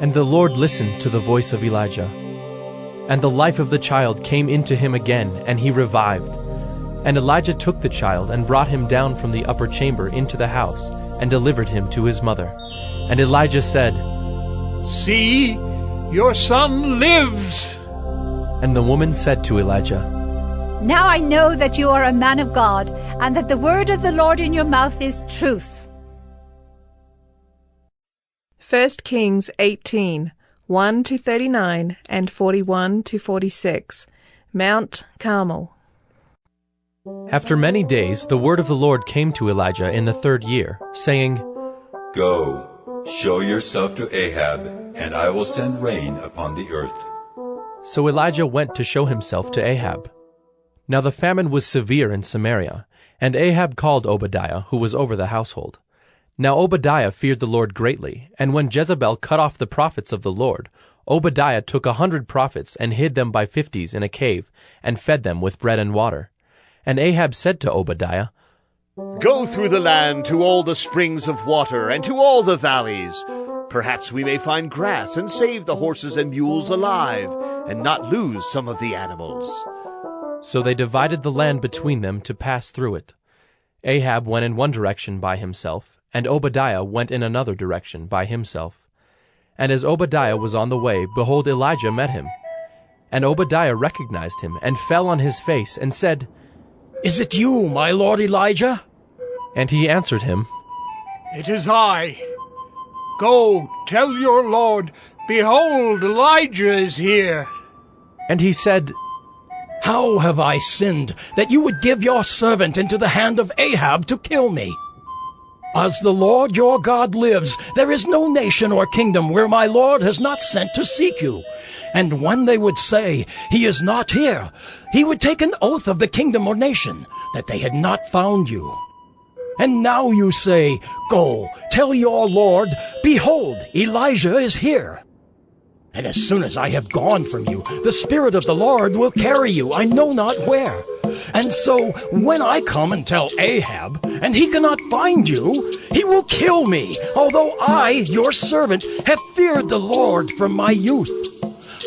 And the Lord listened to the voice of Elijah. And the life of the child came into him again, and he revived. And Elijah took the child, and brought him down from the upper chamber into the house, and delivered him to his mother. And Elijah said, See, your son lives. And the woman said to Elijah, Now I know that you are a man of God, and that the word of the Lord in your mouth is truth. 1 Kings 18, 1-39 and 41-46. Mount Carmel. After many days the word of the Lord came to Elijah in the 3rd year, saying, Go, show yourself to Ahab, and I will send rain upon the earth. So Elijah went to show himself to Ahab. Now the famine was severe in Samaria, and Ahab called Obadiah, who was over the household. Now Obadiah feared the Lord greatly, and when Jezebel cut off the prophets of the Lord, Obadiah took 100 prophets and hid them by 50s in a cave, and fed them with bread and water. And Ahab said to Obadiah, Go through the land to all the springs of water and to all the valleys. Perhaps we may find grass and save the horses and mules alive, and not lose some of the animals. So they divided the land between them to pass through it. Ahab went in one direction by himself, and Obadiah went in another direction by himself. And as Obadiah was on the way, behold, Elijah met him. And Obadiah recognized him, and fell on his face, and said, Is it you, my lord Elijah? And he answered him, It is I. Go, tell your lord, behold, Elijah is here. And he said, How have I sinned, that you would give your servant into the hand of Ahab to kill me? As the Lord your God lives, there is no nation or kingdom where my Lord has not sent to seek you. And when they would say, He is not here, he would take an oath of the kingdom or nation, that they had not found you. And now you say, Go, tell your Lord, behold, Elijah is here. And as soon as I have gone from you, the Spirit of the Lord will carry you, I know not where. And so, when I come and tell Ahab, and he cannot find you, he will kill me, although I, your servant, have feared the Lord from my youth.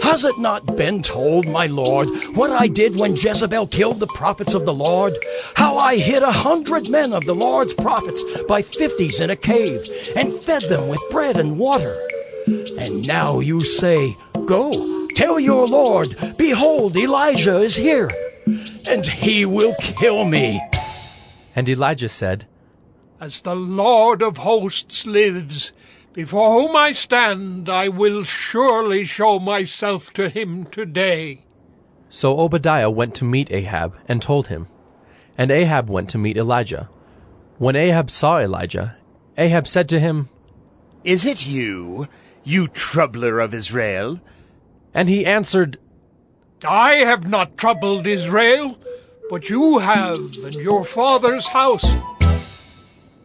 Has it not been told, my lord, what I did when Jezebel killed the prophets of the Lord? How I hid 100 men of the Lord's prophets by 50s in a cave, and fed them with bread and water. And now you say, Go, tell your Lord, behold, Elijah is here, and he will kill me. And Elijah said, As the Lord of hosts lives, before whom I stand, I will surely show myself to him today. So Obadiah went to meet Ahab and told him. And Ahab went to meet Elijah. When Ahab saw Elijah, Ahab said to him, Is it you, you troubler of Israel? And he answered, I have not troubled Israel, but you have, and your father's house,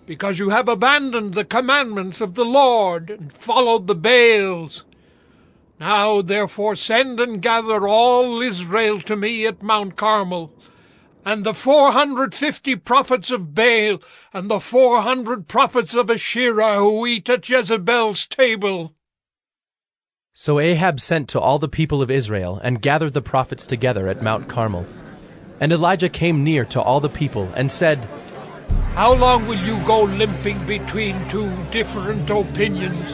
because you have abandoned the commandments of the Lord and followed the Baals. Now therefore send and gather all Israel to me at Mount Carmel, and the 450 prophets of Baal, and the 400 prophets of Asherah who eat at Jezebel's table. So Ahab sent to all the people of Israel, and gathered the prophets together at Mount Carmel. And Elijah came near to all the people, and said, How long will you go limping between two different opinions?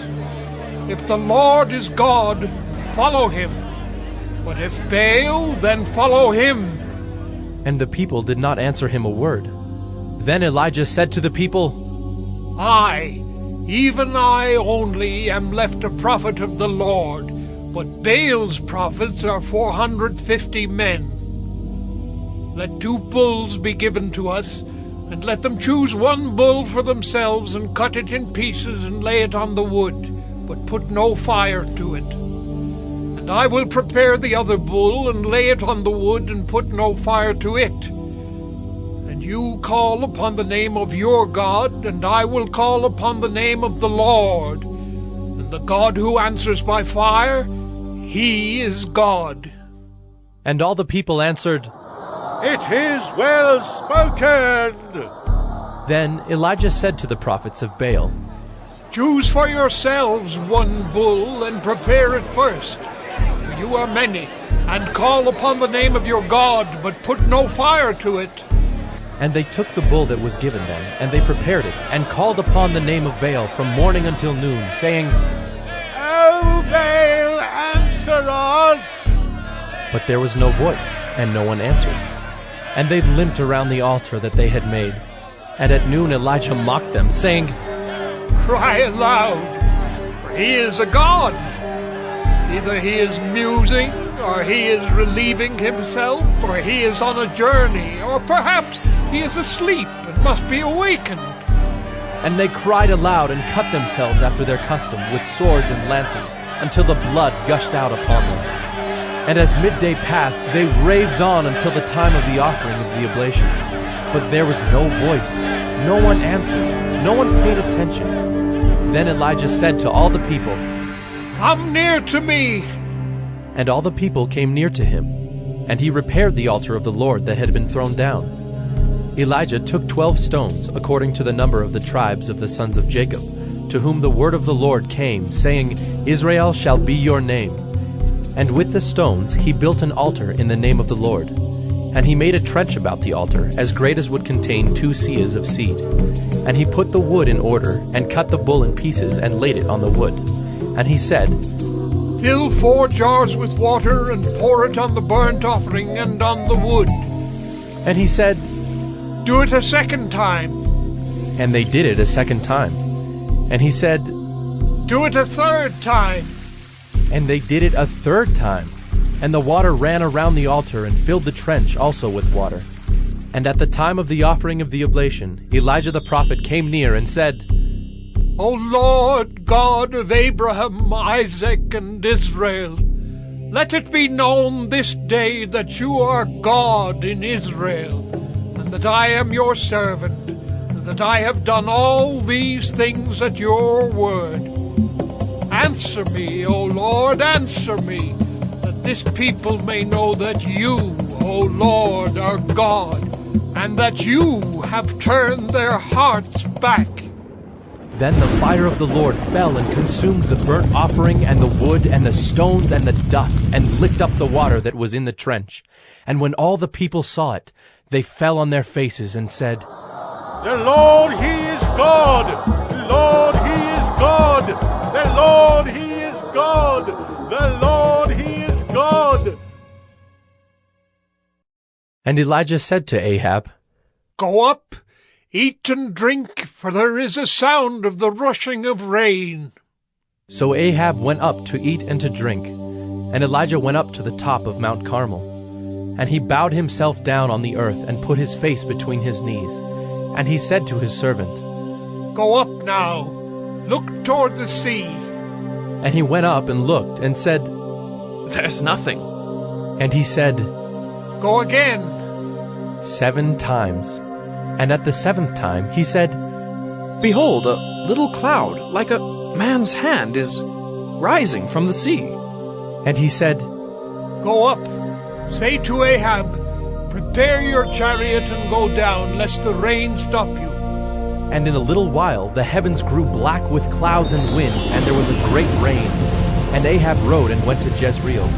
If the Lord is God, follow him. But if Baal, then follow him. And the people did not answer him a word. Then Elijah said to the people, I, even I only, am left a prophet of the Lord, but Baal's prophets are 450 men. Let 2 bulls be given to us, and let them choose 1 bull for themselves, and cut it in pieces, and lay it on the wood, but put no fire to it. And I will prepare the other bull, and lay it on the wood, and put no fire to it. And you call upon the name of your God, and I will call upon the name of the Lord. And the God who answers by fire, he is God. And all the people answered, It is well spoken. Then Elijah said to the prophets of Baal, Choose for yourselves 1 bull, and prepare it first. For you are many, and call upon the name of your God, but put no fire to it. And they took the bull that was given them, and they prepared it, and called upon the name of Baal from morning until noon, saying, O Baal, answer us. But there was no voice, and no one answered. And they limped around the altar that they had made. And at noon Elijah mocked them, saying, Cry aloud, for he is a god. Either he is musing, or he is relieving himself, or he is on a journey, or perhaps he is asleep and must be awakened. And they cried aloud and cut themselves after their custom with swords and lances, until the blood gushed out upon them. And as midday passed, they raved on until the time of the offering of the oblation. But there was no voice, no one answered, no one paid attention. Then Elijah said to all the people, Come near to me. And all the people came near to him, and he repaired the altar of the Lord that had been thrown down. Elijah took 12 stones, according to the number of the tribes of the sons of Jacob, to whom the word of the Lord came, saying, Israel shall be your name. And with the stones he built an altar in the name of the Lord. And he made a trench about the altar, as great as would contain 2 seahs of seed. And he put the wood in order, and cut the bull in pieces, and laid it on the wood. And he said, Fill 4 jars with water, and pour it on the burnt offering and on the wood. And he said, Do it a second time. And they did it a second time. And he said, Do it a third time. And they did it a third time. And the water ran around the altar and filled the trench also with water. And at the time of the offering of the oblation, Elijah the prophet came near and said, O Lord God of Abraham, Isaac, and Israel, let it be known this day that you are God in Israel, and that I am your servant, and that I have done all these things at your word. Answer me, O Lord, answer me, that this people may know that you, O Lord, are God, and that you have turned their hearts back. Then the fire of the Lord fell and consumed the burnt offering and the wood and the stones and the dust, and licked up the water that was in the trench. And when all the people saw it, they fell on their faces and said, The Lord, He is God! The Lord, He is God! The Lord, He is God! The Lord, He is God! And Elijah said to Ahab, Go up, eat and drink, for there is a sound of the rushing of rain. So Ahab went up to eat and to drink, and Elijah went up to the top of Mount Carmel. And he bowed himself down on the earth and put his face between his knees. And he said to his servant, Go up now, look toward the sea. And he went up and looked and said, There's nothing. And he said, Go again. 7 times. And at the 7th time he said, Behold, a little cloud, like a man's hand, is rising from the sea. And he said, Go up, say to Ahab, Prepare your chariot and go down, lest the rain stop you. And in a little while the heavens grew black with clouds and wind, and there was a great rain. And Ahab rode and went to Jezreel.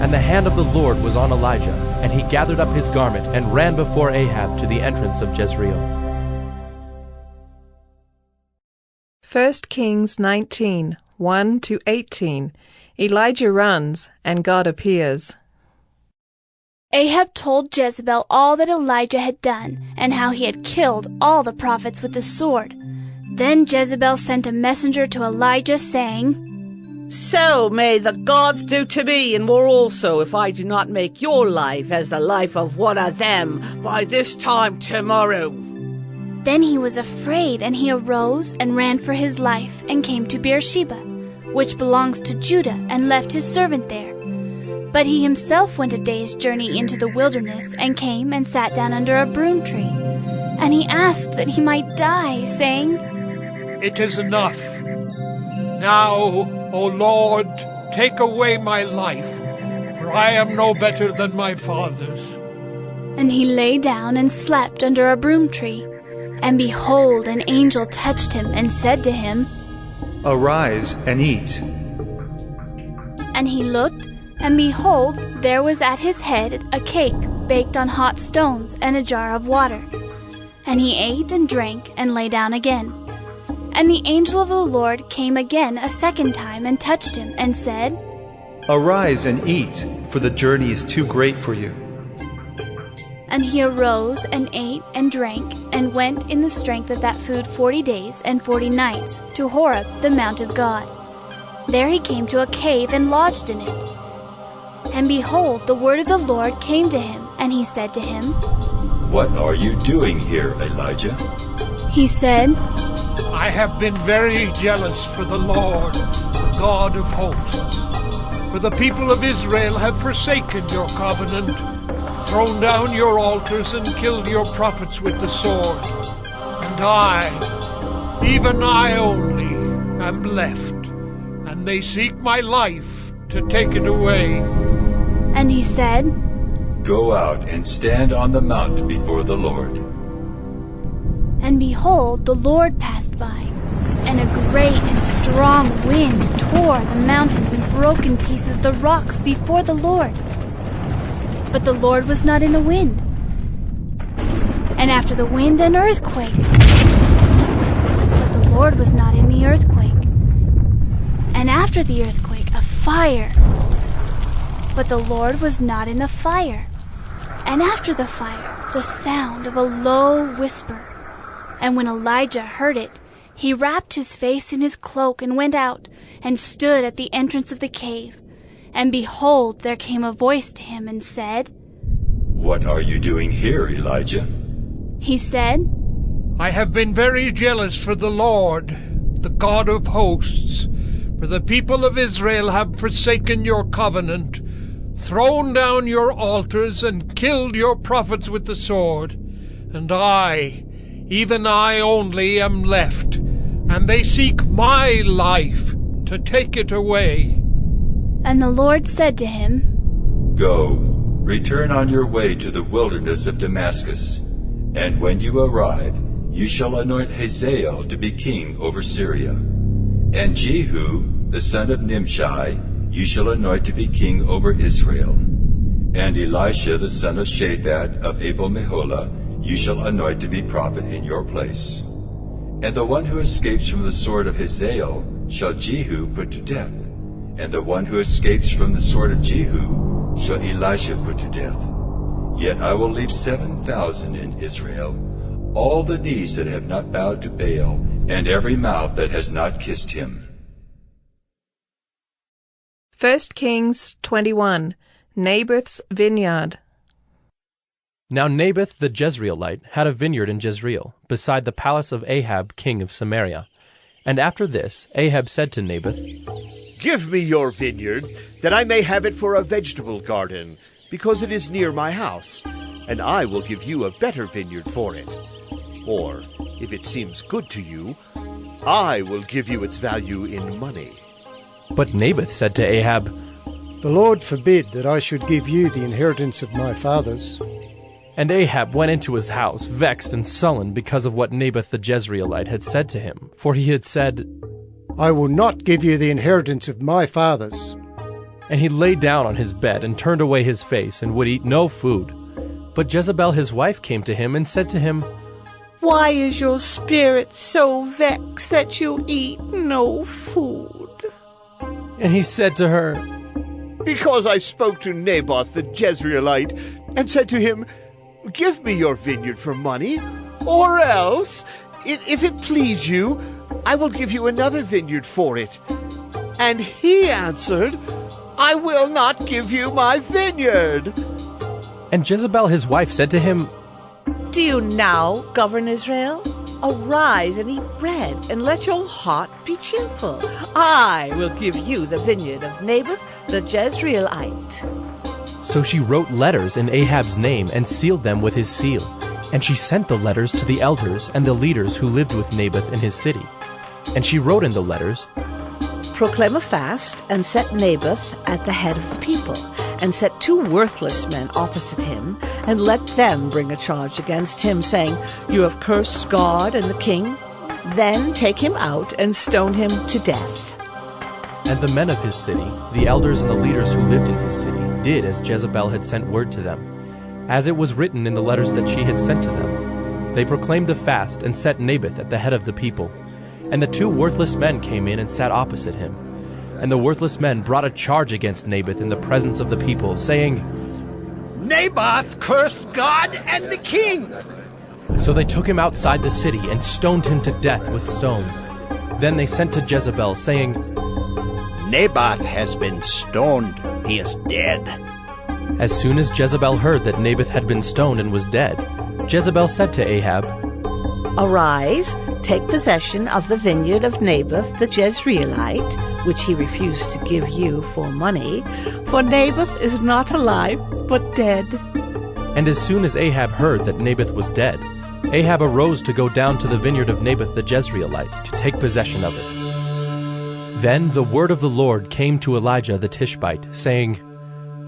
And the hand of the Lord was on Elijah, and he gathered up his garment and ran before Ahab to the entrance of Jezreel. 1 Kings 19, 1-18. Elijah runs, and God appears. Ahab told Jezebel all that Elijah had done, and how he had killed all the prophets with the sword. Then Jezebel sent a messenger to Elijah, saying, So may the gods do to me and more also, if I do not make your life as the life of one of them by this time tomorrow. Then he was afraid, and he arose and ran for his life, and came to Beersheba, which belongs to Judah, and left his servant there. But he himself went a day's journey into the wilderness, and came and sat down under a broom tree. And he asked that he might die, saying, It is enough. Now, O Lord, take away my life, for I am no better than my fathers. And he lay down and slept under a broom tree. And behold, an angel touched him and said to him, Arise and eat. And he looked, and behold, there was at his head a cake baked on hot stones and a jar of water. And he ate and drank and lay down again. And the angel of the Lord came again a second time and touched him and said, Arise and eat, for the journey is too great for you. And he arose and ate and drank and went in the strength of that food 40 days and 40 nights to Horeb, the mount of God. There he came to a cave and lodged in it. And behold, the word of the Lord came to him, and he said to him, What are you doing here, Elijah? He said, I have been very jealous for the Lord, the God of hosts. For the people of Israel have forsaken your covenant, thrown down your altars, and killed your prophets with the sword. And I, even I only, am left, and they seek my life to take it away. And he said, Go out and stand on the mount before the Lord. And behold, the Lord passed by, and a great and strong wind tore the mountains and broke in pieces the rocks before the Lord. But the Lord was not in the wind. And after the wind, an earthquake. But the Lord was not in the earthquake. And after the earthquake, a fire. But the Lord was not in the fire. And after the fire, the sound of a low whisper. And when Elijah heard it, he wrapped his face in his cloak and went out and stood at the entrance of the cave. And behold, there came a voice to him and said, What are you doing here, Elijah? He said, I have been very jealous for the Lord, the God of hosts. For the people of Israel have forsaken your covenant, thrown down your altars, and killed your prophets with the sword. And I, even I only, am left, and they seek my life to take it away. And the Lord said to him, Go, return on your way to the wilderness of Damascus, and when you arrive, you shall anoint Hazael to be king over Syria. And Jehu, the son of Nimshi, you shall anoint to be king over Israel. And Elisha, the son of Shaphat of Abel-Meholah, you shall anoint to be prophet in your place. And the one who escapes from the sword of Hazael shall Jehu put to death. And the one who escapes from the sword of Jehu shall Elisha put to death. Yet I will leave 7,000 in Israel, all the knees that have not bowed to Baal, and every mouth that has not kissed him. 1 Kings 21. Naboth's vineyard. Now Naboth the Jezreelite had a vineyard in Jezreel, beside the palace of Ahab king of Samaria. And after this Ahab said to Naboth, Give me your vineyard, that I may have it for a vegetable garden, because it is near my house, and I will give you a better vineyard for it. Or, if it seems good to you, I will give you its value in money. But Naboth said to Ahab, The Lord forbid that I should give you the inheritance of my fathers. And Ahab went into his house, vexed and sullen because of what Naboth the Jezreelite had said to him. For he had said, I will not give you the inheritance of my fathers. And he lay down on his bed and turned away his face and would eat no food. But Jezebel his wife came to him and said to him, Why is your spirit so vexed that you eat no food? And he said to her, Because I spoke to Naboth the Jezreelite, and said to him, Give me your vineyard for money, or else, if it please you, I will give you another vineyard for it. And he answered, I will not give you my vineyard. And Jezebel his wife said to him, Do you now govern Israel? Arise and eat bread, and let your heart be cheerful. I will give you the vineyard of Naboth the Jezreelite. So she wrote letters in Ahab's name and sealed them with his seal. And she sent the letters to the elders and the leaders who lived with Naboth in his city. And she wrote in the letters, Proclaim a fast, and set Naboth at the head of the people, and set 2 worthless men opposite him, and let them bring a charge against him, saying, You have cursed God and the king. Then take him out and stone him to death. And the men of his city, the elders and the leaders who lived in his city, did as Jezebel had sent word to them, as it was written in the letters that she had sent to them. They proclaimed a fast and set Naboth at the head of the people. And the 2 worthless men came in and sat opposite him. And the worthless men brought a charge against Naboth in the presence of the people, saying, Naboth cursed God and the king. So they took him outside the city and stoned him to death with stones. Then they sent to Jezebel, saying, Naboth has been stoned. He is dead. As soon as Jezebel heard that Naboth had been stoned and was dead, Jezebel said to Ahab, Arise, take possession of the vineyard of Naboth the Jezreelite, which he refused to give you for money, for Naboth is not alive, but dead. And as soon as Ahab heard that Naboth was dead, Ahab arose to go down to the vineyard of Naboth the Jezreelite to take possession of it. Then the word of the Lord came to Elijah the Tishbite, saying,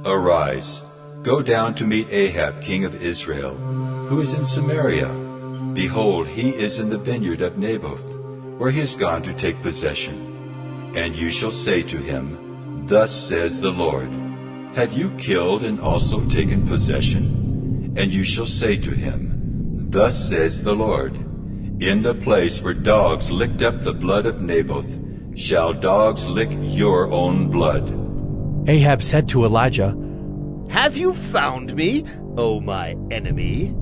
Arise, go down to meet Ahab king of Israel, who is in Samaria. Behold, he is in the vineyard of Naboth, where he is gone to take possession. And you shall say to him, Thus says the Lord, Have you killed and also taken possession? And you shall say to him, Thus says the Lord, In the place where dogs licked up the blood of Naboth, shall dogs lick your own blood. Ahab said to Elijah, Have you found me, O my enemy?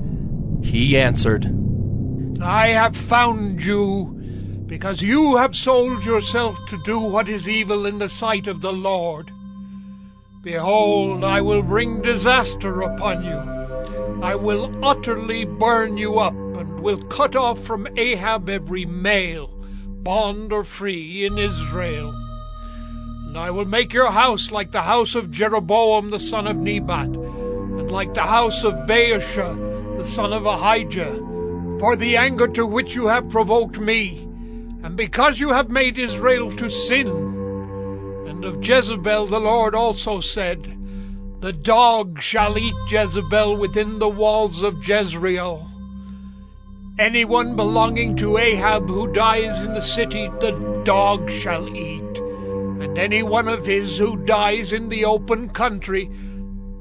He answered, I have found you, because you have sold yourself to do what is evil in the sight of the Lord. Behold, I will bring disaster upon you. I will utterly burn you up, and will cut off from Ahab every male, bond or free, in Israel. And I will make your house like the house of Jeroboam the son of Nebat, and like the house of Baasha the son of Ahijah, for the anger to which you have provoked me, and because you have made Israel to sin. And of Jezebel the Lord also said, The dog shall eat Jezebel within the walls of Jezreel. Anyone belonging to Ahab who dies in the city, the dog shall eat. And any one of his who dies in the open country,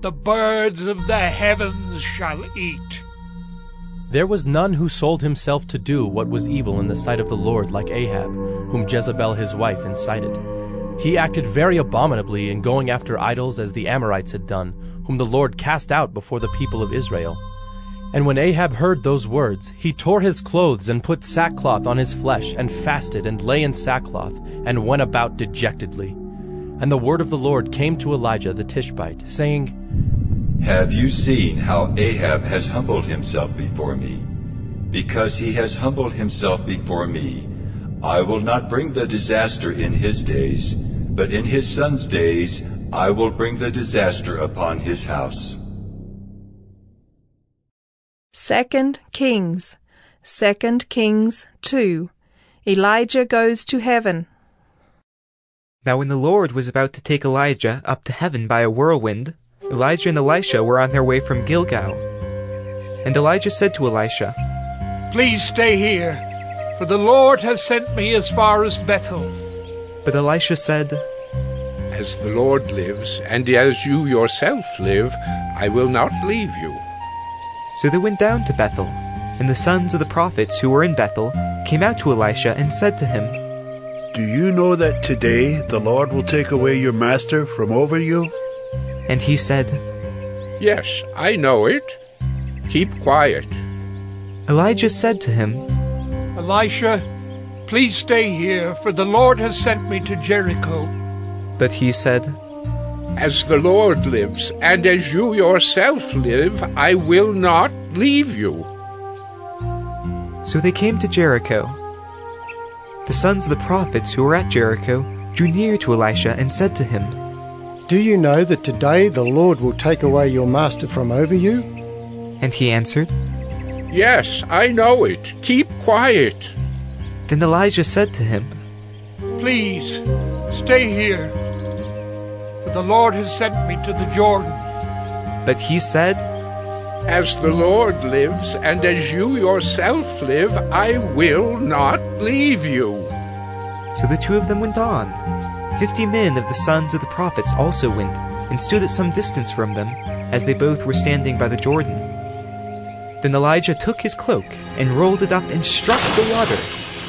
the birds of the heavens shall eat. There was none who sold himself to do what was evil in the sight of the Lord like Ahab, whom Jezebel his wife incited. He acted very abominably in going after idols as the Amorites had done, whom the Lord cast out before the people of Israel. And when Ahab heard those words, he tore his clothes and put sackcloth on his flesh, and fasted and lay in sackcloth, and went about dejectedly. And the word of the Lord came to Elijah the Tishbite, saying, Have you seen how Ahab has humbled himself before me? Because he has humbled himself before me, I will not bring the disaster in his days, but in his son's days I will bring the disaster upon his house. 2 Kings 2. Elijah goes to heaven. Now when the Lord was about to take Elijah up to heaven by a whirlwind, Elijah and Elisha were on their way from Gilgal. And Elijah said to Elisha, Please stay here, for the Lord has sent me as far as Bethel. But Elisha said, As the Lord lives, and as you yourself live, I will not leave you. So they went down to Bethel, and the sons of the prophets who were in Bethel came out to Elisha and said to him, Do you know that today the Lord will take away your master from over you? And he said, Yes, I know it. Keep quiet. Elijah said to him, Elisha, please stay here, for the Lord has sent me to Jericho. But he said, As the Lord lives, and as you yourself live, I will not leave you. So they came to Jericho. The sons of the prophets who were at Jericho drew near to Elisha and said to him, Do you know that today the Lord will take away your master from over you? And he answered, Yes, I know it. Keep quiet. Then Elijah said to him, Please, stay here, for the Lord has sent me to the Jordan. But he said, As the Lord lives, and as you yourself live, I will not leave you. So the two of them went on. 50 men of the sons of the prophets also went, and stood at some distance from them, as they both were standing by the Jordan. Then Elijah took his cloak, and rolled it up, and struck the water.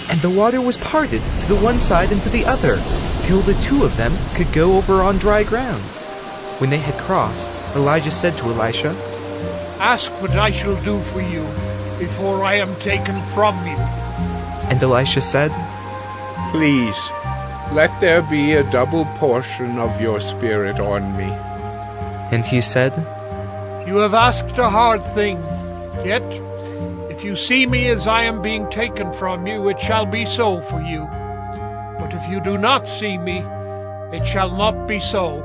And the water was parted to the one side and to the other, till the two of them could go over on dry ground. When they had crossed, Elijah said to Elisha, Ask what I shall do for you, before I am taken from you. And Elisha said, Please, let there be a double portion of your spirit on me. And he said, You have asked a hard thing, yet if you see me as I am being taken from you, it shall be so for you. But if you do not see me, it shall not be so.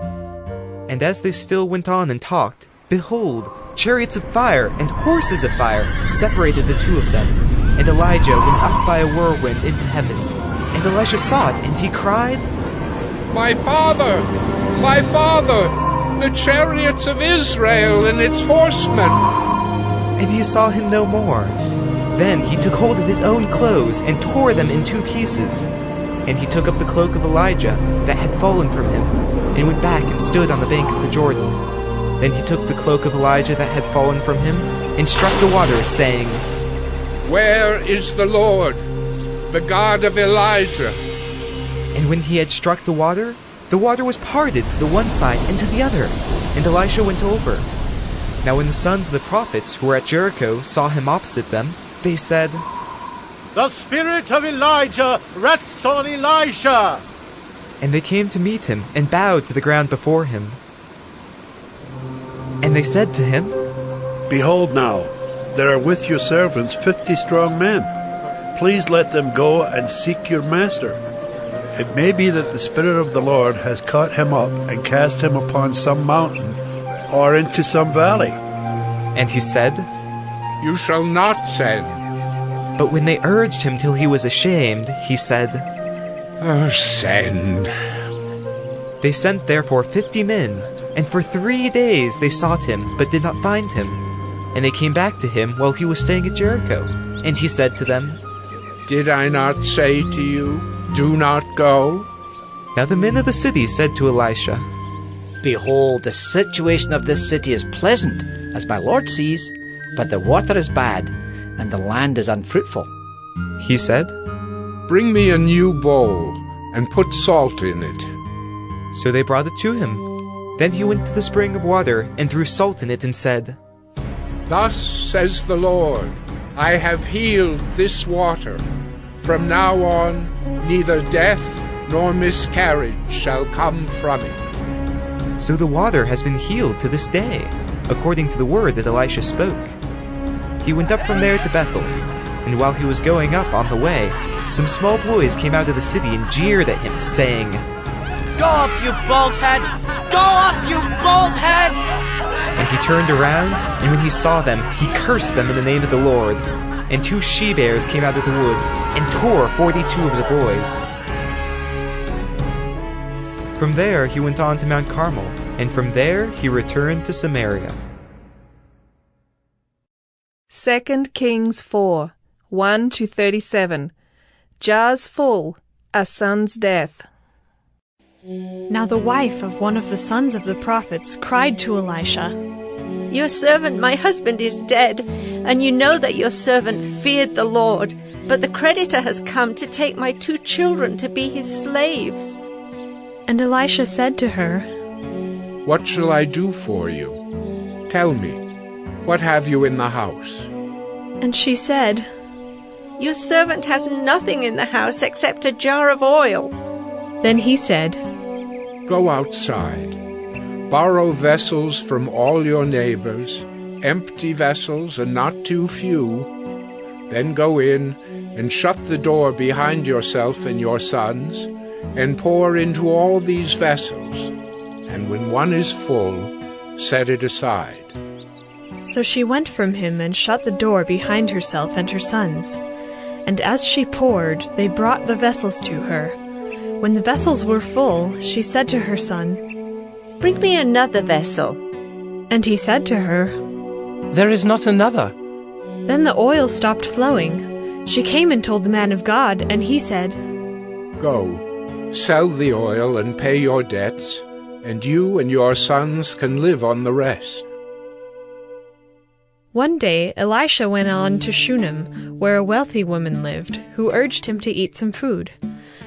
And as they still went on and talked, behold, chariots of fire and horses of fire separated the two of them. And Elijah went up by a whirlwind into heaven. And Elisha saw it, and he cried, My father! My father! The chariots of Israel and its horsemen! And he saw him no more. Then he took hold of his own clothes, and tore them in two pieces. And he took up the cloak of Elijah that had fallen from him, and went back and stood on the bank of the Jordan. Then he took the cloak of Elijah that had fallen from him, and struck the water, saying, Where is the Lord, the God of Elijah? And when he had struck the water was parted to the one side and to the other, and Elisha went over. Now when the sons of the prophets who were at Jericho saw him opposite them, they said, The spirit of Elijah rests on Elisha. And they came to meet him, and bowed to the ground before him. And they said to him, Behold now, there are with your servants 50 strong men. Please let them go and seek your master. It may be that the Spirit of the Lord has caught him up and cast him upon some mountain or into some valley. And he said, You shall not send. But when they urged him till he was ashamed, he said, Send. They sent therefore 50 men, and for 3 days they sought him, but did not find him. And they came back to him while he was staying at Jericho, And he said to them, Did I not say to you, do not go? Now the men of the city said to Elisha, Behold, the situation of this city is pleasant, as my Lord sees, but the water is bad, and the land is unfruitful. He said, Bring me a new bowl, and put salt in it. So they brought it to him. Then he went to the spring of water, and threw salt in it, and said, Thus says the Lord, I have healed this water. From now on, neither death nor miscarriage shall come from it. So the water has been healed to this day, according to the word that Elisha spoke. He went up from there to Bethel, and while he was going up on the way, some small boys came out of the city and jeered at him, saying, Go up, you bald head! Go up, you bald head! And he turned around, and when he saw them, he cursed them in the name of the Lord. And 2 she-bears came out of the woods, and tore 42 of the boys. From there he went on to Mount Carmel, and from there he returned to Samaria. 2 Kings 4, 1-37. Jars full, a son's death. Now the wife of one of the sons of the prophets cried to Elisha, Your servant, my husband, is dead, and you know that your servant feared the Lord, but the creditor has come to take my 2 children to be his slaves. And Elisha said to her, What shall I do for you? Tell me, what have you in the house? And she said, Your servant has nothing in the house except a jar of oil. Then he said, Go outside, borrow vessels from all your neighbors, empty vessels and not too few. Then go in and shut the door behind yourself and your sons, and pour into all these vessels, and when one is full, set it aside. So she went from him and shut the door behind herself and her sons. And as she poured, they brought the vessels to her. When the vessels were full, she said to her son, Bring me another vessel. And he said to her, There is not another. Then the oil stopped flowing. She came and told the man of God, and he said, Go, sell the oil and pay your debts, and you and your sons can live on the rest. One day Elisha went on to Shunem, where a wealthy woman lived, who urged him to eat some food.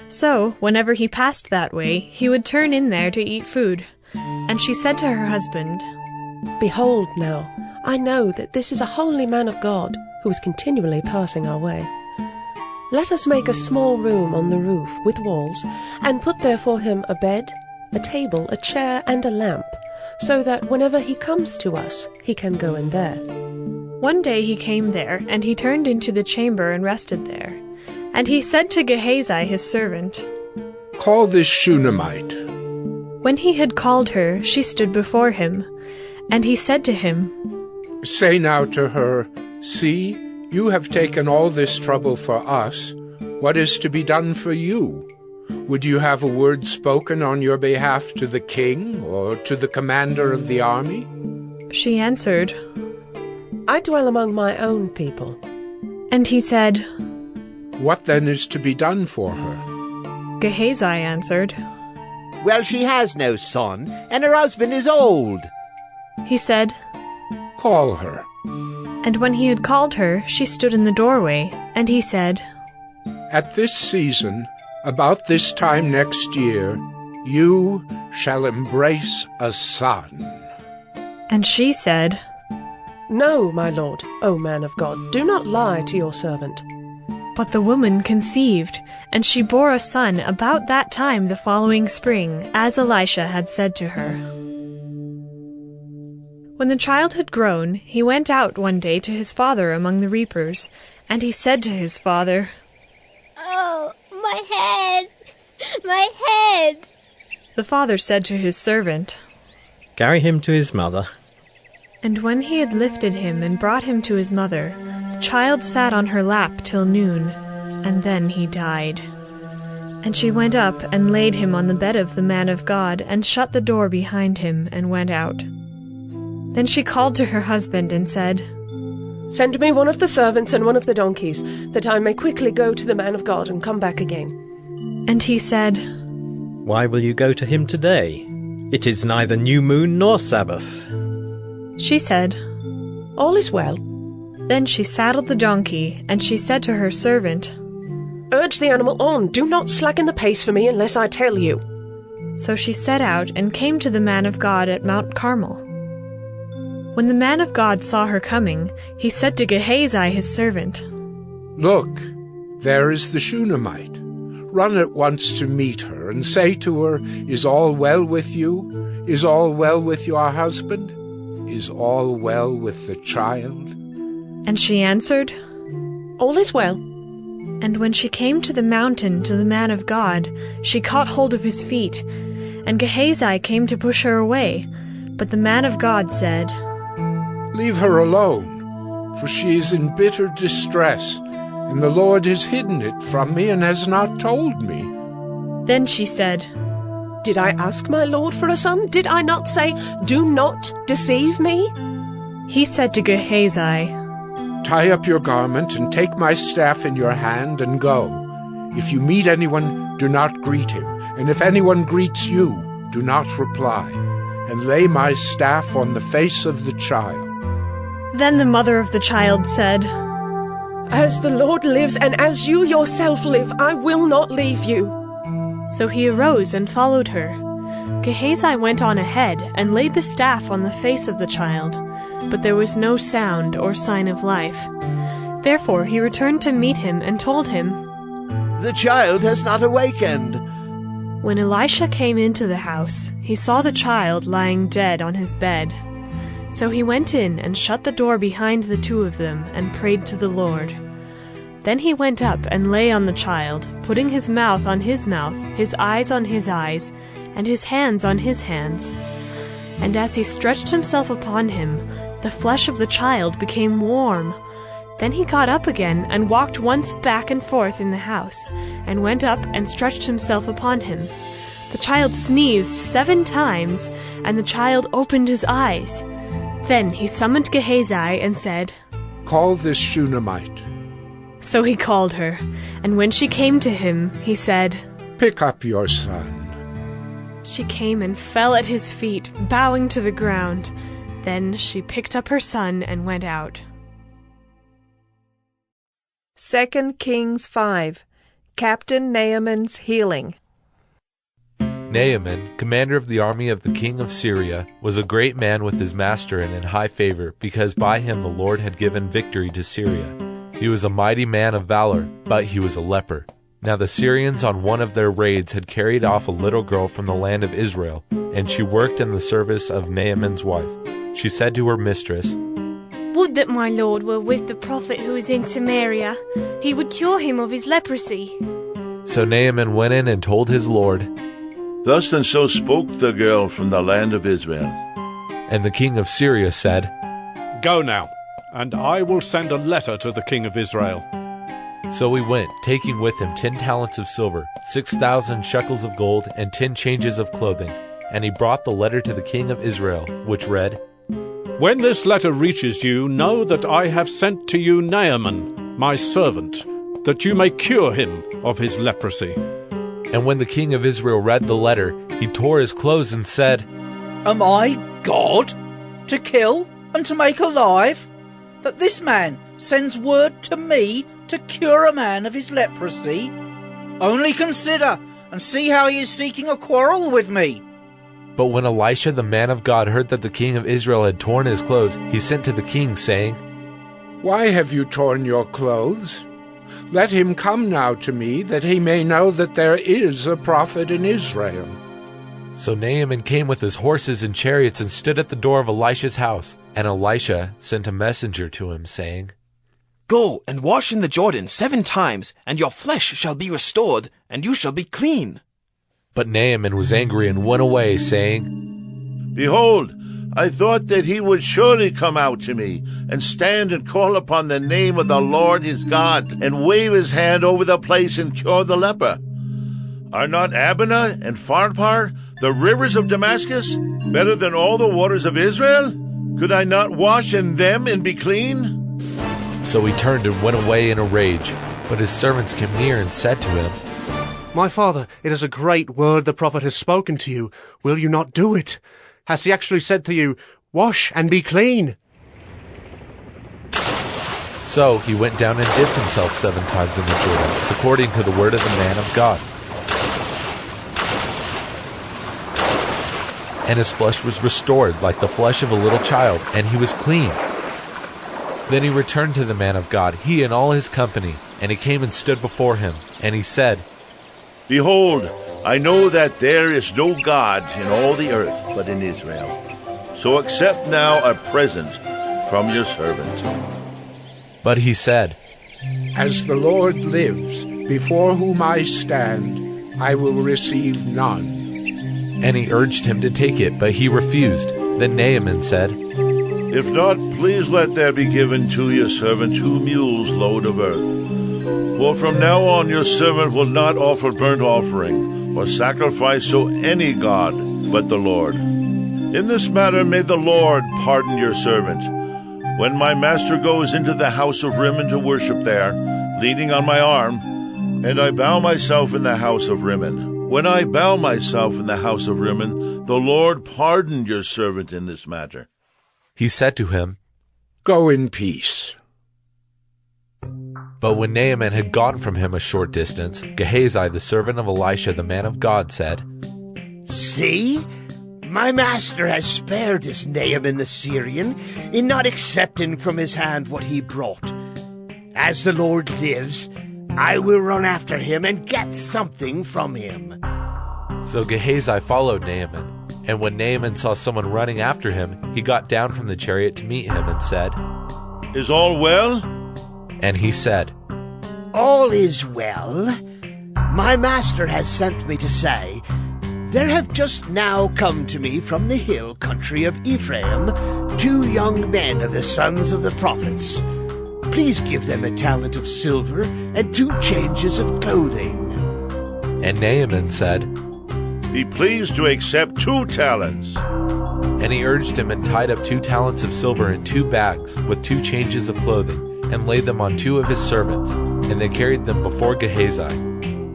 So, whenever he passed that way, he would turn in there to eat food. And she said to her husband, Behold now, I know that this is a holy man of God, who is continually passing our way. Let us make a small room on the roof with walls, and put there for him a bed, a table, a chair, and a lamp, so that whenever he comes to us, he can go in there. One day he came there, and he turned into the chamber and rested there. And he said to Gehazi his servant, Call this Shunammite. When he had called her, she stood before him. And he said to him, Say now to her, See, you have taken all this trouble for us. What is to be done for you? Would you have a word spoken on your behalf to the king or to the commander of the army? She answered, I dwell among my own people. And he said, What then is to be done for her? Gehazi answered, Well, she has no son, and her husband is old. He said, Call her. And when he had called her, she stood in the doorway, and he said, At this season, about this time next year, you shall embrace a son. And she said, No, my lord, O man of God, do not lie to your servant. But the woman conceived, and she bore a son about that time the following spring, as Elisha had said to her. When the child had grown, he went out one day to his father among the reapers, and he said to his father, Oh, my head! My head! The father said to his servant, Carry him to his mother. And when he had lifted him and brought him to his mother, the child sat on her lap till noon, and then he died. And she went up and laid him on the bed of the man of God, and shut the door behind him, and went out. Then she called to her husband and said, Send me one of the servants and one of the donkeys, that I may quickly go to the man of God and come back again. And he said, Why will you go to him today? It is neither new moon nor Sabbath. She said, All is well. Then she saddled the donkey, and she said to her servant, Urge the animal on, do not slacken the pace for me unless I tell you. So she set out and came to the man of God at Mount Carmel. When the man of God saw her coming, he said to Gehazi his servant, Look, there is the Shunammite. Run at once to meet her, and say to her, Is all well with you? Is all well with your husband? Is all well with the child? And she answered, All is well. And when she came to the mountain to the man of God, she caught hold of his feet. And Gehazi came to push her away. But the man of God said, Leave her alone, for she is in bitter distress, and the Lord has hidden it from me and has not told me. Then she said, Did I ask my lord for a son? Did I not say, Do not deceive me? He said to Gehazi, Tie up your garment and take my staff in your hand and go. If you meet anyone, do not greet him, and if anyone greets you, do not reply, and lay my staff on the face of the child. Then the mother of the child said, As the Lord lives, and as you yourself live, I will not leave you. So he arose and followed her. Gehazi went on ahead and laid the staff on the face of the child, but there was no sound or sign of life. Therefore he returned to meet him and told him, The child has not awakened. When Elisha came into the house, he saw the child lying dead on his bed. So he went in and shut the door behind the two of them and prayed to the Lord. Then he went up and lay on the child, putting his mouth on his mouth, his eyes on his eyes, and his hands on his hands. And as he stretched himself upon him, the flesh of the child became warm. Then he got up again and walked once back and forth in the house, and went up and stretched himself upon him. The child sneezed 7 times, and the child opened his eyes. Then he summoned Gehazi and said, Call this Shunammite. So he called her, and when she came to him, he said, Pick up your son. She came and fell at his feet, bowing to the ground. Then she picked up her son and went out. 2 Kings 5. Captain Naaman's healing. Naaman, commander of the army of the king of Syria, was a great man with his master and in high favor, because by him the Lord had given victory to Syria. He was a mighty man of valor, but he was a leper. Now the Syrians on one of their raids had carried off a little girl from the land of Israel, and she worked in the service of Naaman's wife. She said to her mistress, Would that my lord were with the prophet who is in Samaria. He would cure him of his leprosy. So Naaman went in and told his lord, Thus and so spoke the girl from the land of Israel. And the king of Syria said, Go now, and I will send a letter to the king of Israel. So he went, taking with him 10 talents of silver, 6,000 shekels of gold, and 10 changes of clothing. And he brought the letter to the king of Israel, which read, When this letter reaches you, know that I have sent to you Naaman, my servant, that you may cure him of his leprosy. And when the king of Israel read the letter, he tore his clothes and said, Am I God, to kill and to make alive, that this man sends word to me to cure a man of his leprosy? Only consider and see how he is seeking a quarrel with me. But when Elisha the man of God heard that the king of Israel had torn his clothes, he sent to the king, saying, Why have you torn your clothes? Let him come now to me, that he may know that there is a prophet in Israel. So Naaman came with his horses and chariots and stood at the door of Elisha's house. And Elisha sent a messenger to him, saying, Go and wash in the Jordan 7 times, and your flesh shall be restored, and you shall be clean. But Naaman was angry and went away, saying, Behold, I thought that he would surely come out to me, and stand and call upon the name of the Lord his God, and wave his hand over the place and cure the leper. Are not Abana and Pharpar, the rivers of Damascus, better than all the waters of Israel? Could I not wash in them and be clean? So he turned and went away in a rage. But his servants came near and said to him, My father, it is a great word the prophet has spoken to you. Will you not do it? Has he actually said to you, Wash and be clean? So he went down and dipped himself 7 times in the Jordan, according to the word of the man of God. And his flesh was restored like the flesh of a little child, and he was clean. Then he returned to the man of God, he and all his company, and he came and stood before him. And he said, Behold, I know that there is no God in all the earth but in Israel. So accept now a present from your servant. But he said, As the Lord lives, before whom I stand, I will receive none. And he urged him to take it, but he refused. Then Naaman said, If not, please let there be given to your servant 2 mules load of earth. For from now on your servant will not offer burnt offering or sacrifice to any god but the Lord. In this matter may the Lord pardon your servant. When my master goes into the house of Rimmon to worship there, leaning on my arm, and I bow myself in the house of Rimmon. When I bow myself in the house of Rimmon, the Lord pardon your servant in this matter. He said to him, Go in peace. But when Naaman had gone from him a short distance, Gehazi, the servant of Elisha, the man of God, said, See, my master has spared this Naaman the Syrian in not accepting from his hand what he brought. As the Lord lives, I will run after him and get something from him. So Gehazi followed Naaman. And when Naaman saw someone running after him, he got down from the chariot to meet him and said, Is all well? And he said, All is well. My master has sent me to say, There have just now come to me from the hill country of Ephraim 2 young men of the sons of the prophets. Please give them a talent of silver and 2 changes of clothing. And Naaman said, Be pleased to accept 2 talents. And he urged him and tied up 2 talents of silver in 2 bags with 2 changes of clothing, and laid them on 2 of his servants, and they carried them before Gehazi.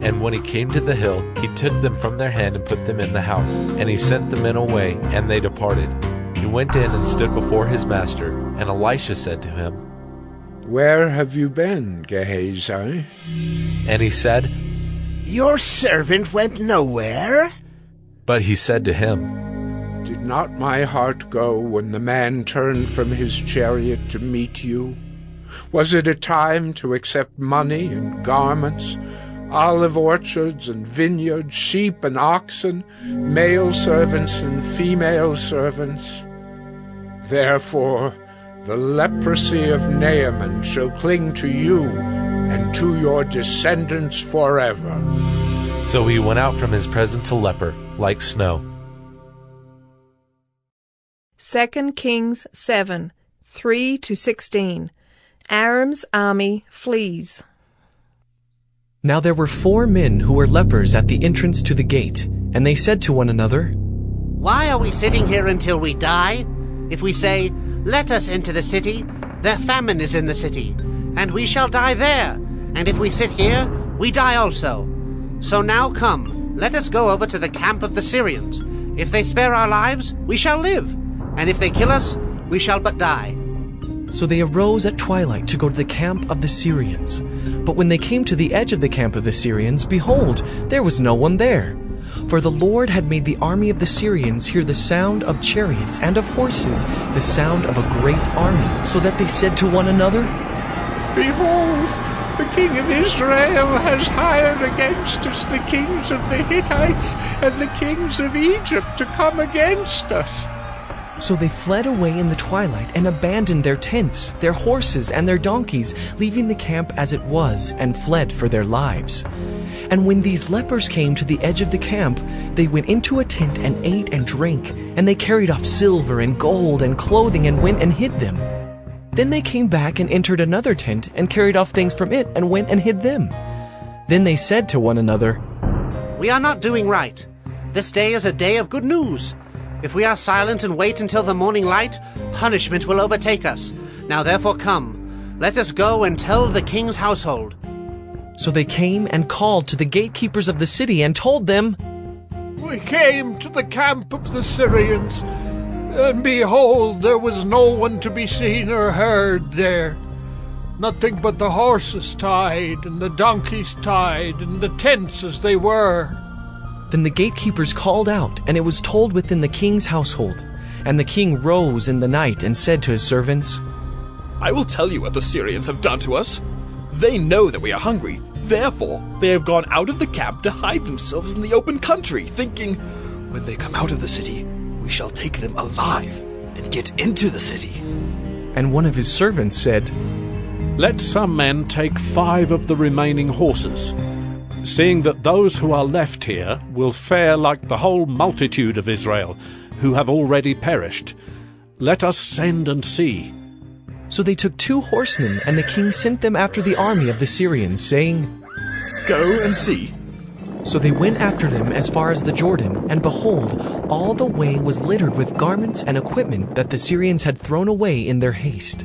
And when he came to the hill, he took them from their hand and put them in the house, and he sent the men away, and they departed. He went in and stood before his master, and Elisha said to him, Where have you been, Gehazi? And he said, Your servant went nowhere. But he said to him, Did not my heart go when the man turned from his chariot to meet you? Was it a time to accept money and garments, olive orchards and vineyards, sheep and oxen, male servants and female servants? Therefore, the leprosy of Naaman shall cling to you and to your descendants forever. So he went out from his presence a leper, like snow. 2 Kings 7, 3-16. Aram's army flees. Now there were 4 men who were lepers at the entrance to the gate, and they said to one another, Why are we sitting here until we die? If we say, Let us into the city, the famine is in the city, and we shall die there. And if we sit here, we die also. So now come, let us go over to the camp of the Syrians. If they spare our lives, we shall live, and if they kill us, we shall but die. So they arose at twilight to go to the camp of the Syrians. But when they came to the edge of the camp of the Syrians, behold, there was no one there. For the Lord had made the army of the Syrians hear the sound of chariots and of horses, the sound of a great army, so that they said to one another, Behold, the king of Israel has hired against us the kings of the Hittites and the kings of Egypt to come against us. So they fled away in the twilight and abandoned their tents, their horses, and their donkeys, leaving the camp as it was, and fled for their lives. And when these lepers came to the edge of the camp, they went into a tent and ate and drank, and they carried off silver and gold and clothing and went and hid them. Then they came back and entered another tent and carried off things from it and went and hid them. Then they said to one another, We are not doing right. This day is a day of good news. If we are silent and wait until the morning light, punishment will overtake us. Now therefore come, Let us go and tell the king's household. So they came and called to the gatekeepers of the city and told them, We came to the camp of the Syrians, and behold, there was no one to be seen or heard there. Nothing but the horses tied, and the donkeys tied, and the tents as they were. Then the gatekeepers called out, and it was told within the king's household. And the king rose in the night and said to his servants, I will tell you what the Syrians have done to us. They know that we are hungry. Therefore, they have gone out of the camp to hide themselves in the open country, thinking, when they come out of the city, we shall take them alive and get into the city. And one of his servants said, Let some men take 5 of the remaining horses, seeing that those who are left here will fare like the whole multitude of Israel, who have already perished. Let us send and see. So they took 2 horsemen, and the king sent them after the army of the Syrians, saying, Go and see. So they went after them as far as the Jordan, and behold, all the way was littered with garments and equipment that the Syrians had thrown away in their haste.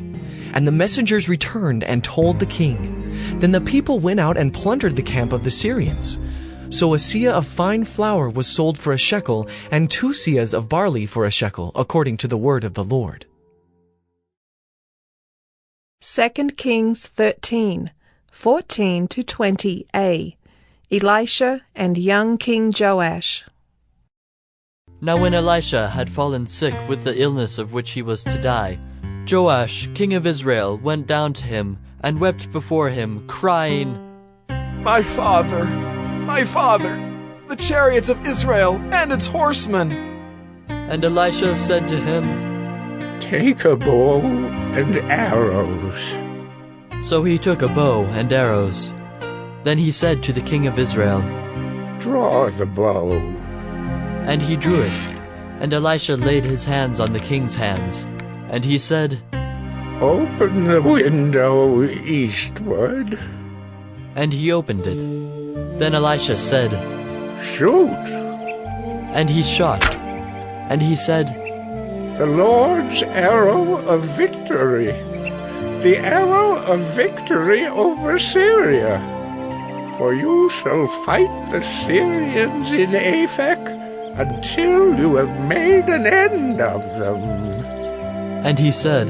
And the messengers returned and told the king. Then the people went out and plundered the camp of the Syrians. So a seah of fine flour was sold for a shekel, and 2 seahs of barley for a shekel, according to the word of the Lord. 2 Kings 13, 14 to 20a. Elisha and young King Joash. Now when Elisha had fallen sick with the illness of which he was to die, Joash, king of Israel, went down to him and wept before him, crying, My father, the chariots of Israel and its horsemen. And Elisha said to him, Take a bow and arrows. So he took a bow and arrows. Then he said to the king of Israel, Draw the bow. And he drew it. And Elisha laid his hands on the king's hands. And he said, Open the window eastward. And he opened it. Then Elisha said, Shoot. And he shot. And he said, The Lord's arrow of victory, the arrow of victory over Syria. For you shall fight the Syrians in Aphek until you have made an end of them. And he said,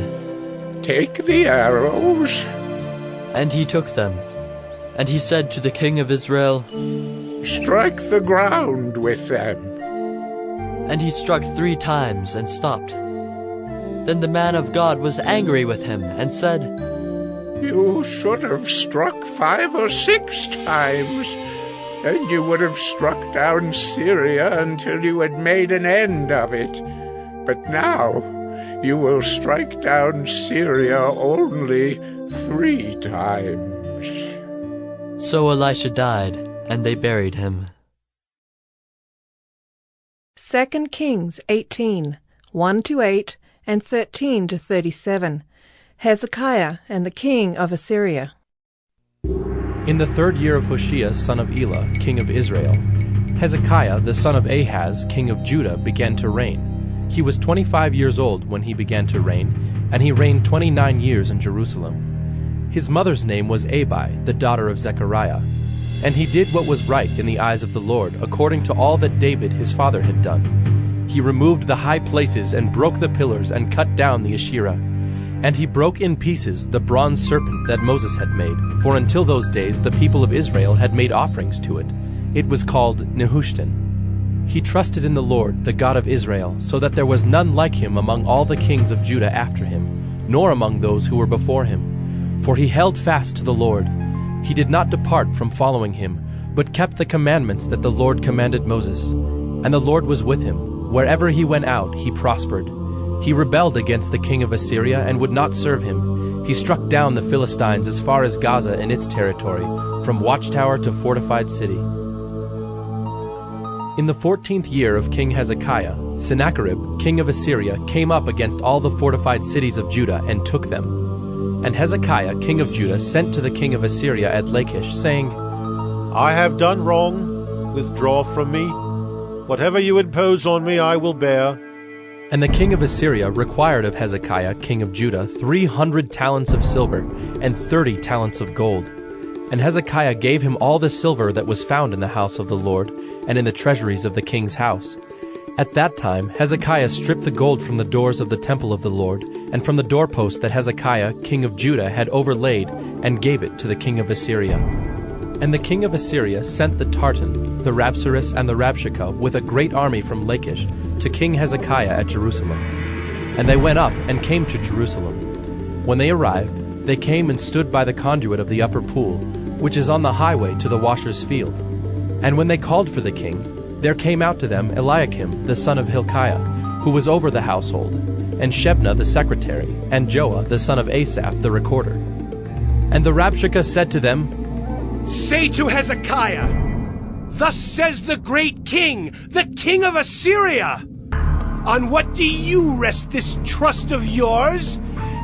Take the arrows. And he took them. And he said to the king of Israel, Strike the ground with them. And he struck 3 times and stopped. Then the man of God was angry with him and said, You should have struck 5 or 6 times, and you would have struck down Syria until you had made an end of it. But now you will strike down Syria only 3 times. So Elisha died, and they buried him. 2 Kings 18, 1 to 8, and 13 to 37. Hezekiah and the king of Assyria. In the 3rd year of Hoshea son of Elah, king of Israel, Hezekiah the son of Ahaz, king of Judah, began to reign. He was 25 years old when he began to reign, and he reigned 29 years in Jerusalem. His mother's name was Abi, the daughter of Zechariah. And he did what was right in the eyes of the Lord, according to all that David his father had done. He removed the high places and broke the pillars and cut down the Asherah. And he broke in pieces the bronze serpent that Moses had made, for until those days the people of Israel had made offerings to it. It was called Nehushtan. He trusted in the Lord, the God of Israel, so that there was none like him among all the kings of Judah after him, nor among those who were before him. For he held fast to the Lord. He did not depart from following him, but kept the commandments that the Lord commanded Moses. And the Lord was with him. Wherever he went out, he prospered. He rebelled against the king of Assyria and would not serve him. He struck down the Philistines as far as Gaza and its territory, from watchtower to fortified city. In the 14th year of King Hezekiah, Sennacherib, king of Assyria, came up against all the fortified cities of Judah and took them. And Hezekiah, king of Judah, sent to the king of Assyria at Lachish, saying, I have done wrong. Withdraw from me. Whatever you impose on me I will bear. And the king of Assyria required of Hezekiah, king of Judah, 300 talents of silver and 30 talents of gold. And Hezekiah gave him all the silver that was found in the house of the Lord and in the treasuries of the king's house. At that time Hezekiah stripped the gold from the doors of the temple of the Lord and from the doorposts that Hezekiah, king of Judah, had overlaid, and gave it to the king of Assyria. And the king of Assyria sent the Tartan, the Rapsaris, and the Rabshakeh with a great army from Lachish to King Hezekiah at Jerusalem. And they went up and came to Jerusalem. When they arrived, they came and stood by the conduit of the upper pool, which is on the highway to the washer's field. And when they called for the king, there came out to them Eliakim the son of Hilkiah, who was over the household, and Shebna the secretary, and Joah the son of Asaph the recorder. And the Rabshakeh said to them, Say to Hezekiah, Thus says the great king, the king of Assyria, On what do you rest this trust of yours?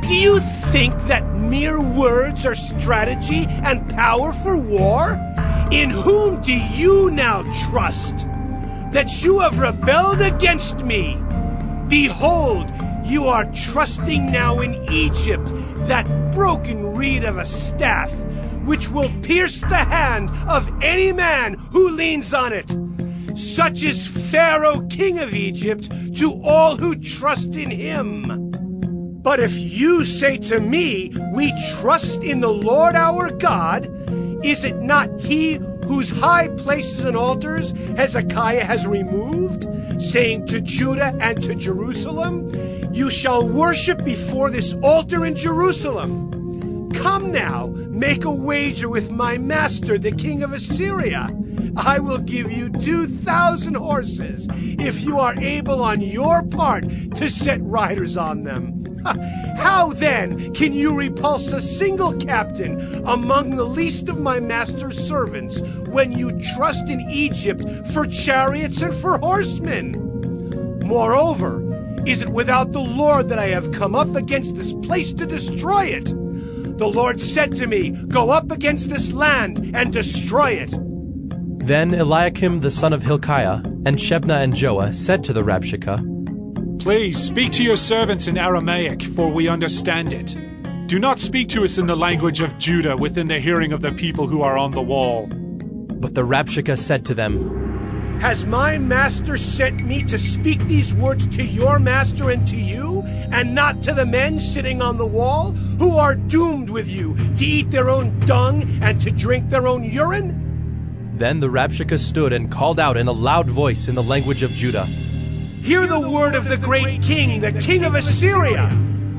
Do you think that mere words are strategy and power for war? In whom do you now trust? That you have rebelled against me. Behold, you are trusting now in Egypt, that broken reed of a staff, which will pierce the hand of any man who leans on it. Such is Pharaoh, king of Egypt, to all who trust in him. But if you say to me, We trust in the Lord our God, is it not he whose high places and altars Hezekiah has removed, saying to Judah and to Jerusalem, You shall worship before this altar in Jerusalem? Come now, make a wager with my master, the king of Assyria. I will give you 2,000 horses, if you are able on your part to set riders on them. How then can you repulse a single captain among the least of my master's servants when you trust in Egypt for chariots and for horsemen? Moreover, is it without the Lord that I have come up against this place to destroy it? The Lord said to me, Go up against this land and destroy it. Then Eliakim the son of Hilkiah, and Shebna and Joah said to the Rabshakeh, Please speak to your servants in Aramaic, for we understand it. Do not speak to us in the language of Judah within the hearing of the people who are on the wall. But the Rabshakeh said to them, Has my master sent me to speak these words to your master and to you, and not to the men sitting on the wall, who are doomed with you to eat their own dung and to drink their own urine? Then the Rabshakeh stood and called out in a loud voice in the language of Judah, Hear the word of the great king, the king of Assyria.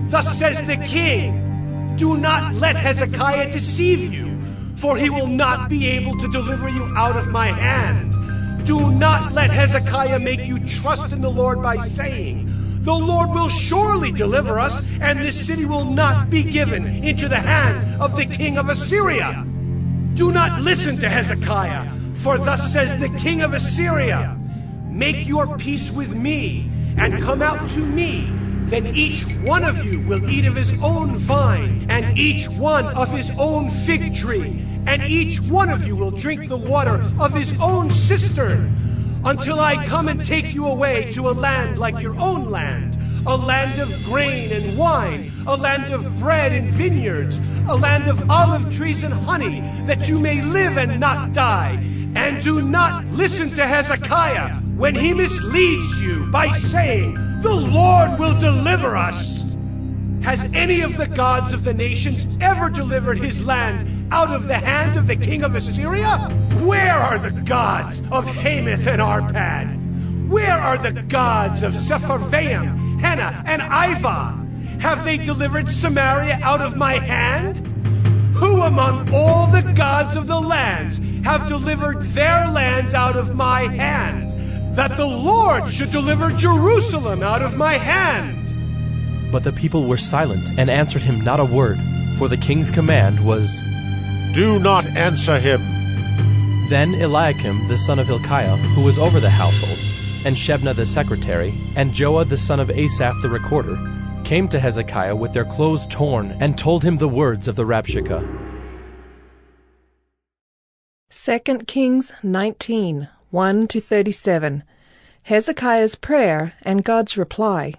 Thus says the king, Do not let Hezekiah deceive you, for he will not be able to deliver you out of my hand. Do not let Hezekiah make you trust in the Lord by saying, The Lord will surely deliver us, and this city will not be given into the hand of the king of Assyria. Do not listen to Hezekiah, for thus says the king of Assyria, Make your peace with me, and come out to me. Then each one of you will eat of his own vine, and each one of his own fig tree, and each one of you will drink the water of his own cistern, until I come and take you away to a land like your own land, a land of grain and wine, a land of bread and vineyards, a land of olive trees and honey, that you may live and not die. And do not listen to Hezekiah when he misleads you by saying, The Lord will deliver us. Has any of the gods of the nations ever delivered his land out of the hand of the king of Assyria? Where are the gods of Hamath and Arpad? Where are the gods of Sepharvaim, Hena, and Ivah? Have they delivered Samaria out of my hand? Who among all the gods of the lands have delivered their lands out of my hand, that the Lord should deliver Jerusalem out of my hand? But the people were silent and answered him not a word, for the king's command was, Do not answer him. Then Eliakim the son of Hilkiah, who was over the household, and Shebna the secretary, and Joah the son of Asaph the recorder, came to Hezekiah with their clothes torn, and told him the words of the Rabshakeh. 2 Kings 19, 1-37. Hezekiah's prayer and God's reply.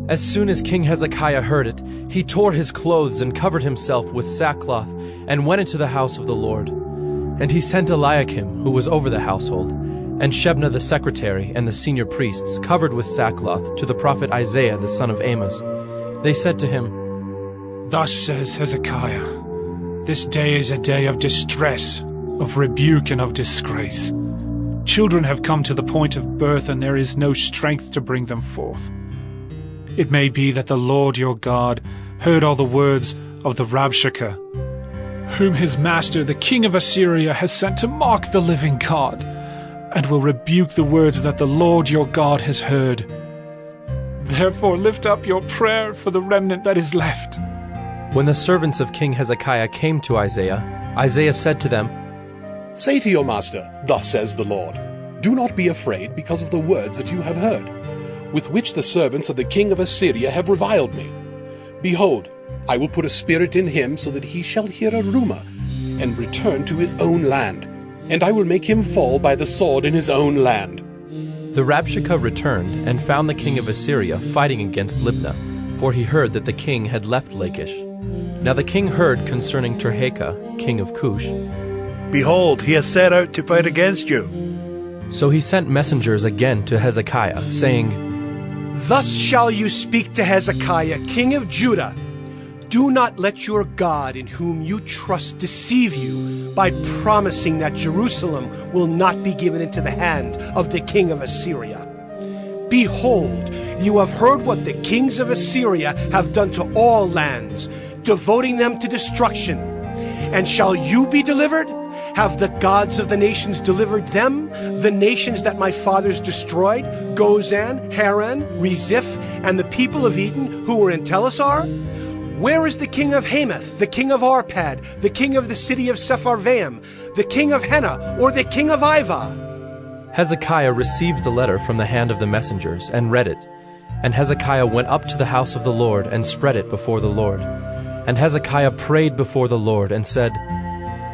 As soon as King Hezekiah heard it, he tore his clothes and covered himself with sackcloth and went into the house of the Lord. And he sent Eliakim, who was over the household, and Shebna the secretary and the senior priests, covered with sackcloth, to the prophet Isaiah the son of Amos. They said to him, Thus says Hezekiah, this day is a day of distress, of rebuke and of disgrace. Children have come to the point of birth, and there is no strength to bring them forth. It may be that the Lord your God heard all the words of the Rabshakeh, whom his master, the king of Assyria, has sent to mock the living God, and will rebuke the words that the Lord your God has heard. Therefore lift up your prayer for the remnant that is left. When the servants of King Hezekiah came to Isaiah, Isaiah said to them, Say to your master, Thus says the Lord, Do not be afraid because of the words that you have heard, with which the servants of the king of Assyria have reviled me. Behold, I will put a spirit in him so that he shall hear a rumor, and return to his own land, and I will make him fall by the sword in his own land. The Rabshakeh returned and found the king of Assyria fighting against Libnah, for he heard that the king had left Lachish. Now the king heard concerning Tirhakah, king of Cush. Behold, he has set out to fight against you. So he sent messengers again to Hezekiah, saying, Thus shall you speak to Hezekiah, king of Judah. Do not let your God in whom you trust deceive you by promising that Jerusalem will not be given into the hand of the king of Assyria. Behold, you have heard what the kings of Assyria have done to all lands, devoting them to destruction. And shall you be delivered? Have the gods of the nations delivered them, the nations that my fathers destroyed, Gozan, Haran, Reziph, and the people of Eden who were in Telassar? Where is the king of Hamath, the king of Arpad, the king of the city of Sepharvaim, the king of Hena, or the king of Ivah? Hezekiah received the letter from the hand of the messengers and read it. And Hezekiah went up to the house of the Lord and spread it before the Lord. And Hezekiah prayed before the Lord and said,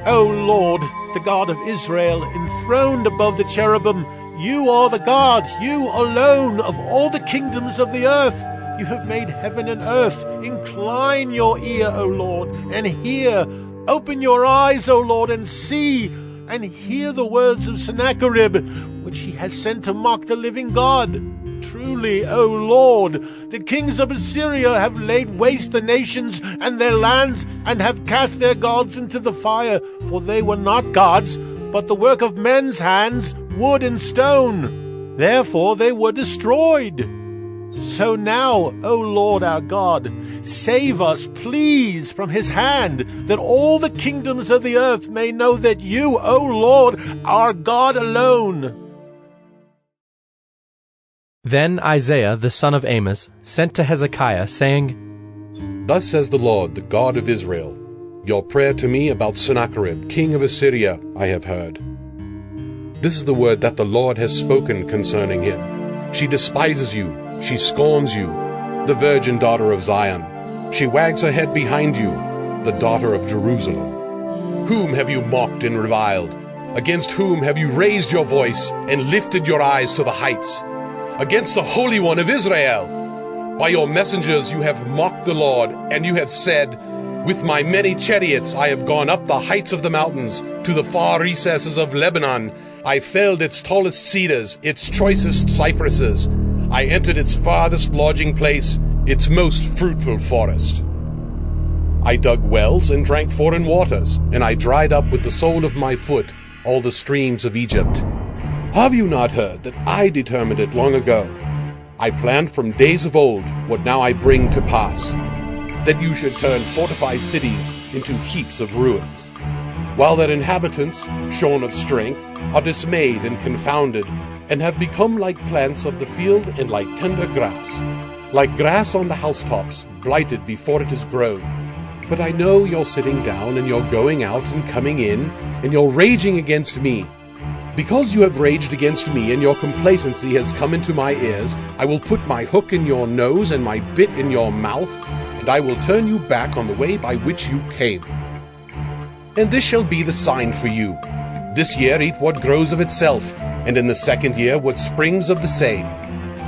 O Lord, the God of Israel, enthroned above the cherubim, you are the God, you alone, of all the kingdoms of the earth. You have made heaven and earth. Incline your ear, O Lord, and hear. Open your eyes, O Lord, and see, and hear the words of Sennacherib, which he has sent to mock the living God. Truly, O Lord, the kings of Assyria have laid waste the nations and their lands, and have cast their gods into the fire, for they were not gods, but the work of men's hands, wood and stone. Therefore they were destroyed. So now, O Lord our God, save us, please, from his hand, that all the kingdoms of the earth may know that you, O Lord, are God alone. Then Isaiah the son of Amos sent to Hezekiah, saying, Thus says the Lord, the God of Israel, Your prayer to me about Sennacherib, king of Assyria, I have heard. This is the word that the Lord has spoken concerning him. She despises you, she scorns you, the virgin daughter of Zion. She wags her head behind you, the daughter of Jerusalem. Whom have you mocked and reviled? Against whom have you raised your voice and lifted your eyes to the heights? Against the Holy One of Israel. By your messengers you have mocked the Lord, and you have said, With my many chariots I have gone up the heights of the mountains, to the far recesses of Lebanon. I felled its tallest cedars, its choicest cypresses. I entered its farthest lodging place, its most fruitful forest. I dug wells and drank foreign waters, and I dried up with the sole of my foot all the streams of Egypt. Have you not heard that I determined it long ago? I planned from days of old what now I bring to pass, that you should turn fortified cities into heaps of ruins, while their inhabitants, shorn of strength, are dismayed and confounded, and have become like plants of the field and like tender grass, like grass on the housetops, blighted before it is grown. But I know you're sitting down, and you're going out and coming in, and you're raging against me. Because you have raged against me, and your complacency has come into my ears, I will put my hook in your nose and my bit in your mouth, and I will turn you back on the way by which you came. And this shall be the sign for you. this year eat what grows of itself, and in the second year what springs of the same.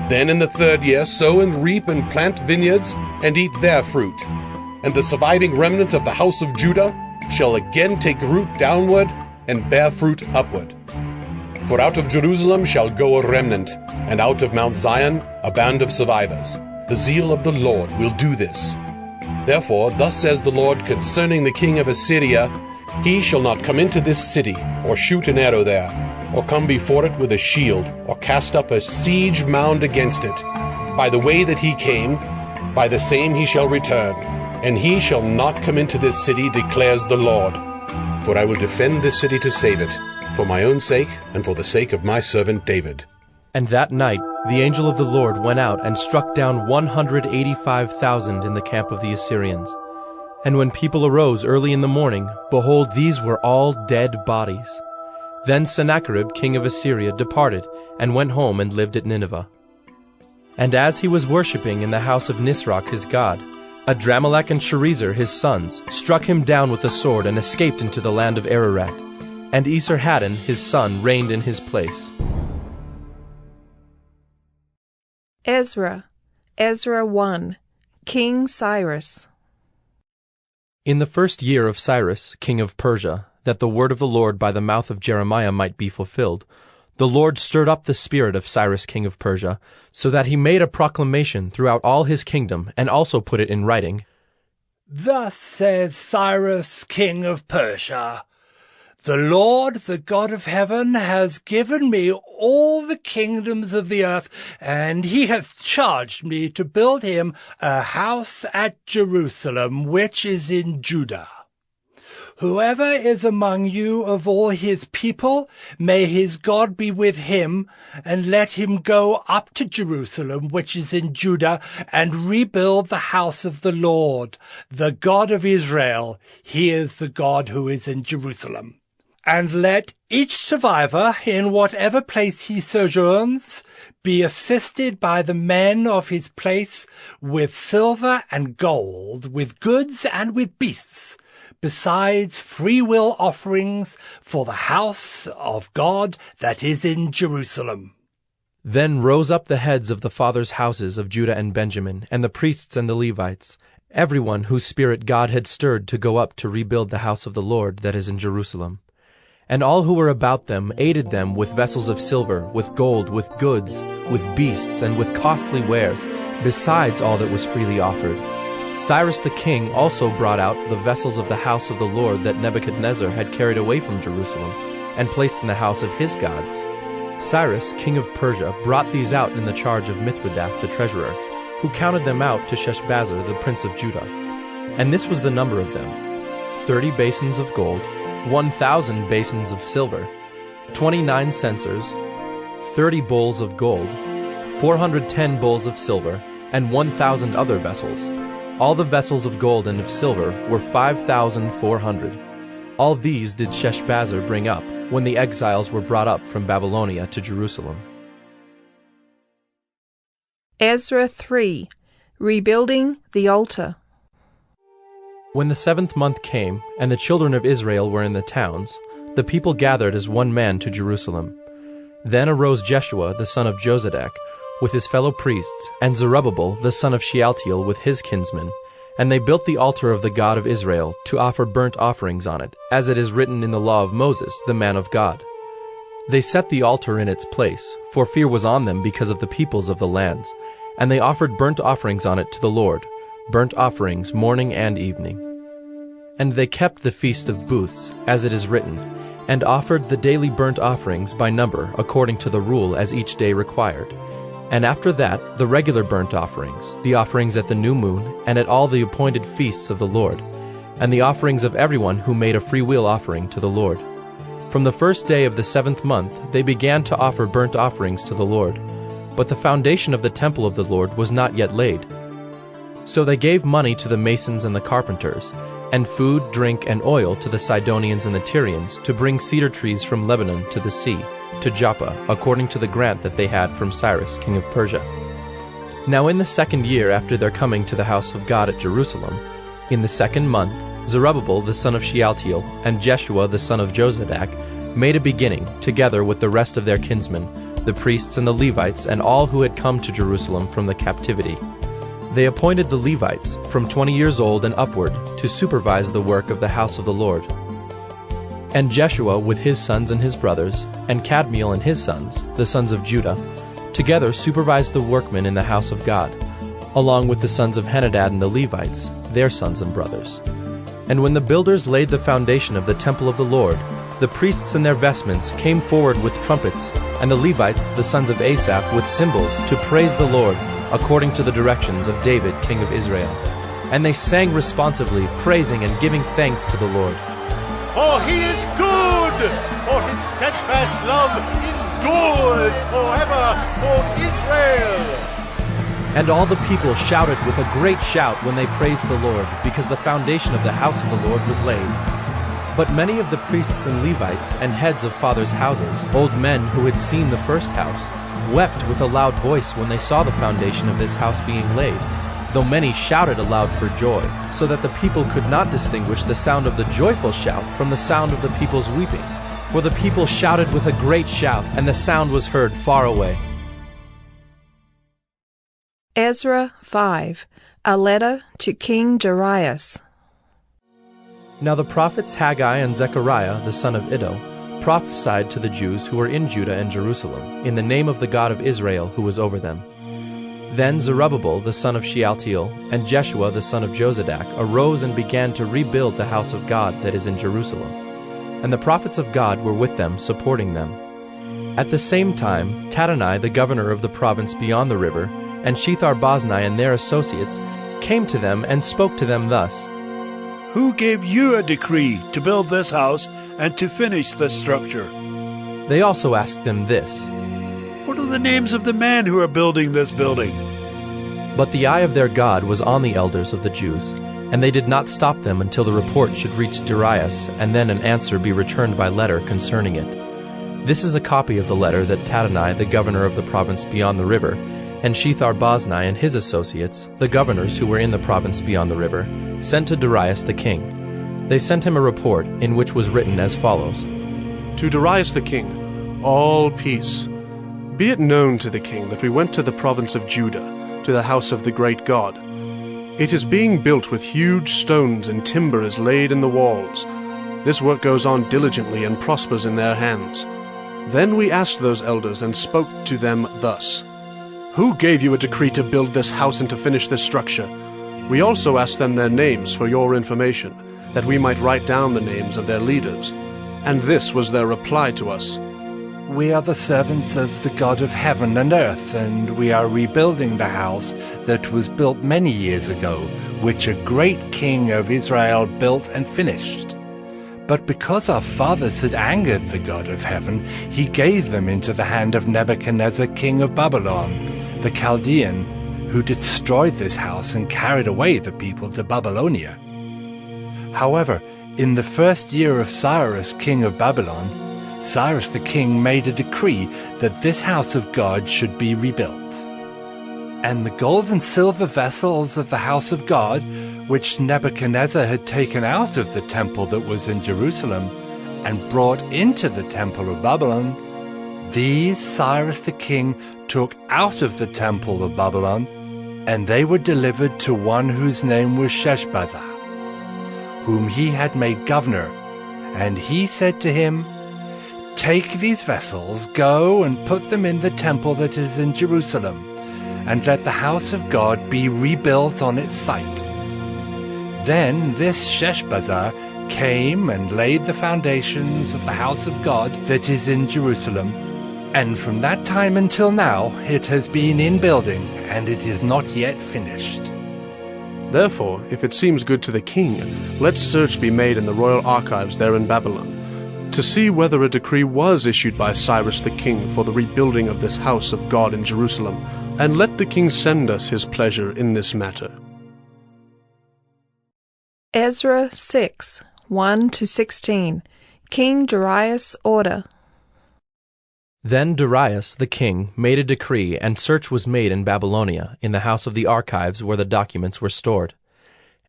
Then in the third year sow and reap and plant vineyards, and eat their fruit. And the surviving remnant of the house of Judah shall again take root downward, and bear fruit upward. For out of Jerusalem shall go a remnant, and out of Mount Zion a band of survivors. The zeal of the Lord will do this. Therefore, thus says the Lord concerning the king of Assyria, he shall not come into this city, or shoot an arrow there, or come before it with a shield, or cast up a siege mound against it. By the way that he came, by the same he shall return, and he shall not come into this city, declares the Lord. For I will defend this city to save it, for my own sake, and for the sake of my servant David. And that night the angel of the Lord went out and struck down 185,000 in the camp of the Assyrians. And when people arose early in the morning, behold, these were all dead bodies. Then Sennacherib king of Assyria departed, and went home and lived at Nineveh. And as he was worshipping in the house of Nisroch his god, Adramelech and Sharezer his sons struck him down with the sword, and escaped into the land of Ararat. And Esarhaddon his son reigned in his place. Ezra 1. King Cyrus. In the first year of Cyrus, king of Persia, that the word of the Lord by the mouth of Jeremiah might be fulfilled, the Lord stirred up the spirit of Cyrus king of Persia, so that he made a proclamation throughout all his kingdom, and also put it in writing. Thus says Cyrus king of Persia, the Lord, the God of heaven, has given me all the kingdoms of the earth, and he has charged me to build him a house at Jerusalem, which is in Judah. Whoever is among you of all his people, may his God be with him, and let him go up to Jerusalem, which is in Judah, and rebuild the house of the Lord, the God of Israel. He is the God who is in Jerusalem. And let each survivor, in whatever place he sojourns, be assisted by the men of his place with silver and gold, with goods and with beasts, besides freewill offerings for the house of God that is in Jerusalem. Then rose up the heads of the fathers' houses of Judah and Benjamin, and the priests and the Levites, everyone whose spirit God had stirred to go up to rebuild the house of the Lord that is in Jerusalem. And all who were about them aided them with vessels of silver, with gold, with goods, with beasts, and with costly wares, besides all that was freely offered. Cyrus the king also brought out the vessels of the house of the Lord that Nebuchadnezzar had carried away from Jerusalem, and placed in the house of his gods. Cyrus, king of Persia, brought these out in the charge of Mithredath the treasurer, who counted them out to Sheshbazzar the prince of Judah. And this was the number of them: 30 basins of gold, 1,000 basins of silver, 29 censers, 30 bowls of gold, 410 bowls of silver, and 1,000 other vessels. All the vessels of gold and of silver were 5,400. All these did Sheshbazzar bring up when the exiles were brought up from Babylonia to Jerusalem. Ezra 3. Rebuilding the altar. When the 7th month came, and the children of Israel were in the towns, the people gathered as one man to Jerusalem. Then arose Jeshua the son of Jozadak with his fellow priests, and Zerubbabel the son of Shealtiel with his kinsmen, and they built the altar of the God of Israel to offer burnt offerings on it, as it is written in the law of Moses, the man of God. They set the altar in its place, for fear was on them because of the peoples of the lands, and they offered burnt offerings on it to the Lord, burnt offerings morning and evening. And they kept the feast of booths, as it is written, and offered the daily burnt offerings by number according to the rule as each day required. And after that the regular burnt offerings, the offerings at the new moon, and at all the appointed feasts of the Lord, and the offerings of everyone who made a freewill offering to the Lord. From the first day of the 7th month they began to offer burnt offerings to the Lord, but the foundation of the temple of the Lord was not yet laid. So they gave money to the masons and the carpenters, and food, drink, and oil to the Sidonians and the Tyrians, to bring cedar trees from Lebanon to the sea, to Joppa, according to the grant that they had from Cyrus king of Persia. Now in the 2nd year after their coming to the house of God at Jerusalem, in the 2nd month, Zerubbabel the son of Shealtiel and Jeshua the son of Jozadak made a beginning, together with the rest of their kinsmen, the priests and the Levites, and all who had come to Jerusalem from the captivity. They appointed the Levites, from 20 years old and upward, to supervise the work of the house of the Lord. And Jeshua with his sons and his brothers, and Kadmiel and his sons, the sons of Judah, together supervised the workmen in the house of God, along with the sons of Henadad and the Levites, their sons and brothers. And when the builders laid the foundation of the temple of the Lord, the priests in their vestments came forward with trumpets, and the Levites, the sons of Asaph, with cymbals, to praise the Lord, according to the directions of David, king of Israel. And they sang responsively, praising and giving thanks to the Lord. For he is good, for his steadfast love endures forever for Israel. And all the people shouted with a great shout when they praised the Lord, because the foundation of the house of the Lord was laid. But many of the priests and Levites and heads of fathers' houses, old men who had seen the first house, wept with a loud voice when they saw the foundation of this house being laid, though many shouted aloud for joy, so that the people could not distinguish the sound of the joyful shout from the sound of the people's weeping. For the people shouted with a great shout, and the sound was heard far away. Ezra 5, a letter to King Darius. Now the prophets Haggai and Zechariah, the son of Iddo, prophesied to the Jews who were in Judah and Jerusalem, in the name of the God of Israel who was over them. Then Zerubbabel the son of Shealtiel and Jeshua the son of Jozadak arose and began to rebuild the house of God that is in Jerusalem. And the prophets of God were with them, supporting them. At the same time, Tatanai, the governor of the province beyond the river, and Shethar-Boznai and their associates came to them and spoke to them thus: Who gave you a decree to build this house and to finish this structure? They also asked them this: What are the names of the men who are building this building? But the eye of their God was on the elders of the Jews, and they did not stop them until the report should reach Darius, and then an answer be returned by letter concerning it. This is a copy of the letter that Tatanai, the governor of the province beyond the river, and Shethar-Boznai and his associates, the governors who were in the province beyond the river, sent to Darius the king. They sent him a report in which was written as follows: To Darius the king, all peace. Be it known to the king that we went to the province of Judah, to the house of the great God. It is being built with huge stones, and timber is laid in the walls. This work goes on diligently and prospers in their hands. Then we asked those elders and spoke to them thus: Who gave you a decree to build this house and to finish this structure? We also asked them their names for your information, that we might write down the names of their leaders. And this was their reply to us: We are the servants of the God of heaven and earth, and we are rebuilding the house that was built many years ago, which a great king of Israel built and finished. But because our fathers had angered the God of heaven, he gave them into the hand of Nebuchadnezzar, king of Babylon, the Chaldean, who destroyed this house and carried away the people to Babylonia. However, in the first year of Cyrus, king of Babylon, Cyrus the king made a decree that this house of God should be rebuilt. And the gold and silver vessels of the house of God, which Nebuchadnezzar had taken out of the temple that was in Jerusalem and brought into the temple of Babylon, these Cyrus the king took out of the temple of Babylon, and they were delivered to one whose name was Sheshbazzar, whom he had made governor. And he said to him, Take these vessels, go and put them in the temple that is in Jerusalem, and let the house of God be rebuilt on its site. Then this Sheshbazzar came and laid the foundations of the house of God that is in Jerusalem, and from that time until now it has been in building, and it is not yet finished. Therefore, if it seems good to the king, let search be made in the royal archives there in Babylon, to see whether a decree was issued by Cyrus the king for the rebuilding of this house of God in Jerusalem, and let the king send us his pleasure in this matter. Ezra 6, 1-16. King Darius' order. Then Darius the king made a decree, and search was made in Babylonia, in the house of the archives where the documents were stored.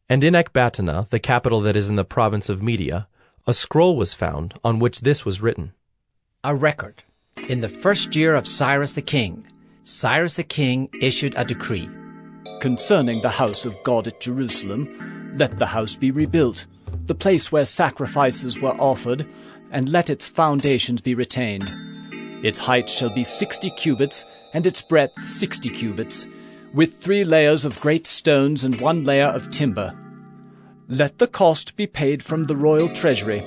And in Ecbatana, the capital that is in the province of Media, a scroll was found on which this was written: A record. In the first year of Cyrus the king issued a decree. Concerning the house of God at Jerusalem, let the house be rebuilt, the place where sacrifices were offered, and let its foundations be retained. Its height shall be 60 cubits, and its breadth 60 cubits, with 3 layers of great stones and 1 layer of timber. Let the cost be paid from the royal treasury,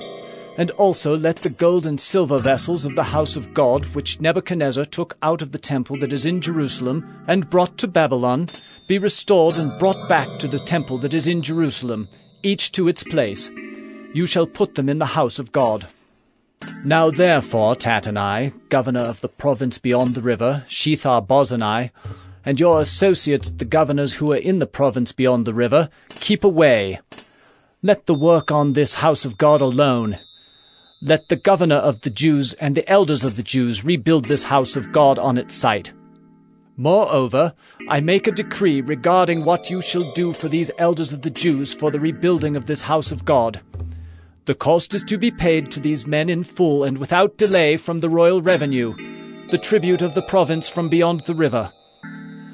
and also let the gold and silver vessels of the house of God, which Nebuchadnezzar took out of the temple that is in Jerusalem, and brought to Babylon, be restored and brought back to the temple that is in Jerusalem, each to its place. You shall put them in the house of God. Now therefore, Tattenai, governor of the province beyond the river, Shethar-Bozenai, and your associates, the governors who are in the province beyond the river, keep away. Let the work on this house of God alone. Let the governor of the Jews and the elders of the Jews rebuild this house of God on its site. Moreover, I make a decree regarding what you shall do for these elders of the Jews for the rebuilding of this house of God. The cost is to be paid to these men in full and without delay from the royal revenue, the tribute of the province from beyond the river.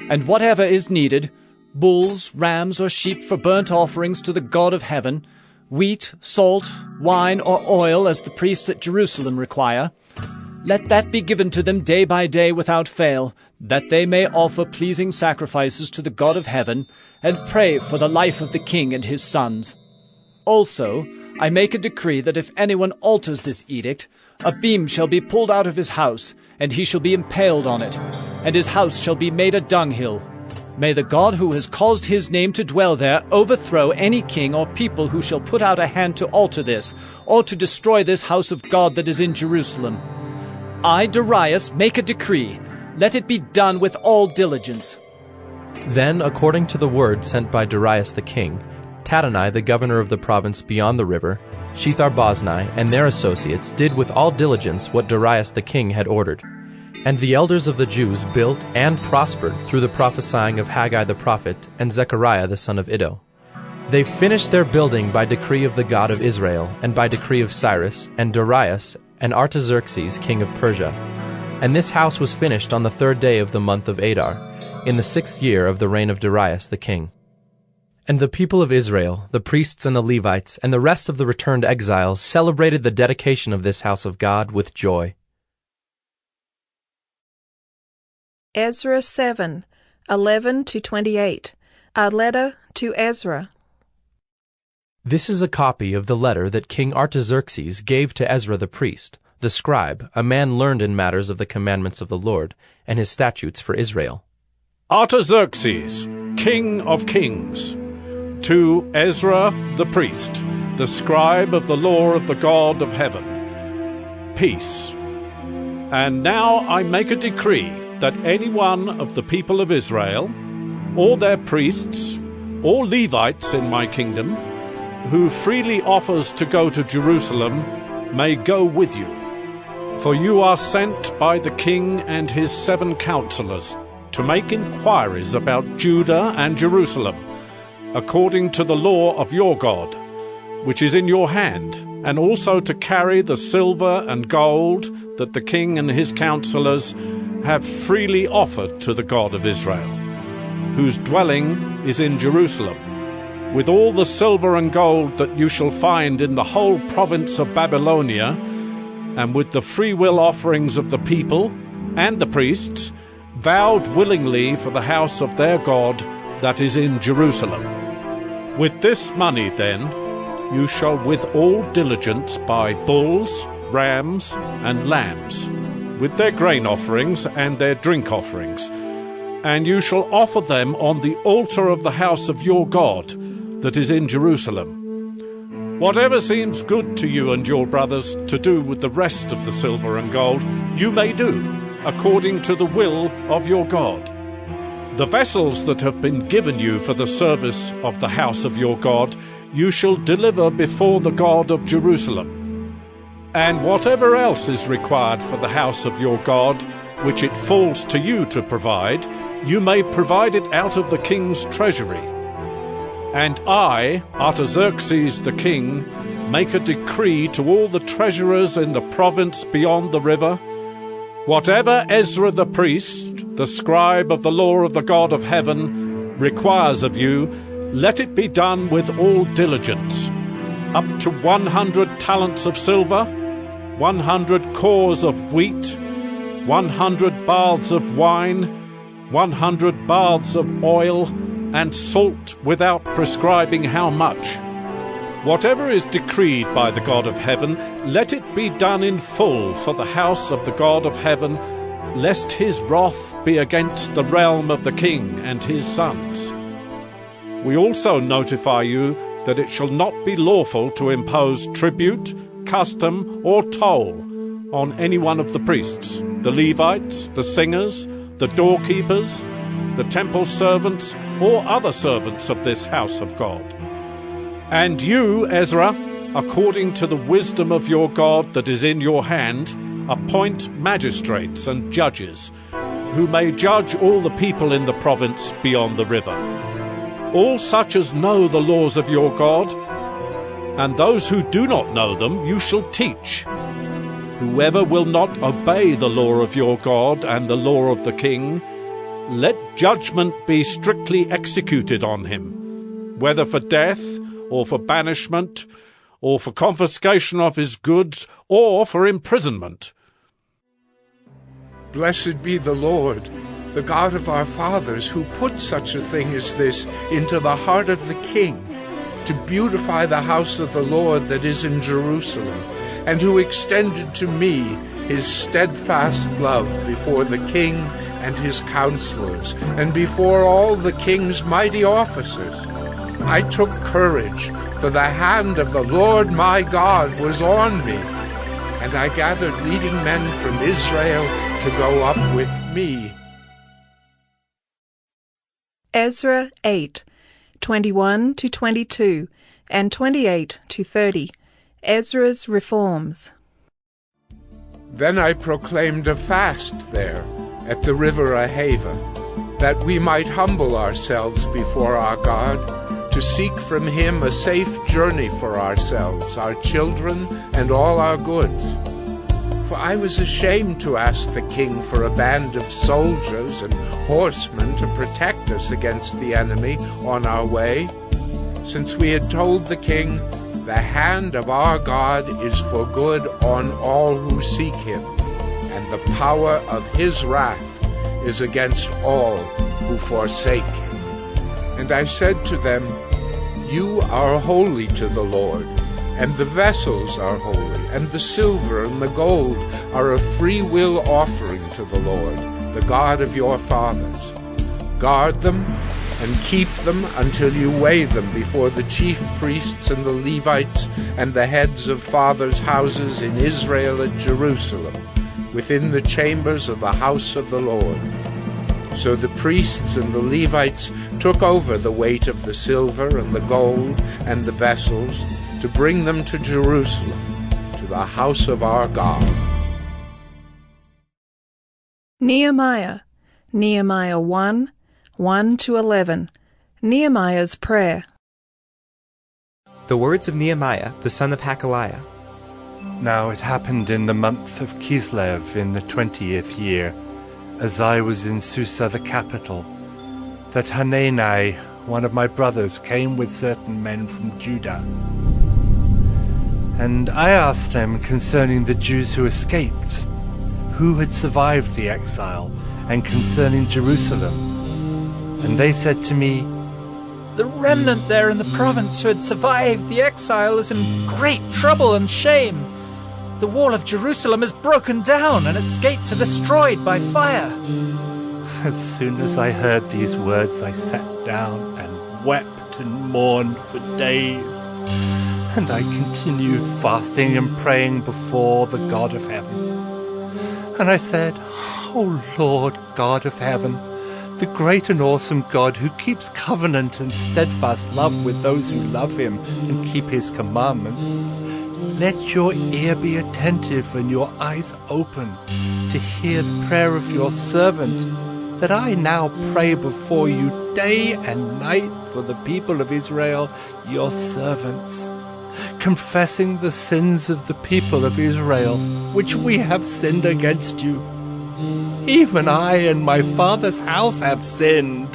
And whatever is needed, bulls, rams, or sheep for burnt offerings to the God of heaven, wheat, salt, wine, or oil as the priests at Jerusalem require, let that be given to them day by day without fail, that they may offer pleasing sacrifices to the God of heaven, and pray for the life of the king and his sons. Also, I make a decree that if anyone alters this edict, a beam shall be pulled out of his house, and he shall be impaled on it, and his house shall be made a dunghill. May the God who has caused his name to dwell there overthrow any king or people who shall put out a hand to alter this, or to destroy this house of God that is in Jerusalem. I, Darius, make a decree. Let it be done with all diligence. Then, according to the word sent by Darius the king, Tattenai, the governor of the province beyond the river, Shethar-Bozenai, and their associates did with all diligence what Darius the king had ordered. And the elders of the Jews built and prospered through the prophesying of Haggai the prophet and Zechariah the son of Iddo. They finished their building by decree of the God of Israel, and by decree of Cyrus, and Darius, and Artaxerxes king of Persia. And this house was finished on the 3rd day of the month of Adar, in the 6th year of the reign of Darius the king. And the people of Israel, the priests and the Levites, and the rest of the returned exiles celebrated the dedication of this house of God with joy. Ezra 7, 11-28. A letter to Ezra. This is a copy of the letter that King Artaxerxes gave to Ezra the priest, the scribe, a man learned in matters of the commandments of the Lord, and his statutes for Israel. Artaxerxes, king of kings, to Ezra the priest, the scribe of the law of the God of heaven. Peace. And now I make a decree that any one of the people of Israel, or their priests, or Levites in my kingdom, who freely offers to go to Jerusalem, may go with you. For you are sent by the king and his 7 counselors to make inquiries about Judah and Jerusalem, according to the law of your God, which is in your hand, and also to carry the silver and gold that the king and his counselors have freely offered to the God of Israel, whose dwelling is in Jerusalem, with all the silver and gold that you shall find in the whole province of Babylonia, and with the freewill offerings of the people and the priests, vowed willingly for the house of their God that is in Jerusalem. With this money, then, you shall with all diligence buy bulls, rams, and lambs, with their grain offerings and their drink offerings, and you shall offer them on the altar of the house of your God that is in Jerusalem. Whatever seems good to you and your brothers to do with the rest of the silver and gold, you may do, according to the will of your God. The vessels that have been given you for the service of the house of your God, you shall deliver before the God of Jerusalem. And whatever else is required for the house of your God, which it falls to you to provide, you may provide it out of the king's treasury. And I, Artaxerxes the king, make a decree to all the treasurers in the province beyond the river. Whatever Ezra the priest, the scribe of the law of the God of heaven, requires of you, let it be done with all diligence. Up to 100 talents of silver, 100 cores of wheat, 100 baths of wine, 100 baths of oil, and salt without prescribing how much. Whatever is decreed by the God of heaven, let it be done in full for the house of the God of heaven, lest his wrath be against the realm of the king and his sons. We also notify you that it shall not be lawful to impose tribute, custom, or toll on any one of the priests, the Levites, the singers, the doorkeepers, the temple servants, or other servants of this house of God. And you, Ezra, according to the wisdom of your God that is in your hand, appoint magistrates and judges, who may judge all the people in the province beyond the river. All such as know the laws of your God, and those who do not know them you shall teach. Whoever will not obey the law of your God and the law of the king, let judgment be strictly executed on him, whether for death, or for banishment, or for confiscation of his goods, or for imprisonment. Blessed be the Lord, the God of our fathers, who put such a thing as this into the heart of the king, to beautify the house of the Lord that is in Jerusalem, and who extended to me his steadfast love before the king and his counselors, and before all the king's mighty officers. I took courage, for the hand of the Lord my God was on me, and I gathered leading men from Israel to go up with me. Ezra 8, 21 to 22, and 28 to 30. Ezra's reforms. Then I proclaimed a fast there at the river Ahava, that we might humble ourselves before our God, to seek from him a safe journey for ourselves, our children, and all our goods. For I was ashamed to ask the king for a band of soldiers and horsemen to protect us against the enemy on our way, since we had told the king, the hand of our God is for good on all who seek him, and the power of his wrath is against all who forsake him. And I said to them, you are holy to the Lord, and the vessels are holy, and the silver and the gold are a free will offering to the Lord, the God of your fathers. Guard them and keep them until you weigh them before the chief priests and the Levites and the heads of fathers' houses in Israel at Jerusalem, within the chambers of the house of the Lord. So the priests and the Levites took over the weight of the silver and the gold and the vessels to bring them to Jerusalem, to the house of our God. Nehemiah 1, 1 to 11. Nehemiah's prayer. The words of Nehemiah, the son of Hakaliah. Now it happened in the month of Kislev in the 20th year, as I was in Susa the capital, that Hanani, one of my brothers, came with certain men from Judah. And I asked them concerning the Jews who escaped, who had survived the exile, and concerning Jerusalem. And they said to me, the remnant there in the province who had survived the exile is in great trouble and shame. The wall of Jerusalem is broken down, and its gates are destroyed by fire. As soon as I heard these words, I sat down and wept and mourned for days. And I continued fasting and praying before the God of heaven. And I said, O Lord, God of heaven, the great and awesome God who keeps covenant and steadfast love with those who love him and keep his commandments, let your ear be attentive and your eyes open to hear the prayer of your servant, that I now pray before you day and night for the people of Israel, your servants. confessing the sins of the people of Israel, which we have sinned against you. Even I and my father's house have sinned.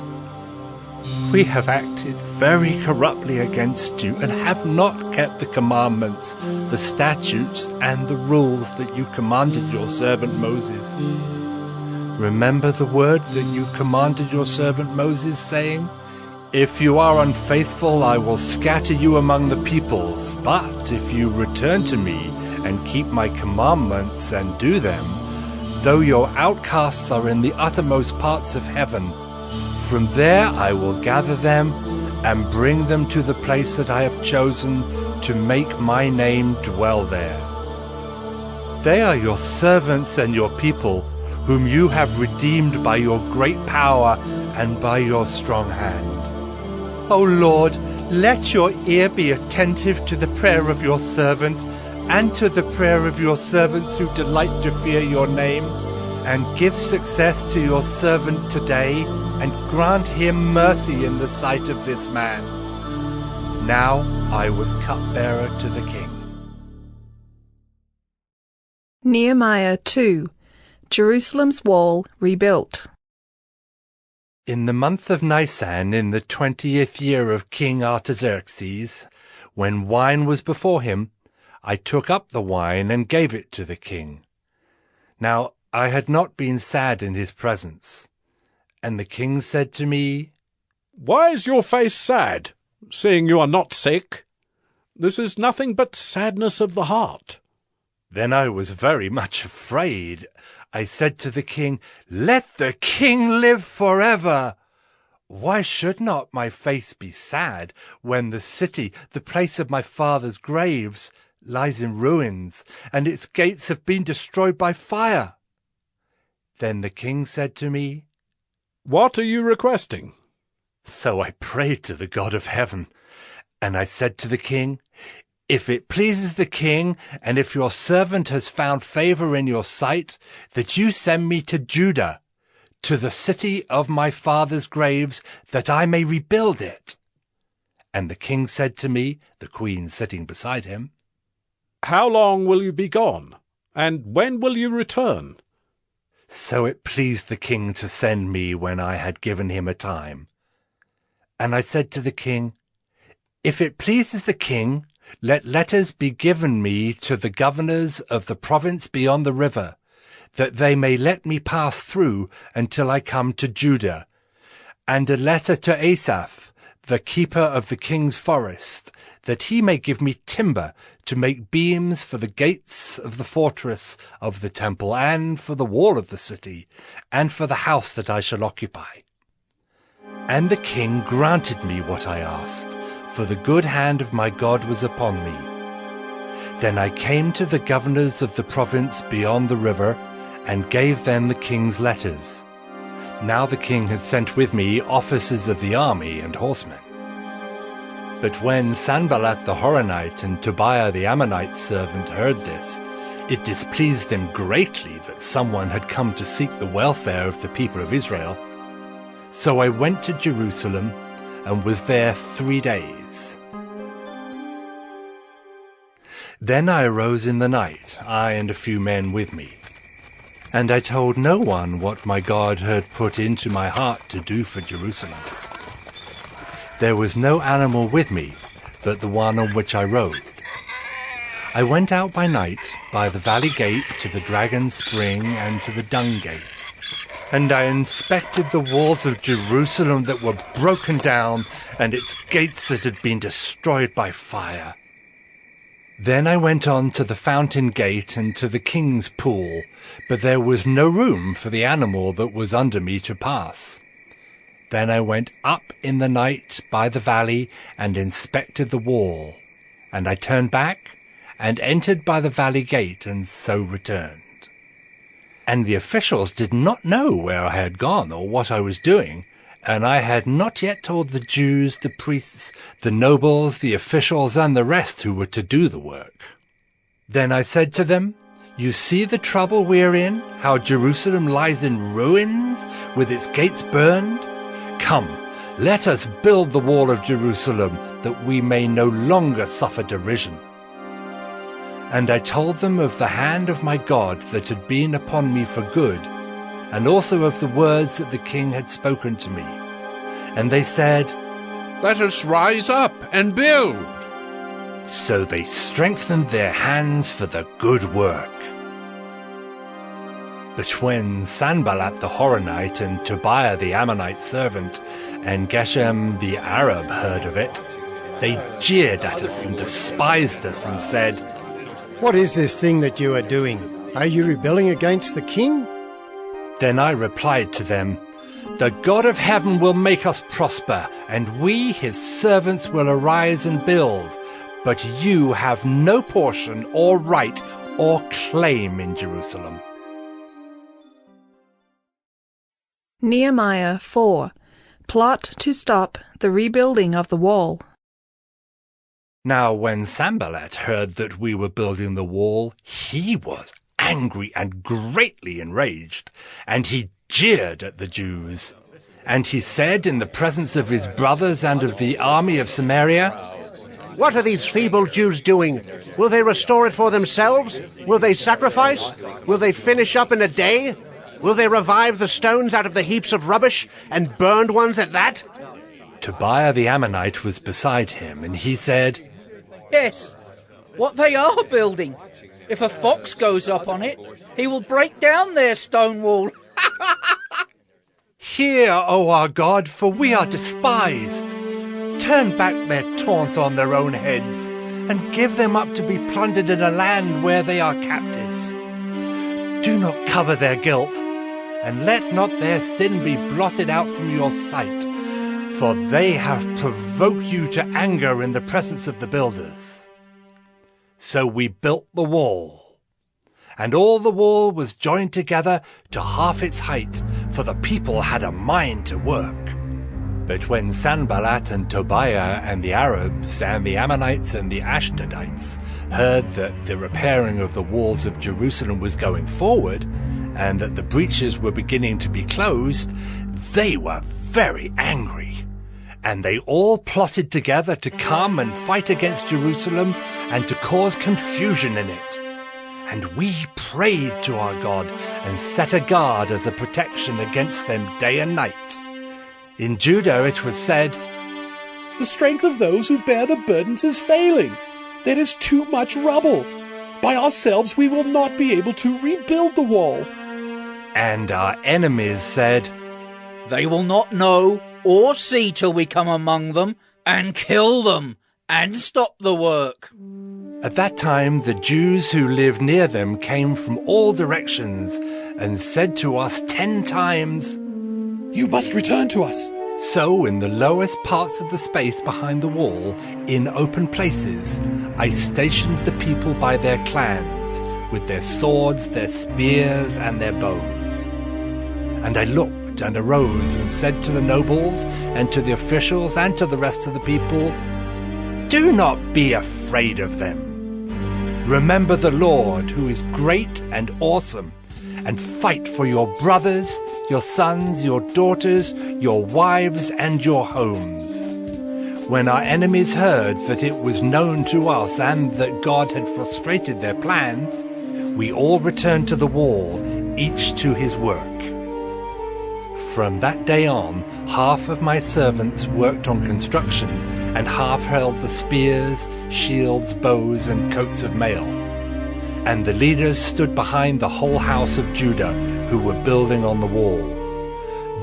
We have acted very corruptly against you and have not kept the commandments, the statutes, and the rules that you commanded your servant Moses. Remember the word that you commanded your servant Moses, saying, "If you are unfaithful, I will scatter you among the peoples. But if you return to me and keep my commandments and do them, though your outcasts are in the uttermost parts of heaven, from there I will gather them and bring them to the place that I have chosen to make my name dwell there. They are your servants and your people, whom you have redeemed by your great power and by your strong hand. O Lord, let your ear be attentive to the prayer of your servant and to the prayer of your servants who delight to fear your name, and give success to your servant today, and grant him mercy in the sight of this man." Now I was cupbearer to the king. Nehemiah 2. Jerusalem's wall rebuilt. In the month of Nisan, in the 20th year of King Artaxerxes, when wine was before him, I took up the wine and gave it to the king. Now I had not been sad in his presence. And the king said to me, "Why is your face sad, seeing you are not sick? This is nothing but sadness of the heart." Then I was very much afraid. I said to the king, "Let the king live forever! Why should not my face be sad when the city, the place of my father's graves, lies in ruins, and its gates have been destroyed by fire?" Then the king said to me, "What are you requesting?" So I prayed to the God of heaven, and I said to the king, "If it pleases the king, and if your servant has found favor in your sight, that you send me to Judah, to the city of my father's graves, that I may rebuild it." And the king said to me, the queen sitting beside him, "How long will you be gone, and when will you return?" So it pleased the king to send me when I had given him a time. And I said to the king, "If it pleases the king, let letters be given me to the governors of the province beyond the river, that they may let me pass through until I come to Judah, and a letter to Asaph, the keeper of the king's forest, that he may give me timber to make beams for the gates of the fortress of the temple, and for the wall of the city, and for the house that I shall occupy." And the king granted me what I asked, for the good hand of my God was upon me. Then I came to the governors of the province beyond the river, and gave them the king's letters. Now the king had sent with me officers of the army and horsemen. But when Sanballat the Horonite and Tobiah the Ammonite servant heard this, it displeased them greatly that someone had come to seek the welfare of the people of Israel. So I went to Jerusalem and was there 3 days. Then I arose in the night, I and a few men with me. And I told no one what my God had put into my heart to do for Jerusalem. There was no animal with me but the one on which I rode. I went out by night by the valley gate to the Dragon Spring and to the Dung Gate. And I inspected the walls of Jerusalem that were broken down, and its gates that had been destroyed by fire. Then I went on to the fountain gate and to the king's pool, but there was no room for the animal that was under me to pass. Then I went up in the night by the valley and inspected the wall, and I turned back and entered by the valley gate, and so returned. And the officials did not know where I had gone or what I was doing, and I had not yet told the Jews, the priests, the nobles, the officials, and the rest who were to do the work. Then I said to them, "You see the trouble we are in, how Jerusalem lies in ruins, with its gates burned? Come, let us build the wall of Jerusalem, that we may no longer suffer derision." And I told them of the hand of my God that had been upon me for good, and also of the words that the king had spoken to me. And they said, "Let us rise up and build." So they strengthened their hands for the good work. But when Sanballat the Horonite and Tobiah the Ammonite servant and Geshem the Arab heard of it, they jeered at us and despised us and said, "What is this thing that you are doing? Are you rebelling against the king?" Then I replied to them, "The God of heaven will make us prosper, and we, his servants, will arise and build. But you have no portion or right or claim in Jerusalem." Nehemiah 4. Plot to stop the rebuilding of the wall. Now when Sanballat heard that we were building the wall, he was angry and greatly enraged, and he jeered at the Jews. And he said in the presence of his brothers and of the army of Samaria, "What are these feeble Jews doing? Will they restore it for themselves? Will they sacrifice? Will they finish up in a day? Will they revive the stones out of the heaps of rubbish, and burned ones at that?" Tobiah the Ammonite was beside him, and he said, Yes, what they are building. If a fox goes up on it, he will break down their stone wall. "Hear, O our God, for we are despised. Turn back their taunt on their own heads, and give them up to be plundered in a land where they are captives. Do not cover their guilt, and let not their sin be blotted out from your sight, for they have provoked you to anger in the presence of the builders." So we built the wall, and all the wall was joined together to half its height, for the people had a mind to work. But when Sanballat and Tobiah and the Arabs and the Ammonites and the Ashdodites heard that the repairing of the walls of Jerusalem was going forward, and that the breaches were beginning to be closed, they were very angry. And they all plotted together to come and fight against Jerusalem and to cause confusion in it. And we prayed to our God and set a guard as a protection against them day and night. In Judah it was said, "The strength of those who bear the burdens is failing. There is too much rubble. By ourselves we will not be able to rebuild the wall." And our enemies said, "They will not know or see till we come among them and kill them and stop the work." At that time the Jews who lived near them came from all directions and said to us 10 times, "You must return to us." So in the lowest parts of the space behind the wall, in open places, I stationed the people by their clans, with their swords, their spears, and their bows. And I looked and arose and said to the nobles and to the officials and to the rest of the people, "Do not be afraid of them. Remember the Lord, who is great and awesome, and fight for your brothers, your sons, your daughters, your wives, and your homes." When our enemies heard that it was known to us and that God had frustrated their plan, we all returned to the wall, each to his work. From that day on, half of my servants worked on construction, and half held the spears, shields, bows, and coats of mail. And the leaders stood behind the whole house of Judah, who were building on the wall.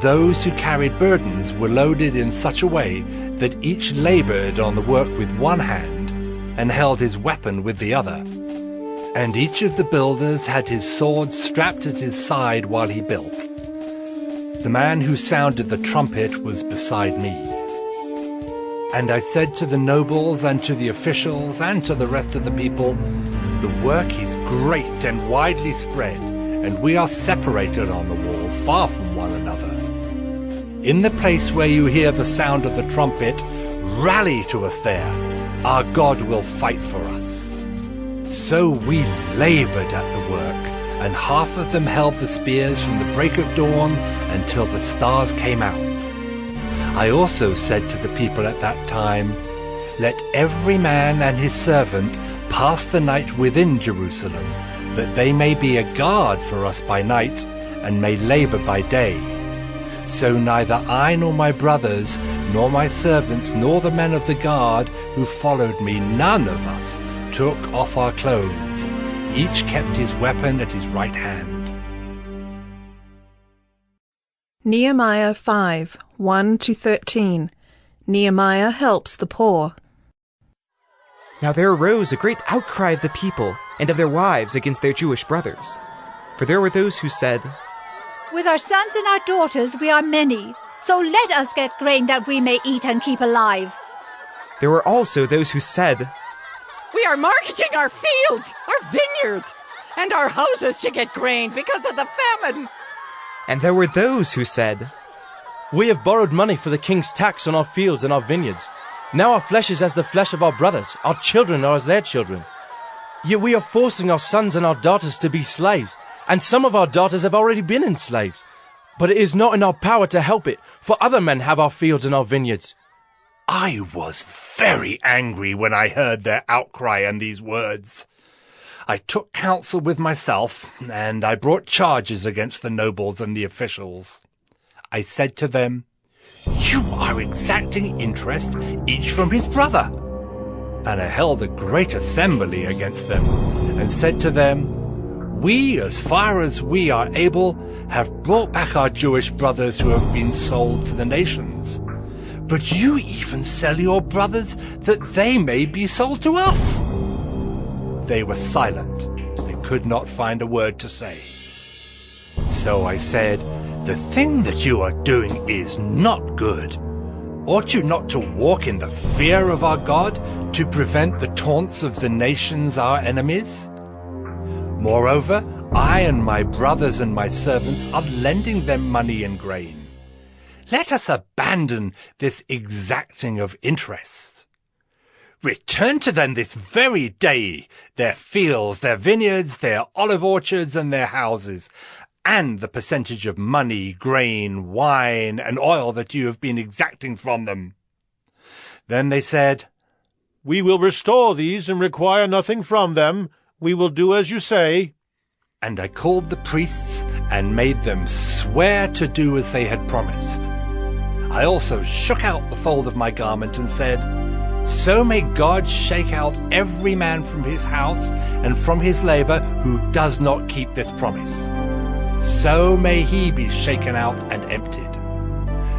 Those who carried burdens were loaded in such a way that each labored on the work with one hand and held his weapon with the other. And each of the builders had his sword strapped at his side while he built. The man who sounded the trumpet was beside me. And I said to the nobles and to the officials and to the rest of the people, "The work is great and widely spread, and we are separated on the wall, far from one another. In the place where you hear the sound of the trumpet, rally to us there. Our God will fight for us." So we labored at the work, and half of them held the spears from the break of dawn until the stars came out. I also said to the people at that time, "Let every man and his servant pass the night within Jerusalem, that they may be a guard for us by night, and may labor by day. So neither I nor my brothers, nor my servants, nor the men of the guard who followed me, none of us took off our clothes. Each kept his weapon at his right hand. Nehemiah 5, 1-13. Nehemiah helps the poor. Now there arose a great outcry of the people and of their wives against their Jewish brothers. For there were those who said, With our sons and our daughters we are many, so let us get grain that we may eat and keep alive. There were also those who said, We are mortgaging our fields, our vineyards, and our houses to get grain because of the famine. And there were those who said, We have borrowed money for the king's tax on our fields and our vineyards. Now our flesh is as the flesh of our brothers, our children are as their children. Yet we are forcing our sons and our daughters to be slaves, and some of our daughters have already been enslaved. But it is not in our power to help it, for other men have our fields and our vineyards. I was very angry when I heard their outcry and these words. I took counsel with myself, and I brought charges against the nobles and the officials. I said to them, You are exacting interest, each from his brother. And I held a great assembly against them, and said to them, We, as far as we are able, have brought back our Jewish brothers who have been sold to the nations. But you even sell your brothers that they may be sold to us. They were silent and could not find a word to say. So I said, The thing that you are doing is not good. Ought you not to walk in the fear of our God to prevent the taunts of the nations our enemies? Moreover, I and my brothers and my servants are lending them money and grain. Let us abandon this exacting of interest. Return to them this very day their fields, their vineyards, their olive orchards, and their houses, and the percentage of money, grain, wine, and oil that you have been exacting from them. Then they said, We will restore these and require nothing from them. We will do as you say. And I called the priests and made them swear to do as they had promised. I also shook out the fold of my garment and said, So may God shake out every man from his house and from his labor who does not keep this promise. So may he be shaken out and emptied.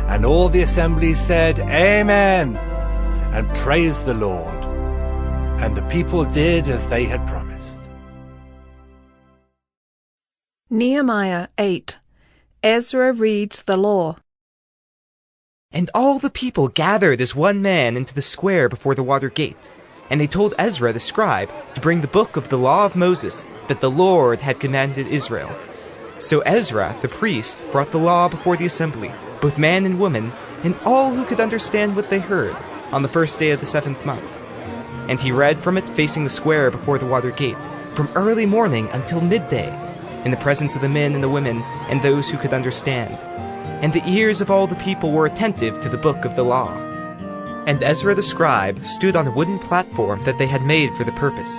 And all the assembly said, Amen, and praised the Lord. And the people did as they had promised. Nehemiah 8. Ezra reads the law. And all the people gathered as one man into the square before the water gate. And they told Ezra the scribe to bring the book of the law of Moses that the Lord had commanded Israel. So Ezra, the priest, brought the law before the assembly, both man and woman, and all who could understand what they heard, on the first day of the 7th month. And he read from it facing the square before the water gate, from early morning until midday, in the presence of the men and the women and those who could understand. And the ears of all the people were attentive to the book of the law. And Ezra the scribe stood on a wooden platform that they had made for the purpose.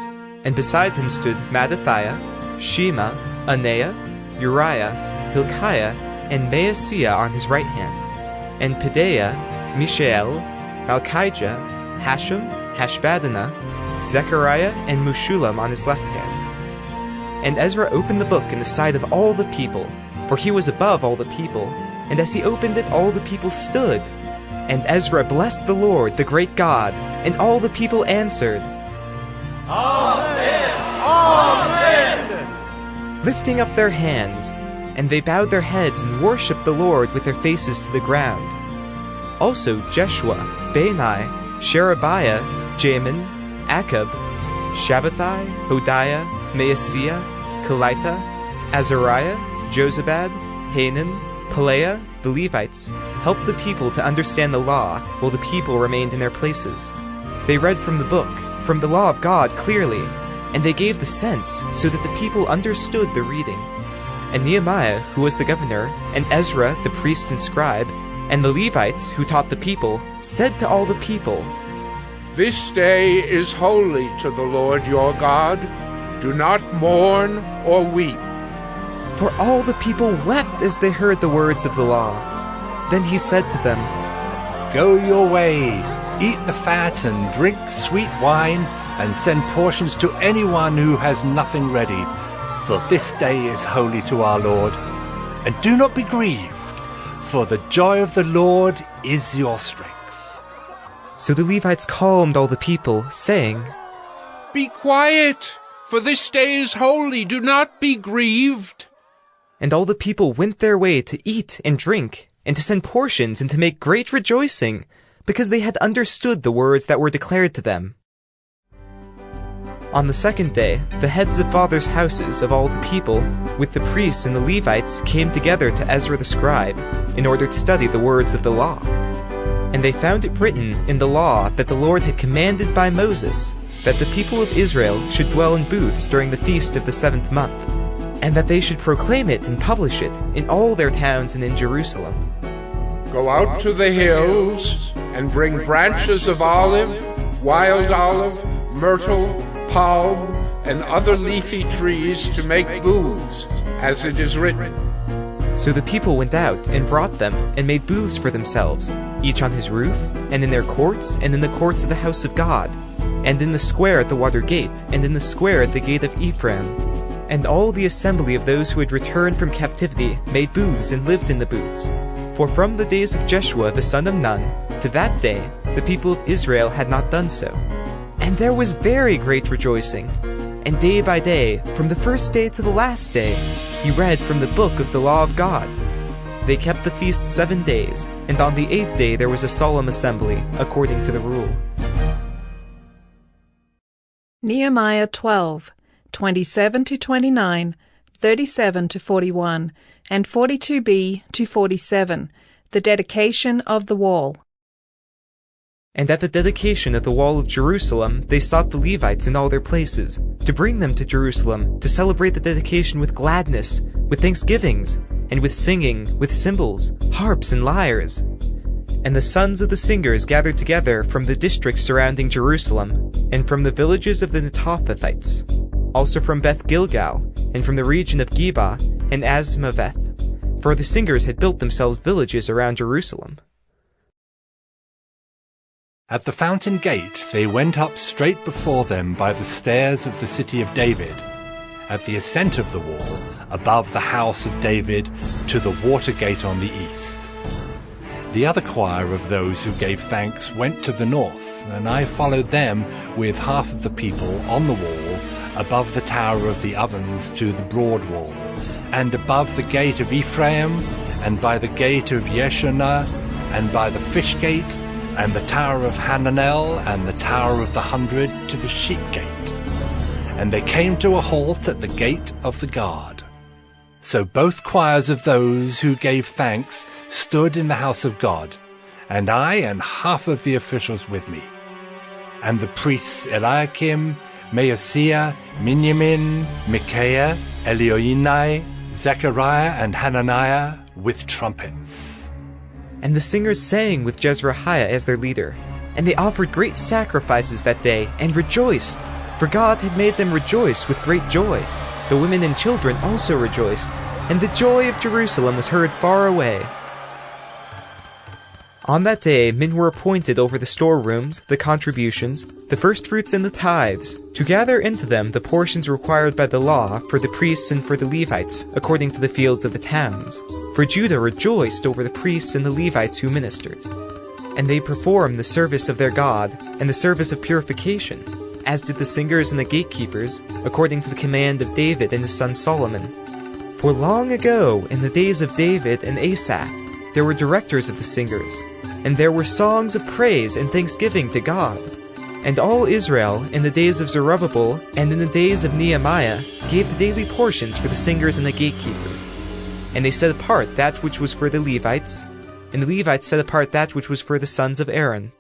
And beside him stood Mattathiah, Shema, Anaiah, Uriah, Hilkiah, and Maaseiah on his right hand, and Pedaiah, Mishael, Malchijah, Hashem, Hashbaddanah, Zechariah, and Meshullam on his left hand. And Ezra opened the book in the sight of all the people, for he was above all the people, and as he opened it all the people stood. And Ezra blessed the Lord, the great God, and all the people answered, Amen! Amen! lifting up their hands, and they bowed their heads and worshipped the Lord with their faces to the ground. Also Jeshua, Bani, Sherebiah, Jamin, Akab, Shabbatai, Hodiah, Maaseiah, Kelita, Azariah, Jozabad, Hanan, Pelaiah, the Levites, helped the people to understand the law while the people remained in their places. They read from the book, from the law of God clearly, and they gave the sense so that the people understood the reading. And Nehemiah, who was the governor, and Ezra, the priest and scribe, and the Levites, who taught the people, said to all the people, This day is holy to the Lord your God. Do not mourn or weep. For all the people wept as they heard the words of the law. Then he said to them, Go your way, eat the fat and drink sweet wine, and send portions to anyone who has nothing ready, for this day is holy to our Lord. And do not be grieved, for the joy of the Lord is your strength. So the Levites calmed all the people, saying, Be quiet, for this day is holy. Do not be grieved. And all the people went their way to eat and drink, and to send portions and to make great rejoicing, because they had understood the words that were declared to them. On the second day, the heads of fathers' houses of all the people, with the priests and the Levites, came together to Ezra the scribe, in order to study the words of the law. And they found it written in the law that the Lord had commanded by Moses, that the people of Israel should dwell in booths during the feast of the 7th month, and that they should proclaim it and publish it in all their towns and in Jerusalem. Go out to the hills and bring branches of olive, wild olive, myrtle, palm, and other leafy trees to make booths, as it is written. So the people went out and brought them and made booths for themselves, each on his roof, and in their courts, and in the courts of the house of God, and in the square at the water gate, and in the square at the gate of Ephraim. And all the assembly of those who had returned from captivity made booths and lived in the booths. For from the days of Jeshua the son of Nun to that day the people of Israel had not done so. And there was very great rejoicing. And day by day, from the first day to the last day, he read from the book of the law of God. They kept the feast 7 days, and on the 8th day there was a solemn assembly, according to the rule. Nehemiah 12, 27 to 29, 37 to 41, and 42b to 47, the dedication of the wall. And at the dedication of the wall of Jerusalem, they sought the Levites in all their places, to bring them to Jerusalem, to celebrate the dedication with gladness, with thanksgivings, and with singing, with cymbals, harps, and lyres. And the sons of the singers gathered together from the districts surrounding Jerusalem, and from the villages of the Netophathites, also from Beth Gilgal, and from the region of Geba and Azmaveth, for the singers had built themselves villages around Jerusalem. At the fountain gate they went up straight before them by the stairs of the city of David, at the ascent of the wall, above the house of David, to the water gate on the east. The other choir of those who gave thanks went to the north, and I followed them with half of the people on the wall, above the tower of the ovens to the broad wall, and above the gate of Ephraim, and by the gate of Yeshunah, and by the fish gate, and the tower of Hananel, and the tower of the 100 to the sheep gate. And they came to a halt at the gate of the guard. So both choirs of those who gave thanks stood in the house of God, and I and half of the officials with me. And the priests Eliakim, Maaseiah, Miniamin, Micaiah, Elioenai, Zechariah, and Hananiah with trumpets. And the singers sang with Jezreiah as their leader. And they offered great sacrifices that day, and rejoiced, for God had made them rejoice with great joy. The women and children also rejoiced, and the joy of Jerusalem was heard far away. On that day men were appointed over the storerooms, the contributions, the firstfruits and the tithes, to gather into them the portions required by the law for the priests and for the Levites, according to the fields of the towns. For Judah rejoiced over the priests and the Levites who ministered. And they performed the service of their God, and the service of purification, as did the singers and the gatekeepers, according to the command of David and his son Solomon. For long ago, in the days of David and Asaph, there were directors of the singers, and there were songs of praise and thanksgiving to God. And all Israel, in the days of Zerubbabel and in the days of Nehemiah, gave the daily portions for the singers and the gatekeepers. And they set apart that which was for the Levites, and the Levites set apart that which was for the sons of Aaron.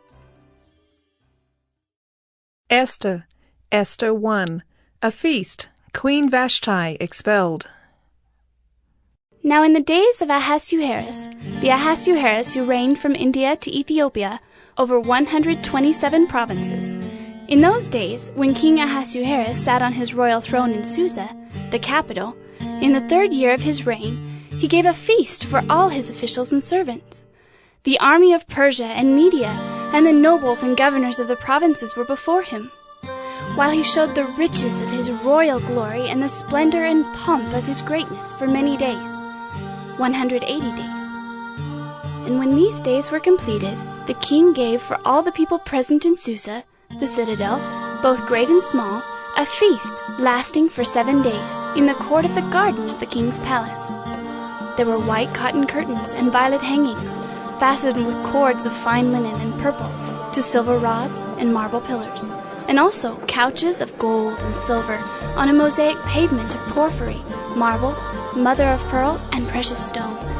Esther, Esther 1, a feast, Queen Vashti expelled. Now in the days of Ahasuerus, the Ahasuerus who reigned from India to Ethiopia, over 127 provinces. In those days, when King Ahasuerus sat on his royal throne in Susa, the capital, in the 3rd year of his reign, he gave a feast for all his officials and servants. The army of Persia and Media and the nobles and governors of the provinces were before him, while he showed the riches of his royal glory and the splendor and pomp of his greatness for many days, 180 days. And when these days were completed, the king gave for all the people present in Susa, the citadel, both great and small, a feast lasting for 7 days in the court of the garden of the king's palace. There were white cotton curtains and violet hangings, fastened with cords of fine linen and purple, to silver rods and marble pillars, and also couches of gold and silver on a mosaic pavement of porphyry, marble, mother of pearl, and precious stones.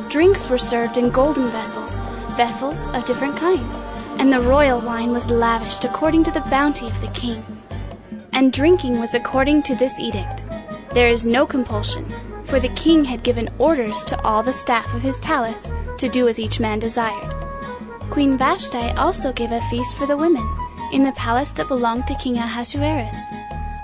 Drinks were served in golden vessels, vessels of different kinds, and the royal wine was lavished according to the bounty of the king. And drinking was according to this edict. There is no compulsion, for the king had given orders to all the staff of his palace to do as each man desired. Queen Vashti also gave a feast for the women in the palace that belonged to King Ahasuerus.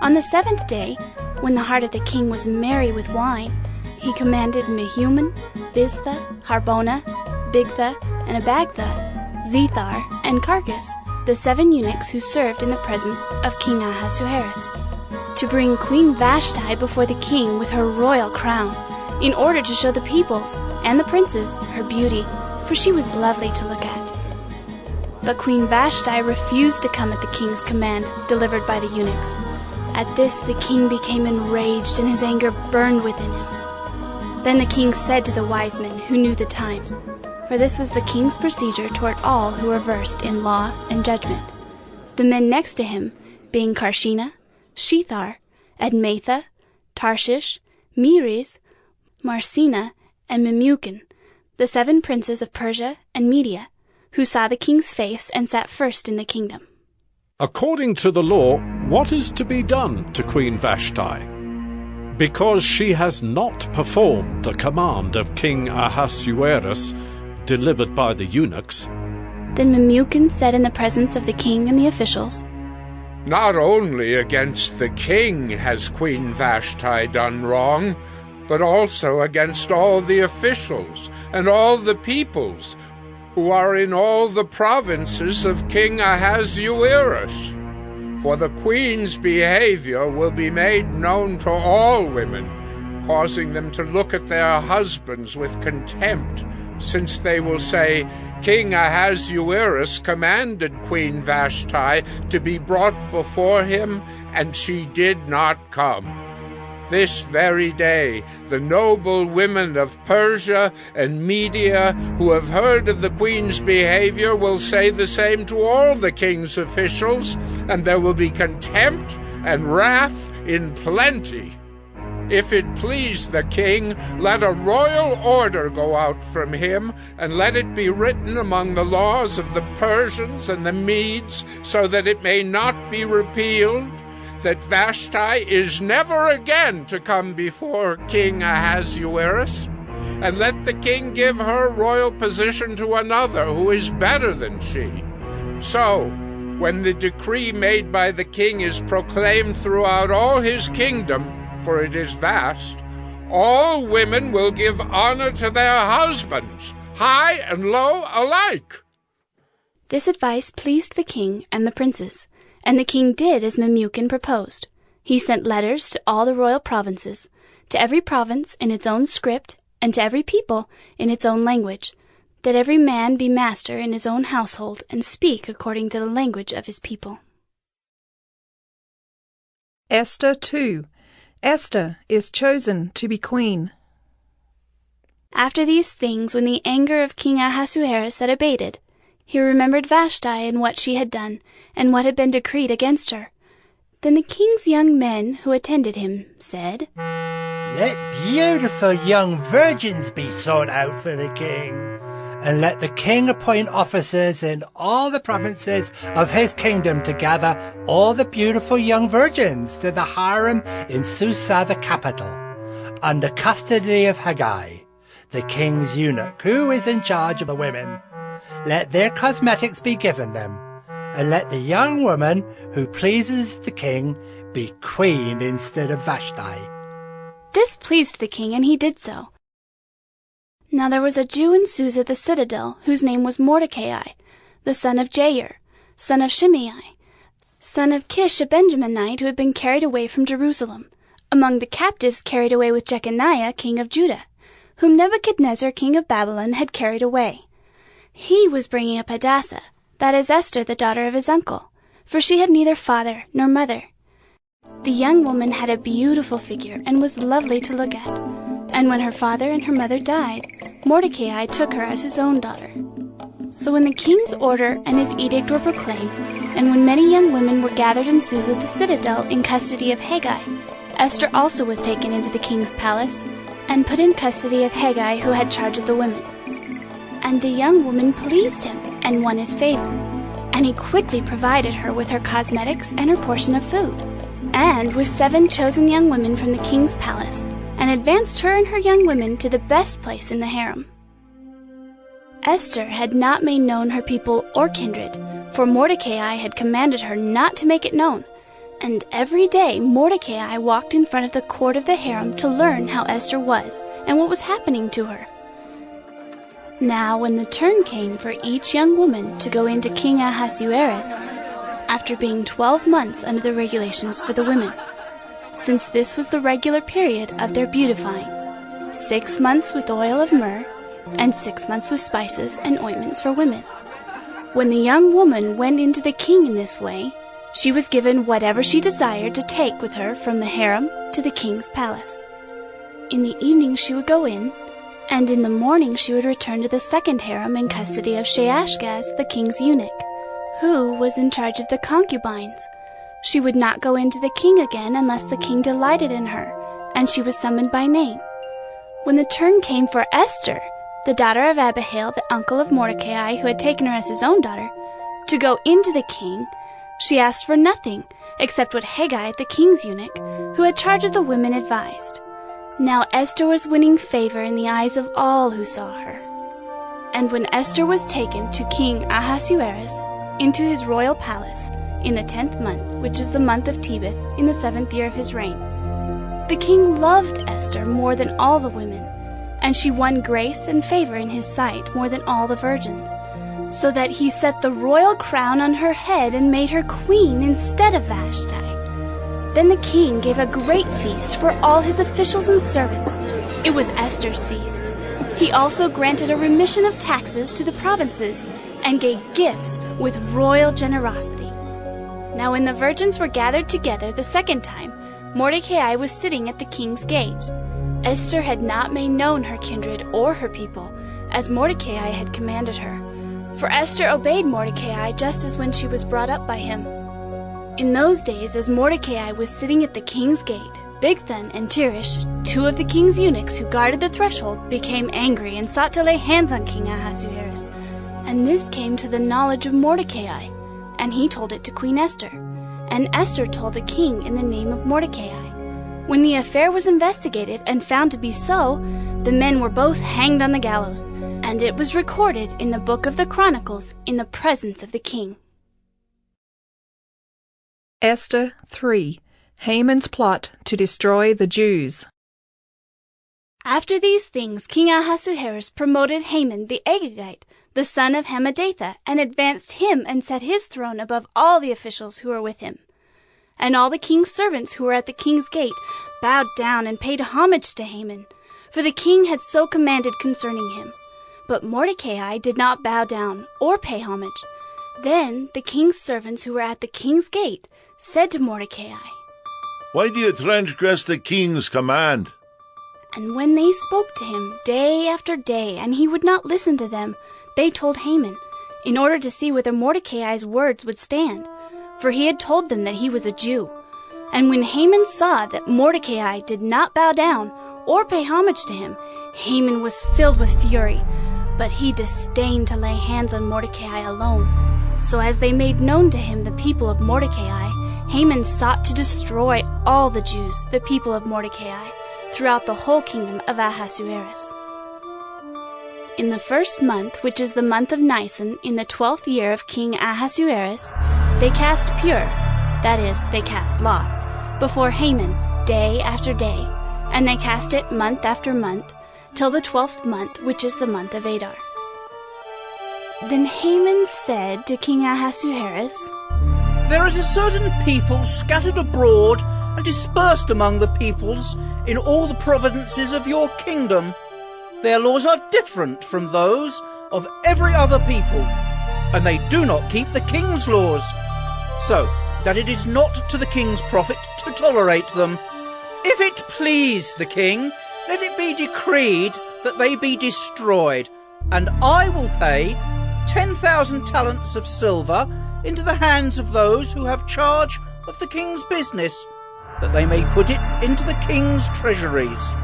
On the 7th day, when the heart of the king was merry with wine, he commanded Mehuman, Biztha, Harbona, Bigtha, and Abagtha, Zethar, and Carcass, the 7 eunuchs who served in the presence of King Ahasuerus, to bring Queen Vashti before the king with her royal crown, in order to show the peoples and the princes her beauty, for she was lovely to look at. But Queen Vashti refused to come at the king's command delivered by the eunuchs. At this the king became enraged, and his anger burned within him. Then the king said to the wise men who knew the times, for this was the king's procedure toward all who were versed in law and judgment, the men next to him being Karshena, Shethar, Admatha, Tarshish, Meres, Marsena, and Memucan, the 7 princes of Persia and Media, who saw the king's face and sat first in the kingdom. According to the law, what is to be done to Queen Vashti? Because she has not performed the command of King Ahasuerus, delivered by the eunuchs. Then Memucan said in the presence of the king and the officials, Not only against the king has Queen Vashti done wrong, but also against all the officials and all the peoples who are in all the provinces of King Ahasuerus. For the queen's behavior will be made known to all women, causing them to look at their husbands with contempt, since they will say, King Ahasuerus commanded Queen Vashti to be brought before him, and she did not come. This very day the noble women of Persia and Media who have heard of the queen's behavior will say the same to all the king's officials, and there will be contempt and wrath in plenty. If it please the king, let a royal order go out from him, and let it be written among the laws of the Persians and the Medes, so that it may not be repealed, that Vashti is never again to come before King Ahasuerus, and let the king give her royal position to another who is better than she. So, when the decree made by the king is proclaimed throughout all his kingdom, for it is vast, all women will give honor to their husbands, high and low alike. This advice pleased the king and the princes, and the king did as Memucan proposed. He sent letters to all the royal provinces, to every province in its own script, and to every people in its own language, that every man be master in his own household, and speak according to the language of his people. Esther 2. Esther is chosen to be queen. After these things, when the anger of King Ahasuerus had abated, he remembered Vashti and what she had done, and what had been decreed against her. Then the king's young men who attended him said, Let beautiful young virgins be sought out for the king, and let the king appoint officers in all the provinces of his kingdom to gather all the beautiful young virgins to the harem in Susa the capital, under custody of Haggai, the king's eunuch, who is in charge of the women. let their cosmetics be given them, and let the young woman who pleases the king be queen instead of Vashti." This pleased the king, and he did so. Now there was a Jew in Susa the citadel, whose name was Mordecai, the son of Jair, son of Shimei, son of Kish, a Benjaminite who had been carried away from Jerusalem, among the captives carried away with Jeconiah king of Judah, whom Nebuchadnezzar king of Babylon had carried away. He was bringing up Hadassah, that is Esther, the daughter of his uncle, for she had neither father nor mother. The young woman had a beautiful figure and was lovely to look at, and when her father and her mother died, Mordecai took her as his own daughter. So when the king's order and his edict were proclaimed, and when many young women were gathered in Susa the citadel in custody of Haggai, Esther also was taken into the king's palace, and put in custody of Haggai, who had charge of the women. And the young woman pleased him, and won his favor, and he quickly provided her with her cosmetics and her portion of food, and with 7 chosen young women from the king's palace, and advanced her and her young women to the best place in the harem. Esther had not made known her people or kindred, for Mordecai had commanded her not to make it known, and every day Mordecai walked in front of the court of the harem to learn how Esther was and what was happening to her. Now when the turn came for each young woman to go into King Ahasuerus, after being 12 months under the regulations for the women, since this was the regular period of their beautifying, 6 months with oil of myrrh, and 6 months with spices and ointments for women. When the young woman went into the king in this way, she was given whatever she desired to take with her from the harem to the king's palace. In the evening she would go in, and in the morning she would return to the second harem in custody of Shaashgaz, the king's eunuch, who was in charge of the concubines. She would not go into the king again unless the king delighted in her, and she was summoned by name. When the turn came for Esther, the daughter of Abihail, the uncle of Mordecai, who had taken her as his own daughter, to go into the king, she asked for nothing except what Haggai, the king's eunuch, who had charge of the women, advised. Now Esther was winning favor in the eyes of all who saw her. And when Esther was taken to King Ahasuerus into his royal palace in the 10th month, which is the month of Tebeth, in the 7th year of his reign, the king loved Esther more than all the women, and she won grace and favor in his sight more than all the virgins, so that he set the royal crown on her head and made her queen instead of Vashti. Then the king gave a great feast for all his officials and servants. It was Esther's feast. He also granted a remission of taxes to the provinces and gave gifts with royal generosity. Now when the virgins were gathered together the second time, Mordecai was sitting at the king's gate. Esther had not made known her kindred or her people, as Mordecai had commanded her. For Esther obeyed Mordecai just as when she was brought up by him. In those days, as Mordecai was sitting at the king's gate, Bigthan and Teresh, 2 of the king's eunuchs who guarded the threshold, became angry and sought to lay hands on King Ahasuerus. And this came to the knowledge of Mordecai, and he told it to Queen Esther. And Esther told the king in the name of Mordecai. When the affair was investigated and found to be so, the men were both hanged on the gallows, and it was recorded in the book of the Chronicles in the presence of the king. Esther 3. Haman's plot to destroy the Jews. After these things, King Ahasuerus promoted Haman the Agagite, the son of Hammedatha, and advanced him and set his throne above all the officials who were with him. And all the king's servants who were at the king's gate bowed down and paid homage to Haman, for the king had so commanded concerning him. But Mordecai did not bow down or pay homage. Then the king's servants who were at the king's gate said to Mordecai, "Why do you transgress the king's command?" And when they spoke to him day after day, and he would not listen to them, they told Haman, in order to see whether Mordecai's words would stand, for he had told them that he was a Jew. And when Haman saw that Mordecai did not bow down or pay homage to him, Haman was filled with fury, but he disdained to lay hands on Mordecai alone. So as they made known to him the people of Mordecai, Haman sought to destroy all the Jews, the people of Mordecai, throughout the whole kingdom of Ahasuerus. In the first month, which is the month of Nisan, in the 12th year of King Ahasuerus, they cast pure, that is, they cast lots, before Haman, day after day, and they cast it month after month, till the 12th month, which is the month of Adar. Then Haman said to King Ahasuerus, There is a certain people scattered abroad and dispersed among the peoples in all the provinces of your kingdom. Their laws are different from those of every other people, and they do not keep the king's laws, so that it is not to the king's profit to tolerate them. If it please the king, let it be decreed that they be destroyed, and I will pay 10,000 talents of silver into the hands of those who have charge of the king's business, that they may put it into the king's treasuries.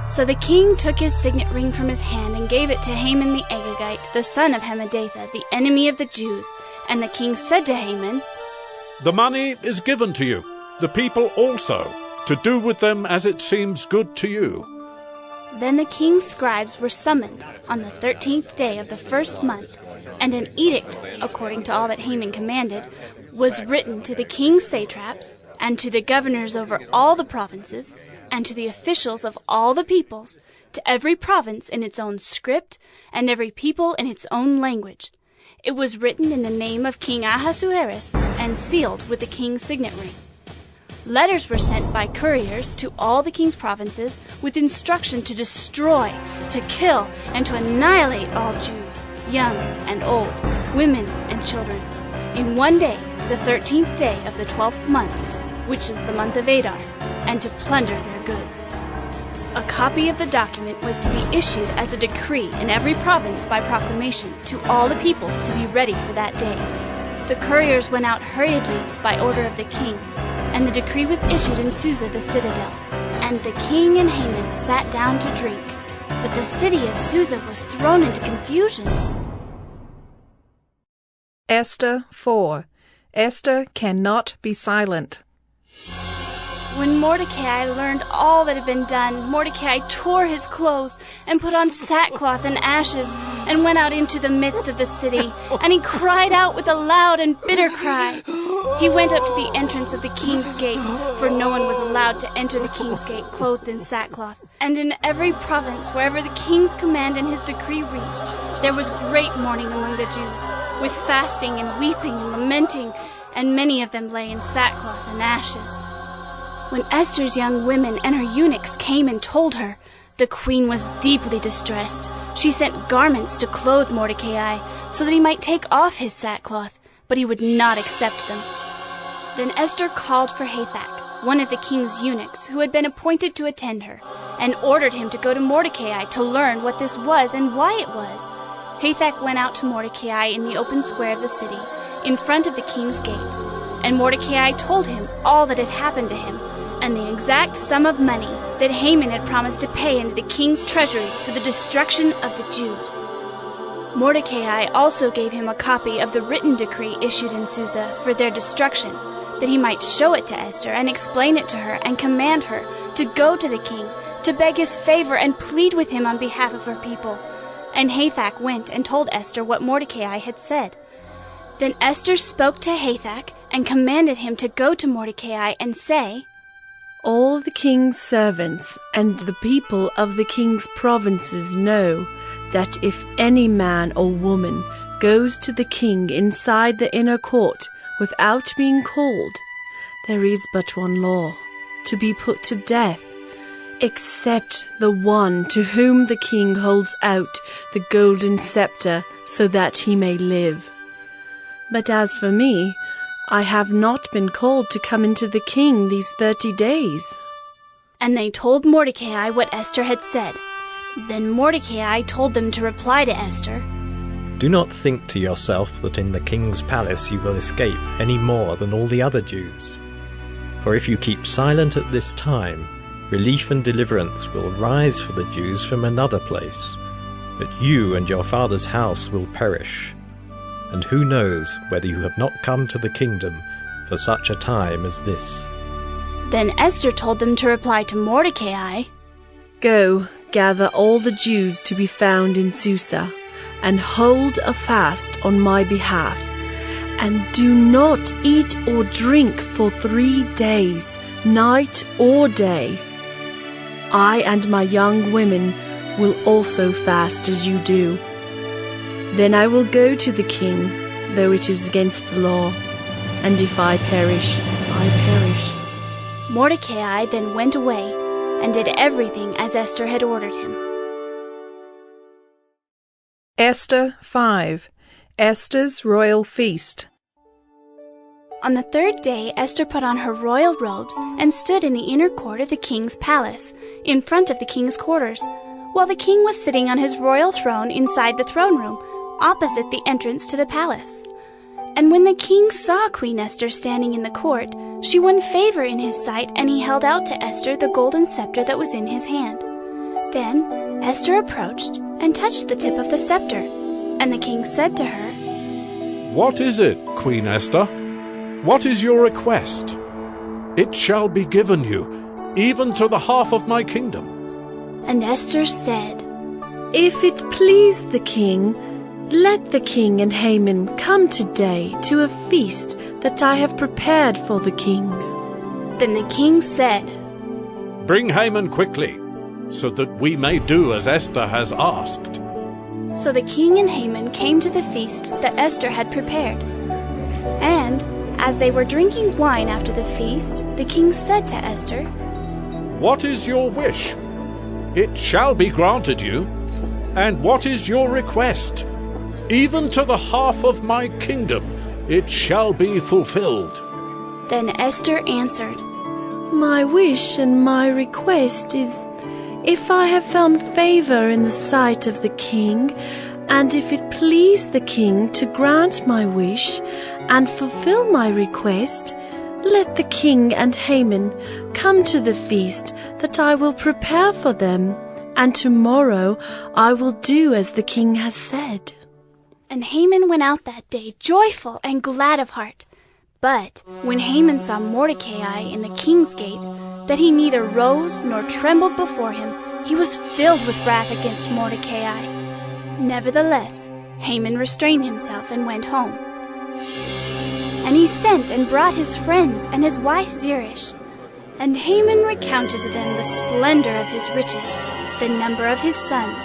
So the king took his signet ring from his hand and gave it to Haman the Agagite, the son of Hammedatha, the enemy of the Jews. And the king said to Haman, The money is given to you, the people also, to do with them as it seems good to you. Then the king's scribes were summoned on the 13th day of the first month, and an edict, according to all that Haman commanded, was written to the king's satraps, and to the governors over all the provinces, and to the officials of all the peoples, to every province in its own script, and every people in its own language. It was written in the name of King Ahasuerus, and sealed with the king's signet ring. Letters were sent by couriers to all the king's provinces with instruction to destroy, to kill, and to annihilate all Jews, young and old, women and children, in one day, the 13th day of the 12th month, which is the month of Adar, and to plunder their goods. A copy of the document was to be issued as a decree in every province by proclamation to all the peoples to be ready for that day. The couriers went out hurriedly by order of the king, and the decree was issued in Susa the citadel. And the king and Haman sat down to drink, but the city of Susa was thrown into confusion. Esther 4. Esther cannot be silent. When Mordecai learned all that had been done, Mordecai tore his clothes and put on sackcloth and ashes and went out into the midst of the city, and he cried out with a loud and bitter cry. He went up to the entrance of the king's gate, for no one was allowed to enter the king's gate clothed in sackcloth. And in every province, wherever the king's command and his decree reached, there was great mourning among the Jews, with fasting and weeping and lamenting, and many of them lay in sackcloth and ashes. When Esther's young women and her eunuchs came and told her, the queen was deeply distressed. She sent garments to clothe Mordecai, so that he might take off his sackcloth, but he would not accept them. Then Esther called for Hathach, one of the king's eunuchs, who had been appointed to attend her, and ordered him to go to Mordecai to learn what this was and why it was. Hathach went out to Mordecai in the open square of the city, in front of the king's gate, and Mordecai told him all that had happened to him, and the exact sum of money that Haman had promised to pay into the king's treasuries for the destruction of the Jews. Mordecai also gave him a copy of the written decree issued in Susa for their destruction, that he might show it to Esther and explain it to her and command her to go to the king, to beg his favor and plead with him on behalf of her people. And Hathach went and told Esther what Mordecai had said. Then Esther spoke to Hathach and commanded him to go to Mordecai and say, All the king's servants and the people of the king's provinces know that if any man or woman goes to the king inside the inner court without being called, there is but one law, to be put to death, except the one to whom the king holds out the golden scepter so that he may live. But as for me, I have not been called to come into the king these 30 days. And they told Mordecai what Esther had said. Then Mordecai told them to reply to Esther, Do not think to yourself that in the king's palace you will escape any more than all the other Jews. For if you keep silent at this time, relief and deliverance will rise for the Jews from another place, but you and your father's house will perish. And who knows whether you have not come to the kingdom for such a time as this. Then Esther told them to reply to Mordecai, Go, gather all the Jews to be found in Susa, and hold a fast on my behalf, and do not eat or drink for 3 days, night or day. I and my young women will also fast as you do. Then I will go to the king, though it is against the law, and if I perish, I perish." Mordecai then went away and did everything as Esther had ordered him. Esther 5. Esther's Royal Feast. On the 3rd day, Esther put on her royal robes and stood in the inner court of the king's palace, in front of the king's quarters, while the king was sitting on his royal throne inside the throne room, opposite the entrance to the palace. And when the king saw Queen Esther standing in the court, she won favor in his sight, and he held out to Esther the golden scepter that was in his hand. Then Esther approached and touched the tip of the scepter, and the king said to her, "What is it, Queen Esther? What is your request? It shall be given you, even to the half of my kingdom." And Esther said, "If it please the king, let the king and Haman come today to a feast that I have prepared for the king." Then the king said, "Bring Haman quickly, so that we may do as Esther has asked." So the king and Haman came to the feast that Esther had prepared. And as they were drinking wine after the feast, the king said to Esther, "What is your wish? It shall be granted you. And what is your request? Even to the half of my kingdom it shall be fulfilled." Then Esther answered, "My wish and my request is, if I have found favor in the sight of the king, and if it please the king to grant my wish and fulfill my request, let the king and Haman come to the feast that I will prepare for them, and tomorrow I will do as the king has said." And Haman went out that day joyful and glad of heart. But when Haman saw Mordecai in the king's gate, that he neither rose nor trembled before him, he was filled with wrath against Mordecai. Nevertheless, Haman restrained himself and went home. And he sent and brought his friends and his wife Zeresh. And Haman recounted to them the splendor of his riches, the number of his sons,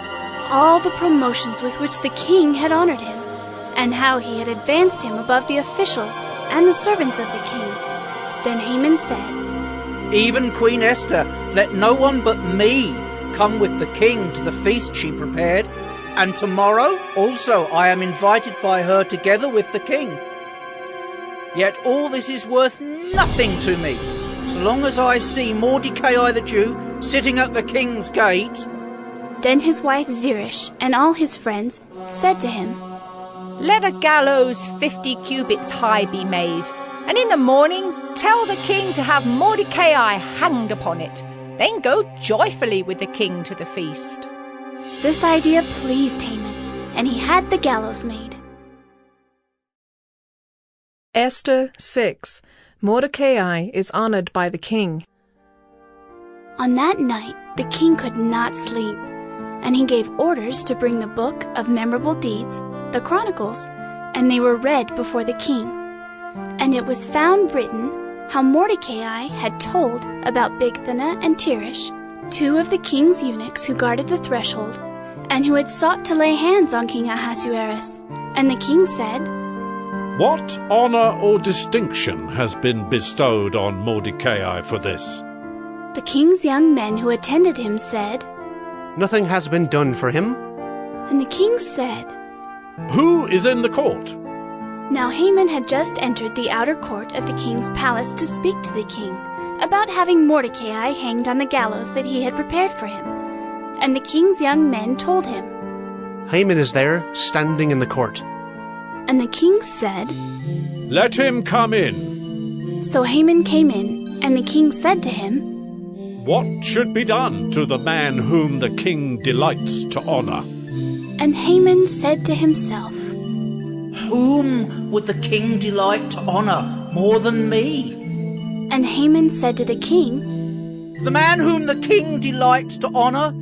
all the promotions with which the king had honored him, and how he had advanced him above the officials and the servants of the king. Then Haman said, "Even Queen Esther, let no one but me come with the king to the feast she prepared, and tomorrow also I am invited by her together with the king. Yet all this is worth nothing to me, so long as I see Mordecai the Jew sitting at the king's gate." Then his wife Zeresh and all his friends said to him, "Let a gallows 50 cubits high be made, and in the morning tell the king to have Mordecai hanged upon it. Then go joyfully with the king to the feast." This idea pleased Haman, and he had the gallows made. Esther 6. Mordecai is honored by the king. On that night the king could not sleep, and he gave orders to bring the book of memorable deeds, the Chronicles, and they were read before the king. And it was found written how Mordecai had told about Bigthana and Teresh, 2 of the king's eunuchs who guarded the threshold, and who had sought to lay hands on King Ahasuerus. And the king said, "What honor or distinction has been bestowed on Mordecai for this?" The king's young men who attended him said, "Nothing has been done for him." And the king said, "Who is in the court?" Now Haman had just entered the outer court of the king's palace to speak to the king about having Mordecai hanged on the gallows that he had prepared for him. And the king's young men told him, "Haman is there, standing in the court." And the king said, "Let him come in." So Haman came in, and the king said to him, "What should be done to the man whom the king delights to honor?" And Haman said to himself, "Whom would the king delight to honor more than me?" And Haman said to the king, "The man whom the king delights to honor,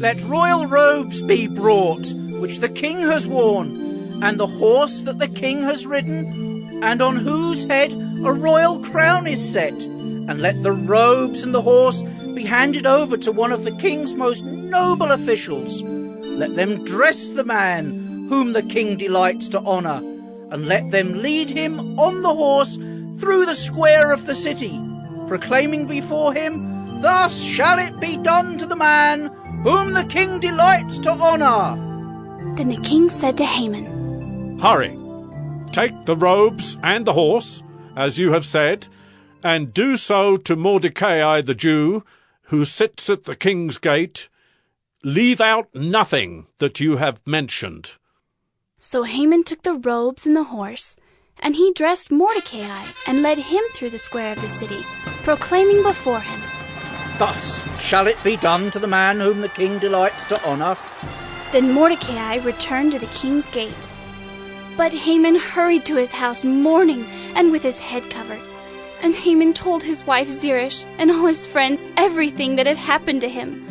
Let royal robes be brought, which the king has worn, and the horse that the king has ridden, and on whose head a royal crown is set. And let the robes and the horse be handed over to one of the king's most noble officials. Let them dress the man whom the king delights to honour, and let them lead him on the horse through the square of the city, proclaiming before him, "Thus shall it be done to the man whom the king delights to honour." Then the king said to Haman, "Hurry, take the robes and the horse, as you have said, and do so to Mordecai the Jew, who sits at the king's gate. Leave out nothing that you have mentioned." So Haman took the robes and the horse, and he dressed Mordecai and led him through the square of the city, proclaiming before him, "Thus shall it be done to the man whom the king delights to honour." Then Mordecai returned to the king's gate. But Haman hurried to his house mourning and with his head covered. And Haman told his wife Zeresh and all his friends everything that had happened to him.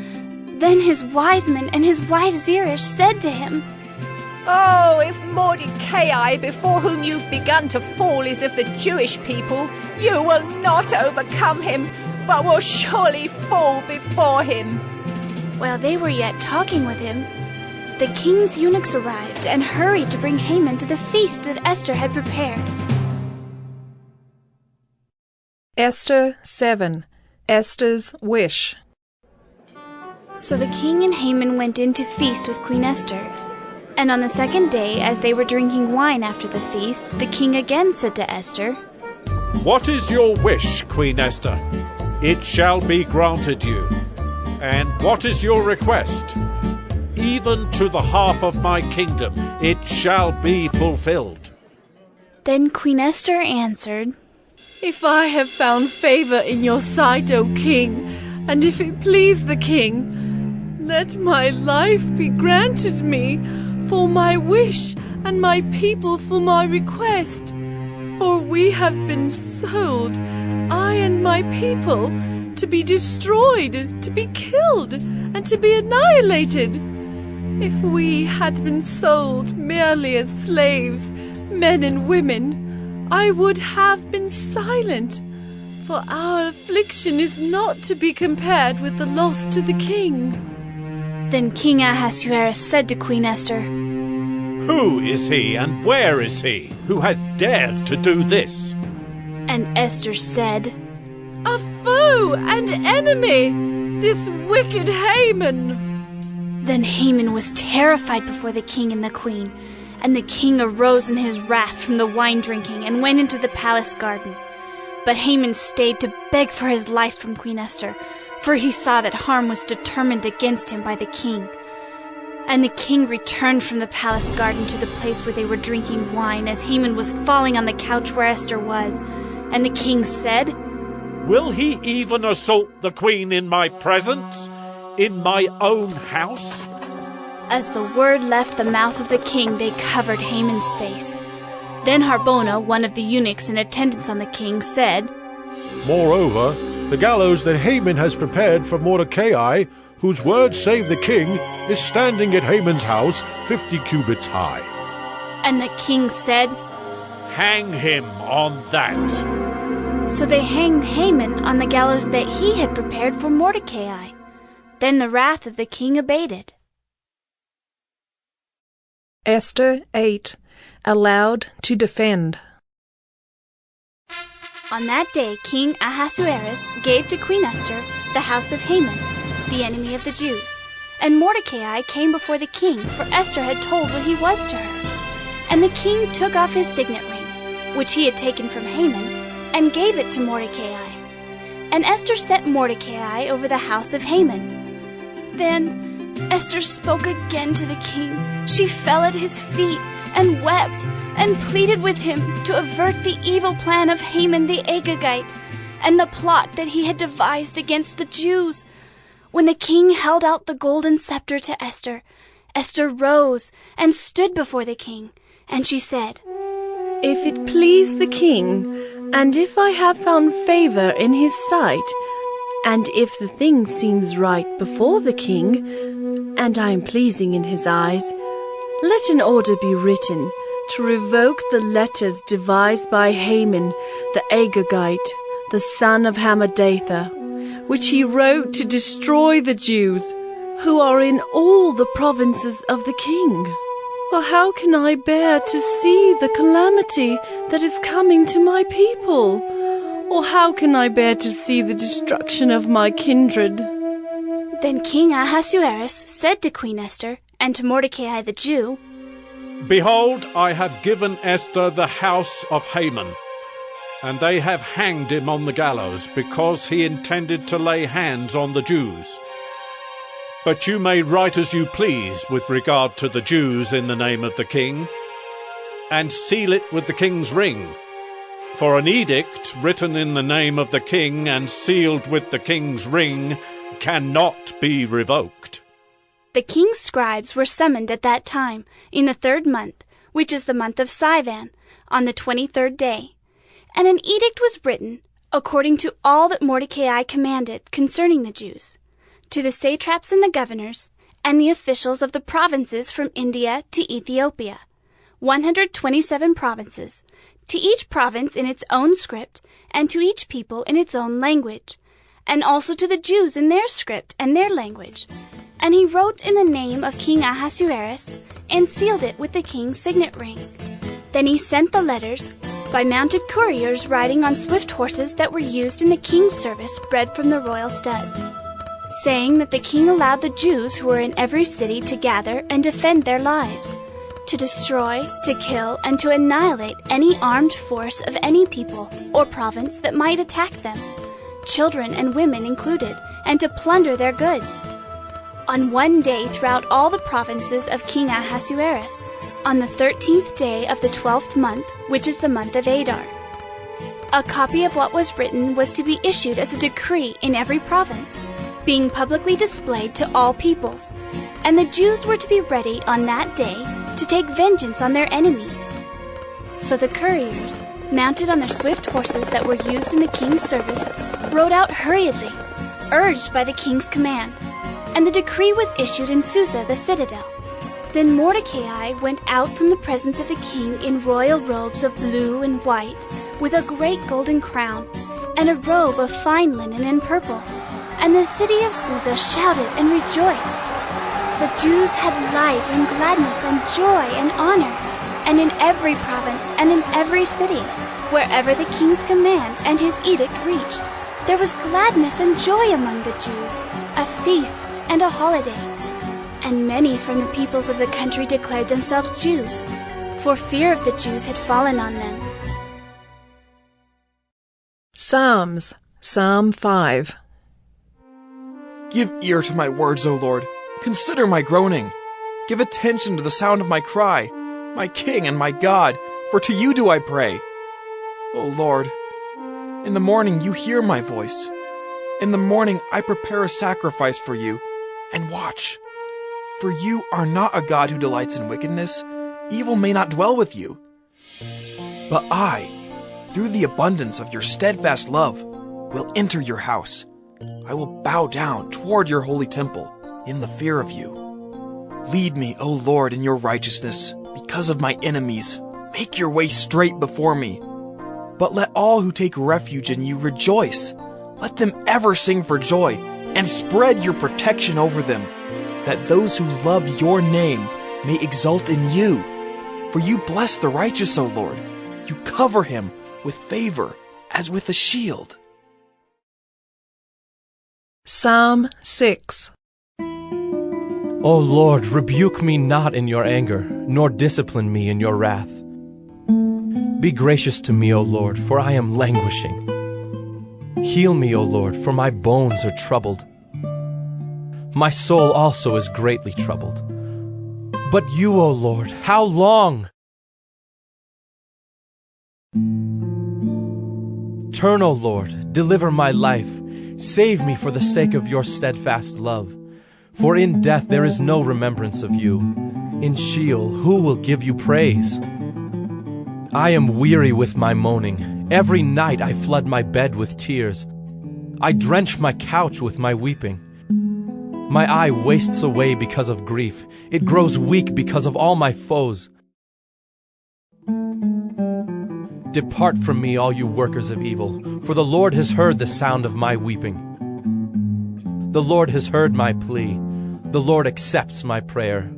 Then his wise men and his wife Zeresh said to him, "Oh, if Mordecai, before whom you've begun to fall, is of the Jewish people, you will not overcome him, but will surely fall before him." While they were yet talking with him, the king's eunuchs arrived and hurried to bring Haman to the feast that Esther had prepared. Esther 7. Esther's Wish. So the king and Haman went in to feast with Queen Esther. And on the second day, as they were drinking wine after the feast, the king again said to Esther, "What is your wish, Queen Esther? It shall be granted you. And what is your request? Even to the half of my kingdom it shall be fulfilled." Then Queen Esther answered, "If I have found favor in your sight, O king, and if it please the king, let my life be granted me for my wish, and my people for my request. For we have been sold, I and my people, to be destroyed, to be killed, and to be annihilated. If we had been sold merely as slaves, men and women, I would have been silent, for our affliction is not to be compared with the loss to the king." Then King Ahasuerus said to Queen Esther, "Who is he and where is he who has dared to do this?" And Esther said, "A foe and enemy, this wicked Haman." Then Haman was terrified before the king and the queen, and the king arose in his wrath from the wine drinking and went into the palace garden. But Haman stayed to beg for his life from Queen Esther, for he saw that harm was determined against him by the king. And the king returned from the palace garden to the place where they were drinking wine, as Haman was falling on the couch where Esther was. And the king said, "Will he even assault the queen in my presence, in my own house?" As the word left the mouth of the king, they covered Haman's face. Then Harbona, one of the eunuchs in attendance on the king, said, "Moreover, the gallows that Haman has prepared for Mordecai, whose word saved the king, is standing at Haman's house 50 cubits high." And the king said, "Hang him on that." So they hanged Haman on the gallows that he had prepared for Mordecai. Then the wrath of the king abated. Esther 8. Allowed to defend. On that day King Ahasuerus gave to Queen Esther the house of Haman, the enemy of the Jews. And Mordecai came before the king, for Esther had told what he was to her. And the king took off his signet ring, which he had taken from Haman, and gave it to Mordecai. And Esther set Mordecai over the house of Haman. Then Esther spoke again to the king. She fell at his feet and wept and pleaded with him to avert the evil plan of Haman the Agagite and the plot that he had devised against the Jews. When the king held out the golden scepter to Esther, Esther rose and stood before the king, and she said, "If it please the king, and if I have found favor in his sight, and if the thing seems right before the king, and I am pleasing in his eyes, let an order be written to revoke the letters devised by Haman the Agagite, the son of Hammedatha, which he wrote to destroy the Jews who are in all the provinces of the king. For how can I bear to see the calamity that is coming to my people? Or how can I bear to see the destruction of my kindred? Then King Ahasuerus said to Queen Esther and to Mordecai the Jew, Behold, I have given Esther the house of Haman, and they have hanged him on the gallows, because he intended to lay hands on the Jews. But you may write as you please with regard to the Jews in the name of the king, and seal it with the king's ring. For an edict written in the name of the king and sealed with the king's ring cannot be revoked. The king's scribes were summoned at that time, in the 3rd month, which is the month of Sivan, on the 23rd day. And an edict was written, according to all that Mordecai commanded concerning the Jews, to the satraps and the governors, and the officials of the provinces from India to Ethiopia, 127 provinces, to each province in its own script, and to each people in its own language, and also to the Jews in their script and their language. And he wrote in the name of King Ahasuerus, and sealed it with the king's signet ring. Then he sent the letters by mounted couriers riding on swift horses that were used in the king's service bred from the royal stud, saying that the king allowed the Jews who were in every city to gather and defend their lives, to destroy, to kill, and to annihilate any armed force of any people or province that might attack them, children and women included, and to plunder their goods. On one day throughout all the provinces of King Ahasuerus, on the 13th day of the 12th month, which is the month of Adar. A copy of what was written was to be issued as a decree in every province, being publicly displayed to all peoples, and the Jews were to be ready on that day to take vengeance on their enemies. So the couriers, mounted on their swift horses that were used in the king's service, rode out hurriedly, urged by the king's command, and the decree was issued in Susa the citadel. Then Mordecai went out from the presence of the king in royal robes of blue and white, with a great golden crown, and a robe of fine linen and purple. And the city of Susa shouted and rejoiced. The Jews had light and gladness and joy and honor, and in every province and in every city, wherever the king's command and his edict reached, there was gladness and joy among the Jews, a feast and a holiday. And many from the peoples of the country declared themselves Jews, for fear of the Jews had fallen on them. Psalms, Psalm 5. Give ear to my words, O Lord. Consider my groaning. Give attention to the sound of my cry, my King and my God, for to you do I pray. O Lord, in the morning you hear my voice. In the morning I prepare a sacrifice for you, and watch. For you are not a God who delights in wickedness. Evil may not dwell with you. But I, through the abundance of your steadfast love, will enter your house. I will bow down toward your holy temple in the fear of you. Lead me, O Lord, in your righteousness, because of my enemies. Make your way straight before me. But let all who take refuge in you rejoice. Let them ever sing for joy, and spread your protection over them, that those who love your name may exult in you. For you bless the righteous, O Lord. You cover him with favor as with a shield. Psalm 6. O Lord, rebuke me not in your anger, nor discipline me in your wrath. Be gracious to me, O Lord, for I am languishing. Heal me, O Lord, for my bones are troubled. My soul also is greatly troubled. But you, O Lord, how long? Turn, O Lord, deliver my life. Save me for the sake of your steadfast love. For in death there is no remembrance of you. In Sheol, who will give you praise? I am weary with my moaning. Every night I flood my bed with tears. I drench my couch with my weeping. My eye wastes away because of grief. It grows weak because of all my foes. Depart from me, all you workers of evil, for the Lord has heard the sound of my weeping. The Lord has heard my plea. The Lord accepts my prayer.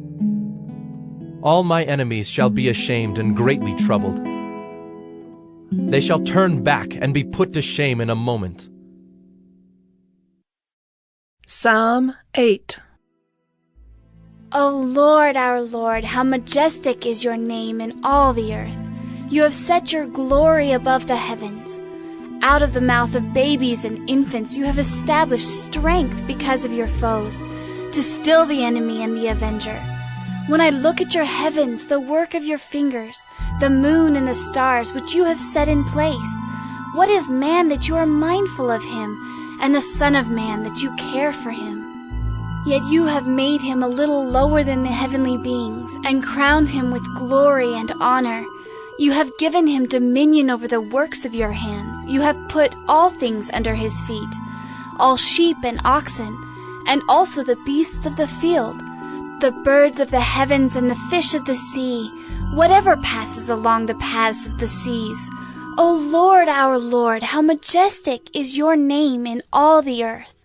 All my enemies shall be ashamed and greatly troubled. They shall turn back and be put to shame in a moment. Psalm 8. O Lord, our Lord, how majestic is your name in all the earth. You have set your glory above the heavens. Out of the mouth of babies and infants you have established strength because of your foes, to still the enemy and the avenger. When I look at your heavens, the work of your fingers, the moon and the stars which you have set in place, what is man that you are mindful of him, and the Son of Man that you care for him? Yet you have made him a little lower than the heavenly beings, and crowned him with glory and honor. You have given him dominion over the works of your hands. You have put all things under his feet, all sheep and oxen, and also the beasts of the field, the birds of the heavens and the fish of the sea, whatever passes along the paths of the seas. O Lord, our Lord, how majestic is your name in all the earth.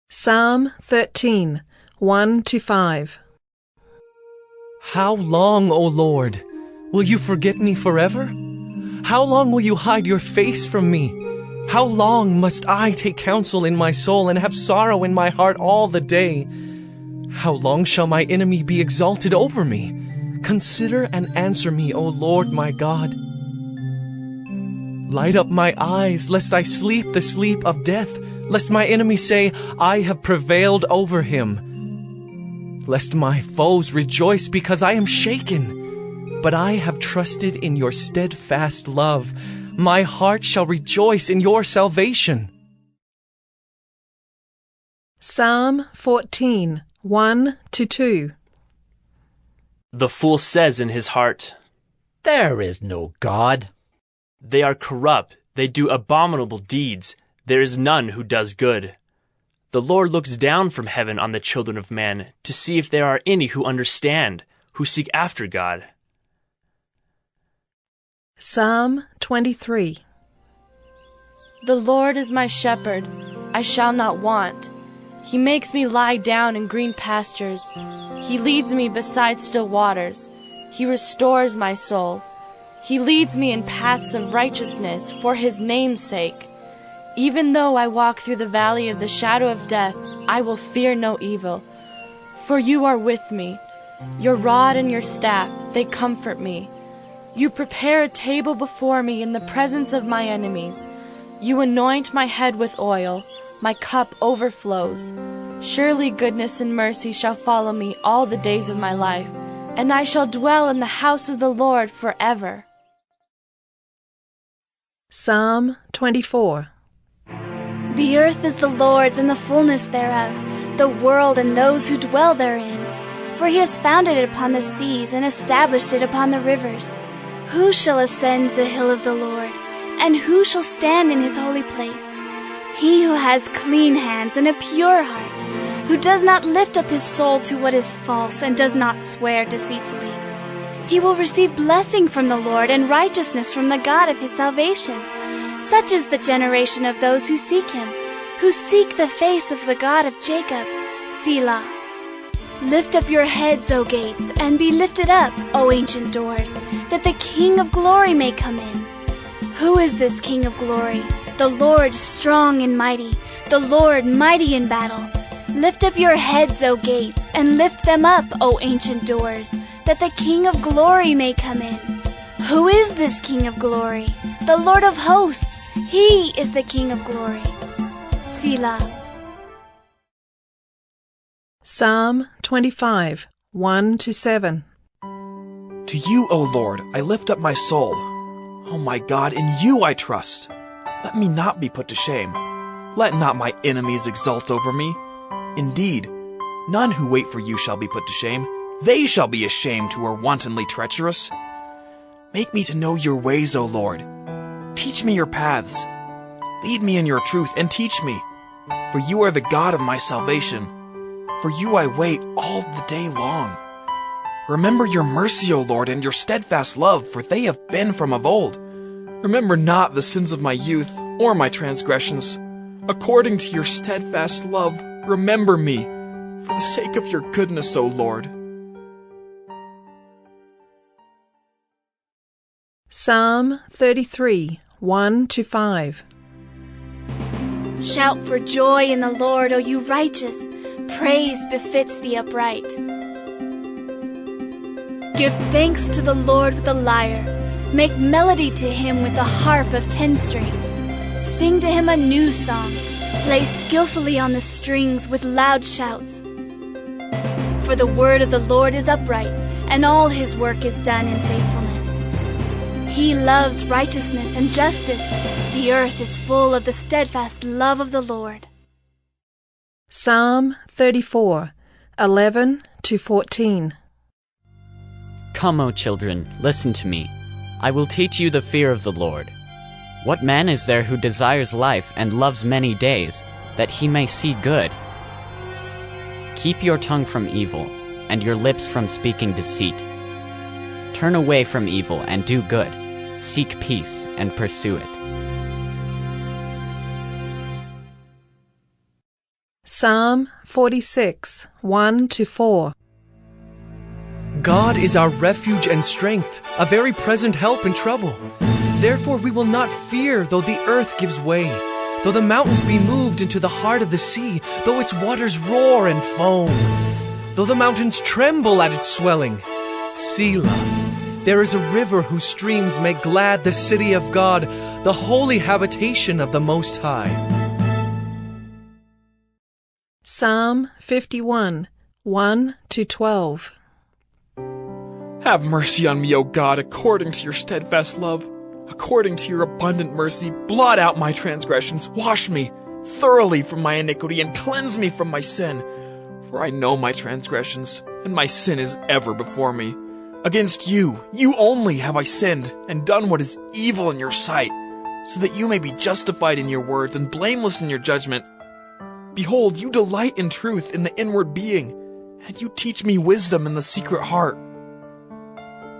Psalm 13, 1-5. How long, O Lord, will you forget me forever? How long will you hide your face from me? How long must I take counsel in my soul and have sorrow in my heart all the day? How long shall my enemy be exalted over me? Consider and answer me, O Lord my God. Light up my eyes, lest I sleep the sleep of death, lest my enemy say, I have prevailed over him. Lest my foes rejoice because I am shaken. But I have trusted in your steadfast love. My heart shall rejoice in your salvation. Psalm 14, 1-2. The fool says in his heart, There is no God. They are corrupt, they do abominable deeds, there is none who does good. The Lord looks down from heaven on the children of man to see if there are any who understand, who seek after God. Psalm 23. The Lord is my shepherd, I shall not want. He makes me lie down in green pastures. He leads me beside still waters. He restores my soul. He leads me in paths of righteousness for his name's sake. Even though I walk through the valley of the shadow of death, I will fear no evil. For you are with me. Your rod and your staff, they comfort me. You prepare a table before me in the presence of my enemies. You anoint my head with oil. My cup overflows. Surely goodness and mercy shall follow me all the days of my life, and I shall dwell in the house of the Lord forever. Psalm 24. The earth is the Lord's and the fullness thereof, the world and those who dwell therein. For he has founded it upon the seas and established it upon the rivers. Who shall ascend the hill of the Lord, and who shall stand in his holy place? He who has clean hands and a pure heart, who does not lift up his soul to what is false and does not swear deceitfully. He will receive blessing from the Lord and righteousness from the God of his salvation. Such is the generation of those who seek him, who seek the face of the God of Jacob. Selah. Lift up your heads, O gates, and be lifted up, O ancient doors, that the King of glory may come in. Who is this King of glory? The Lord strong and mighty, the Lord mighty in battle. Lift up your heads, O gates, and lift them up, O ancient doors, that the King of glory may come in. Who is this King of glory? The Lord of hosts, he is the King of glory. Selah. Psalm 25, 1-7. To you, O Lord, I lift up my soul. O my God, in you I trust. Let me not be put to shame. Let not my enemies exult over me. Indeed, none who wait for you shall be put to shame. They shall be ashamed who are wantonly treacherous. Make me to know your ways, O Lord. Teach me your paths. Lead me in your truth and teach me. For you are the God of my salvation. For you I wait all the day long. Remember your mercy, O Lord, and your steadfast love, for they have been from of old. Remember not the sins of my youth, or my transgressions. According to your steadfast love, remember me, for the sake of your goodness, O Lord. Psalm 33, 1-5. Shout for joy in the Lord, O you righteous. Praise befits the upright. Give thanks to the Lord with a lyre. Make melody to him with a harp of 10 strings. Sing to him a new song. Play skillfully on the strings with loud shouts. For the word of the Lord is upright, and all his work is done in faithfulness. He loves righteousness and justice. The earth is full of the steadfast love of the Lord. Psalm 34, 11-14. Come, O children, listen to me. I will teach you the fear of the Lord. What man is there who desires life and loves many days, that he may see good? Keep your tongue from evil, and your lips from speaking deceit. Turn away from evil and do good. Seek peace and pursue it. Psalm 46, 1-4. God is our refuge and strength, a very present help in trouble. Therefore we will not fear, though the earth gives way, though the mountains be moved into the heart of the sea, though its waters roar and foam, though the mountains tremble at its swelling. Selah. There is a river whose streams make glad the city of God, the holy habitation of the Most High. Psalm 51, 1-12. Have mercy on me, O God, according to your steadfast love. According to your abundant mercy, blot out my transgressions. Wash me thoroughly from my iniquity and cleanse me from my sin. For I know my transgressions, and my sin is ever before me. Against you only have I sinned, and done what is evil in your sight, so that you may be justified in your words and blameless in your judgment. Behold, you delight in truth in the inward being, and you teach me wisdom in the secret heart.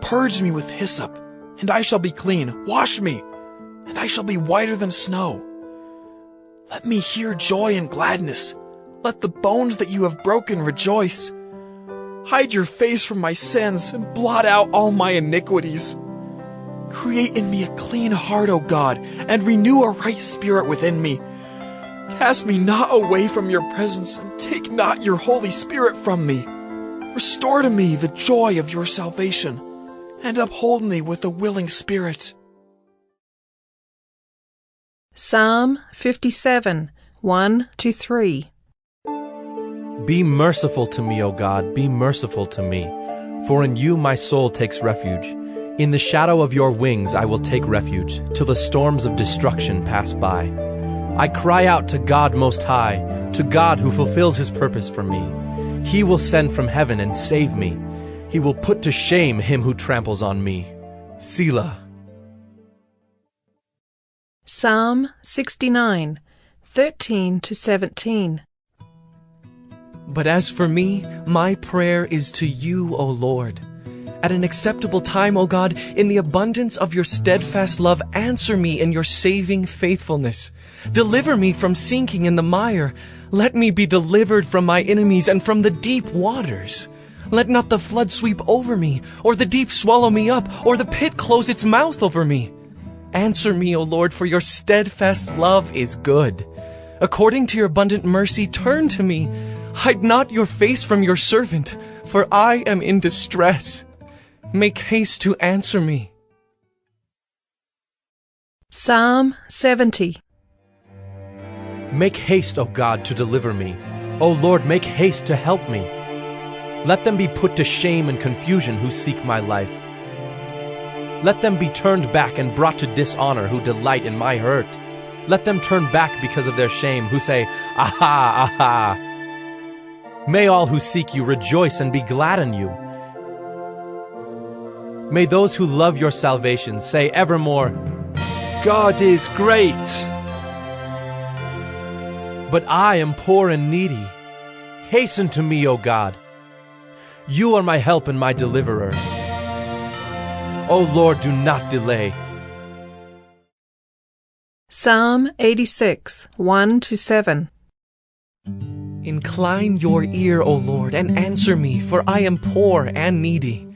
Purge me with hyssop, and I shall be clean. Wash me, and I shall be whiter than snow. Let me hear joy and gladness. Let the bones that you have broken rejoice. Hide your face from my sins, and blot out all my iniquities. Create in me a clean heart, O God, and renew a right spirit within me. Cast me not away from your presence, and take not your Holy Spirit from me. Restore to me the joy of your salvation, and uphold me with a willing spirit. Psalm 57, 1-3. Be merciful to me, O God, be merciful to me. For in you my soul takes refuge. In the shadow of your wings I will take refuge, till the storms of destruction pass by. I cry out to God Most High, to God who fulfills his purpose for me. He will send from heaven and save me. He will put to shame him who tramples on me. Selah. Psalm 69, 13-17. But as for me, my prayer is to you, O Lord. At an acceptable time, O God, in the abundance of your steadfast love, answer me in your saving faithfulness. Deliver me from sinking in the mire. Let me be delivered from my enemies and from the deep waters. Let not the flood sweep over me, or the deep swallow me up, or the pit close its mouth over me. Answer me, O Lord, for your steadfast love is good. According to your abundant mercy, turn to me. Hide not your face from your servant, for I am in distress. Make haste to answer me. Psalm 70. Make haste, O God, to deliver me. O Lord, make haste to help me. Let them be put to shame and confusion who seek my life. Let them be turned back and brought to dishonor who delight in my hurt. Let them turn back because of their shame who say, Aha, aha. May all who seek you rejoice and be glad in you. May those who love your salvation say evermore, God is great. But I am poor and needy. Hasten to me, O God. You are my help and my deliverer. O Lord, do not delay. Psalm 86, 1-7. Incline your ear, O Lord, and answer me, for I am poor and needy.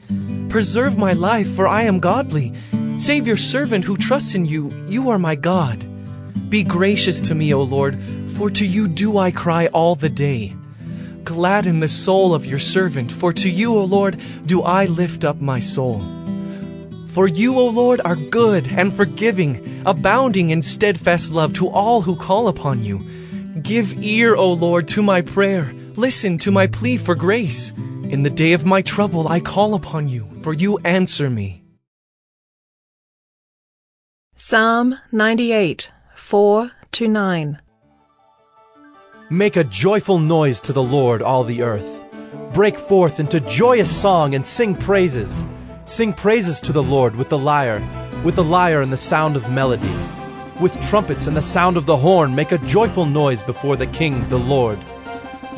Preserve my life, for I am godly. Save your servant who trusts in you. You are my God. Be gracious to me, O Lord, for to you do I cry all the day. Gladden the soul of your servant, for to you, O Lord, do I lift up my soul. For you, O Lord, are good and forgiving, abounding in steadfast love to all who call upon you. Give ear, O Lord, to my prayer. Listen to my plea for grace. In the day of my trouble I call upon you, for you answer me. Psalm 98, 4-9. Make a joyful noise to the Lord, all the earth. Break forth into joyous song and sing praises. Sing praises to the Lord with the lyre and the sound of melody. With trumpets and the sound of the horn, make a joyful noise before the King, the Lord.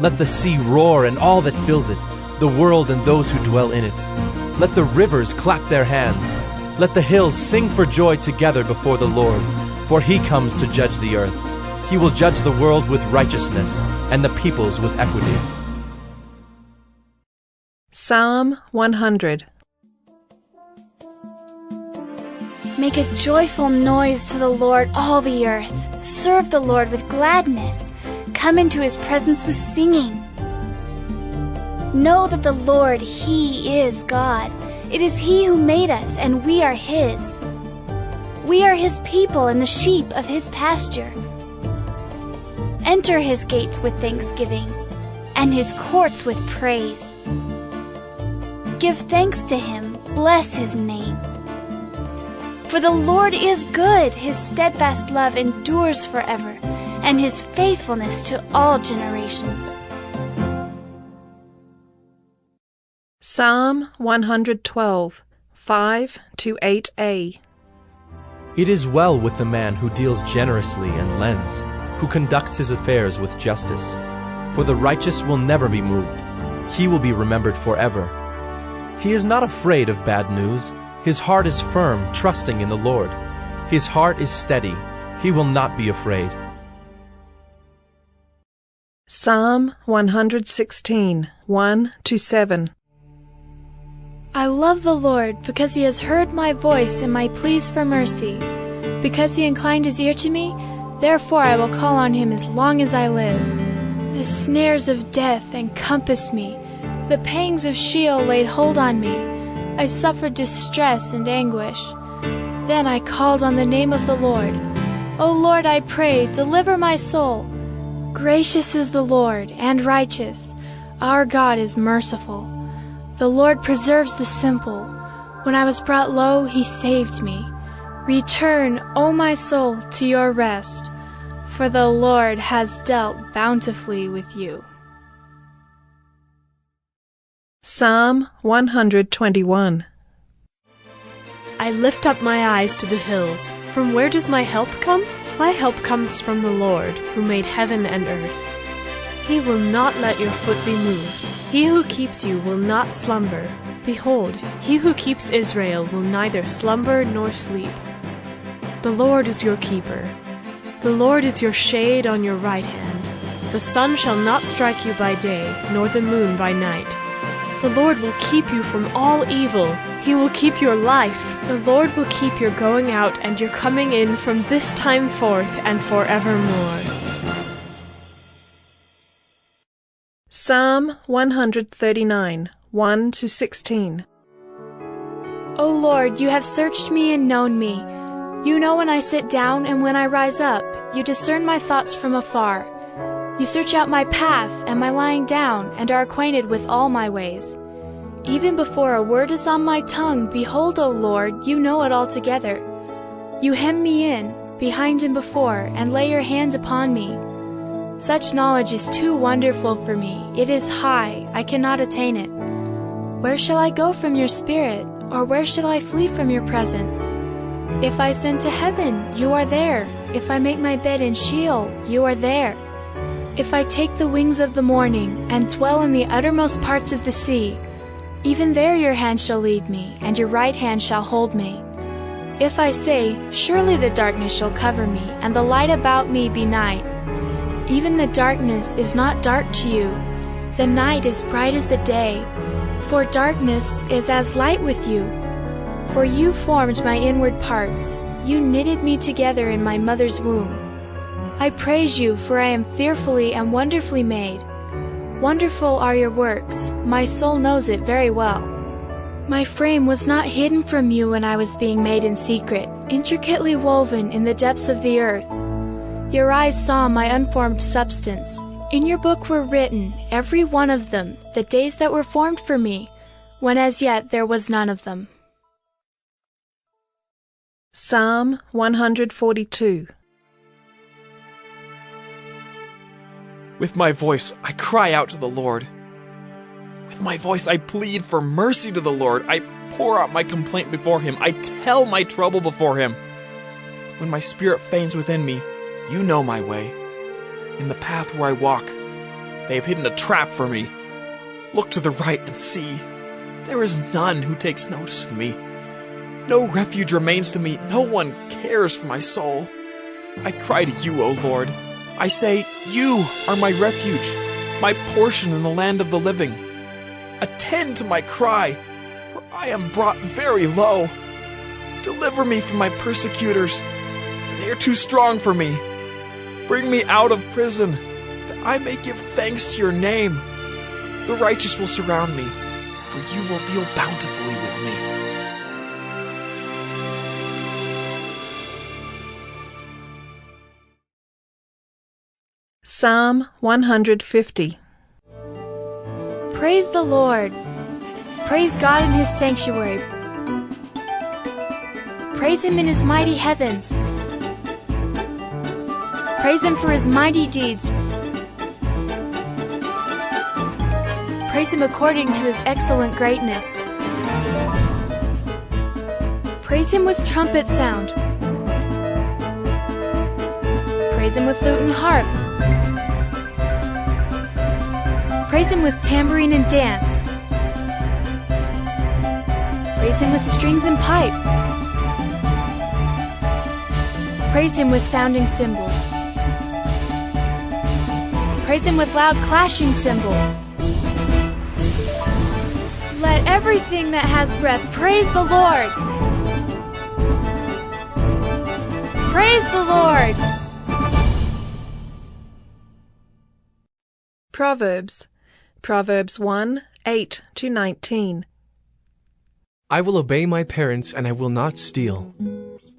Let the sea roar and all that fills it, the world and those who dwell in it. Let the rivers clap their hands. Let the hills sing for joy together before the Lord, for he comes to judge the earth. He will judge the world with righteousness and the peoples with equity. Psalm 100. Make a joyful noise to the Lord, all the earth. Serve the Lord with gladness. Come into his presence with singing. Know that the Lord, he is God. It is he who made us, and we are his. We are his people and the sheep of his pasture. Enter his gates with thanksgiving, and his courts with praise. Give thanks to him, bless his name. For the Lord is good, his steadfast love endures forever, and his faithfulness to all generations. Psalm 112, 5-8a. It is well with the man who deals generously and lends, who conducts his affairs with justice. For the righteous will never be moved. He will be remembered forever. He is not afraid of bad news. His heart is firm, trusting in the Lord. His heart is steady. He will not be afraid. Psalm 116, 1-7. I love the Lord because he has heard my voice and my pleas for mercy. Because he inclined his ear to me, therefore I will call on him as long as I live. The snares of death encompassed me. The pangs of Sheol laid hold on me. I suffered distress and anguish. Then I called on the name of the Lord. O Lord, I pray, deliver my soul. Gracious is the Lord, and righteous. Our God is merciful. The Lord preserves the simple. When I was brought low, he saved me. Return, O my soul, to your rest, for the Lord has dealt bountifully with you. Psalm 121. I lift up my eyes to the hills. From where does my help come? My help comes from the Lord, who made heaven and earth. He will not let your foot be moved. He who keeps you will not slumber. Behold, he who keeps Israel will neither slumber nor sleep. The Lord is your keeper. The Lord is your shade on your right hand. The sun shall not strike you by day, nor the moon by night. The Lord will keep you from all evil. He will keep your life. The Lord will keep your going out and your coming in from this time forth and forevermore. Psalm 139, 1-16. O Lord, you have searched me and known me. You know when I sit down and when I rise up. You discern my thoughts from afar. You search out my path and my lying down, and are acquainted with all my ways. Even before a word is on my tongue, behold, O Lord, you know it altogether. You hem me in, behind and before, and lay your hand upon me. Such knowledge is too wonderful for me. It is high, I cannot attain it. Where shall I go from your spirit, or where shall I flee from your presence? If I ascend to heaven, you are there. If I make my bed in Sheol, you are there. If I take the wings of the morning and dwell in the uttermost parts of the sea, even there your hand shall lead me, and your right hand shall hold me. If I say, surely the darkness shall cover me, and the light about me be night, even the darkness is not dark to you. The night is bright as the day, for darkness is as light with you. For you formed my inward parts, you knitted me together in my mother's womb. I praise you, for I am fearfully and wonderfully made. Wonderful are your works, my soul knows it very well. My frame was not hidden from you when I was being made in secret, intricately woven in the depths of the earth. Your eyes saw my unformed substance. In your book were written, every one of them, the days that were formed for me, when as yet there was none of them. Psalm 142. With my voice I cry out to the Lord. With my voice I plead for mercy to the Lord. I pour out my complaint before him. I tell my trouble before him. When my spirit faints within me, you know my way. In the path where I walk, they have hidden a trap for me. Look to the right and see. There is none who takes notice of me. No refuge remains to me. No one cares for my soul. I cry to you, O Lord. I say, you are my refuge, my portion in the land of the living. Attend to my cry, for I am brought very low. Deliver me from my persecutors, for they are too strong for me. Bring me out of prison, that I may give thanks to your name. The righteous will surround me, for you will deal bountifully with me. Psalm 150. Praise the Lord. Praise God in his sanctuary. Praise him in his mighty heavens. Praise him for his mighty deeds. Praise him according to his excellent greatness. Praise him with trumpet sound. Praise him with lute and harp. Praise him with tambourine and dance. Praise him with strings and pipe. Praise him with sounding cymbals. Praise him with loud clashing cymbals. Let everything that has breath praise the Lord. Praise the Lord. Proverbs 1, 8-19. I will obey my parents, and I will not steal.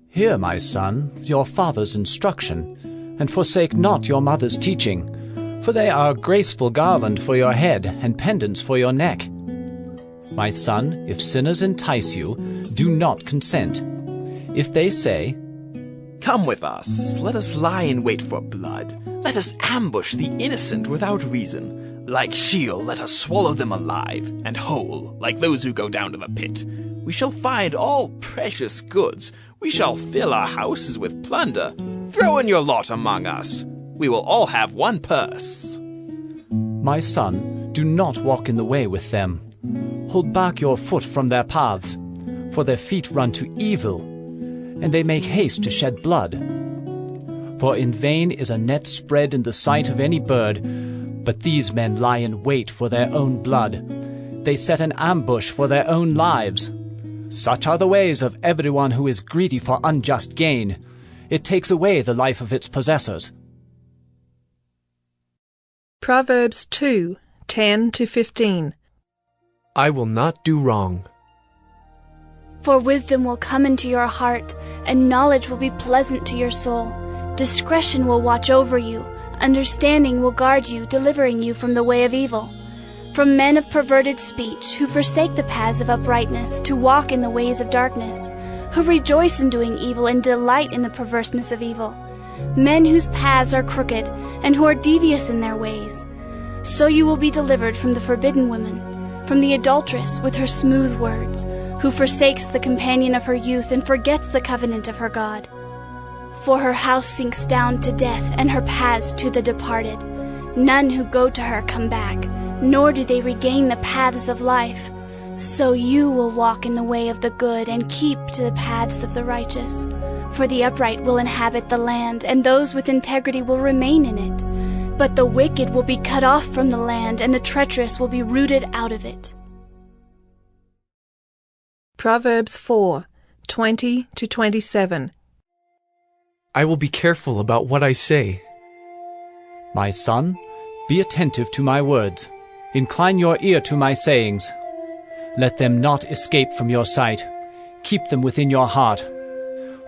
Hear, my son, your father's instruction, and forsake not your mother's teaching, for they are a graceful garland for your head, and pendants for your neck. My son, if sinners entice you, do not consent. If they say, Come with us, let us lie in wait for blood. Let us ambush the innocent without reason. Like Sheol, let us swallow them alive, and whole, like those who go down to the pit. We shall find all precious goods. We shall fill our houses with plunder. Throw in your lot among us. We will all have one purse. My son, do not walk in the way with them. Hold back your foot from their paths, for their feet run to evil, and they make haste to shed blood. For in vain is a net spread in the sight of any bird, but these men lie in wait for their own blood. They set an ambush for their own lives. Such are the ways of everyone who is greedy for unjust gain. It takes away the life of its possessors. Proverbs 2, 10-15. I will not do wrong. For wisdom will come into your heart, and knowledge will be pleasant to your soul. Discretion will watch over you. Understanding will guard you, delivering you from the way of evil. From men of perverted speech, who forsake the paths of uprightness, to walk in the ways of darkness, who rejoice in doing evil and delight in the perverseness of evil. Men whose paths are crooked, and who are devious in their ways. So you will be delivered from the forbidden woman, from the adulteress with her smooth words, who forsakes the companion of her youth and forgets the covenant of her God. For her house sinks down to death, and her paths to the departed. None who go to her come back, nor do they regain the paths of life. So you will walk in the way of the good and keep to the paths of the righteous. For the upright will inhabit the land, and those with integrity will remain in it. But the wicked will be cut off from the land, and the treacherous will be rooted out of it. Proverbs 4:20-27. I will be careful about what I say. My son, be attentive to my words. Incline your ear to my sayings. Let them not escape from your sight. Keep them within your heart.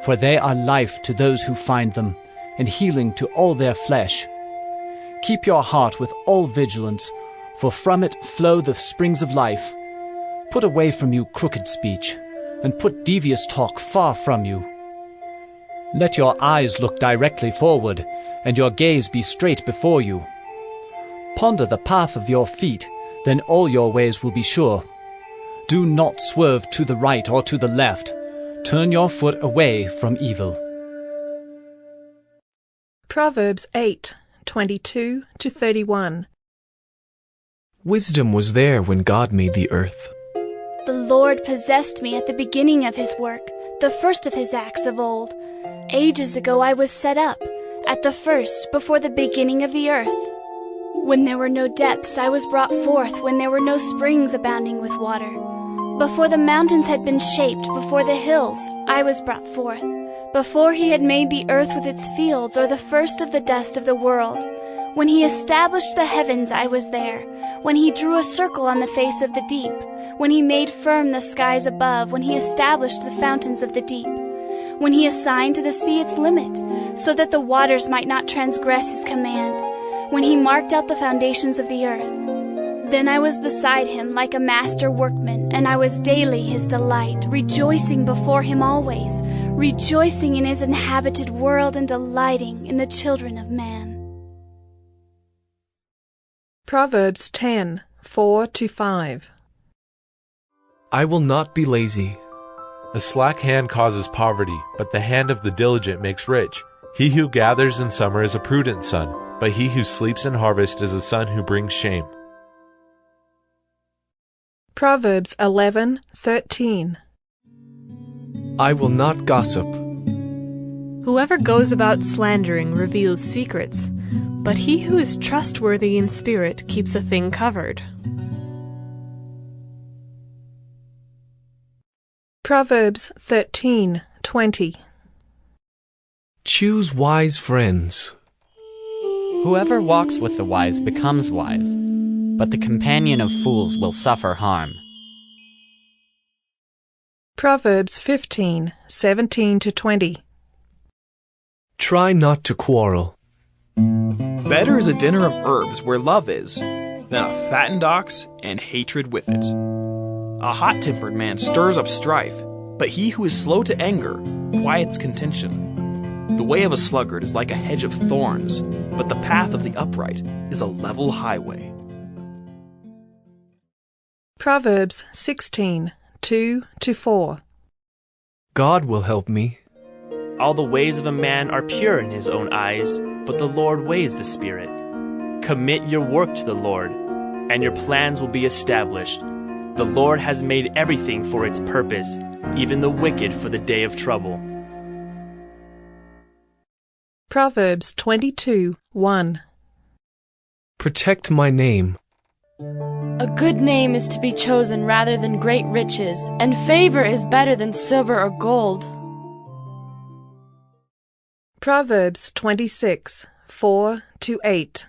For they are life to those who find them, and healing to all their flesh. Keep your heart with all vigilance, for from it flow the springs of life. Put away from you crooked speech, and put devious talk far from you. Let your eyes look directly forward, and your gaze be straight before you. Ponder the path of your feet, then all your ways will be sure. Do not swerve to the right or to the left. Turn your foot away from evil. Proverbs 8:22-31. Wisdom was there when God made the earth. The Lord possessed me at the beginning of his work, the first of his acts of old. Ages ago I was set up, at the first, before the beginning of the earth. When there were no depths, I was brought forth, when there were no springs abounding with water. Before the mountains had been shaped, before the hills, I was brought forth. Before he had made the earth with its fields, or the first of the dust of the world. When he established the heavens, I was there. When he drew a circle on the face of the deep. When he made firm the skies above. When he established the fountains of the deep. When he assigned to the sea its limit, so that the waters might not transgress his command. When he marked out the foundations of the earth. Then I was beside him like a master workman, and I was daily his delight, rejoicing before him always, rejoicing in his inhabited world and delighting in the children of man. Proverbs 10:4-5. I will not be lazy. A slack hand causes poverty, but the hand of the diligent makes rich. He who gathers in summer is a prudent son, but he who sleeps in harvest is a son who brings shame. Proverbs 11:13. I will not gossip. Whoever goes about slandering reveals secrets, but he who is trustworthy in spirit keeps a thing covered. Proverbs 13:20. Choose wise friends. Whoever walks with the wise becomes wise, but the companion of fools will suffer harm. Proverbs 15:17-20. Try not to quarrel. Better is a dinner of herbs where love is, than a fattened ox and hatred with it. A hot-tempered man stirs up strife, but he who is slow to anger quiets contention. The way of a sluggard is like a hedge of thorns, but the path of the upright is a level highway. Proverbs 16:2-4. God will help me. All the ways of a man are pure in his own eyes, but the Lord weighs the spirit. Commit your work to the Lord, and your plans will be established. The Lord has made everything for its purpose, even the wicked for the day of trouble. Proverbs 22:1. Protect my name. A good name is to be chosen rather than great riches, and favor is better than silver or gold. Proverbs 26:4-8.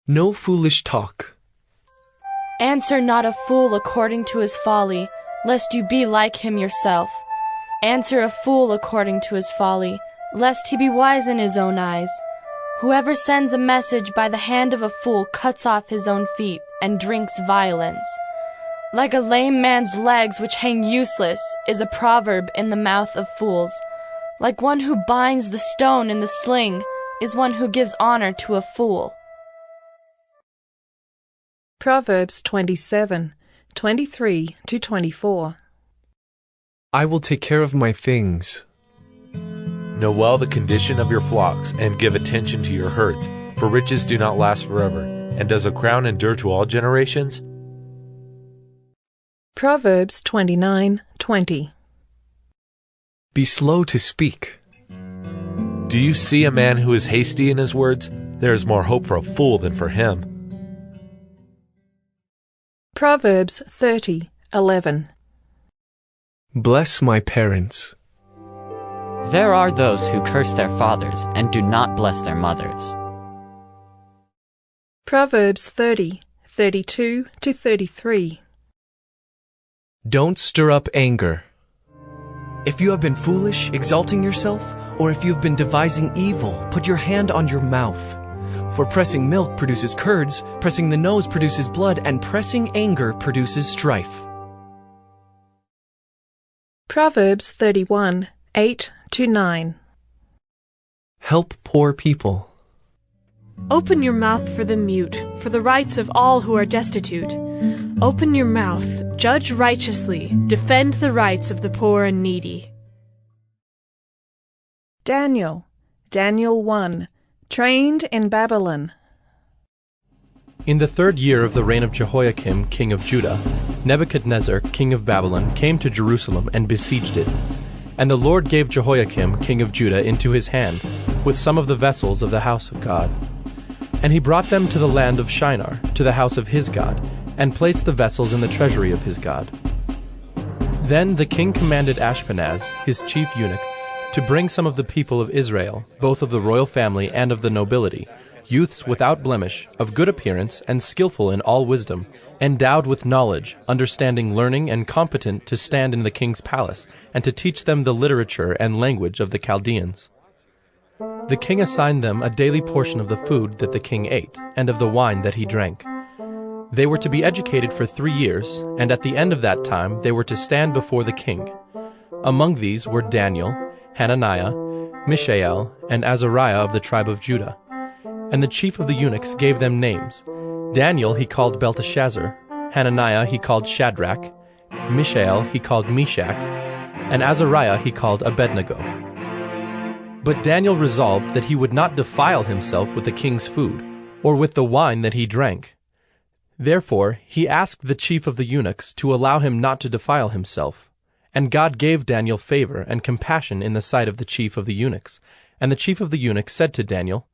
No foolish talk. Answer not a fool according to his folly, lest you be like him yourself. Answer a fool according to his folly, lest he be wise in his own eyes. Whoever sends a message by the hand of a fool cuts off his own feet and drinks violence. Like a lame man's legs which hang useless is a proverb in the mouth of fools. Like one who binds the stone in the sling is one who gives honor to a fool. Proverbs 27:23-24. I will take care of my things. Know well the condition of your flocks, and give attention to your herds. for riches do not last forever. And does a crown endure to all generations? Proverbs 29:20. Be slow to speak. Do you see a man who is hasty in his words? There is more hope for a fool than for him. Proverbs 30:11. Bless my parents. There are those who curse their fathers and do not bless their mothers. Proverbs 30:32-33. Don't stir up anger. If you have been foolish, exalting yourself, or if you have been devising evil, put your hand on your mouth. For pressing milk produces curds, pressing the nose produces blood, and pressing anger produces strife. Proverbs 31:8-9. Help poor people. Open your mouth for the mute, for the rights of all who are destitute. Open your mouth, judge righteously, defend the rights of the poor and needy. Daniel 1, trained in Babylon. In the 3rd year of the reign of Jehoiakim, king of Judah, Nebuchadnezzar, king of Babylon, came to Jerusalem and besieged it. And the Lord gave Jehoiakim, king of Judah, into his hand, with some of the vessels of the house of God. And he brought them to the land of Shinar, to the house of his God, and placed the vessels in the treasury of his God. Then the king commanded Ashpenaz, his chief eunuch, to bring some of the people of Israel, both of the royal family and of the nobility, youths without blemish, of good appearance, and skillful in all wisdom, endowed with knowledge, understanding learning, and competent to stand in the king's palace, and to teach them the literature and language of the Chaldeans. The king assigned them a daily portion of the food that the king ate, and of the wine that he drank. They were to be educated for 3 years, and at the end of that time they were to stand before the king. Among these were Daniel, Hananiah, Mishael, and Azariah of the tribe of Judah. And the chief of the eunuchs gave them names. Daniel he called Belteshazzar, Hananiah he called Shadrach, Mishael he called Meshach, and Azariah he called Abednego. But Daniel resolved that he would not defile himself with the king's food, or with the wine that he drank. Therefore he asked the chief of the eunuchs to allow him not to defile himself. And God gave Daniel favor and compassion in the sight of the chief of the eunuchs. And the chief of the eunuchs said to Daniel,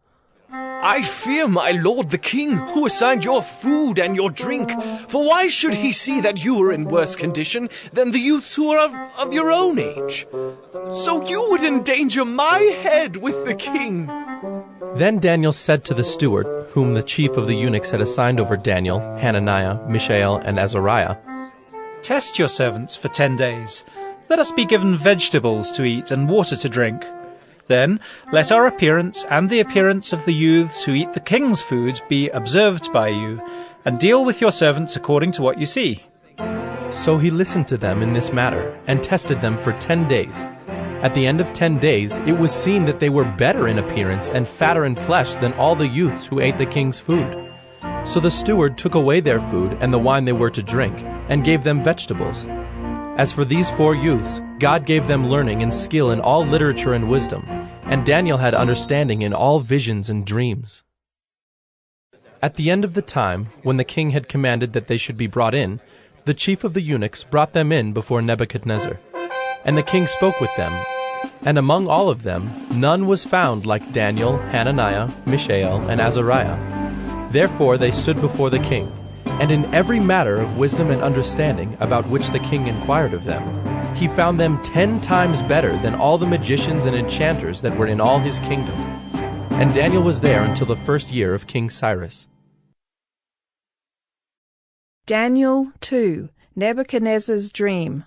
I fear my lord the king, who assigned your food and your drink. For why should he see that you are in worse condition than the youths who are of your own age? So you would endanger my head with the king. Then Daniel said to the steward, whom the chief of the eunuchs had assigned over Daniel, Hananiah, Mishael, and Azariah, Test your servants for 10 days. Let us be given vegetables to eat and water to drink. Then let our appearance and the appearance of the youths who eat the king's food be observed by you, and deal with your servants according to what you see. So he listened to them in this matter, and tested them for 10 days. At the end of 10 days, it was seen that they were better in appearance and fatter in flesh than all the youths who ate the king's food. So the steward took away their food and the wine they were to drink, and gave them vegetables. As for these 4 youths, God gave them learning and skill in all literature and wisdom, and Daniel had understanding in all visions and dreams. At the end of the time, when the king had commanded that they should be brought in, the chief of the eunuchs brought them in before Nebuchadnezzar. And the king spoke with them, and among all of them none was found like Daniel, Hananiah, Mishael, and Azariah. Therefore they stood before the king, and in every matter of wisdom and understanding about which the king inquired of them, he found them 10 times better than all the magicians and enchanters that were in all his kingdom. And Daniel was there until the 1st year of King Cyrus. Daniel 2, Nebuchadnezzar's dream.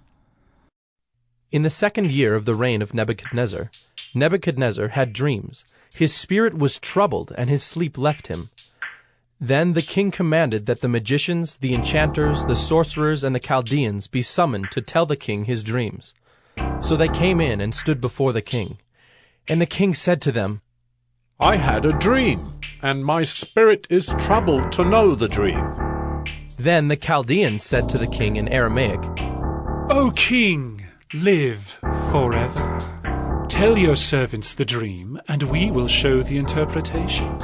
In the 2nd year of the reign of Nebuchadnezzar, Nebuchadnezzar had dreams. His spirit was troubled, and his sleep left him. Then the king commanded that the magicians, the enchanters, the sorcerers, and the Chaldeans be summoned to tell the king his dreams. So they came in and stood before the king. And the king said to them, I had a dream, and my spirit is troubled to know the dream. Then the Chaldeans said to the king in Aramaic, O king, live forever. Tell your servants the dream, and we will show the interpretation.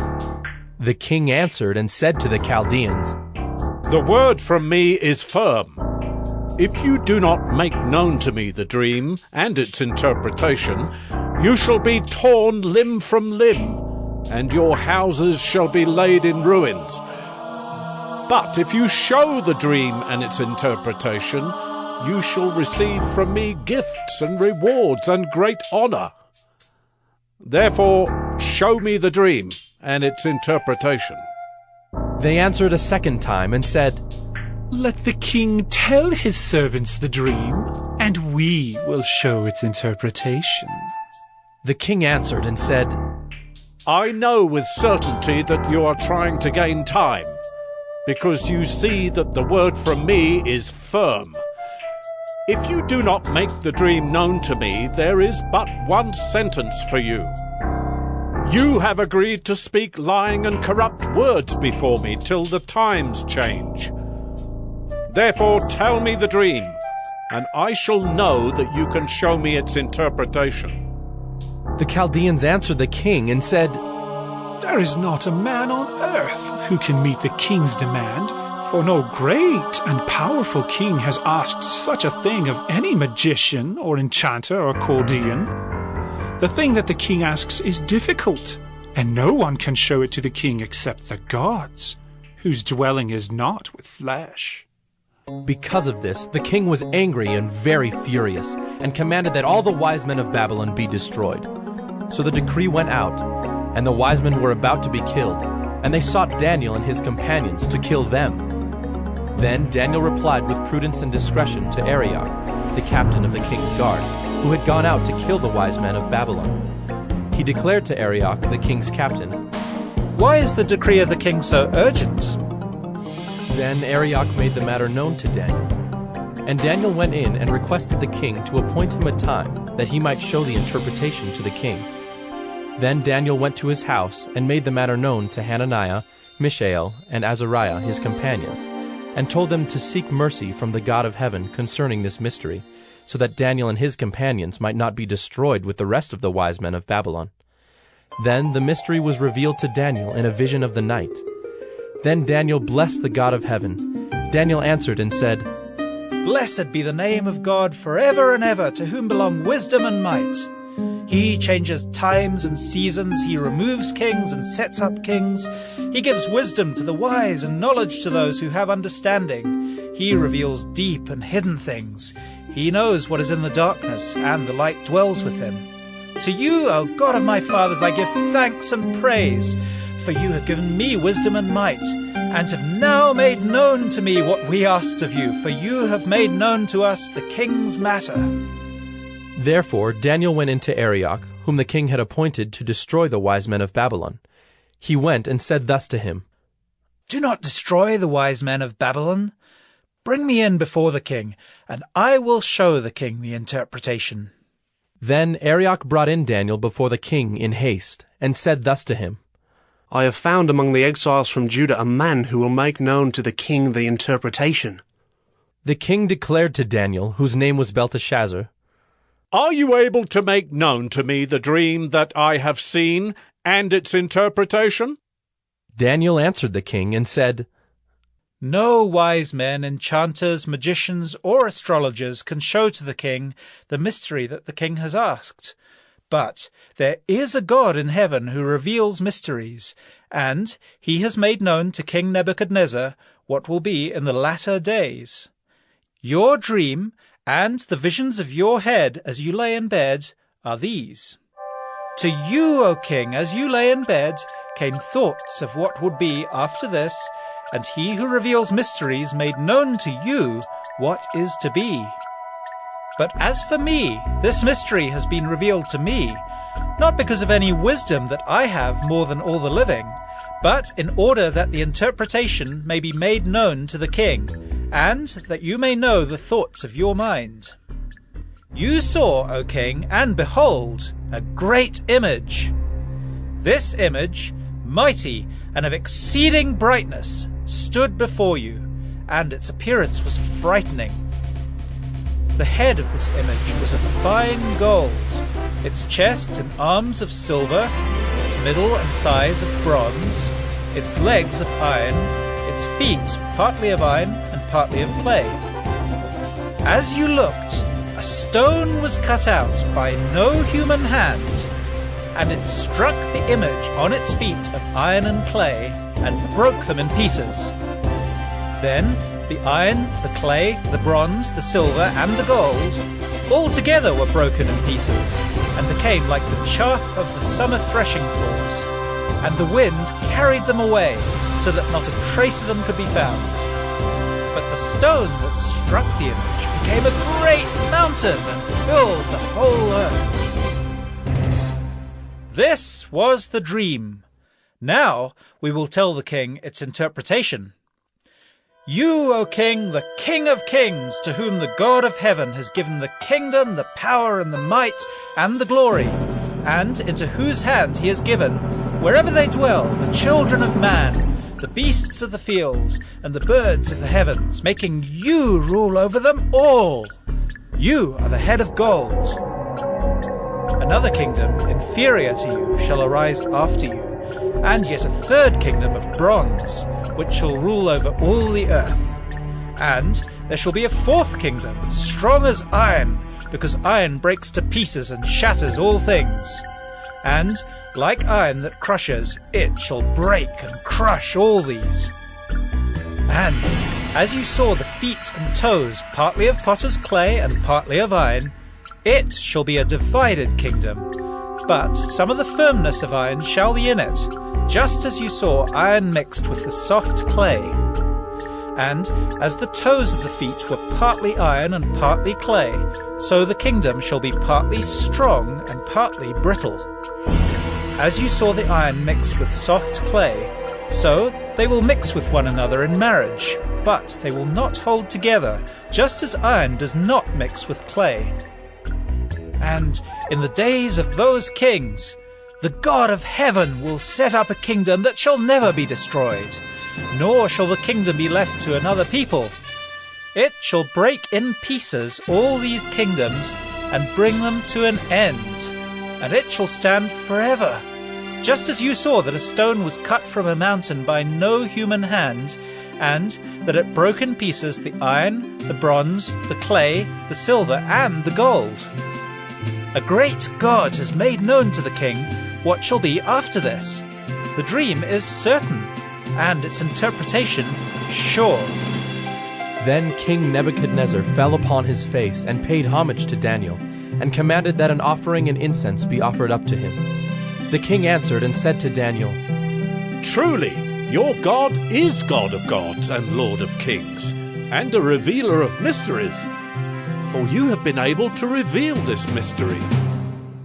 The king answered and said to the Chaldeans, "The word from me is firm. If you do not make known to me the dream and its interpretation, you shall be torn limb from limb, and your houses shall be laid in ruins. But if you show the dream and its interpretation, you shall receive from me gifts and rewards and great honor. Therefore, show me the dream and its interpretation." They answered a second time and said, "Let the king tell his servants the dream, and we will show its interpretation." The king answered and said, "I know with certainty that you are trying to gain time, because you see that the word from me is firm. If you do not make the dream known to me, there is but one sentence for you. You have agreed to speak lying and corrupt words before me till the times change. Therefore tell me the dream, and I shall know that you can show me its interpretation." The Chaldeans answered the king and said, "There is not a man on earth who can meet the king's demand, for no great and powerful king has asked such a thing of any magician or enchanter or Chaldean. The thing that the king asks is difficult, and no one can show it to the king except the gods, whose dwelling is not with flesh." Because of this, the king was angry and very furious, and commanded that all the wise men of Babylon be destroyed. So the decree went out, and the wise men were about to be killed, and they sought Daniel and his companions to kill them. Then Daniel replied with prudence and discretion to Arioch, the captain of the king's guard, who had gone out to kill the wise men of Babylon. He declared to Arioch, the king's captain, "Why is the decree of the king so urgent?" Then Arioch made the matter known to Daniel. And Daniel went in and requested the king to appoint him a time that he might show the interpretation to the king. Then Daniel went to his house and made the matter known to Hananiah, Mishael, and Azariah, his companions, and told them to seek mercy from the God of heaven concerning this mystery, so that Daniel and his companions might not be destroyed with the rest of the wise men of Babylon. Then the mystery was revealed to Daniel in a vision of the night. Then Daniel blessed the God of heaven. Daniel answered and said, "Blessed be the name of God forever and ever, to whom belong wisdom and might. He changes times and seasons, he removes kings and sets up kings. He gives wisdom to the wise and knowledge to those who have understanding. He reveals deep and hidden things. He knows what is in the darkness, and the light dwells with him. To you, O God of my fathers, I give thanks and praise, for you have given me wisdom and might, and have now made known to me what we asked of you, for you have made known to us the king's matter." Therefore Daniel went into Arioch, whom the king had appointed to destroy the wise men of Babylon. He went and said thus to him, "Do not destroy the wise men of Babylon. Bring me in before the king, and I will show the king the interpretation." Then Arioch brought in Daniel before the king in haste, and said thus to him, "I have found among the exiles from Judah a man who will make known to the king the interpretation." The king declared to Daniel, whose name was Belteshazzar, "Are you able to make known to me the dream that I have seen and its interpretation?" Daniel answered the king and said, "No wise men, enchanters, magicians, or astrologers can show to the king the mystery that the king has asked. But there is a God in heaven who reveals mysteries, and he has made known to King Nebuchadnezzar what will be in the latter days. Your dream and the visions of your head as you lay in bed are these. To you, O king, as you lay in bed, came thoughts of what would be after this, and he who reveals mysteries made known to you what is to be. But as for me, this mystery has been revealed to me, not because of any wisdom that I have more than all the living, but in order that the interpretation may be made known to the king, and that you may know the thoughts of your mind. You saw, O king, and behold, a great image. This image, mighty and of exceeding brightness, stood before you, and its appearance was frightening. The head of this image was of fine gold, its chest and arms of silver, its middle and thighs of bronze, its legs of iron, its feet partly of iron and partly of clay. As you looked, a stone was cut out by no human hand, and it struck the image on its feet of iron and clay and broke them in pieces. Then the iron, the clay, the bronze, the silver, and the gold all together were broken in pieces and became like the chaff of the summer threshing floors, and the wind carried them away so that not a trace of them could be found. But the stone that struck the image became a great mountain and filled the whole earth. This was the dream. Now we will tell the king its interpretation. You, O king, the King of kings, to whom the God of heaven has given the kingdom, the power, and the might, and the glory, and into whose hand he has given, wherever they dwell, the children of man, the beasts of the field, and the birds of the heavens, making you rule over them all. You are the head of gold. Another kingdom, inferior to you, shall arise after you, and yet a third kingdom of bronze, which shall rule over all the earth. And there shall be a fourth kingdom, strong as iron, because iron breaks to pieces and shatters all things. And, like iron that crushes, it shall break and crush all these. And, as you saw the feet and toes, partly of potter's clay and partly of iron, it shall be a divided kingdom. But some of the firmness of iron shall be in it, just as you saw iron mixed with the soft clay. And as the toes of the feet were partly iron and partly clay, so the kingdom shall be partly strong and partly brittle. As you saw the iron mixed with soft clay, so they will mix with one another in marriage, but they will not hold together, just as iron does not mix with clay. And in the days of those kings, the God of heaven will set up a kingdom that shall never be destroyed, nor shall the kingdom be left to another people. It shall break in pieces all these kingdoms and bring them to an end, and it shall stand forever. Just as you saw that a stone was cut from a mountain by no human hand, and that it broke in pieces the iron, the bronze, the clay, the silver, and the gold. A great God has made known to the king what shall be after this. The dream is certain, and its interpretation sure. Then King Nebuchadnezzar fell upon his face and paid homage to Daniel, and commanded that an offering and incense be offered up to him. The king answered and said to Daniel, Truly, your God is God of gods and Lord of kings, and a revealer of mysteries. For you have been able to reveal this mystery.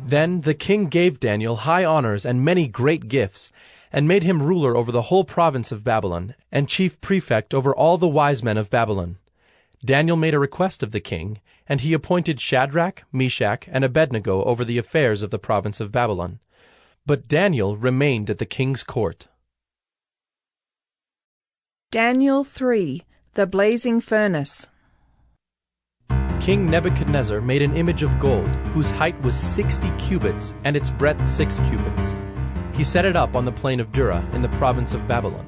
Then the king gave Daniel high honors and many great gifts, and made him ruler over the whole province of Babylon, and chief prefect over all the wise men of Babylon. Daniel made a request of the king, and he appointed Shadrach, Meshach, and Abednego over the affairs of the province of Babylon. But Daniel remained at the king's court. Daniel 3, the blazing furnace. King Nebuchadnezzar made an image of gold, whose height was 60 cubits, and its breadth 6 cubits. He set it up on the plain of Dura in the province of Babylon.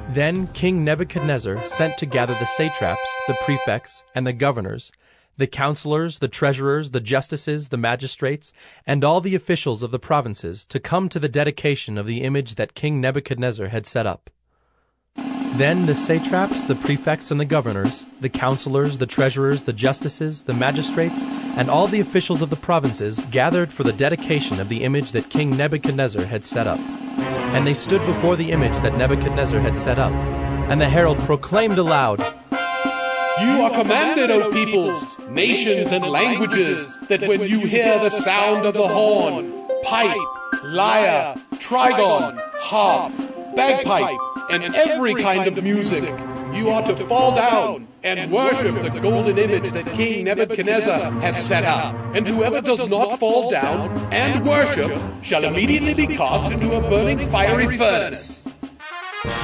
Then King Nebuchadnezzar sent to gather the satraps, the prefects, and the governors, the counselors, the treasurers, the justices, the magistrates, and all the officials of the provinces to come to the dedication of the image that King Nebuchadnezzar had set up. Then the satraps, the prefects, and the governors, the counselors, the treasurers, the justices, the magistrates, and all the officials of the provinces gathered for the dedication of the image that King Nebuchadnezzar had set up. And they stood before the image that Nebuchadnezzar had set up, and the herald proclaimed aloud, You are commanded, O peoples, nations, and languages, that when you hear the sound of the horn, pipe, lyre, trigon, harp, bagpipe, and every kind of music, you are to fall down and worship the golden image that King Nebuchadnezzar has set up. And whoever does not fall down and worship shall immediately be cast into a burning fiery furnace.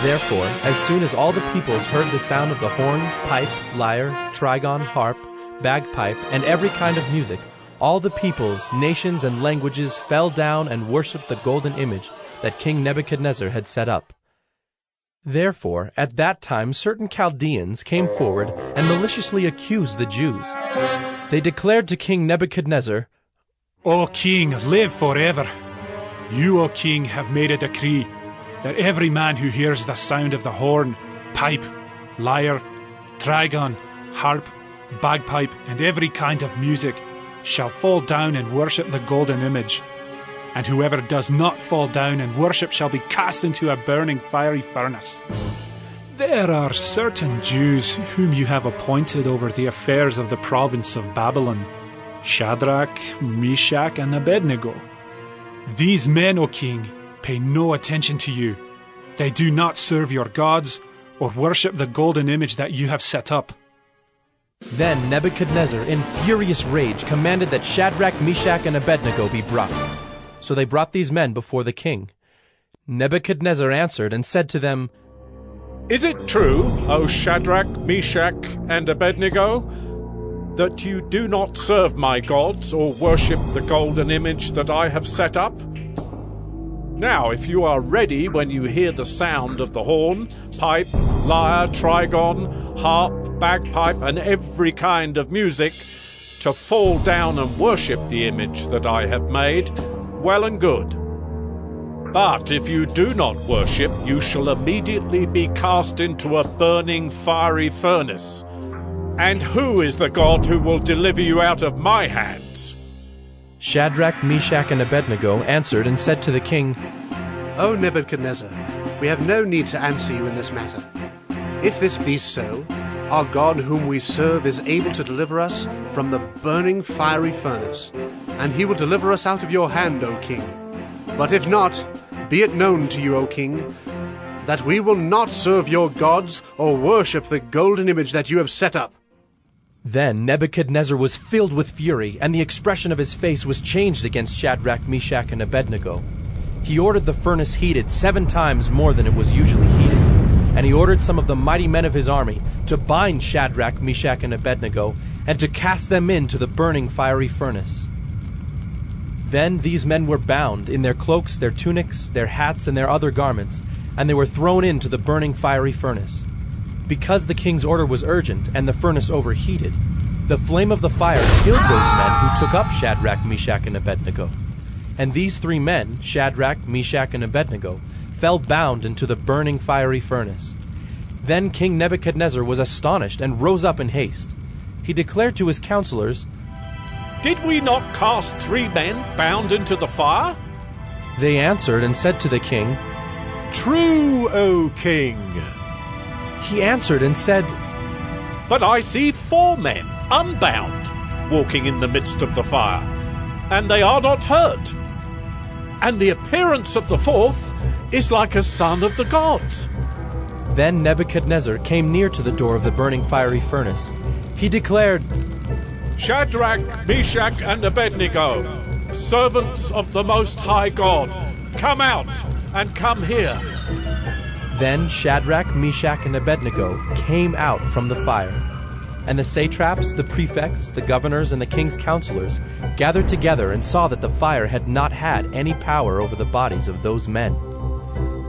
Therefore, as soon as all the peoples heard the sound of the horn, pipe, lyre, trigon, harp, bagpipe, and every kind of music, all the peoples, nations, and languages fell down and worshipped the golden image that King Nebuchadnezzar had set up. Therefore, at that time certain Chaldeans came forward and maliciously accused the Jews. They declared to King Nebuchadnezzar, O king, live forever. You, O king, have made a decree that every man who hears the sound of the horn, pipe, lyre, trigon, harp, bagpipe, and every kind of music shall fall down and worship the golden image. And whoever does not fall down and worship shall be cast into a burning fiery furnace. There are certain Jews whom you have appointed over the affairs of the province of Babylon, Shadrach, Meshach, and Abednego. These men, O king, pay no attention to you. They do not serve your gods or worship the golden image that you have set up. Then Nebuchadnezzar, in furious rage, commanded that Shadrach, Meshach, and Abednego be brought. So they brought these men before the king. Nebuchadnezzar answered and said to them, Is it true, O Shadrach, Meshach, and Abednego, that you do not serve my gods or worship the golden image that I have set up? Now, if you are ready when you hear the sound of the horn, pipe, lyre, trigon, harp, bagpipe, and every kind of music, to fall down and worship the image that I have made, well and good. But if you do not worship, you shall immediately be cast into a burning fiery furnace. And who is the God who will deliver you out of my hands? Shadrach, Meshach, and Abednego answered and said to the king, O Nebuchadnezzar, we have no need to answer you in this matter. If this be so, our God whom we serve is able to deliver us from the burning fiery furnace, and he will deliver us out of your hand, O king. But if not, be it known to you, O king, that we will not serve your gods or worship the golden image that you have set up. Then Nebuchadnezzar was filled with fury, and the expression of his face was changed against Shadrach, Meshach, and Abednego. He ordered the furnace heated 7 times more than it was usually heated, and he ordered some of the mighty men of his army to bind Shadrach, Meshach, and Abednego, and to cast them into the burning fiery furnace. Then these men were bound in their cloaks, their tunics, their hats, and their other garments, and they were thrown into the burning fiery furnace. Because the king's order was urgent and the furnace overheated, the flame of the fire killed those men who took up Shadrach, Meshach, and Abednego. And these 3 men, Shadrach, Meshach, and Abednego, fell bound into the burning fiery furnace. Then King Nebuchadnezzar was astonished and rose up in haste. He declared to his counselors, Did we not cast 3 men bound into the fire? They answered and said to the king, True, O king. He answered and said, But I see 4 men, unbound, walking in the midst of the fire, and they are not hurt. And the appearance of the 4th is like a son of the gods. Then Nebuchadnezzar came near to the door of the burning fiery furnace. He declared, Shadrach, Meshach, and Abednego, servants of the Most High God, come out and come here. Then Shadrach, Meshach, and Abednego came out from the fire. And the satraps, the prefects, the governors, and the king's counselors gathered together and saw that the fire had not had any power over the bodies of those men.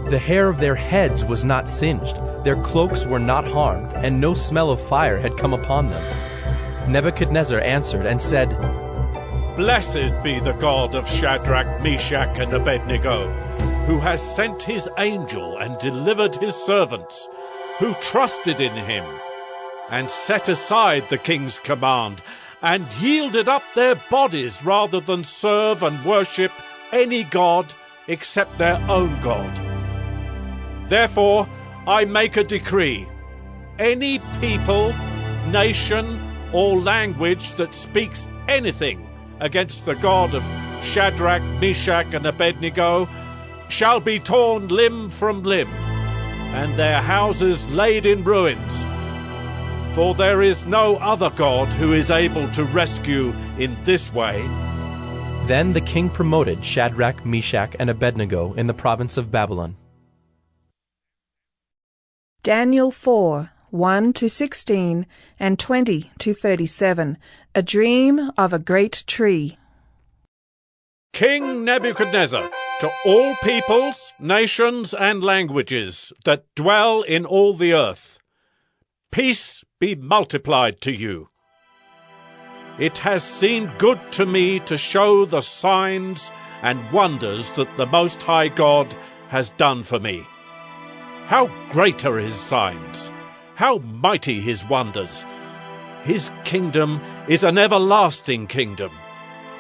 The hair of their heads was not singed, their cloaks were not harmed, and no smell of fire had come upon them. Nebuchadnezzar answered and said, Blessed be the God of Shadrach, Meshach, and Abednego, who has sent his angel and delivered his servants, who trusted in him, and set aside the king's command, and yielded up their bodies rather than serve and worship any god except their own God. Therefore, I make a decree. Any people, nation, or language that speaks anything against the God of Shadrach, Meshach, and Abednego shall be torn limb from limb, and their houses laid in ruins. For there is no other God who is able to rescue in this way. Then the king promoted Shadrach, Meshach, and Abednego in the province of Babylon. Daniel 4, 1-16 and 20-37, a dream of a great tree. King Nebuchadnezzar, To all peoples, nations, and languages that dwell in all the earth, peace be multiplied to you. It has seemed good to me to show the signs and wonders that the Most High God has done for me. How great are his signs! How mighty his wonders! His kingdom is an everlasting kingdom,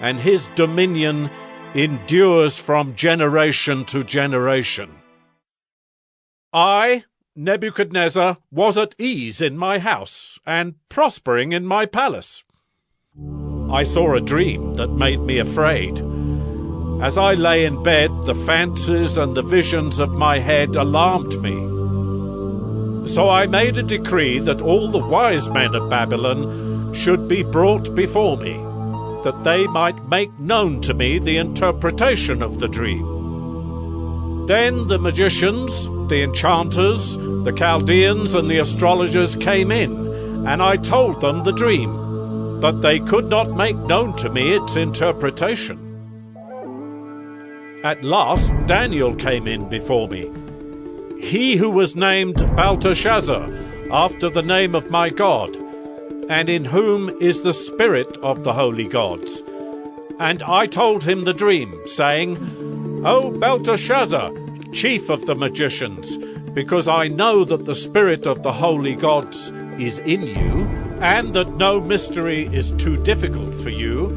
and his dominion endures from generation to generation. I, Nebuchadnezzar, was at ease in my house and prospering in my palace. I saw a dream that made me afraid. As I lay in bed, the fancies and the visions of my head alarmed me. So I made a decree that all the wise men of Babylon should be brought before me, that they might make known to me the interpretation of the dream. Then the magicians, the enchanters, the Chaldeans, and the astrologers came in, and I told them the dream, but they could not make known to me its interpretation. At last Daniel came in before me, he who was named Belteshazzar, after the name of my God, and in whom is the spirit of the holy gods. And I told him the dream, saying, O Belteshazzar, chief of the magicians, because I know that the spirit of the holy gods is in you, and that no mystery is too difficult for you,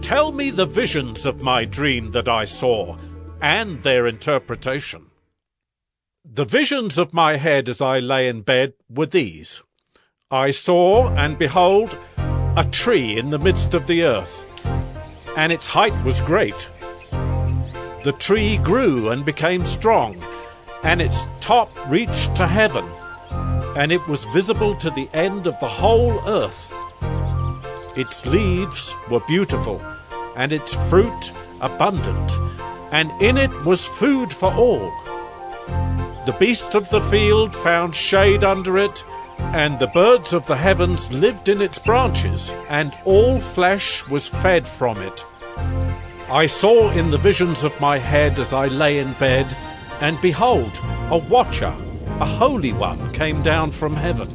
tell me the visions of my dream that I saw, and their interpretation. The visions of my head as I lay in bed were these. I saw, and behold, a tree in the midst of the earth, and its height was great. The tree grew and became strong, and its top reached to heaven, and it was visible to the end of the whole earth. Its leaves were beautiful, and its fruit abundant, and in it was food for all. The beasts of the field found shade under it, and the birds of the heavens lived in its branches, and all flesh was fed from it. I saw in the visions of my head as I lay in bed, and behold, a watcher, a holy one, came down from heaven.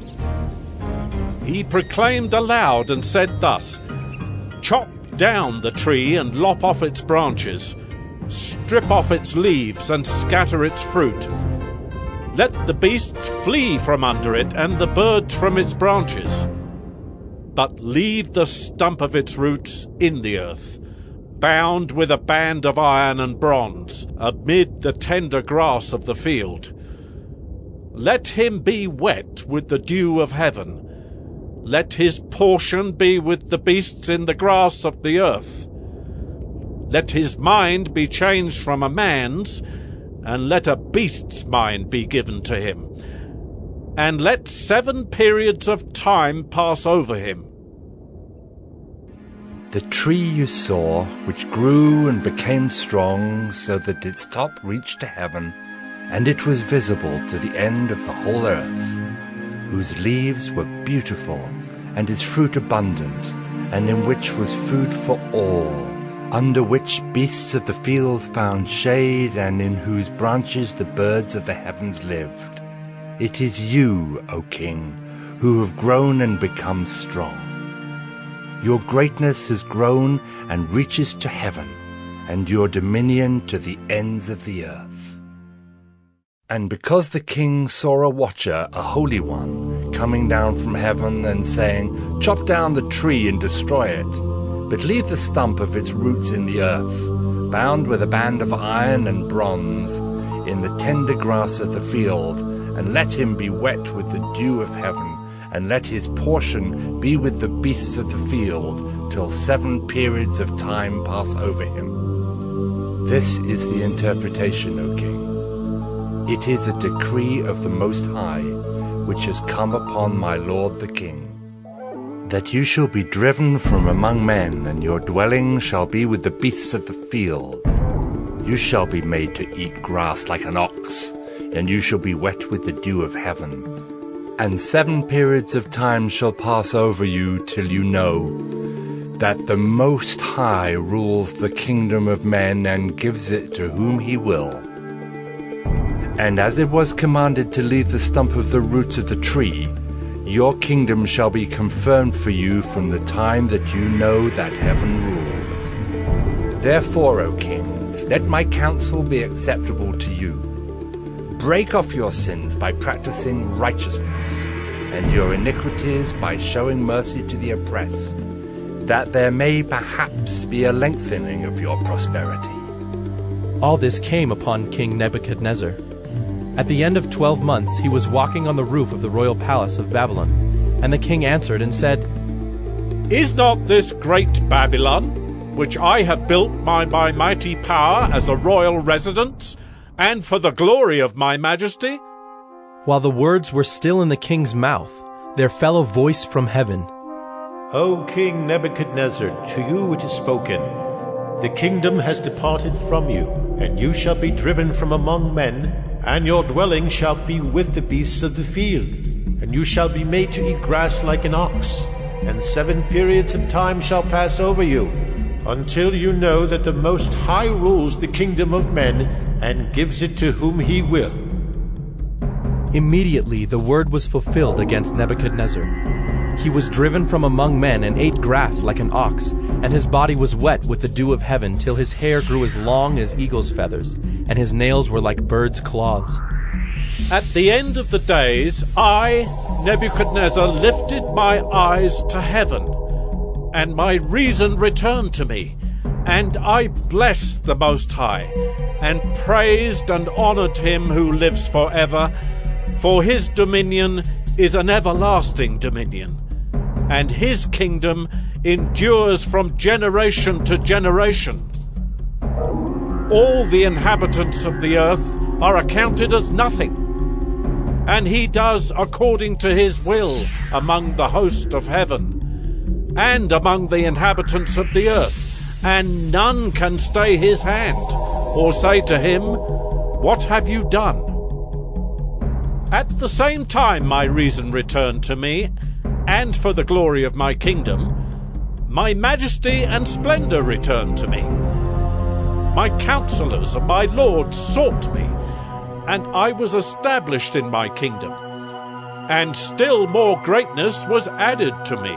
He proclaimed aloud and said thus, Chop down the tree and lop off its branches, strip off its leaves and scatter its fruit. Let the beasts flee from under it, and the birds from its branches. But leave the stump of its roots in the earth, bound with a band of iron and bronze, amid the tender grass of the field. Let him be wet with the dew of heaven. Let his portion be with the beasts in the grass of the earth. Let his mind be changed from a man's, and let a beast's mind be given to him, and let 7 periods of time pass over him. The tree you saw, which grew and became strong, so that its top reached to heaven, and it was visible to the end of the whole earth, whose leaves were beautiful, and its fruit abundant, and in which was food for all, under which beasts of the field found shade, and in whose branches the birds of the heavens lived. It is you, O King, who have grown and become strong. Your greatness has grown and reaches to heaven, and your dominion to the ends of the earth. And because the king saw a watcher, a holy one, coming down from heaven and saying, Chop down the tree and destroy it, but leave the stump of its roots in the earth, bound with a band of iron and bronze, in the tender grass of the field, and let him be wet with the dew of heaven, and let his portion be with the beasts of the field, till 7 periods of time pass over him. This is the interpretation, O King. It is a decree of the Most High, which has come upon my lord the king, that you shall be driven from among men, and your dwelling shall be with the beasts of the field. You shall be made to eat grass like an ox, and you shall be wet with the dew of heaven. And 7 periods of time shall pass over you till you know that the Most High rules the kingdom of men and gives it to whom he will. And as it was commanded to leave the stump of the roots of the tree, your kingdom shall be confirmed for you from the time that you know that heaven rules. Therefore, O king, let my counsel be acceptable to you. Break off your sins by practicing righteousness, and your iniquities by showing mercy to the oppressed, that there may perhaps be a lengthening of your prosperity. All this came upon King Nebuchadnezzar. At the end of 12 months he was walking on the roof of the royal palace of Babylon, and the king answered and said, Is not this great Babylon, which I have built by my mighty power as a royal residence, and for the glory of my majesty? While the words were still in the king's mouth, there fell a voice from heaven. O King Nebuchadnezzar, to you it is spoken. The kingdom has departed from you, and you shall be driven from among men, and your dwelling shall be with the beasts of the field, and you shall be made to eat grass like an ox, and 7 periods of time shall pass over you, until you know that the Most High rules the kingdom of men, and gives it to whom he will. Immediately the word was fulfilled against Nebuchadnezzar. He was driven from among men and ate grass like an ox, and his body was wet with the dew of heaven till his hair grew as long as eagle's feathers, and his nails were like birds' claws. At the end of the days, I, Nebuchadnezzar, lifted my eyes to heaven, and my reason returned to me, and I blessed the Most High, and praised and honored him who lives forever, for his dominion is an everlasting dominion, and his kingdom endures from generation to generation. All the inhabitants of the earth are accounted as nothing, and he does according to his will among the host of heaven, and among the inhabitants of the earth, and none can stay his hand, or say to him, What have you done? At the same time my reason returned to me, and for the glory of my kingdom, my majesty and splendor returned to me. My counselors and my lords sought me, and I was established in my kingdom, and still more greatness was added to me.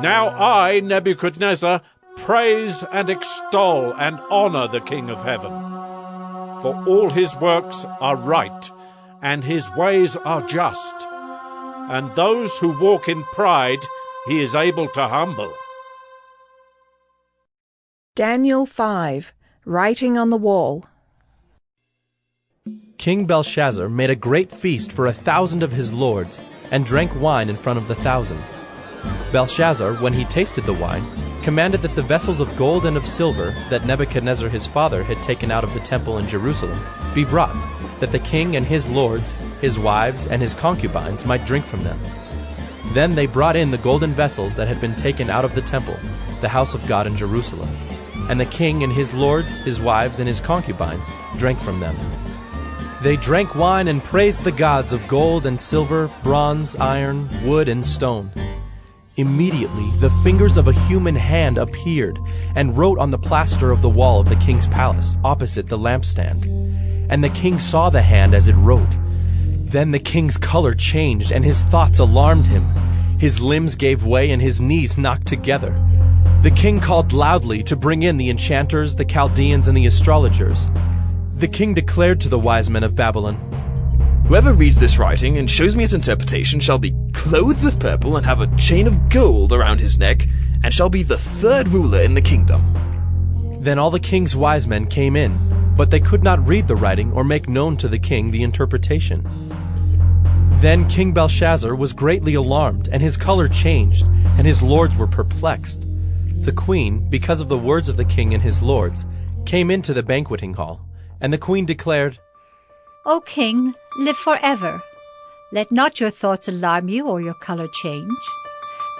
Now I, Nebuchadnezzar, praise and extol and honor the King of heaven, for all his works are right, and his ways are just, and those who walk in pride he is able to humble. Daniel 5, Writing on the Wall. King Belshazzar made a great feast for 1,000 of his lords, and drank wine in front of the 1,000. Belshazzar, when he tasted the wine, commanded that the vessels of gold and of silver that Nebuchadnezzar his father had taken out of the temple in Jerusalem be brought, that the king and his lords, his wives, and his concubines might drink from them. Then they brought in the golden vessels that had been taken out of the temple, the house of God in Jerusalem. And the king and his lords, his wives, and his concubines drank from them. They drank wine and praised the gods of gold and silver, bronze, iron, wood, and stone. Immediately the fingers of a human hand appeared and wrote on the plaster of the wall of the king's palace, opposite the lampstand. And the king saw the hand as it wrote. Then the king's color changed, and his thoughts alarmed him. His limbs gave way, and his knees knocked together. The king called loudly to bring in the enchanters, the Chaldeans, and the astrologers. The king declared to the wise men of Babylon, Whoever reads this writing and shows me its interpretation shall be clothed with purple and have a chain of gold around his neck, and shall be the 3rd ruler in the kingdom. Then all the king's wise men came in, but they could not read the writing or make known to the king the interpretation. Then King Belshazzar was greatly alarmed, and his color changed, and his lords were perplexed. The queen, because of the words of the king and his lords, came into the banqueting hall, and the queen declared, O king, live forever. Let not your thoughts alarm you or your color change.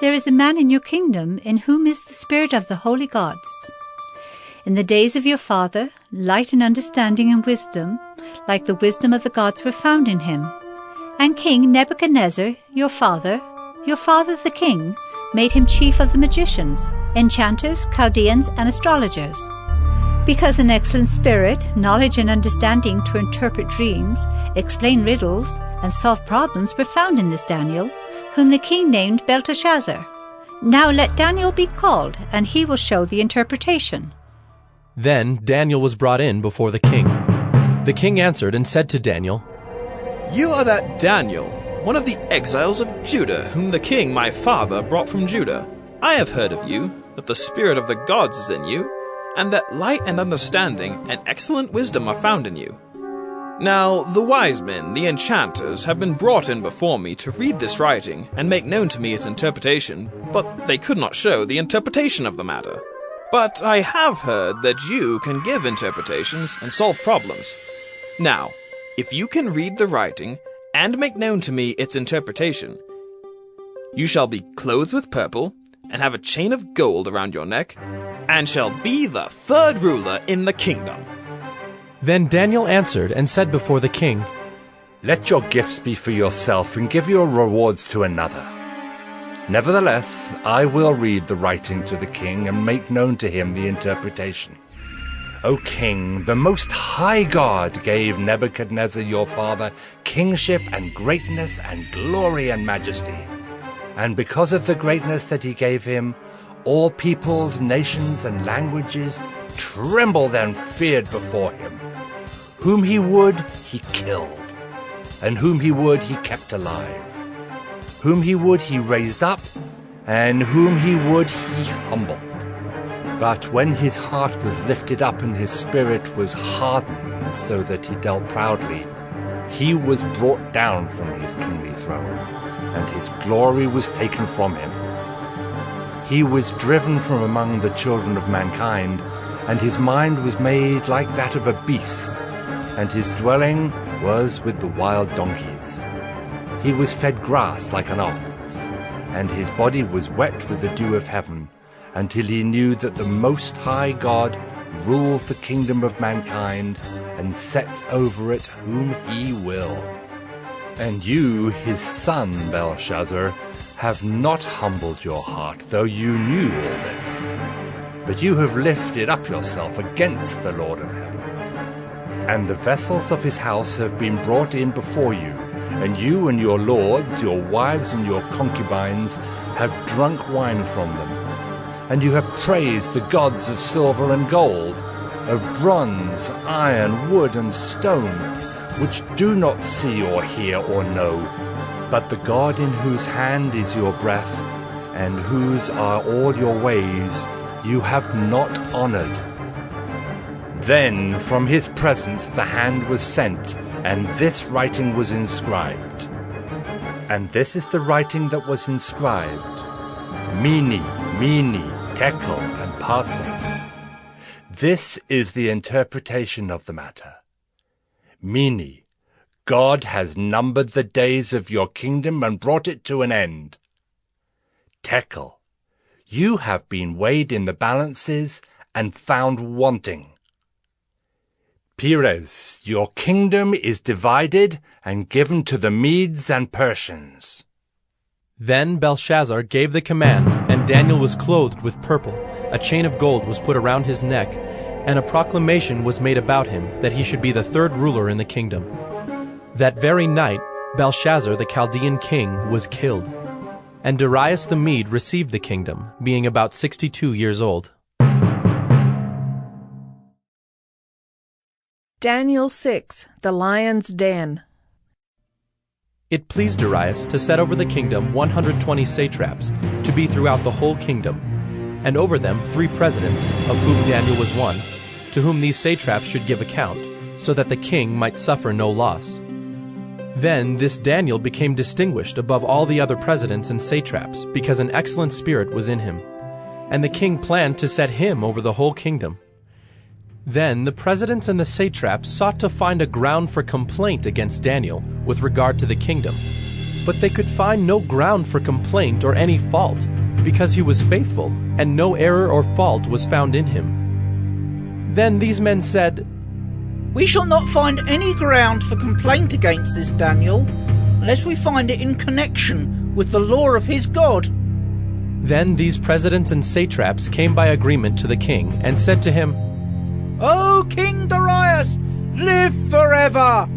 There is a man in your kingdom in whom is the spirit of the holy gods. In the days of your father, light and understanding and wisdom, like the wisdom of the gods, were found in him. And King Nebuchadnezzar, your father the king, made him chief of the magicians, enchanters, Chaldeans, and astrologers. Because an excellent spirit, knowledge and understanding to interpret dreams, explain riddles, and solve problems were found in this Daniel, whom the king named Belteshazzar. Now let Daniel be called, and he will show the interpretation. Then Daniel was brought in before the king. The king answered and said to Daniel, You are that Daniel, one of the exiles of Judah, whom the king my father brought from Judah. I have heard of you, that the spirit of the gods is in you, and that light and understanding and excellent wisdom are found in you. Now the wise men, the enchanters, have been brought in before me to read this writing and make known to me its interpretation, but they could not show the interpretation of the matter. But I have heard that you can give interpretations and solve problems. Now, if you can read the writing and make known to me its interpretation, you shall be clothed with purple, and have a chain of gold around your neck, and shall be the third ruler in the kingdom. Then Daniel answered and said before the king, Let your gifts be for yourself, and give your rewards to another. Nevertheless, I will read the writing to the king, and make known to him the interpretation. O king, the most high God gave Nebuchadnezzar your father kingship and greatness and glory and majesty. And because of the greatness that he gave him, all peoples, nations, and languages trembled and feared before him. Whom he would, he killed, and whom he would, he kept alive. Whom he would, he raised up, and whom he would, he humbled. But when his heart was lifted up and his spirit was hardened so that he dealt proudly, he was brought down from his kingly throne, and his glory was taken from him. He was driven from among the children of mankind, and his mind was made like that of a beast, and his dwelling was with the wild donkeys. He was fed grass like an ox, and his body was wet with the dew of heaven, until he knew that the Most High God rules the kingdom of mankind, and sets over it whom he will. And you, his son, Belshazzar, have not humbled your heart, though you knew all this. But you have lifted up yourself against the Lord of heaven. And the vessels of his house have been brought in before you, and you and your lords, your wives and your concubines, have drunk wine from them. And you have praised the gods of silver and gold, of bronze, iron, wood, and stone, which do not see or hear or know, but the God in whose hand is your breath, and whose are all your ways, you have not honored. Then from his presence the hand was sent, and this writing was inscribed. And this is the writing that was inscribed: Mene, Mene, Tekel, and Parsin. This is the interpretation of the matter. Mene, God has numbered the days of your kingdom and brought it to an end. Tekel, you have been weighed in the balances and found wanting. Peres, your kingdom is divided and given to the Medes and Persians. Then Belshazzar gave the command, and Daniel was clothed with purple. A chain of gold was put around his neck, and a proclamation was made about him that he should be the third ruler in the kingdom. That very night Belshazzar the Chaldean king was killed, and Darius the Mede received the kingdom, being about 62 years old. Daniel 6, the Lion's Den. It pleased Darius to set over the kingdom 120 satraps, to be throughout the whole kingdom, and over them 3 presidents, of whom Daniel was one, to whom these satraps should give account, so that the king might suffer no loss. Then this Daniel became distinguished above all the other presidents and satraps, because an excellent spirit was in him, and the king planned to set him over the whole kingdom. Then the presidents and the satraps sought to find a ground for complaint against Daniel with regard to the kingdom, but they could find no ground for complaint or any fault, because he was faithful, and no error or fault was found in him. Then these men said, We shall not find any ground for complaint against this Daniel, unless we find it in connection with the law of his God. Then these presidents and satraps came by agreement to the king and said to him, O King Darius, live forever!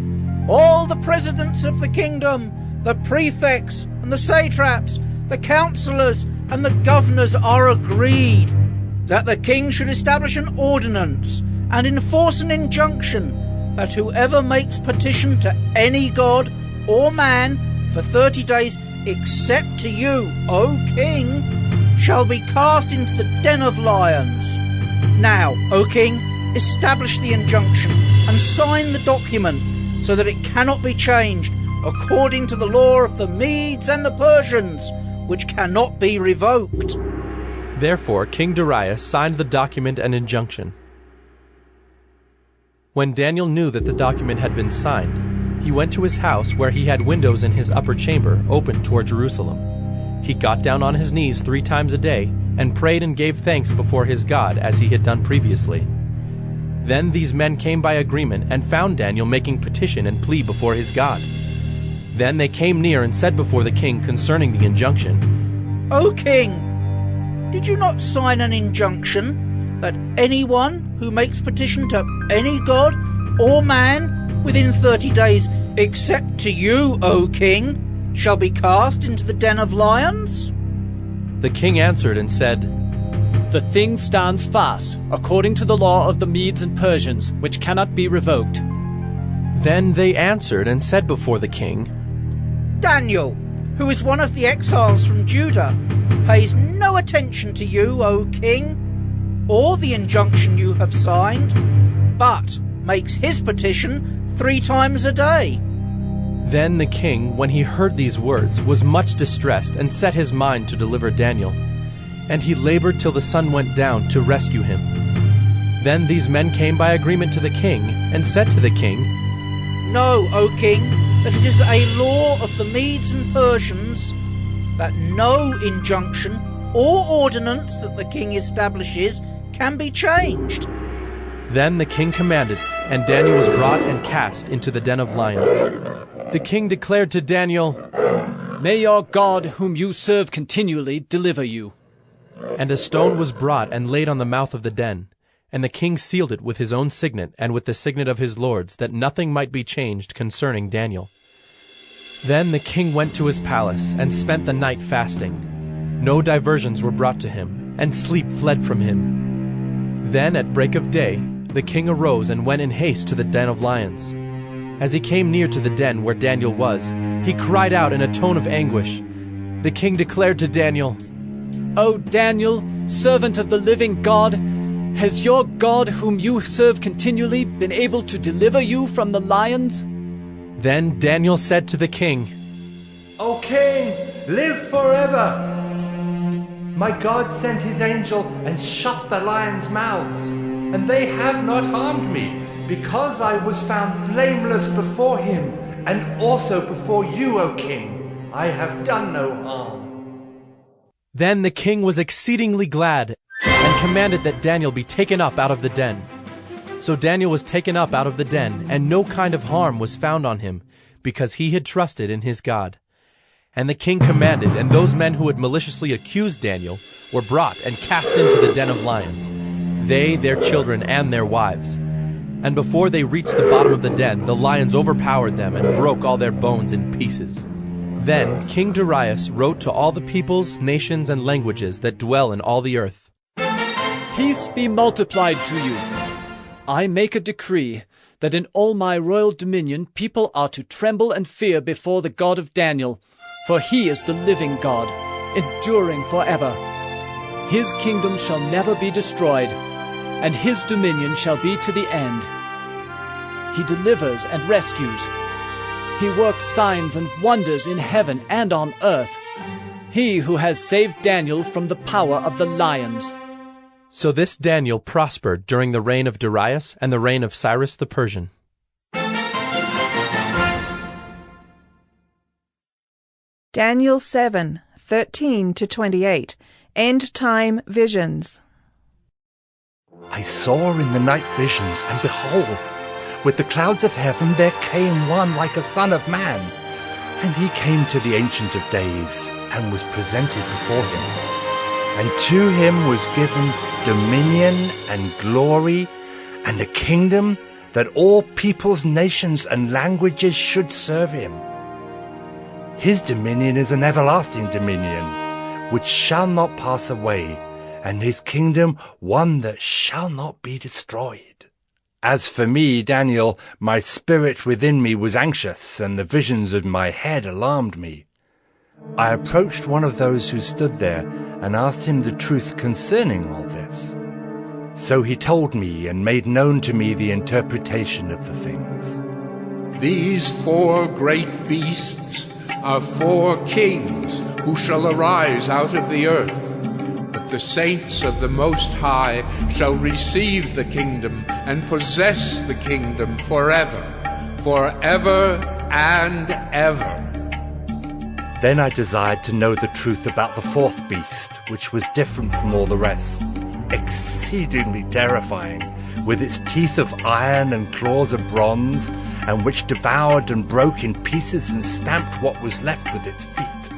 All the presidents of the kingdom, the prefects and the satraps, the counselors and the governors are agreed that the king should establish an ordinance and enforce an injunction that whoever makes petition to any god or man for 30 days except to you, O king, shall be cast into the den of lions. Now, O king, establish the injunction and sign the document so that it cannot be changed according to the law of the Medes and the Persians, which cannot be revoked. Therefore King Darius signed the document and injunction. When Daniel knew that the document had been signed, he went to his house where he had windows in his upper chamber open toward Jerusalem. He got down on his knees 3 times a day and prayed and gave thanks before his God as he had done previously. Then these men came by agreement and found Daniel making petition and plea before his God. Then they came near and said before the king concerning the injunction, O king, did you not sign an injunction that anyone who makes petition to any god or man within 30 days except to you, O king, shall be cast into the den of lions? The king answered and said, The thing stands fast, according to the law of the Medes and Persians, which cannot be revoked. Then they answered and said before the king, Daniel, who is one of the exiles from Judah, pays no attention to you, O king, or the injunction you have signed, but makes his petition 3 times a day. Then the king, when he heard these words, was much distressed and set his mind to deliver Daniel. And he labored till the sun went down to rescue him. Then these men came by agreement to the king and said to the king, Know, O king, that it is a law of the Medes and Persians that no injunction or ordinance that the king establishes can be changed. Then the king commanded, and Daniel was brought and cast into the den of lions. The king declared to Daniel, May your God, whom you serve continually, deliver you. And a stone was brought and laid on the mouth of the den. And the king sealed it with his own signet and with the signet of his lords, that nothing might be changed concerning Daniel. Then the king went to his palace and spent the night fasting. No diversions were brought to him, and sleep fled from him. Then at break of day the king arose and went in haste to the den of lions. As he came near to the den where Daniel was, he cried out in a tone of anguish. The king declared to Daniel, O Daniel, servant of the living God, has your God, whom you serve continually, been able to deliver you from the lions? Then Daniel said to the king, O king, live forever! My God sent his angel and shut the lions' mouths, and they have not harmed me, because I was found blameless before him, and also before you, O king. I have done no harm. Then the king was exceedingly glad, and commanded that Daniel be taken up out of the den. So Daniel was taken up out of the den, and no kind of harm was found on him, because he had trusted in his God. And the king commanded, and those men who had maliciously accused Daniel were brought and cast into the den of lions, they, their children, and their wives. And before they reached the bottom of the den, the lions overpowered them and broke all their bones in pieces. Then King Darius wrote to all the peoples, nations, and languages that dwell in all the earth, Peace be multiplied to you. I make a decree that in all my royal dominion people are to tremble and fear before the God of Daniel, for he is the living God, enduring forever. His kingdom shall never be destroyed, and his dominion shall be to the end. He delivers and rescues. He works signs and wonders in heaven and on earth. He who has saved Daniel from the power of the lions. So this Daniel prospered during the reign of Darius and the reign of Cyrus the Persian. Daniel 7:13-28. End time visions. I saw in the night visions, and behold, with the clouds of heaven there came one like a son of man. And he came to the Ancient of Days, and was presented before him. And to him was given dominion and glory and a kingdom that all peoples, nations, and languages should serve him. His dominion is an everlasting dominion, which shall not pass away, and his kingdom one that shall not be destroyed. As for me, Daniel, my spirit within me was anxious, and the visions of my head alarmed me. I approached one of those who stood there and asked him the truth concerning all this. So he told me and made known to me the interpretation of the things. These 4 great beasts are 4 kings who shall arise out of the earth. But the saints of the Most High shall receive the kingdom and possess the kingdom forever, forever and ever. Then I desired to know the truth about the 4th beast, which was different from all the rest, exceedingly terrifying, with its teeth of iron and claws of bronze, and which devoured and broke in pieces and stamped what was left with its feet.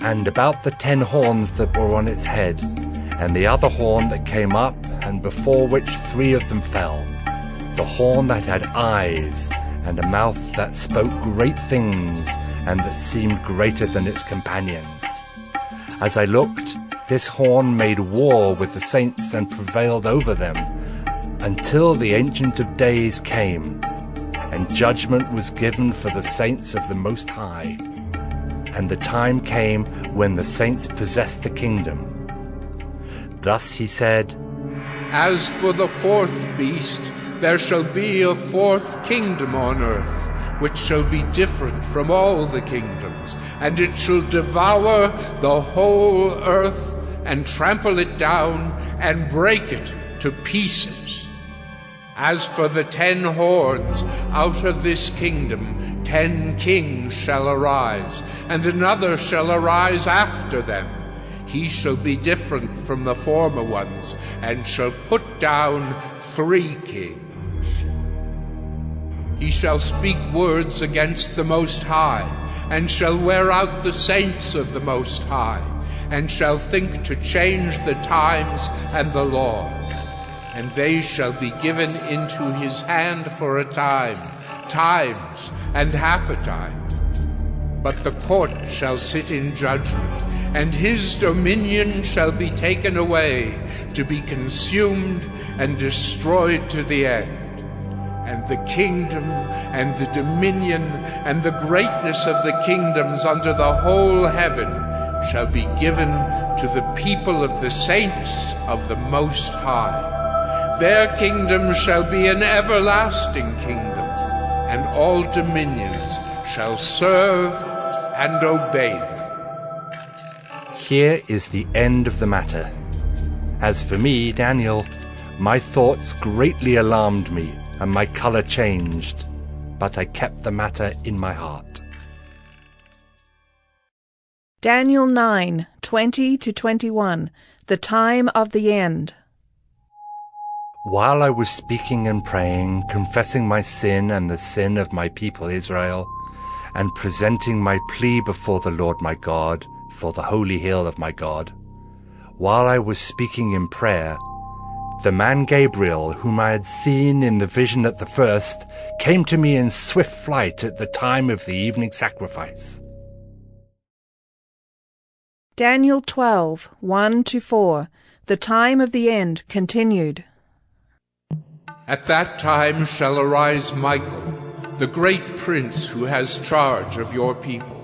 And about the 10 horns that were on its head, and the other horn that came up, and before which 3 of them fell, the horn that had eyes, and a mouth that spoke great things, and that seemed greater than its companions. As I looked, this horn made war with the saints and prevailed over them, until the Ancient of Days came, and judgment was given for the saints of the Most High. And the time came when the saints possessed the kingdom. Thus he said, As for the 4th beast, there shall be a 4th kingdom on earth, which shall be different from all the kingdoms, and it shall devour the whole earth, and trample it down, and break it to pieces. As for the 10 horns, out of this kingdom 10 kings shall arise, and another shall arise after them. He shall be different from the former ones, and shall put down 3 kings. He shall speak words against the Most High, and shall wear out the saints of the Most High, and shall think to change the times and the law. And they shall be given into his hand for a time, times, and half a time. But the court shall sit in judgment, and his dominion shall be taken away, to be consumed and destroyed to the end. And the kingdom and the dominion and the greatness of the kingdoms under the whole heaven shall be given to the people of the saints of the Most High. Their kingdom shall be an everlasting kingdom, and all dominions shall serve and obey them. Here is the end of the matter. As for me, Daniel, my thoughts greatly alarmed me, and my color changed, but I kept the matter in my heart. Daniel 9:20-21, the time of the end. While I was speaking and praying, confessing my sin and the sin of my people Israel, and presenting my plea before the Lord my God, for the holy hill of my God, while I was speaking in prayer, the man Gabriel, whom I had seen in the vision at the first, came to me in swift flight at the time of the evening sacrifice. Daniel 12:1-4, the time of the end continued. At that time shall arise Michael, the great prince who has charge of your people.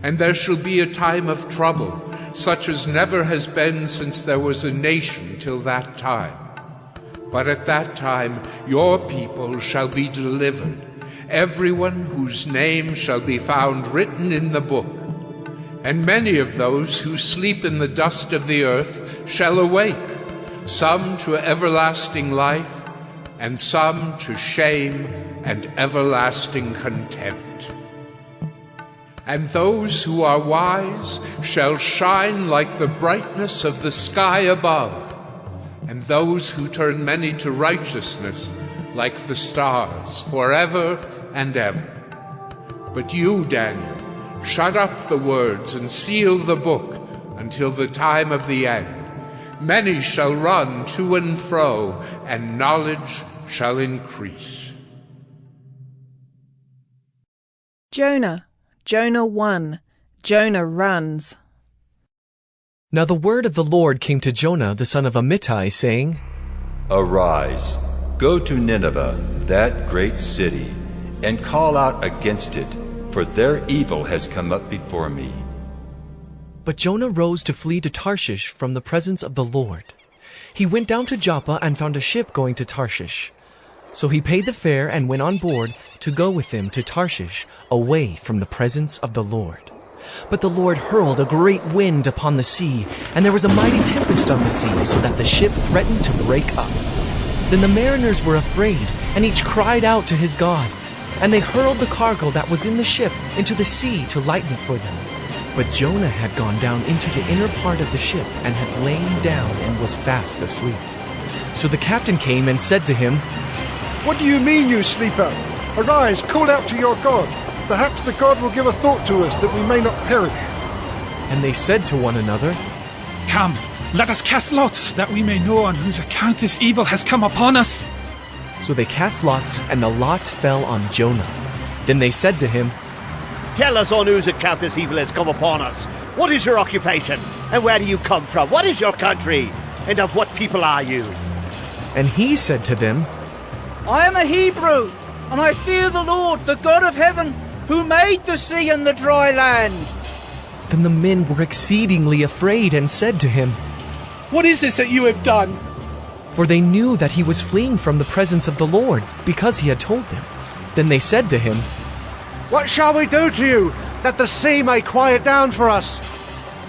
And there shall be a time of trouble, such as never has been since there was a nation till that time. But at that time your people shall be delivered, everyone whose name shall be found written in the book. And many of those who sleep in the dust of the earth shall awake, some to everlasting life, and some to shame and everlasting contempt. And those who are wise shall shine like the brightness of the sky above, and those who turn many to righteousness like the stars forever and ever. But you, Daniel, shut up the words and seal the book until the time of the end. Many shall run to and fro, and knowledge shall increase. Jonah 1. Jonah runs. Now the word of the Lord came to Jonah the son of Amittai, saying, Arise, go to Nineveh, that great city, and call out against it, for their evil has come up before me. But Jonah rose to flee to Tarshish from the presence of the Lord. He went down to Joppa and found a ship going to Tarshish. So he paid the fare and went on board to go with them to Tarshish, away from the presence of the Lord. But the Lord hurled a great wind upon the sea, and there was a mighty tempest on the sea, so that the ship threatened to break up. Then the mariners were afraid, and each cried out to his God. And they hurled the cargo that was in the ship into the sea to lighten it for them. But Jonah had gone down into the inner part of the ship, and had lain down and was fast asleep. So the captain came and said to him, What do you mean, you sleeper? Arise, call out to your God. Perhaps the God will give a thought to us, that we may not perish. And they said to one another, Come, let us cast lots, that we may know on whose account this evil has come upon us. So they cast lots, and the lot fell on Jonah. Then they said to him, Tell us on whose account this evil has come upon us. What is your occupation? And where do you come from? What is your country? And of what people are you? And he said to them, I am a Hebrew, and I fear the Lord, the God of heaven, who made the sea and the dry land. Then the men were exceedingly afraid and said to him, What is this that you have done? For they knew that he was fleeing from the presence of the Lord, because he had told them. Then they said to him, What shall we do to you, that the sea may quiet down for us?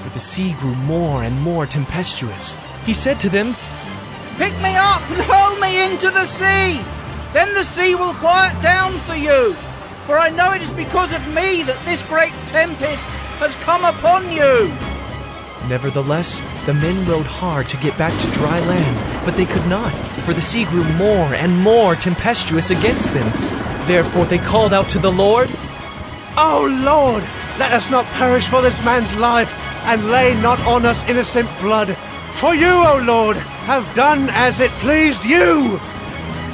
For the sea grew more and more tempestuous. He said to them, Pick me up and hurl me into the sea. Then the sea will quiet down for you. For I know it is because of me that this great tempest has come upon you. Nevertheless, the men rowed hard to get back to dry land, but they could not, for the sea grew more and more tempestuous against them. Therefore they called out to the Lord, O Lord, let us not perish for this man's life, and lay not on us innocent blood. For you, O Lord, have done as it pleased you.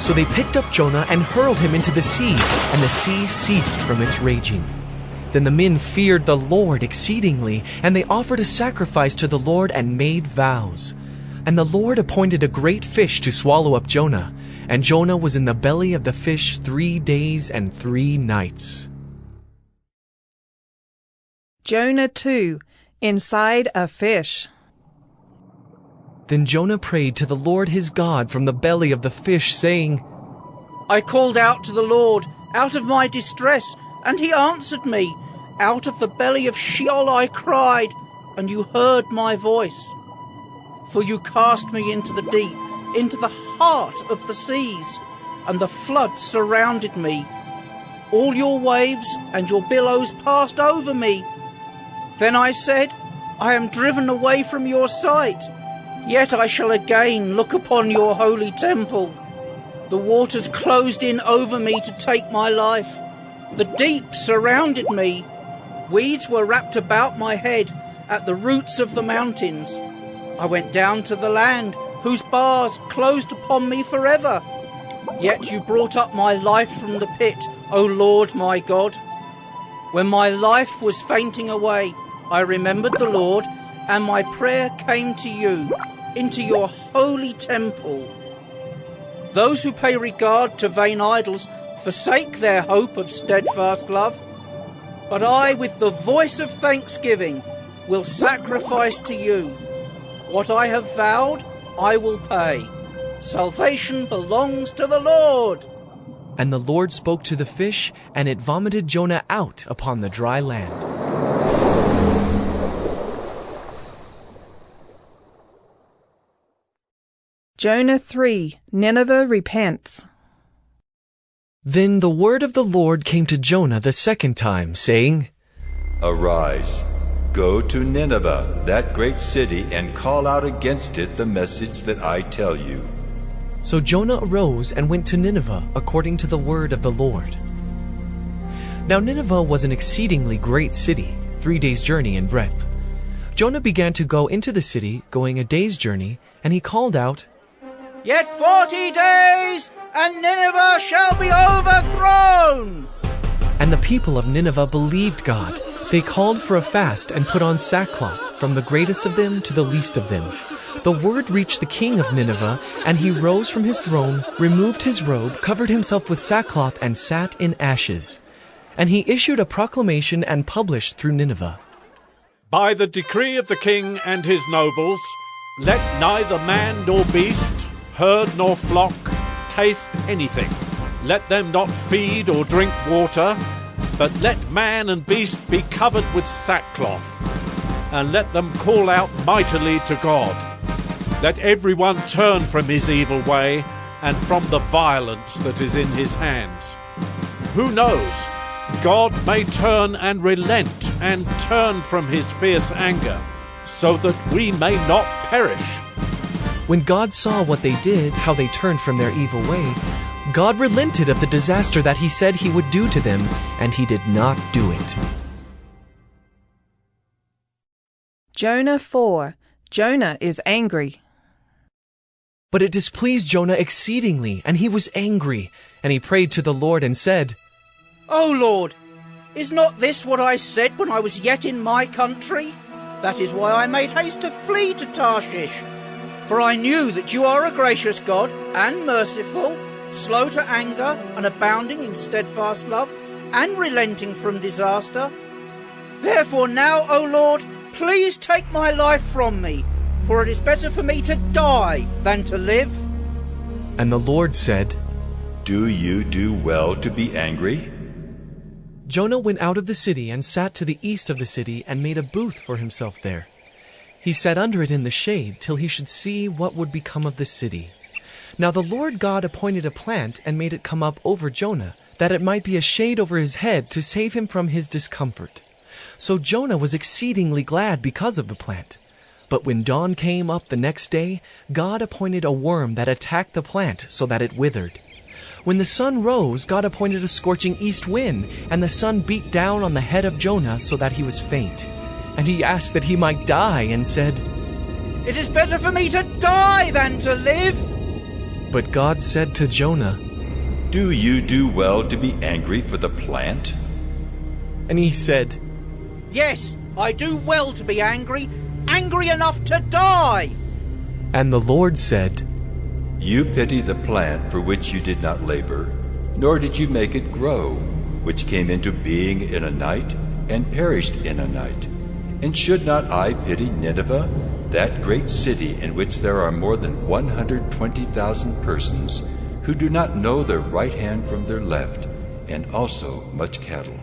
So they picked up Jonah and hurled him into the sea, and the sea ceased from its raging. Then the men feared the Lord exceedingly, and they offered a sacrifice to the Lord and made vows. And the Lord appointed a great fish to swallow up Jonah, and Jonah was in the belly of the fish 3 days and 3 nights. Jonah 2. Inside a fish. Then Jonah prayed to the Lord his God from the belly of the fish, saying, I called out to the Lord out of my distress, and he answered me. Out of the belly of Sheol I cried, and you heard my voice. For you cast me into the deep, into the heart of the seas, and the flood surrounded me. All your waves and your billows passed over me. Then I said, I am driven away from your sight. Yet I shall again look upon your holy temple. The waters closed in over me to take my life. The deep surrounded me. Weeds were wrapped about my head at the roots of the mountains. I went down to the land, whose bars closed upon me forever. Yet you brought up my life from the pit, O Lord my God. When my life was fainting away, I remembered the Lord, and my prayer came to you, into your holy temple. Those who pay regard to vain idols forsake their hope of steadfast love. But I, with the voice of thanksgiving, will sacrifice to you. What I have vowed, I will pay. Salvation belongs to the Lord. And the Lord spoke to the fish, and it vomited Jonah out upon the dry land. Jonah 3. Nineveh repents. Then the word of the Lord came to Jonah the second time, saying, Arise, go to Nineveh, that great city, and call out against it the message that I tell you. So Jonah arose and went to Nineveh according to the word of the Lord. Now Nineveh was an exceedingly great city, 3 days' journey in breadth. Jonah began to go into the city, going a day's journey, and he called out, "Yet 40 days, and Nineveh shall be overthrown!" And the people of Nineveh believed God. They called for a fast and put on sackcloth, from the greatest of them to the least of them. The word reached the king of Nineveh, and he rose from his throne, removed his robe, covered himself with sackcloth, and sat in ashes. And he issued a proclamation and published through Nineveh. By the decree of the king and his nobles, let neither man nor beast, herd nor flock, taste anything. Let them not feed or drink water, but let man and beast be covered with sackcloth, and let them call out mightily to God. Let everyone turn from his evil way and from the violence that is in his hands. Who knows? God may turn and relent and turn from his fierce anger, so that we may not perish. When God saw what they did, how they turned from their evil way, God relented of the disaster that he said he would do to them, and he did not do it. Jonah 4. Jonah is angry. But it displeased Jonah exceedingly, and he was angry, and he prayed to the Lord and said, "O Lord, is not this what I said when I was yet in my country? That is why I made haste to flee to Tarshish. For I knew that you are a gracious God and merciful, slow to anger and abounding in steadfast love, and relenting from disaster. Therefore now, O Lord, please take my life from me, for it is better for me to die than to live." And the Lord said, "Do you do well to be angry?" Jonah went out of the city and sat to the east of the city and made a booth for himself there. He sat under it in the shade till he should see what would become of the city. Now the Lord God appointed a plant and made it come up over Jonah, that it might be a shade over his head to save him from his discomfort. So Jonah was exceedingly glad because of the plant. But when dawn came up the next day, God appointed a worm that attacked the plant so that it withered. When the sun rose, God appointed a scorching east wind, and the sun beat down on the head of Jonah so that he was faint. And he asked that he might die, and said, "It is better for me to die than to live." But God said to Jonah, "Do you do well to be angry for the plant?" And he said, "Yes, I do well to be angry, angry enough to die." And the Lord said, "You pity the plant for which you did not labor, nor did you make it grow, which came into being in a night and perished in a night. And should not I pity Nineveh, that great city in which there are more than 120,000 persons who do not know their right hand from their left, and also much cattle?"